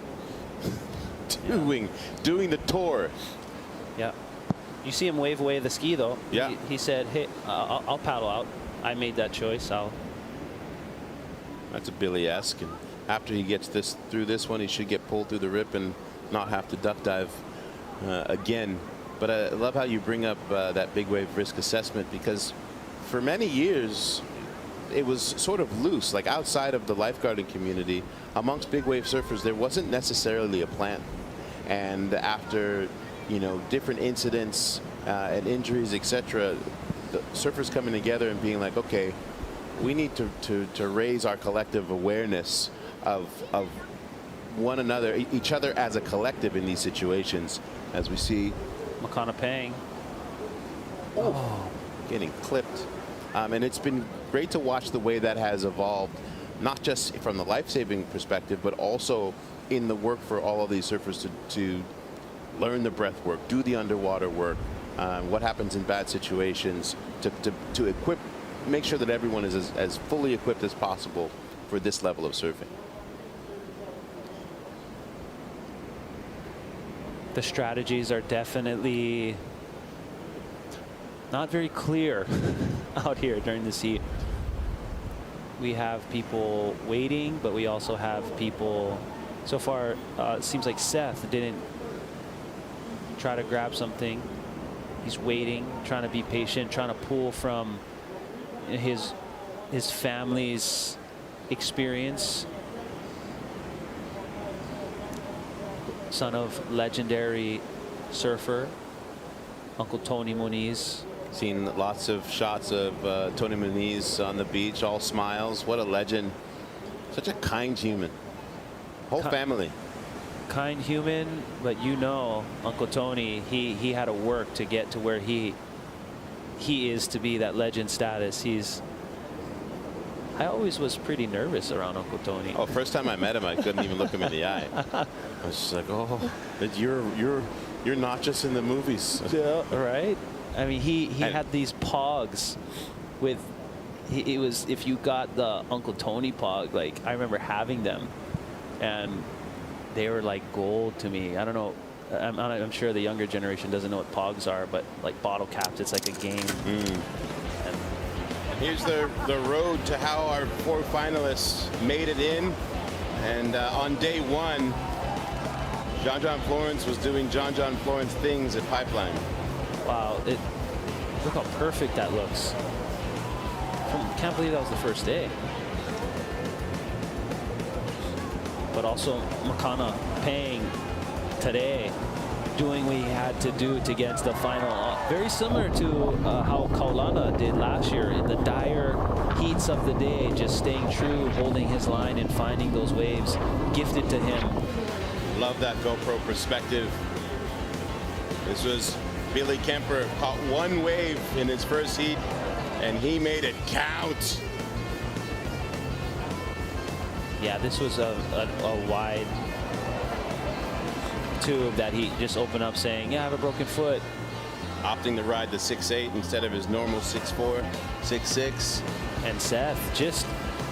S7: doing the tour.
S5: Yeah. You see him wave away the ski, though.
S7: Yeah.
S5: He said, hey, I'll paddle out. I made that choice.
S7: That's a Billy-esque. And after he gets through this one, he should get pulled through the rip and not have to duck dive again. But I love how you bring up that Big Wave Risk Assessment, because for many years, it was sort of loose, like outside of the lifeguarding community, amongst big wave surfers, there wasn't necessarily a plan. And after, different incidents and injuries, etc., the surfers coming together and being like, okay, we need to raise our collective awareness of one another, each other as a collective in these situations, as we see
S5: Makana Pang.
S7: Getting clipped. And it's been great to watch the way that has evolved, not just from the life-saving perspective, but also in the work for all of these surfers to learn the breath work, do the underwater work, what happens in bad situations, to make sure that everyone is as fully equipped as possible for this level of surfing.
S5: The strategies are definitely not very clear out here during this heat. We have people waiting, but we also have people, so far it seems like Seth didn't try to grab something. He's waiting, trying to be patient, trying to pull from his family's experience. Son of legendary surfer, Uncle Tony Muniz.
S7: Seen lots of shots of Tony Muniz on the beach, all smiles. What a legend. Such a kind human. Whole family.
S5: Kind human, but Uncle Tony, he had to work to get to where he is to be that legend status. He's
S8: I always was pretty nervous around Uncle Tony.
S7: Oh, first time I met him, I couldn't even look him in the eye. I was just like, oh, but you're not just in the movies.
S8: Yeah, right. I mean, he had these pogs with. It was, if you got the Uncle Tony pog, like I remember having them, and they were like gold to me. I don't know. I'm sure the younger generation doesn't know what pogs are, but like bottle caps, it's like a game.
S7: And here's the road to how our 4 finalists made it in. And on day 1, John Florence was doing John Florence things at Pipeline.
S8: Wow, look how perfect that looks. Can't believe that was the first day. But also Makana Pang today doing what he had to do to get to the final. Very similar to how Kaulana did last year in the dire heats of the day, just staying true, holding his line and finding those waves gifted to him.
S7: Love that GoPro perspective. This was Billy Kemper, caught 1 wave in his first heat, and he made it count.
S8: Yeah, this was a wide tube that he just opened up saying, yeah, I have a broken foot.
S7: Opting to ride the 6'8" instead of his normal 6'4", 6'6".
S8: And Seth just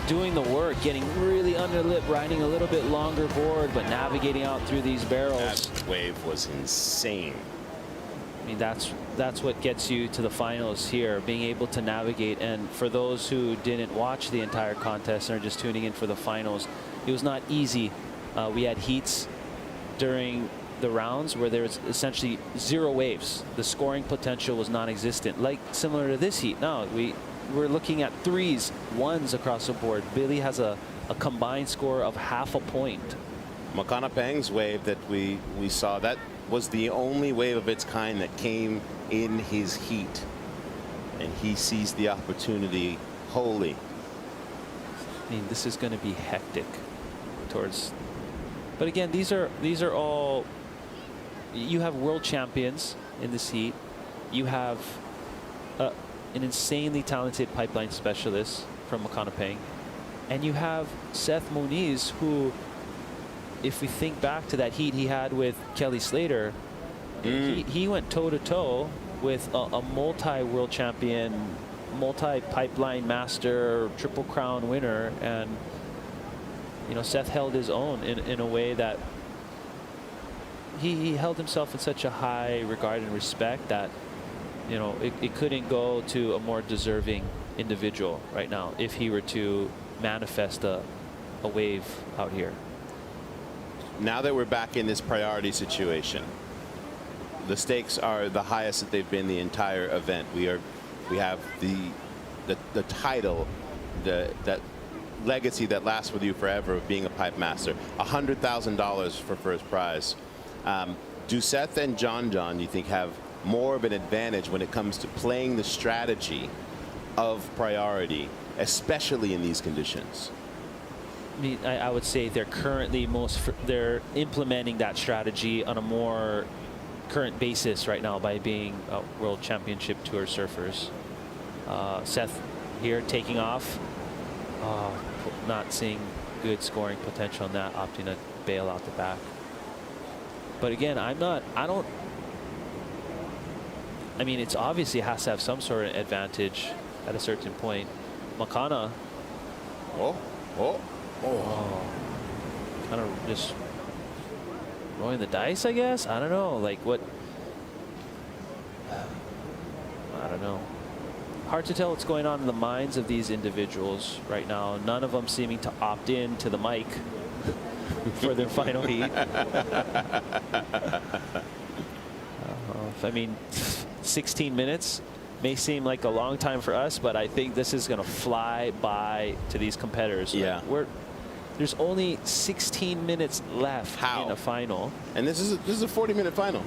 S8: doing the work, getting really underlip, riding a little bit longer board, but navigating out through these barrels.
S7: That wave was insane.
S8: I mean, that's what gets you to the finals here, being able to navigate. And for those who didn't watch the entire contest and are just tuning in for the finals, it was not easy. We had heats during the rounds where there was essentially 0 waves. The scoring potential was non-existent, like similar to this heat. Now we're looking at 3s, 1s across the board. Billy has a combined score of ½ a point.
S7: Makana Pang's wave that we saw, that was the only wave of its kind that came in his heat, and he seized the opportunity wholly.
S8: I mean, this is going to be hectic towards, but again, these are all, you have world champions in this heat, you have an insanely talented pipeline specialist from Makana Pang, and you have Seth Moniz, who, if we think back to that heat he had with Kelly Slater, he went toe-to-toe with a multi-world champion, multi-pipeline master, Triple Crown winner, and you know, Seth held his own in a way that he held himself in such a high regard and respect that, you know, it couldn't go to a more deserving individual right now if he were to manifest a wave out here.
S7: Now that we're back in this priority situation, the stakes are the highest that they've been the entire event. We have the title, that legacy that lasts with you forever of being a pipe master. $100,000 for first prize. Do Seth and John, do you think, have more of an advantage when it comes to playing the strategy of priority, especially in these conditions?
S8: I mean, I would say they're currently they're implementing that strategy on a more current basis right now by being World Championship Tour surfers. Seth here taking off, not seeing good scoring potential on that, opting to bail out the back. But again, I mean, it's obviously has to have some sort of advantage at a certain point. Makana. Kind of just rolling the dice, I guess. I don't know. Like what? I don't know. Hard to tell what's going on in the minds of these individuals right now. None of them seeming to opt in to the mic for their final heat. I mean, 16 minutes may seem like a long time for us, but I think this is going to fly by to these competitors.
S7: Yeah.
S8: There's only 16 minutes left in a final.
S7: And this is a 40-minute final.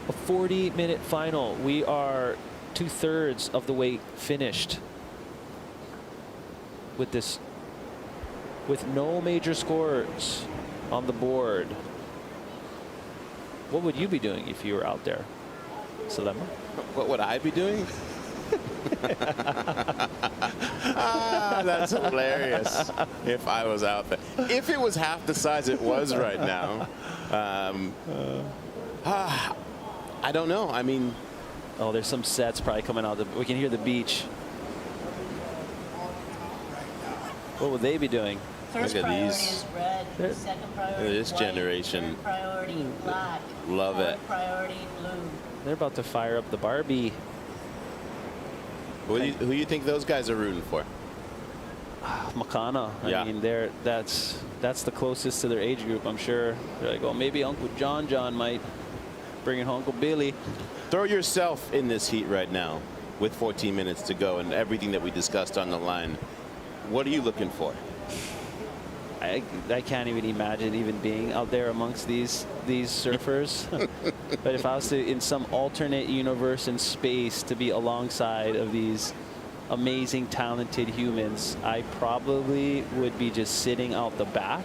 S8: A 40-minute final. We are 2/3 of the way finished with this, with no major scores on the board. What would you be doing if you were out there, Salema?
S7: What would I be doing? That's hilarious. If I was out there, if it was half the size it was right now, I don't know. I mean,
S5: oh, there's some sets probably coming out. We can hear the beach. What would they be doing?
S21: First
S7: Look at
S21: priority
S7: these.
S21: is red. Second priority
S7: This
S21: white.
S7: generation.
S21: Third priority black.
S7: Love it.
S21: Fourth priority blue.
S5: They're about to fire up the Barbie.
S7: Who do you think those guys are rooting for?
S5: Makana. I mean, that's the closest to their age group. I'm sure. They're like, oh, maybe Uncle John might bring in Uncle Billy.
S7: Throw yourself in this heat right now with 14 minutes to go and everything that we discussed on the line. What are you looking for?
S5: I can't even imagine even being out there amongst these surfers. But if I was to, in some alternate universe in space, to be alongside of these amazing, talented humans, I probably would be just sitting out the back,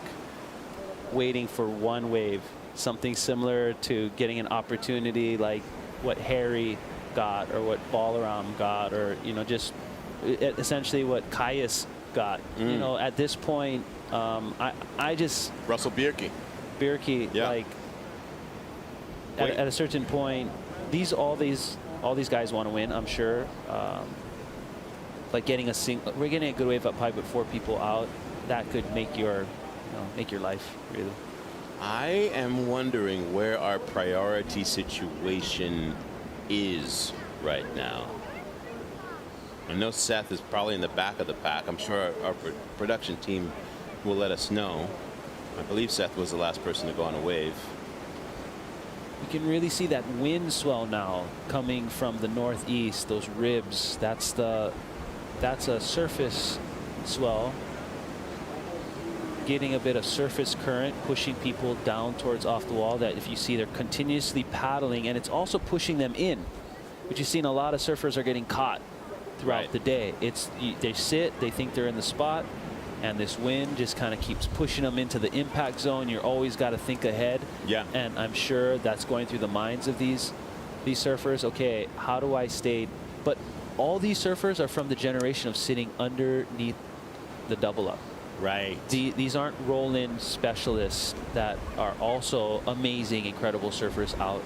S5: waiting for one wave. Something similar to getting an opportunity like what Harry got or what Balaram got, or, you know, just essentially what Caius got. You know, at this point, I just
S7: Russell Bierke,
S5: like at a certain point, all these guys want to win, I'm sure. Like we're getting a good wave up pipe with 4 people out, that could make your life, really.
S7: I am wondering where our priority situation is right now. I know Seth is probably in the back of the pack. I'm sure our production team will let us know. I believe Seth was the last person to go on a wave.
S5: You can really see that wind swell now coming from the northeast, those ribs. That's a surface swell, getting a bit of surface current, pushing people down towards off the wall, that if you see they're continuously paddling, and it's also pushing them in, which you've seen a lot of surfers are getting caught throughout the day. They sit, they think they're in the spot, and this wind just kind of keeps pushing them into the impact zone. You're always got to think ahead.
S7: Yeah.
S5: And I'm sure that's going through the minds of these surfers. Okay, how do I stay? But all these surfers are from the generation of sitting underneath the double up.
S7: Right.
S5: These aren't roll-in specialists that are also amazing, incredible surfers out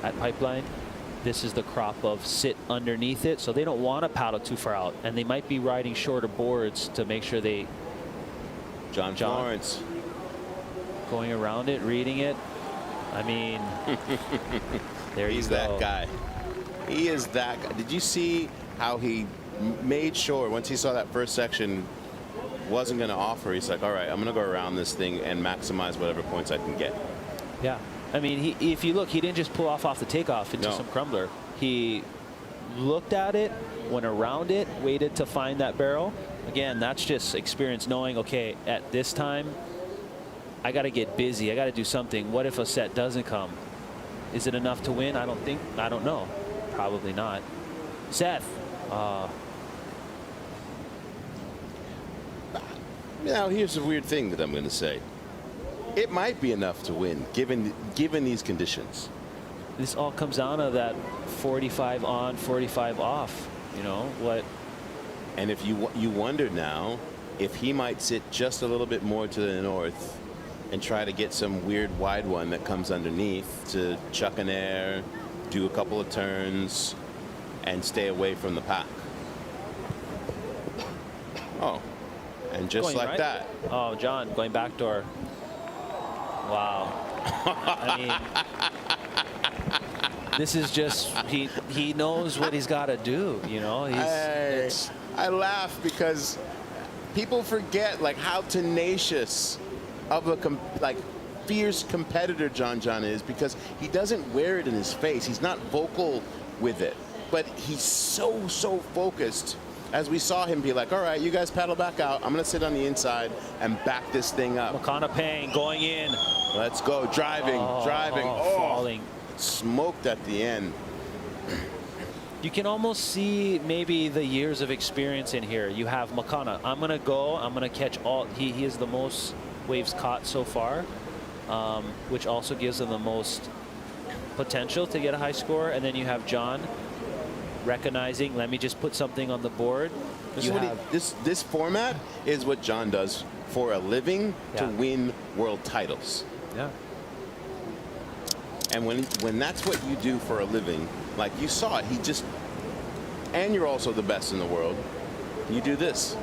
S5: at Pipeline. This is the crop of sit underneath it, so they don't want to paddle too far out, and they might be riding shorter boards to make sure they.
S7: John Florence
S5: going around it, reading it. I mean, there
S7: he's
S5: you go.
S7: that guy. He is that guy. Did you see how he made sure once he saw that first section wasn't going to offer? He's like, all right, I'm going to go around this thing and maximize whatever points I can get.
S5: Yeah. I mean, if you look, he didn't just pull off the takeoff into some crumbler. He looked at it, went around it, waited to find that barrel. Again, that's just experience, knowing, okay, at this time, I got to get busy. I got to do something. What if a set doesn't come? Is it enough to win? I don't know. Probably not. Seth.
S7: Now, here's a weird thing that I'm going to say. It might be enough to win, given these conditions.
S5: This all comes down to that 45 on, 45 off. You know what?
S7: And if you wonder now if he might sit just a little bit more to the north and try to get some weird wide one that comes underneath to chuck an air, do a couple of turns, and stay away from the pack. Oh, and just
S5: going
S7: like
S5: right?
S7: that.
S5: Oh, John going backdoor. Wow. I mean, this is just he knows what he's got to do. You know,
S7: I laugh because people forget like how tenacious of a fierce competitor John is, because he doesn't wear it in his face. He's not vocal with it, but he's so focused. As we saw him be like, all right, you guys paddle back out. I'm going to sit on the inside and back this thing up.
S5: Makana Payne going in.
S7: Let's go. Driving.
S5: Falling.
S7: Smoked at the end.
S5: You can almost see maybe the years of experience in here. You have Makana. I'm going to go. I'm going to catch all. He is the most waves caught so far, which also gives him the most potential to get a high score. And then you have John recognizing, let me just put something on the board.
S7: This format is what John does for a living to win world titles.
S5: Yeah.
S7: And when that's what you do for a living, like you saw it, and you're also the best in the world, you do this.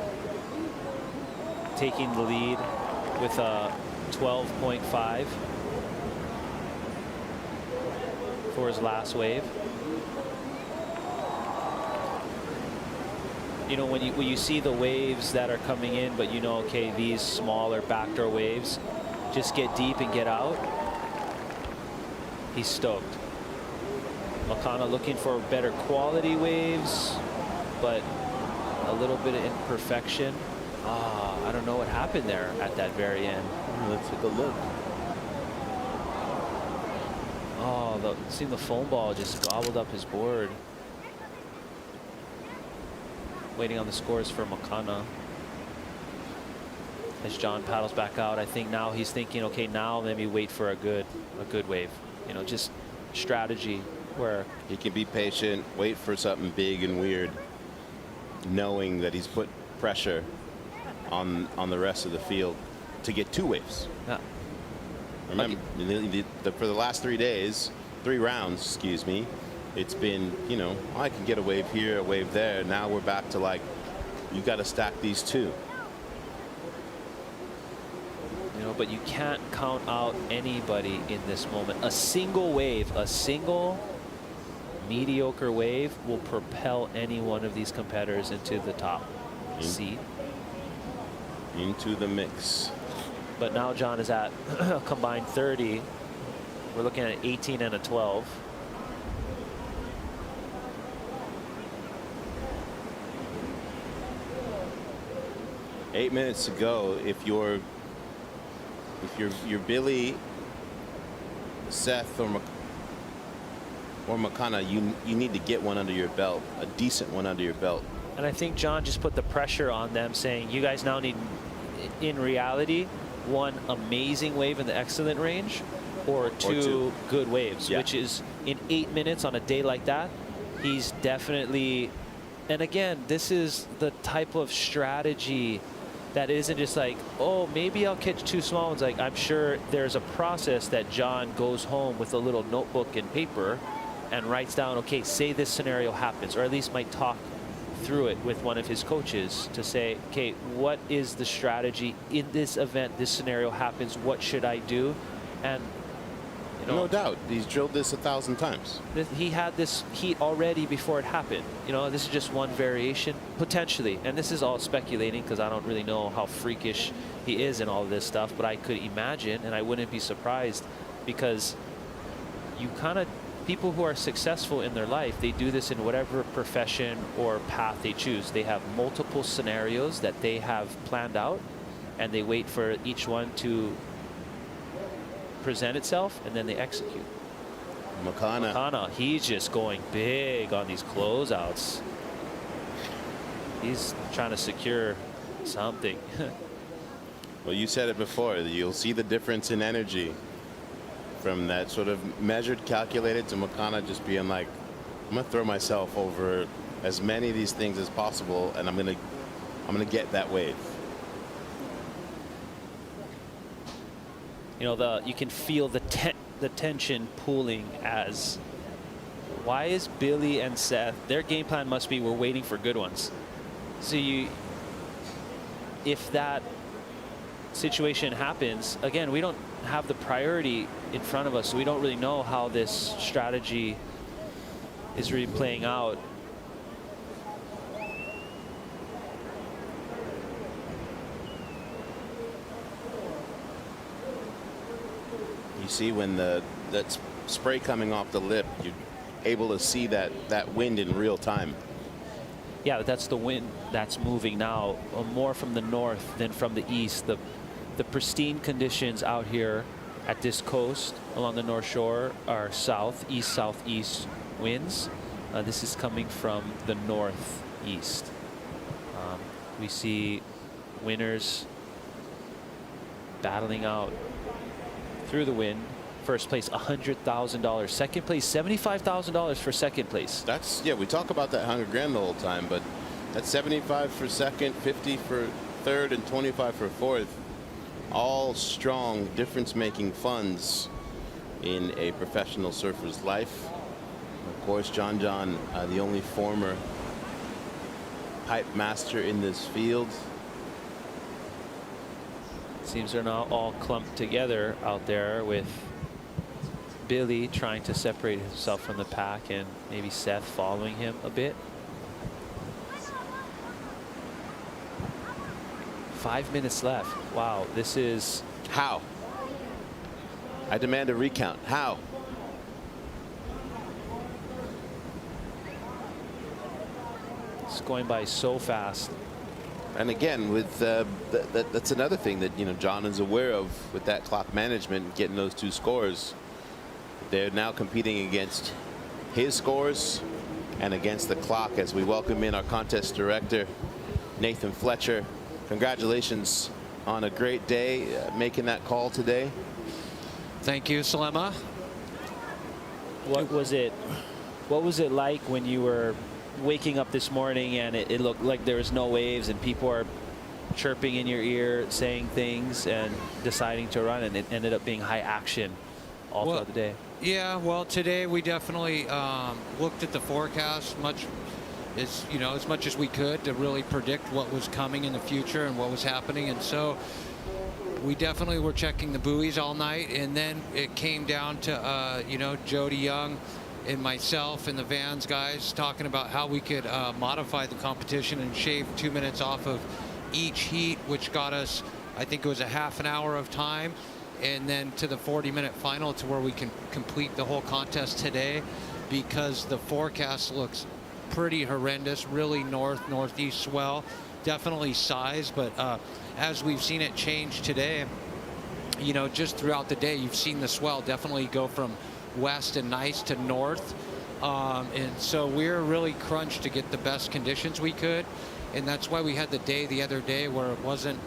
S5: Taking the lead with a 12.5 for his last wave. You know, when you see the waves that are coming in, but you know, okay, these smaller backdoor waves, just get deep and get out. He's stoked. Makana looking for better quality waves, but a little bit of imperfection. I don't know what happened there at that very end.
S7: Let's take a look.
S5: See the foam ball just gobbled up his board. Waiting on the scores for Makana. As John paddles back out, I think now he's thinking, okay, now let me wait for a good wave. You know, just strategy where
S7: he can be patient, wait for something big and weird, knowing that he's put pressure on the rest of the field to get 2 waves.
S5: Yeah.
S7: Remember, for the last 3 rounds, excuse me, it's been, you know, I can get a wave here, a wave there. Now we're back to like, you got to stack these 2.
S5: You know, but you can't count out anybody in this moment. A single wave, a single mediocre wave will propel any one of these competitors into the top seed.
S7: Into the mix.
S5: But now John is at a combined 30. We're looking at 18 and a 12.
S7: Eight minutes to go. If you're Billy, Seth, or Makana, you need to get one under your belt, a decent one under your belt.
S5: And I think John just put the pressure on them, saying you guys now need, in reality, one amazing wave in the excellent range or two good waves, which is in 8 minutes on a day like that. He's definitely, and again, this is the type of strategy that isn't just like, oh, maybe I'll catch 2 small ones. Like, I'm sure there's a process that John goes home with a little notebook and paper and writes down, okay, say this scenario happens, or at least might talk through it with one of his coaches to say, okay, what is the strategy in this event? This scenario happens. What should I do? And you know,
S7: no doubt, he's drilled this 1,000 times.
S5: He had this heat already before it happened. You know, this is just one variation potentially, and this is all speculating because I don't really know how freakish he is in all of this stuff. But I could imagine, and I wouldn't be surprised, because you kind of, people who are successful in their life, they do this in whatever profession or path they choose. They have multiple scenarios that they have planned out, and they wait for each one to present itself, and then they execute.
S7: Makana,
S5: he's just going big on these closeouts. He's trying to secure something.
S7: Well, you said it before. You'll see the difference in energy from that sort of measured, calculated, to Makana just being like, I'm gonna throw myself over as many of these things as possible, and I'm gonna get that wave.
S5: You know, you can feel the tension pooling as, why is Billy and Seth, their game plan must be, we're waiting for good ones. So if that situation happens, again, we don't have the priority in front of us, so we don't really know how this strategy is really playing out.
S7: You see when that spray coming off the lip, you're able to see that wind in real time.
S5: Yeah, that's the wind that's moving now, more from the north than from the east. The pristine conditions out here at this coast along the North Shore are southeast winds. This is coming from the northeast. We see winners battling out through the wind First place, $100,000. Second place, $75,000 for second place.
S7: That's, yeah, we talk about that 100 grand the whole time, but that's 75 for second, 50 for third, and 25 for fourth. All strong difference-making funds in a professional surfer's life. Of course, John, the only former pipe master in this field.
S5: Seems they're now all clumped together out there, with Billy trying to separate himself from the pack and maybe Seth following him a bit. 5 minutes left. Wow, this is...
S7: How? I demand a recount. How?
S5: It's going by so fast.
S7: And again, with that's another thing that, you know, John is aware of with that clock management, getting those two scores. They're now competing against his scores and against the clock, as we welcome in our contest director, Nathan Fletcher. Congratulations on a great day, making that call today.
S4: Thank you, Salema.
S5: What was it like when you were waking up this morning and it looked like there was no waves and people are chirping in your ear, saying things, and deciding to run, and it ended up being high action all throughout the day?
S4: Yeah, well, today we definitely looked at the forecast as much as we could to really predict what was coming in the future and what was happening. And so we definitely were checking the buoys all night, and then it came down to Jody Young and myself and the VANS guys talking about how we could modify the competition and shave 2 minutes off of each heat, which got us, I think it was a half an hour of time, and then to the 40-minute final, to where we can complete the whole contest today, because the forecast looks pretty horrendous. Really northeast swell, definitely size, but as we've seen it change today, just throughout the day, you've seen the swell definitely go from west and nice to north, and so we're really crunched to get the best conditions we could, and that's why we had the day the other day where it wasn't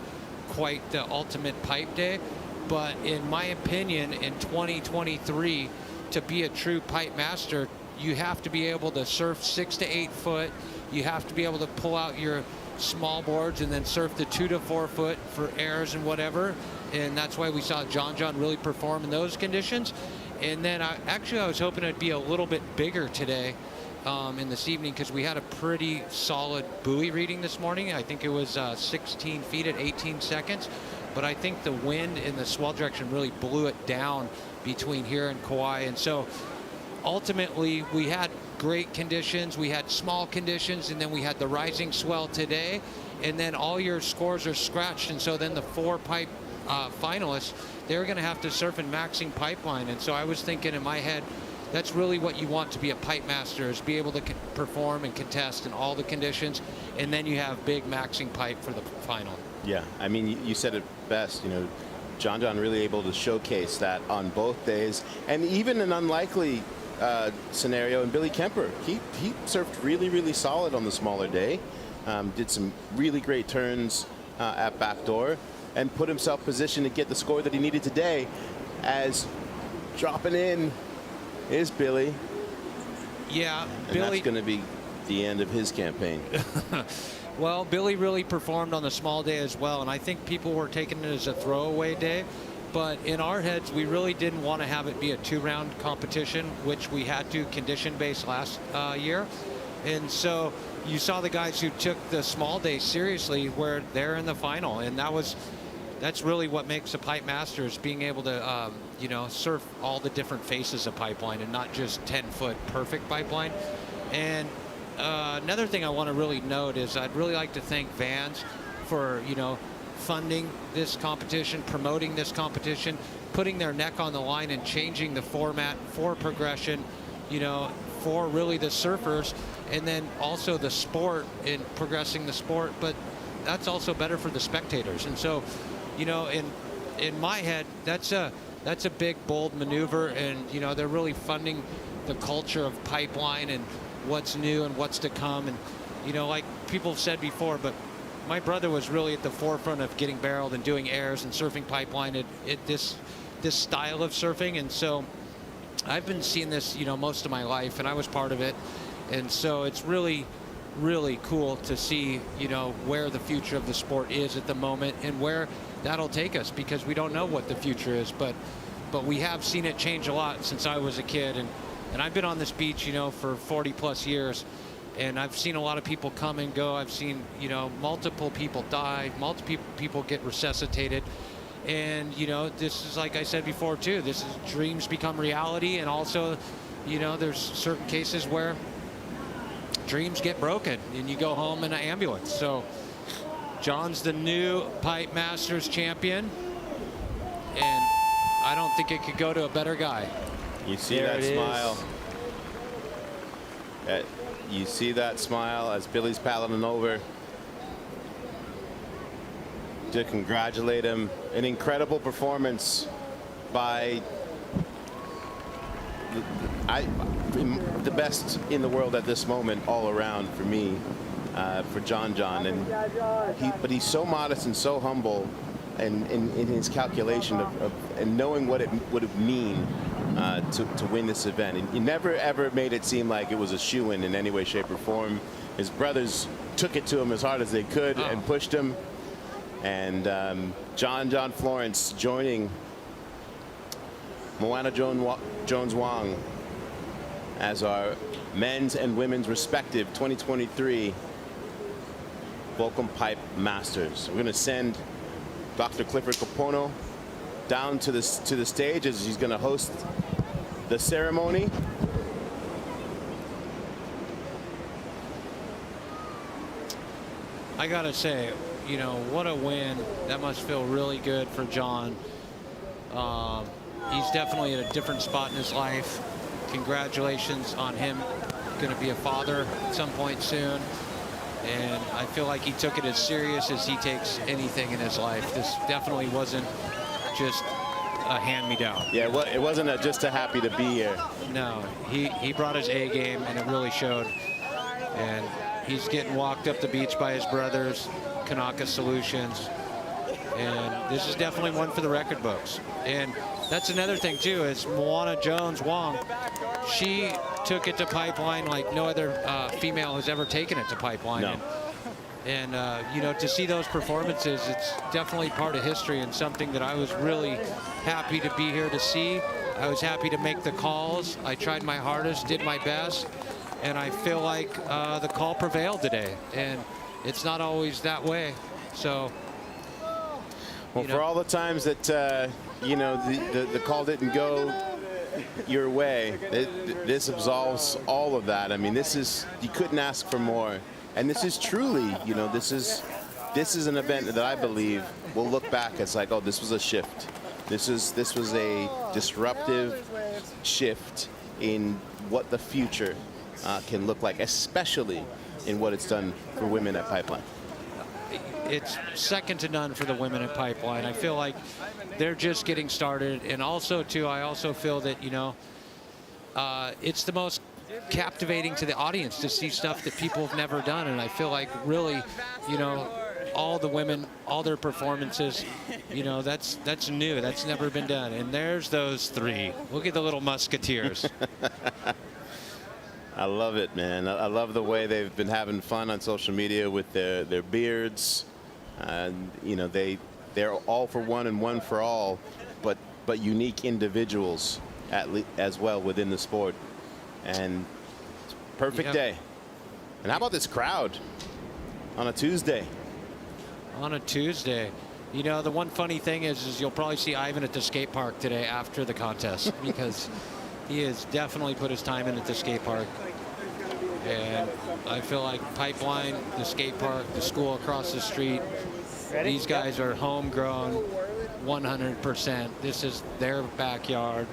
S4: quite the ultimate pipe day. But in my opinion, in 2023, to be a true pipe master, you have to be able to surf 6 to 8 foot. You have to be able to pull out your small boards and then surf the 2 to 4 foot for airs and whatever. And that's why we saw John really perform in those conditions. And then I was hoping it'd be a little bit bigger today in this evening, because we had a pretty solid buoy reading this morning. I think it was 16 feet at 18 seconds. But I think the wind and the swell direction really blew it down between here and Kauai. And so ultimately we had great conditions, we had small conditions, and then we had the rising swell today, and then all your scores are scratched. And so then the 4 pipe finalists, they're going to have to surf in maxing pipeline. And so I was thinking in my head, that's really what you want to be a pipe master, is be able to perform and contest in all the conditions, and then you have big maxing pipe for the final.
S7: Yeah, I mean, you said it best. John really able to showcase that on both days, and even an unlikely scenario in Billy Kemper. He surfed really solid on the smaller day, did some really great turns at backdoor, and put himself positioned to get the score that he needed today. As dropping in is Billy.
S4: Yeah,
S7: and
S4: Billy.
S7: That's going to be the end of his campaign.
S4: Well, Billy really performed on the small day as well, and I think people were taking it as a throwaway day. But in our heads, we really didn't want to have it be a 2-round competition, which we had to condition-based last year. And so you saw the guys who took the small day seriously, where they're in the final, and that's really what makes a pipe master, is being able to surf all the different faces of pipeline and not just 10-foot perfect pipeline. And another thing I want to really note is I'd really like to thank VANS for funding this competition, promoting this competition, putting their neck on the line and changing the format for progression, for really the surfers, and then also the sport, in progressing the sport. But that's also better for the spectators. And so, in my head, that's a big, bold maneuver, and they're really funding the culture of pipeline and what's new and what's to come. And like people have said before, but my brother was really at the forefront of getting barreled and doing airs and surfing pipeline at this this style of surfing. And so I've been seeing this, you know, most of my life, and I was part of it. And so it's really, really cool to see, you know, where the future of the sport is at the moment and where that'll take us, because we don't know what the future is, but we have seen it change a lot since I was a kid. And I've been on this beach, you know, for 40 plus years, and I've seen a lot of people come and go. I've seen, you know, multiple people die, multiple people get resuscitated. And, you know, this is, like I said before too, this is dreams become reality. And also, you know, there's certain cases where dreams get broken and you go home in an ambulance. So John's the new Pipe Masters champion, and I don't think it could go to a better guy.
S7: You see that smile. You see that smile as Billy's paddling over to congratulate him. An incredible performance by the best in the world at this moment, all around for me, for John. But he's so modest and so humble, and in his calculation of and knowing what it would mean to win this event. And he never ever made it seem like it was a shoo-in in any way, shape, or form. His brothers took it to him as hard as they could and pushed him. And John Florence joining Moana Jones Wong as our men's and women's respective 2023 Volcom Pipe Masters. We're going to send Dr. Clifford Kapono down to the stage as he's going to host the ceremony.
S4: I gotta say, you know, what a win. That must feel really good for John. He's definitely at a different spot in his life. Congratulations on him. Going to be a father at some point soon. And I feel like he took it as serious as he takes anything in his life. This definitely wasn't just a hand-me-down.
S7: Yeah, well, it wasn't just a happy to be here.
S4: No, he brought his A game, and it really showed. And he's getting walked up the beach by his brothers, Kanaka Solutions. And this is definitely one for the record books. And that's another thing too, is Moana Jones Wong. She took it to Pipeline like no other female has ever taken it to Pipeline.
S7: No.
S4: And you know, to see those performances, it's definitely part of history and something that I was really happy to be here to see. I was happy to make the calls. I tried my hardest, did my best, and I feel like the call prevailed today. And it's not always that way. So,
S7: well, for all the times that you know, the call didn't go your way, this absolves all of that. I mean, this is, you couldn't ask for more. And this is truly, you know, this is an event that I believe will look back as like, oh, this was a shift. This was a disruptive shift in what the future can look like, especially in what it's done for women at Pipeline.
S4: It's second to none for the women at Pipeline. I feel like they're just getting started. And also, too, I also feel that, you know, it's the most captivating to the audience to see stuff that people have never done. And I feel like really, you know, all the women, all their performances, you know, that's new. That's never been done. And there's those three. Look at the little musketeers.
S7: I love it, man. I love the way they've been having fun on social media with their beards. And, you know, they're all for one and one for all, but unique individuals as well within the sport. And perfect day. And how about this crowd on a Tuesday?
S4: On a Tuesday. You know, the one funny thing is you'll probably see Ivan at the skate park today after the contest because he has definitely put his time in at the skate park. And I feel like Pipeline, the skate park, the school across the street, these guys are homegrown 100%. This is their backyard.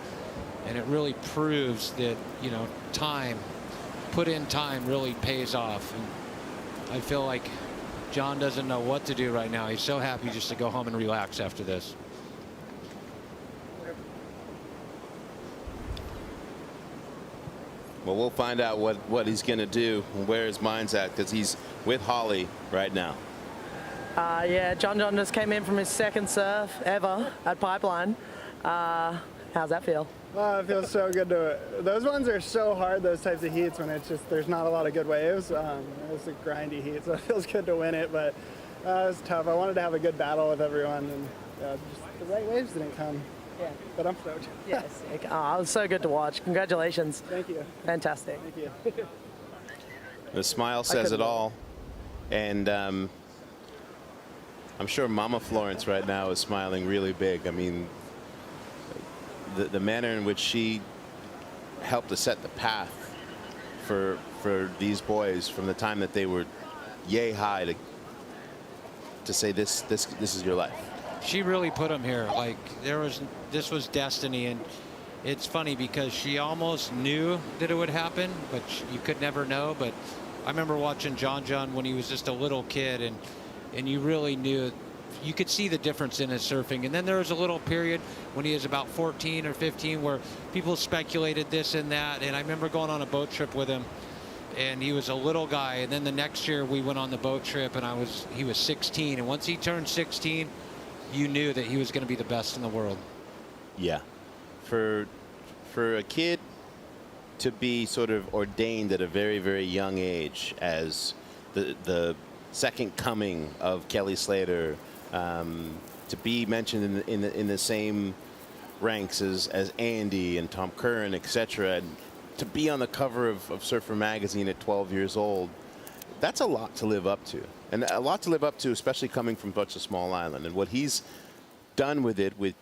S4: And it really proves that, you know, time, put in time really pays off. And I feel like John doesn't know what to do right now. He's so happy just to go home and relax after this.
S7: Well, we'll find out what he's going to do and where his mind's at, because he's with Holly right now.
S1: Yeah, John just came in from his second surf ever at Pipeline. How's that feel?
S14: Oh, it feels so good to. Those ones are so hard. Those types of heats when it's just there's not a lot of good waves. It's a grindy heat, so it feels good to win it. But it was tough. I wanted to have a good battle with everyone, and just the right waves didn't come.
S1: Yeah.
S14: But I'm stoked.
S1: Yes. It was so good to watch. Congratulations.
S14: Thank you.
S1: Fantastic.
S14: Thank you.
S7: The smile says it all. And I'm sure Mama Florence right now is smiling really big. I mean, the manner in which she helped to set the path for these boys from the time that they were yay high to say this is your life.
S4: She really put him here. Like this was destiny, and it's funny because she almost knew that it would happen, but you could never know. But I remember watching John when he was just a little kid, and you really knew. You could see the difference in his surfing. And then there was a little period when he was about 14 or 15 where people speculated this and that. And I remember going on a boat trip with him, and he was a little guy. And then the next year we went on the boat trip, and he was 16. And once he turned 16, you knew that he was going to be the best in the world.
S7: Yeah. For a kid to be sort of ordained at a very, very young age as the second coming of Kelly Slater, to be mentioned in the same ranks as Andy and Tom Curran, etc., and to be on the cover of Surfer Magazine at 12 years old, that's a lot to live up to. And a lot to live up to, especially coming from such a small island. And what he's done with it, with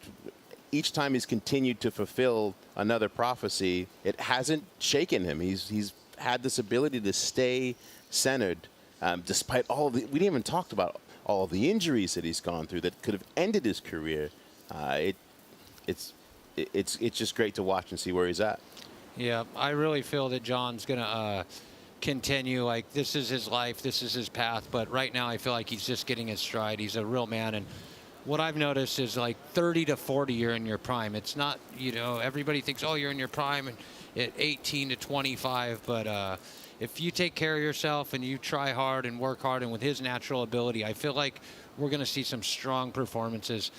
S7: each time he's continued to fulfill another prophecy, it hasn't shaken him. He's had this ability to stay centered, despite all of the, we didn't even talk about all of the injuries that he's gone through that could have ended his career. It's just great to watch and see where he's at.
S4: Yeah, I really feel that John's going to continue. Like, this is his life, this is his path. But right now I feel like he's just getting his stride. He's a real man. And what I've noticed is, like, 30 to 40, you're in your prime. It's not, everybody thinks, oh, you're in your prime and at 18 to 25. But if you take care of yourself and you try hard and work hard, and with his natural ability, I feel like we're going to see some strong performances,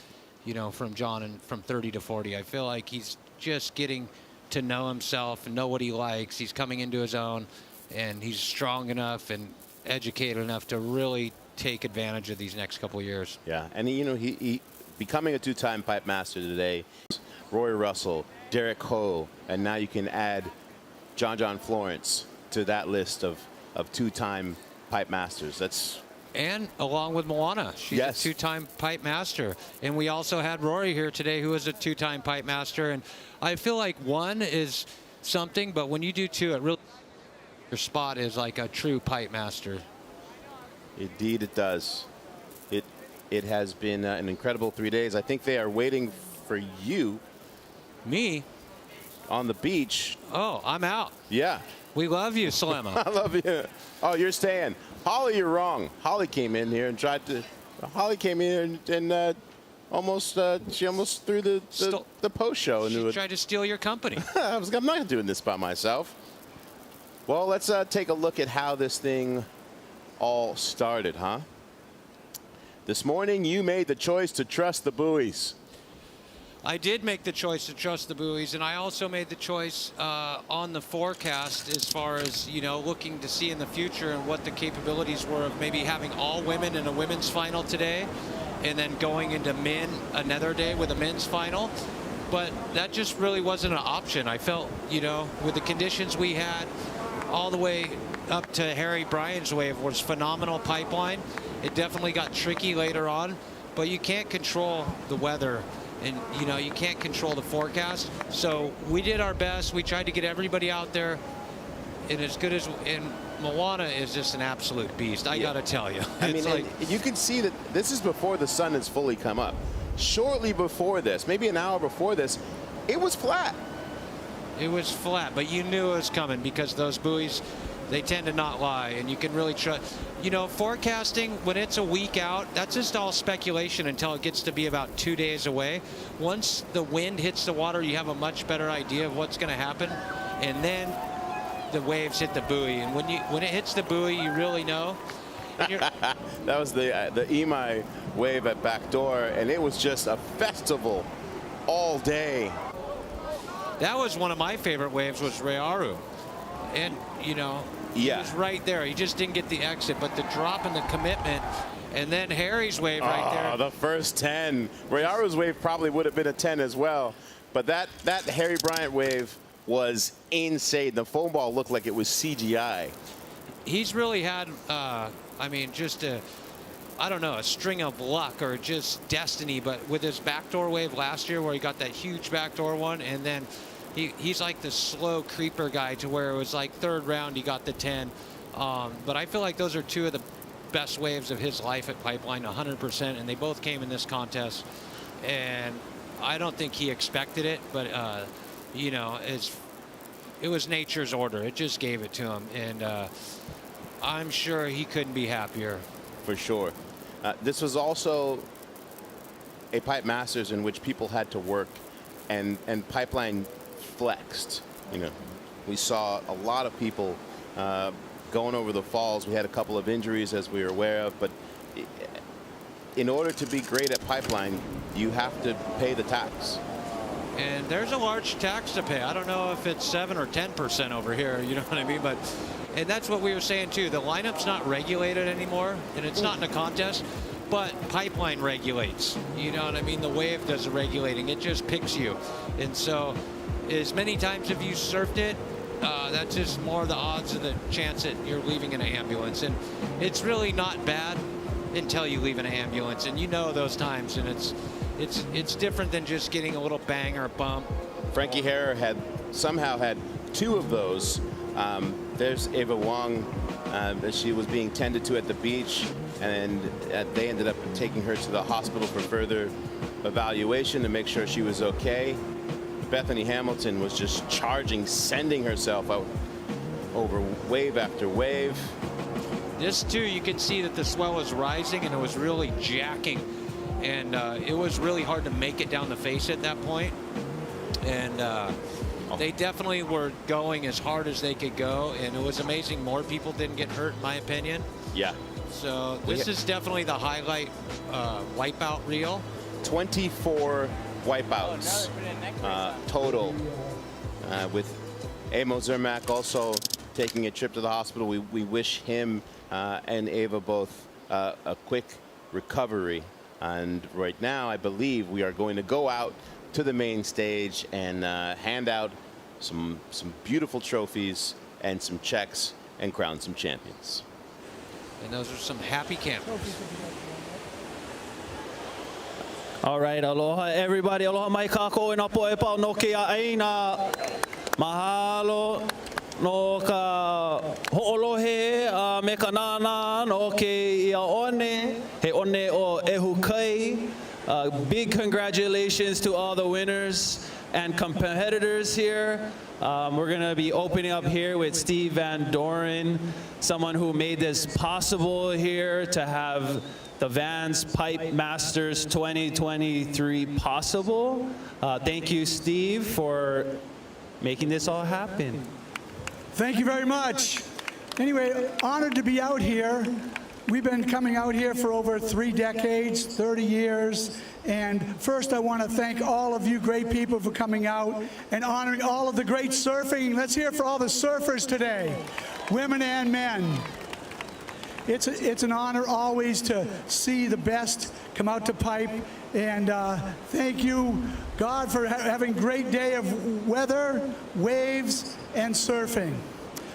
S4: from John, and from 30 to 40. I feel like he's just getting to know himself and know what he likes. He's coming into his own, and he's strong enough and educated enough to really take advantage of these next couple of years.
S7: Yeah, and he becoming a two-time pipe master today, Roy Russell, Derek Ho, and now you can add John Florence to that list of two-time pipe masters. That's
S4: And along with Moana, she's a two-time pipe master. And we also had Rory here today, who is a two-time pipe master. And I feel like one is something, but when you do two, it really, your spot is like a true pipe master.
S7: Indeed, it does. It has been an incredible 3 days. I think they are waiting for you.
S4: Me?
S7: On the beach.
S4: Oh, I'm out.
S7: Yeah.
S4: We love you, Salema.
S7: I love you. Oh, you're staying. Holly, you're wrong. Holly came in here and tried to. Holly came in and she almost threw the post show.
S4: She tried to steal your company.
S7: I'm not doing this by myself. Well, let's take a look at how this thing all started, huh? This morning, you made the choice to trust the buoys.
S4: I did make the choice to trust the buoys, and I also made the choice on the forecast as far as, looking to see in the future and what the capabilities were of maybe having all women in a women's final today and then going into men another day with a men's final. But that just really wasn't an option. I felt, with the conditions we had all the way up to Harry Bryan's wave was phenomenal pipeline. It definitely got tricky later on, but you can't control the weather. And, you can't control the forecast. So we did our best. We tried to get everybody out there. And as good as, and Moana is just an absolute beast. I got to tell you.
S7: I mean, you can see that this is before the sun has fully come up. Shortly before this, maybe an hour before this, it was flat.
S4: It was flat, but you knew it was coming because those buoys, they tend to not lie, and you can really trust. Forecasting, when it's a week out, that's just all speculation until it gets to be about 2 days away. Once the wind hits the water, you have a much better idea of what's going to happen, and then the waves hit the buoy. And when it hits the buoy, you really know.
S7: That was the Imai wave at backdoor, and it was just a festival all day.
S4: That was one of my favorite waves, was Reiaru. And, you know, he was right there. He just didn't get the exit, but the drop and the commitment, and then Harry's wave right there.
S7: The first 10. Reiaru's wave probably would have been a 10 as well. But that Harry Bryant wave was insane. The foam ball looked like it was CGI.
S4: He's really had, I mean, just I don't know, a string of luck or just destiny. But with his backdoor wave last year where he got that huge backdoor one, and then he's like the slow creeper guy to where it was like third round he got the 10. But I feel like those are two of the best waves of his life at Pipeline, 100%, and they both came in this contest. And I don't think he expected it, but you know, it was nature's order. It just gave it to him, and I'm sure he couldn't be happier.
S7: For sure. This was also a Pipe Masters in which people had to work, and Pipeline flexed. You know, we saw a lot of people going over the falls. We had a couple of injuries, as we were aware of, but in order to be great at Pipeline, you have to pay the tax.
S4: And there's a large tax to pay. I don't know if it's 7 or 10% over here, you know what I mean? But, and that's what we were saying too. The lineup's not regulated anymore, and it's not in a contest, but Pipeline regulates. You know what I mean? The wave does the regulating. It just picks you. And so as many times have you surfed it, that's just more the odds of the chance that you're leaving in an ambulance. And it's really not bad until you leave in an ambulance, and you know those times, and it's different than just getting a little bang or a bump.
S7: Frankie Harrer had somehow had 2 of those. There's Ava Wong. She was being tended to at the beach, and they ended up taking her to the hospital for further evaluation to make sure she was okay. Bethany Hamilton was just charging, sending herself out over wave after wave.
S4: This too, you can see that the swell was rising and it was really jacking, and it was really hard to make it down the face at that point. And they definitely were going as hard as they could go, and it was amazing more people didn't get hurt, in my opinion.
S7: Yeah.
S4: So this is definitely the highlight wipeout reel.
S7: 24 wipeouts total, with Amo Zermatt also taking a trip to the hospital. We wish him and Ava both a quick recovery. And right now, I believe we are going to go out to the main stage and hand out some beautiful trophies and some checks and crown some champions.
S4: And those are some happy campers.
S5: All right, aloha everybody. Aloha mai kako e na poe pau no ke aina. Mahalo no ka ho'olohe me ka nana no ke ia one. He one o ehu kai. Big congratulations to all the winners and competitors here. We're going to be opening up here with Steve Van Doren, someone who made this possible here to have the VANS Pipe Masters 2023 possible. Thank you, Steve, for making this all happen.
S6: Thank you very much. Anyway, honored to be out here. We've been coming out here for over 3 decades, 30 years. And first, I want to thank all of you great people for coming out and honoring all of the great surfing. Let's hear for all the surfers today, women and men. It's an honor always to see the best come out to Pipe. And thank you, God, for having a great day of weather, waves, and surfing.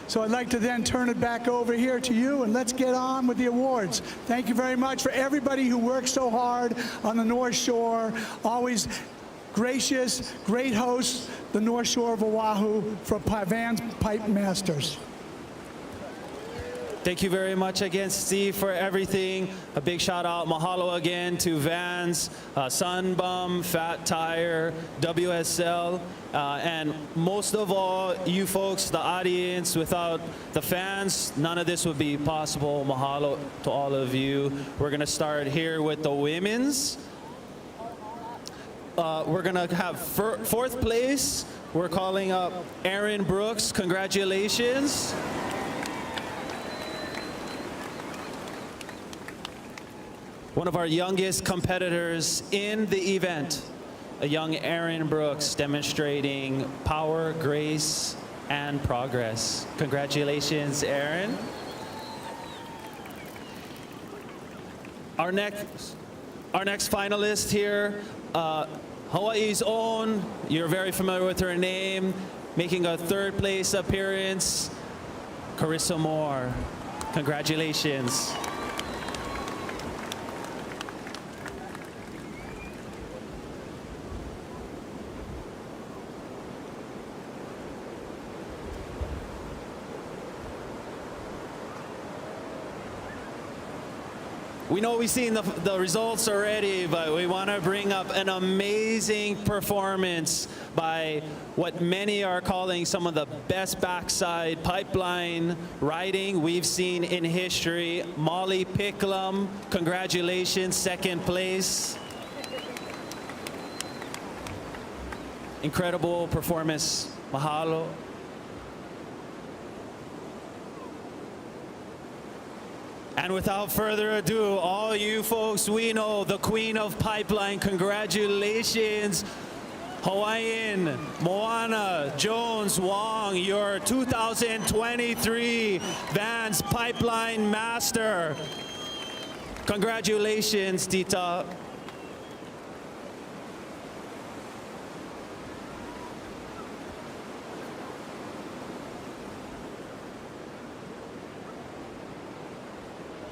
S6: So I'd like to then turn it back over here to you, and let's get on with the awards. Thank you very much for everybody who worked so hard on the North Shore. Always gracious, great hosts, the North Shore of Oahu for VANS Pipe Masters.
S5: Thank you very much again, Steve, for everything. A big shout out, mahalo again to VANS, Sunbum, Fat Tire, WSL, and most of all, you folks, the audience. Without the fans, none of this would be possible. Mahalo to all of you. We're gonna start here with the women's. We're gonna have 4th place. We're calling up Erin Brooks. Congratulations. One of our youngest competitors in the event. a young Aaron Brooks demonstrating power, grace, and progress. Congratulations, Aaron. Our next finalist here, Hawaii's own, you're very familiar with her name, making a third place appearance, Carissa Moore. Congratulations. We know we've seen the results already, but we want to bring up an amazing performance by what many are calling some of the best backside pipeline riding we've seen in history. Molly Picklum, congratulations, second place. Incredible performance, mahalo. And without further ado, all you folks we know, the Queen of Pipeline, congratulations, Hawaiian Moana Jones Wong, your 2023 VANS Pipeline Master. Congratulations, Tita.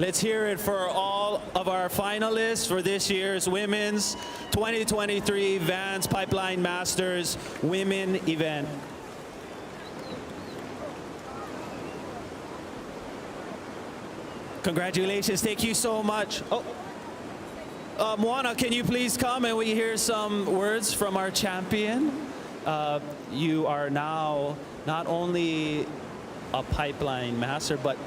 S5: Let's hear it for all of our finalists for this year's Women's 2023 VANS Pipeline Masters Women event. Congratulations, thank you so much. Moana, can you please come and we hear some words from our champion? You are now not only a pipeline master, but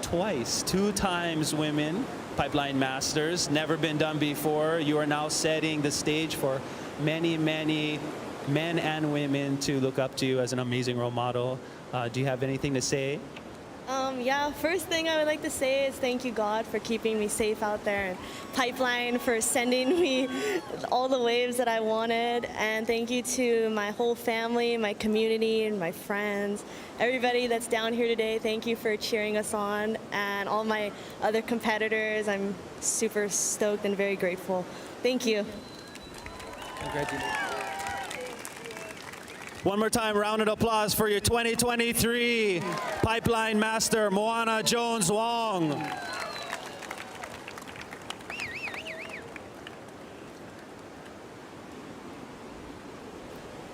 S5: two times women pipeline masters, never been done before. You are now setting the stage for many, many men and women to look up to you as an amazing role model. Do you have anything to say?
S21: Yeah, first thing I would like to say is thank you, God, for keeping me safe out there, and Pipeline for sending me all the waves that I wanted, and thank you to my whole family, my community, and my friends, everybody that's down here today. Thank you for cheering us on, and all my other competitors. I'm super stoked and very grateful. Thank you.
S5: Congratulations. One more time, round of applause for your 2023 Pipeline Master, Moana Jones Wong.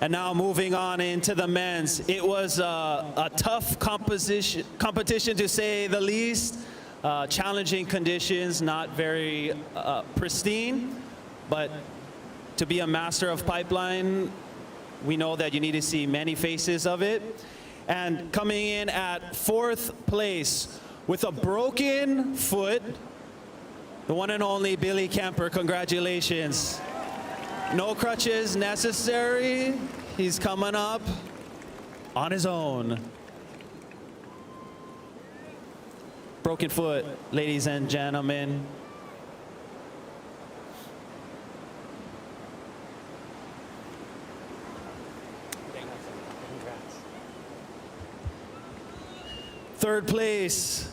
S5: And now moving on into the men's. It was a tough competition to say the least. Challenging conditions, not very pristine, but to be a master of pipeline, we know that you need to see many faces of it. And coming in at 4th place with a broken foot, the one and only Billy Kemper. Congratulations. No crutches necessary. He's coming up on his own. Broken foot, ladies and gentlemen. Third place.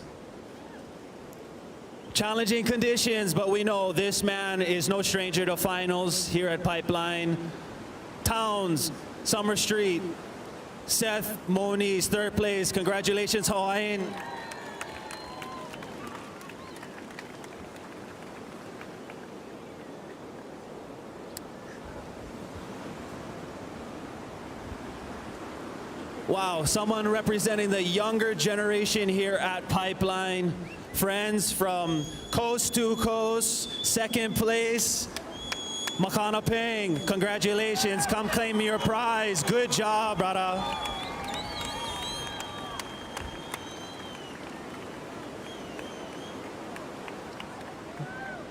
S5: Challenging conditions, but we know this man is no stranger to finals here at Pipeline. Towns, Summer Street, Seth Moniz, 3rd place. Congratulations, Hawaiian. Wow, someone representing the younger generation here at Pipeline. Friends from coast to coast, 2nd place, Makana Peng. Congratulations, come claim your prize. Good job, brother.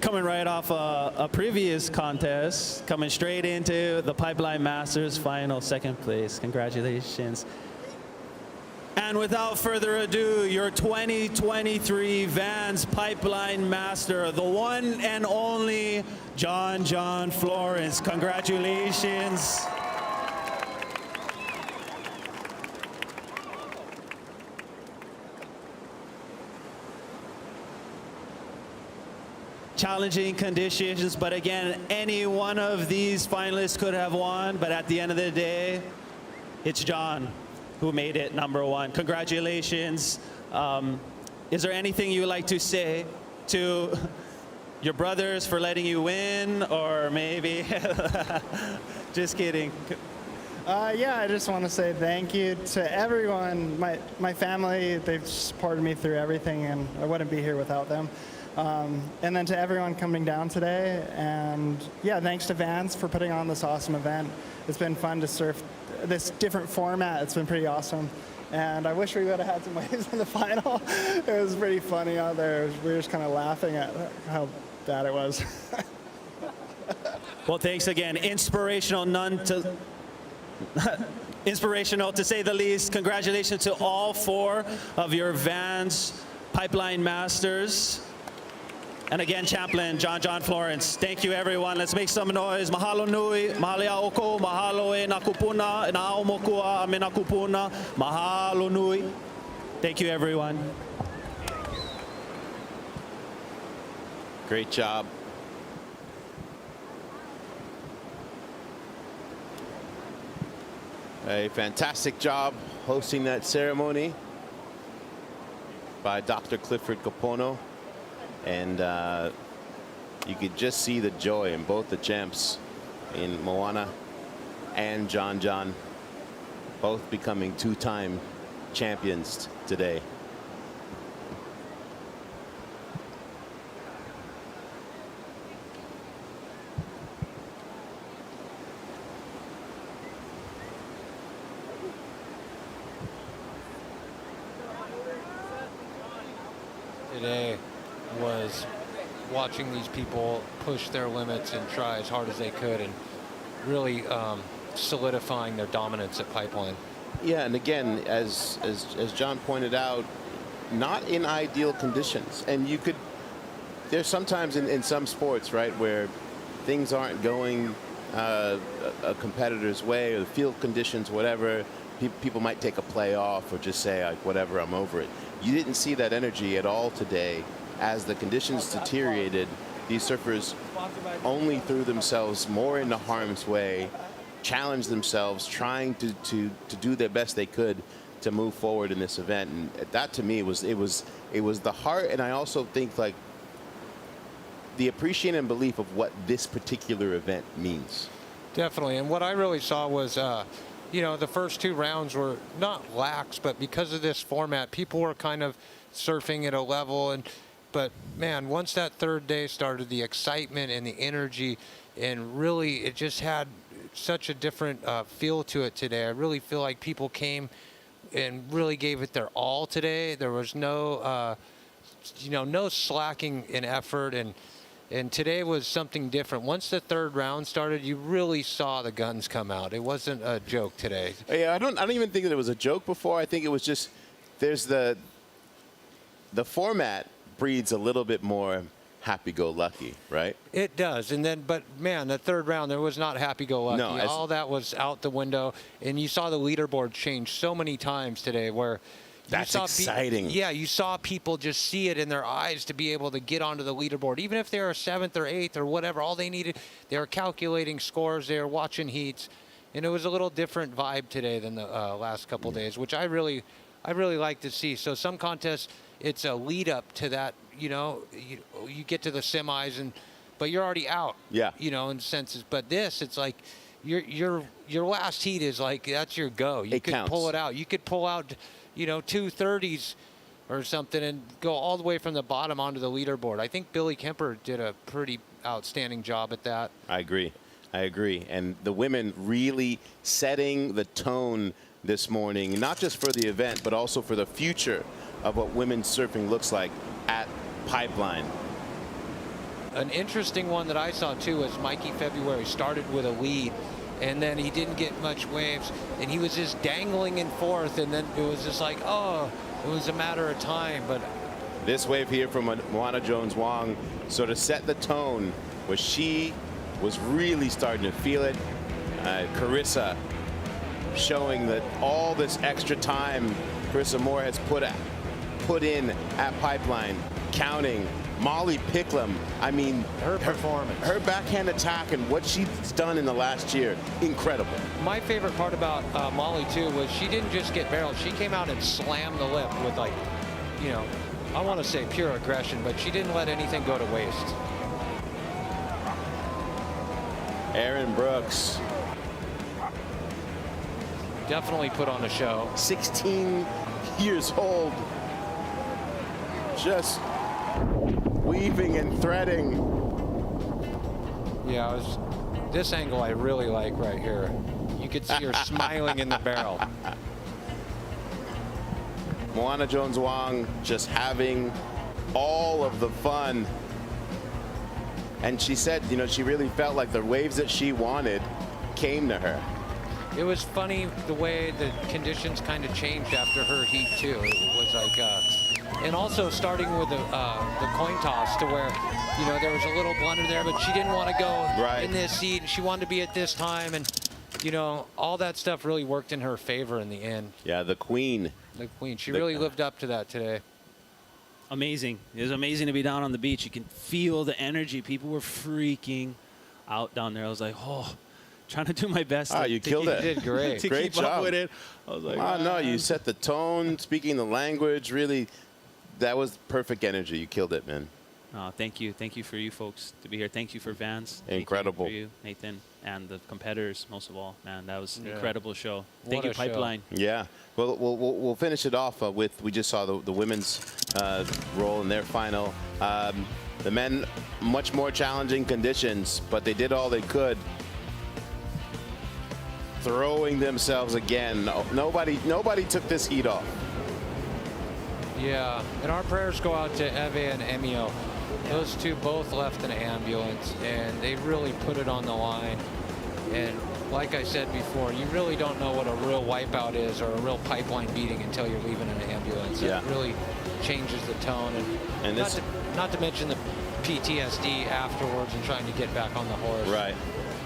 S5: Coming right off a previous contest, coming straight into the Pipeline Masters final, 2nd place. Congratulations. And And without further ado, your 2023 VANS Pipeline Master, the one and only John Florence. Congratulations. Challenging conditions, but again, any one of these finalists could have won, but at the end of the day, it's John who made it #1. Congratulations. Is there anything you would like to say to your brothers for letting you win, or maybe, just kidding.
S14: Yeah, I just want to say thank you to everyone, my family. They've supported me through everything, and I wouldn't be here without them. And then to everyone coming down today, and yeah, thanks to VANS for putting on this awesome event. It's been fun to surf this different format. It's been pretty awesome. And I wish we would have had some waves in the final. It was pretty funny out there. We were just kind of laughing at how bad it was.
S5: Well, thanks again. Inspirational, inspirational to say the least. Congratulations to all 4 of your VANS Pipeline Masters. And again, Champion John Florence. Thank you, everyone. Let's make some noise. Mahalo nui, mahalo oko, mahalo e nakupuna, na aomokua me nakupuna. Mahalo nui. Thank you, everyone.
S7: Great job. A fantastic job hosting that ceremony by Dr. Clifford Kapono. And you could just see the joy in both the champs, in Moana and John, both becoming 2-time champions today.
S4: Today was watching these people push their limits and try as hard as they could, and really solidifying their dominance at Pipeline.
S7: Yeah, and again, as John pointed out, not in ideal conditions. And you could, there's sometimes in some sports, right, where things aren't going a competitor's way, or the field conditions, whatever, people might take a play off or just say, like, whatever, I'm over it. You didn't see that energy at all today. As the conditions deteriorated, these surfers only threw themselves more into harm's way, challenged themselves, trying to do their best they could to move forward in this event. And that, to me, was the heart, and I also think, like, the appreciation and belief of what this particular event means.
S4: Definitely, and what I really saw was, you know, the first 2 rounds were not lax, but because of this format, people were kind of surfing at a level. But man, once that 3rd day started, the excitement and the energy, and really it just had such a different feel to it today. I really feel like people came and really gave it their all today. There was no, you know, no slacking in effort, and today was something different. Once the 3rd round started, you really saw the guns come out. It wasn't a joke today.
S7: Yeah, I don't even think that it was a joke before. I think it was just, there's the format breeds a little bit more happy-go-lucky, right?
S4: It does, and then, but man, the 3rd round, there was not happy-go-lucky.
S7: No,
S4: all that was out the window, and you saw the leaderboard change so many times today where
S7: that's exciting.
S4: Yeah, you saw people just see it in their eyes to be able to get onto the leaderboard, even if they were 7th or 8th or whatever. All they needed, they were calculating scores, they were watching heats, and it was a little different vibe today than the last couple days, which I really like to see. So some contests, it's a lead up to that, you know, you get to the semis, but you're already out.
S7: Yeah.
S4: You know, in senses. But this, it's like your last heat is like, that's your go. You could
S7: counts.
S4: pull it out. You could pull out, you know, 230s or something and go all the way from the bottom onto the leaderboard. I think Billy Kemper did a pretty outstanding job at that.
S7: I agree. And the women really setting the tone this morning, not just for the event, but also for the future of what women's surfing looks like at Pipeline.
S4: An interesting one that I saw too was Mikey February started with a lead, and then he didn't get much waves, and he was just dangling in fourth, and then it was just like, oh, it was a matter of time. But
S7: this wave here from Moana Jones-Wong sort of set the tone where she was really starting to feel it. Carissa showing that all this extra time Carissa Moore has put in at Pipeline, counting. Molly Picklum, I mean,
S4: her performance,
S7: her backhand attack and what she's done in the last year, incredible.
S4: My favorite part about Molly too was she didn't just get barreled, she came out and slammed the lip with, like, you know, I want to say pure aggression, but she didn't let anything go to waste.
S7: Aaron Brooks
S4: definitely put on a show.
S7: 16 years old, just weaving and threading.
S4: Yeah, this angle I really like right here. You could see her smiling in the barrel.
S7: Moana Jones-Wong just having all of the fun. And she said, you know, she really felt like the waves that she wanted came to her.
S4: It was funny the way the conditions kind of changed after her heat too. It was like, and also starting with the coin toss to where, you know, there was a little blunder there, but she didn't want to go in this heat. She wanted to be at this time, and you know, all that stuff really worked in her favor in the end.
S7: Yeah, the queen.
S4: The queen. She really lived up to that today.
S5: Amazing. It was amazing to be down on the beach. You can feel the energy. People were freaking out down there. I was like, oh, trying to do my best.
S7: You killed it.
S4: You did great.
S5: To
S7: Great
S5: keep
S7: job.
S5: up with it. I was like,
S7: no, you set the tone, speaking the language. Really, that was perfect energy. You killed it, man.
S5: Thank you. Thank you for you folks to be here. Thank you for Vans.
S7: Incredible.
S5: Thank you for you, Nathan, and the competitors most of all. Man, that was an incredible show. Thank you, Pipeline.
S7: Yeah. Well, we'll finish it off with, we just saw the women's role in their final. The men, much more challenging conditions, but they did all they could. Throwing themselves again. Nobody took this heat off.
S4: Yeah, and our prayers go out to Eve and Emio. Those two both left in an ambulance, and they really put it on the line. And like I said before, you really don't know what a real wipeout is or a real pipeline beating until you're leaving in an ambulance.
S7: Yeah.
S4: It really changes the tone. And not to mention the PTSD afterwards and trying to get back on the horse.
S7: Right.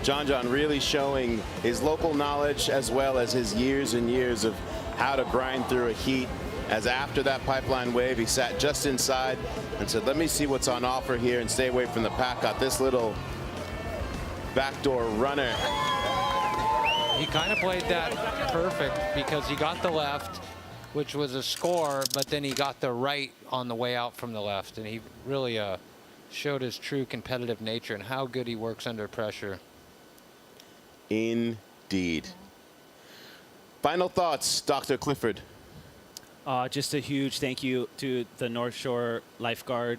S7: John really showing his local knowledge as well as his years and years of how to grind through a heat. As after that Pipeline wave, he sat just inside and said, let me see what's on offer here and stay away from the pack. Got this little backdoor runner.
S4: He kind of played that perfect because he got the left, which was a score, but then he got the right on the way out from the left. And he really showed his true competitive nature and how good he works under pressure.
S7: Indeed. Final thoughts, Dr. Clifford.
S5: Just a huge thank you to the North Shore Lifeguard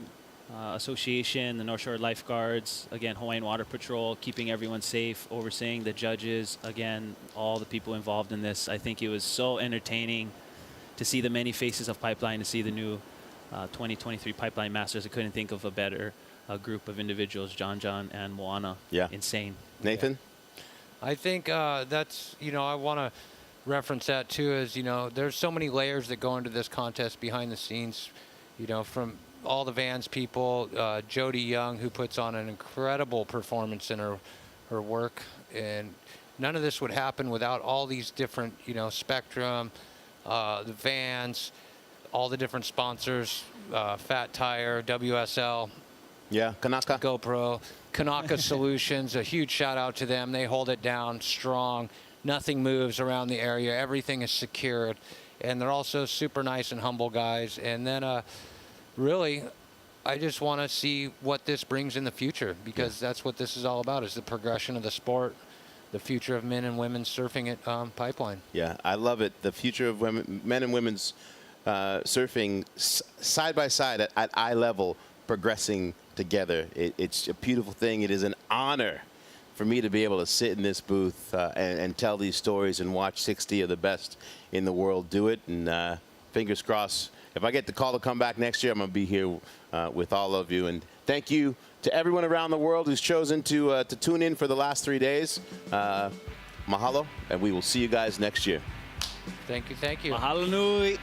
S5: Association, the North Shore Lifeguards, again, Hawaiian Water Patrol, keeping everyone safe, overseeing the judges, again, all the people involved in this. I think it was so entertaining to see the many faces of Pipeline, to see the new 2023 Pipeline Masters. I couldn't think of a better group of individuals, John and Moana.
S7: Yeah.
S5: Insane.
S7: Nathan?
S4: I think that's, you know, I want to reference that too, as, you know, there's so many layers that go into this contest behind the scenes, you know, from all the Vans people, Jody Young, who puts on an incredible performance in her work, and none of this would happen without all these different, you know, Spectrum, the Vans, all the different sponsors, Fat Tire, WSL.
S7: Yeah, Kanaka.
S4: GoPro, Kanaka Solutions, a huge shout out to them. They hold it down strong. Nothing moves around the area. Everything is secured. And they're also super nice and humble guys. And then really, I just want to see what this brings in the future, because that's what this is all about, is the progression of the sport, the future of men and women surfing at Pipeline.
S7: Yeah, I love it. The future of men and women's surfing side by side at eye level, progressing together. It's a beautiful thing. It is an honor for me to be able to sit in this booth and tell these stories and watch 60 of the best in the world do it. And fingers crossed, if I get the call to come back next year, I'm going to be here with all of you. And thank you to everyone around the world who's chosen to tune in for the last 3 days. mahalo, and we will see you guys next year.
S4: Thank you, thank you.
S5: Mahalo nui.